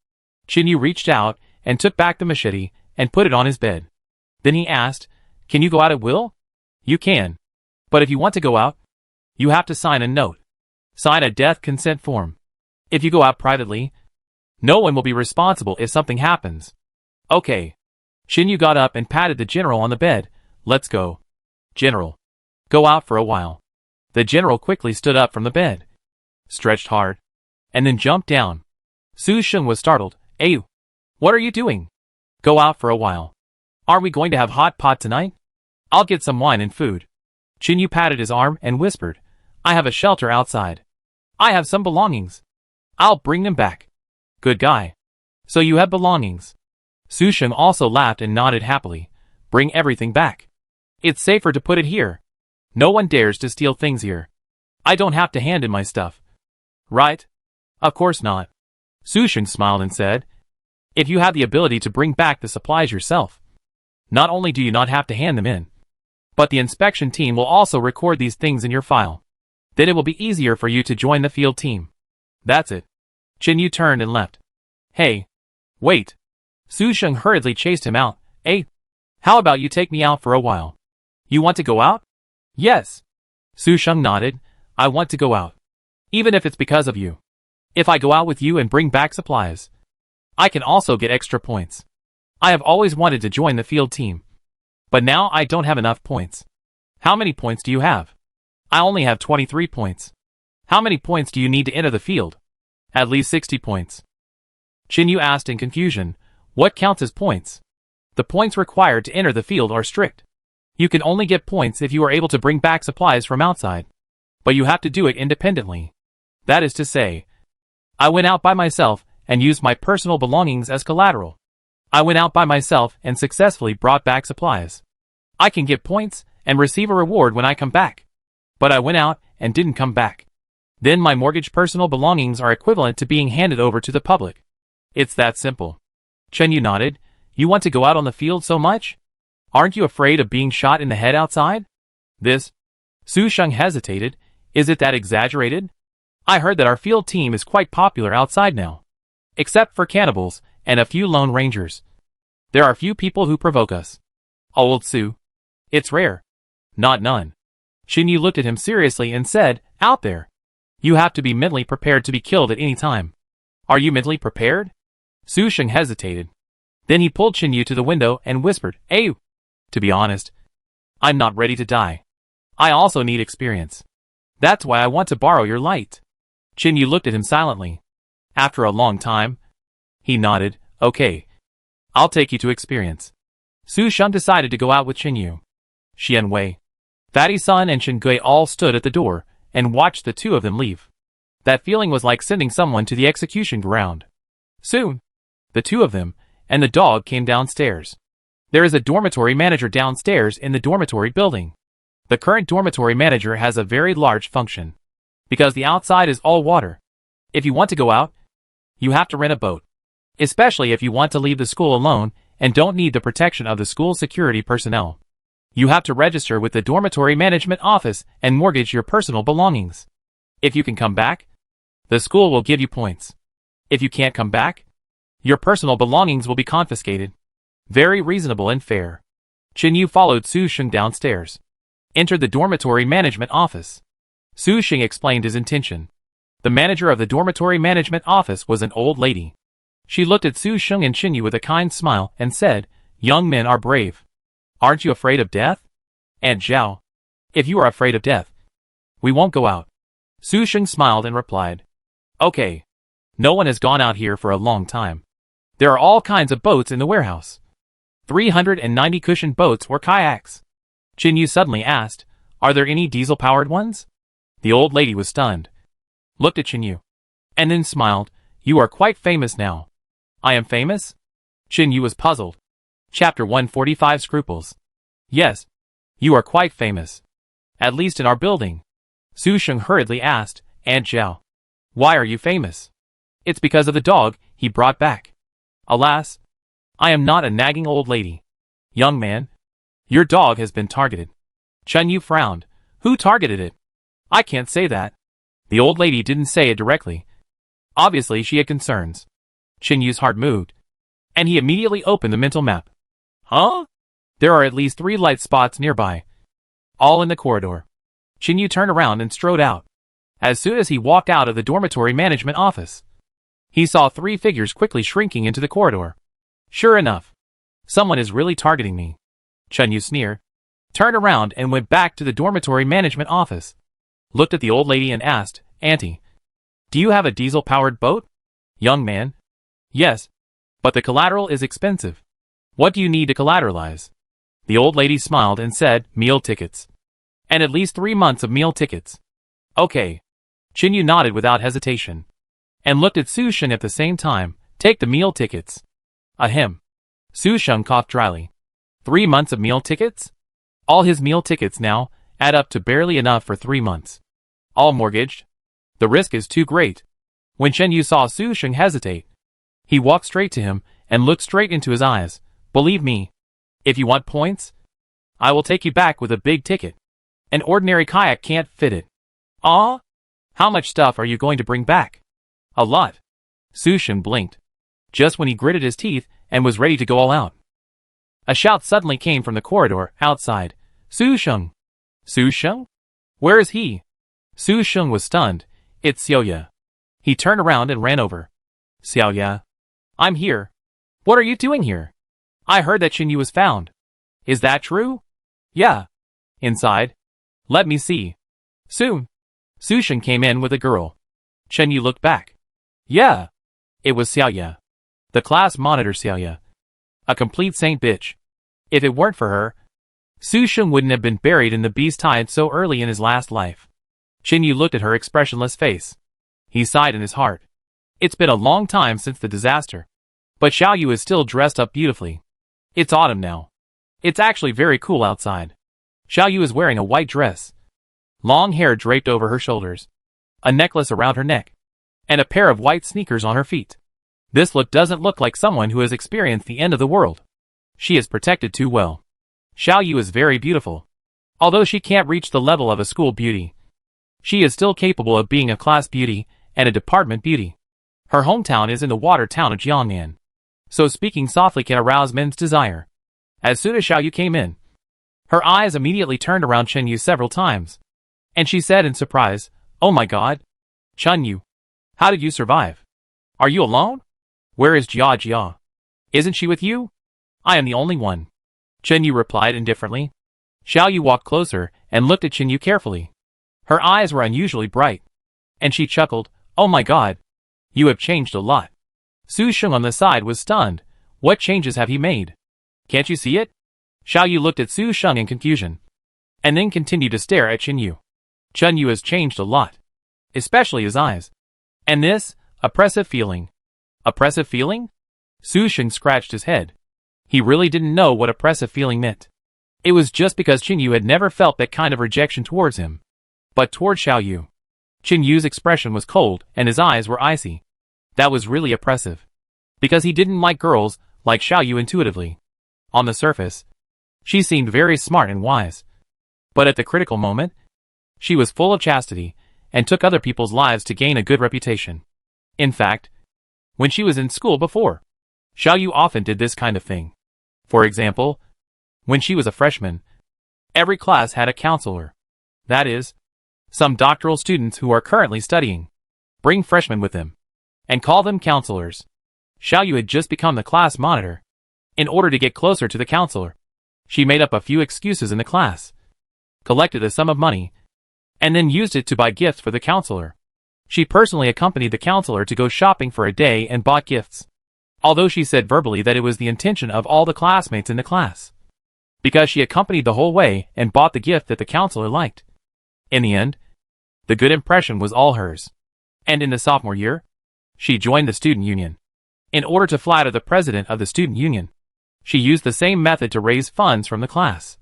Qingyu reached out and took back the machete and put it on his bed. Then he asked, Can you go out at will? You can. But if you want to go out, you have to sign a note. Sign a death consent form. If you go out privately, no one will be responsible if something happens. Okay. Qingyu got up and patted the general on the bed. Let's go. General. Go out for a while. The general quickly stood up from the bed, stretched hard, and then jumped down. Su Sheng was startled. Ayu. What are you doing? Go out for a while. Are we going to have hot pot tonight? I'll get some wine and food. Qingyu patted his arm and whispered, I have a shelter outside. I have some belongings. I'll bring them back. Good guy. So you have belongings. Su Sheng also laughed and nodded happily. Bring everything back. It's safer to put it here. No one dares to steal things here. I don't have to hand in my stuff. Right? Of course not. Su Sheng smiled and said, if you have the ability to bring back the supplies yourself, not only do you not have to hand them in, but the inspection team will also record these things in your file. Then it will be easier for you to join the field team. That's it. Chin Yu turned and left. Hey. Wait. Su Sheng hurriedly chased him out. Hey. How about you take me out for a while? You want to go out? Yes. Su Sheng nodded. I want to go out. Even if it's because of you. If I go out with you and bring back supplies, I can also get extra points. I have always wanted to join the field team. But now I don't have enough points. How many points do you have? I only have 23 points. How many points do you need to enter the field? At least 60 points. Chin Yu asked in confusion, what counts as points? The points required to enter the field are strict. You can only get points if you are able to bring back supplies from outside. But you have to do it independently. That is to say, I went out by myself and used my personal belongings as collateral. I went out by myself and successfully brought back supplies. I can get points and receive a reward when I come back. But I went out and didn't come back. Then my mortgaged personal belongings are equivalent to being handed over to the public. It's that simple. Chen Yu nodded. You want to go out on the field so much? Aren't you afraid of being shot in the head outside? This? Su Sheng hesitated. Is it that exaggerated? I heard that our field team is quite popular outside now. Except for cannibals and a few lone rangers. There are few people who provoke us. Old Su. It's rare. Not none. Shin Yu looked at him seriously and said, out there. You have to be mentally prepared to be killed at any time. Are you mentally prepared? Su Sheng hesitated. Then he pulled Chin Yu to the window and whispered, Hey! To be honest, I'm not ready to die. I also need experience. That's why I want to borrow your light. Chin Yu looked at him silently. After a long time, he nodded, okay. I'll take you to experience. Su Sheng decided to go out with Chin Yu. Xian Wei, Fatty Sun and Chen Gui all stood at the door and watched the two of them leave. That feeling was like sending someone to the execution ground. Soon, the two of them and the dog came downstairs. There is a dormitory manager downstairs in the dormitory building. The current dormitory manager has a very large function. Because the outside is all water. If you want to go out, you have to rent a boat. Especially if you want to leave the school alone and don't need the protection of the school security personnel. You have to register with the dormitory management office and mortgage your personal belongings. If you can come back, the school will give you points. If you can't come back, your personal belongings will be confiscated. Very reasonable and fair. Chin Yu followed Su Sheng downstairs. Entered the dormitory management office. Su Sheng explained his intention. The manager of the dormitory management office was an old lady. She looked at Su Sheng and Chin Yu with a kind smile and said, young men are brave. Aren't you afraid of death? Aunt Zhao, if you are afraid of death, we won't go out. Su Sheng smiled and replied, okay. No one has gone out here for a long time. There are all kinds of boats in the warehouse. 390 cushioned boats or kayaks. Chin Yu suddenly asked, are there any diesel-powered ones? The old lady was stunned. Looked at Chin Yu. And then smiled, you are quite famous now. I am famous? Chin Yu was puzzled. Chapter 145 Scruples. Yes. You are quite famous. At least in our building. Su Sheng hurriedly asked, Aunt Zhao. Why are you famous? It's because of the dog he brought back. Alas, I am not a nagging old lady. Young man, your dog has been targeted. Chen Yu frowned. Who targeted it? I can't say that. The old lady didn't say it directly. Obviously she had concerns. Chen Yu's heart moved. And he immediately opened the mental map. Huh? There are at least 3 light spots nearby. All in the corridor. Chen Yu turned around and strode out. As soon as he walked out of the dormitory management office, he saw 3 figures quickly shrinking into the corridor. Sure enough, someone is really targeting me. Chen Yu sneered, turned around and went back to the dormitory management office. Looked at the old lady and asked, Auntie, do you have a diesel-powered boat? Young man. Yes, but the collateral is expensive. What do you need to collateralize? The old lady smiled and said, meal tickets. And at least 3 months of meal tickets. Okay. Chin Yu nodded without hesitation. And looked at Su Sheng at the same time, take the meal tickets. Ahem. Su Sheng coughed dryly. 3 months of meal tickets? All his meal tickets now add up to barely enough for 3 months. All mortgaged? The risk is too great. When Chen Yu saw Su Sheng hesitate, he walked straight to him and looked straight into his eyes. Believe me, if you want points, I will take you back with a big ticket. An ordinary kayak can't fit it. Ah? How much stuff are you going to bring back? A lot. Su Sheng blinked, just when he gritted his teeth and was ready to go all out. A shout suddenly came from the corridor outside. Su Sheng! Su Sheng? Where is he? Su Sheng was stunned. It's Xiaoya. He turned around and ran over. Xiaoya. I'm here. What are you doing here? I heard that Chen Yu was found. Is that true? Yeah. Inside. Let me see. Soon. Su Sheng came in with a girl. Chen Yu looked back. Yeah. It was Xiaoya. The class monitor Xiaoya. A complete saint bitch. If it weren't for her, Su Sheng wouldn't have been buried in the beast tide so early in his last life. Chen Yu looked at her expressionless face. He sighed in his heart. It's been a long time since the disaster. But Xiao Yu is still dressed up beautifully. It's autumn now. It's actually very cool outside. Xiao Yu is wearing a white dress. Long hair draped over her shoulders. A necklace around her neck. And a pair of white sneakers on her feet. This look doesn't look like someone who has experienced the end of the world. She is protected too well. Xiao Yu is very beautiful. Although she can't reach the level of a school beauty, she is still capable of being a class beauty and a department beauty. Her hometown is in the water town of Jiangnan. So speaking softly can arouse men's desire. As soon as Xiao Yu came in, her eyes immediately turned around Chen Yu several times. And she said in surprise, Oh my god. Chen Yu. How did you survive? Are you alone? Where is Jia Jia? Isn't she with you? I am the only one. Chen Yu replied indifferently. Xiao Yu walked closer and looked at Chen Yu carefully. Her eyes were unusually bright. And she chuckled, Oh my god. You have changed a lot. Su Sheng on the side was stunned. What changes have he made? Can't you see it? Xiao Yu looked at Su Sheng in confusion. And then continued to stare at Chen Yu. Chen Yu has changed a lot. Especially his eyes. And this, oppressive feeling. Oppressive feeling? Su Sheng scratched his head. He really didn't know what oppressive feeling meant. It was just because Chen Yu had never felt that kind of rejection towards him. But toward Xiao Yu. Chen Yu's expression was cold and his eyes were icy. That was really oppressive. Because he didn't like girls like Xiao Yu intuitively. On the surface, she seemed very smart and wise. But at the critical moment, she was full of chastity and took other people's lives to gain a good reputation. In fact, when she was in school before, Xiao Yu often did this kind of thing. For example, when she was a freshman, every class had a counselor. That is, some doctoral students who are currently studying bring freshmen with them and call them counselors. Xiao Yu had just become the class monitor. In order to get closer to the counselor, she made up a few excuses in the class, collected a sum of money, and then used it to buy gifts for the counselor. She personally accompanied the counselor to go shopping for a day and bought gifts. Although she said verbally that it was the intention of all the classmates in the class. Because she accompanied the whole way and bought the gift that the counselor liked. In the end, the good impression was all hers. And in the sophomore year, she joined the student union. In order to flatter the president of the student union, she used the same method to raise funds from the class.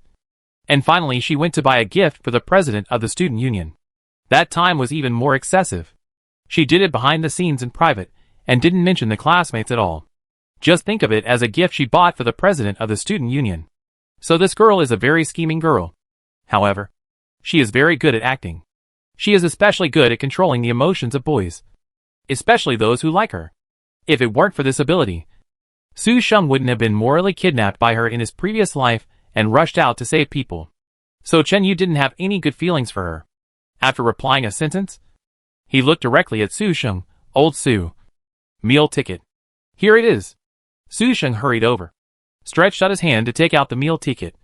And finally she went to buy a gift for the president of the student union. That time was even more excessive. She did it behind the scenes in private, and didn't mention the classmates at all. Just think of it as a gift she bought for the president of the student union. So this girl is a very scheming girl. However, she is very good at acting. She is especially good at controlling the emotions of boys. Especially those who like her. If it weren't for this ability, Su Sheng wouldn't have been morally kidnapped by her in his previous life and rushed out to save people. So Chen Yu didn't have any good feelings for her. After replying a sentence, he looked directly at Su Sheng. Old Su. Meal ticket. Here it is. Su Sheng hurried over, stretched out his hand to take out the meal ticket,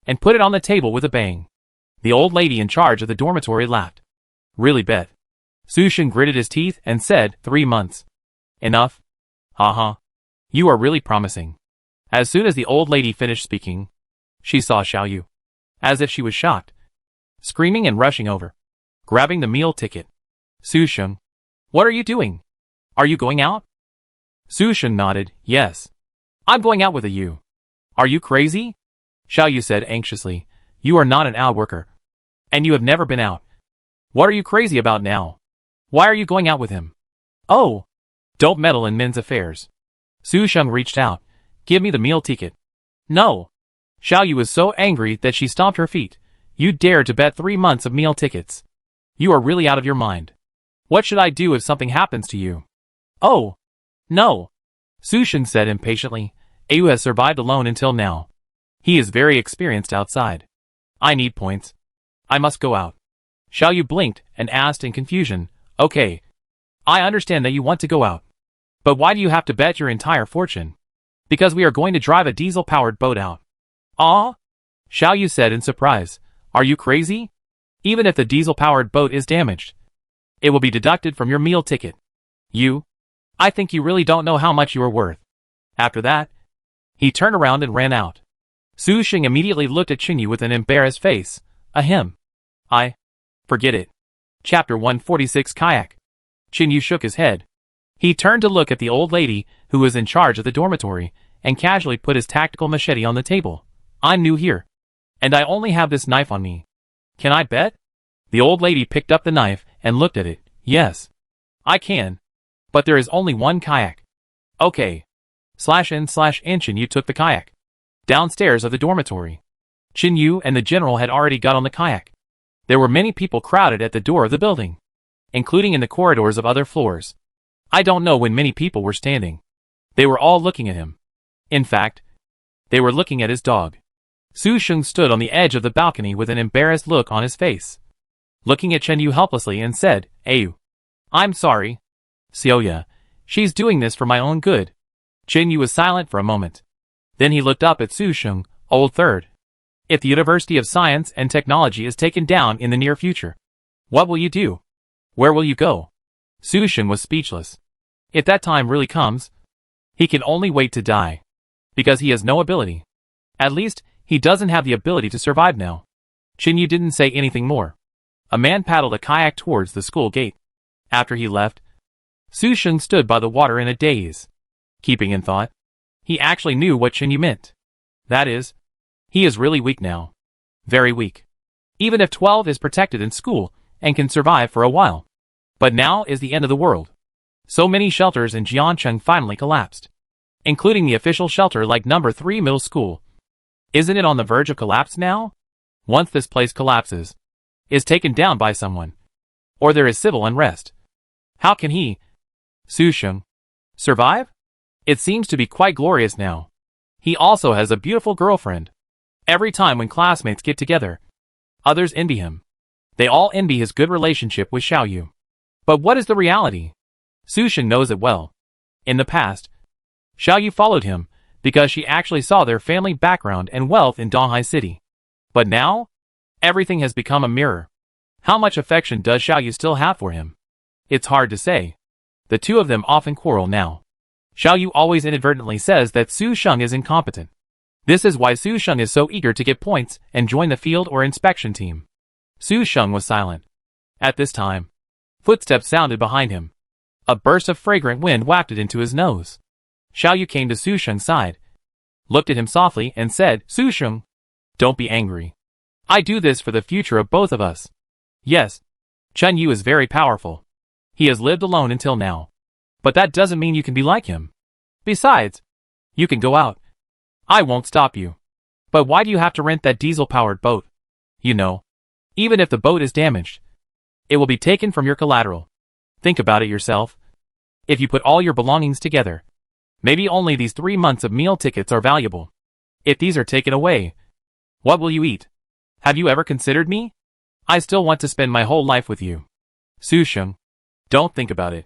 and put it on the table with a bang. The old lady in charge of the dormitory laughed. Really, Beth? Su Sheng gritted his teeth and said, 3 months. Enough? Haha. You are really promising. As soon as the old lady finished speaking, she saw Xiao Yu. As if she was shocked. Screaming and rushing over. Grabbing the meal ticket. Su Sheng. What are you doing? Are you going out? Su Sheng nodded, yes. I'm going out with a you. Are you crazy? Xiao Yu said anxiously. You are not an out worker. And you have never been out. What are you crazy about now? Why are you going out with him? Oh! Don't meddle in men's affairs. Su Sheng reached out. Give me the meal ticket. No! Xiao Yu was so angry that she stomped her feet. You dare to bet 3 months of meal tickets. You are really out of your mind. What should I do if something happens to you? Oh! No! Su Sheng said impatiently. Ayu has survived alone until now. He is very experienced outside. I need points. I must go out. Xiao Yu blinked and asked in confusion, Okay. I understand that you want to go out. But why do you have to bet your entire fortune? Because we are going to drive a diesel-powered boat out. Ah? Xiao Yu said in surprise. Are you crazy? Even if the diesel-powered boat is damaged, it will be deducted from your meal ticket. I think you really don't know how much you are worth. After that, he turned around and ran out. Su Sheng immediately looked at Qin Yu with an embarrassed face. Ahem. Forget it. Chapter 146 Kayak. Qin Yu shook his head. He turned to look at the old lady who was in charge of the dormitory and casually put his tactical machete on the table. I'm new here. And I only have this knife on me. Can I bet? The old lady picked up the knife and looked at it. Yes. I can. But there is only one kayak. Okay. /n/n Qin Yu took the kayak. Downstairs of the dormitory. Qin Yu and the general had already got on the kayak. There were many people crowded at the door of the building, including in the corridors of other floors. I don't know when many people were standing. They were all looking at him. In fact, they were looking at his dog. Su Sheng stood on the edge of the balcony with an embarrassed look on his face, looking at Qin Yu helplessly and said, Ayu. I'm sorry. Xiaoya, she's doing this for my own good. Qin Yu was silent for a moment. Then he looked up at Su Sheng, Old Third. If the University of Science and Technology is taken down in the near future, what will you do? Where will you go? Su Sheng was speechless. If that time really comes, he can only wait to die. Because he has no ability. At least, he doesn't have the ability to survive now. Qin Yu didn't say anything more. A man paddled a kayak towards the school gate. After he left, Su Sheng stood by the water in a daze. Keeping in thought, he actually knew what Qin Yu meant. That is, he is really weak now. Very weak. Even if 12 is protected in school and can survive for a while. But now is the end of the world. So many shelters in Jiancheng finally collapsed, including the official shelter like number 3 middle school. Isn't it on the verge of collapse now? Once this place collapses, is taken down by someone, or there is civil unrest, how can he, Su Sheng, survive? It seems to be quite glorious now. He also has a beautiful girlfriend. Every time when classmates get together, others envy him. They all envy his good relationship with Xiao Yu. But what is the reality? Su Sheng knows it well. In the past, Xiao Yu followed him because she actually saw their family background and wealth in Donghai City. But now, everything has become a mirror. How much affection does Xiao Yu still have for him? It's hard to say. The two of them often quarrel now. Xiao Yu always inadvertently says that Su Sheng is incompetent. This is why Su Sheng is so eager to get points and join the field or inspection team. Su Sheng was silent. At this time, footsteps sounded behind him. A burst of fragrant wind wafted into his nose. Xiao Yu came to Su Sheng's side, looked at him softly and said, Su Sheng, don't be angry. I do this for the future of both of us. Yes, Qin Yu is very powerful. He has lived alone until now. But that doesn't mean you can be like him. Besides, you can go out. I won't stop you. But why do you have to rent that diesel-powered boat? You know, even if the boat is damaged, it will be taken from your collateral. Think about it yourself. If you put all your belongings together, maybe only these 3 months of meal tickets are valuable. If these are taken away, what will you eat? Have you ever considered me? I still want to spend my whole life with you. Su Sheng, don't think about it.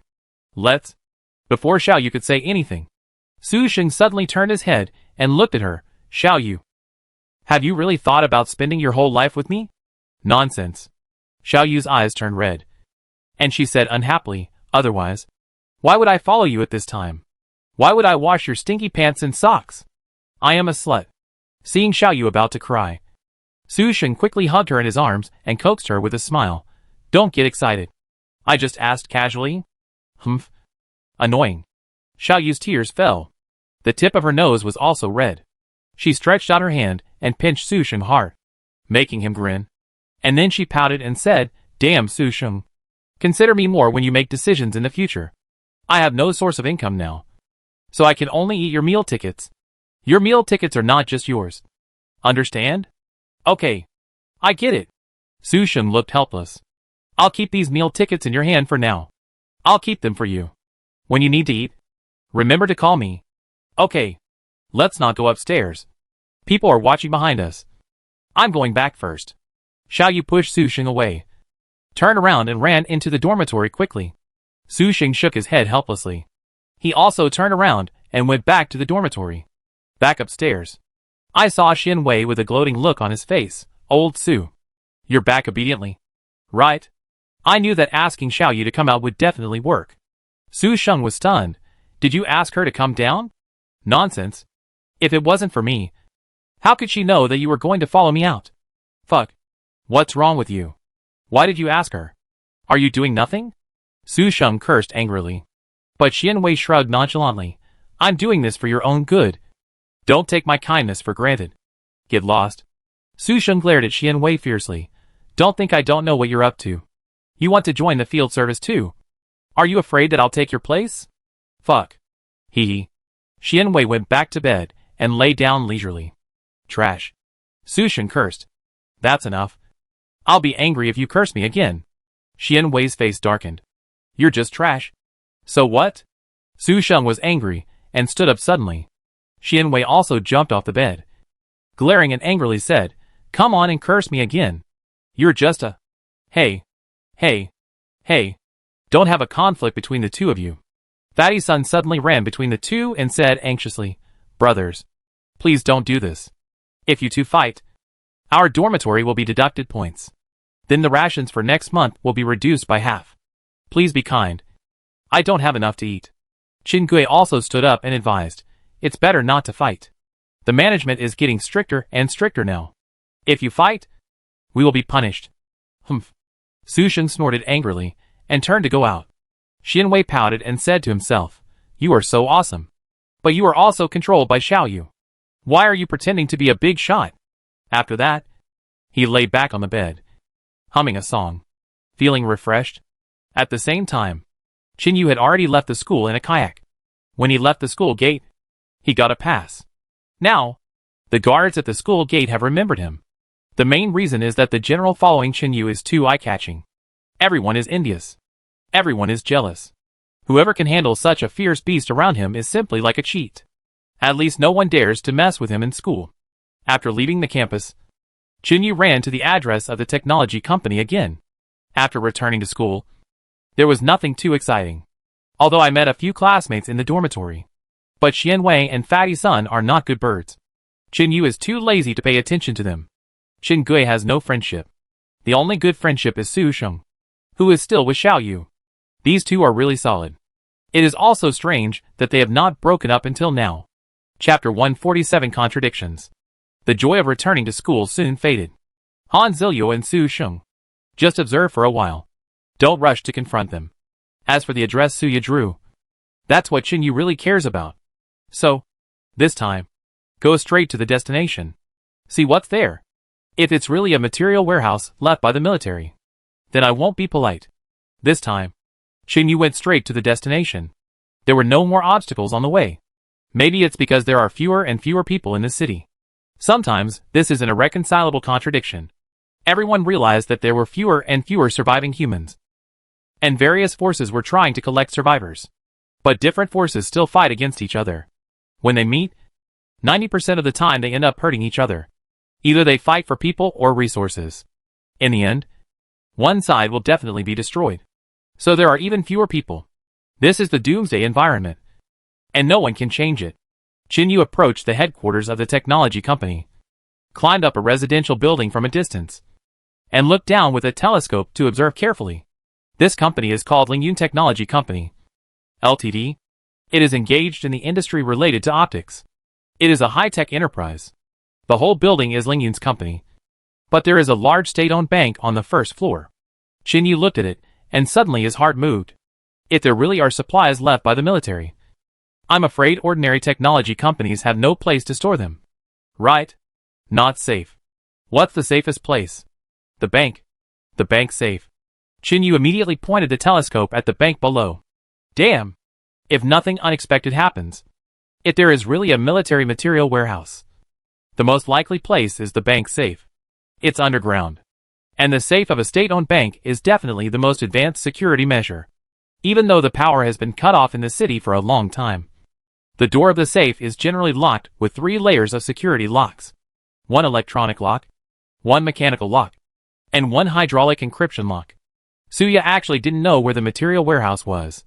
Let's. Before Xiao Yu could say anything, Su Sheng suddenly turned his head and looked at her. Xiao Yu, have you really thought about spending your whole life with me? Nonsense. Xiao Yu's eyes turned red, and she said unhappily, otherwise, why would I follow you at this time? Why would I wash your stinky pants and socks? I am a slut. Seeing Xiao Yu about to cry, Su Sheng quickly hugged her in his arms and coaxed her with a smile. Don't get excited. I just asked casually. Humph. Annoying. Xiao Yu's tears fell. The tip of her nose was also red. She stretched out her hand and pinched Su Sheng hard, making him grin. And then she pouted and said, Damn, Su Sheng. Consider me more when you make decisions in the future. I have no source of income now. So I can only eat your meal tickets. Your meal tickets are not just yours. Understand? Okay. I get it. Su Sheng looked helpless. I'll keep these meal tickets in your hand for now. I'll keep them for you. When you need to eat, remember to call me. Okay. Let's not go upstairs. People are watching behind us. I'm going back first. Xiao Yu pushed Su Sheng away, turned around and ran into the dormitory quickly. Su Sheng shook his head helplessly. He also turned around and went back to the dormitory. Back upstairs, I saw Xin Wei with a gloating look on his face. Old Su. You're back obediently. Right? I knew that asking Xiao Yu to come out would definitely work. Su Sheng was stunned. Did you ask her to come down? Nonsense. If it wasn't for me, how could she know that you were going to follow me out? Fuck. What's wrong with you? Why did you ask her? Are you doing nothing? Su Sheng cursed angrily. But Xin Wei shrugged nonchalantly. I'm doing this for your own good. Don't take my kindness for granted. Get lost. Su Sheng glared at Xin Wei fiercely. Don't think I don't know what you're up to. You want to join the field service too? Are you afraid that I'll take your place? Fuck. Hee hee. Xin Wei went back to bed and lay down leisurely. Trash. Su Sheng cursed. That's enough. I'll be angry if you curse me again. Xin Wei's face darkened. You're just trash. So what? Su Sheng was angry and stood up suddenly. Xin Wei also jumped off the bed, glaring and angrily said, Come on and curse me again. You're just a... Hey. Don't have a conflict between the two of you. Fatty Sun suddenly ran between the two and said anxiously, Brothers, please don't do this. If you two fight, our dormitory will be deducted points. Then the rations for next month will be reduced by half. Please be kind. I don't have enough to eat. Qin Gui also stood up and advised, It's better not to fight. The management is getting stricter and stricter now. If you fight, we will be punished. Humph. Su Sheng snorted angrily and turned to go out. Xin Wei pouted and said to himself, You are so awesome. But you are also controlled by Xiao Yu. Why are you pretending to be a big shot? After that, he lay back on the bed, humming a song, feeling refreshed. At the same time, Qin Yu had already left the school in a kayak. When he left the school gate, he got a pass. Now, the guards at the school gate have remembered him. The main reason is that the general following Qin Yu is too eye-catching. Everyone is envious. Everyone is jealous. Whoever can handle such a fierce beast around him is simply like a cheat. At least no one dares to mess with him in school. After leaving the campus, Qin Yu ran to the address of the technology company again. After returning to school, there was nothing too exciting. Although I met a few classmates in the dormitory. But Xian Wei and Fatty Sun are not good birds. Qin Yu is too lazy to pay attention to them. Qin Gui has no friendship. The only good friendship is Su Sheng, who is still with Xiao Yu. These two are really solid. It is also strange that they have not broken up until now. Chapter 147 Contradictions. The joy of returning to school soon faded. Han Zilio and Su Sheng just observe for a while. Don't rush to confront them. As for the address Suya drew, that's what Qin Yu really cares about. So, this time, go straight to the destination. See what's there. If it's really a material warehouse left by the military, then I won't be polite. This time, Qin Yu went straight to the destination. There were no more obstacles on the way. Maybe it's because there are fewer and fewer people in the city. Sometimes, this is an irreconcilable contradiction. Everyone realized that there were fewer and fewer surviving humans. And various forces were trying to collect survivors. But different forces still fight against each other. When they meet, 90% of the time they end up hurting each other. Either they fight for people or resources. In the end, one side will definitely be destroyed. So there are even fewer people. This is the Doomsday environment. And no one can change it. Qin Yu approached the headquarters of the technology company, climbed up a residential building from a distance, and looked down with a telescope to observe carefully. This company is called Lingyun Technology Company, Ltd. It is engaged in the industry related to optics. It is a high-tech enterprise. The whole building is Lingyun's company. But there is a large state-owned bank on the first floor. Qin Yu looked at it, and suddenly his heart moved. If there really are supplies left by the military, I'm afraid ordinary technology companies have no place to store them. Right? Not safe. What's the safest place? The bank. The bank safe. Qin Yu immediately pointed the telescope at the bank below. Damn! if nothing unexpected happens. If there is really a military material warehouse, the most likely place is the bank safe. It's underground. And the safe of a state-owned bank is definitely the most advanced security measure. Even though the power has been cut off in the city for a long time, the door of the safe is generally locked with 3 layers of security locks. 1 electronic lock, 1 mechanical lock, and 1 hydraulic encryption lock. Suya actually didn't know where the material warehouse was,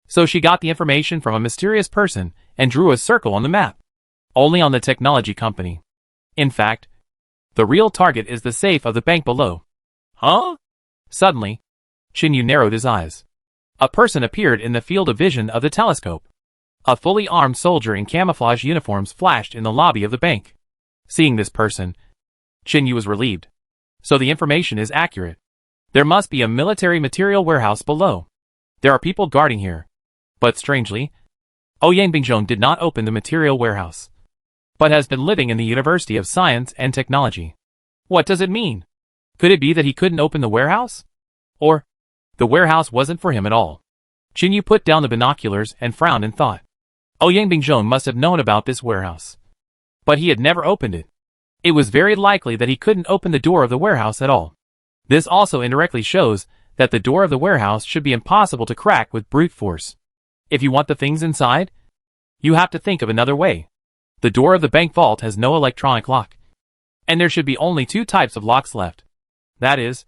so she got the information from a mysterious person and drew a circle on the map. Only on the technology company. In fact, the real target is the safe of the bank below. Huh? Suddenly, Shinyu narrowed his eyes. A person appeared in the field of vision of the telescope. A fully armed soldier in camouflage uniforms flashed in the lobby of the bank. Seeing this person, Shinyu was relieved. So the information is accurate. There must be a military material warehouse below. There are people guarding here. But strangely, Ouyang Bingjong did not open the material warehouse, but has been living in the University of Science and Technology. What does it mean? Could it be that he couldn't open the warehouse? Or, the warehouse wasn't for him at all? Shinyu put down the binoculars and frowned in thought. Ouyang Bingjong must have known about this warehouse, but he had never opened it. It was very likely that he couldn't open the door of the warehouse at all. This also indirectly shows that the door of the warehouse should be impossible to crack with brute force. If you want the things inside, you have to think of another way. The door of the bank vault has no electronic lock, and there should be only 2 types of locks left. That is,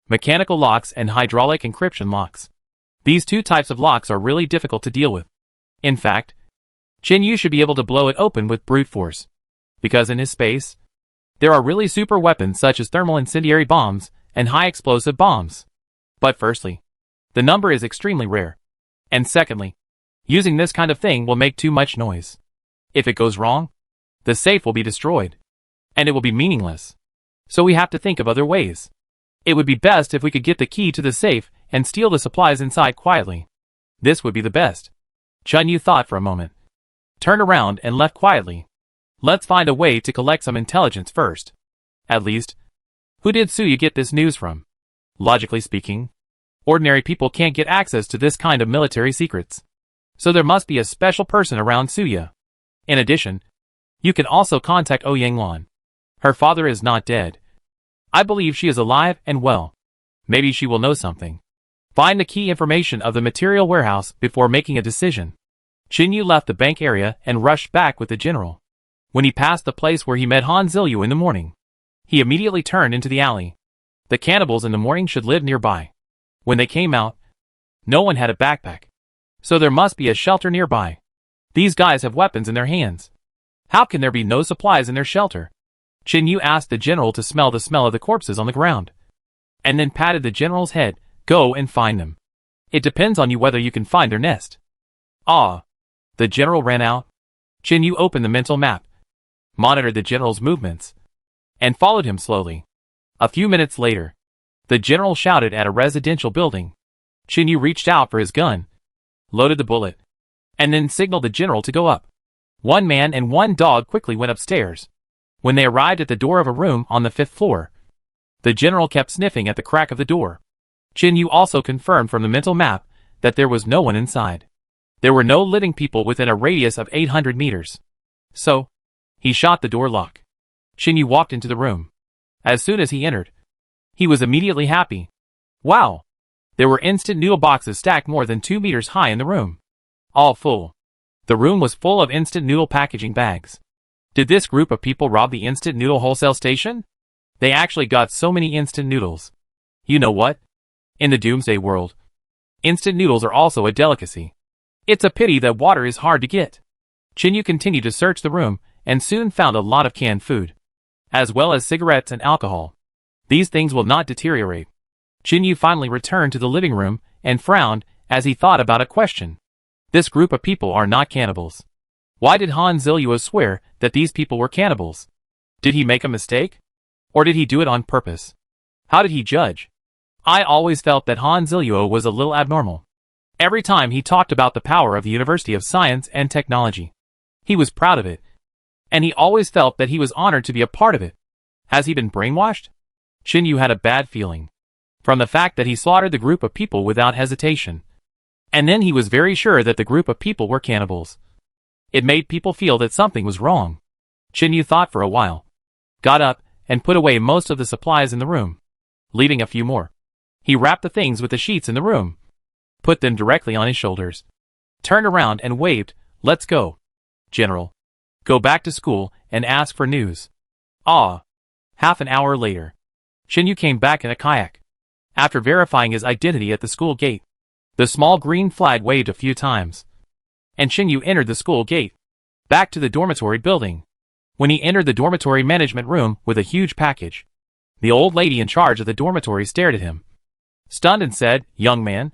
mechanical locks and hydraulic encryption locks. These 2 types of locks are really difficult to deal with. In fact, Shinyu should be able to blow it open with brute force, because in his space, there are really super weapons such as thermal incendiary bombs and high explosive bombs. But firstly, the number is extremely rare. And secondly, using this kind of thing will make too much noise. If it goes wrong, the safe will be destroyed, and it will be meaningless. So we have to think of other ways. It would be best if we could get the key to the safe and steal the supplies inside quietly. This would be the best. Chunyu thought for a moment, turned around and left quietly. Let's find a way to collect some intelligence first. At least, who did Suya get this news from? Logically speaking, ordinary people can't get access to this kind of military secrets. So there must be a special person around Suya. In addition, you can also contact Ouyang Lan. Her father is not dead. I believe she is alive and well. Maybe she will know something. Find the key information of the material warehouse before making a decision. Shinyu left the bank area and rushed back with the general. When he passed the place where he met Han Zilyu in the morning, he immediately turned into the alley. The cannibals in the morning should live nearby. When they came out, no one had a backpack. So there must be a shelter nearby. These guys have weapons in their hands. How can there be no supplies in their shelter? Shinyu asked the general to smell the smell of the corpses on the ground, and then patted the general's head. Go and find them. It depends on you whether you can find their nest. Ah. The general ran out. Shinyu opened the mental map, monitored the general's movements, and followed him slowly. A few minutes later, the general shouted at a residential building. Shinyu reached out for his gun, loaded the bullet, and then signaled the general to go up. 1 man and 1 dog quickly went upstairs. When they arrived at the door of a room on the 5th floor, the general kept sniffing at the crack of the door. Shinyu also confirmed from the mental map that there was no one inside. There were no living people within a radius of 800 meters. So, he shot the door lock. Shinyu walked into the room. As soon as he entered, he was immediately happy. Wow! There were instant noodle boxes stacked more than 2 meters high in the room. All full. The room was full of instant noodle packaging bags. Did this group of people rob the instant noodle wholesale station? They actually got so many instant noodles. You know what? In the Doomsday world, instant noodles are also a delicacy. It's a pity that water is hard to get. Shinyu continued to search the room and soon found a lot of canned food, as well as cigarettes and alcohol. These things will not deteriorate. Shinyu finally returned to the living room and frowned as he thought about a question. This group of people are not cannibals. Why did Han Zilyu swear that these people were cannibals? Did he make a mistake? Or did he do it on purpose? How did he judge? I always felt that Han Zilyu was a little abnormal. Every time he talked about the power of the University of Science and Technology, he was proud of it, and he always felt that he was honored to be a part of it. Has he been brainwashed? Shinyu had a bad feeling, from the fact that he slaughtered the group of people without hesitation. And then he was very sure that the group of people were cannibals. It made people feel that something was wrong. Chinyu thought for a while, got up, and put away most of the supplies in the room, leaving a few more. He wrapped the things with the sheets in the room, put them directly on his shoulders, turned around and waved, "Let's go, General. Go back to school and ask for news." Ah. Half an hour later, Chinyu came back in a kayak. After verifying his identity at the school gate, the small green flag waved a few times, and Chinyu entered the school gate, back to the dormitory building. When he entered the dormitory management room with a huge package, the old lady in charge of the dormitory stared at him, stunned, and said, "Young man,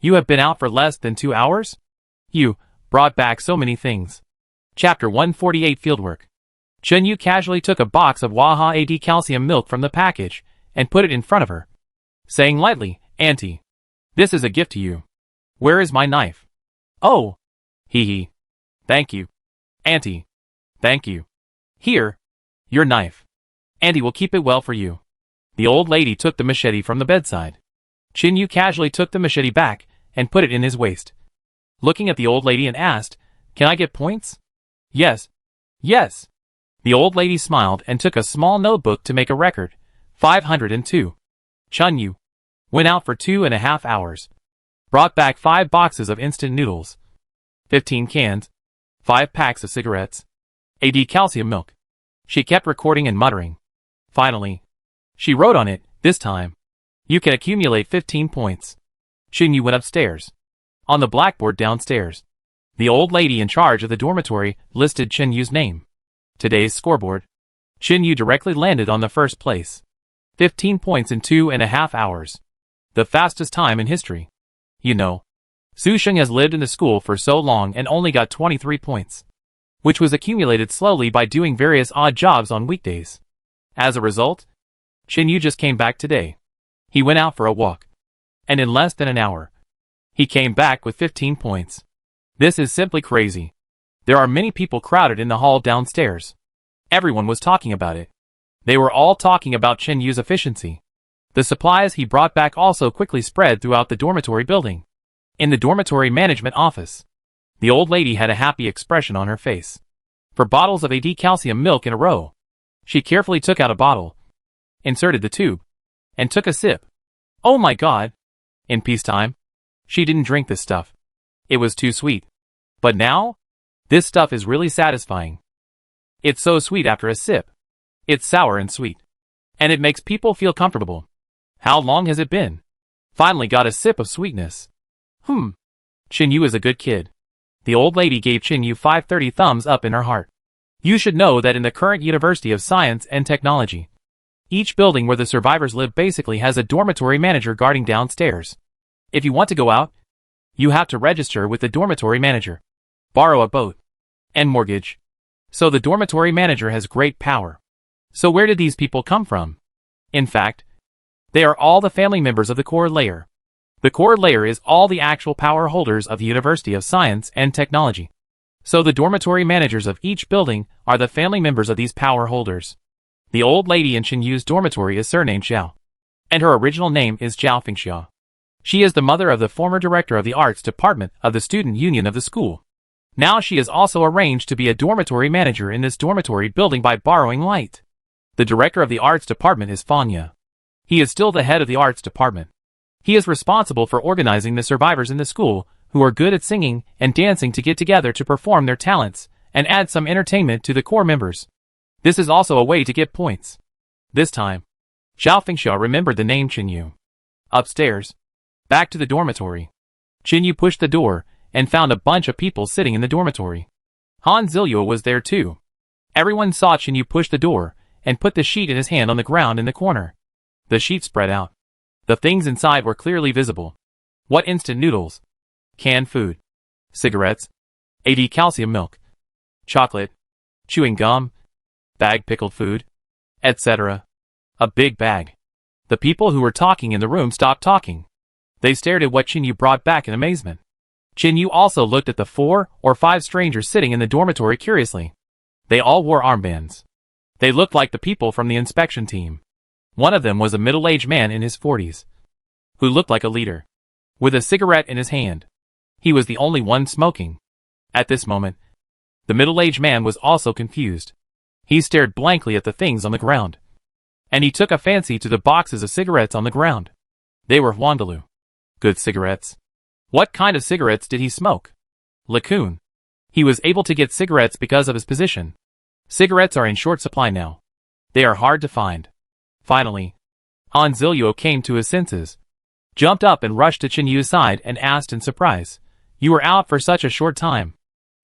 you have been out for less than 2 hours? You brought back so many things." Chapter 148 Fieldwork. Chinyu casually took a box of Waha AD calcium milk from the package and put it in front of her, saying lightly, "Auntie, this is a gift to you. Where is my knife?" "Oh, hee. Thank you. Auntie. Thank you. Here, your knife. Auntie will keep it well for you." The old lady took the machete from the bedside. Chinyu casually took the machete back and put it in his waist, looking at the old lady, and asked, "Can I get points?" "Yes. Yes." The old lady smiled and took a small notebook to make a record. 502. Chinyu went out for 2.5 hours. Brought back 5 boxes of instant noodles, 15 cans, 5 packs of cigarettes, AD calcium milk. She kept recording and muttering. Finally, she wrote on it, "This time, you can accumulate 15 points." Chinyu went upstairs. On the blackboard downstairs, the old lady in charge of the dormitory listed Chinyu's name. Today's scoreboard. Chinyu directly landed on the first place. 15 points in 2.5 hours. The fastest time in history. You know, Su Sheng has lived in the school for so long and only got 23 points, which was accumulated slowly by doing various odd jobs on weekdays. As a result, Chinyu just came back today. He went out for a walk, and in less than an hour, he came back with 15 points. This is simply crazy. There are many people crowded in the hall downstairs. Everyone was talking about it. They were all talking about Chinyu's efficiency. The supplies he brought back also quickly spread throughout the dormitory building. In the dormitory management office, the old lady had a happy expression on her face. For bottles of AD calcium milk in a row, she carefully took out a bottle, inserted the tube, and took a sip. Oh my god! In peacetime, she didn't drink this stuff. It was too sweet. But now, this stuff is really satisfying. It's so sweet after a sip. It's sour and sweet. And it makes people feel comfortable. How long has it been? Finally got a sip of sweetness. Chinyu is a good kid. The old lady gave Chinyu 530 thumbs up in her heart. You should know that in the current University of Science and Technology, each building where the survivors live basically has a dormitory manager guarding downstairs. If you want to go out, you have to register with the dormitory manager, borrow a boat, and mortgage. So the dormitory manager has great power. So where did these people come from? In fact, they are all the family members of the core layer. The core layer is all the actual power holders of the University of Science and Technology. So the dormitory managers of each building are the family members of these power holders. The old lady in Chinyu's dormitory is surnamed Xiao, and her original name is Zhao Fingxia. She is the mother of the former director of the arts department of the student union of the school. Now she is also arranged to be a dormitory manager in this dormitory building by borrowing light. The director of the arts department is Fanya. He is still the head of the arts department. He is responsible for organizing the survivors in the school who are good at singing and dancing to get together to perform their talents and add some entertainment to the core members. This is also a way to get points. This time, Zhao Fingxia remembered the name Chinyu. Upstairs, back to the dormitory, Chinyu pushed the door and found a bunch of people sitting in the dormitory. Han Zilyo was there too. Everyone saw Chinyu push the door and put the sheet in his hand on the ground in the corner. The sheet spread out. The things inside were clearly visible. What instant noodles, canned food, cigarettes, AD calcium milk, chocolate, chewing gum, bag pickled food, etc. A big bag. The people who were talking in the room stopped talking. They stared at what Chinyu brought back in amazement. Chinyu also looked at the 4 or 5 strangers sitting in the dormitory curiously. They all wore armbands. They looked like the people from the inspection team. One of them was a middle-aged man in his 40s, who looked like a leader, with a cigarette in his hand. He was the only one smoking. At this moment, the middle-aged man was also confused. He stared blankly at the things on the ground. And he took a fancy to the boxes of cigarettes on the ground. They were Hwandaloo. Good cigarettes. What kind of cigarettes did he smoke? Lacoon. He was able to get cigarettes because of his position. Cigarettes are in short supply now. They are hard to find. Finally, Han Zilyo came to his senses, jumped up and rushed to Qinyu's side and asked in surprise, "You were out for such a short time.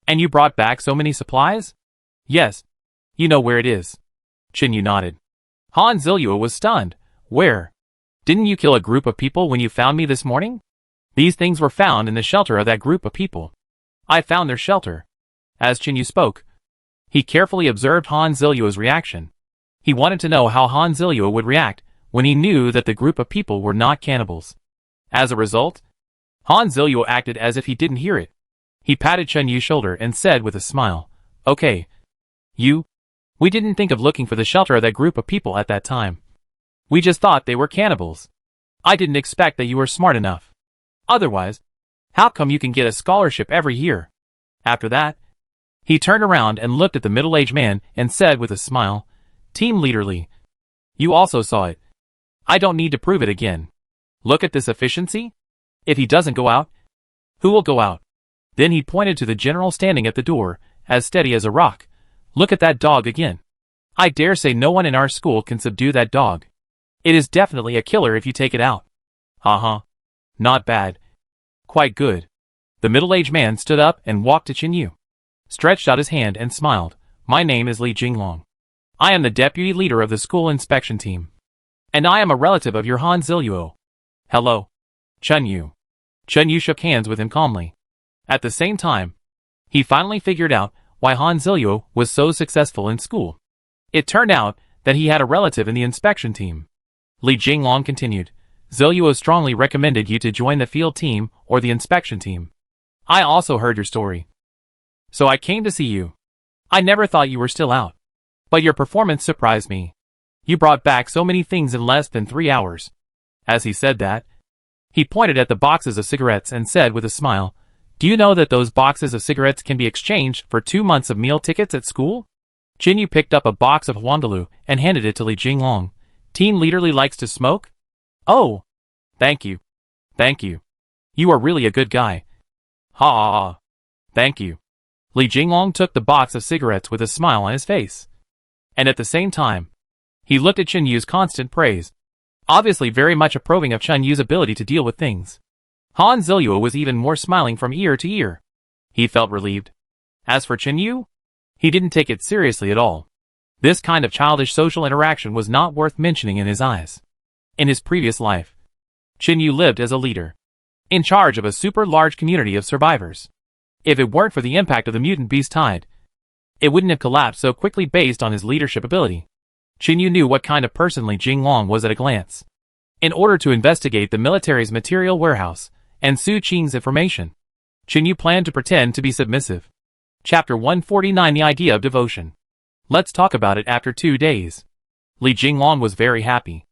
And you brought back so many supplies?" "Yes. You know where it is." Qinyu nodded. Han Zilyo was stunned. "Where? Didn't you kill a group of people when you found me this morning?" "These things were found in the shelter of that group of people. I found their shelter." As Qinyu spoke, he carefully observed Han Zilyo's reaction. He wanted to know how Han Zilyo would react when he knew that the group of people were not cannibals. As a result, Han Zilyo acted as if he didn't hear it. He patted Qinyu's shoulder and said with a smile, "Okay. We didn't think of looking for the shelter of that group of people at that time. We just thought they were cannibals. I didn't expect that you were smart enough. Otherwise, how come you can get a scholarship every year?" After that, he turned around and looked at the middle-aged man and said with a smile, "Team Leaderly, you also saw it. I don't need to prove it again. Look at this efficiency. If he doesn't go out, who will go out?" Then he pointed to the general standing at the door, as steady as a rock. "Look at that dog again. I dare say no one in our school can subdue that dog. It is definitely a killer if you take it out." "Uh-huh. Not bad. Quite good." The middle-aged man stood up and walked to Qinyu, stretched out his hand and smiled. "My name is Li Jinglong. I am the deputy leader of the school inspection team. And I am a relative of your Han Zilyo." "Hello, Qinyu." Qinyu shook hands with him calmly. At the same time, he finally figured out why Han Zilyo was so successful in school. It turned out that he had a relative in the inspection team. Li Jinglong continued, "Zilyo strongly recommended you to join the field team or the inspection team. I also heard your story. So I came to see you. I never thought you were still out. But your performance surprised me. You brought back so many things in less than 3 hours." As he said that, he pointed at the boxes of cigarettes and said with a smile, "Do you know that those boxes of cigarettes can be exchanged for 2 months of meal tickets at school?" Qinyu picked up a box of Hwandaloo and handed it to Li Jinglong. "Team Leaderly likes to smoke?" "Oh, thank you. Thank you. You are really a good guy." "Ha ha ha. Thank you." Li Jinglong took the box of cigarettes with a smile on his face. And at the same time, he looked at Qinyu's constant praise, obviously very much approving of Qinyu's ability to deal with things. Han Zilyo was even more smiling from ear to ear. He felt relieved. As for Qinyu, he didn't take it seriously at all. This kind of childish social interaction was not worth mentioning in his eyes. In his previous life, Qinyu lived as a leader, in charge of a super large community of survivors. If it weren't for the impact of the mutant beast tide, it wouldn't have collapsed so quickly based on his leadership ability. Qinyu knew what kind of person Li Jinglong was at a glance. In order to investigate the military's material warehouse and Su Qing's information, Qinyu planned to pretend to be submissive. Chapter 149: The Idea of Devotion. Let's talk about it after 2 days. Li Jinglong was very happy.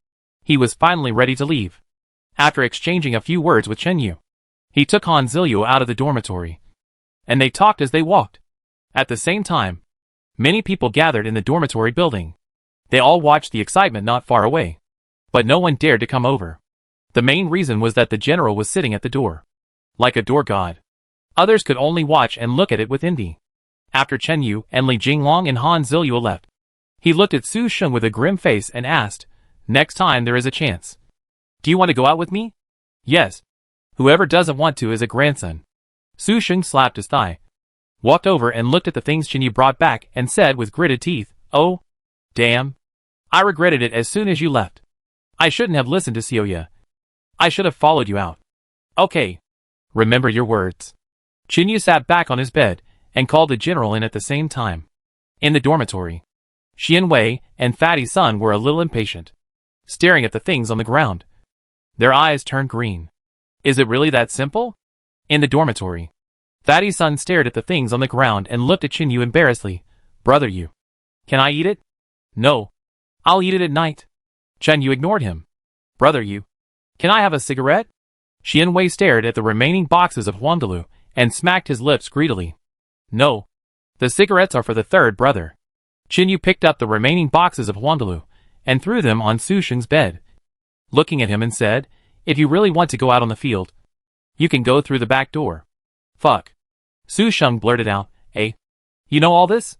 He was finally ready to leave. After exchanging a few words with Qinyu, he took Han Zilyo out of the dormitory, and they talked as they walked. At the same time, many people gathered in the dormitory building. They all watched the excitement not far away, but no one dared to come over. The main reason was that the general was sitting at the door, like a door god. Others could only watch and look at it with envy. After Qinyu and Li Jinglong and Han Zilyo left, he looked at Su Sheng with a grim face and asked, "Next time there is a chance, do you want to go out with me?" "Yes. Whoever doesn't want to is a grandson." Su Sheng slapped his thigh, walked over and looked at the things Qinyu brought back and said with gritted teeth, "Oh, damn. I regretted it as soon as you left. I shouldn't have listened to Sioya. I should have followed you out." "Okay. Remember your words." Qinyu sat back on his bed and called the general in at the same time. In the dormitory, Xian Wei and Fatty Sun were a little impatient, staring at the things on the ground. Their eyes turned green. Is it really that simple? In the dormitory, Fatty Sun stared at the things on the ground and looked at Qinyu embarrassedly. "Brother, can I eat it?" "No. I'll eat it at night." Qinyu ignored him. "Brother, can I have a cigarette?" Xian Wei stared at the remaining boxes of Hwandaloo and smacked his lips greedily. No. The cigarettes are for the third brother. Chinyu picked up the remaining boxes of Huandalu and threw them on Su Sheng's bed, looking at him and said, "If you really want to go out on the field, you can go through the back door." Fuck. Su Sheng blurted out, "Eh? You know all this?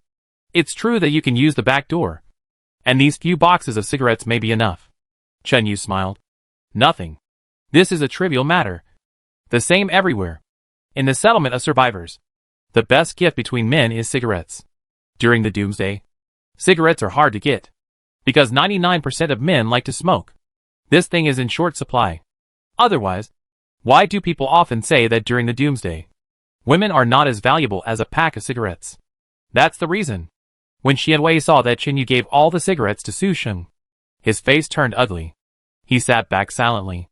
It's true that you can use the back door. And these few boxes of cigarettes may be enough." Chinyu smiled. "Nothing. This is a trivial matter. The same everywhere. In the settlement of survivors, the best gift between men is cigarettes. During the Doomsday, cigarettes are hard to get, because 99% of men like to smoke. This thing is in short supply. Otherwise, why do people often say that during the Doomsday, women are not as valuable as a pack of cigarettes? That's the reason." When Xianwei saw that Chinyu gave all the cigarettes to Su Sheng, his face turned ugly. He sat back silently.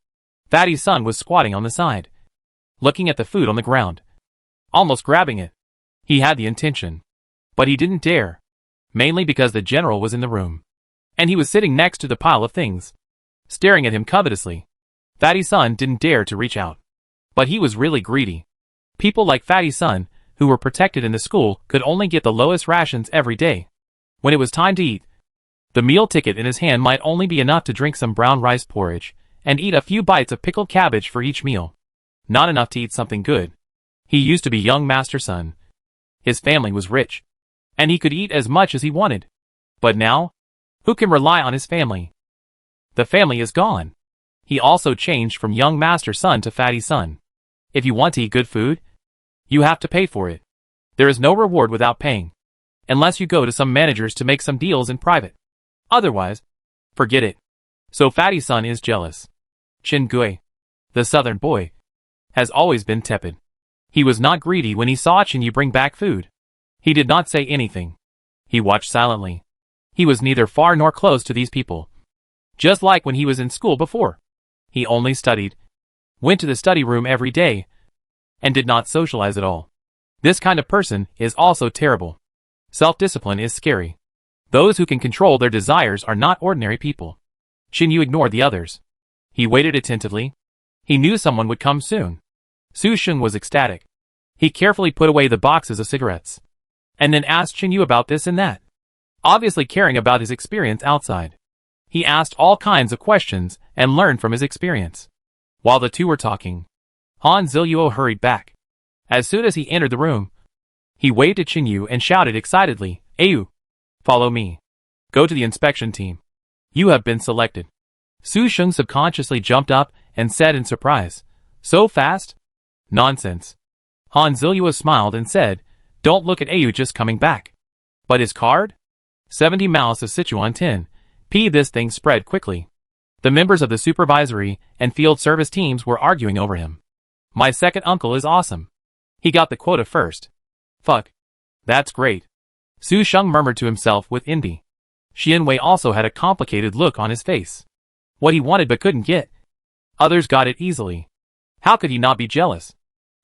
Fatty's son was squatting on the side, looking at the food on the ground, almost grabbing it. He had the intention, but he didn't dare, mainly because the general was in the room, and he was sitting next to the pile of things, staring at him covetously. Fatty's son didn't dare to reach out, but he was really greedy. People like Fatty's son, who were protected in the school, could only get the lowest rations every day. When it was time to eat, the meal ticket in his hand might only be enough to drink some brown rice porridge and eat a few bites of pickled cabbage for each meal. Not enough to eat something good. He used to be young master's son. His family was rich, and he could eat as much as he wanted. But now, who can rely on his family? The family is gone. He also changed from young master's son to Fatty's son. If you want to eat good food, you have to pay for it. There is no reward without paying, unless you go to some managers to make some deals in private. Otherwise, forget it. So Fatty's son is jealous. Chin Gui, the southern boy, has always been tepid. He was not greedy when he saw Chinyu bring back food. He did not say anything. He watched silently. He was neither far nor close to these people. Just like when he was in school before. He only studied, went to the study room every day, and did not socialize at all. This kind of person is also terrible. Self-discipline is scary. Those who can control their desires are not ordinary people. Chinyu ignored the others. He waited attentively. He knew someone would come soon. Su Sheng was ecstatic. He carefully put away the boxes of cigarettes, and then asked Chinyu about this and that, obviously caring about his experience outside. He asked all kinds of questions and learned from his experience. While the two were talking, Han Ziluo hurried back. As soon as he entered the room, he waved at Chinyu and shouted excitedly, "Ayu, follow me. Go to the inspection team. You have been selected." Su Sheng subconsciously jumped up and said in surprise, "So fast?" "Nonsense." Han Ziluo smiled and said, "Don't look at Ayu just coming back." "But his card?" 70 Mouse of Sichuan 10. This thing spread quickly. The members of the supervisory and field service teams were arguing over him. "My second uncle is awesome. He got the quota first." "Fuck. That's great." Su Sheng murmured to himself with envy. Xianwei also had a complicated look on his face. What he wanted but couldn't get. Others got it easily. How could he not be jealous?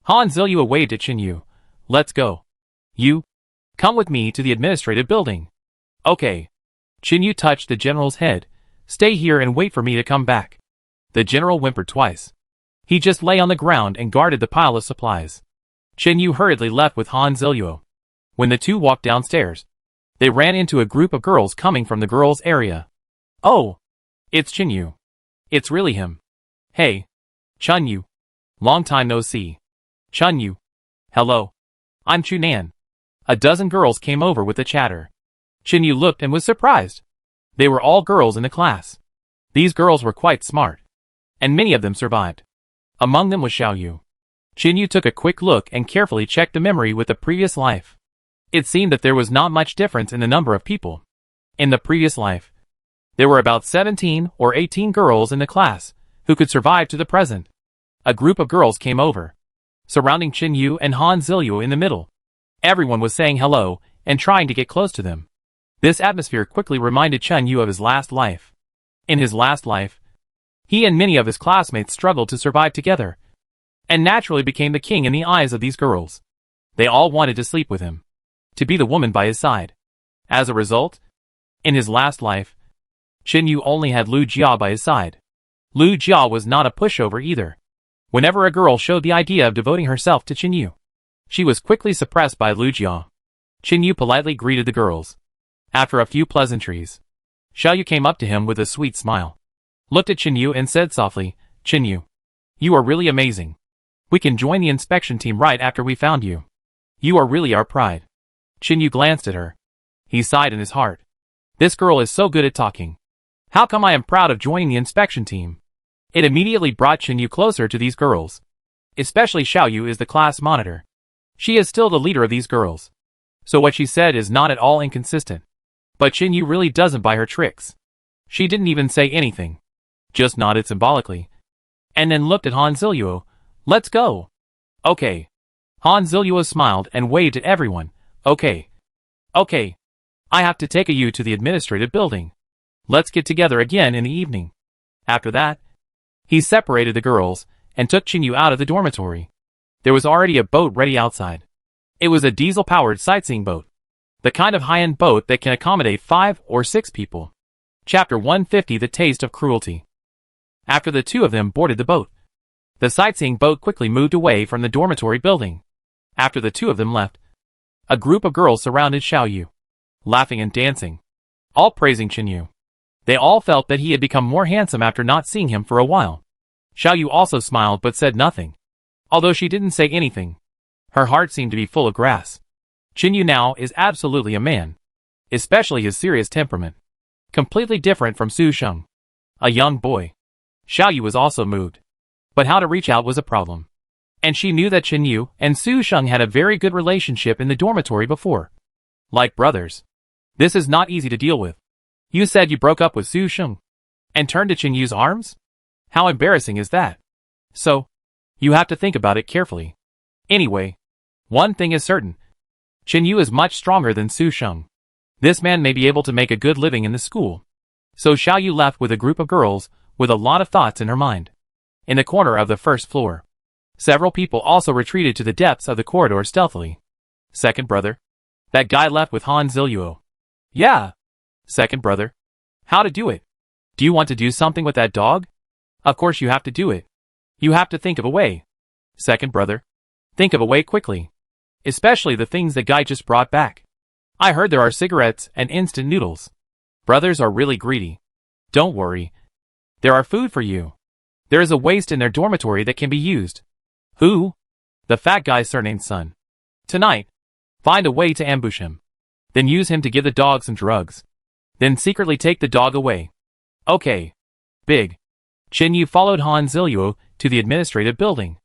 Han Ziluo waved at Chinyu. "Let's go. You, come with me to the administrative building." "Okay." Chinyu touched the general's head. "Stay here and wait for me to come back." The general whimpered twice. He just lay on the ground and guarded the pile of supplies. Chinyu hurriedly left with Han Ziluo. When the two walked downstairs, they ran into a group of girls coming from the girls' area. "Oh, it's Chinyu. It's really him. Hey, Chunyu. Long time no see." "Chunyu. Hello. I'm Chunan." A dozen girls came over with a chatter. Chinyu looked and was surprised. They were all girls in the class. These girls were quite smart, and many of them survived. Among them was Xiaoyu. Chinyu took a quick look and carefully checked the memory with the previous life. It seemed that there was not much difference in the number of people. In the previous life, there were about 17 or 18 girls in the class who could survive to the present. A group of girls came over, surrounding Chinyu and Han Ziluo in the middle. Everyone was saying hello and trying to get close to them. This atmosphere quickly reminded Chinyu of his last life. In his last life, he and many of his classmates struggled to survive together, and naturally became the king in the eyes of these girls. They all wanted to sleep with him, to be the woman by his side. As a result, in his last life, Chinyu only had Lu Jia by his side. Lu Jia was not a pushover either. Whenever a girl showed the idea of devoting herself to Chinyu, She was quickly suppressed by Lu Jia. Qin Yu politely greeted the girls. After a few pleasantries, Xiao Yu came up to him with a sweet smile, looked at Qin Yu and said softly, "Qin Yu, you are really amazing. We can join the inspection team right after we found you. You are really our pride." Qin Yu glanced at her. He sighed in his heart. This girl is so good at talking. How come I am proud of joining the inspection team? It immediately brought Qin Yu closer to these girls. Especially Xiao Yu is the class monitor. She is still the leader of these girls. So what she said is not at all inconsistent. But Qin Yu really doesn't buy her tricks. She didn't even say anything. Just nodded symbolically. And then looked at Han Ziluo. "Let's go." "Okay." Han Ziluo smiled and waved at everyone. "Okay. Okay. I have to take you to the administrative building. Let's get together again in the evening." After that, he separated the girls and took Qin Yu out of the dormitory. There was already a boat ready outside. It was a diesel-powered sightseeing boat. The kind of high-end boat that can accommodate 5 or 6 people. Chapter 150: The Taste of Cruelty. After the two of them boarded the boat, the sightseeing boat quickly moved away from the dormitory building. After the two of them left, a group of girls surrounded Xiao Yu, laughing and dancing, all praising Qin Yu. They all felt that he had become more handsome after not seeing him for a while. Xiao Yu also smiled but said nothing. Although she didn't say anything, her heart seemed to be full of grass. Qin Yu now is absolutely a man. Especially his serious temperament. Completely different from Su Sheng, a young boy. Xiao Yu was also moved. But how to reach out was a problem. And she knew that Qin Yu and Su Sheng had a very good relationship in the dormitory before. Like brothers. This is not easy to deal with. You said you broke up with Su Sheng and turned to Qin Yu's arms? How embarrassing is that? So, you have to think about it carefully. Anyway, one thing is certain. Qin Yu is much stronger than Su Sheng. This man may be able to make a good living in the school. So Xiao Yu left with a group of girls with a lot of thoughts in her mind. In the corner of the first floor, several people also retreated to the depths of the corridor stealthily. Second brother. That guy left with Han Ziluo. Yeah. Second brother. How to do it? Do you want to do something with that dog? Of course you have to do it. You have to think of a way. Second brother. Think of a way quickly. Especially the things the guy just brought back. I heard there are cigarettes and instant noodles. Brothers are really greedy. Don't worry. There are food for you. There is a waste in their dormitory that can be used. Who? The fat guy's surnamed son. Tonight, find a way to ambush him. Then use him to give the dog some drugs. Then secretly take the dog away. Okay. Big. Qin Yu followed Han Ziluo to the administrative building.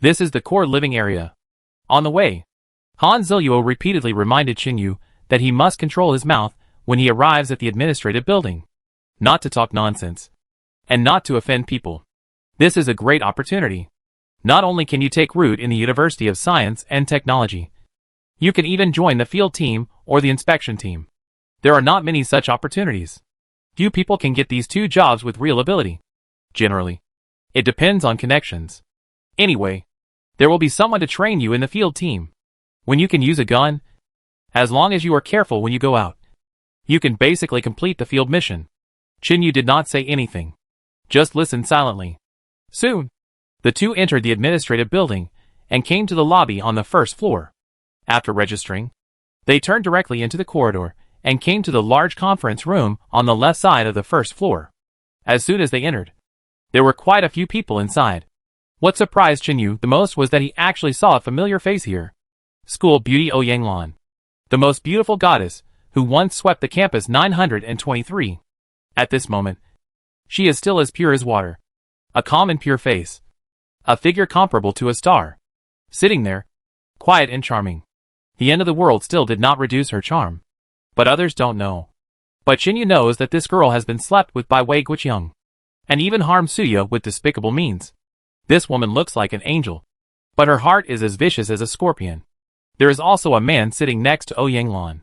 This is the core living area. On the way, Han Ziluo repeatedly reminded Qin Yu that he must control his mouth when he arrives at the administrative building. Not to talk nonsense. And not to offend people. This is a great opportunity. Not only can you take root in the University of Science and Technology, you can even join the field team or the inspection team. There are not many such opportunities. Few people can get these two jobs with real ability. Generally, it depends on connections. Anyway, there will be someone to train you in the field team. When you can use a gun, as long as you are careful when you go out, you can basically complete the field mission. Qin Yu did not say anything. Just listened silently. Soon, the two entered the administrative building and came to the lobby on the first floor. After registering, they turned directly into the corridor and came to the large conference room on the left side of the first floor. As soon as they entered, there were quite a few people inside. What surprised Qin Yu the most was that he actually saw a familiar face here. School beauty Ouyang Lan. The most beautiful goddess, who once swept the campus 923. At this moment, she is still as pure as water. A calm and pure face. A figure comparable to a star. Sitting there, quiet and charming. The end of the world still did not reduce her charm. But others don't know. But Qin Yu knows that this girl has been slept with by Wei Guqiang, and even harmed Suya with despicable means. This woman looks like an angel, but her heart is as vicious as a scorpion. There is also a man sitting next to Ouyang Lan.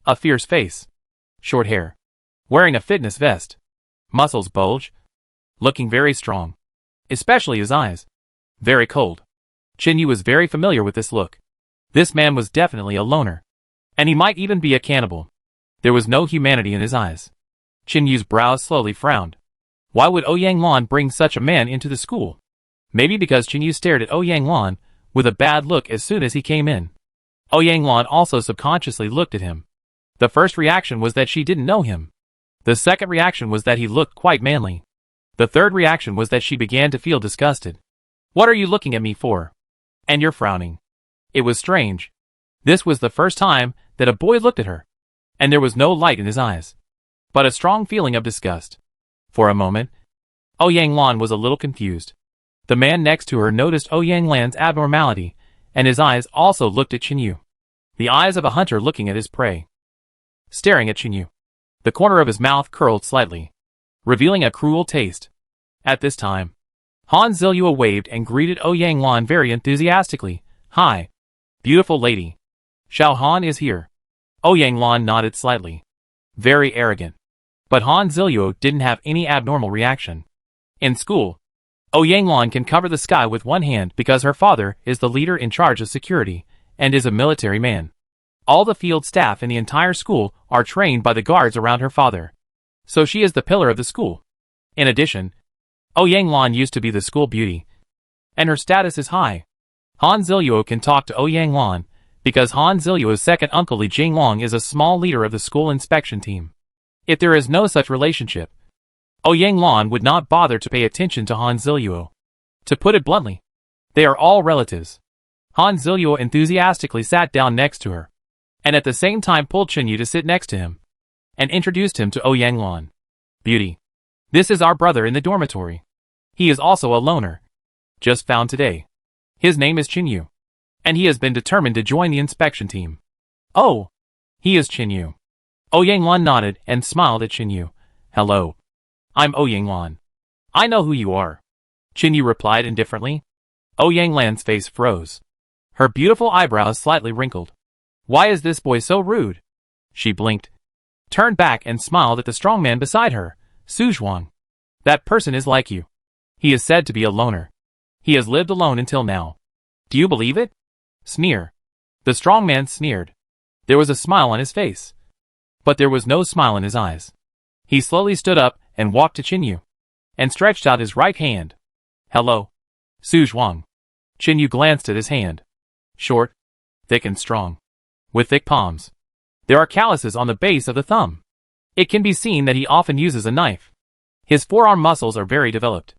A fierce face. Short hair. Wearing a fitness vest. Muscles bulge. Looking very strong. Especially his eyes. Very cold. Qin Yu was very familiar with this look. This man was definitely a loner. And he might even be a cannibal. There was no humanity in his eyes. Qin Yu's brows slowly frowned. Why would Ouyang Lan bring such a man into the school? Maybe because Qin Yu stared at Ouyang Lan with a bad look as soon as he came in. Ouyang Lan also subconsciously looked at him. The first reaction was that she didn't know him. The second reaction was that he looked quite manly. The third reaction was that she began to feel disgusted. "What are you looking at me for? And you're frowning." It was strange. This was the first time that a boy looked at her, and there was no light in his eyes, but a strong feeling of disgust. For a moment, Ouyang Lan was a little confused. The man next to her noticed Ouyang Lan's abnormality, and his eyes also looked at Chinyu. The eyes of a hunter looking at his prey. Staring at Chinyu. The corner of his mouth curled slightly, revealing a cruel taste. At this time, Han Zilua waved and greeted Ouyang Lan very enthusiastically. "Hi, beautiful lady. Xiao Han is here." Ouyang Lan nodded slightly. Very arrogant. But Han Zilua didn't have any abnormal reaction. In school, Ouyang Lan can cover the sky with one hand because her father is the leader in charge of security and is a military man. All the field staff in the entire school are trained by the guards around her father. So she is the pillar of the school. In addition, Ouyang Lan used to be the school beauty, and her status is high. Han Zilua can talk to Ouyang Lan because Han Zilua's second uncle Li Jinglong is a small leader of the school inspection team. If there is no such relationship, Ouyang Lan would not bother to pay attention to Han Zilua. To put it bluntly, they are all relatives. Han Zilua enthusiastically sat down next to her, and at the same time pulled Chinyu to sit next to him, and introduced him to Ouyang Lan. "Beauty. This is our brother in the dormitory. He is also a loner. Just found today. His name is Chinyu, and he has been determined to join the inspection team." "Oh, he is Chinyu." Ouyang Lan nodded and smiled at Chinyu. "Hello. I'm Ouyang Lan. I know who you are." Chinyu replied indifferently. Ouyang Lan's face froze. Her beautiful eyebrows slightly wrinkled. "Why is this boy so rude?" She blinked, turned back and smiled at the strong man beside her. "Su Zhuang. That person is like you. He is said to be a loner. He has lived alone until now. Do you believe it?" Sneer. The strong man sneered. There was a smile on his face, but there was no smile in his eyes. He slowly stood up and walked to Chinyu, and stretched out his right hand. "Hello, Su Zhuang." Chinyu glanced at his hand. Short, thick and strong, with thick palms. There are calluses on the base of the thumb. It can be seen that he often uses a knife. His forearm muscles are very developed.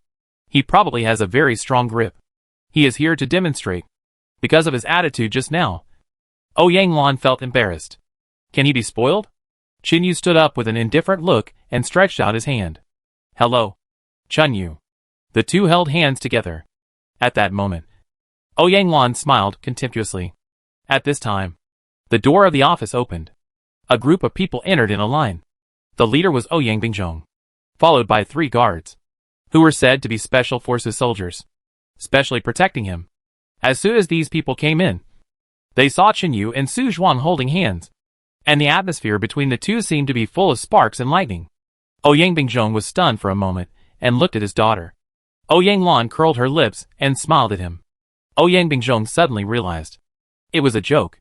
He probably has a very strong grip. He is here to demonstrate. Because of his attitude just now, Ouyang Lan felt embarrassed. Can he be spoiled? Chinyu stood up with an indifferent look and stretched out his hand. "Hello, Chinyu." The two held hands together. At that moment, Ouyang Lan smiled contemptuously. At this time, the door of the office opened. A group of people entered in a line. The leader was Ouyang Bingjong, followed by 3 guards, who were said to be special forces soldiers, specially protecting him. As soon as these people came in, they saw Chinyu and Su Zhuang holding hands, and the atmosphere between the two seemed to be full of sparks and lightning. Ouyang Bingjong was stunned for a moment and looked at his daughter. Ouyang Lan curled her lips and smiled at him. Ouyang Bingjong suddenly realized it was a joke.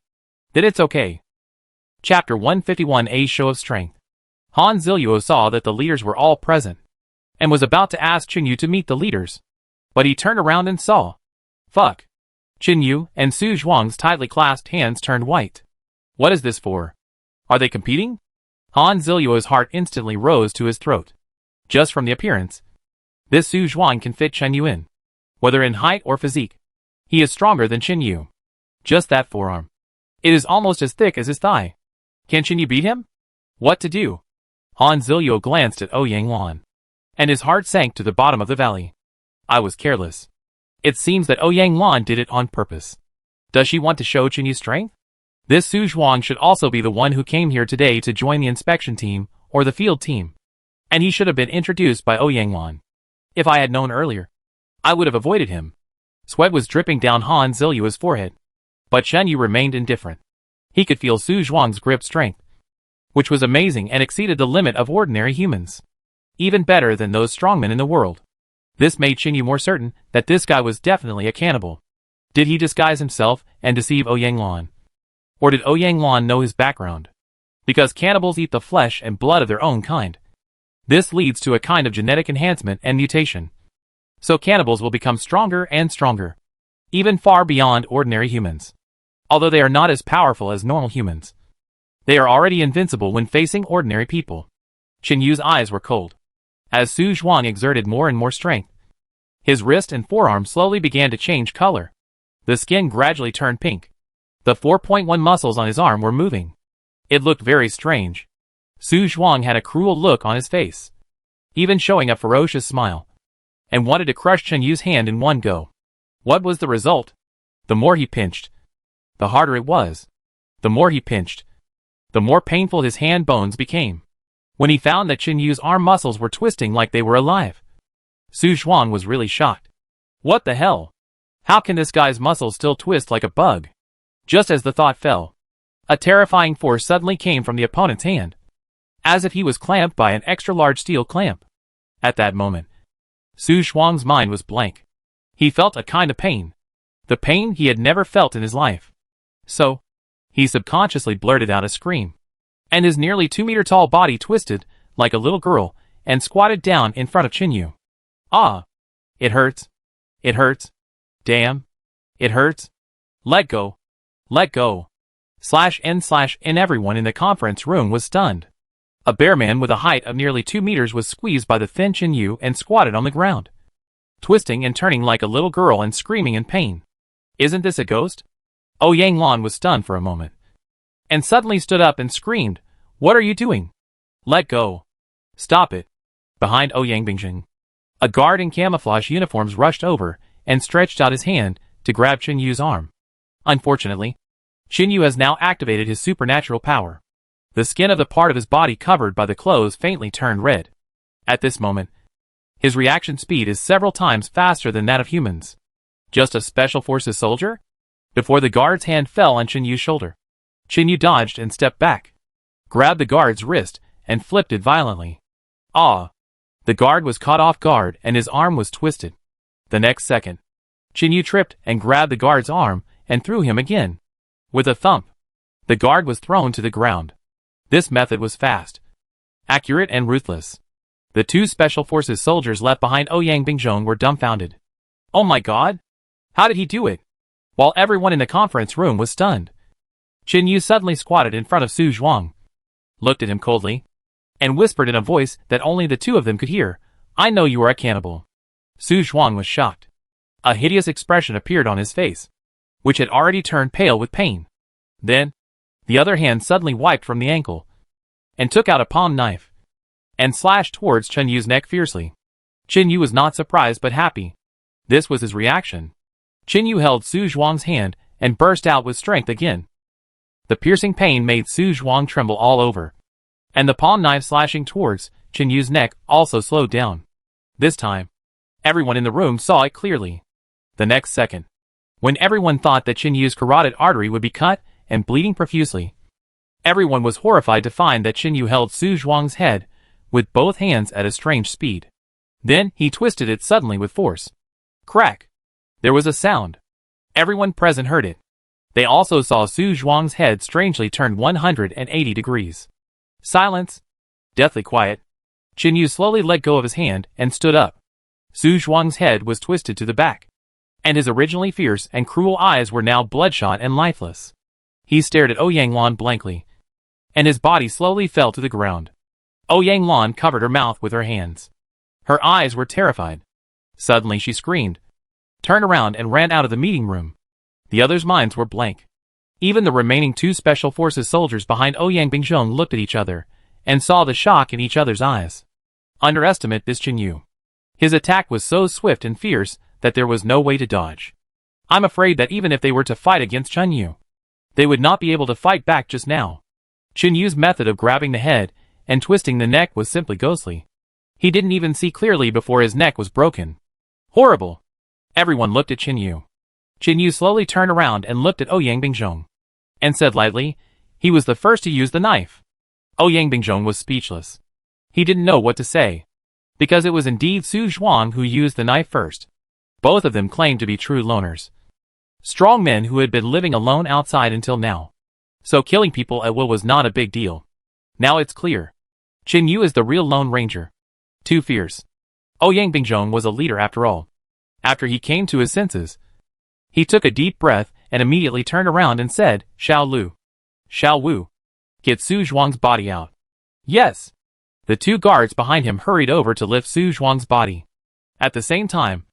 That it's okay. Chapter 151, A Show of Strength. Han Zilua saw that the leaders were all present, and was about to ask Chinyu to meet the leaders. But he turned around and saw. Fuck. Chinyu and Su Zhuang's tightly clasped hands turned white. What is this for? Are they competing? Han Zilua's heart instantly rose to his throat. Just from the appearance, this Su Zhuang can fit Chinyu in. Whether in height or physique, he is stronger than Chinyu. Just that forearm. It is almost as thick as his thigh. Can Chinyu beat him? What to do? Han Zilua glanced at Ouyang Lan, and his heart sank to the bottom of the valley. I was careless. It seems that Ouyang Lan did it on purpose. Does she want to show Chinyu's strength? This Su Zhuang should also be the one who came here today to join the inspection team, or the field team. And he should have been introduced by Ouyang Lan. If I had known earlier, I would have avoided him. Sweat was dripping down Han Zilua's forehead. But Chinyu remained indifferent. He could feel Su Zhuang's grip strength, which was amazing and exceeded the limit of ordinary humans. Even better than those strongmen in the world. This made Chinyu more certain that this guy was definitely a cannibal. Did he disguise himself and deceive Ouyang Lan? Or did Ouyang Lan know his background? Because cannibals eat the flesh and blood of their own kind. This leads to a kind of genetic enhancement and mutation. So cannibals will become stronger and stronger. even far beyond ordinary humans. Although they are not as powerful as normal humans, they are already invincible when facing ordinary people. Qin Yu's eyes were cold. As Su Zhuang exerted more and more strength, his wrist and forearm slowly began to change color. The skin gradually turned pink. The 4.1 muscles on his arm were moving. It looked very strange. Su Zhuang had a cruel look on his face, even showing a ferocious smile, and wanted to crush Qin Yu's hand in one go. What was the result? The more he pinched, the harder it was. The more he pinched, the more painful his hand bones became. When he found that Qin Yu's arm muscles were twisting like they were alive, Su Zhuang was really shocked. What the hell? How can this guy's muscles still twist like a bug? Just as the thought fell, a terrifying force suddenly came from the opponent's hand, as if he was clamped by an extra-large steel clamp. At that moment, Su Zhuang's mind was blank. He felt a kind of pain, the pain he had never felt in his life. So, he subconsciously blurted out a scream, and his nearly 2-meter-tall body twisted like a little girl and squatted down in front of Qin Yu. Ah! It hurts. It hurts. Damn. It hurts. Let go. Let go. /n/n. Everyone in the conference room was stunned. A bear man with a height of nearly 2 meters was squeezed by the thin Qin Yu and squatted on the ground, twisting and turning like a little girl and screaming in pain. Isn't this a ghost? Ouyang Lan was stunned for a moment, and suddenly stood up and screamed, "What are you doing? Let go. Stop it." Behind Ouyang Bingjing, a guard in camouflage uniforms rushed over and stretched out his hand to grab Qin Yu's arm. Unfortunately, Qin Yu has now activated his supernatural power. The skin of the part of his body covered by the clothes faintly turned red. At this moment, his reaction speed is several times faster than that of humans. Just a special forces soldier? Before the guard's hand fell on Qin Yu's shoulder, Qin Yu dodged and stepped back, grabbed the guard's wrist, and flipped it violently. Ah! The guard was caught off guard and his arm was twisted. The next second, Qin Yu tripped and grabbed the guard's arm and threw him again. With a thump, the guard was thrown to the ground. This method was fast, accurate, and ruthless. The two special forces soldiers left behind Ouyang Bingjong were dumbfounded. Oh my god! How did he do it? While everyone in the conference room was stunned, Qin Yu suddenly squatted in front of Su Zhuang, looked at him coldly, and whispered in a voice that only the two of them could hear, "I know you are a cannibal." Su Zhuang was shocked. A hideous expression appeared on his face, which had already turned pale with pain. Then, the other hand suddenly wiped from the ankle, and took out a palm knife, and slashed towards Qin Yu's neck fiercely. Qin Yu was not surprised but happy. This was his reaction. Qin Yu held Su Zhuang's hand and burst out with strength again. The piercing pain made Su Zhuang tremble all over, and the palm knife slashing towards Qin Yu's neck also slowed down. This time, everyone in the room saw it clearly. The next second, when everyone thought that Qin Yu's carotid artery would be cut and bleeding profusely, everyone was horrified to find that Qin Yu held Su Zhuang's head with both hands at a strange speed. Then he twisted it suddenly with force. Crack! There was a sound. Everyone present heard it. They also saw Su Zhuang's head strangely turn 180 degrees. Silence. Deathly quiet. Qin Yu slowly let go of his hand and stood up. Su Zhuang's head was twisted to the back, and his originally fierce and cruel eyes were now bloodshot and lifeless. He stared at Ouyang Lan blankly, and his body slowly fell to the ground. Ouyang Lan covered her mouth with her hands. Her eyes were terrified. Suddenly she screamed, turned around and ran out of the meeting room. The others' minds were blank. Even the remaining two special forces soldiers behind Ouyang Bingjong looked at each other and saw the shock in each other's eyes. Underestimate this Qin Yu. His attack was so swift and fierce that there was no way to dodge. I'm afraid that even if they were to fight against Qin Yu, they would not be able to fight back just now. Qin Yu's method of grabbing the head and twisting the neck was simply ghostly. He didn't even see clearly before his neck was broken. Horrible! Everyone looked at Qin Yu. Qin Yu slowly turned around and looked at Ouyang Bingjong, and said lightly, he was the first to use the knife. Ouyang Bingjong was speechless. He didn't know what to say, because it was indeed Su Zhuang who used the knife first. Both of them claimed to be true loners. Strong men who had been living alone outside until now. So killing people at will was not a big deal. Now it's clear. Qin Yu is the real Lone Ranger. Too fierce. Ouyang Bingjong was a leader after all. After he came to his senses, He took a deep breath and immediately turned around and said, Xiao Lu. Xiao Wu. Get Su Zhuang's body out. Yes. The two guards behind him hurried over to lift Su Zhuang's body. At the same time,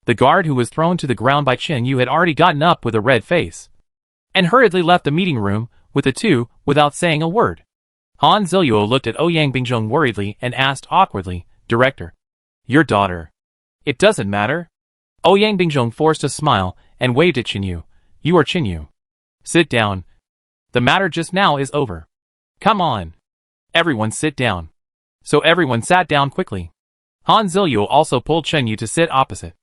the guard who was thrown to the ground by Chen Yu had already gotten up with a red face and hurriedly left the meeting room with the two without saying a word. Han Ziluo looked at Ouyang Bingjong worriedly and asked awkwardly, Director, your daughter. It doesn't matter. Ouyang Bingjong forced a smile and waved at Chen Yu. You are Chen Yu. Sit down. The matter just now is over. Come on. Everyone sit down. So everyone sat down quickly. Han Ziluo also pulled Chen Yu to sit opposite.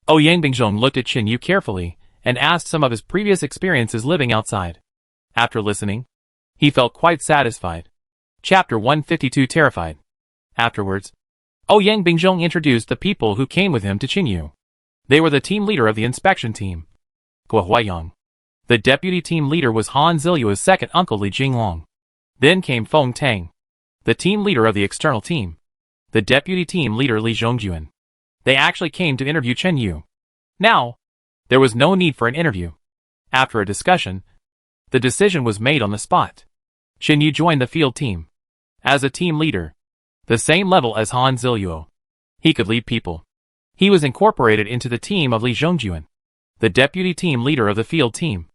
Ouyang Bingjong looked at Chen Yu carefully and asked some of his previous experiences living outside. After listening, he felt quite satisfied. Chapter 152 Terrified. Afterwards, Ouyang Bingjong introduced the people who came with him to Chen Yu. They were the team leader of the inspection team, Guo Huaiyang. The deputy team leader was Han Ziluo's second uncle Li Jinglong. Then came Feng Tang, the team leader of the external team. The deputy team leader Li Zhongjuan. They actually came to interview Chen Yu. Now, there was no need for an interview. After a discussion, the decision was made on the spot. Chen Yu joined the field team. As a team leader, the same level as Han Ziluo. He could lead people. He was incorporated into the team of Li Zhongjuan, the deputy team leader of the field team.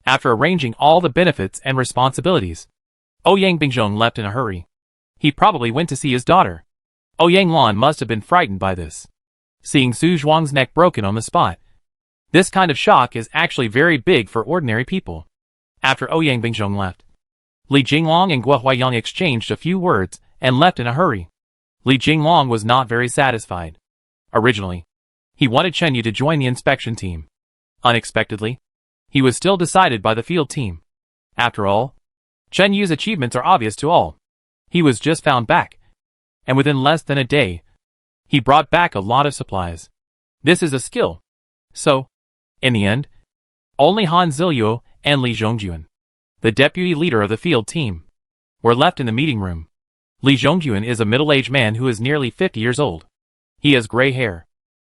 After arranging all the benefits and responsibilities, Ouyang Bingjong left in a hurry. He probably went to see his daughter. Ouyang Lan must have been frightened by this. Seeing Su Zhuang's neck broken on the spot. This kind of shock is actually very big for ordinary people. After Ouyang Bingjong left, Li Jinglong and Guo Huaiyang exchanged a few words and left in a hurry. Li Jinglong was not very satisfied. Originally, he wanted Chen Yu to join the inspection team. Unexpectedly, he was still decided by the field team. After all, Chen Yu's achievements are obvious to all. He was just found back, and within less than a day, he brought back a lot of supplies. This is a skill. So, in the end, only Han Ziluo and Li Zhongjuan, the deputy leader of the field team, were left in the meeting room. Li Zhongjuan is a middle-aged man who is nearly 50 years old. He has gray hair,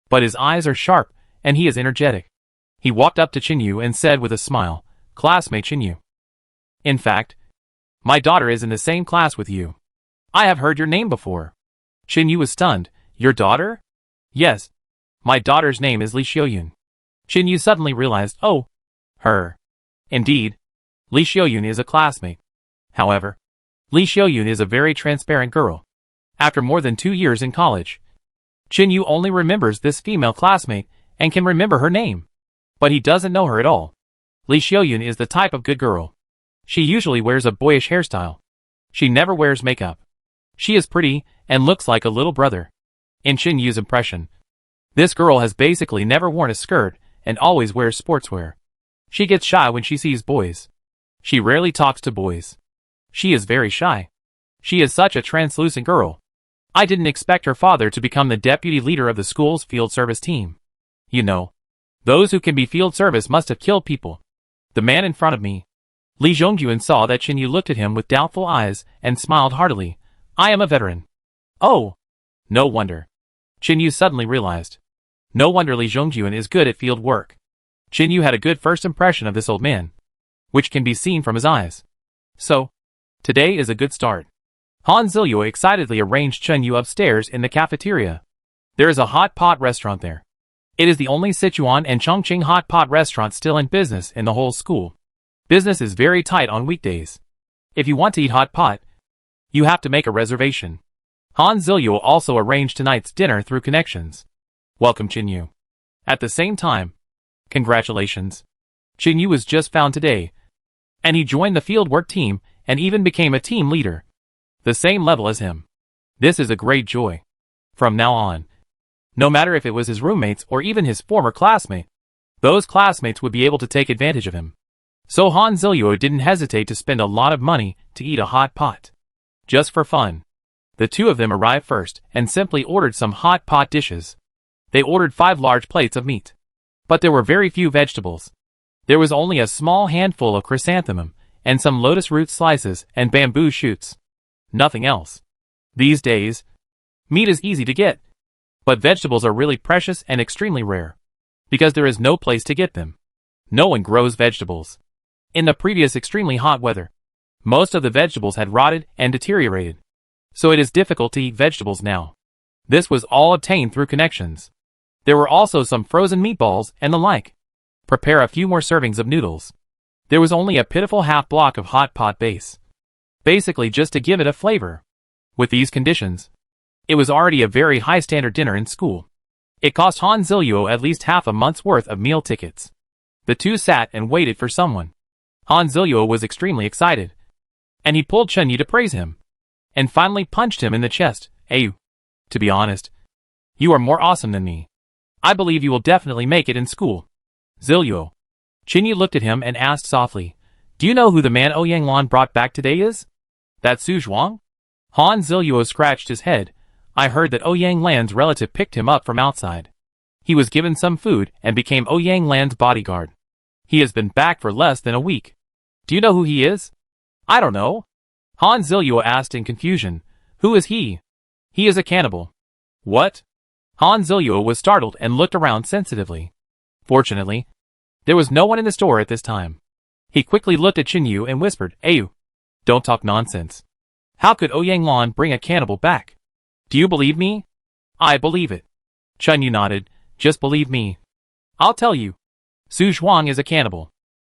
but his eyes are sharp and he is energetic. He walked up to Chen Yu and said with a smile, Classmate Chen Yu. In fact, my daughter is in the same class with you. I have heard your name before. Chen Yu was stunned. Your daughter? Yes. My daughter's name is Li Xiaoyun. Chen Yu suddenly realized, oh, her. Indeed, Li Xiaoyun is a classmate. However, Li Xiaoyun is a very transparent girl. After more than 2 years in college, Chen Yu only remembers this female classmate and can remember her name. But he doesn't know her at all. Li Xiaoyun is the type of good girl. She usually wears a boyish hairstyle. She never wears makeup. She is pretty and looks like a little brother. In Chen Yu's impression, this girl has basically never worn a skirt and always wears sportswear. She gets shy when she sees boys. She rarely talks to boys. She is very shy. She is such a translucent girl. I didn't expect her father to become the deputy leader of the school's field service team. You know, those who can be field service must have killed people. The man in front of me. Li Zhongjuan saw that Chen Yu looked at him with doubtful eyes and smiled heartily. I am a veteran. Oh, no wonder. Chen Yu suddenly realized. No wonder Li Zhongjuan is good at field work. Chen Yu had a good first impression of this old man, which can be seen from his eyes. So, today is a good start. Han Ziluo excitedly arranged Chen Yu upstairs in the cafeteria. There is a hot pot restaurant there. It is the only Sichuan and Chongqing hot pot restaurant still in business in the whole school. Business is very tight on weekdays. If you want to eat hot pot, you have to make a reservation. Han Ziluo also arranged tonight's dinner through connections. Welcome Chen Yu. At the same time, congratulations. Chen Yu was just found today, and he joined the fieldwork team and even became a team leader. The same level as him. This is a great joy. From now on, no matter if it was his roommates or even his former classmate, those classmates would be able to take advantage of him. So Han Ziluo didn't hesitate to spend a lot of money to eat a hot pot. Just for fun. The two of them arrived first and simply ordered some hot pot dishes. They ordered 5 large plates of meat. But there were very few vegetables. There was only a small handful of chrysanthemum and some lotus root slices and bamboo shoots. Nothing else. These days, meat is easy to get. But vegetables are really precious and extremely rare. Because there is no place to get them. No one grows vegetables. In the previous extremely hot weather, most of the vegetables had rotted and deteriorated. So it is difficult to eat vegetables now. This was all obtained through connections. There were also some frozen meatballs and the like. Prepare a few more servings of noodles. There was only a pitiful half block of hot pot base. Basically just to give it a flavor. With these conditions, it was already a very high standard dinner in school. It cost Han Ziluo at least half a month's worth of meal tickets. The two sat and waited for someone. Han Ziluo was extremely excited. And he pulled Chen Yu to praise him. And finally punched him in the chest. Hey, to be honest, you are more awesome than me. I believe you will definitely make it in school. Ziluo. Chen Yu looked at him and asked softly, do you know who the man Ouyang Lan brought back today is? That Su Zhuang? Han Ziluo scratched his head. I heard that Ouyang Lan's relative picked him up from outside. He was given some food and became Ouyang Lan's bodyguard. He has been back for less than a week. Do you know who he is? I don't know. Han Ziluo asked in confusion. Who is he? He is a cannibal. What? Han Ziluo was startled and looked around sensitively. Fortunately, there was no one in the store at this time. He quickly looked at Chen Yu and whispered, Ayu, don't talk nonsense. How could Ouyang Lan bring a cannibal back? Do you believe me? I believe it. Chen Yu nodded. Just believe me. I'll tell you. Su Zhuang is a cannibal.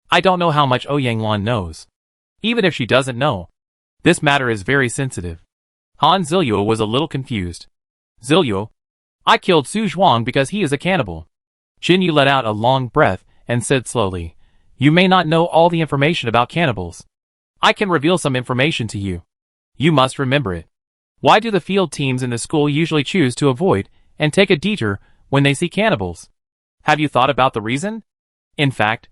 I don't know how much Ouyang Lan knows. Even if she doesn't know, this matter is very sensitive. Han Ziluo was a little confused. Ziluo, I killed Su Zhuang because he is a cannibal. Chen Yu let out a long breath and said slowly, you may not know all the information about cannibals. I can reveal some information to you. You must remember it. Why do the field teams in the school usually choose to avoid and take a detour when they see cannibals? Have you thought about the reason? In fact,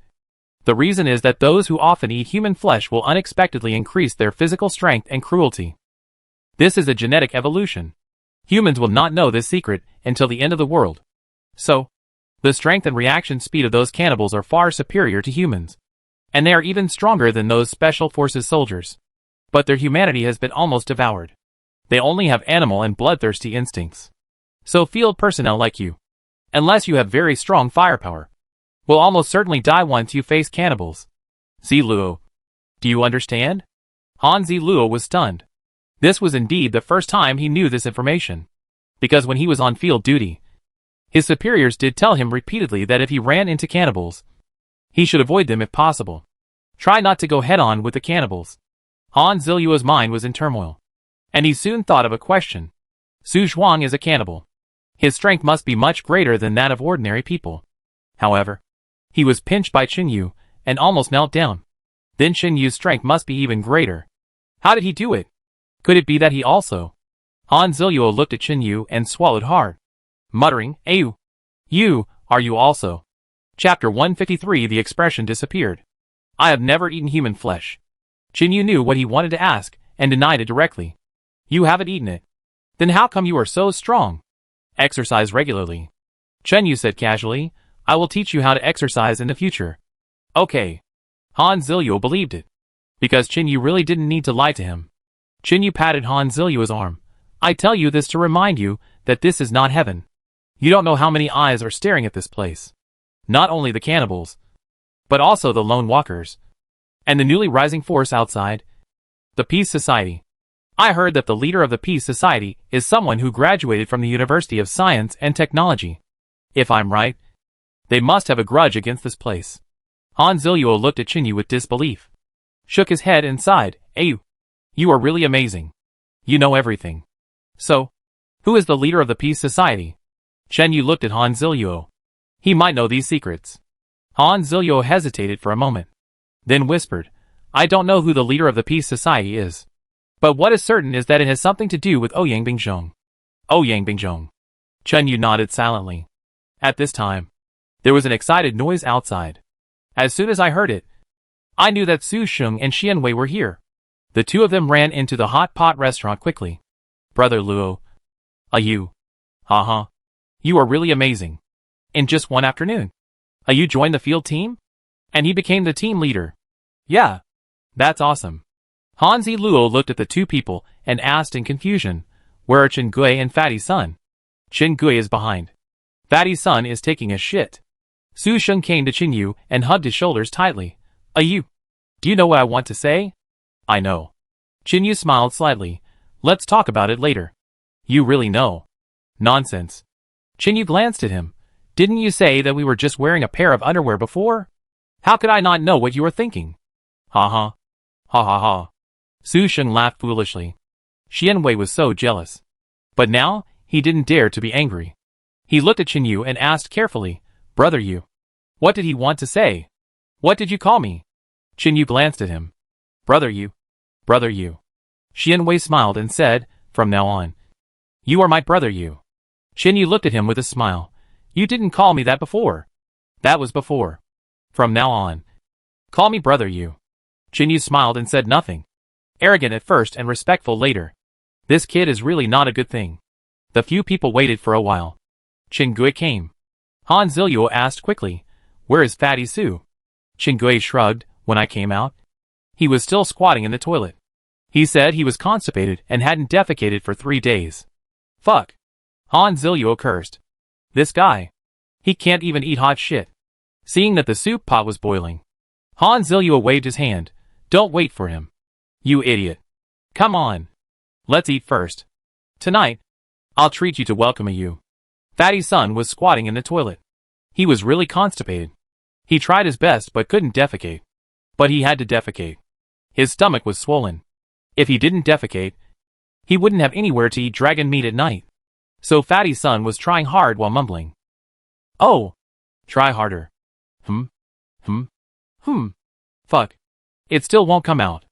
the reason is that those who often eat human flesh will unexpectedly increase their physical strength and cruelty. This is a genetic evolution. Humans will not know this secret until the end of the world. So, the strength and reaction speed of those cannibals are far superior to humans. And they are even stronger than those special forces soldiers. But their humanity has been almost devoured. They only have animal and bloodthirsty instincts. So field personnel like you, unless you have very strong firepower, will almost certainly die once you face cannibals. Ziluo. Do you understand? Han Ziluo was stunned. This was indeed the first time he knew this information. Because when he was on field duty, his superiors did tell him repeatedly that if he ran into cannibals, he should avoid them if possible. Try not to go head-on with the cannibals. Han Ziluo's mind was in turmoil. And he soon thought of a question. Su Zhuang is a cannibal. His strength must be much greater than that of ordinary people. However, he was pinched by Chen Yu and almost knelt down. Then Chen Yu's strength must be even greater. How did he do it? Could it be that he also? Han Ziluo looked at Chen Yu and swallowed hard, muttering, Ayu. You, are you also? Chapter 153. The expression disappeared. I have never eaten human flesh. Chen Yu knew what he wanted to ask and denied it directly. You haven't eaten it. Then how come you are so strong? Exercise regularly. Chen Yu said casually, I will teach you how to exercise in the future. Okay. Han Ziluo believed it. Because Chen Yu really didn't need to lie to him. Chen Yu patted Han Ziluo's arm. I tell you this to remind you that this is not heaven. You don't know how many eyes are staring at this place. Not only the cannibals, but also the lone walkers. And the newly rising force outside. The Peace Society. I heard that the leader of the Peace Society is someone who graduated from the University of Science and Technology. If I'm right, they must have a grudge against this place. Han Ziluo looked at Chen Yu with disbelief, shook his head and sighed, Ayu, you are really amazing. You know everything. So, who is the leader of the Peace Society? Chen Yu looked at Han Ziluo. He might know these secrets. Han Ziluo hesitated for a moment, then whispered, I don't know who the leader of the Peace Society is. But what is certain is that it has something to do with Ouyang Binzhong. Ouyang Binzhong. Chen Yu nodded silently. At this time, there was an excited noise outside. As soon as I heard it, I knew that Su Sheng and Xian Wei were here. The two of them ran into the hot pot restaurant quickly. Brother Luo. You. Haha. You are really amazing. In just one afternoon, you joined the field team? And he became the team leader. Yeah. That's awesome. Han Ziluo looked at the two people and asked in confusion, where are Chen Gui and Fatty's son? Chen Gui is behind. Fatty's son is taking a shit. Su Sheng came to Chinyu and hugged his shoulders tightly. You. Do you know what I want to say? I know. Chinyu smiled slightly. Let's talk about it later. You really know. Nonsense. Chinyu glanced at him. Didn't you say that we were just wearing a pair of underwear before? How could I not know what you were thinking? Ha ha. Ha ha ha. Su Sheng laughed foolishly. Xianwei was so jealous. But now, he didn't dare to be angry. He looked at Chinyu and asked carefully, Brother Yu. What did he want to say? What did you call me? Chinyu glanced at him. Brother Yu. Brother Yu. Xianwei smiled and said, From now on. You are my brother Yu. Chinyu looked at him with a smile. You didn't call me that before. That was before. From now on. Call me brother Yu. Chinyu smiled and said nothing. Arrogant at first and respectful later. This kid is really not a good thing. The few people waited for a while. Qingui came. Han Ziluo asked quickly, Where is Fatty Su? Qingui shrugged. When I came out, he was still squatting in the toilet. He said he was constipated and hadn't defecated for 3 days. Fuck. Han Ziluo cursed. This guy. He can't even eat hot shit. Seeing that the soup pot was boiling, Han Ziluo waved his hand. Don't wait for him. You idiot. Come on. Let's eat first. Tonight, I'll treat you to welcome you. Fatty's son was squatting in the toilet. He was really constipated. He tried his best but couldn't defecate. But he had to defecate. His stomach was swollen. If he didn't defecate, he wouldn't have anywhere to eat dragon meat at night. So Fatty's son was trying hard while mumbling. Oh! Try harder. Fuck. It still won't come out.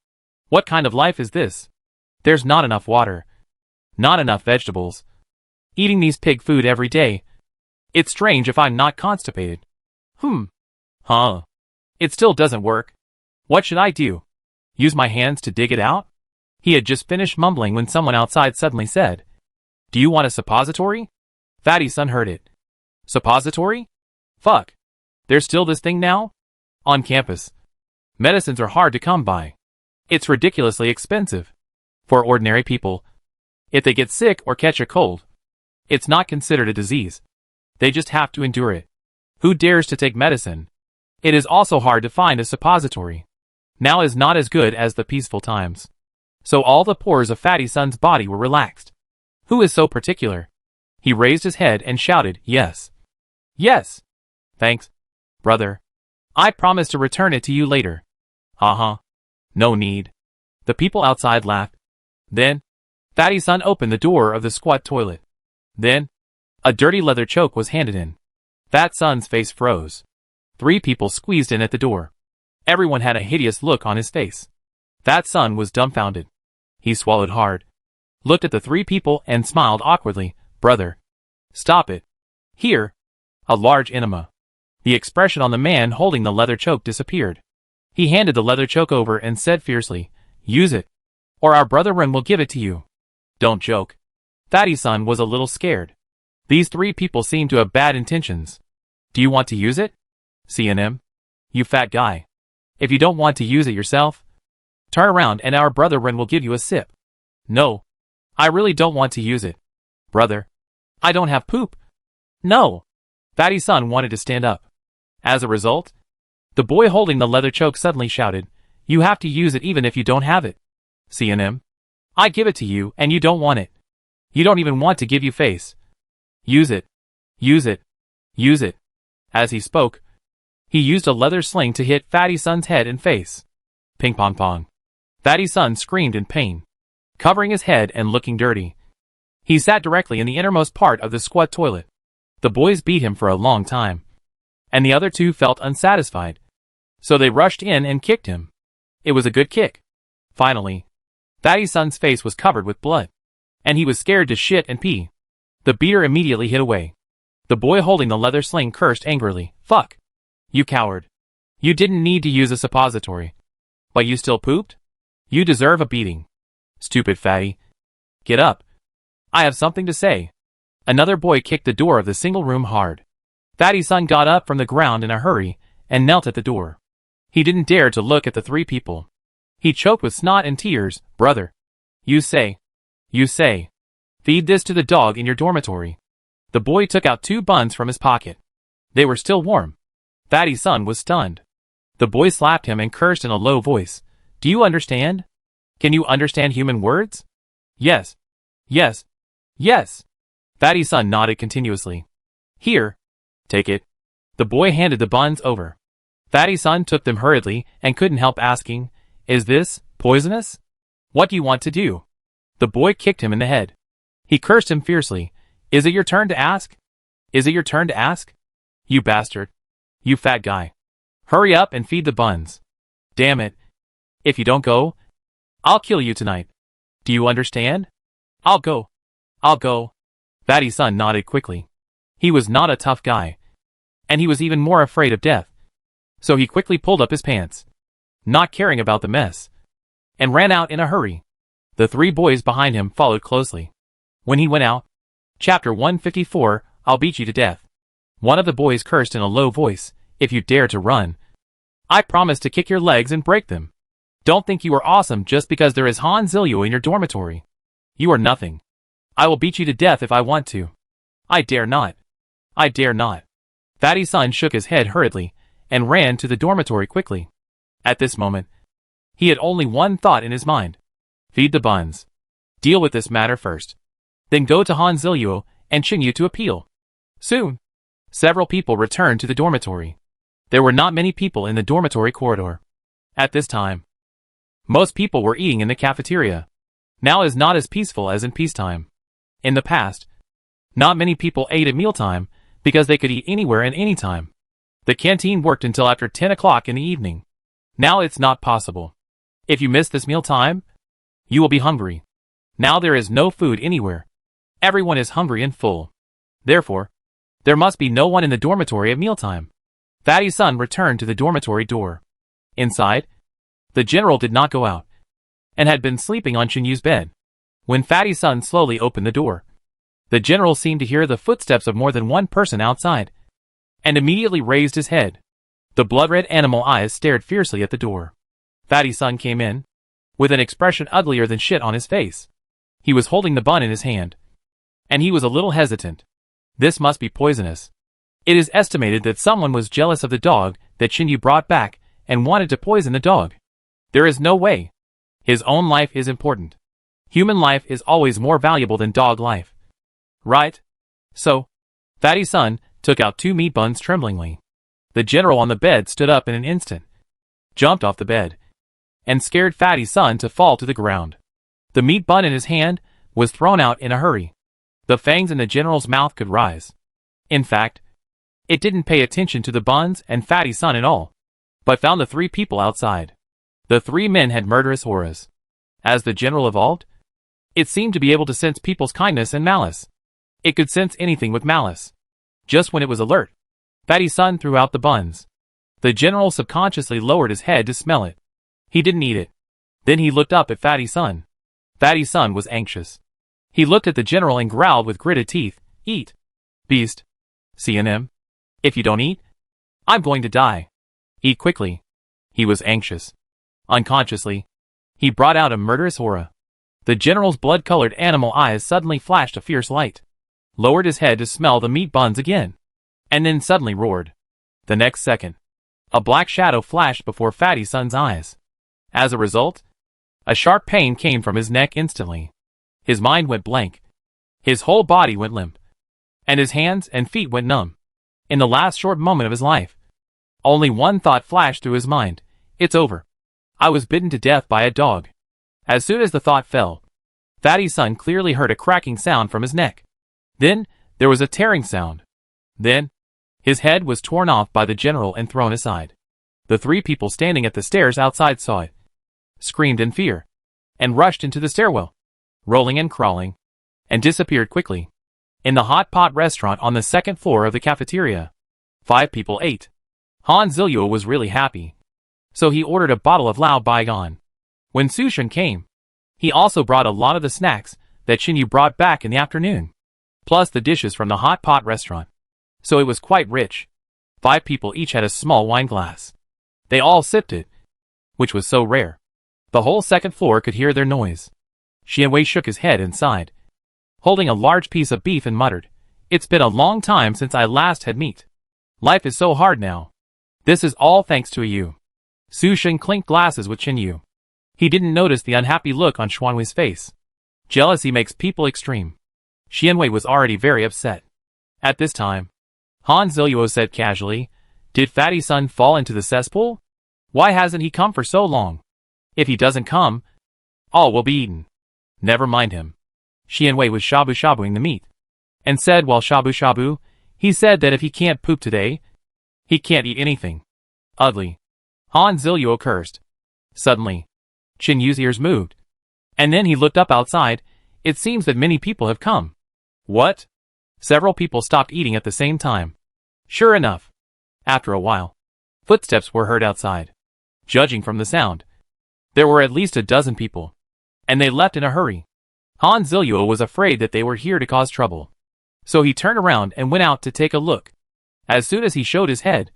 What kind of life is this? There's not enough water. Not enough vegetables. Eating these pig food every day. It's strange if I'm not constipated. Huh. It still doesn't work. What should I do? Use my hands to dig it out? He had just finished mumbling when someone outside suddenly said, Do you want a suppository? Fatty's son heard it. Suppository? Fuck. There's still this thing now? On campus. Medicines are hard to come by. It's ridiculously expensive. For ordinary people, if they get sick or catch a cold, it's not considered a disease. They just have to endure it. Who dares to take medicine? It is also hard to find a suppository. Now is not as good as the peaceful times. So all the pores of Fatty's son's body were relaxed. Who is so particular? He raised his head and shouted, Yes. Yes. Thanks, brother. I promise to return it to you later. No need. The people outside laughed. Then, Fatty's son opened the door of the squat toilet. Then, a dirty leather choke was handed in. Fat son's face froze. 3 people squeezed in at the door. Everyone had a hideous look on his face. Fat son was dumbfounded. He swallowed hard, looked at the 3 people and smiled awkwardly. Brother. Stop it. Here. A large enema. The expression on the man holding the leather choke disappeared. He handed the leather choke over and said fiercely, Use it, or our brother Ren will give it to you. Don't joke. Fatty's son was a little scared. These 3 people seemed to have bad intentions. Do you want to use it? CNM? You fat guy. If you don't want to use it yourself, turn around and our brother Ren will give you a sip. No. I really don't want to use it. Brother. I don't have poop. No. Fatty's son wanted to stand up. As a result, the boy holding the leather choke suddenly shouted, You have to use it even if you don't have it. CNM? I give it to you and you don't want it. You don't even want to give you face. Use it. Use it. Use it. As he spoke, he used a leather sling to hit Fatty's son's head and face. Ping pong pong. Fatty's son screamed in pain, covering his head and looking dirty. He sat directly in the innermost part of the squat toilet. The boys beat him for a long time, and the other 2 felt unsatisfied. So they rushed in and kicked him. It was a good kick. Finally, Fatty's son's face was covered with blood, and he was scared to shit and pee. The beater immediately hid away. The boy holding the leather sling cursed angrily. Fuck. You coward. You didn't need to use a suppository. But you still pooped? You deserve a beating. Stupid fatty. Get up. I have something to say. Another boy kicked the door of the single room hard. Fatty's son got up from the ground in a hurry and knelt at the door. He didn't dare to look at the 3 people. He choked with snot and tears. Brother. You say. Feed this to the dog in your dormitory. The boy took out 2 buns from his pocket. They were still warm. Fatty Sun was stunned. The boy slapped him and cursed in a low voice. Do you understand? Can you understand human words? Yes. Yes. Yes. Fatty Sun nodded continuously. Here. Take it. The boy handed the buns over. Fatty Sun took them hurriedly and couldn't help asking, Is this poisonous? What do you want to do? The boy kicked him in the head. He cursed him fiercely. Is it your turn to ask? Is it your turn to ask? You bastard. You fat guy. Hurry up and feed the buns. Damn it. If you don't go, I'll kill you tonight. Do you understand? I'll go. I'll go. Fatty Sun nodded quickly. He was not a tough guy. And he was even more afraid of death. So he quickly pulled up his pants, not caring about the mess, and ran out in a hurry. The three boys behind him followed closely. When he went out, Chapter 154, I'll beat you to death. One of the boys cursed in a low voice, If you dare to run, I promise to kick your legs and break them. Don't think you are awesome just because there is Han Zilio in your dormitory. You are nothing. I will beat you to death if I want to. I dare not. I dare not. Fatty Sun shook his head hurriedly and ran to the dormitory quickly. At this moment, he had only one thought in his mind. Feed the buns. Deal with this matter first. Then go to Han Zilio and Qingyu to appeal. Soon, several people returned to the dormitory. There were not many people in the dormitory corridor. At this time, most people were eating in the cafeteria. Now is not as peaceful as in peacetime. In the past, not many people ate at mealtime because they could eat anywhere and anytime. The canteen worked until after 10 o'clock in the evening. Now it's not possible. If you miss this mealtime, you will be hungry. Now there is no food anywhere. Everyone is hungry and full. Therefore, there must be no one in the dormitory at mealtime. Fatty Sun returned to the dormitory door. Inside, the general did not go out, and had been sleeping on Qinyu's bed. When Fatty Sun slowly opened the door, the general seemed to hear the footsteps of more than one person outside, and immediately raised his head. The blood-red animal eyes stared fiercely at the door. Fatty Sun came in, with an expression uglier than shit on his face. He was holding the bun in his hand, and he was a little hesitant. This must be poisonous. It is estimated that someone was jealous of the dog that Qinyu brought back and wanted to poison the dog. There is no way. His own life is important. Human life is always more valuable than dog life. Right? So, Fatty Sun took out 2 meat buns tremblingly. The general on the bed stood up in an instant, jumped off the bed, and scared Fatty Sun to fall to the ground. The meat bun in his hand was thrown out in a hurry. The fangs in the general's mouth could rise. In fact, it didn't pay attention to the buns and Fatty Sun at all, but found the 3 people outside. The 3 men had murderous auras. As the general evolved, it seemed to be able to sense people's kindness and malice. It could sense anything with malice. Just when it was alert, Fatty Sun threw out the buns. The general subconsciously lowered his head to smell it. He didn't eat it. Then he looked up at Fatty Sun. Fatty Sun was anxious. He looked at the general and growled with gritted teeth, Eat, beast. C&M. If you don't eat, I'm going to die. Eat quickly. He was anxious. Unconsciously, he brought out a murderous aura. The general's blood-colored animal eyes suddenly flashed a fierce light, lowered his head to smell the meat buns again, and then suddenly roared. The next second, a black shadow flashed before Fatty Sun's eyes. As a result, a sharp pain came from his neck instantly. His mind went blank. His whole body went limp, and his hands and feet went numb. In the last short moment of his life, only one thought flashed through his mind. It's over. I was bitten to death by a dog. As soon as the thought fell, Fatty Sun clearly heard a cracking sound from his neck. Then, there was a tearing sound. Then, his head was torn off by the general and thrown aside. The 3 people standing at the stairs outside saw it, screamed in fear, and rushed into the stairwell, rolling and crawling, and disappeared quickly. In the hot pot restaurant on the 2nd floor of the cafeteria, 5 people ate. Han Zilio was really happy, so he ordered a bottle of Lao Baigan. When Sushin came, he also brought a lot of the snacks that Qinyu brought back in the afternoon, plus the dishes from the hot pot restaurant. So it was quite rich. 5 people each had a small wine glass. They all sipped it, which was so rare. The whole 2nd floor could hear their noise. Xianwei shook his head and sighed, holding a large piece of beef, and muttered, It's been a long time since I last had meat. Life is so hard now. This is all thanks to you. Su Sheng clinked glasses with Chinyu. He didn't notice the unhappy look on Xuanwei's face. Jealousy makes people extreme. Xianwei was already very upset. At this time, Han Ziluo said casually, "Did Fatty Sun fall into the cesspool? Why hasn't he come for so long? If he doesn't come, all will be eaten." "Never mind him." Xianwei was shabu-shabuing the meat, and said while shabu-shabu, he said that if he can't poop today, he can't eat anything. Ugly. Han Ziluo cursed. Suddenly, Qinyu's ears moved, and then he looked up outside. It seems that many people have come. What? Several people stopped eating at the same time. Sure enough, after a while, footsteps were heard outside. Judging from the sound, there were at least a dozen people, and they left in a hurry. Han Ziluo was afraid that they were here to cause trouble, so he turned around and went out to take a look. As soon as he showed his head,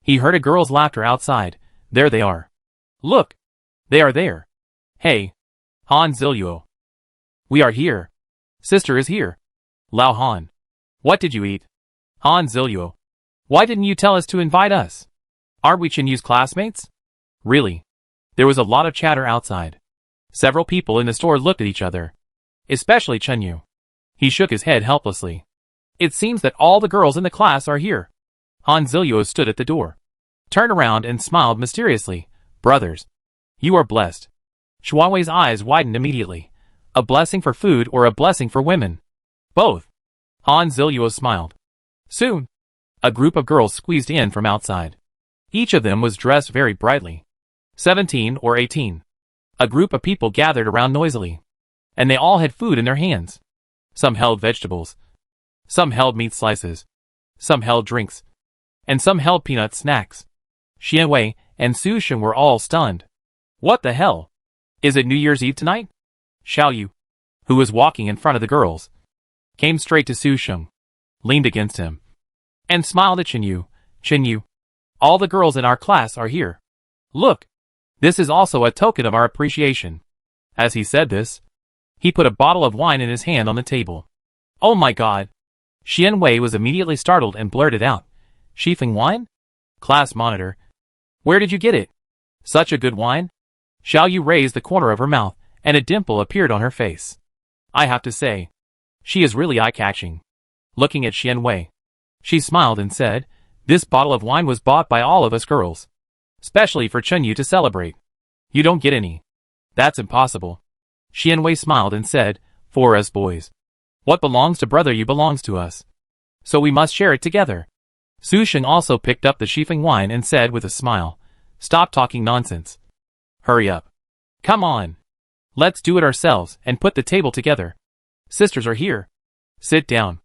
he heard a girl's laughter outside. There they are. Look! They are there. Hey, Han Ziluo. We are here. Sister is here. Lao Han. What did you eat? Han Ziluo. Why didn't you tell us to invite us? Aren't we Qinyu's classmates? Really? There was a lot of chatter outside. Several people in the store looked at each other, especially Chenyu. He shook his head helplessly. It seems that all the girls in the class are here. Han Ziluo stood at the door, turned around and smiled mysteriously. Brothers, you are blessed. Xuanwei's eyes widened immediately. A blessing for food or a blessing for women? Both. Han Ziluo smiled. Soon, a group of girls squeezed in from outside. Each of them was dressed very brightly. 17 or 18. A group of people gathered around noisily, and they all had food in their hands. Some held vegetables, some held meat slices, some held drinks, and some held peanut snacks. Xianwei and Su Sheng were all stunned. What the hell? Is it New Year's Eve tonight? Xiao Yu, who was walking in front of the girls, came straight to Su Sheng, leaned against him, and smiled at Chinyu. Chinyu, all the girls in our class are here. Look, this is also a token of our appreciation. As he said this, he put a bottle of wine in his hand on the table. Oh my god! Xianwei was immediately startled and blurted out, Shifeng wine? Class monitor. Where did you get it? Such a good wine? Xiao Yu raised the corner of her mouth, and a dimple appeared on her face. I have to say, she is really eye-catching. Looking at Xianwei, she smiled and said, this bottle of wine was bought by all of us girls, specially for Chenyu to celebrate. You don't get any. That's impossible. Xianwei smiled and said, for us boys. What belongs to brother Yu belongs to us. So we must share it together. Su Sheng also picked up the Shifeng wine and said with a smile, stop talking nonsense. Hurry up. Come on. Let's do it ourselves and put the table together. Sisters are here. Sit down.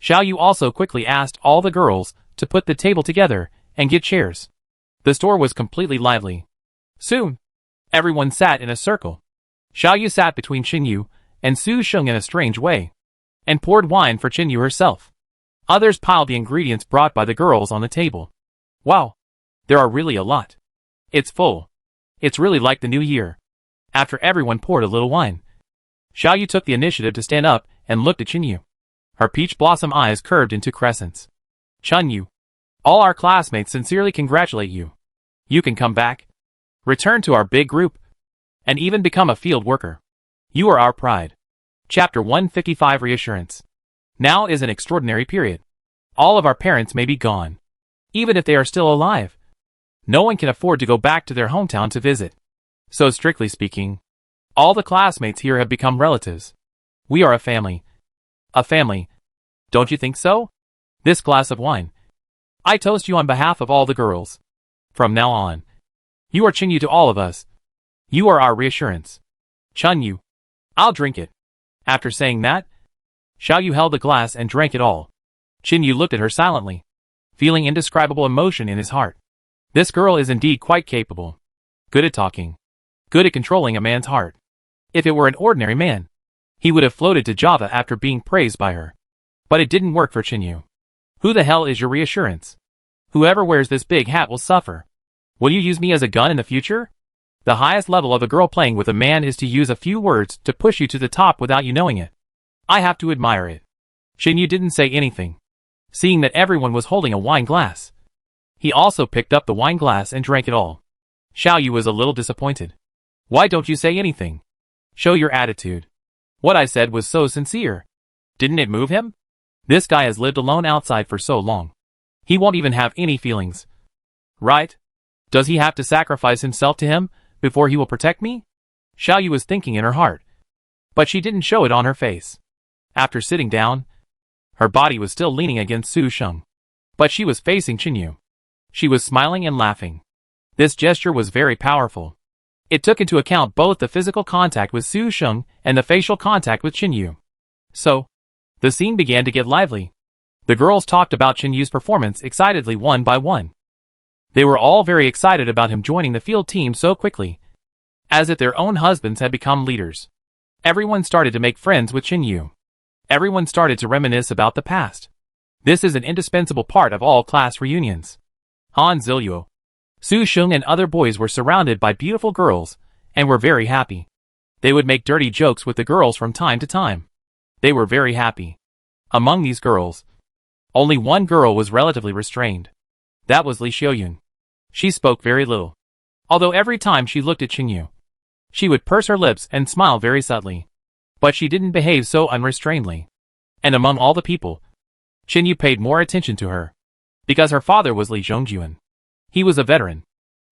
Xiao Yu also quickly asked all the girls to put the table together and get chairs. The store was completely lively. Soon, everyone sat in a circle. Xiao Yu sat between Chinyu and Su Sheng in a strange way, and poured wine for Chinyu herself. Others piled the ingredients brought by the girls on the table. Wow, there are really a lot. It's full. It's really like the new year. After everyone poured a little wine, Xiao Yu took the initiative to stand up and looked at Chinyu. Her peach blossom eyes curved into crescents. Chinyu, all our classmates sincerely congratulate you. You can come back, return to our big group, and even become a field worker. You are our pride. Chapter 155 Reassurance. Now is an extraordinary period. All of our parents may be gone, even if they are still alive. No one can afford to go back to their hometown to visit. So strictly speaking, all the classmates here have become relatives. We are a family. A family. Don't you think so? This glass of wine. I toast you on behalf of all the girls. From now on, you are Chinyu to all of us. You are our reassurance. Chinyu. I'll drink it. After saying that, Xiao Yu held the glass and drank it all. Chinyu looked at her silently, feeling indescribable emotion in his heart. This girl is indeed quite capable. Good at talking. Good at controlling a man's heart. If it were an ordinary man, he would have floated to Java after being praised by her. But it didn't work for Chinyu. Who the hell is your reassurance? Whoever wears this big hat will suffer. Will you use me as a gun in the future? The highest level of a girl playing with a man is to use a few words to push you to the top without you knowing it. I have to admire it. Chinyu didn't say anything, seeing that everyone was holding a wine glass. He also picked up the wine glass and drank it all. Xiao Yu was a little disappointed. Why don't you say anything? Show your attitude. What I said was so sincere. Didn't it move him? This guy has lived alone outside for so long. He won't even have any feelings. Right? Does he have to sacrifice himself to him before he will protect me? Xiao Yu was thinking in her heart. But she didn't show it on her face. After sitting down, her body was still leaning against Su Sheng. But she was facing Qinyu. She was smiling and laughing. This gesture was very powerful. It took into account both the physical contact with Su Sheng and the facial contact with Qinyu. So, the scene began to get lively. The girls talked about Qinyu's performance excitedly one by one. They were all very excited about him joining the field team so quickly, as if their own husbands had become leaders. Everyone started to make friends with Qinyu. Everyone started to reminisce about the past. This is an indispensable part of all class reunions. Han Ziluo, Su Sheng and other boys were surrounded by beautiful girls, and were very happy. They would make dirty jokes with the girls from time to time. They were very happy. Among these girls, only one girl was relatively restrained. That was Li Xiaoyun. She spoke very little. Although every time she looked at Qinyu, she would purse her lips and smile very subtly. But she didn't behave so unrestrainedly. And among all the people, Qinyu paid more attention to her. Because her father was Li Zhongjuan. He was a veteran.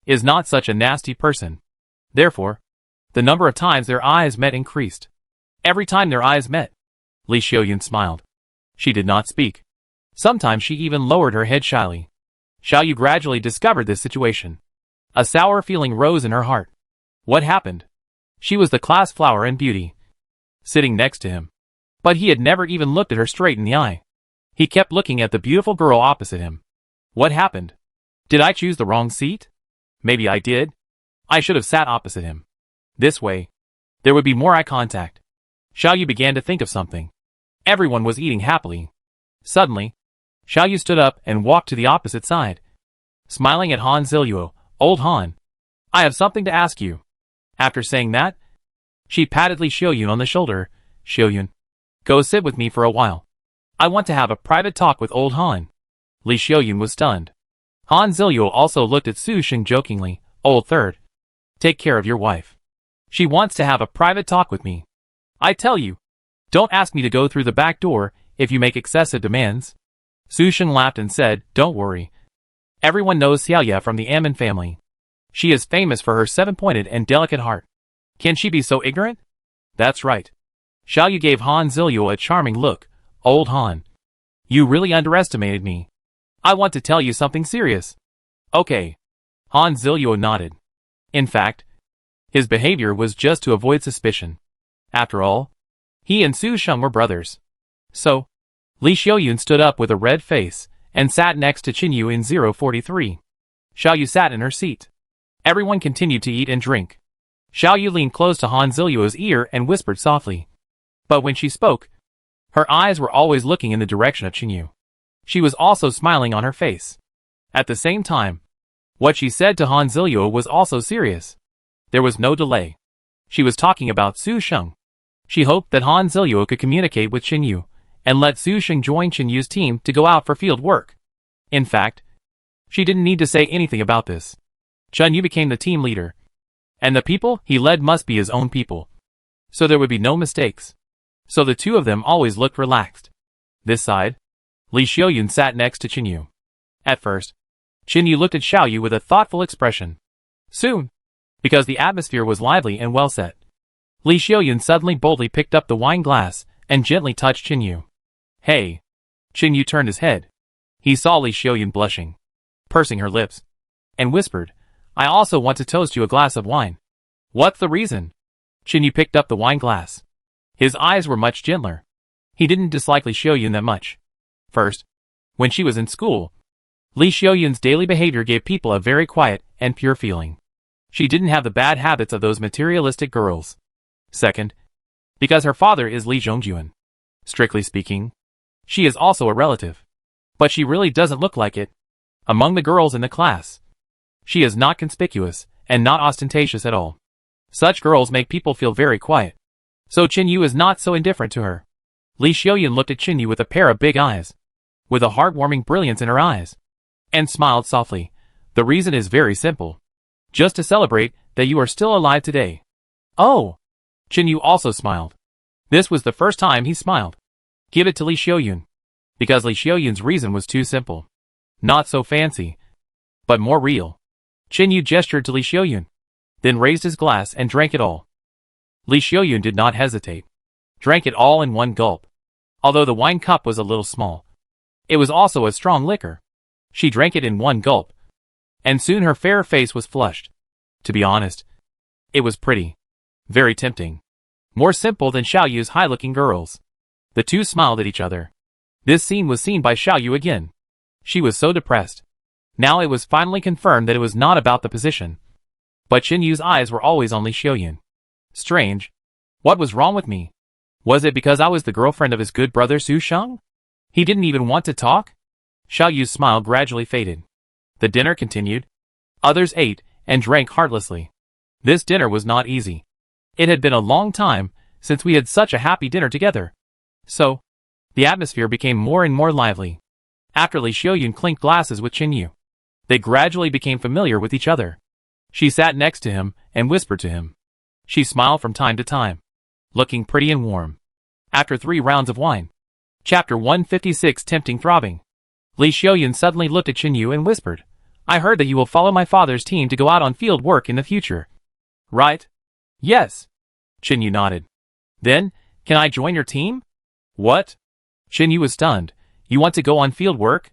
Is not such a nasty person. Therefore, the number of times their eyes met increased. Every time their eyes met, Li Xiaoyun smiled. She did not speak. Sometimes she even lowered her head shyly. Xiao Yu gradually discovered this situation. A sour feeling rose in her heart. What happened? She was the class flower and beauty, sitting next to him. But he had never even looked at her straight in the eye. He kept looking at the beautiful girl opposite him. What happened? Did I choose the wrong seat? Maybe I did. I should have sat opposite him. This way, there would be more eye contact. Xiao Yu began to think of something. Everyone was eating happily. Suddenly, Xiao Yu stood up and walked to the opposite side. Smiling at Han Ziluo, Old Han, I have something to ask you. After saying that, she patted Li Xiaoyun on the shoulder. Xiaoyun, go sit with me for a while. I want to have a private talk with Old Han. Li Xiaoyun was stunned. Han Ziluo also looked at Su Sheng jokingly. Old Third, take care of your wife. She wants to have a private talk with me. I tell you, don't ask me to go through the back door if you make excessive demands. Su Sheng laughed and said, don't worry. Everyone knows Xiaoya from the Ammon family. She is famous for her seven-pointed and delicate heart. Can she be so ignorant? That's right. Xiao Yu gave Han Ziluo a charming look. Old Han, you really underestimated me. I want to tell you something serious. Okay. Han Ziluo nodded. In fact, his behavior was just to avoid suspicion. After all, he and Su Sheng were brothers. So, Li Xiaoyun stood up with a red face and sat next to Qinyu in 043. Xiao Yu sat in her seat. Everyone continued to eat and drink. Xiao Yu leaned close to Han Ziluo's ear and whispered softly. But when she spoke, her eyes were always looking in the direction of Qinyu. She was also smiling on her face. At the same time, what she said to Han Ziluo was also serious. There was no delay. She was talking about Su Sheng. She hoped that Han Ziluo could communicate with Qinyu and let Su Sheng join Qinyu's team to go out for field work. In fact, she didn't need to say anything about this. Qinyu became the team leader, and the people he led must be his own people. So there would be no mistakes. So the two of them always looked relaxed. This side, Li Xiaoyun sat next to Qinyu. At first, Qinyu looked at Xiao Yu with a thoughtful expression. Soon, because the atmosphere was lively and well set, Li Xiaoyun suddenly boldly picked up the wine glass and gently touched Qinyu. Hey! Qinyu turned his head. He saw Li Xiaoyun blushing, pursing her lips, and whispered, I also want to toast you a glass of wine. What's the reason? Qinyu picked up the wine glass. His eyes were much gentler. He didn't dislike Li Xiaoyun that much. First, when she was in school, Li Xiaoyun's daily behavior gave people a very quiet and pure feeling. She didn't have the bad habits of those materialistic girls. Second, because her father is Li Zhongjuan. Strictly speaking, she is also a relative. But she really doesn't look like it. Among the girls in the class, she is not conspicuous and not ostentatious at all. Such girls make people feel very quiet. So Qinyu is not so indifferent to her. Li Xiaoyun looked at Qinyu with a pair of big eyes, with a heartwarming brilliance in her eyes. and smiled softly. The reason is very simple. Just to celebrate that you are still alive today. Oh! Chinyu also smiled. This was the first time he smiled. Give it to Li Xiaoyun. Because Li Xiaoyun's reason was too simple. Not so fancy, but more real. Chinyu gestured to Li Xiaoyun, then raised his glass and drank it all. Li Xiaoyun did not hesitate. Drank it all in one gulp. Although the wine cup was a little small, it was also a strong liquor. She drank it in one gulp, and soon her fair face was flushed. To be honest, it was pretty. Very tempting. More simple than Xiaoyu's high-looking girls. The two smiled at each other. This scene was seen by Xiaoyu again. She was so depressed. Now it was finally confirmed that it was not about the position. But Chinyu's eyes were always on Li Xiaoyun. Strange. What was wrong with me? Was it because I was the girlfriend of his good brother Su Sheng? He didn't even want to talk? Xiaoyu's smile gradually faded. The dinner continued. Others ate and drank heartlessly. This dinner was not easy. It had been a long time since we had such a happy dinner together. So, the atmosphere became more and more lively. After Li Xiaoyun clinked glasses with Chinyu, they gradually became familiar with each other. She sat next to him and whispered to him. She smiled from time to time, looking pretty and warm. After 3 rounds of wine. Chapter 156 Tempting Throbbing. Li Xiaoyun suddenly looked at Chinyu and whispered, I heard that you will follow my father's team to go out on field work in the future. Right? Yes. Chinyu nodded. Then, can I join your team? What? Chinyu was stunned. You want to go on field work?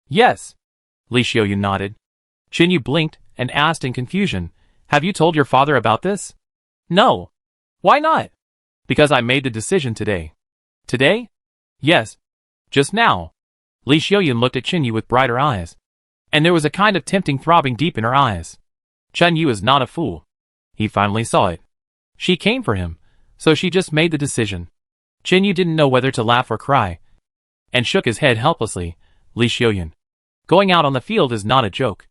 Yes. Li Xiaoyun nodded. Chinyu blinked and asked in confusion, Have you told your father about this? No. Why not? Because I made the decision today. Today? Yes. Just now. Li Xiaoyun looked at Chinyu with brighter eyes. And there was a kind of tempting throbbing deep in her eyes. Chinyu is not a fool. He finally saw it. She came for him, so she just made the decision. Chinyu didn't know whether to laugh or cry, and shook his head helplessly. Li Xiaoyun. Going out on the field is not a joke.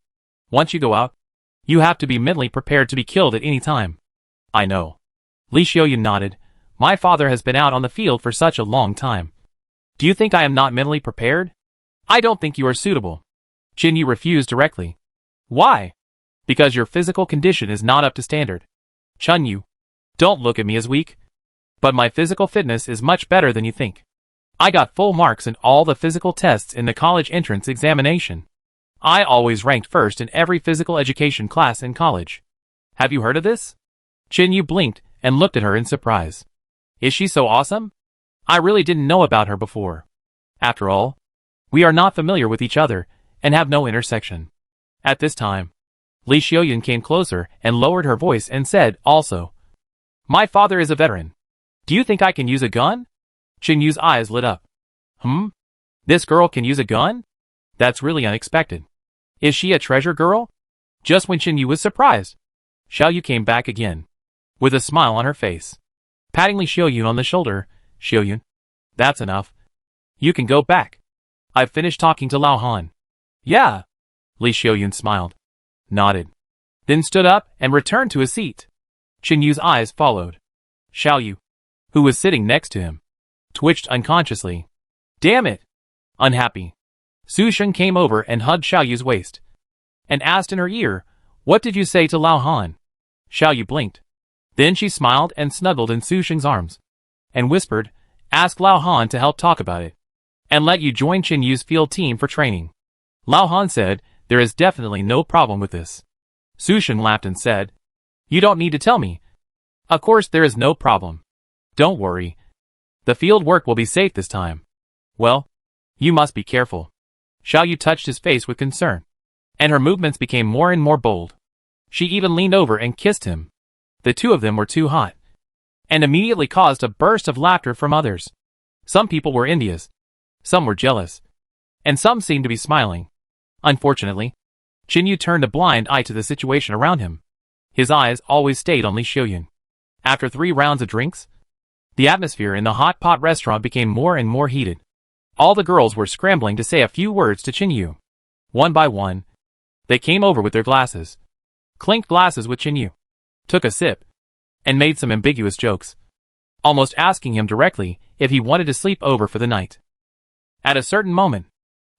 Once you go out, you have to be mentally prepared to be killed at any time. I know. Li Xiaoyun nodded. My father has been out on the field for such a long time. Do you think I am not mentally prepared? I don't think you are suitable. Chinyu refused directly. Why? Because your physical condition is not up to standard. Chinyu, don't look at me as weak. But my physical fitness is much better than you think. I got full marks in all the physical tests in the college entrance examination. I always ranked first in every physical education class in college. Have you heard of this? Chinyu blinked and looked at her in surprise. Is she so awesome? I really didn't know about her before. After all, we are not familiar with each other and have no intersection. At this time, Li Xiaoyun came closer and lowered her voice and said, also, My father is a veteran. Do you think I can use a gun? Chinyu's eyes lit up. This girl can use a gun? That's really unexpected. Is she a treasure girl? Just when Chinyu was surprised, Xiaoyu came back again, with a smile on her face. Patting Li Xiaoyun on the shoulder, Xiaoyun, that's enough. You can go back. I've finished talking to Lao Han. Yeah. Li Xiaoyun smiled, nodded, then stood up and returned to his seat. Chinyu's eyes followed. Xiaoyu, who was sitting next to him, twitched unconsciously. Damn it! Unhappy. Su Sheng came over and hugged Xiaoyu's waist, and asked in her ear, What did you say to Lao Han? Xiaoyu blinked. Then she smiled and snuggled in Su Sheng's arms, and whispered, Ask Lao Han to help talk about it, and let you join Chinyu's field team for training. Lao Han said, There is definitely no problem with this. Su Sheng laughed and said, You don't need to tell me. Of course there is no problem. Don't worry. The field work will be safe this time. Well, you must be careful. Xiaoyu touched his face with concern, and her movements became more and more bold. She even leaned over and kissed him. The two of them were too hot, and immediately caused a burst of laughter from others. Some people were envious, some were jealous, and some seemed to be smiling. Unfortunately, Chinyu turned a blind eye to the situation around him. His eyes always stayed on Li Xiaoyun. After 3 rounds of drinks, the atmosphere in the hot pot restaurant became more and more heated. All the girls were scrambling to say a few words to Chinyu. One by one, they came over with their glasses, clinked glasses with Chinyu, took a sip, and made some ambiguous jokes, almost asking him directly if he wanted to sleep over for the night. At a certain moment,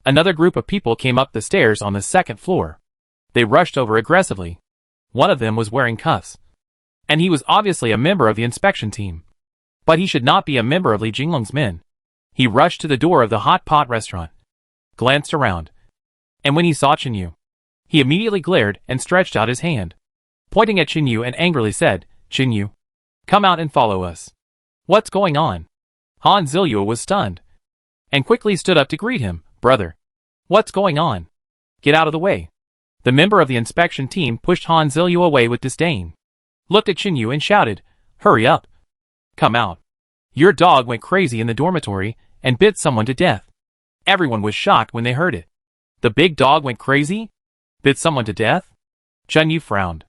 Another group of people came up the stairs on the second floor. They rushed over aggressively. One of them was wearing cuffs. And he was obviously a member of the inspection team. But he should not be a member of Li Jinglong's men. He rushed to the door of the hot pot restaurant, glanced around, and when he saw Chen Yu, he immediately glared and stretched out his hand, pointing at Chen Yu and angrily said, "Chen Yu, come out and follow us." "What's going on?" Han Zilyu was stunned, and quickly stood up to greet him. "Brother, what's going on? Get out of the way." The member of the inspection team pushed Han Zilyu away with disdain, looked at Chen Yu and shouted, "Hurry up! Come out. Your dog went crazy in the dormitory and bit someone to death." Everyone was shocked when they heard it. The big dog went crazy? Bit someone to death? Chen Yu frowned.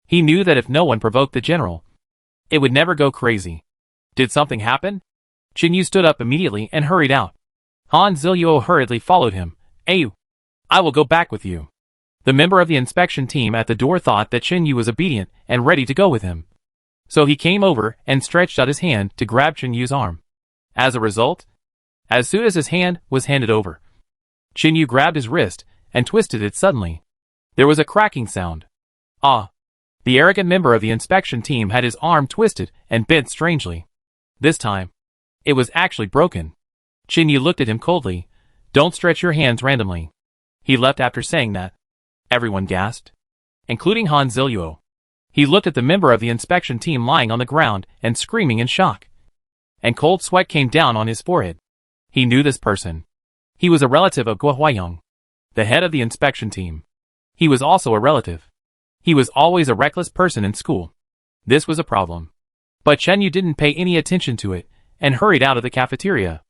He knew that if no one provoked the general, it would never go crazy. Did something happen? Chen Yu stood up immediately and hurried out. Han Zilyu hurriedly followed him. "Ayu, I will go back with you." The member of the inspection team at the door thought that Chen Yu was obedient and ready to go with him. So he came over and stretched out his hand to grab Chen Yu's arm. As a result, as soon as his hand was handed over, Chen Yu grabbed his wrist and twisted it suddenly. There was a cracking sound. Ah! The arrogant member of the inspection team had his arm twisted and bent strangely. This time, it was actually broken. Chen Yu looked at him coldly. "Don't stretch your hands randomly." He left after saying that. Everyone gasped, including Han Zilyu. He looked at the member of the inspection team lying on the ground and screaming in shock. And cold sweat came down on his forehead. He knew this person. He was a relative of Guo Huayong, the head of the inspection team. He was also a relative. He was always a reckless person in school. This was a problem. But Chen Yu didn't pay any attention to it and hurried out of the cafeteria.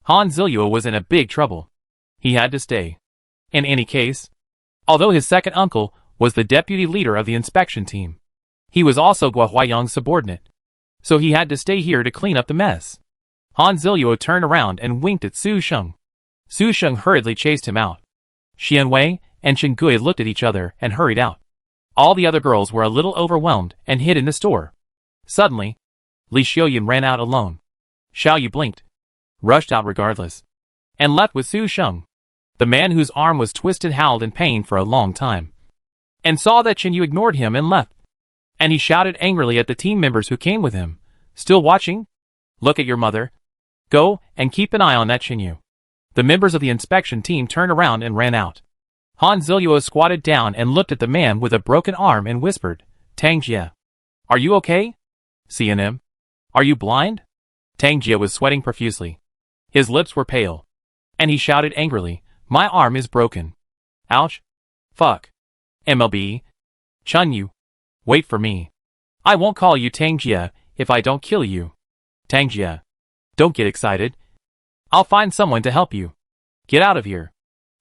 Han Zilyu was in a big trouble. He had to stay. In any case, although his second uncle was the deputy leader of the inspection team, he was also Guo Huayong's subordinate. So he had to stay here to clean up the mess. Han Zilyu turned around and winked at Su Sheng. Su Sheng hurriedly chased him out. Xian Wei and Chen Gui looked at each other and hurried out. All the other girls were a little overwhelmed and hid in the store. Suddenly, Li Xiuyan ran out alone. Xiao Yu blinked, rushed out regardless, and left with Su Sheng. The man whose arm was twisted howled in pain for a long time, and saw that Chen Yu ignored him and left. And he shouted angrily at the team members who came with him. "Still watching? Look at your mother. Go and keep an eye on that Chen Yu." The members of the inspection team turned around and ran out. Han Zilyu squatted down and looked at the man with a broken arm and whispered, "Tang Jie, are you okay? CNM, are you blind?" Tang Jie was sweating profusely. His lips were pale, and he shouted angrily, "My arm is broken. Ouch. Fuck. MLB. Chen Yu, wait for me. I won't call you Tang Jie if I don't kill you. Tang Jie, don't get excited. I'll find someone to help you. Get out of here."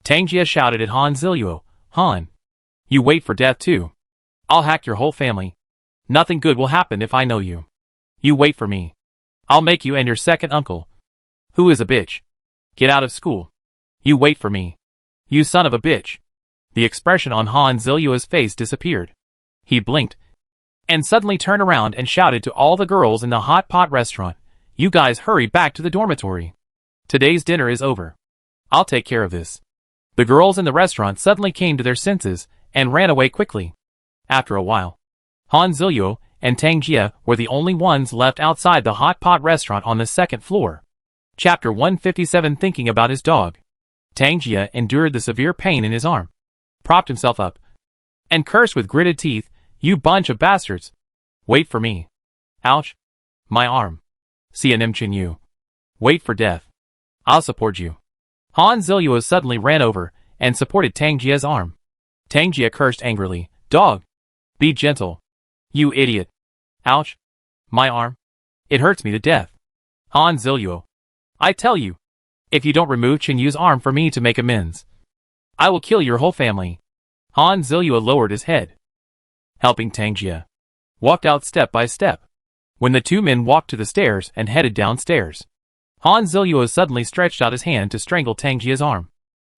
Tang Jie shouted at Han Zilyu. "Han, you wait for death too. I'll hack your whole family. Nothing good will happen if I know you. You wait for me. I'll make you and your second uncle, who is a bitch, get out of school. You wait for me. You son of a bitch." The expression on Han Zilyu's face disappeared. He blinked, and suddenly turned around and shouted to all the girls in the hot pot restaurant, "You guys hurry back to the dormitory. Today's dinner is over. I'll take care of this." The girls in the restaurant suddenly came to their senses and ran away quickly. After a while, Han Zilyu and Tang Jie were the only ones left outside the hot pot restaurant on the second floor. Chapter 157. Thinking about his dog. Tang Jie endured the severe pain in his arm, propped himself up, and cursed with gritted teeth, "You bunch of bastards. Wait for me. Ouch. My arm. CNM Chen Yu. Wait for death. I'll support you." Han Zilyu suddenly ran over and supported Tang Jie's arm. Tang Jie cursed angrily, "Dog. Be gentle. You idiot. Ouch. My arm. It hurts me to death." Han Zilyu, I tell you, if you don't remove Chen Yu's arm for me to make amends, I will kill your whole family. Han Zilyu lowered his head, helping Tang Jie, walked out step by step. When the two men walked to the stairs and headed downstairs, Han Zilyu suddenly stretched out his hand to strangle Tang Jie's arm,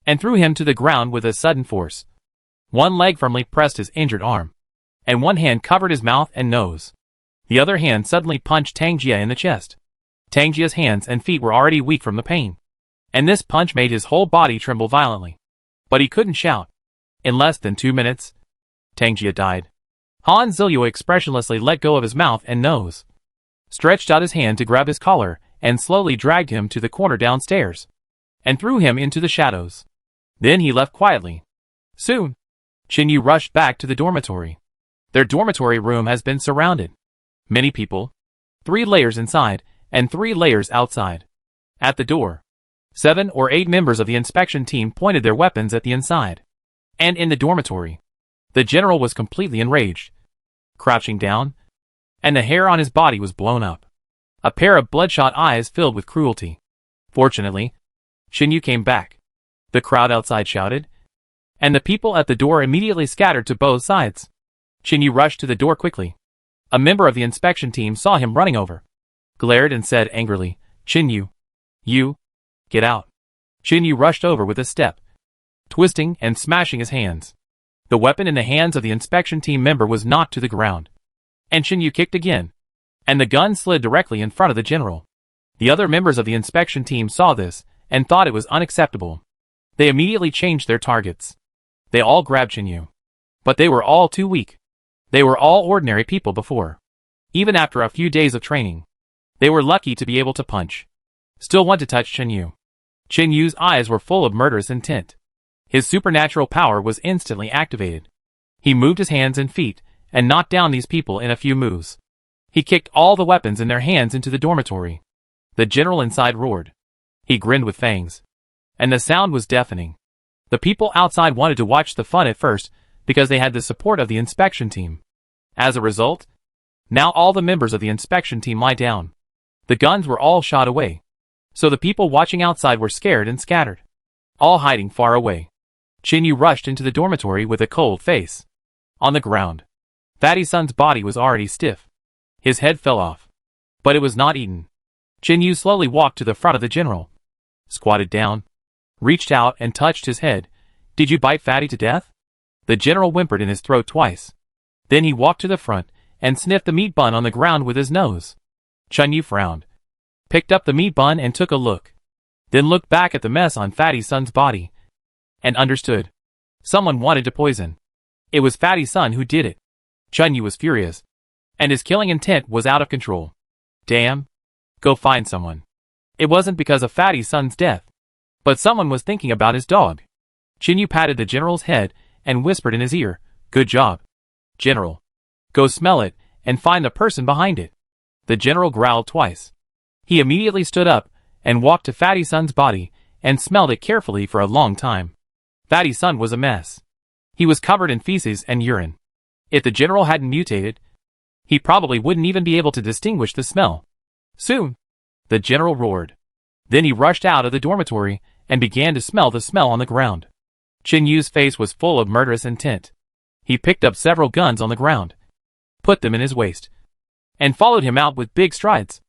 and threw him to the ground with a sudden force. One leg firmly pressed his injured arm, and one hand covered his mouth and nose. The other hand suddenly punched Tang Jie in the chest. Tang Jie's hands and feet were already weak from the pain, and this punch made his whole body tremble violently. But he couldn't shout. In less than 2 minutes, Tang Jia died. Han Zilio expressionlessly let go of his mouth and nose, stretched out his hand to grab his collar, and slowly dragged him to the corner downstairs, and threw him into the shadows. Then he left quietly. Soon, Qinyu rushed back to the dormitory. Their dormitory room has been surrounded. Many people, 3 layers inside, and 3 layers outside. At the door, 7 or 8 members of the inspection team pointed their weapons at the inside. And in the dormitory, the general was completely enraged, crouching down, and the hair on his body was blown up. A pair of bloodshot eyes filled with cruelty. Fortunately, Qinyu came back. The crowd outside shouted, and the people at the door immediately scattered to both sides. Qinyu rushed to the door quickly. A member of the inspection team saw him running over, glared and said angrily, Qinyu, you, get out. Qinyu rushed over with a step, twisting and smashing his hands. The weapon in the hands of the inspection team member was knocked to the ground, and Qinyu kicked again, and the gun slid directly in front of the general. The other members of the inspection team saw this and thought it was unacceptable. They immediately changed their targets. They all grabbed Qinyu, but they were all too weak. They were all ordinary people before. Even after a few days of training, they were lucky to be able to punch. Still want to touch Qinyu. Qinyu's eyes were full of murderous intent. His supernatural power was instantly activated. He moved his hands and feet, and knocked down these people in a few moves. He kicked all the weapons in their hands into the dormitory. The general inside roared. He grinned with fangs, and the sound was deafening. The people outside wanted to watch the fun at first, because they had the support of the inspection team. As a result, now all the members of the inspection team lie down. The guns were all shot away, so the people watching outside were scared and scattered, all hiding far away. Qinyu rushed into the dormitory with a cold face. On the ground, Fatty Sun's body was already stiff. His head fell off, but it was not eaten. Qinyu slowly walked to the front of the general, squatted down, reached out and touched his head. Did you bite Fatty to death? The general whimpered in his throat twice. Then he walked to the front and sniffed the meat bun on the ground with his nose. Qinyu frowned, picked up the meat bun and took a look, then looked back at the mess on Fatty Sun's body, and understood. Someone wanted to poison. It was Fatty Sun who did it. Qinyu was furious, and his killing intent was out of control. Damn. Go find someone. It wasn't because of Fatty Sun's death, but someone was thinking about his dog. Qinyu patted the general's head and whispered in his ear, Good job, General. Go smell it and find the person behind it. The general growled twice. He immediately stood up and walked to Fatty Sun's body and smelled it carefully for a long time. Fatty Sun was a mess. He was covered in feces and urine. If the general hadn't mutated, he probably wouldn't even be able to distinguish the smell. Soon, the general roared. Then he rushed out of the dormitory and began to smell the smell on the ground. Qinyu's face was full of murderous intent. He picked up several guns on the ground, put them in his waist, and followed him out with big strides.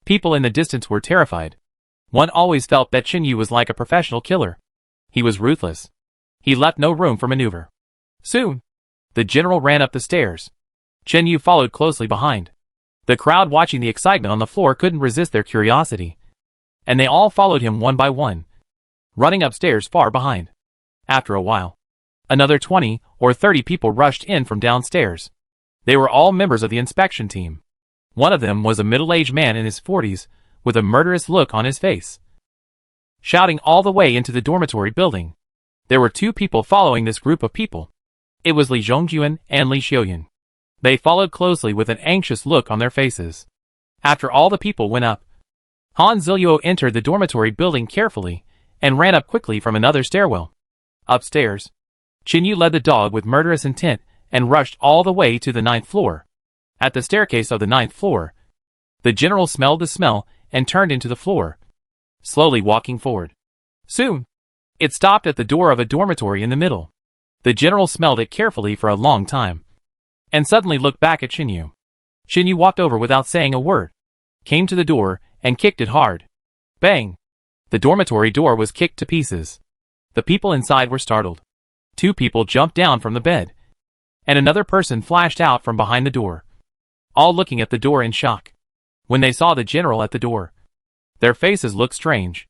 People in the distance were terrified. One always felt that Qinyu was like a professional killer. He was ruthless. He left no room for maneuver. Soon, the general ran up the stairs. Qinyu followed closely behind. The crowd watching the excitement on the floor couldn't resist their curiosity, and they all followed him one by one, running upstairs far behind. After a while, another 20 or 30 people rushed in from downstairs. They were all members of the inspection team. One of them was a middle-aged man in his 40s, with a murderous look on his face, shouting all the way into the dormitory building. There were 2 people following this group of people. It was Li Zhongjuan and Li Xiuyan. They followed closely with an anxious look on their faces. After all the people went up, Han Zilio entered the dormitory building carefully and ran up quickly from another stairwell. Upstairs, Qinyu led the dog with murderous intent and rushed all the way to the 9th floor. At the staircase of the 9th floor, the general smelled the smell and turned into the floor, slowly walking forward. Soon, it stopped at the door of a dormitory in the middle. The general smelled it carefully for a long time, and suddenly looked back at Qinyu. Qinyu walked over without saying a word, came to the door, and kicked it hard. Bang! The dormitory door was kicked to pieces. The people inside were startled. 2 people jumped down from the bed, and another person flashed out from behind the door, all looking at the door in shock. When they saw the general at the door, their faces looked strange.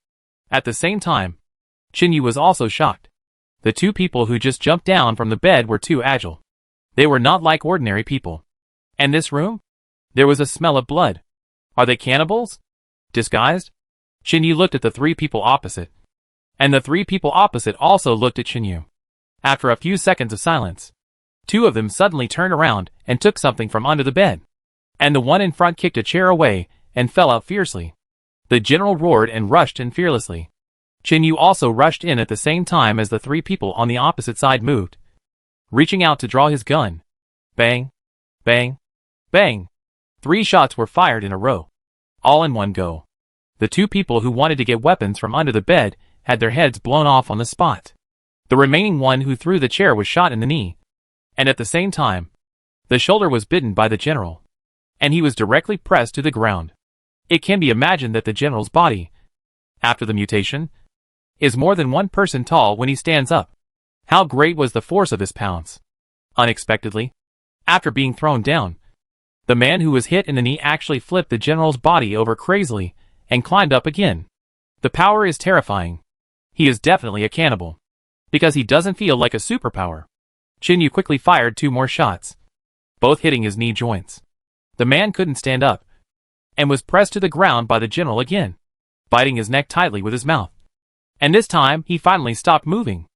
At the same time, Chinyu was also shocked. The two people who just jumped down from the bed were too agile. They were not like ordinary people. And this room? There was a smell of blood. Are they cannibals? Disguised? Chinyu looked at the three people opposite. And the three people opposite also looked at Chinyu. After a few seconds of silence, two of them suddenly turned around and took something from under the bed. And the one in front kicked a chair away and fell out fiercely. The general roared and rushed in fearlessly. Chinyu also rushed in at the same time as the three people on the opposite side moved, reaching out to draw his gun. Bang, bang, bang. 3 shots were fired in a row, all in one go. The two people who wanted to get weapons from under the bed had their heads blown off on the spot. The remaining one who threw the chair was shot in the knee, and at the same time, the shoulder was bitten by the general, and he was directly pressed to the ground. It can be imagined that the general's body, after the mutation, is more than 1 person tall when he stands up. How great was the force of this pounce? Unexpectedly, after being thrown down, the man who was hit in the knee actually flipped the general's body over crazily and climbed up again. The power is terrifying. He is definitely a cannibal, because he doesn't feel like a superpower. Chinyu quickly fired 2 more shots, both hitting his knee joints. The man couldn't stand up, and was pressed to the ground by the general again, biting his neck tightly with his mouth. And this time, he finally stopped moving.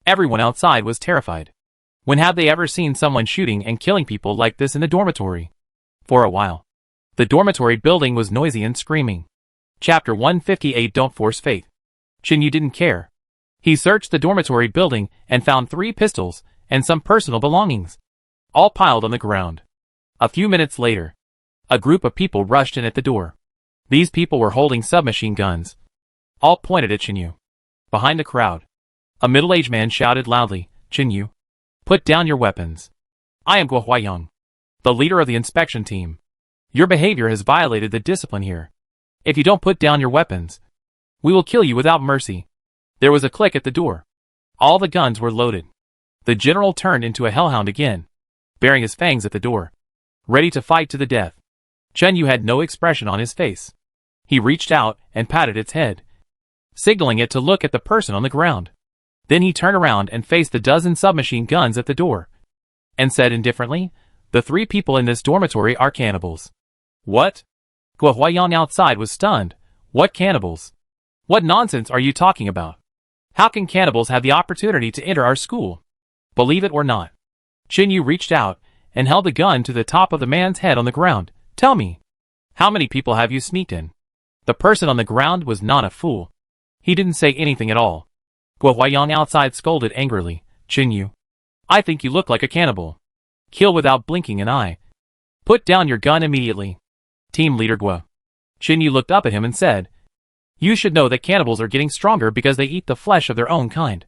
Everyone outside was terrified. When have they ever seen someone shooting and killing people like this in the dormitory? For a while, the dormitory building was noisy and screaming. Chapter 158 Don't Force Fate. Chinyu didn't care. He searched the dormitory building and found 3 pistols and some personal belongings, all piled on the ground. A few minutes later, a group of people rushed in at the door. These people were holding submachine guns, all pointed at Chinyu. Behind the crowd, a middle-aged man shouted loudly, "Chinyu, put down your weapons. I am Guo Huayang, the leader of the inspection team. Your behavior has violated the discipline here. If you don't put down your weapons, we will kill you without mercy." There was a click at the door. All the guns were loaded. The general turned into a hellhound again, baring his fangs at the door, ready to fight to the death. Chinyu had no expression on his face. He reached out and patted its head, signaling it to look at the person on the ground. Then he turned around and faced the dozen submachine guns at the door, and said indifferently, "The 3 people in this dormitory are cannibals." "What?" Guo Huayang outside was stunned. "What cannibals? What nonsense are you talking about? How can cannibals have the opportunity to enter our school? Believe it or not." Chinyu reached out and held the gun to the top of the man's head on the ground. "Tell me, how many people have you sneaked in?" The person on the ground was not a fool. He didn't say anything at all. Guo Huayang outside scolded angrily, "Chinyu, I think you look like a cannibal. Kill without blinking an eye. Put down your gun immediately." Team leader Guo. Chinyu looked up at him and said, "You should know that cannibals are getting stronger because they eat the flesh of their own kind.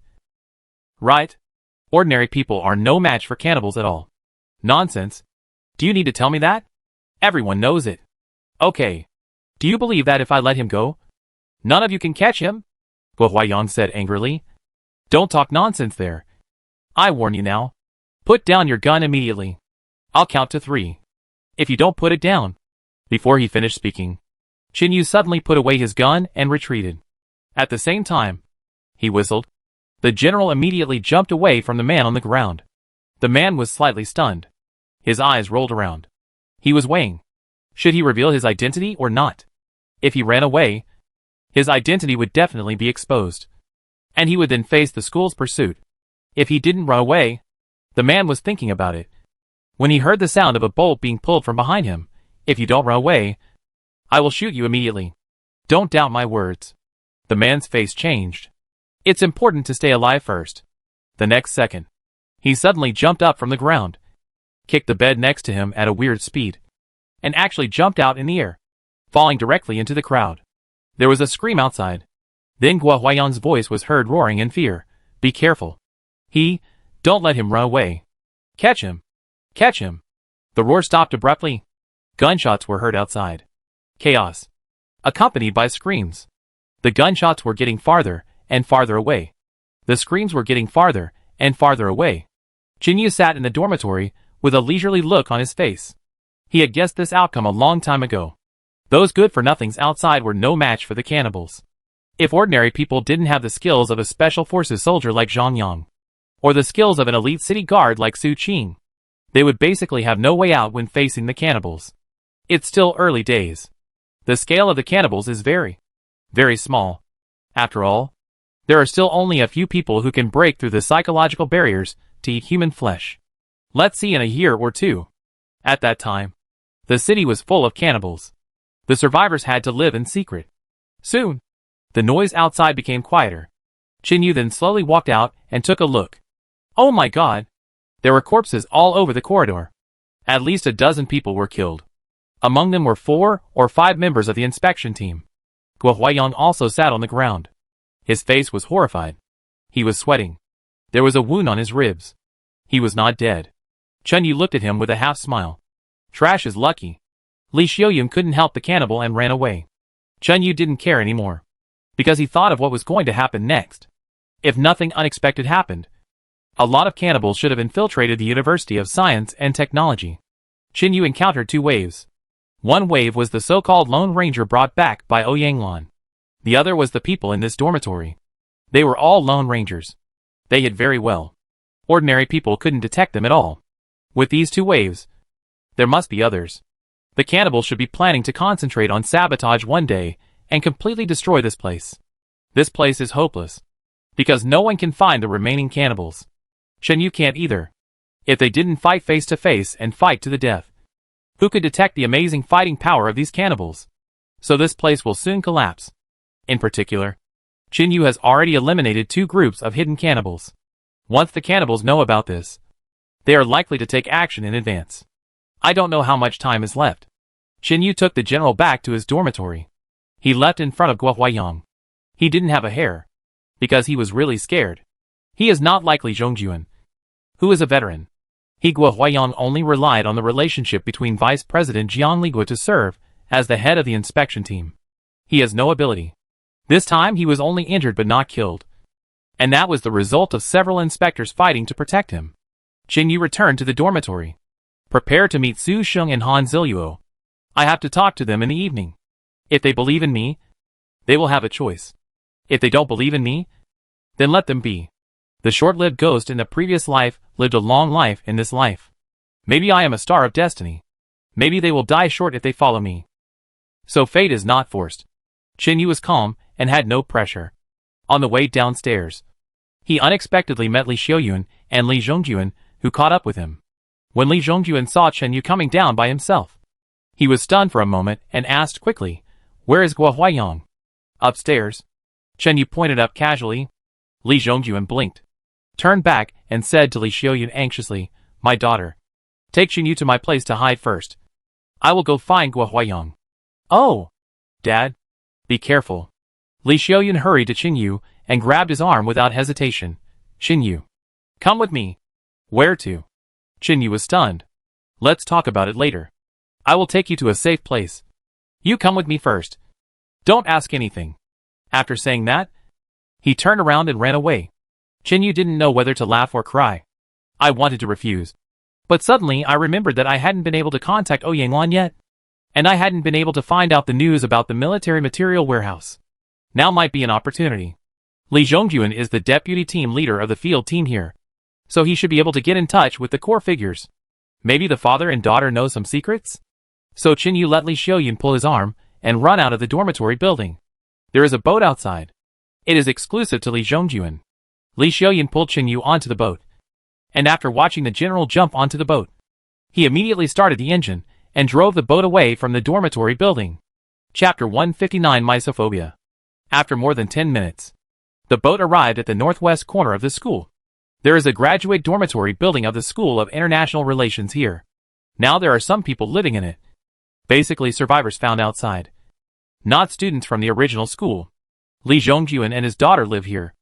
Right? Ordinary people are no match for cannibals at all." "Nonsense. Do you need to tell me that? Everyone knows it." "Okay. Do you believe that if I let him go, none of you can catch him?" Guo Huayang said angrily. "Don't talk nonsense there. I warn you now. Put down your gun immediately. I'll count to 3. If you don't put it down." Before he finished speaking, Chinyu suddenly put away his gun and retreated. At the same time, he whistled. The general immediately jumped away from the man on the ground. The man was slightly stunned. His eyes rolled around. He was weighing. Should he reveal his identity or not? If he ran away, his identity would definitely be exposed, and he would then face the school's pursuit. If he didn't run away, the man was thinking about it, when he heard the sound of a bolt being pulled from behind him. "If you don't run away, I will shoot you immediately. Don't doubt my words." The man's face changed. It's important to stay alive first. The next second, he suddenly jumped up from the ground, kicked the bed next to him at a weird speed, and actually jumped out in the air, falling directly into the crowd. There was a scream outside. Then Guo Huayang's voice was heard roaring in fear, "Be careful. Don't let him run away. Catch him. Catch him." The roar stopped abruptly. Gunshots were heard outside. Chaos, accompanied by screams. The gunshots were getting farther and farther away. The screams were getting farther and farther away. Chinyu sat in the dormitory with a leisurely look on his face. He had guessed this outcome a long time ago. Those good-for-nothings outside were no match for the cannibals. If ordinary people didn't have the skills of a special forces soldier like Zhang Yang, or the skills of an elite city guard like Su Qing, they would basically have no way out when facing the cannibals. It's still early days. The scale of the cannibals is very, very small. After all, there are still only a few people who can break through the psychological barriers to eat human flesh. Let's see in a year or two. At that time, the city was full of cannibals. The survivors had to live in secret. Soon, the noise outside became quieter. Qin then slowly walked out and took a look. Oh my god! There were corpses all over the corridor. At least a dozen people were killed. Among them were 4 or 5 members of the inspection team. Guo Huaiyang also sat on the ground. His face was horrified. He was sweating. There was a wound on his ribs. He was not dead. Chen Yu looked at him with a half-smile. Trash is lucky. Li Xiaoyun couldn't help the cannibal and ran away. Chen Yu didn't care anymore, because he thought of what was going to happen next. If nothing unexpected happened, a lot of cannibals should have infiltrated the University of Science and Technology. Qin Yu encountered 2 waves. One wave was the so-called Lone Ranger brought back by Ouyanglan. The other was the people in this dormitory. They were all Lone Rangers. They hid very well. Ordinary people couldn't detect them at all. With these 2 waves, there must be others. The cannibals should be planning to concentrate on sabotage one day and completely destroy this place. This place is hopeless, because no one can find the remaining cannibals. Chen Yu can't either. If they didn't fight face to face and fight to the death, who could detect the amazing fighting power of these cannibals? So this place will soon collapse. In particular, Qin Yu has already eliminated 2 groups of hidden cannibals. Once the cannibals know about this, they are likely to take action in advance. I don't know how much time is left. Qin Yu took the general back to his dormitory. He left in front of Guo Huaiyang. He didn't have a hair, because he was really scared. He is not like Li Zhongjuan, who is a veteran. Guo Huaiyang only relied on the relationship between Vice President Jiang Ligua to serve as the head of the inspection team. He has no ability. This time he was only injured but not killed. And that was the result of several inspectors fighting to protect him. Qin Yu returned to the dormitory. Prepare to meet Su Sheng and Han Ziluo. I have to talk to them in the evening. If they believe in me, they will have a choice. If they don't believe in me, then let them be. The short-lived ghost in the previous life lived a long life in this life. Maybe I am a star of destiny. Maybe they will die short if they follow me. So fate is not forced. Qin Yu was calm and had no pressure. On the way downstairs, he unexpectedly met Li Xiaoyun and Li Zhongjuan, who caught up with him. When Li Zhongjuan saw Qin Yu coming down by himself, he was stunned for a moment and asked quickly, "Where is Guo Huaiyang?" "Upstairs." Qin Yu pointed up casually. Li Zhongjuan blinked, turned back, and said to Li Xiaoyun anxiously, "My daughter, take Qin Yu to my place to hide first. I will go find Guo Huaiyang." "Oh, Dad, be careful." Li Xiaoyun hurried to Qin Yu and grabbed his arm without hesitation. "Qin Yu, come with me." "Where to?" Qin Yu was stunned. "Let's talk about it later. I will take you to a safe place. You come with me first. Don't ask anything." After saying that, he turned around and ran away. Qin Yu didn't know whether to laugh or cry. I wanted to refuse, but suddenly I remembered that I hadn't been able to contact Ouyanglan yet, and I hadn't been able to find out the news about the military material warehouse. Now might be an opportunity. Li Zhongjuan is the deputy team leader of the field team here, so he should be able to get in touch with the core figures. Maybe the father and daughter know some secrets? So Qin Yu let Li Xiaoyun pull his arm and run out of the dormitory building. There is a boat outside. It is exclusive to Li Zhongjuan. Li Xiaoyun pulled Qin Yu onto the boat, and after watching the general jump onto the boat, he immediately started the engine and drove the boat away from the dormitory building. Chapter 159 Mysophobia. After more than 10 minutes, the boat arrived at the northwest corner of the school. There is a graduate dormitory building of the School of International Relations here. Now there are some people living in it. Basically survivors found outside. Not students from the original school. Li Zhongjuan and his daughter live here.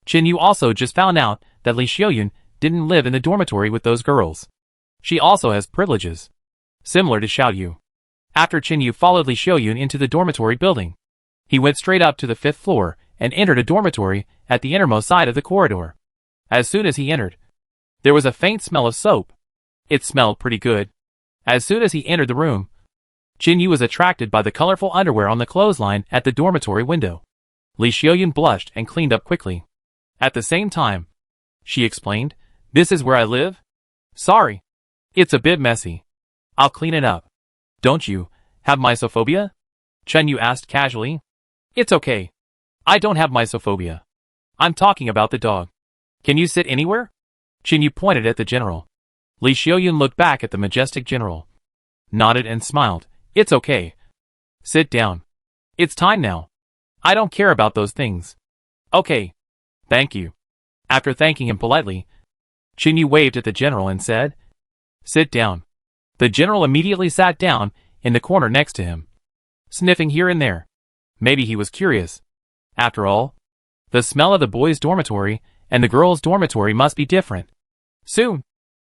Qin Yu also just found out that Li Xiaoyun didn't live in the dormitory with those girls. She also has privileges, similar to Xiao Yu. After Qin Yu followed Li Xiaoyun into the dormitory building, he went straight up to the 5th floor and entered a dormitory at the innermost side of the corridor. As soon as he entered, there was a faint smell of soap. It smelled pretty good. As soon as he entered the room, Qin Yu was attracted by the colorful underwear on the clothesline at the dormitory window. Li Xiaoyun blushed and cleaned up quickly. At the same time, she explained, "This is where I live? Sorry. It's a bit messy. I'll clean it up." "Don't you have mysophobia?" Chen Yu asked casually. "It's okay. I don't have mysophobia. I'm talking about the dog. Can you sit anywhere?" Chen Yu pointed at the general. Li Xiaoyun looked back at the majestic general, nodded and smiled. "It's okay. Sit down. It's time now. I don't care about those things." "Okay. Thank you." After thanking him politely, Chen Yu waved at the general and said, "Sit down." The general immediately sat down in the corner next to him, sniffing here and there. Maybe he was curious. After all, the smell of the boys' dormitory and the girls' dormitory must be different. Soon,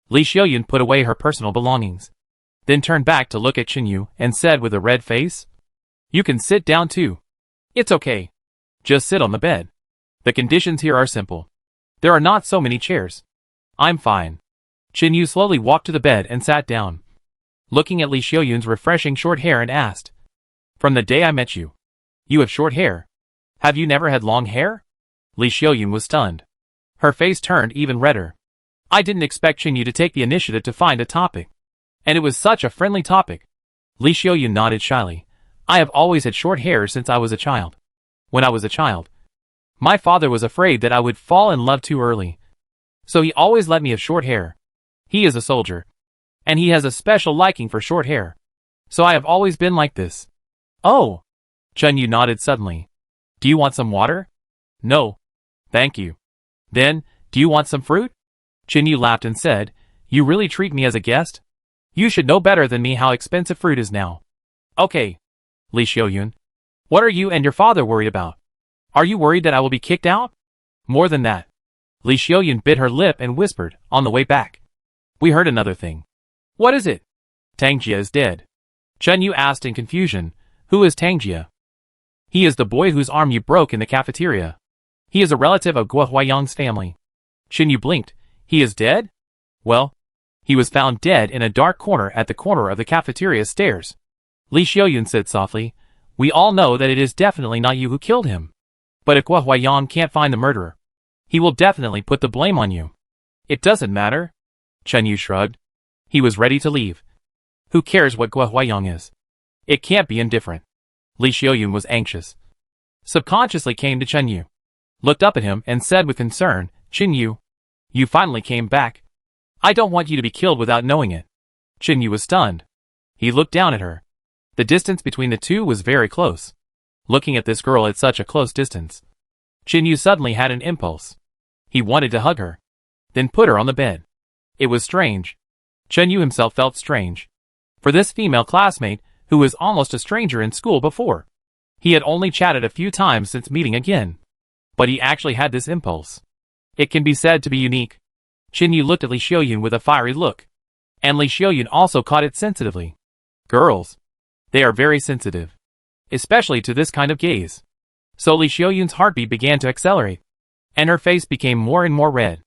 Li Xiaoyun put away her personal belongings, then turned back to look at Chen Yu and said with a red face, "You can sit down too. It's okay. Just sit on the bed. The conditions here are simple. There are not so many chairs. I'm fine." Chen Yu slowly walked to the bed and sat down, looking at Li Xiaoyun's refreshing short hair and asked, "From the day I met you, you have short hair. Have you never had long hair?" Li Xiaoyun was stunned. Her face turned even redder. "I didn't expect Chen Yu to take the initiative to find a topic. And it was such a friendly topic." Li Xiaoyun nodded shyly. "I have always had short hair since I was a child. When I was a child, my father was afraid that I would fall in love too early. So he always let me have short hair. He is a soldier, and he has a special liking for short hair. So I have always been like this." "Oh." Chen Yu nodded suddenly. "Do you want some water?" "No. Thank you." "Then, do you want some fruit?" Chen Yu laughed and said, "You really treat me as a guest? You should know better than me how expensive fruit is now." "Okay." Li Xiaoyun, "What are you and your father worried about? Are you worried that I will be kicked out?" "More than that." Li Xiaoyun bit her lip and whispered, on the way back, "We heard another thing." "What is it?" "Tang Jia is dead." Chen Yu asked in confusion, "Who is Tang Jia?" "He is the boy whose arm you broke in the cafeteria. He is a relative of Guo Huayang's family." Chen Yu blinked. "He is dead?" "Well, he was found dead in a dark corner at the corner of the cafeteria stairs." Li Xiaoyun said softly, "We all know that it is definitely not you who killed him. But if Guo Huayang can't find the murderer, he will definitely put the blame on you." "It doesn't matter." Chen Yu shrugged. He was ready to leave. Who cares what Guo Huayang is? It can't be indifferent. Li Xiaoyun was anxious. Subconsciously came to Chen Yu, looked up at him and said with concern, "Chen Yu, you finally came back. I don't want you to be killed without knowing it." Chen Yu was stunned. He looked down at her. The distance between the two was very close. Looking at this girl at such a close distance, Chen Yu suddenly had an impulse. He wanted to hug her, then put her on the bed. It was strange. Chen Yu himself felt strange. For this female classmate, who was almost a stranger in school before, he had only chatted a few times since meeting again. But he actually had this impulse. It can be said to be unique. Chen Yu looked at Li Xiaoyun with a fiery look. And Li Xiaoyun also caught it sensitively. Girls, they are very sensitive, especially to this kind of gaze. So Li Xiaoyun's heartbeat began to accelerate, and her face became more and more red.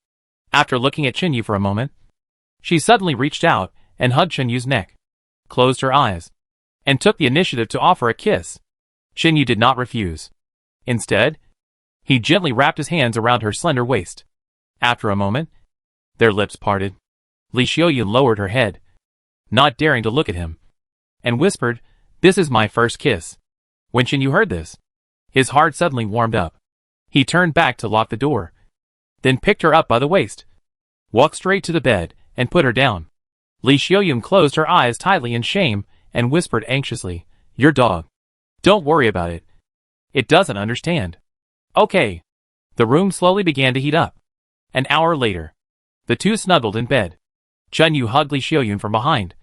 After looking at Chen Yu for a moment, she suddenly reached out and hugged Chen Yu's neck, closed her eyes, and took the initiative to offer a kiss. Chen Yu did not refuse. Instead, he gently wrapped his hands around her slender waist. After a moment, their lips parted. Li Xiaoyun lowered her head, not daring to look at him, and whispered, "This is my first kiss." When Chen Yu heard this, his heart suddenly warmed up. He turned back to lock the door, then picked her up by the waist, walked straight to the bed, and put her down. Li Xiaoyun closed her eyes tightly in shame and whispered anxiously, "Your dog. Don't worry about it. It doesn't understand." "Okay." The room slowly began to heat up. An hour later, the two snuggled in bed. Chen Yu hugged Li Xiaoyun from behind,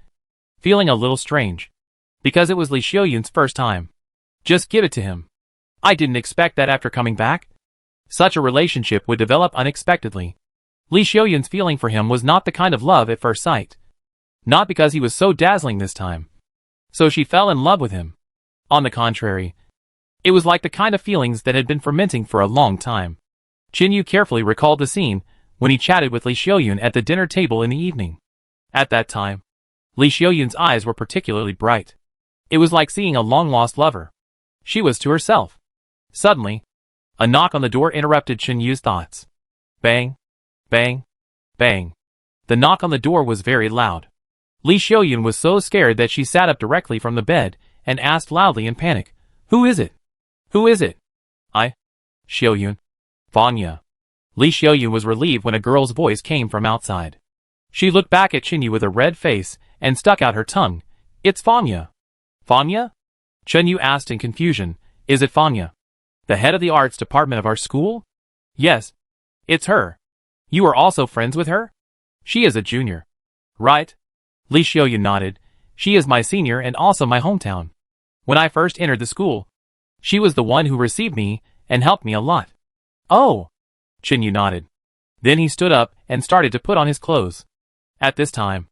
feeling a little strange, because it was Li Xiaoyun's first time. "Just give it to him. I didn't expect that after coming back. Such a relationship would develop unexpectedly." Li Xiaoyun's feeling for him was not the kind of love at first sight. Not because he was so dazzling this time. So she fell in love with him. On the contrary, it was like the kind of feelings that had been fermenting for a long time. Chen Yu carefully recalled the scene when he chatted with Li Xiaoyun at the dinner table in the evening. At that time, Li Xiaoyun's eyes were particularly bright. It was like seeing a long-lost lover. She was to herself. Suddenly, A knock on the door interrupted Chen Yu's thoughts. Bang, bang, bang. The knock on the door was very loud. Li Xiaoyun was so scared that she sat up directly from the bed and asked loudly in panic, "Who is it? Who is it?" Xiaoyun. Vanya. Li Xiaoyun was relieved when a girl's voice came from outside. She looked back at Chen Yu with a red face and stuck out her tongue. "It's Vanya." "Vanya?" Chen Yu asked in confusion. "Is it Vanya? The head of the arts department of our school?" "Yes. It's her. You are also friends with her?" "She is a junior." "Right?" Li Xiaoyun nodded. "She is my senior and also my hometown. When I first entered the school, she was the one who received me and helped me a lot." "Oh." Chen Yu nodded. Then he stood up and started to put on his clothes. At this time,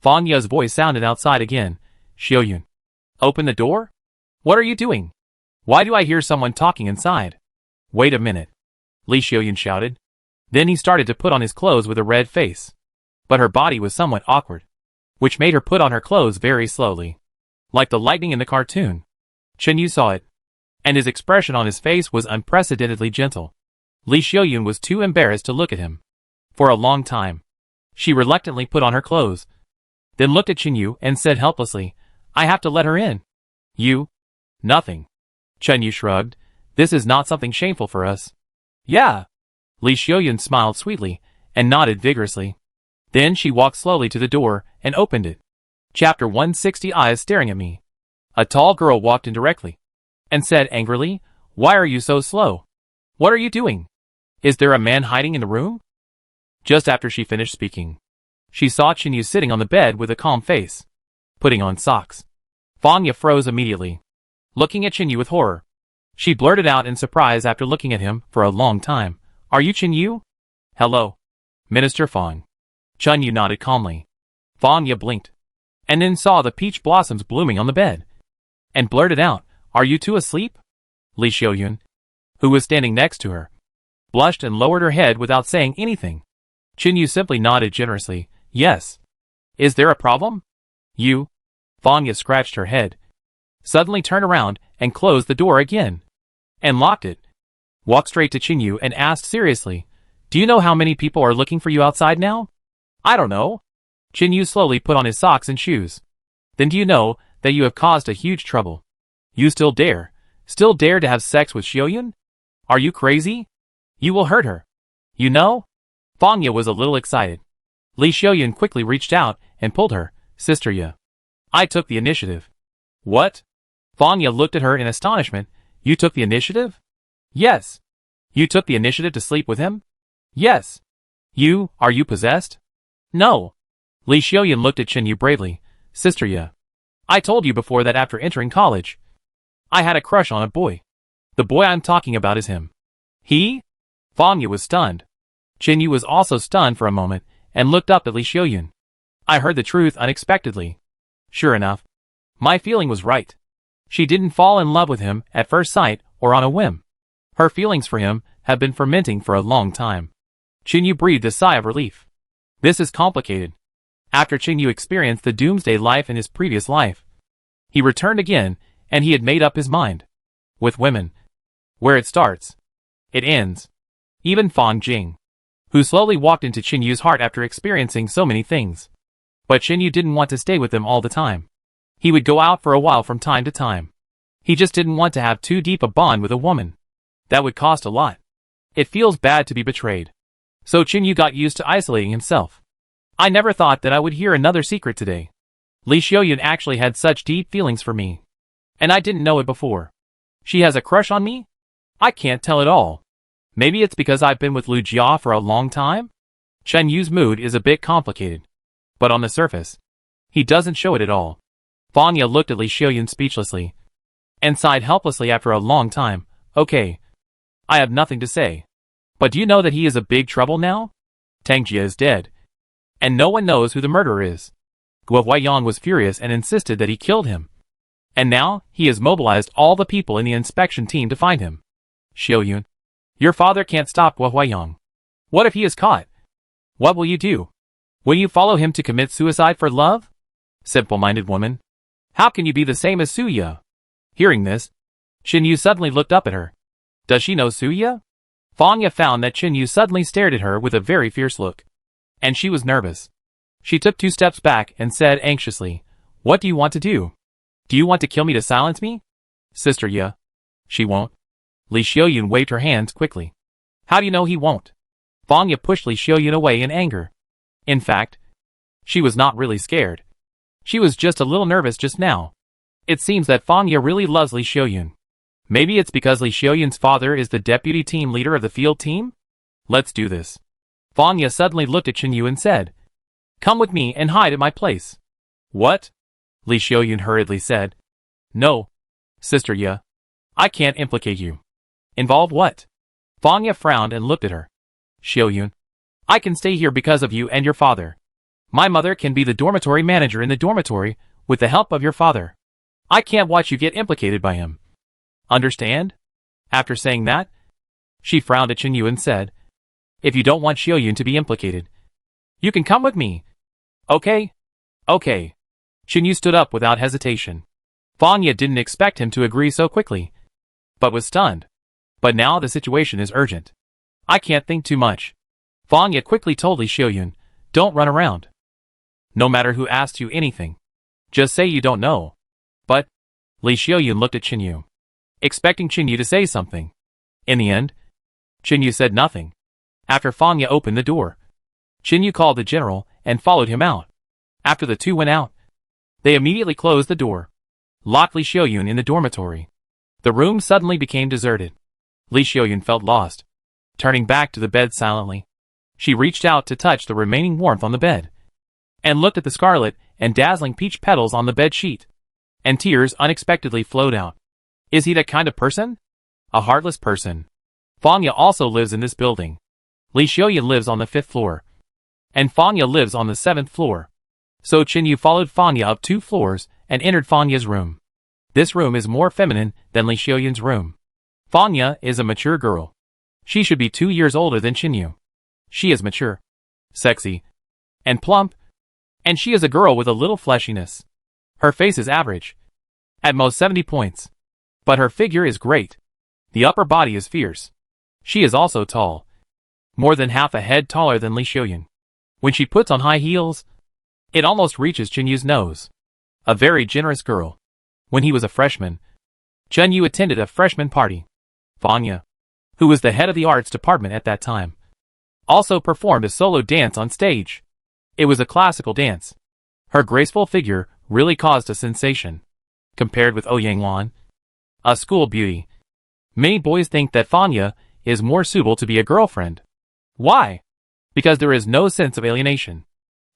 Vanya's voice sounded outside again. "Xiaoyun. Open the door? What are you doing? Why do I hear someone talking inside?" "Wait a minute," Li Xiaoyun shouted. Then he started to put on his clothes with a red face. But her body was somewhat awkward, which made her put on her clothes very slowly, like the lightning in the cartoon. Chen Yu saw it, and his expression on his face was unprecedentedly gentle. Li Xiaoyun was too embarrassed to look at him. For a long time, she reluctantly put on her clothes, then looked at Chen Yu and said helplessly, "I have to let her in." "You?" "Nothing." Chen Yu shrugged. "This is not something shameful for us." "Yeah." Li Xiaoyun smiled sweetly and nodded vigorously. Then she walked slowly to the door and opened it. Chapter 160. Eyes staring at me. A tall girl walked in directly and said angrily, "Why are you so slow? What are you doing? Is there a man hiding in the room?" Just after she finished speaking, she saw Chen Yu sitting on the bed with a calm face, putting on socks. Vanya froze immediately, looking at Chen Yu with horror. She blurted out in surprise after looking at him for a long time, "Are you Chen Yu?" "Hello, Minister Fang." Chen Yu nodded calmly. Vanya blinked, and then saw the peach blossoms blooming on the bed, and blurted out, "Are you two asleep?" Li Xiaoyun, who was standing next to her, blushed and lowered her head without saying anything. Chen Yu simply nodded generously, "Yes." "Is there a problem?" "You." Vanya scratched her head, suddenly turned around and closed the door again, and locked it. Walked straight to Chen Yu and asked seriously, "Do you know how many people are looking for you outside now?" "I don't know." Chen Yu slowly put on his socks and shoes. "Then do you know that you have caused a huge trouble? You still dare to have sex with Xiaoyun? Are you crazy? You will hurt her. You know?" Vanya was a little excited. Li Xiaoyun quickly reached out and pulled her. "Sister Ya. I took the initiative." "What?" Vanya looked at her in astonishment. "You took the initiative?" "Yes." "You took the initiative to sleep with him?" "Yes." Are you possessed?" "No." Li Xiaoyun looked at Chen Yu bravely. "Sister Ya. I told you before that after entering college, I had a crush on a boy. The boy I'm talking about is him." "He?" Vanya was stunned. Chen Yu was also stunned for a moment and looked up at Li Xiaoyun. "I heard the truth unexpectedly. Sure enough, my feeling was right. She didn't fall in love with him at first sight or on a whim. Her feelings for him have been fermenting for a long time." Chen Yu breathed a sigh of relief. This is complicated. After Chen Yu experienced the Doomsday life in his previous life, he returned again and he had made up his mind. With women, where it starts, it ends. Even Fang Jing, who slowly walked into Chen Yu's heart after experiencing so many things. But Chen Yu didn't want to stay with them all the time. He would go out for a while from time to time. He just didn't want to have too deep a bond with a woman. That would cost a lot. It feels bad to be betrayed. So Chen Yu got used to isolating himself. "I never thought that I would hear another secret today. Li Xiaoyun actually had such deep feelings for me. And I didn't know it before. She has a crush on me? I can't tell at all. Maybe it's because I've been with Lu Jia for a long time?" Chen Yu's mood is a bit complicated. But on the surface, he doesn't show it at all. Vanya looked at Li Xiaoyun speechlessly, and sighed helplessly after a long time. "Okay. I have nothing to say. But do you know that he is a big trouble now? Tang Jia is dead, and no one knows who the murderer is. Guo Huaiyang was furious and insisted that he killed him. And now, he has mobilized all the people in the inspection team to find him. Xiaoyun, your father can't stop Guo Huaiyang. What if he is caught? What will you do? Will you follow him to commit suicide for love? Simple-minded woman. How can you be the same as Suya?" Hearing this, Chen Yu suddenly looked up at her. Does she know Suya? Fanya found that Chinyu suddenly stared at her with a very fierce look. And she was nervous. She took 2 steps back and said anxiously, "What do you want to do? Do you want to kill me to silence me?" "Sister Ya." "She won't." Li Xiaoyun waved her hands quickly. "How do you know he won't?" Fanya pushed Li Xiaoyun away in anger. In fact, she was not really scared. She was just a little nervous just now. It seems that Fanya really loves Li Xiaoyun. Maybe it's because Li Xiaoyun's father is the deputy team leader of the field team? Let's do this. Fanya suddenly looked at Chinyu and said, "Come with me and hide at my place." "What?" Li Xiaoyun hurriedly said. "No, Sister Ya. I can't implicate you." "Involve what?" Fanya frowned and looked at her. "Xiaoyun, I can stay here because of you and your father. My mother can be the dormitory manager in the dormitory with the help of your father. I can't watch you get implicated by him. Understand?" After saying that, she frowned at Chinyu and said, "If you don't want Xiaoyun to be implicated, you can come with me." "Okay. Okay." Chinyu stood up without hesitation. Fanya didn't expect him to agree so quickly, but was stunned. But now the situation is urgent. "I can't think too much." Fanya quickly told Li Xiaoyun, "Don't run around. No matter who asks you anything, just say you don't know." "But..." Li Xiaoyun looked at Chinyu, expecting Chinyu to say something. In the end, Chinyu said nothing. After Fanya opened the door, Chinyu called the general and followed him out. After the two went out, they immediately closed the door, locked Li Xiaoyun in the dormitory. The room suddenly became deserted. Li Xiaoyun felt lost. Turning back to the bed silently, she reached out to touch the remaining warmth on the bed, and looked at the scarlet and dazzling peach petals on the bed sheet, and tears unexpectedly flowed out. Is he that kind of person? A heartless person. Fanya also lives in this building. Li Xiaoyun lives on the 5th floor, and Fanya lives on the 7th floor. So Chinyu followed Fanya up 2 floors and entered Fanya's room. This room is more feminine than Li Xiaoyun's room. Fanya is a mature girl. She should be 2 years older than Chinyu. She is mature, sexy, and plump, and she is a girl with a little fleshiness. Her face is average, at most 70 points, but her figure is great. The upper body is fierce. She is also tall, more than half a head taller than Li Xiaoyun. When she puts on high heels, it almost reaches Chinyu's nose. A very generous girl. When he was a freshman, Chinyu attended a freshman party. Fanya, who was the head of the arts department at that time, also performed a solo dance on stage. It was a classical dance. Her graceful figure really caused a sensation. Compared with Ouyangwan, a school beauty, many boys think that Fanya is more suitable to be a girlfriend. Why? Because there is no sense of alienation.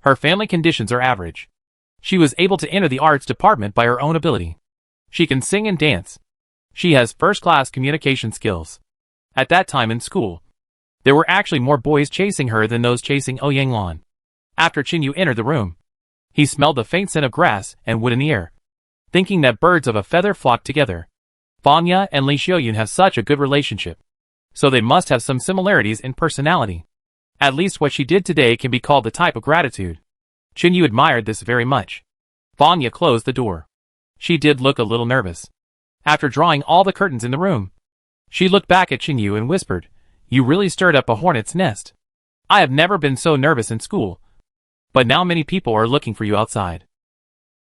Her family conditions are average. She was able to enter the arts department by her own ability. She can sing and dance. She has first-class communication skills. At that time in school, there were actually more boys chasing her than those chasing Ouyangwan. After Chinyu entered the room, he smelled the faint scent of grass and wood in the air, thinking that birds of a feather flocked together. Fanya and Li Xiaoyun have such a good relationship, so they must have some similarities in personality. At least what she did today can be called the type of gratitude. Chinyu admired this very much. Fanya closed the door. She did look a little nervous. After drawing all the curtains in the room, she looked back at Chinyu and whispered, "You really stirred up a hornet's nest. I have never been so nervous in school. But now many people are looking for you outside.